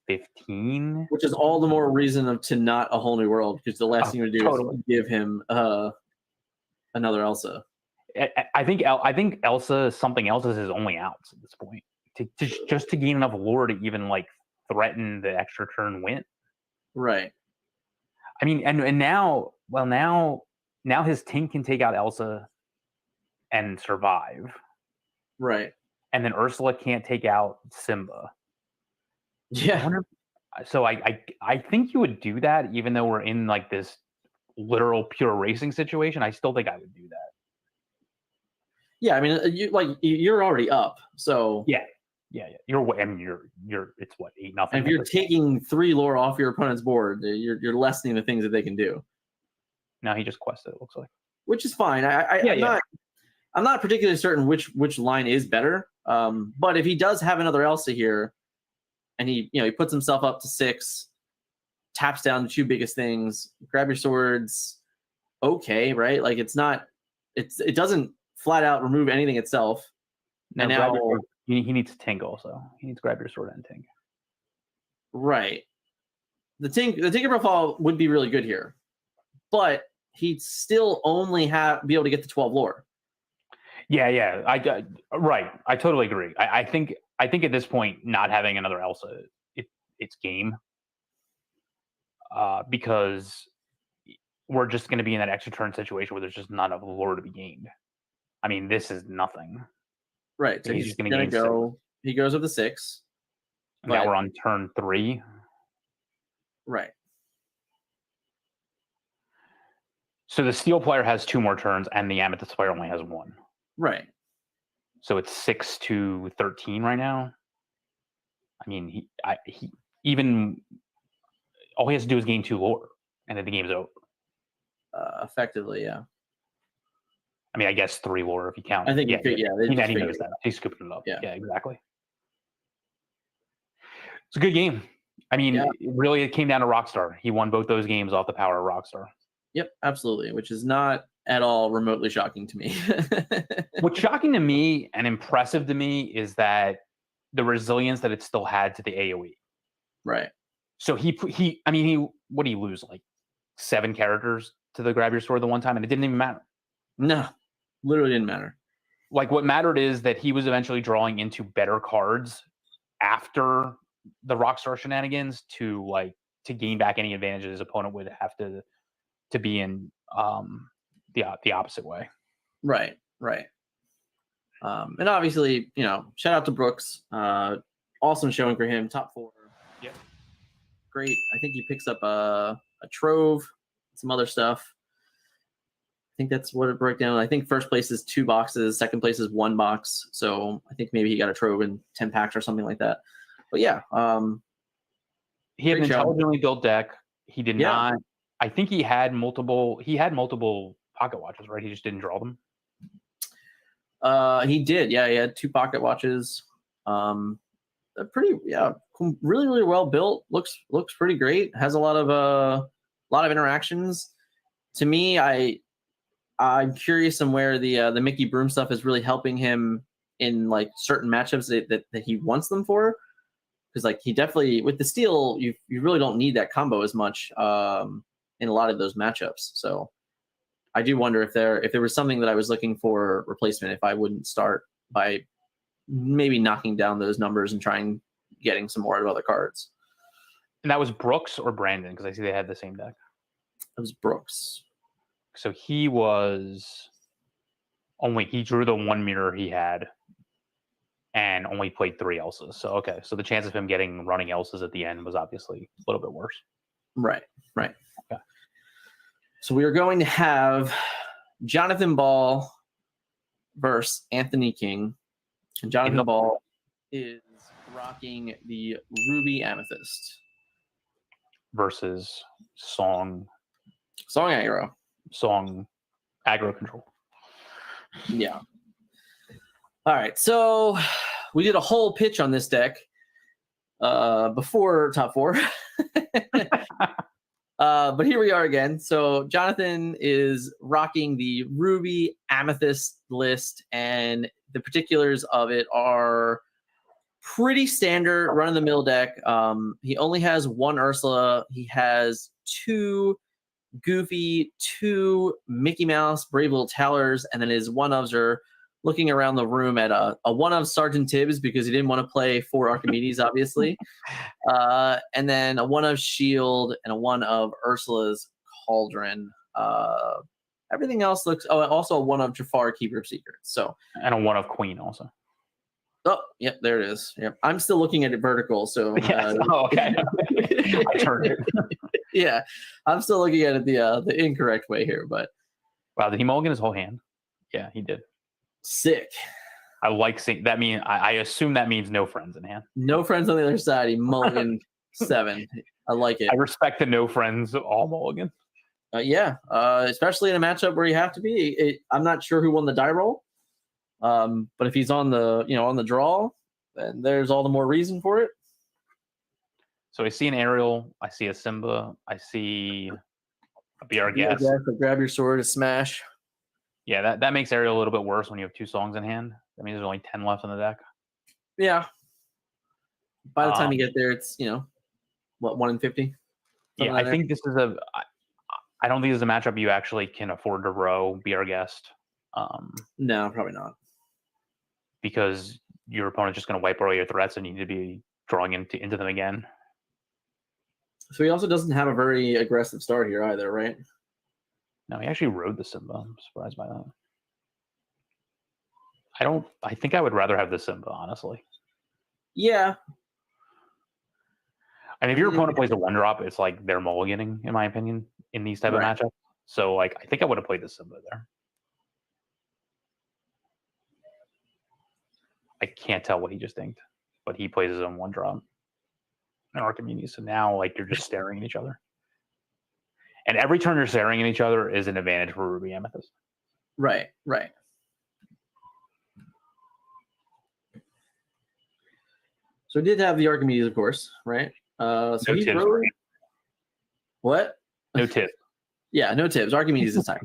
15. Which is all the more reason to not a whole new world, because the last thing to do is give him another Elsa. I think Elsa, something else is his only outs at this point. Just to gain enough lore to even threaten the extra turn win. Right. I mean, and now his Tink can take out Elsa and survive. Right. And then Ursula can't take out Simba. Yeah. So I think you would do that, even though we're in this literal pure racing situation. I still think I would do that. Yeah, I mean, you're already up, so yeah. You're it's what 8-0. And if you're taking 3 lore off your opponent's board, you're lessening the things that they can do. Now he just quested, it looks like, which is fine. I'm not particularly certain which line is better. But if he does have another Elsa here, and he puts himself up to 6, taps down the 2 biggest things, grab your swords, okay, right? Like it doesn't flat out remove anything itself. No, and now he needs Tink also. He needs grab your sword and Tink. Right. The Tinker profile would be really good here, but he'd still only be able to get the 12 lore. Yeah. Right. I totally agree. I think at this point, not having another Elsa, it's game. Because we're just going to be in that extra turn situation where there's just not enough lore to be gained. I mean, this is nothing. Right. So he's just going to go. 6. He goes with the 6. Now we're on turn 3. Right. So the steel player has 2 more turns, and the amethyst player only has 1. Right. So it's 6-13 right now. I mean, he even all he has to do is gain 2 lore, and then the game's over. Effectively, yeah. I mean, I guess 3 lore if you count. I think he knows that. He's scooping it up. Yeah, exactly. It's a good game. I mean, it came down to Rockstar. He won both those games off the power of Rockstar. Yep, absolutely, which is not at all remotely shocking to me. What's shocking to me and impressive to me is that the resilience that it still had to the AoE. Right. So what did he lose? 7 characters to the grab your sword the one time, and it didn't even matter. No, literally didn't matter. What mattered is that he was eventually drawing into better cards after the Rockstar shenanigans to gain back any advantage his opponent would have to be in the opposite way. Right. And obviously, shout out to Brooks. Awesome showing for him. Top 4. Yep. Great. I think he picks up a trove, some other stuff. I think that's what it broke down. I think first place is 2 boxes, second place is 1 box. So I think maybe he got a trove in 10 packs or something like that. But yeah, he had an intelligently built deck. He did not. I think he had multiple pocket watches, right? He just didn't draw them. He did. Yeah, he had 2 pocket watches. Pretty, really, really well built. Looks pretty great. Has a lot of interactions. To me, I'm curious on where the Mickey Broom stuff is really helping him in certain matchups that he wants them for. Because he definitely, with the steel, you really don't need that combo as much in a lot of those matchups. So I do wonder if there was something that I was looking for replacement, if I wouldn't start by maybe knocking down those numbers and trying getting some more out of other cards. And that was Brooks or Brandon, because I see they had the same deck. It was Brooks. So he drew the one mirror he had and only played 3 Elses. So okay, so the chance of him getting running Elses at the end was obviously a little bit worse. Right. Okay. So we are going to have Jonathan Ball versus Anthony King. And Jonathan Ball is rocking the Ruby Amethyst versus Song Aggro Control. Yeah. All right. So we did a whole pitch on this deck before top 4. But here we are again. So Jonathan is rocking the Ruby Amethyst list, and the particulars of it are pretty standard run-of-the-mill deck. He only has 1 Ursula. He has 2 Goofy, 2 Mickey Mouse, Brave Little Towers, and then his one-ofs are looking around the room at a one-of Sergeant Tibbs because he didn't want to play 4 Archimedes, obviously. And then a one-of Shield and a one-of Ursula's Cauldron. Everything else looks... Oh, also a one-of Jafar, Keeper of Secrets. So, and a one-of Queen also. Oh, yep, there it is. Yep. I'm still looking at it vertical, so... Yes. Okay. I turned it. Yeah, I'm still looking at it the incorrect way here, but... Wow, did he mulligan his whole hand? Yeah, he did. Sick. I like seeing that. I assume that means no friends in hand. No friends on the other side. He mulliganed 7. I like it. I respect the no friends all mulligan. Yeah, especially in a matchup where you have to be. I'm not sure who won the die roll, but if he's on the draw, then there's all the more reason for it. So I see an Ariel. I see a Simba. I see a BR Guess. Grab your sword, a smash. Yeah, that makes Ariel a little bit worse when you have 2 songs in hand. That means there's only 10 left in the deck. Yeah. By the time you get there, it's, 1 in 50? Yeah, I think this is I don't think this is a matchup you actually can afford to row, be our guest. No, probably not. Because your opponent's just going to wipe away your threats and you need to be drawing into them again. So he also doesn't have a very aggressive start here either, right? No, he actually rode the Simba. I'm surprised by that. I think I would rather have the Simba, honestly. Yeah. And if your opponent plays a 1-drop, it's like they're mulliganing, in my opinion, in these type of matchups. So, I think I would have played the Simba there. I can't tell what he just inked, but he plays his own 1-drop in Archimedes. So now, you're just staring at each other. And every turn you're staring at each other is an advantage for Ruby Amethyst. Right. So he did have the Archimedes, of course, right? So no he tips. rode... What? No tips. Yeah, no tips. Archimedes this time.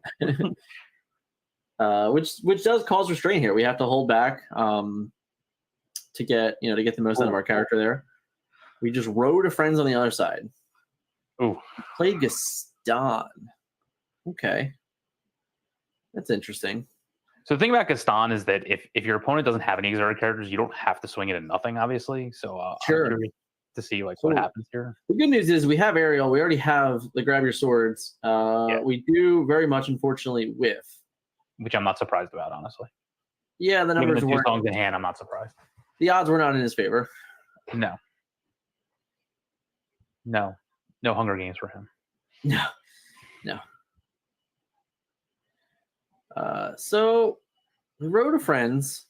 Which does cause restraint here. We have to hold back to get the most out of our character there. We just rode a friends on the other side. Ooh. Played Gaston. Okay. That's interesting. So the thing about Gaston is that if your opponent doesn't have any exotic characters, you don't have to swing it at nothing, obviously. So sure. I'm curious to see what happens here. The good news is we have Ariel. We already have the grab your swords. We do very much, unfortunately, whiff. Which I'm not surprised about, honestly. Yeah, the numbers Given the 2 weren't. songs in hand, I'm not surprised. The odds were not in his favor. No. No Hunger Games for him. No. So, the Road of Friends.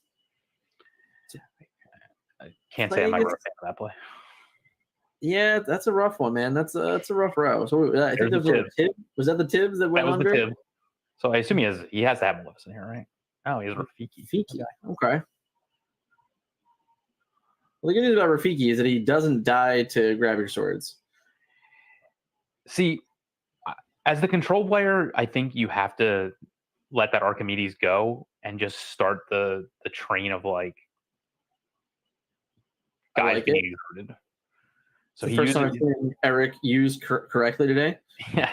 I can't say I'm a fan of that play. Yeah, that's a rough one, man. That's a rough row. So I think that was a tib. Was that the Tibbs that went under? That was the Tib. So I assume he has to have Maleficent here, right? Oh, he has Rafiki. Okay. Well, the good news about Rafiki is that he doesn't die to grab your swords. See, as the control player, I think you have to let that Archimedes go and just start the train of guys being hurted. So the first time I've seen Eric used correctly today. Yeah.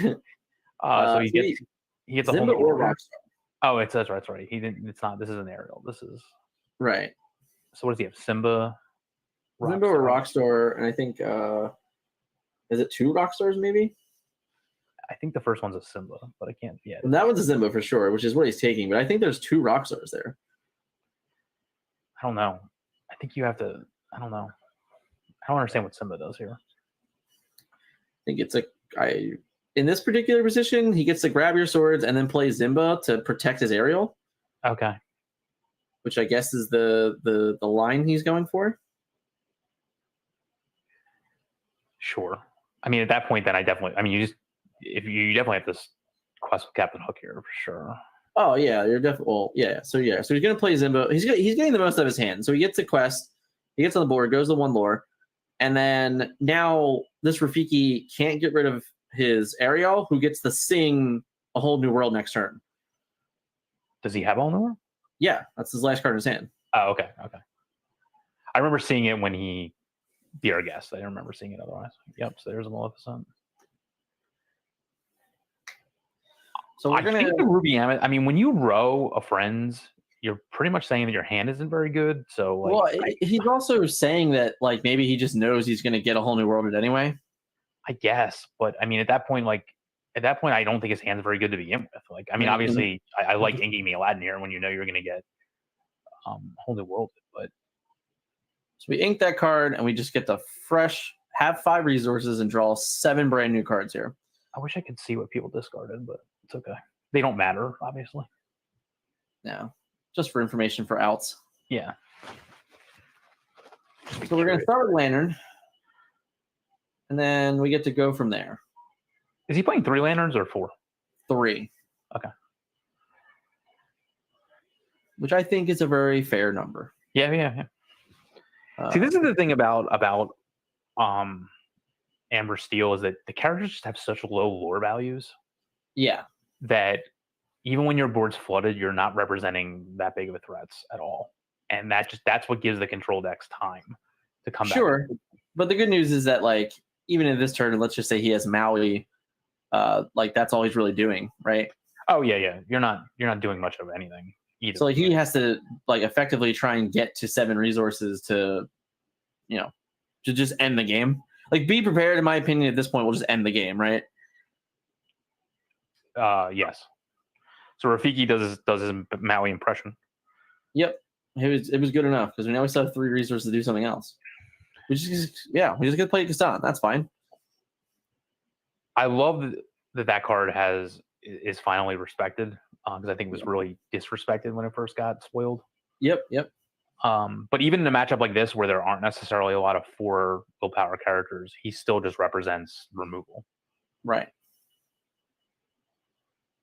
So he He gets a Zimba whole or Rockstar. Oh, that's right. He didn't. It's not. This is an aerial. This is right. So what does he have? Simba, Zimba or Rockstar, and I think is it 2 Rockstars maybe? I think the first one's a Simba, but I can't. Yeah, And that one's a Zimba for sure, which is what he's taking. But I think there's 2 Rockstars there. I don't know. I think you have to. I don't know. I don't understand what Simba does here. I think it's in this particular position, he gets to grab your swords and then play Zimba to protect his aerial. Okay. Which I guess is the line he's going for. Sure. I mean, at that point, then I mean, you definitely have to quest with Captain Hook here for sure. Oh yeah, you're definitely. Well, yeah. So he's gonna play Zimba. He's getting the most of his hand. So he gets a quest. He gets on the board, goes to 1 lore, and then now this Rafiki can't get rid of his Ariel, who gets to sing A Whole New World next turn. Does he have A Whole New World? Yeah, that's his last card in his hand. Oh, okay. I remember seeing it when he be our guest. I don't remember seeing it otherwise. Yep. So there's a Maleficent. So I think the Ruby Amethyst. I mean, when you row a friend's, you're pretty much saying that your hand isn't very good. So, like, well, he's also saying that like maybe he just knows he's going to get A Whole New World anyway. I guess, but I mean, at that point, I don't think his hand's very good to begin with. Like, I mean, obviously, I like inking the Aladdin here when you know you're going to get Whole New World, but so we ink that card and we just get the fresh, have 5 resources and draw 7 brand new cards here. I wish I could see what people discarded, but it's okay. They don't matter, obviously. No, just for information for outs. Yeah. So we're going to start with Lantern, and then we get to go from there. Is he playing 3 lanterns or 4? 3. Okay. Which I think is a very fair number. Yeah. See, this is the thing about Amber Steel is that the characters just have such low lore values. Yeah. That even when your board's flooded, you're not representing that big of a threats at all. And that's what gives the control decks time to come back. Sure. But the good news is that, like, even in this turn, let's just say he has Maui, like that's all he's really doing, right? Oh yeah. You're not doing much of anything either. So like he has to like effectively try and get to 7 resources to just end the game. Like, be prepared, in my opinion, at this point, we'll just end the game, right? Yes. So Rafiki does his Maui impression. Yep. It was good enough because we now still have 3 resources to do something else. We just gonna play Gaston. That's fine. I love that card is finally respected because I think it was really disrespected when it first got spoiled. Yep. But even in a matchup like this, where there aren't necessarily a lot of 4 willpower characters, he still just represents removal. Right.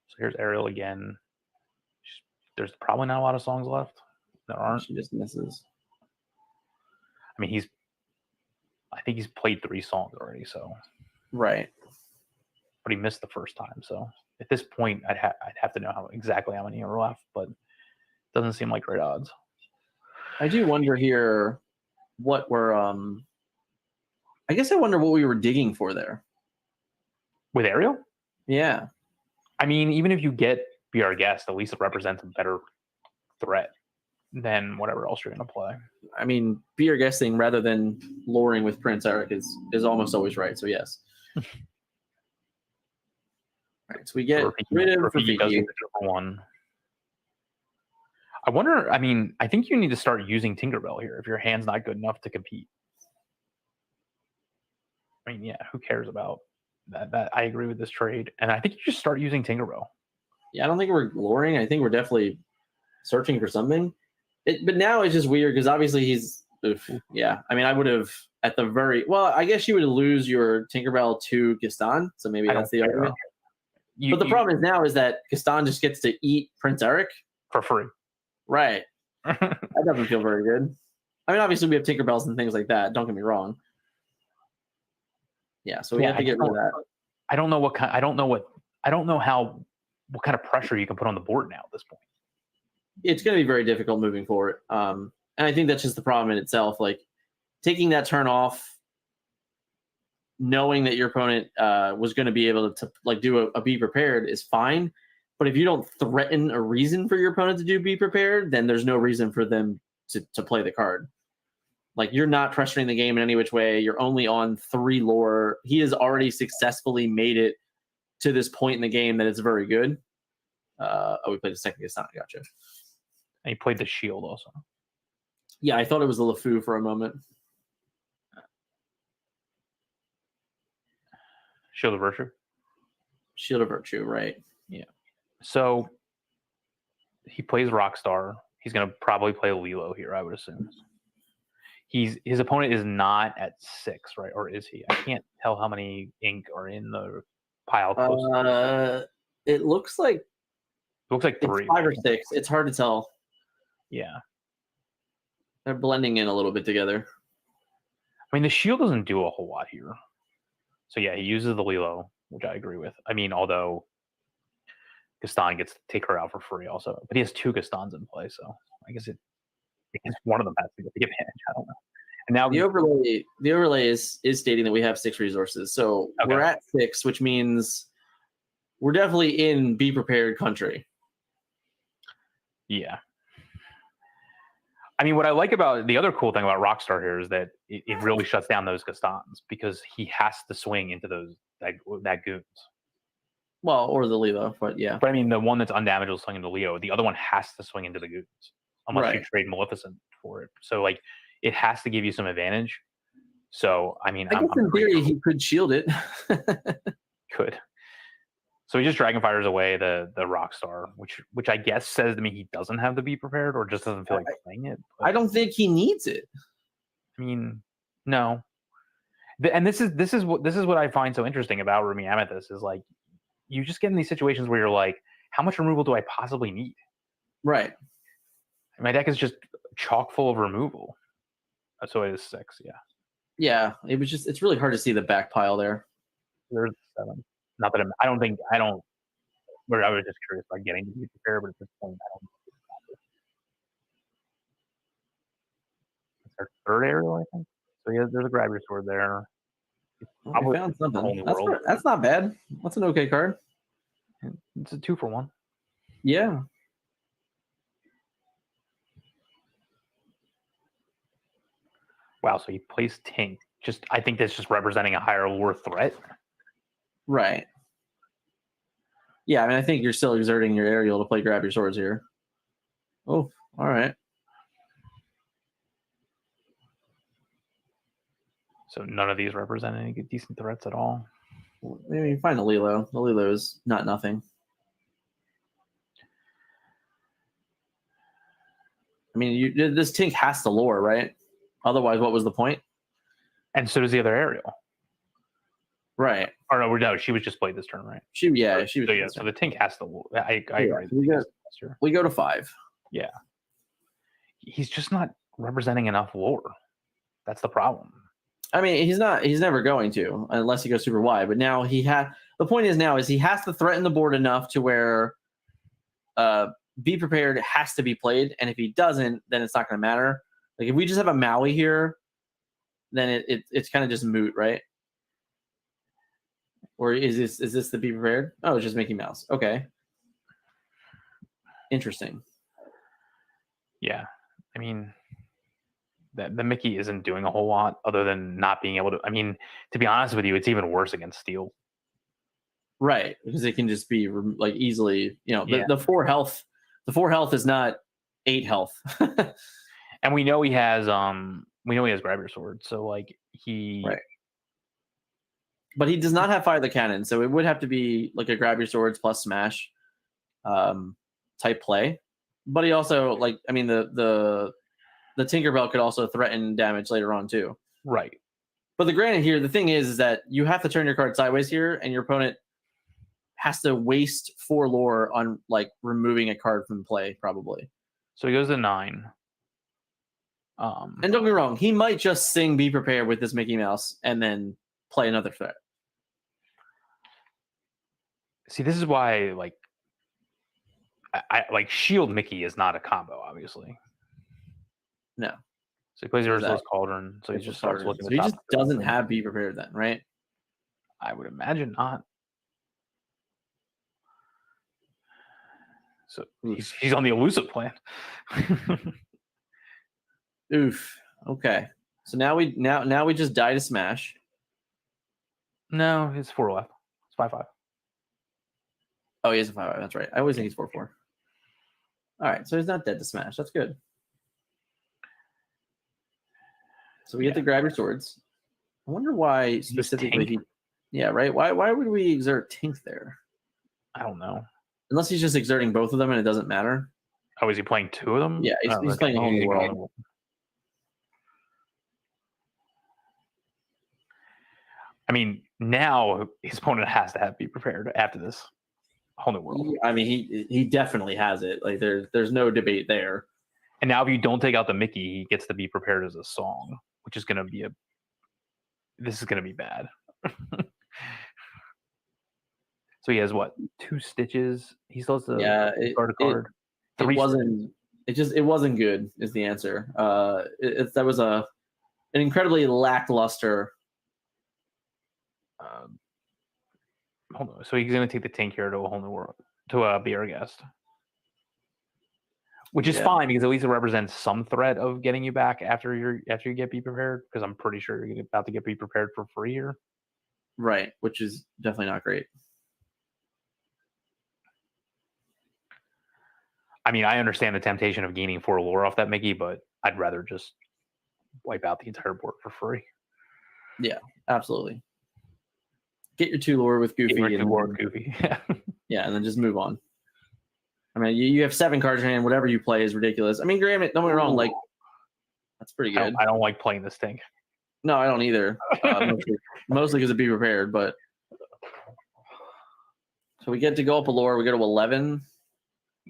So here's Ariel again. There's probably not a lot of songs left. There aren't. She just misses. I mean, I think he's played 3 songs already. So. Right. But he missed the first time. So at this point, I'd have to know exactly how many are left, but it doesn't seem like great odds. I do wonder here what we're I guess I wonder what we were digging for there. With Ariel? Yeah. I mean, even if you get Be Our Guest, at least it represents a better threat than whatever else you're going to play. I mean, Be Our Guesting rather than luring with Prince Eric is almost always right, so yes. All right, so we get rid of Rafiki. One. I wonder, I mean, I think you need to start using Tinkerbell here if your hand's not good enough to compete. I mean, yeah, who cares about that? I agree with this trade. And I think you just start using Tinkerbell. Yeah, I don't think we're luring. I think we're definitely searching for something. But now it's just weird because obviously yeah. I mean, I would have at the I guess you would lose your Tinkerbell to Gaston. So maybe that's the argument. But the problem is now is that Gaston just gets to eat Prince Eric for free. Right. That doesn't feel very good. I mean, obviously we have Tinkerbells and things like that. Don't get me wrong. Yeah, so we have to get rid of that. I don't know what kind of pressure you can put on the board now at this point. It's going to be very difficult moving forward. And I think that's just the problem in itself. Like taking that turn off, knowing that your opponent was going to be able to like do a be prepared is fine. But if you don't threaten a reason for your opponent to do be prepared, then there's no reason for them to play the card. Like, you're not pressuring the game in any which way. You're only on 3 lore. He has already successfully made it to this point in the game that it's very good. We played the second Gaston. Gotcha. And he played the shield also. Yeah, I thought it was the LeFou for a moment. Shield of Virtue. Shield of Virtue, right. Yeah. So he plays Rockstar. He's going to probably play Lilo here, I would assume. His opponent is not at 6, right? Or is he? I can't tell how many ink are in the pile. It looks like 3. It's 5 or 6. It's hard to tell. Yeah. They're blending in a little bit together. I mean, the shield doesn't do a whole lot here. So yeah, he uses the Lilo, which I agree with. I mean, although Gaston gets to take her out for free also. But he has 2 Gastons in play, so I guess one of them has to get the advantage. I don't know. And now the overlay is stating that we have 6 resources. So we're at 6, which means we're definitely in be prepared country. Yeah. I mean, what I like about the other cool thing about Rockstar here is that it really shuts down those Gastons because he has to swing into that goons. Well, or the Lilo, but yeah. But I mean, the one that's undamaged will swing into Leo. The other one has to swing into the goons unless you trade Maleficent for it. So like, it has to give you some advantage. So I mean, I guess in theory he could shield it. Could. So he just Dragonfires away the Rockstar, which I guess says to me he doesn't have to be prepared or just doesn't feel like playing it. But, I don't think he needs it. I mean, no. And this is what I find so interesting about Rumi Amethyst is like you just get in these situations where you're like, how much removal do I possibly need? Right. My deck is just chock full of removal. So it is 6, yeah. Yeah, it's really hard to see the back pile there. There's 7. Not that I was just curious about getting to be prepared, but at this point, I don't know. It's our 3rd aerial, I think. So yeah, there's a grab your sword there. We found something. That's not bad. That's an okay card. It's a 2 for 1. Yeah. Wow, so he plays Tink. I think that's just representing a higher lore threat. Right. Yeah, I mean, I think you're still exerting your aerial to play grab your swords here. Oh, all right. So none of these represent any decent threats at all. Maybe you find the Lilo. The Lilo is not nothing. I mean, this Tink has to lore, right? Otherwise, what was the point? And so does the other aerial. Right. Or no, she was just played this turn, right? She was. So the Tink has to lore. I agree. We go to 5. Yeah. He's just not representing enough lore. That's the problem. I mean, he's never going to unless he goes super wide. But now the point is he has to threaten the board enough to where be prepared has to be played. And if he doesn't, then it's not going to matter. Like if we just have a Maui here, then it's kind of just moot, right? Or is this the be prepared? Oh, it's just Mickey Mouse. Okay. Interesting. Yeah. I mean, the Mickey isn't doing a whole lot other than not being able to. I mean, to be honest with you, it's even worse against Steel. Right, because it can just be like easily, the 4 health. The 4 health is not 8 health. And we know he has grab your sword, so like he. Right. But he does not have fire the cannon, so it would have to be like a grab your swords plus smash type play. But he also the Tinkerbell could also threaten damage later on too. Right. But the thing is that you have to turn your card sideways here, and your opponent has to waste 4 lore on like removing a card from play, probably. So he goes to 9. And don't get me wrong, he might just sing "Be Prepared" with this Mickey Mouse and then play another threat. See, this is why I like Shield Mickey is not a combo, obviously. No. So he plays Ursula's Cauldron. So he just starts looking. So he just doesn't have Be Prepared then, right? I would imagine not. So he's on the elusive plan. Oof. Okay. So now we just die to smash. No, it's 4 left. It's 5-5. Oh, he is a 5-5. That's right. I always think he's 4-4. All right, so he's not dead to smash. That's good. So we get to grab your swords. I wonder why specifically he. Yeah, right. Why would we exert Tink there? I don't know. Unless he's just exerting both of them and it doesn't matter. Oh, is he playing 2 of them? Yeah, he's playing a whole new world. I mean, now his opponent has to be prepared after this whole new world. I mean, he definitely has it. Like there's no debate there. And now if you don't take out the Mickey, he gets to be prepared as a song, which is going to be this is going to be bad. So he has what, 2 stitches? He still has to guard a card. It wasn't good is the answer. That was an incredibly lackluster. Hold on. So he's going to take the Tink here to a whole new world, to be our guest. Which is fine because at least it represents some threat of getting you back after you get Be Prepared, because I'm pretty sure you're about to get Be Prepared for free here. Right, which is definitely not great. I mean, I understand the temptation of gaining 4 lore off that Mickey, but I'd rather just wipe out the entire board for free. Yeah, absolutely. Get your 2 lore with Goofy. Goofy. Yeah, and then just move on. I mean, you have 7 cards in hand. Whatever you play is ridiculous. I mean, Graham, don't get me wrong. Like, that's pretty good. I don't like playing this thing. No, I don't either. Mostly because of Be Prepared. But so we get to go up a lore. We go to 11.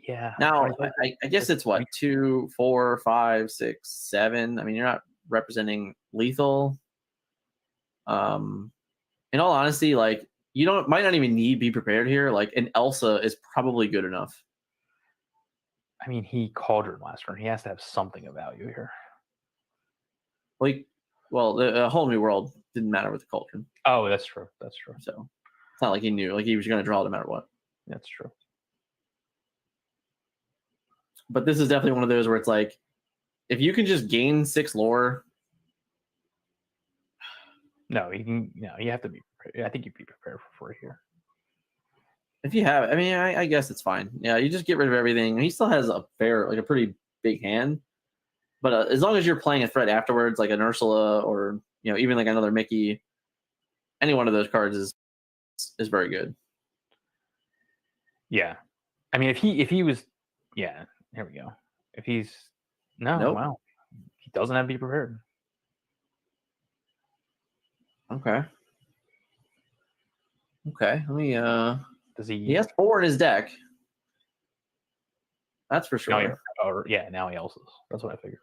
Yeah. Now, I guess it's what, 2, 4, 5, 6, 7. I mean, you're not representing lethal. In all honesty, like might not even need Be Prepared here. Like an Elsa is probably good enough. I mean, he Cauldron last turn. He has to have something of value here. Like, well, the whole new world didn't matter with the Cauldron. Oh, that's true. That's true. So it's not like he knew. Like he was going to draw no matter what. That's true. But this is definitely one of those where it's like, if you can just gain 6 lore. No, you have to be prepared. I think you'd be prepared for free here. If you have, I mean, I guess it's fine. Yeah, you just get rid of everything. He still has a pretty big hand. But as long as you're playing a threat afterwards, like an Ursula or even like another Mickey, any one of those cards is very good. Yeah, I mean, if he was, yeah, here we go. If he's wow, he doesn't have to be prepared. Okay. Let me. Does he? He has 4 in his deck. That's for sure. Now he also. That's what I figured.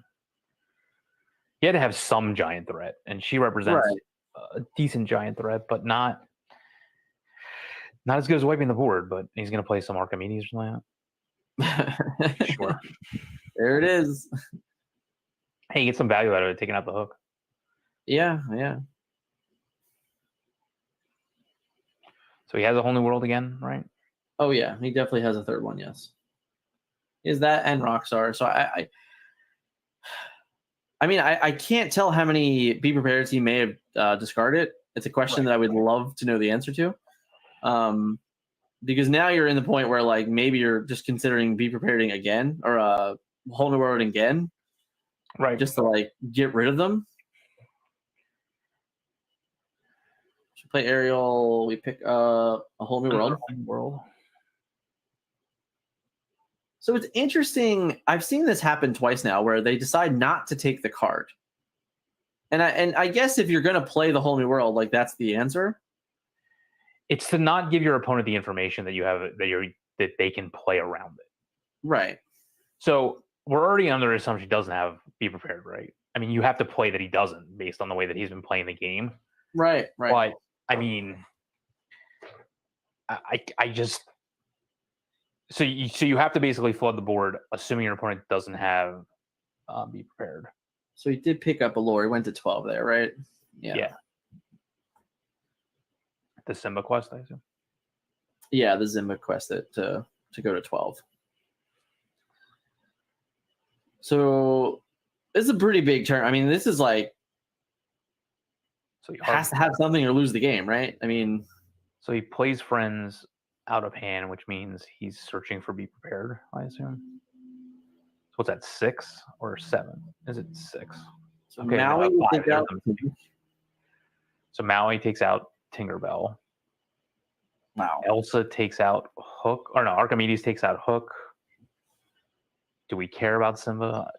He had to have some giant threat, and she represents a decent giant threat, but not as good as wiping the board. But he's going to play some Archimedes or something. Sure. There it is. Hey, you get some value out of it, taking out the hook. Yeah. So he has a whole new world again, right? Oh yeah, he definitely has a 3rd one. Yes, is that and Rockstar. So I mean, I can't tell how many Be Prepared he may have discarded. It's a question that I would love to know the answer to, because now you're in the point where like maybe you're just considering Be Preparing again or a whole new world again, right? Just to like get rid of them. Play Ariel. We pick a whole new world. So it's interesting. I've seen this happen twice now, where they decide not to take the card. And I guess if you're going to play the whole new world, like that's the answer. It's to not give your opponent the information that you have that they can play around it. Right. So we're already under the assumption he doesn't have Be Prepared, right? I mean, you have to play that he doesn't based on the way that he's been playing the game. Right. But I mean, I just so you have to basically flood the board, assuming your opponent doesn't have Be Prepared. So he did pick up a lore. He went to 12 there, right? Yeah. The Simba quest, I assume. Yeah, the Simba quest to go to 12. So this is a pretty big turn. I mean, this is like So he has to have something or lose the game, right? I mean, So he plays friends out of hand, which means he's searching for be prepared, I assume. So what's that, 6 or 7? Is it 6? So Okay, Maui no, would 5. take There's out the 2. So Maui takes out Tinkerbell. Wow. Elsa takes out Hook. Or no, Archimedes takes out Hook. Do we care about Simba?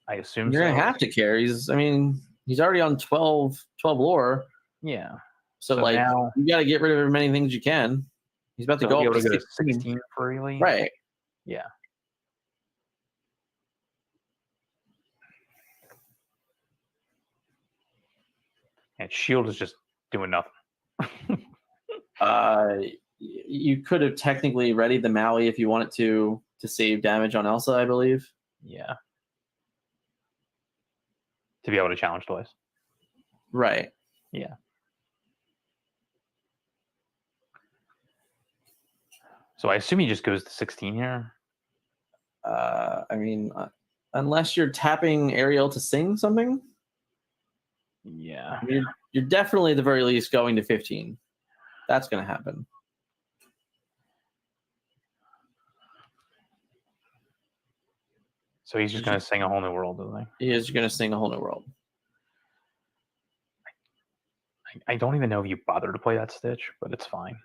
I assume You're so. gonna have to care. He's already on 12 lore. Yeah. So, So like now- you gotta get rid of as many things you can. He's about to So go he'll up be to able to go to 16. 16 freely? Right. Yeah. And Shield is just doing nothing. You could have technically readied the Maui if you wanted to save damage on Elsa, I believe. Yeah. To be able to challenge twice. Right. Yeah. So I assume he just goes to 16 here. I mean, unless you're tapping Ariel to sing something. Yeah. You're definitely at the very least going to 15. That's going to happen. So he's just going to sing a whole new world, doesn't he? He is going to sing a whole new world. I don't even know if you bothered to play that Stitch, but it's fine.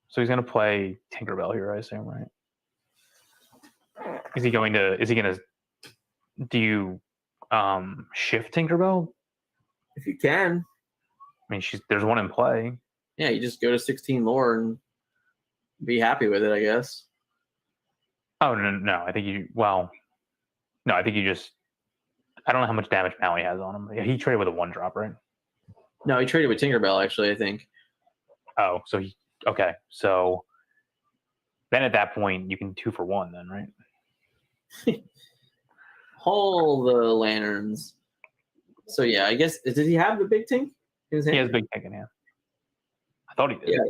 So he's going to play Tinkerbell here, I assume, right? Is he going to do you shift Tinkerbell? If you can. I mean, there's one in play. Yeah, you just go to 16 lore and be happy with it, I guess. Oh, no. I think you just, I don't know how much damage Maui has on him. Yeah, he traded with a 1-drop, right? No, he traded with Tinkerbell, actually, I think. Oh, okay. So then at that point, you can 2 for 1 then, right? All the lanterns. So yeah, I guess, did he have the big tank in his hand? He has big tank in hand. I thought he did. Yeah.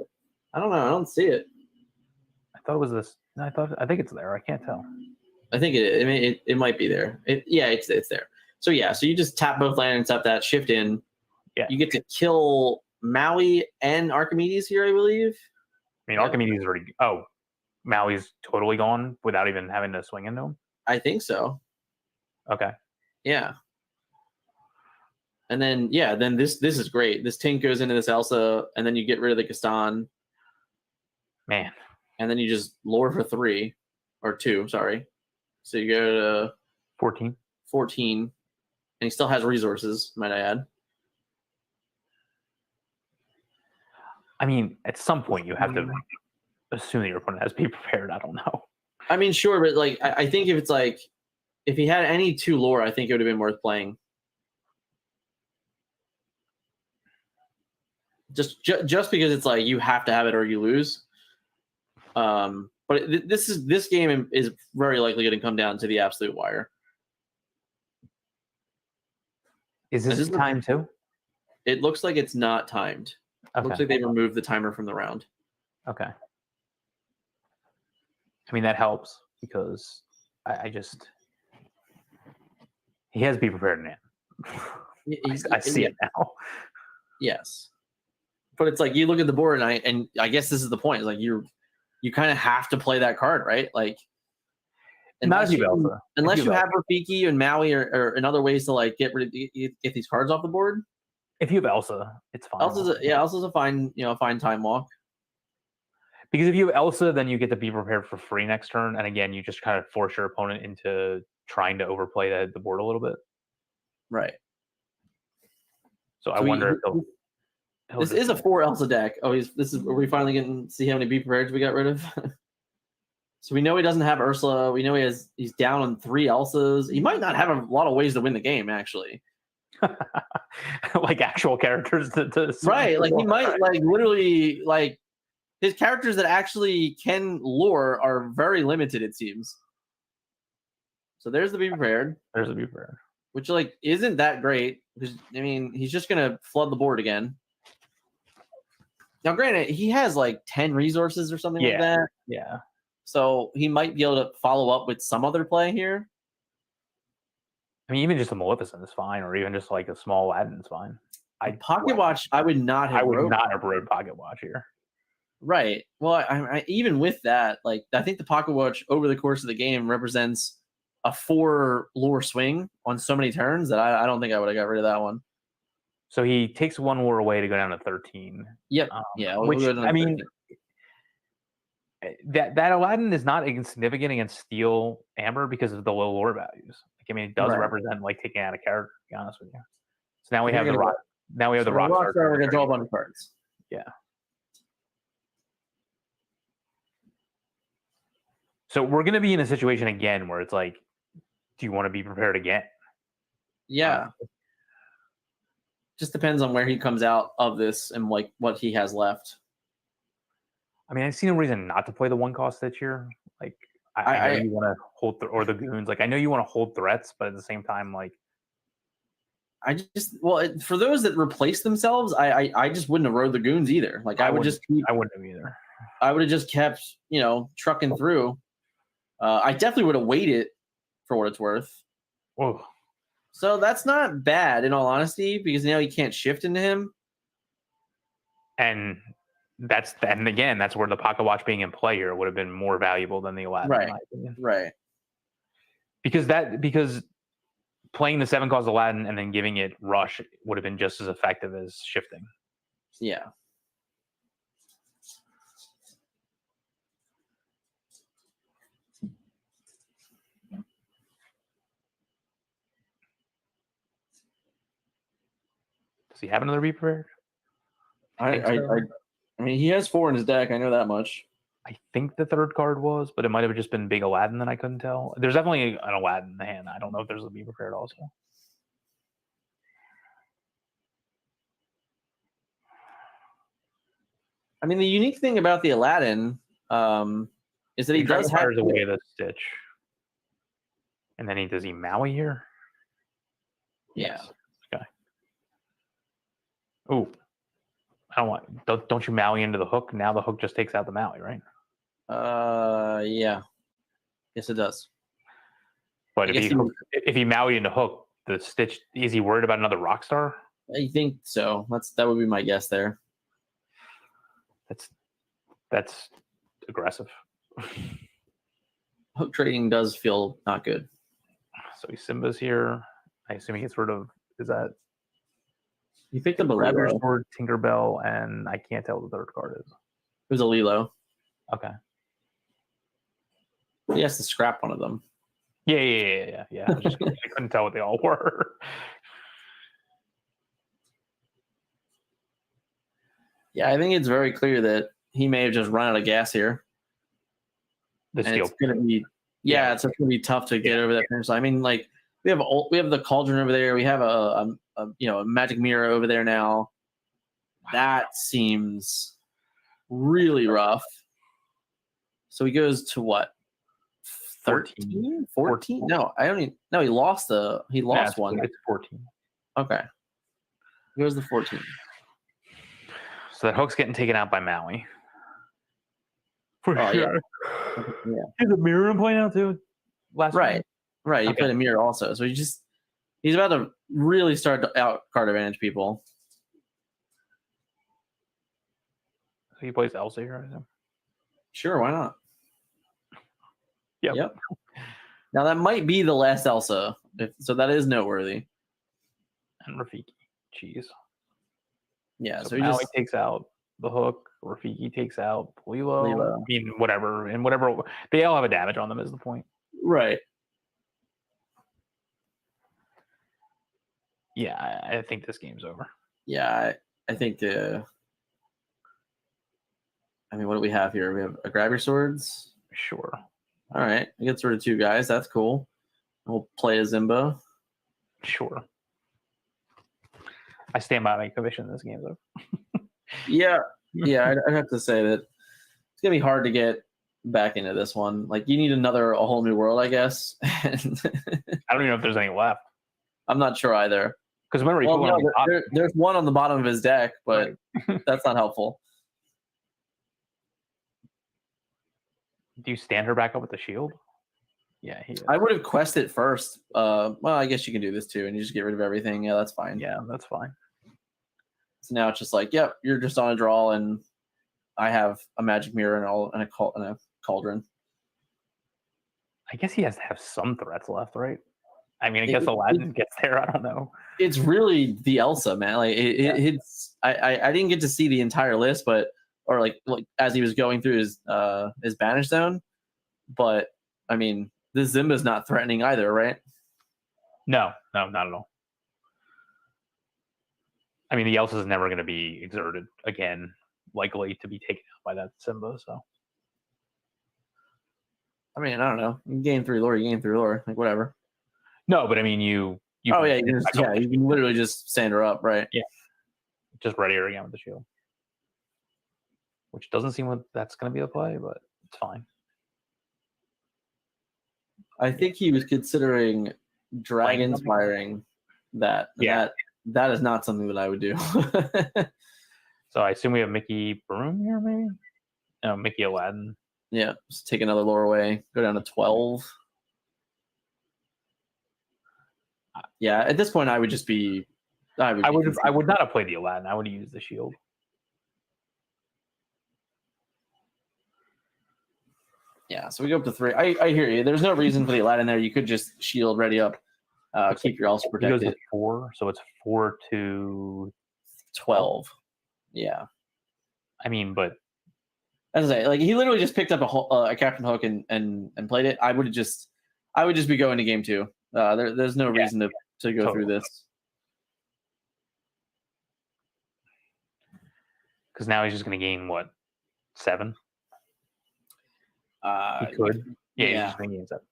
I don't know. I don't see it. I thought it was this. I think it's there. I can't tell. I think it might be there. It's there. So yeah, so you just tap both lanterns up that shift in. Yeah. You get to kill Maui and Archimedes here, I believe. I mean, Archimedes is already. Oh, Maui's totally gone without even having to swing into him. I think so. Okay. Yeah. And then this is great. This tank goes into this Elsa, and then you get rid of the Gaston. Man. And then you just lure for 3 or 2. Sorry. So you go to 14. 14, and he still has resources. Might I add? I mean, at some point you have to assume that your opponent has be prepared. I don't know. I mean, sure, but like I think if it's like if he had any 2 lore, I think it would have been worth playing. Just because it's like you have to have it or you lose. But this game is very likely going to come down to the absolute wire. Is this time too? It looks like it's not timed. It looks like they removed the timer from the round. Okay. I mean, that helps because I just he has be prepared in it. I see it now. Yes. But it's like you look at the board, and I guess this is the point. It's like you kind of have to play that card, right? Like, unless you have Rafiki and Maui or in other ways to like get these cards off the board. If you have Elsa, it's fine. Elsa's a fine time walk. Because if you have Elsa, then you get to be prepared for free next turn, and again, you just kind of force your opponent into trying to overplay the board a little bit. Right. So I wonder if he'll this is a 4 Elsa deck. Are we finally getting to see how many be prepared we got rid of? So we know he doesn't have Ursula. We know he's down on 3 Elsas. He might not have a lot of ways to win the game, actually. Like actual characters to right. Like he might like literally like his characters that actually can lure are very limited, it seems. So there's the be prepared. There's the be prepared. Which like isn't that great. Because I mean he's just gonna flood the board again. Now, granted, he has like 10 resources or something like that. Yeah. So he might be able to follow up with some other play here. I mean, even just a Maleficent is fine, or even just like a small Aladdin is fine. Pocket Watch, I would not have. I would not have rode Pocket Watch here. Right. Well, I even with that, like I think the Pocket Watch over the course of the game represents a 4 lore swing on so many turns that I don't think I would have got rid of that one. So he takes 1 lore away to go down to 13. Yep. Yeah. Which I mean, that Aladdin is not insignificant against Steel Amber because of the low lore values. Like, I mean, it does represent like taking out a character. To be honest with you. So now we have the rock. Now we have the Rockstar. We're gonna draw a bunch of cards. Yeah. So we're gonna be in a situation again where it's like, do you want to be prepared again? Yeah. Just depends on where he comes out of this and like what he has left. I mean, I see no reason not to play the 1 cost Stitch here. Like, I know you want to hold or the goons. Like, I know you want to hold threats, but at the same time, like, for those that replace themselves, I just wouldn't have rode the goons either. Like, I wouldn't have either. I would have just kept, trucking through. I definitely would have waited for what it's worth. Whoa. So that's not bad, in all honesty, because now you can't shift into him. And that's where the Pocket Watch being in play here would have been more valuable than the Aladdin, right? In my opinion. Right. Because playing the 7 cost Aladdin and then giving it rush would have been just as effective as shifting. Yeah. Does he have another Be Prepared? I mean, he has 4 in his deck. I know that much. I think the 3rd card was, but it might have just been Big Aladdin that I couldn't tell. There's definitely an Aladdin in the hand. I don't know if there's a Be Prepared also. I mean, the unique thing about the Aladdin is that he does have away the Stitch, and then does he Maui here? Yeah. Okay. Oh, I don't want. Don't you Maui into the hook? Now the hook just takes out the Maui, right? Yeah. Yes, it does. But if he Maui into hook, the Stitch, is he worried about another Rockstar? I think so. That would be my guess there. That's aggressive. Hook trading does feel not good. So Simba's here. I assume he gets rid of. Is that? You picked up a Rabbit's Lilo. Sword, Tinkerbell, and I can't tell what the 3rd card is. It was a Lilo. Okay. He has to scrap one of them. Yeah. I couldn't tell what they all were. Yeah, I think it's very clear that he may have just run out of gas here. It's going to be, it's going to be tough to get over that finish line. I mean, like we have the cauldron over there. We have a magic mirror over there now. That seems really rough. So he goes to what? 13? 14? No, I don't even. No, he lost one. It's 14. Okay. He goes to 14. So that hook's getting taken out by Maui. For sure. Yeah. He's a mirror in play now too. Right. You played a mirror also. So he's about to really start to out card advantage people. So he plays Elsa here, I assume. Sure, why not? Yep. Now that might be the last Elsa, so that is noteworthy. And Rafiki, jeez. Yeah, so he Maui takes out the hook. Rafiki takes out Lilo. I mean, whatever they all have a damage on them is the point. Right. Yeah, I think this game's over. Yeah, I think I mean, what do we have here? We have a Grab Your Swords. Sure. All right, we get sort of 2 guys. That's cool. We'll play a Zimba. Sure. I stand by my conviction this game's over. Yeah, I'd have to say that it's gonna be hard to get back into this one. Like, you need a whole new world, I guess. I don't even know if there's any left. I'm not sure either. Because remember, there's one on the bottom of his deck, but that's not helpful. Do you stand her back up with the shield? Yeah, I would have quested first. Well, I guess you can do this too, and you just get rid of everything. Yeah, that's fine. Yeah, that's fine. So now it's just like, yep, you're just on a draw, and I have a magic mirror and a cauldron. I guess he has to have some threats left, right? I mean, I guess Aladdin gets there. I don't know. It's really the Elsa, man. Like it's I didn't get to see the entire list, but or like as he was going through his banish zone, but I mean, this Zimba's not threatening either, right? No, not at all. I mean, the Elsa is never going to be exerted again, likely to be taken out by that Simba. So, I mean, I don't know. You gain 3 lore, like whatever. No, but I mean, you oh yeah, you can literally just stand her up, right? Yeah, just ready her again with the shield, which doesn't seem like that's going to be the play, but it's fine. I think he was considering dragon firing that. Yeah. That is not something that I would do. So I assume we have Mickey Broom here, maybe? No, Mickey Aladdin. Yeah, just take another lore away. Go down to 12. Yeah, at this point, I would just be. I would not have played the Aladdin. I would have used the shield. Yeah, so we go up to 3. I hear you. There's no reason for the Aladdin there. You could just shield ready up. Keep your Elsa protected. He goes to 4, so it's 4 to 12. Yeah. I mean, but as I say, like he literally just picked up a Captain Hook and played it. I would just be going to game 2. There's no reason to go through this. Because now he's just going to gain what, 7? He could. Yeah, he's just going to gain 7.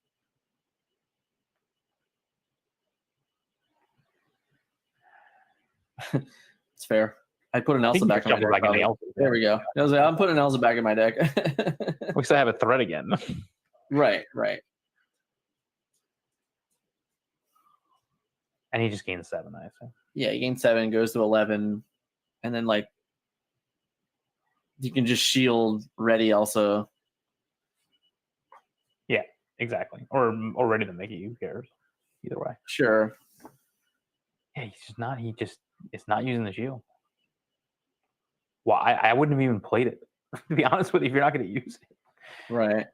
It's fair. I put an Elsa back in my deck. There we go. I was like, I'm putting Elsa back in my deck. Looks like I have a threat again. Right. And he just gained 7, I assume. Yeah, he gained 7, goes to 11, and then like you can just shield ready Elsa. Yeah, exactly. Or ready to Mickey. Who cares? Either way. Sure. Yeah, he's just not. It's not using the shield. Well, I wouldn't have even played it. To be honest with you, if you're not going to use it. Right.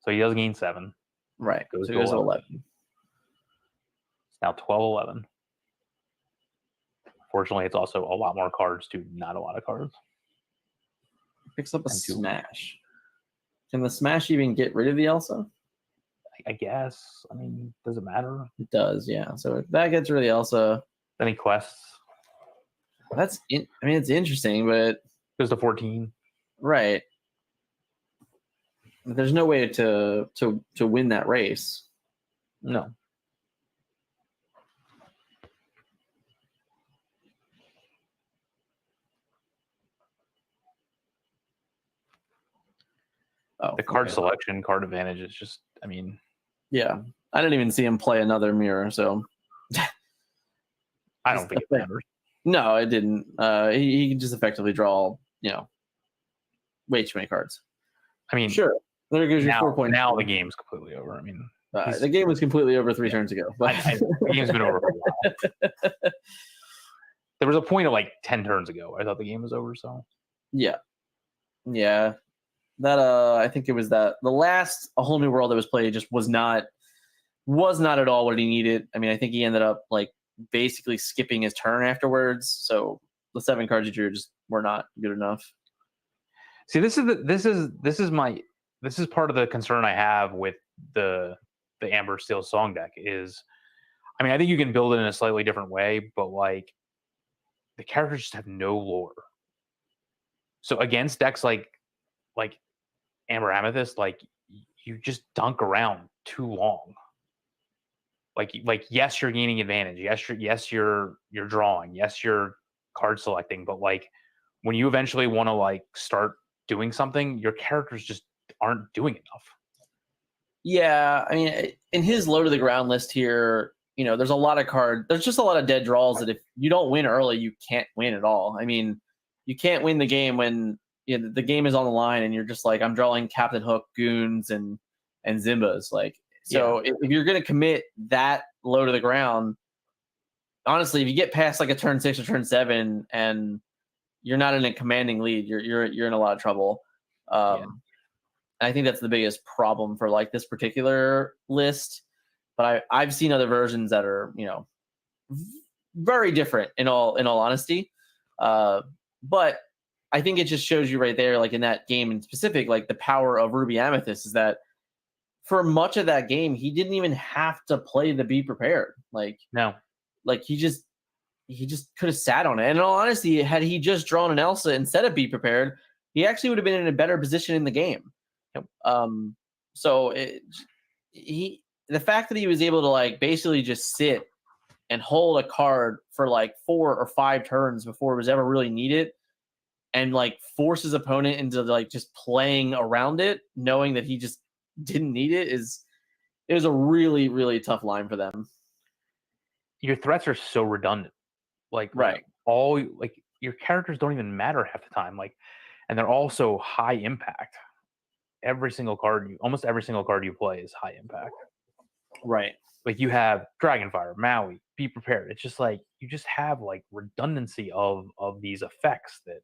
So he does gain 7. Right. Goes so to goes 11. It's now 12-11. Fortunately, it's also a lot more cards to not a lot of cards. Picks up a smash. Can the smash even get rid of the Elsa? I guess. I mean, does it matter? It does, yeah. So if that gets rid of the Elsa. Any quests? It's interesting, but goes to 14. Right. But there's no way to win that race. No. Oh, the card selection, card advantage is just, I mean. Yeah. I didn't even see him play another mirror, so. I don't think it matters. No, it didn't. He can just effectively draw, way too many cards. I mean, sure. There goes your 4 points. Now the game's completely over. I mean, the game was completely over 3 turns ago. But the game's been over for a while. There was a point of like 10 turns ago. I thought the game was over. So yeah. That I think it was that the last A Whole New World that was played just was not at all what he needed. I mean, I think he ended up like basically skipping his turn afterwards. So the 7 cards he drew just were not good enough. See, this is part of the concern I have with the Amber Steel Song deck is, I mean, I think you can build it in a slightly different way, but like the characters just have no lore. So against decks like Amber Amethyst, like you just dunk around too long. Like yes, you're gaining advantage. Yes, you're drawing. Yes, you're card selecting. But like when you eventually want to like start doing something, your characters just aren't doing enough. Yeah, I mean, in his low to the ground list here, there's a lot of there's just a lot of dead draws that if you don't win early, you can't win at all. I mean, you can't win the game when the game is on the line, and you're just like, I'm drawing Captain Hook, Goons, and Zimbas. Like, so if you're gonna commit that low to the ground, honestly, if you get past like a turn 6 or turn 7, and you're not in a commanding lead, you're in a lot of trouble. I think that's the biggest problem for like this particular list. But I've seen other versions that are, very different in all honesty. But I think it just shows you right there, like in that game in specific, like the power of Ruby Amethyst is that for much of that game, he didn't even have to play the Be Prepared. Like, no, like he just could have sat on it. And in all honesty, had he just drawn an Elsa instead of Be Prepared, he actually would have been in a better position in the game. So the fact that he was able to like basically just sit and hold a card for like 4 or 5 turns before it was ever really needed, and like force his opponent into like just playing around it, knowing that he just didn't need it, it was a really, really tough line for them. Your threats are so redundant. Like, all like your characters don't even matter half the time. Like, and they're all so high impact. Almost every single card you play is high impact. Right. Like you have Dragonfire, Maui, Be Prepared. It's just like you just have like redundancy of these effects that.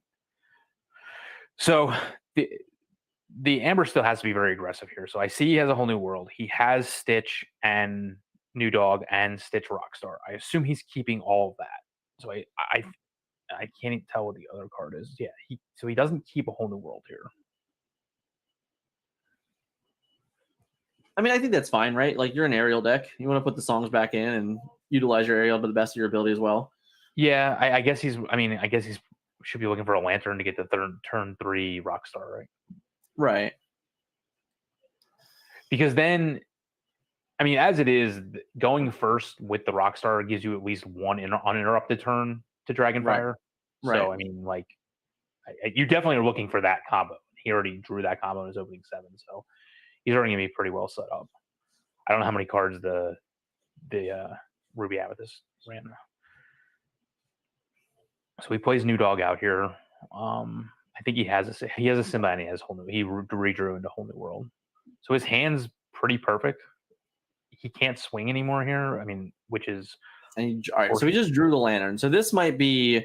So the Amber still has to be very aggressive here. So I see he has a whole new world. He has Stitch and New Dog and Stitch Rockstar. I assume he's keeping all of that. So I can't even tell what the other card is. Yeah, he doesn't keep a whole new world here. I mean, I think that's fine, right? Like you're an aerial deck. You want to put the songs back in and utilize your aerial to the best of your ability as well. Yeah, I guess he's should be looking for a lantern to get the turn 3 Rockstar, right? Right. Because then, I mean, as it is, going first with the Rockstar gives you at least one uninterrupted turn to Dragonfire. Right. So, I mean, like, you definitely are looking for that combo. He already drew that combo in his opening 7, so he's already going to be pretty well set up. I don't know how many cards the Ruby Amethyst ran. So he plays New Dog out here. I think he has a Simba and he has he redrew into Whole New World. So his hand's pretty perfect. He can't swing anymore here. I mean, which is all right. So he just drew the lantern. So this might be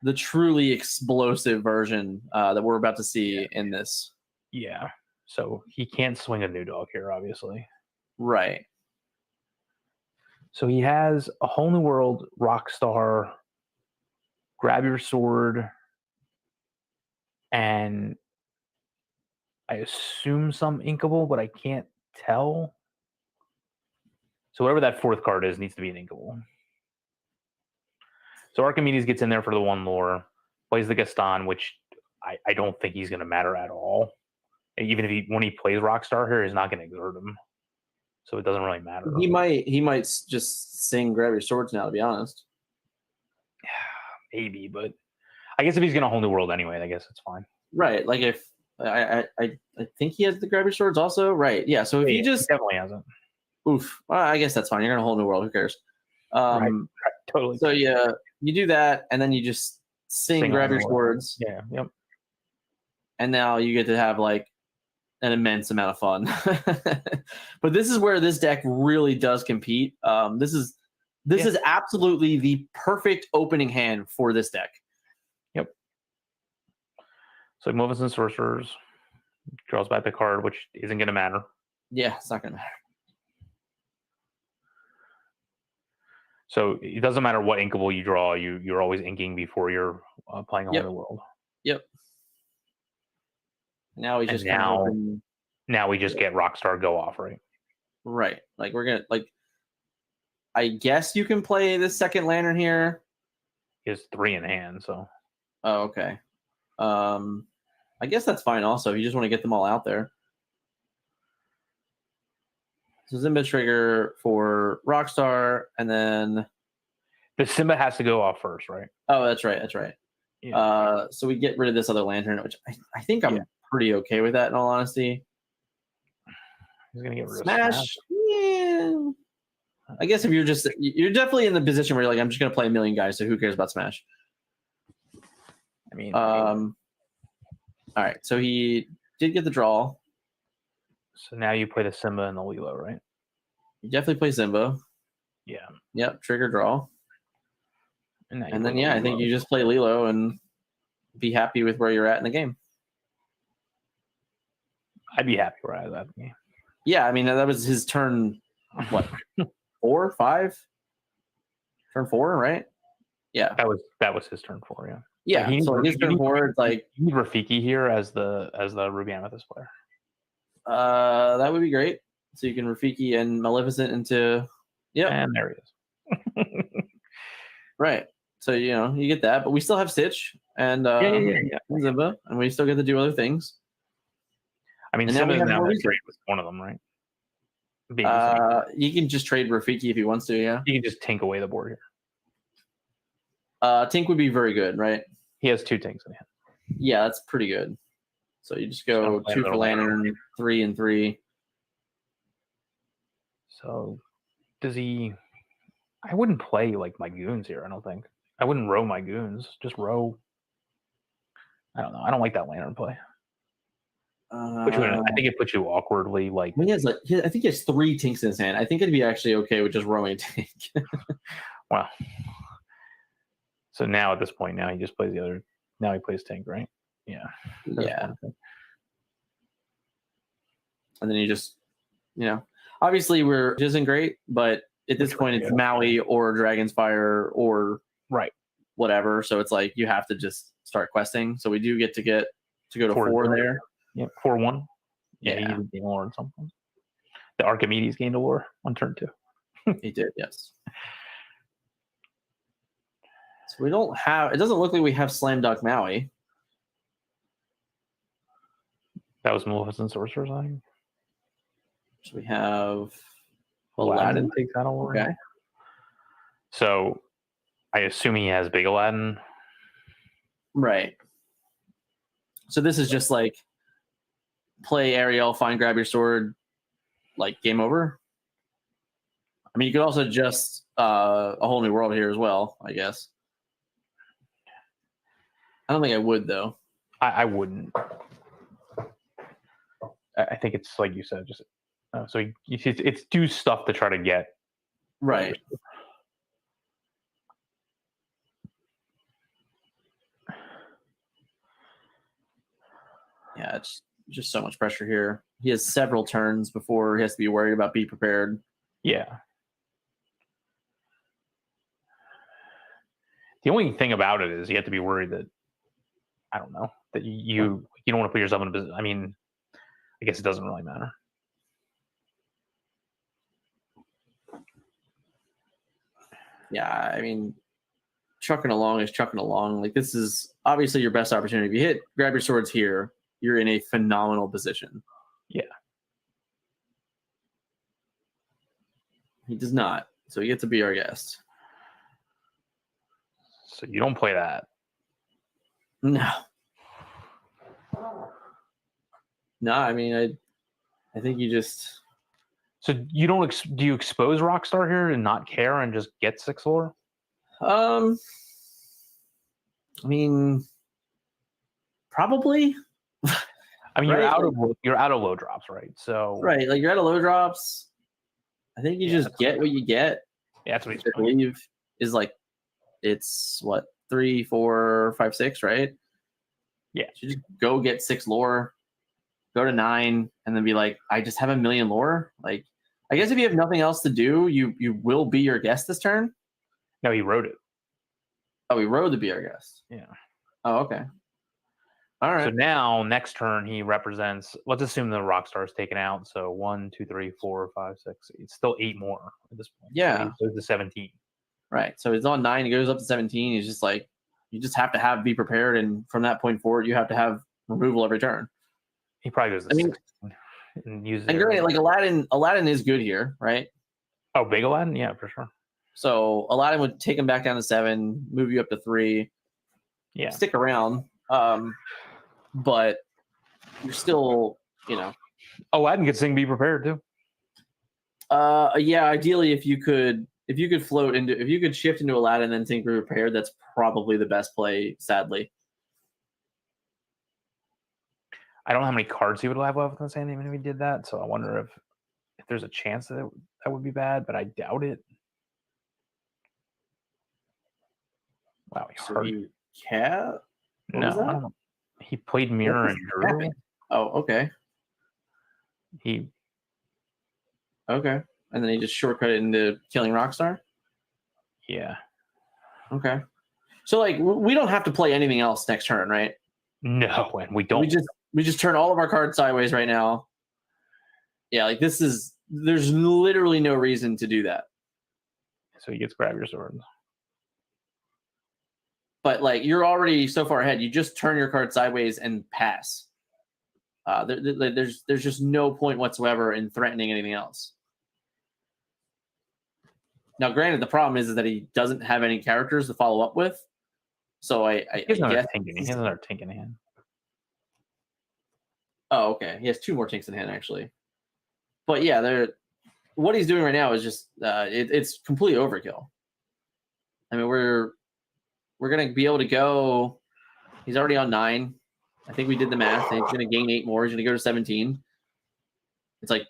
the truly explosive version that we're about to see in this. Yeah. So he can't swing a New Dog here, obviously. Right. So he has a Whole New World, Rockstar, Grab Your Sword, and I assume some Inkable, but I can't tell. So whatever that 4th card is needs to be an Inkable. So Archimedes gets in there for the 1 lore, plays the Gaston, which I don't think he's going to matter at all. And even if when he plays Rockstar here, he's not going to exert him. So it doesn't really matter. He might just sing Grab Your Swords now, to be honest. Maybe, but I guess if he's going to Whole New World anyway, I guess it's fine. Right. Like if I think he has the Grab Your Swords also. Right. Yeah. So if he just he definitely hasn't. Oof. Well, I guess that's fine. You're going to Whole New World. Who cares? Right. Totally. So yeah, you do that, and then you just sing Grab Your Swords. Yeah. Yep. And now you get to have like an immense amount of fun. But this is where this deck really does compete. This is absolutely the perfect opening hand for this deck. Yep. So Movements and Sorcerers draws back the card, which isn't going to matter. Yeah, it's not going to matter. So it doesn't matter what Inkable you draw, you're always inking before you're playing a Whole New World. Yep. Now we just now we just get Rockstar go off, right? Right. Like we're gonna I guess you can play the 2nd lantern here. He has 3 in hand, so. Oh, okay. I guess that's fine also. You just want to get them all out there. So Simba trigger for Rockstar, and then the Simba has to go off first, right? Oh, that's right. That's right. Yeah. So we get rid of this other lantern, which I think I'm pretty okay with that, in all honesty. He's gonna get rid of Smash. Yeah. I guess if you're definitely in the position where you're like, I'm just gonna play a million guys, so who cares about Smash? I mean, All right, so he did get the draw. So now you play the Simba and the Lilo, right? You definitely play Simba. Yeah. Yep, trigger draw. And, then I think you just play Lilo and be happy with where you're at in the game. I'd be happy where I was at in the game. Yeah, I mean that was his turn. What 4, 5? Turn 4, right? Yeah, that was his turn 4. Yeah. Yeah, so his turn 4, it's like you need Rafiki here as the Ruby Amethyst player. That would be great. So you can Rafiki and Maleficent into And there he is. Right. So you get that, but we still have Stitch and yeah. Zimba, and we still get to do other things. I mean, And now we Simba's have now more in trade with one of them, right? He can just trade Rafiki if he wants to. Yeah, he can just tink away the board here. Tink would be very good, right? He has 2 tinks in hand. Yeah, that's pretty good. So you just go 2 for Lantern, 3 and 3. So does he? I wouldn't play like my goons here. I don't think I wouldn't row my goons. Just row. I don't know. I don't like that Lantern play. I think it puts you awkwardly like. I think he has 3 tinks in his hand. I think it'd be actually okay with just rowing a tink. Wow. So now at this point, now he just plays the other. Now he plays tink, right? Yeah. Yeah. And then you just, obviously it isn't great, but at this point it's Maui or Dragon's Fire or whatever. So it's like you have to just start questing. So we do get to go to 4 there. Yeah, 4-1. Yeah, he gained lore or something. The Archimedes gained a lore on turn 2. He did, yes. So we don't have. It doesn't look like we have Slam Dunk Maui. That was Maleficent Sorcerer's, I think. So we have Aladdin takes out a lore. Okay. So I assume he has Big Aladdin. Right. So this is just like play Ariel, grab your sword, like game over. I mean, you could also just a whole new world here as well, I guess. I don't think I would though. I wouldn't. I think it's like you said, just so it's do stuff to try to get right. Yeah, it's just so much pressure here. He has several turns before he has to be worried about be prepared. Yeah. The only thing about it is you have to be worried that I don't know that you don't want to put yourself in a position. I mean, I guess it doesn't really matter. Yeah, I mean, trucking along is trucking along. Like this is obviously your best opportunity. If you grab your swords here, you're in a phenomenal position. Yeah. He does not, so he gets to be our guest. So you don't play that. No. No, I mean, I think you just. So you don't do you expose Rockstar here and not care and just get 6 lore? I mean, probably. I mean, you're out of low drops, right? So right, like you're out of low drops. I think you just get what you get. Yeah, that's what he's I believe is like it's what 3, 4, 5, 6, right? Yeah. So you just go get 6 lore, go to 9, and then be like, I just have 1 million lore. Like, I guess if you have nothing else to do, you will be your guest this turn. No, he wrote it. Oh, he rode to be our guest. Yeah. Oh, okay. All right. So now, next turn, he represents. Let's assume the Rockstar is taken out. So 1, 2, 3, 4, 5, 6. It's still 8 more at this point. Yeah. So he goes to 17. Right. So he's on 9. He goes up to 17. He's just like, you just have to be prepared, and from that point forward, you have to have removal every turn. He probably goes to 16 and uses. And great, like Aladdin is good here, right? Oh, big Aladdin, yeah, for sure. So Aladdin would take him back down to 7, move you up to 3. Yeah. Stick around. But you're still, Aladdin could sing Be Prepared too. Yeah, ideally if you could shift into Aladdin and think Be Prepared, that's probably the best play, sadly. I don't know how many cards he would have left in the same name if he did that. So I wonder if there's a chance that that would be bad, but I doubt it. Wow, he So hurt. he cat? What No, was that? I don't know. He played What Mirror was and Drew. happening? Oh, okay. He Okay. And then he just shortcutted into killing Rockstar? Yeah. Okay. So like we don't have to play anything else next turn, right? No, and we don't. We just turn all of our cards sideways right now. Yeah, like there's literally no reason to do that. So he gets grab your sword. But like you're already so far ahead, you just turn your card sideways and pass. There's just no point whatsoever in threatening anything else. Now, granted, the problem is that he doesn't have any characters to follow up with. So I He has guess he has another tink in hand. Oh, okay. He has 2 more tinks in hand actually. But yeah, what he's doing right now is just it's completely overkill. I mean, we're gonna be able to go. He's already on 9. I think we did the math. He's gonna gain 8 more. He's gonna go to 17. It's like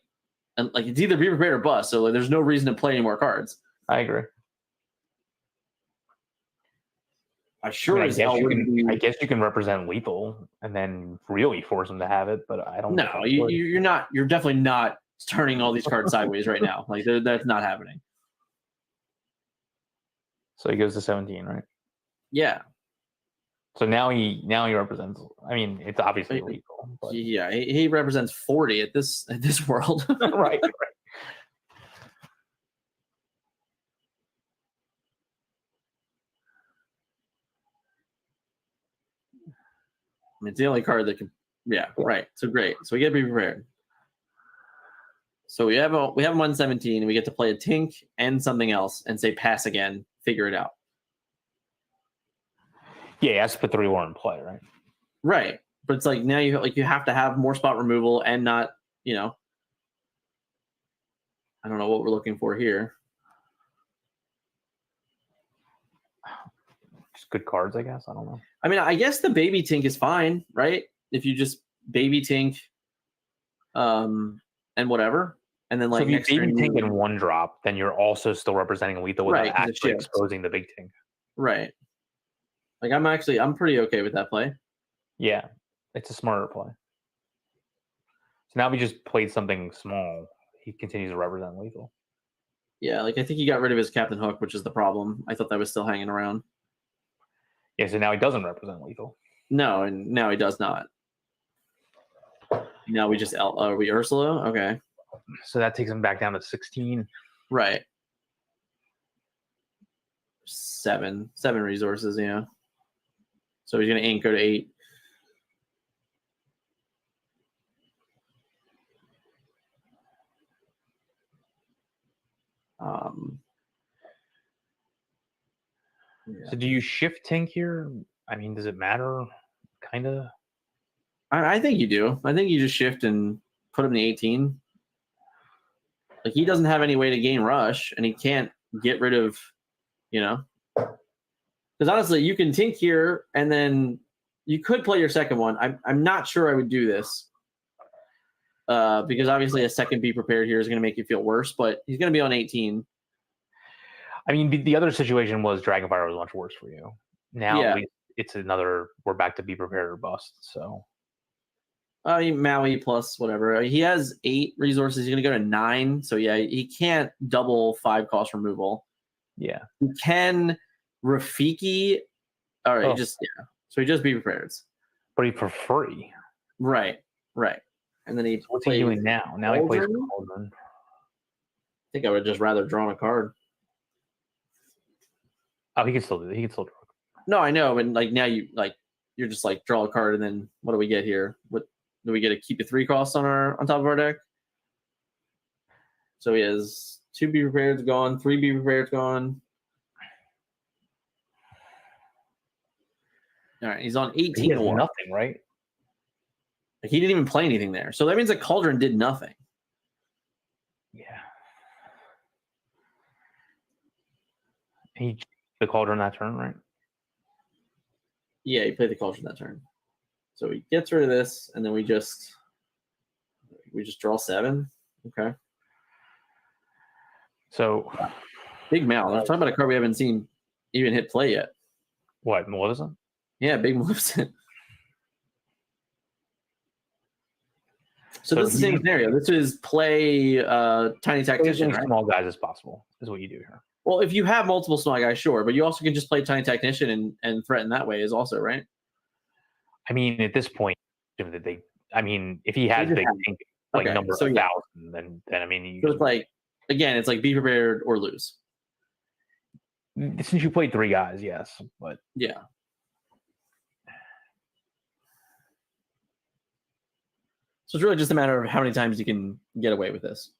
it's either be prepared or bust. So there's no reason to play any more cards. I agree. I sure as hell I guess you can represent lethal and then really force him to have it, but I don't. No, you're not. You're definitely not turning all these cards sideways right now. Like that's not happening. So he goes to 17, right? Yeah. So now he represents. I mean, it's obviously lethal. But. Yeah, he represents 40 at this world. right. I mean, it's the only card that can. Yeah, right. So great. So we get to be prepared. So we have him on 17, and we get to play a tink and something else, and say pass again. Figure it out. Yeah, he has to put 3 more in play, right? Right, but it's like now you have to have more spot removal and not I don't know what we're looking for here. Just good cards, I guess. I don't know. I mean, I guess the baby tink is fine, right? If you just baby tink, and whatever, and then like so if next you baby turn tink in 1 drop, then you're also still representing lethal without Right, 'cause it actually shifts. exposing the big tink. Right. Like I'm pretty okay with that play. Yeah, it's a smarter play. So now we just played something small. He continues to represent lethal. Yeah, like I think he got rid of his Captain Hook, which is the problem. I thought that was still hanging around. Yeah, so now he doesn't represent lethal. No, and now he does not. Now we just are we Ursula? Okay. So that takes him back down to 16. Right. 7 resources, yeah. So he's gonna ink go to 8. So do you shift tink here? I mean, does it matter? Kind of. I think you do. I think you just shift and put him to 18. Like he doesn't have any way to gain rush, and he can't get rid of, because honestly, you can tink here, and then you could play your second one. I'm not sure I would do this, because obviously a second be prepared here is going to make you feel worse. But he's going to be on 18. I mean, the other situation was Dragonfire was much worse for you. Now Yeah. it's another. We're back to be prepared or bust. So. I mean, Maui plus whatever. He has 8 resources. He's going to go to 9. So yeah, he can't double 5 cost removal. Yeah. He can Rafiki. All right, Oh. So he just be prepared. But he for free. Right. And then he. What's he doing now? Now he plays Cauldron? Cauldron. I think I would just rather draw a card. Oh, he can still do it. He can still draw. No, I know, but like now you're just like draw a card, and then what do we get here? What do we get? To keep a 3 costs on top of our deck? So he has 2 be prepared gone, 3 be prepared gone. All right, he's on 18. He has nothing, right? Like, he didn't even play anything there, so that means that Cauldron did nothing. Yeah. He the Cauldron that turn, right? Yeah, he played the Cauldron that turn. So he gets rid of this, and then we just draw 7. Okay. So Big Mal. I'm talking about a card we haven't seen even hit play yet. What, Maleficent? Yeah, Big Maleficent. So this is the same scenario. This is play Tiny Tactician, right? Small guys as possible is what you do here. Well, if you have multiple small guys, sure, but you also can just play Tiny Tactician and threaten that way is also, right? I mean, at this point, if he has big tank, Okay, number so of yeah. 1,000, then I mean, So it's like, again, it's like be prepared or lose. since you played 3 guys, yes, but Yeah. So it's really just a matter of how many times you can get away with this.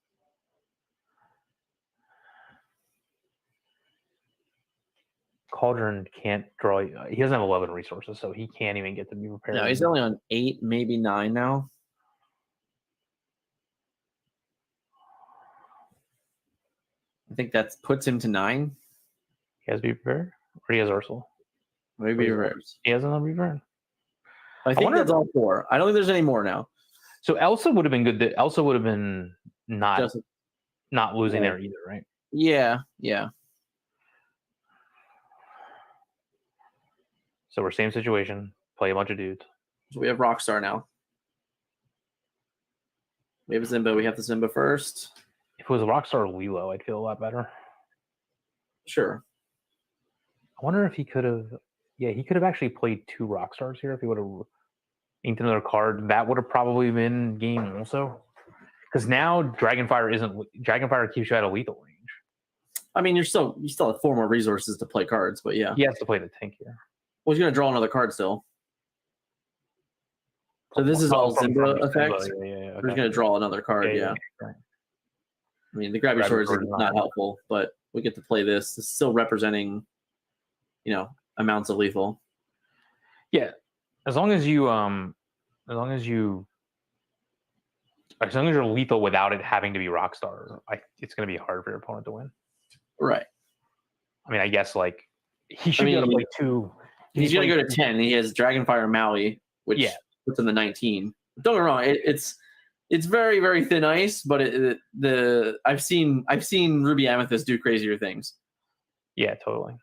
Cauldron can't draw. He doesn't have 11 resources, so he can't even get to be prepared. No, he's only on 8, maybe 9 now. I think that puts him to 9. He has to be prepared, or he has Ursula. Maybe reverse. He has another prepared. I think that's all 4. I don't think there's any more now. So Elsa would have been good. Elsa would have been not losing Yeah. there either, right? Yeah, yeah. So we're same situation. Play a bunch of dudes. So we have Rockstar now. We have Zimba. We have the Zimba first. If it was Rockstar or Lilo, I'd feel a lot better. Sure. I wonder if he could have. Yeah, he could have actually played 2 Rockstars here if he would have inked another card. That would have probably been game also. Because now Dragonfire keeps you out of lethal range. I mean, you still have 4 more resources to play cards, but yeah. He has to play the tank here. Well, he's going to draw another card still. So this is all Zimba effect. Yeah. We're just going to draw another card, yeah. Right. I mean, the Grab Your Swords is not helpful, but we get to play this. It's still representing, amounts of lethal. Yeah, as long as you're lethal without it having to be Rockstar, it's going to be hard for your opponent to win. Right. I mean, I guess he should be able to play 2. He's going to go to 10. And he has Dragonfire Maui, which puts him to 19. Don't get me wrong. It's very, very thin ice, but I've seen Ruby Amethyst do crazier things. Yeah, totally.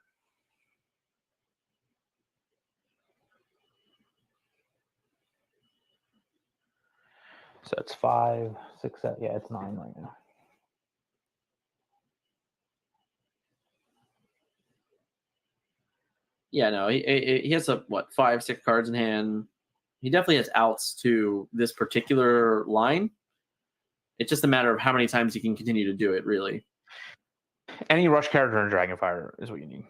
So it's 5, 6, 7. Yeah, it's 9 right now. Yeah, no, he has 5, 6 cards in hand. He definitely has outs to this particular line. It's just a matter of how many times he can continue to do it, really. Any rush character in Dragonfire is what you need.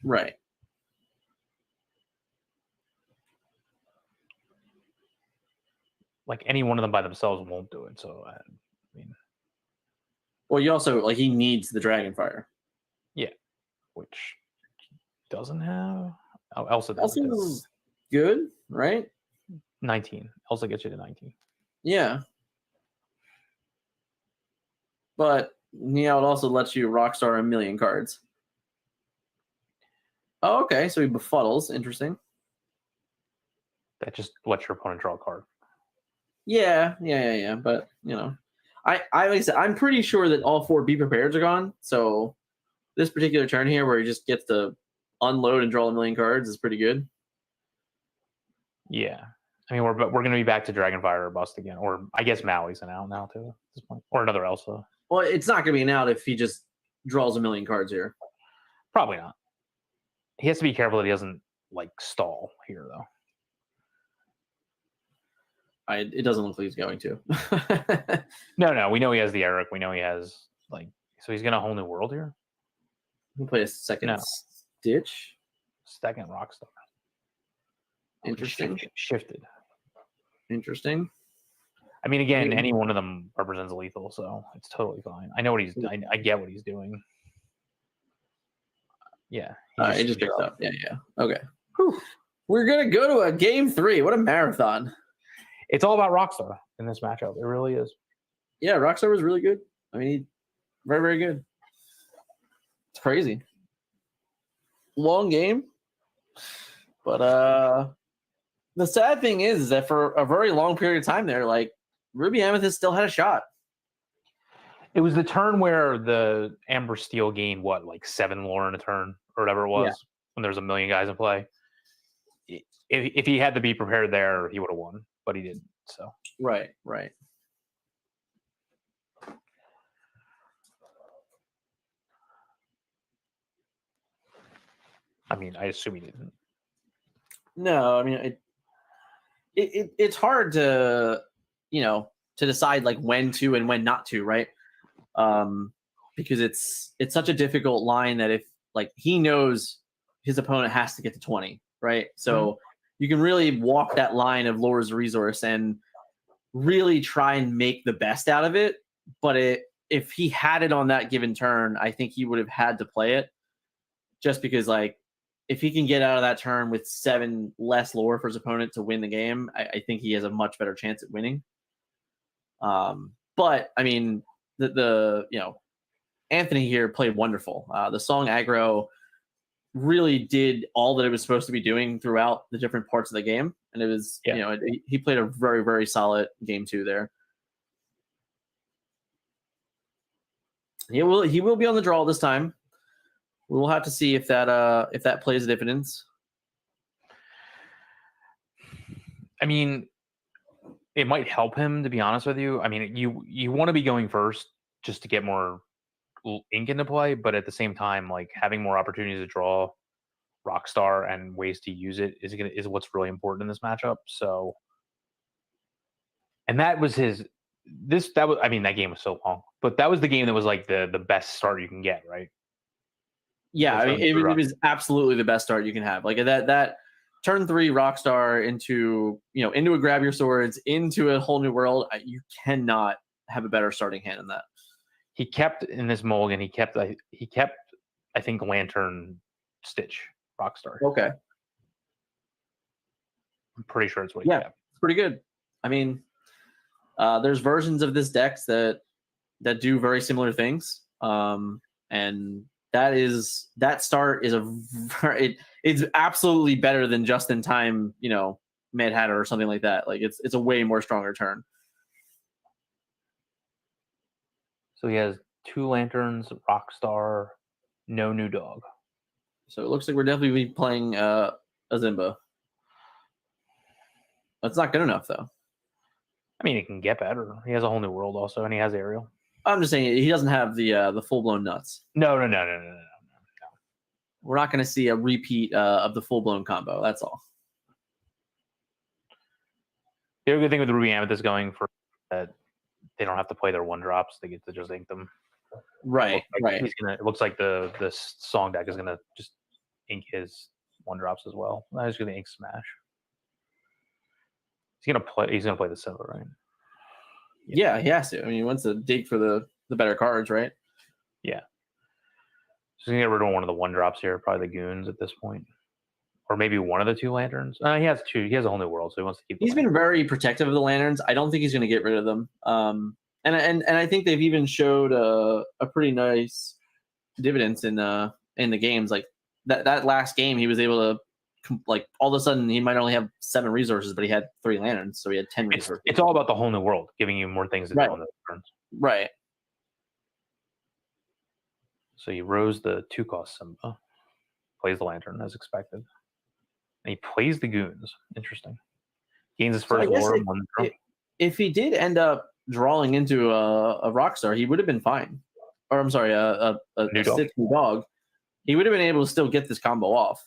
Right. Any one of them by themselves won't do it. So, I mean. Well, you also, he needs the Dragonfire. Yeah. Which doesn't have. Oh, Elsa does. Elsa's good, right? 19. Elsa gets you to 19. Yeah. But, it also lets you Rockstar a million cards. Oh, okay. So he befuddles. Interesting. That just lets your opponent draw a card. Yeah. But, like I said, I'm pretty sure that all 4 Be Prepareds are gone. So this particular turn here where he just gets to unload and draw a million cards is pretty good. Yeah. I mean, we're going to be back to Dragonfire or Bust again. Or I guess Maui's an out now, too, at this point. Or another Elsa. Well, it's not going to be an out if he just draws a million cards here. Probably not. He has to be careful that he doesn't, stall here, though. It doesn't look like he's going to. No. We know he has the Eric. We know he has, so he's going to a whole new world here? He'll play a second Stitch. Second Rockstar. Interesting. Shifted. Interesting. I mean, again, any one of them represents lethal, so it's totally fine. I know what he's. I get what he's doing. Yeah. He just picked up. Yeah. Okay. Whew. We're gonna go to a game 3. What a marathon! It's all about Rockstar in this matchup. It really is. Yeah, Rockstar was really good. I mean, very, very good. It's crazy. Long game, but The sad thing is that for a very long period of time there, like Ruby Amethyst still had a shot. It was the turn where the Amber Steel gained what, like 7 lore in a turn or whatever it was, when there was a million guys in play. If he had to be prepared there, he would have won, but he didn't. So right. I mean, I assume he didn't. No, I mean it's hard to to decide like when to and when not to, right? Because it's such a difficult line that if like he knows his opponent has to get to 20, right? So you can really walk that line of Lore's resource and really try and make the best out of it. But if he had it on that given turn, I think he would have had to play it, just because like if he can get out of that turn with 7 less lore for his opponent to win the game, I think he has a much better chance at winning. But I mean, the Anthony here played wonderful. The song aggro really did all that it was supposed to be doing throughout the different parts of the game, and it was he played a very, very solid game 2 there. He will be on the draw this time. We will have to see if that plays dividends. I mean, it might help him, to be honest with you. I mean, you want to be going first just to get more ink into play, but at the same time, like having more opportunities to draw Rockstar and ways to use it is what's really important in this matchup. So, and that was I mean, that game was so long, but that was the game that was like the best start you can get, right? Yeah, I mean, it was absolutely the best start you can have. Like that turn 3 Rockstar into a grab your swords into a whole new world. You cannot have a better starting hand than that. He kept in this mulligan. He kept I think Lantern Stitch Rockstar. Okay, I'm pretty sure it's what he kept. It's pretty good. I mean, there's versions of this deck that do very similar things, and that start is it's absolutely better than just in time, Mad Hatter or something like that. Like it's a way more stronger turn. So he has 2 lanterns, Rockstar, no new dog. So it looks like we're definitely playing a Zimba. That's not good enough though. I mean, it can get better. He has a whole new world also, and he has aerial. I'm just saying he doesn't have the full blown nuts. No. We're not going to see a repeat of the full blown combo. That's all. The other good thing with the Ruby Amethyst going for that, they don't have to play their 1-drops. They get to just ink them. Right. It looks like the song deck is gonna just ink his 1-drops as well. He's gonna ink Smash. He's gonna play the Simba, right? Yeah, he has to. I mean, he wants to dig for the better cards, right? Yeah. So he's gonna get rid of one of the 1-drops here, probably the Goons at this point. Or maybe one of the 2 lanterns. He has 2. He has a whole new world, so he wants to keep. He's been very protective of the lanterns. I don't think he's going to get rid of them. And I think they've even showed a pretty nice dividends in the games. Like that last game, he was able to like all of a sudden he might only have 7 resources, but he had 3 lanterns, so he had 10 resources. It's all about the whole new world, giving you more things to do on the turns. Right. So he rose the 2-cost Simba, plays the lantern as expected. And he plays the Goons. Interesting. Gains his first lore. If he did end up drawing into a Rockstar, he would have been fine. Or I'm sorry, a Stitch new dog. He would have been able to still get this combo off.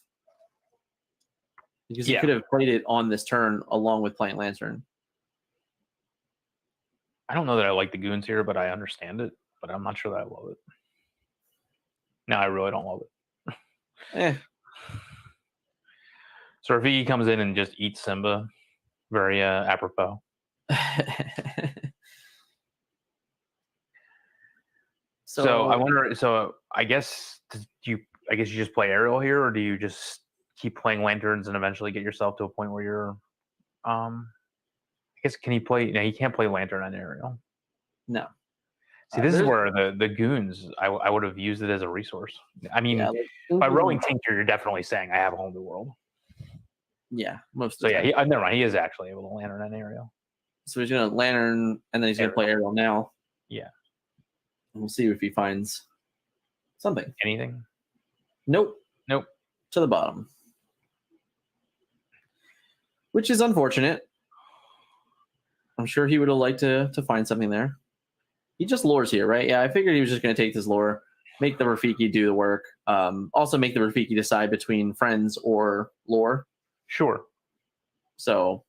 Because he could have played it on this turn along with playing Lantern. I don't know that I like the Goons here, but I understand it. But I'm not sure that I love it. No, I really don't love it. So Rafiki comes in and just eats Simba. Very apropos. So I wonder. So I guess you just play aerial here, or do you just keep playing lanterns and eventually get yourself to a point where you're? I guess can he play? No, he can't play lantern on aerial. No. See, this is where the Goons. I would have used it as a resource. I mean, by rowing Tincture, you're definitely saying I have a whole new world. Yeah, most. So of the yeah, time. never mind. He is actually able to lantern and aerial. So he's gonna lantern, and then he's gonna play aerial now. Yeah. And we'll see if he finds something. Anything? Nope. Nope. To the bottom, which is unfortunate. I'm sure he would have liked to find something there. He just lures here, right? Yeah, I figured he was just going to take this lure, make the Rafiki do the work. Also make the Rafiki decide between friends or lore. Sure. So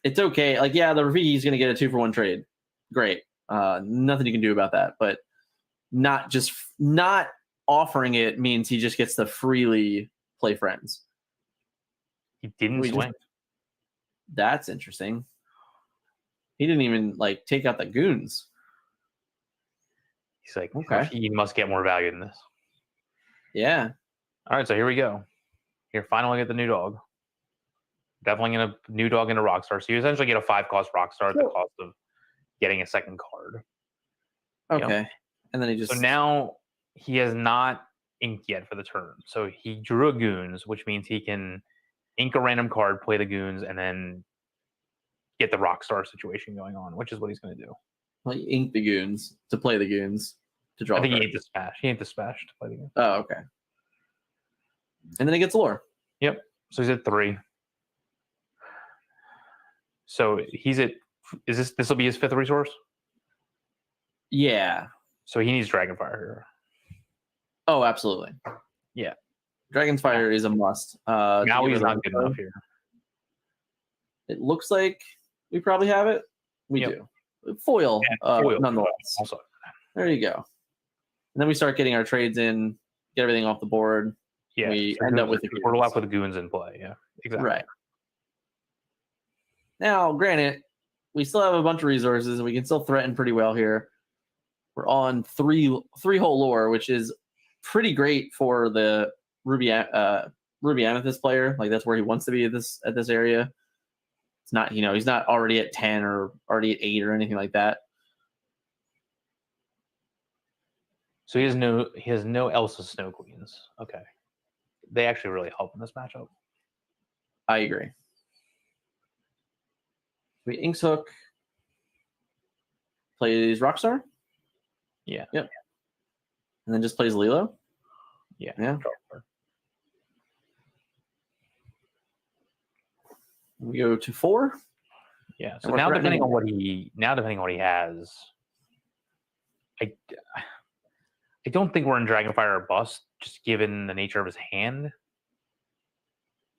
it's okay. Like, yeah, the Rafiki is going to get a 2-for-1 trade. Great. Nothing you can do about that. But not offering it means he just gets to freely play friends. He didn't swing. That's interesting. He didn't even like take out the goons. He's like, okay, he must get more value than this. Yeah. All right, so here we go. You're finally get the new dog. Definitely get a new dog into Rockstar. So you essentially get a 5-cost Rockstar at the cost of getting a second card. Okay. And then he just. So now he has not inked yet for the turn. So he drew a goons, which means he can ink a random card, play the goons, and then get the Rockstar situation going on, which is what he's going to do. Well, he inked the goons to play the goons to draw. I think he ain't the smash. He ain't the smash to play the goons. Oh, okay. And then he gets lore. Yep. So he's at 3. So he's at. This will be his 5th resource? Yeah. So he needs Dragonfire here. Oh, absolutely. Yeah. Dragonfire is a must. Now he's not good enough here. It looks like we probably have it. We do. Foil, foil, nonetheless. Also. There you go. And then we start getting our trades in, get everything off the board. Yeah. We so end up with we're left with the goons in play. Yeah. Exactly. Right. Now, granted, we still have a bunch of resources and we can still threaten pretty well here. We're on three hole lore, which is pretty great for the Ruby Amethyst player. Like that's where he wants to be at this area. It's not, he's not already at 10 or already at 8 or anything like that. So he has no Elsa Snow Queens. Okay. They actually really help in this matchup. I agree. We Inks Hook plays Rockstar. Yeah. Yep. And then just plays Lilo. Yeah. Yeah. We go to 4. Yeah. So now depending on what he has, I don't think we're in Dragonfire or Bust, just given the nature of his hand.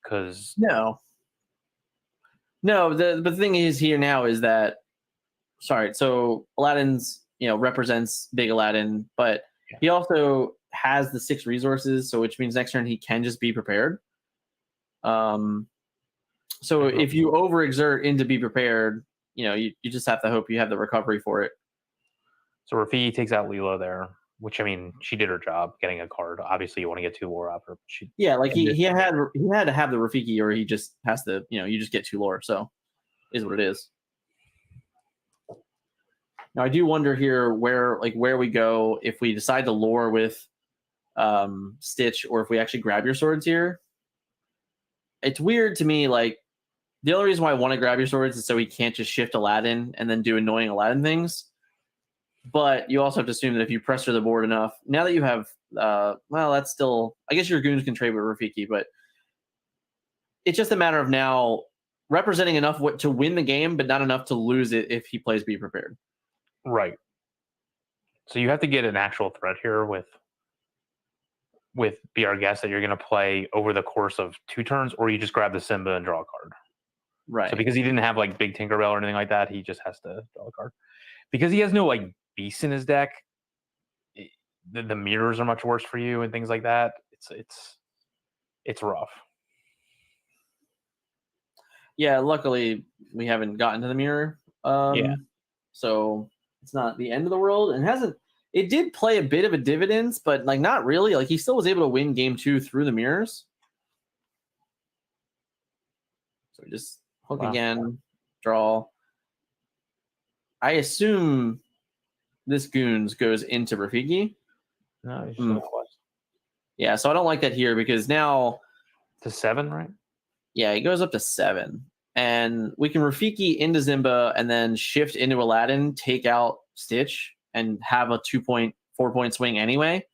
Because no, the thing is here now is that so Aladdin's represents Big Aladdin, but he also has the 6 resources, so which means next turn he can just be prepared. So if you overexert into be prepared, you just have to hope you have the recovery for it. So Rafiki takes out Lilo there, which I mean she did her job getting a card. Obviously you want to get 2 lore out of her. Yeah, like he had to have the Rafiki, or he just has to you just get 2 lore. So is what it is. Now I do wonder here where we go if we decide to lore with Stitch, or if we actually grab your swords here. It's weird to me, like the only reason why I want to grab your swords is so he can't just shift Aladdin and then do annoying Aladdin things. But you also have to assume that if you pressure the board enough, now that you have that's still, I guess your goons can trade with Rafiki, but it's just a matter of now representing enough to win the game, but not enough to lose it if he plays Be Prepared. Right. So you have to get an actual threat here with Be Our Guest that you're going to play over the course of 2 turns, or you just grab the Simba and draw a card. Right. So because he didn't have like big Tinkerbell or anything like that, he just has to draw a card. Because he has no like beasts in his deck, the mirrors are much worse for you and things like that. It's rough. Yeah, luckily we haven't gotten to the mirror. So it's not the end of the world, and it did play a bit of a dividends, but like not really. Like he still was able to win game 2 through the mirrors. So just hook again, draw. I assume this goons goes into Rafiki. No, he's still Yeah, so I don't like that here because now to 7, right? Yeah, it goes up to 7. And we can Rafiki into Zimba and then shift into Aladdin, take out Stitch, and have a 2.4 point swing anyway.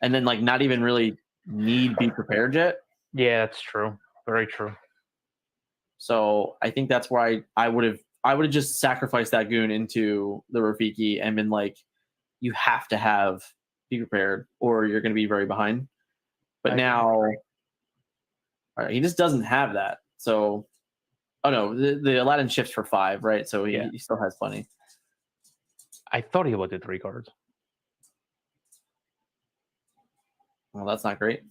And then like not even really need Be Prepared yet. Yeah, that's true. Very true. So I think that's why I would have just sacrificed that goon into the Rafiki and been like, you have to have Be Prepared or you're going to be very behind. But now, all right, he just doesn't have that. So, oh no, the Aladdin shifts for 5, right? So he still has plenty. I thought he looked at 3 cards. Well, that's not great.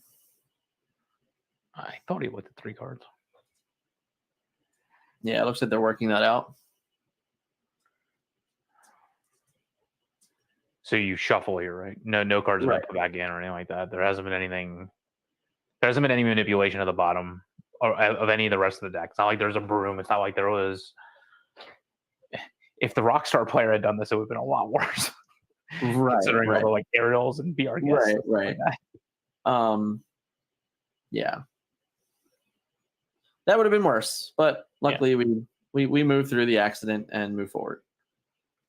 I thought he looked at 3 cards. Yeah, it looks like they're working that out. So you shuffle here, right? No cards have been put back in or anything like that. There hasn't been anything. There hasn't been any manipulation of the bottom or of any of the rest of the deck. It's not like there's a broom. It's not like there was. If the Rockstar player had done this, it would have been a lot worse. Right. Considering all the like aerials and BR guests. Right. Yeah. That would have been worse, but luckily we moved through the accident and moved forward.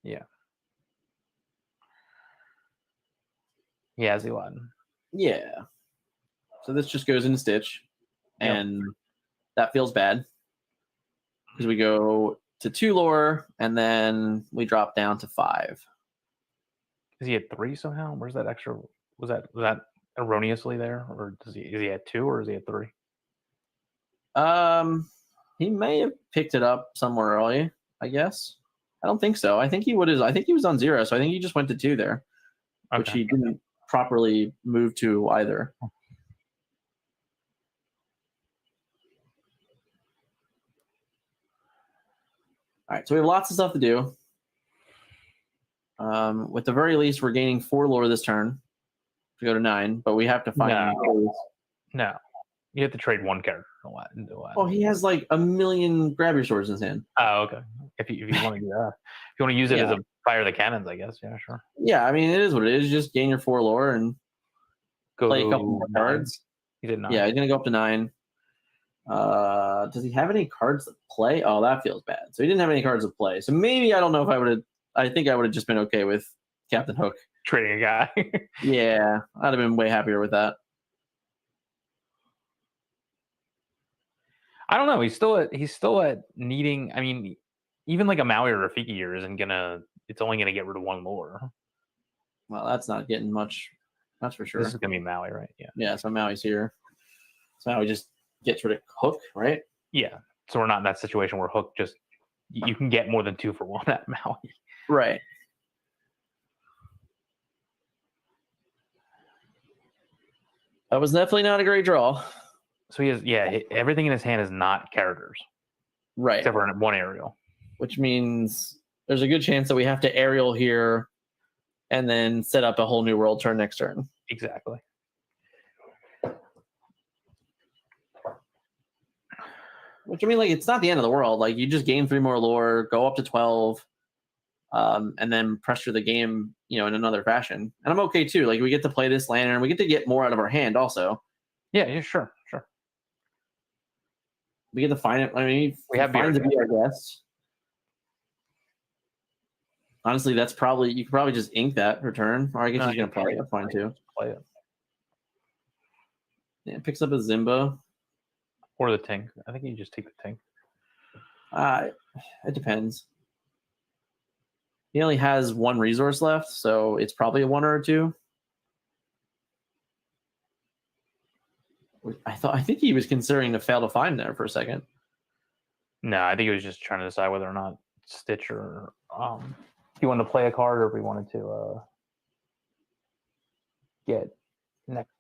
Yeah. Yeah, Aladdin. Yeah. So this just goes into Stitch, and that feels bad because we go to 2 lore, and then we drop down to 5. Is he at 3 somehow? Where's that extra? Was that erroneously there, or is he at 2 or is he at 3? He may have picked it up somewhere early, I guess. I don't think so. I think he was on 0, so I think he just went to 2 there, which he didn't properly move to either. All right, so we have lots of stuff to do. With the very least, we're gaining 4 lore this turn to go to 9, but we have to find No. You have to trade 1 character into Aladdin. Oh, he has like a million grab your swords in his hand. Oh, okay. If you want to do that, if you want to use it as a fire the cannons, I guess. Yeah, sure. Yeah, I mean it is what it is. Just gain your 4 lore and play a couple more cards. He did 9. Yeah, he's gonna go up to 9. Does he have any cards to play? Oh, that feels bad. So he didn't have any cards to play. So maybe I don't know if I would have. I think I would have just been okay with Captain Hook trading a guy. Yeah, I'd have been way happier with that. I don't know. He's still at needing. I mean, even like a Maui or Rafiki here isn't gonna. It's only gonna get rid of 1 lore. Well, that's not getting much. That's for sure. This is gonna be Maui, right? Yeah. Yeah. So Maui's here. So Maui just gets rid of Hook, right? Yeah. So we're not in that situation where Hook just you can get more than 2 for 1 at Maui. Right. That was definitely not a great draw. So he has, everything in his hand is not characters. Right. Except for 1 aerial. Which means there's a good chance that we have to aerial here and then set up a whole new world turn next turn. Exactly. Which, I mean, like, it's not the end of the world. Like, you just gain 3 more lore, go up to 12, and then pressure the game, in another fashion. And I'm okay, too. Like, we get to play this lantern. We get to get more out of our hand, also. Yeah, sure. We get to find it. I mean, we have to be our guest. Honestly, you could probably just ink that return. Or I guess you're going to play it. That's fine, too. Play it. Yeah, it picks up a Zimba. Or the Tink. I think you just take the Tink. It depends. He only has 1 resource left, so it's probably a 1 or a 2. I think he was considering to fail to find there for a second. No, I think he was just trying to decide whether or not Stitch or if he wanted to play a card or if he wanted to get next.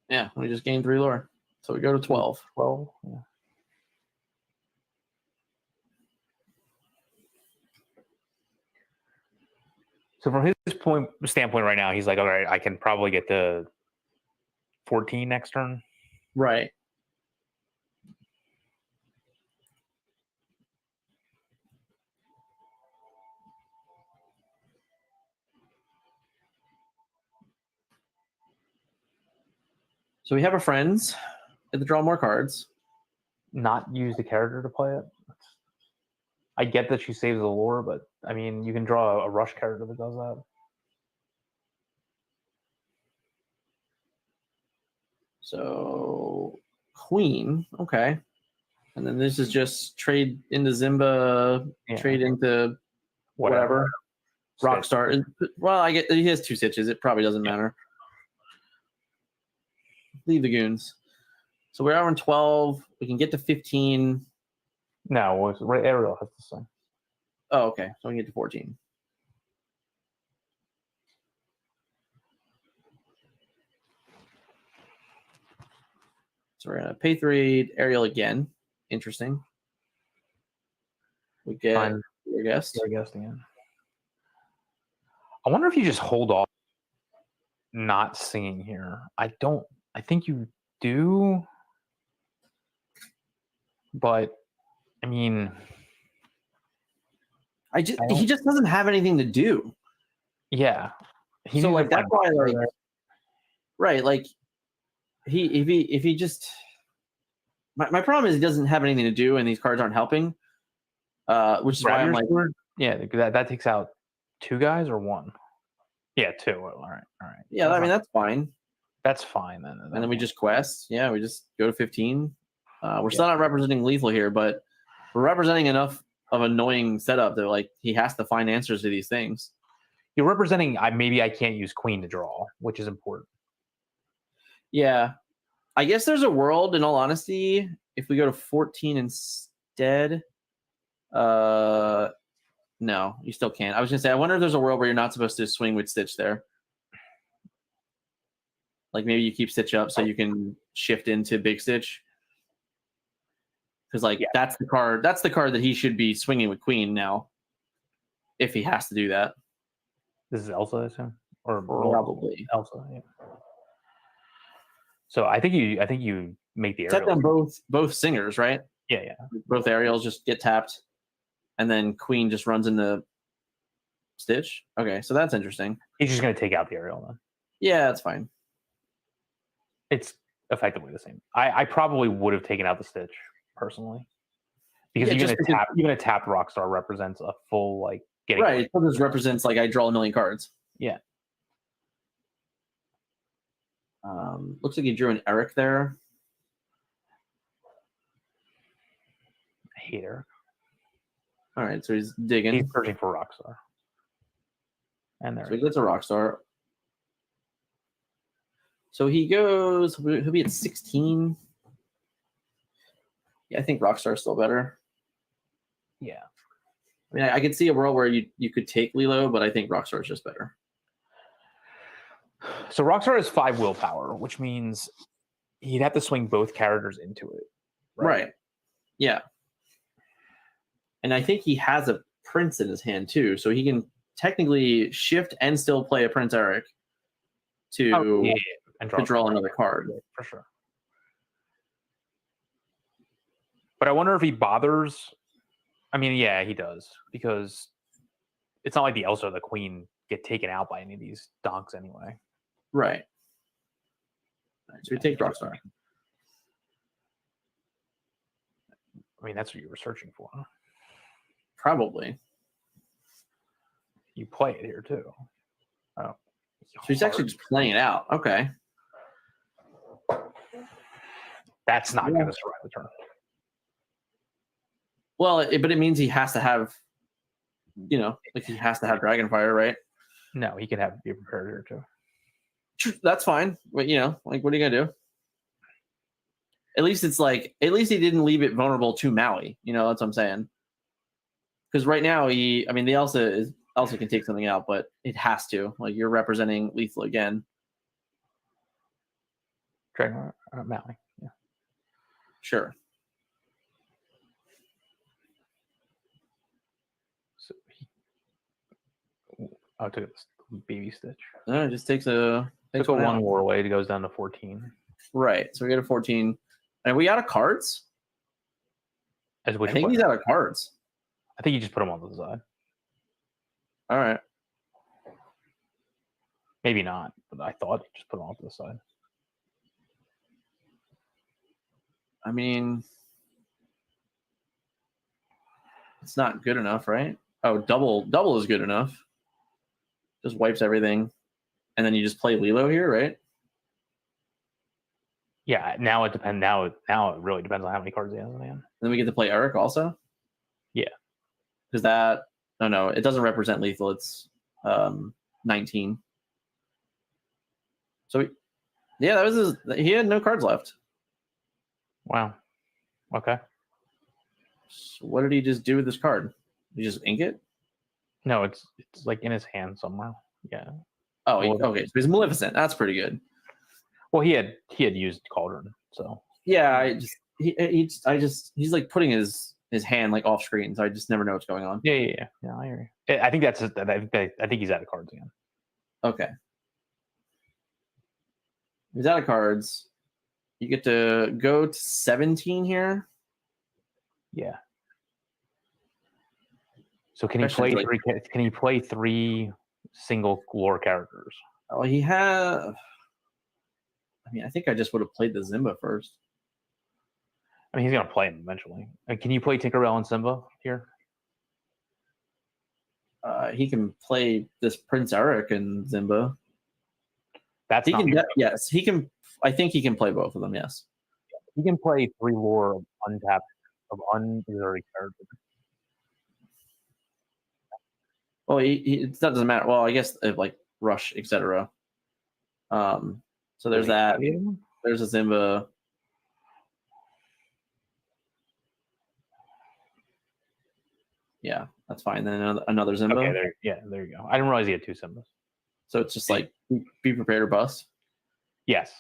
Yeah, we just gained 3 lore. So we go to 12. 12, yeah. So from his standpoint right now, he's like, all right, I can probably get to 14 next turn. Right. So we have our friends. to draw more cards. Not use the character to play it. I get that she saves the lore, but I mean, you can draw a rush character that does that. So Queen, okay. And then this is just trade into Zimba, trade into whatever. Rockstar. Well, I get he has 2 stitches. It probably doesn't matter. Leave the goons. So we're on 12. We can get to 15. No, right. Ariel has the same. Oh, okay. So we can get to 14. So we're gonna pay 3 Ariel again. Interesting. We get your guest. Your guest again. I wonder if you just hold off not singing here. I think you do, but I mean, he just doesn't have anything to do. Yeah. So like that's why like right, like if he just my problem is he doesn't have anything to do and these cards aren't helping. Which is why I'm like yeah, that takes out 2 guys or 1? Yeah, 2. All right. Yeah, I mean that's fine. That's fine then. And then we just quest. Yeah, we just go to 15. We're still not representing lethal here, but we're representing enough of annoying setup that like he has to find answers to these things. You're representing maybe I can't use Queen to draw, which is important. Yeah. I guess there's a world, in all honesty, if we go to 14 instead. No, you still can't. I was gonna say, I wonder if there's a world where you're not supposed to swing with Stitch there. Like maybe you keep Stitch up so you can shift into Big Stitch. Because like that's the card that he should be swinging with Queen now. If he has to do that. This is Elsa, I assume? Or probably Elsa, yeah. So I think you make the set them both singers, right? Yeah. Both Ariels just get tapped, and then Queen just runs into Stitch. Okay, so that's interesting. He's just going to take out the Ariel then. Yeah, that's fine. It's effectively the same. I probably would have taken out the Stitch personally, because even a tapped Rockstar represents a full like getting right. It just represents like I draw a million cards. Yeah. Looks like he drew an Eric there. I hate Eric. All right, so he's digging. He's searching for Rockstar. And there. So he gets a Rockstar. So he goes. He'll be at 16. Yeah, I think Rockstar is still better. Yeah. I mean, I could see a world where you could take Lilo, but I think Rockstar is just better. So Rockstar has 5 willpower, which means he'd have to swing both characters into it. Right. Yeah. And I think he has a Prince in his hand too, so he can technically shift and still play a Prince Eric to draw another card. For sure. But I wonder if he bothers. I mean, yeah, he does, because it's not like the Elsa or the Queen get taken out by any of these donks anyway. Right. So we take Rockstar. I mean, that's what you were searching for, huh? Probably. You play it here too. Oh. So he's actually just playing it out. Okay. That's not going to survive the turn. Well, but it means he has to have, like he has to have Dragonfire, right? No, he can be prepared here too. That's fine. But, like, what are you going to do? At least he didn't leave it vulnerable to Maui. That's what I'm saying. Because right now, the Elsa can take something out, but it has to. Like, you're representing lethal again. Dragon Maui, yeah. Sure. So I took a baby Stitch. No, it just takes a one war away. It goes down to 14. Right. So we get a 14. And we out of cards? I think he's out of cards. I think you just put him on the side. All right. Maybe not, but I thought you just put him off to the side. I mean, it's not good enough, right? Oh, double is good enough. Just wipes everything, and then you just play Lilo here, right? Yeah, now it depends. Now it really depends on how many cards he has in hand. Then we get to play Eric also. Yeah, because that no, it doesn't represent lethal. It's 19. So yeah, that was he had no cards left. Wow. Okay. So what did he just do with this card? Did he just ink it? No, it's like in his hand somewhere. Yeah. Oh, okay. So he's Maleficent. That's pretty good. Well, he had used Cauldron, so yeah. He's like putting his hand like off screen, so I just never know what's going on. Yeah. I hear you. I think that's. I think he's out of cards again. Okay. He's out of cards. You get to go to 17 here. Yeah. So can he play three? Can he play 3 single lore characters? Oh, he have. I mean, I think I just would have played the Zimba first. I mean, he's gonna play him eventually. Can you play Tinkerbell and Simba here? He can play this Prince Eric and Zimba. That's yes, he can. I think he can play both of them. Yes, he can play 3 lore of untapped of unreserved characters. Well, that doesn't matter. Well, I guess like Rush, etc. So there's that. There's a Zimba. Yeah, that's fine. Then another Zimba. Okay, there you go. I didn't realize he had 2 Simbas. So it's just like be prepared or bust. Yes.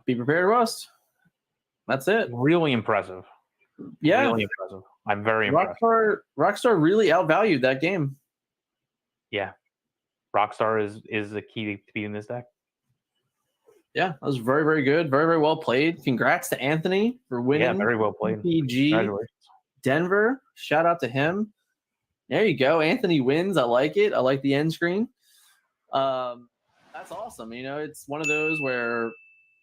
Be prepared or bust. That's it. Really impressive. Yeah, really impressive. I'm very impressed. Rockstar really outvalued that game. Yeah, Rockstar is the key to beating this deck. Yeah, that was very, very good. Very, very well played. Congrats to Anthony for winning. Yeah, very well played. PPG Denver. Shout out to him. There you go. Anthony wins. I like it. I like the end screen. That's awesome. It's one of those where,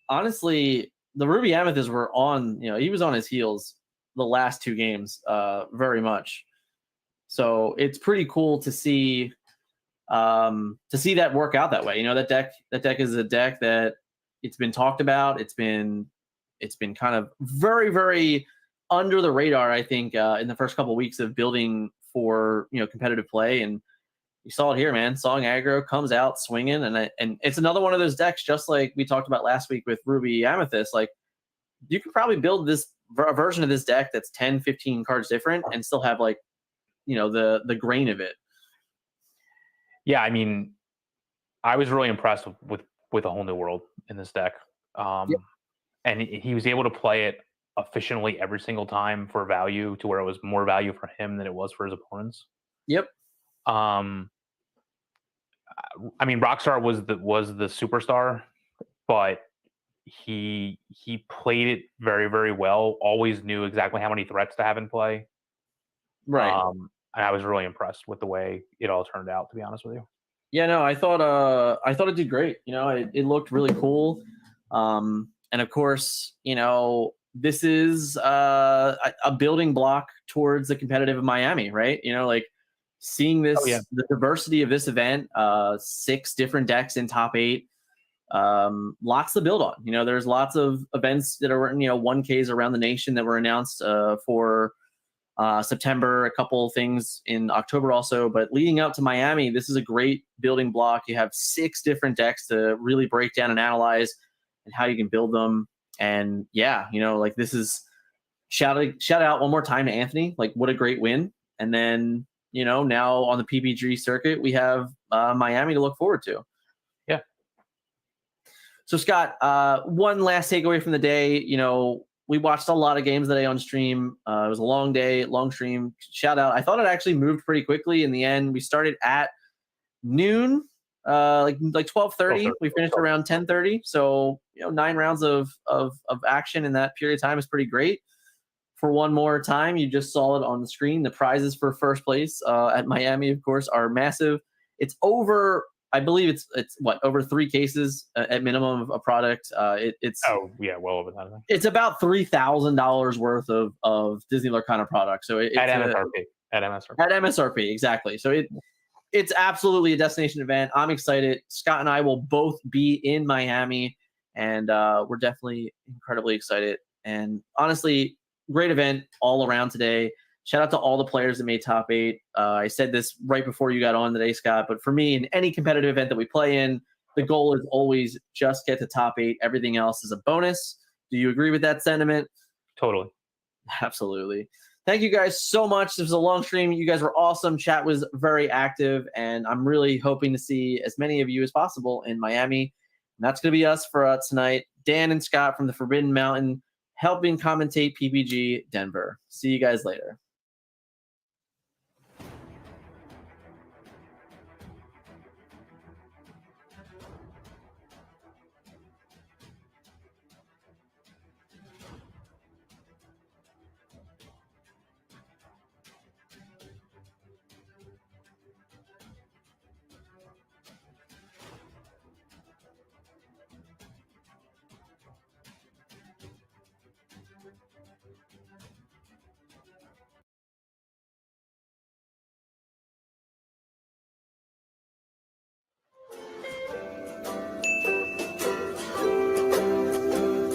honestly, the Ruby Amethyst were on. He was on his heels the last 2 games, very much. So it's pretty cool to see that work out that way. That deck is a deck that it's been talked about. It's been kind of very, very under the radar, I think, in the first couple of weeks of building for competitive play, and you saw it here, man. Song Aggro comes out swinging, and it's another one of those decks, just like we talked about last week with Ruby Amethyst. Like, you could probably build a version of this deck that's 10, 15 cards different and still have the grain of it. Yeah, I mean, I was really impressed with a whole new world in this deck, and he was able to play it efficiently every single time for value, to where it was more value for him than it was for his opponents. Yep. I mean, Rockstar was the superstar, but he played it very, very well. Always knew exactly how many threats to have in play. Right. And I was really impressed with the way it all turned out, to be honest with you. Yeah, no, I thought it did great. It looked really cool. And of course, this is a building block towards the competitive of Miami, right? Like seeing this, the diversity of this event, 6 different decks in top 8, lots to build on. There's lots of events that are 1Ks around the nation that were announced for September, a couple of things in October also, but leading up to Miami, this is a great building block. You have 6 different decks to really break down and analyze and how you can build them. And yeah, like this is shout out one more time to Anthony. Like, what a great win. And then, now on the PPG circuit, we have Miami to look forward to. Yeah. So Scott, one last takeaway from the day, we watched a lot of games today on stream. It was a long day, long stream. Shout out. I thought it actually moved pretty quickly in the end. We started at noon, like 12:30. We finished around 10:30. So 9 rounds of action in that period of time is pretty great. For one more time, you just saw it on the screen. The prizes for first place at Miami, of course, are massive. It's over I believe it's what, over 3 cases at minimum of a product. It's well over that. I think. It's about $3,000 worth of Disney Lorcana products. So it's at MSRP. At MSRP, exactly. So it's absolutely a destination event. I'm excited. Scott and I will both be in Miami, and we're definitely incredibly excited. And honestly, great event all around today. Shout out to all the players that made top 8. I said this right before you got on today, Scott, but for me, in any competitive event that we play in, the goal is always just get to top 8. Everything else is a bonus. Do you agree with that sentiment? Totally. Absolutely. Thank you guys so much. This was a long stream. You guys were awesome. Chat was very active, and I'm really hoping to see as many of you as possible in Miami. And that's going to be us for tonight. Dan and Scott from the Forbidden Mountain helping commentate PPG Denver. See you guys later.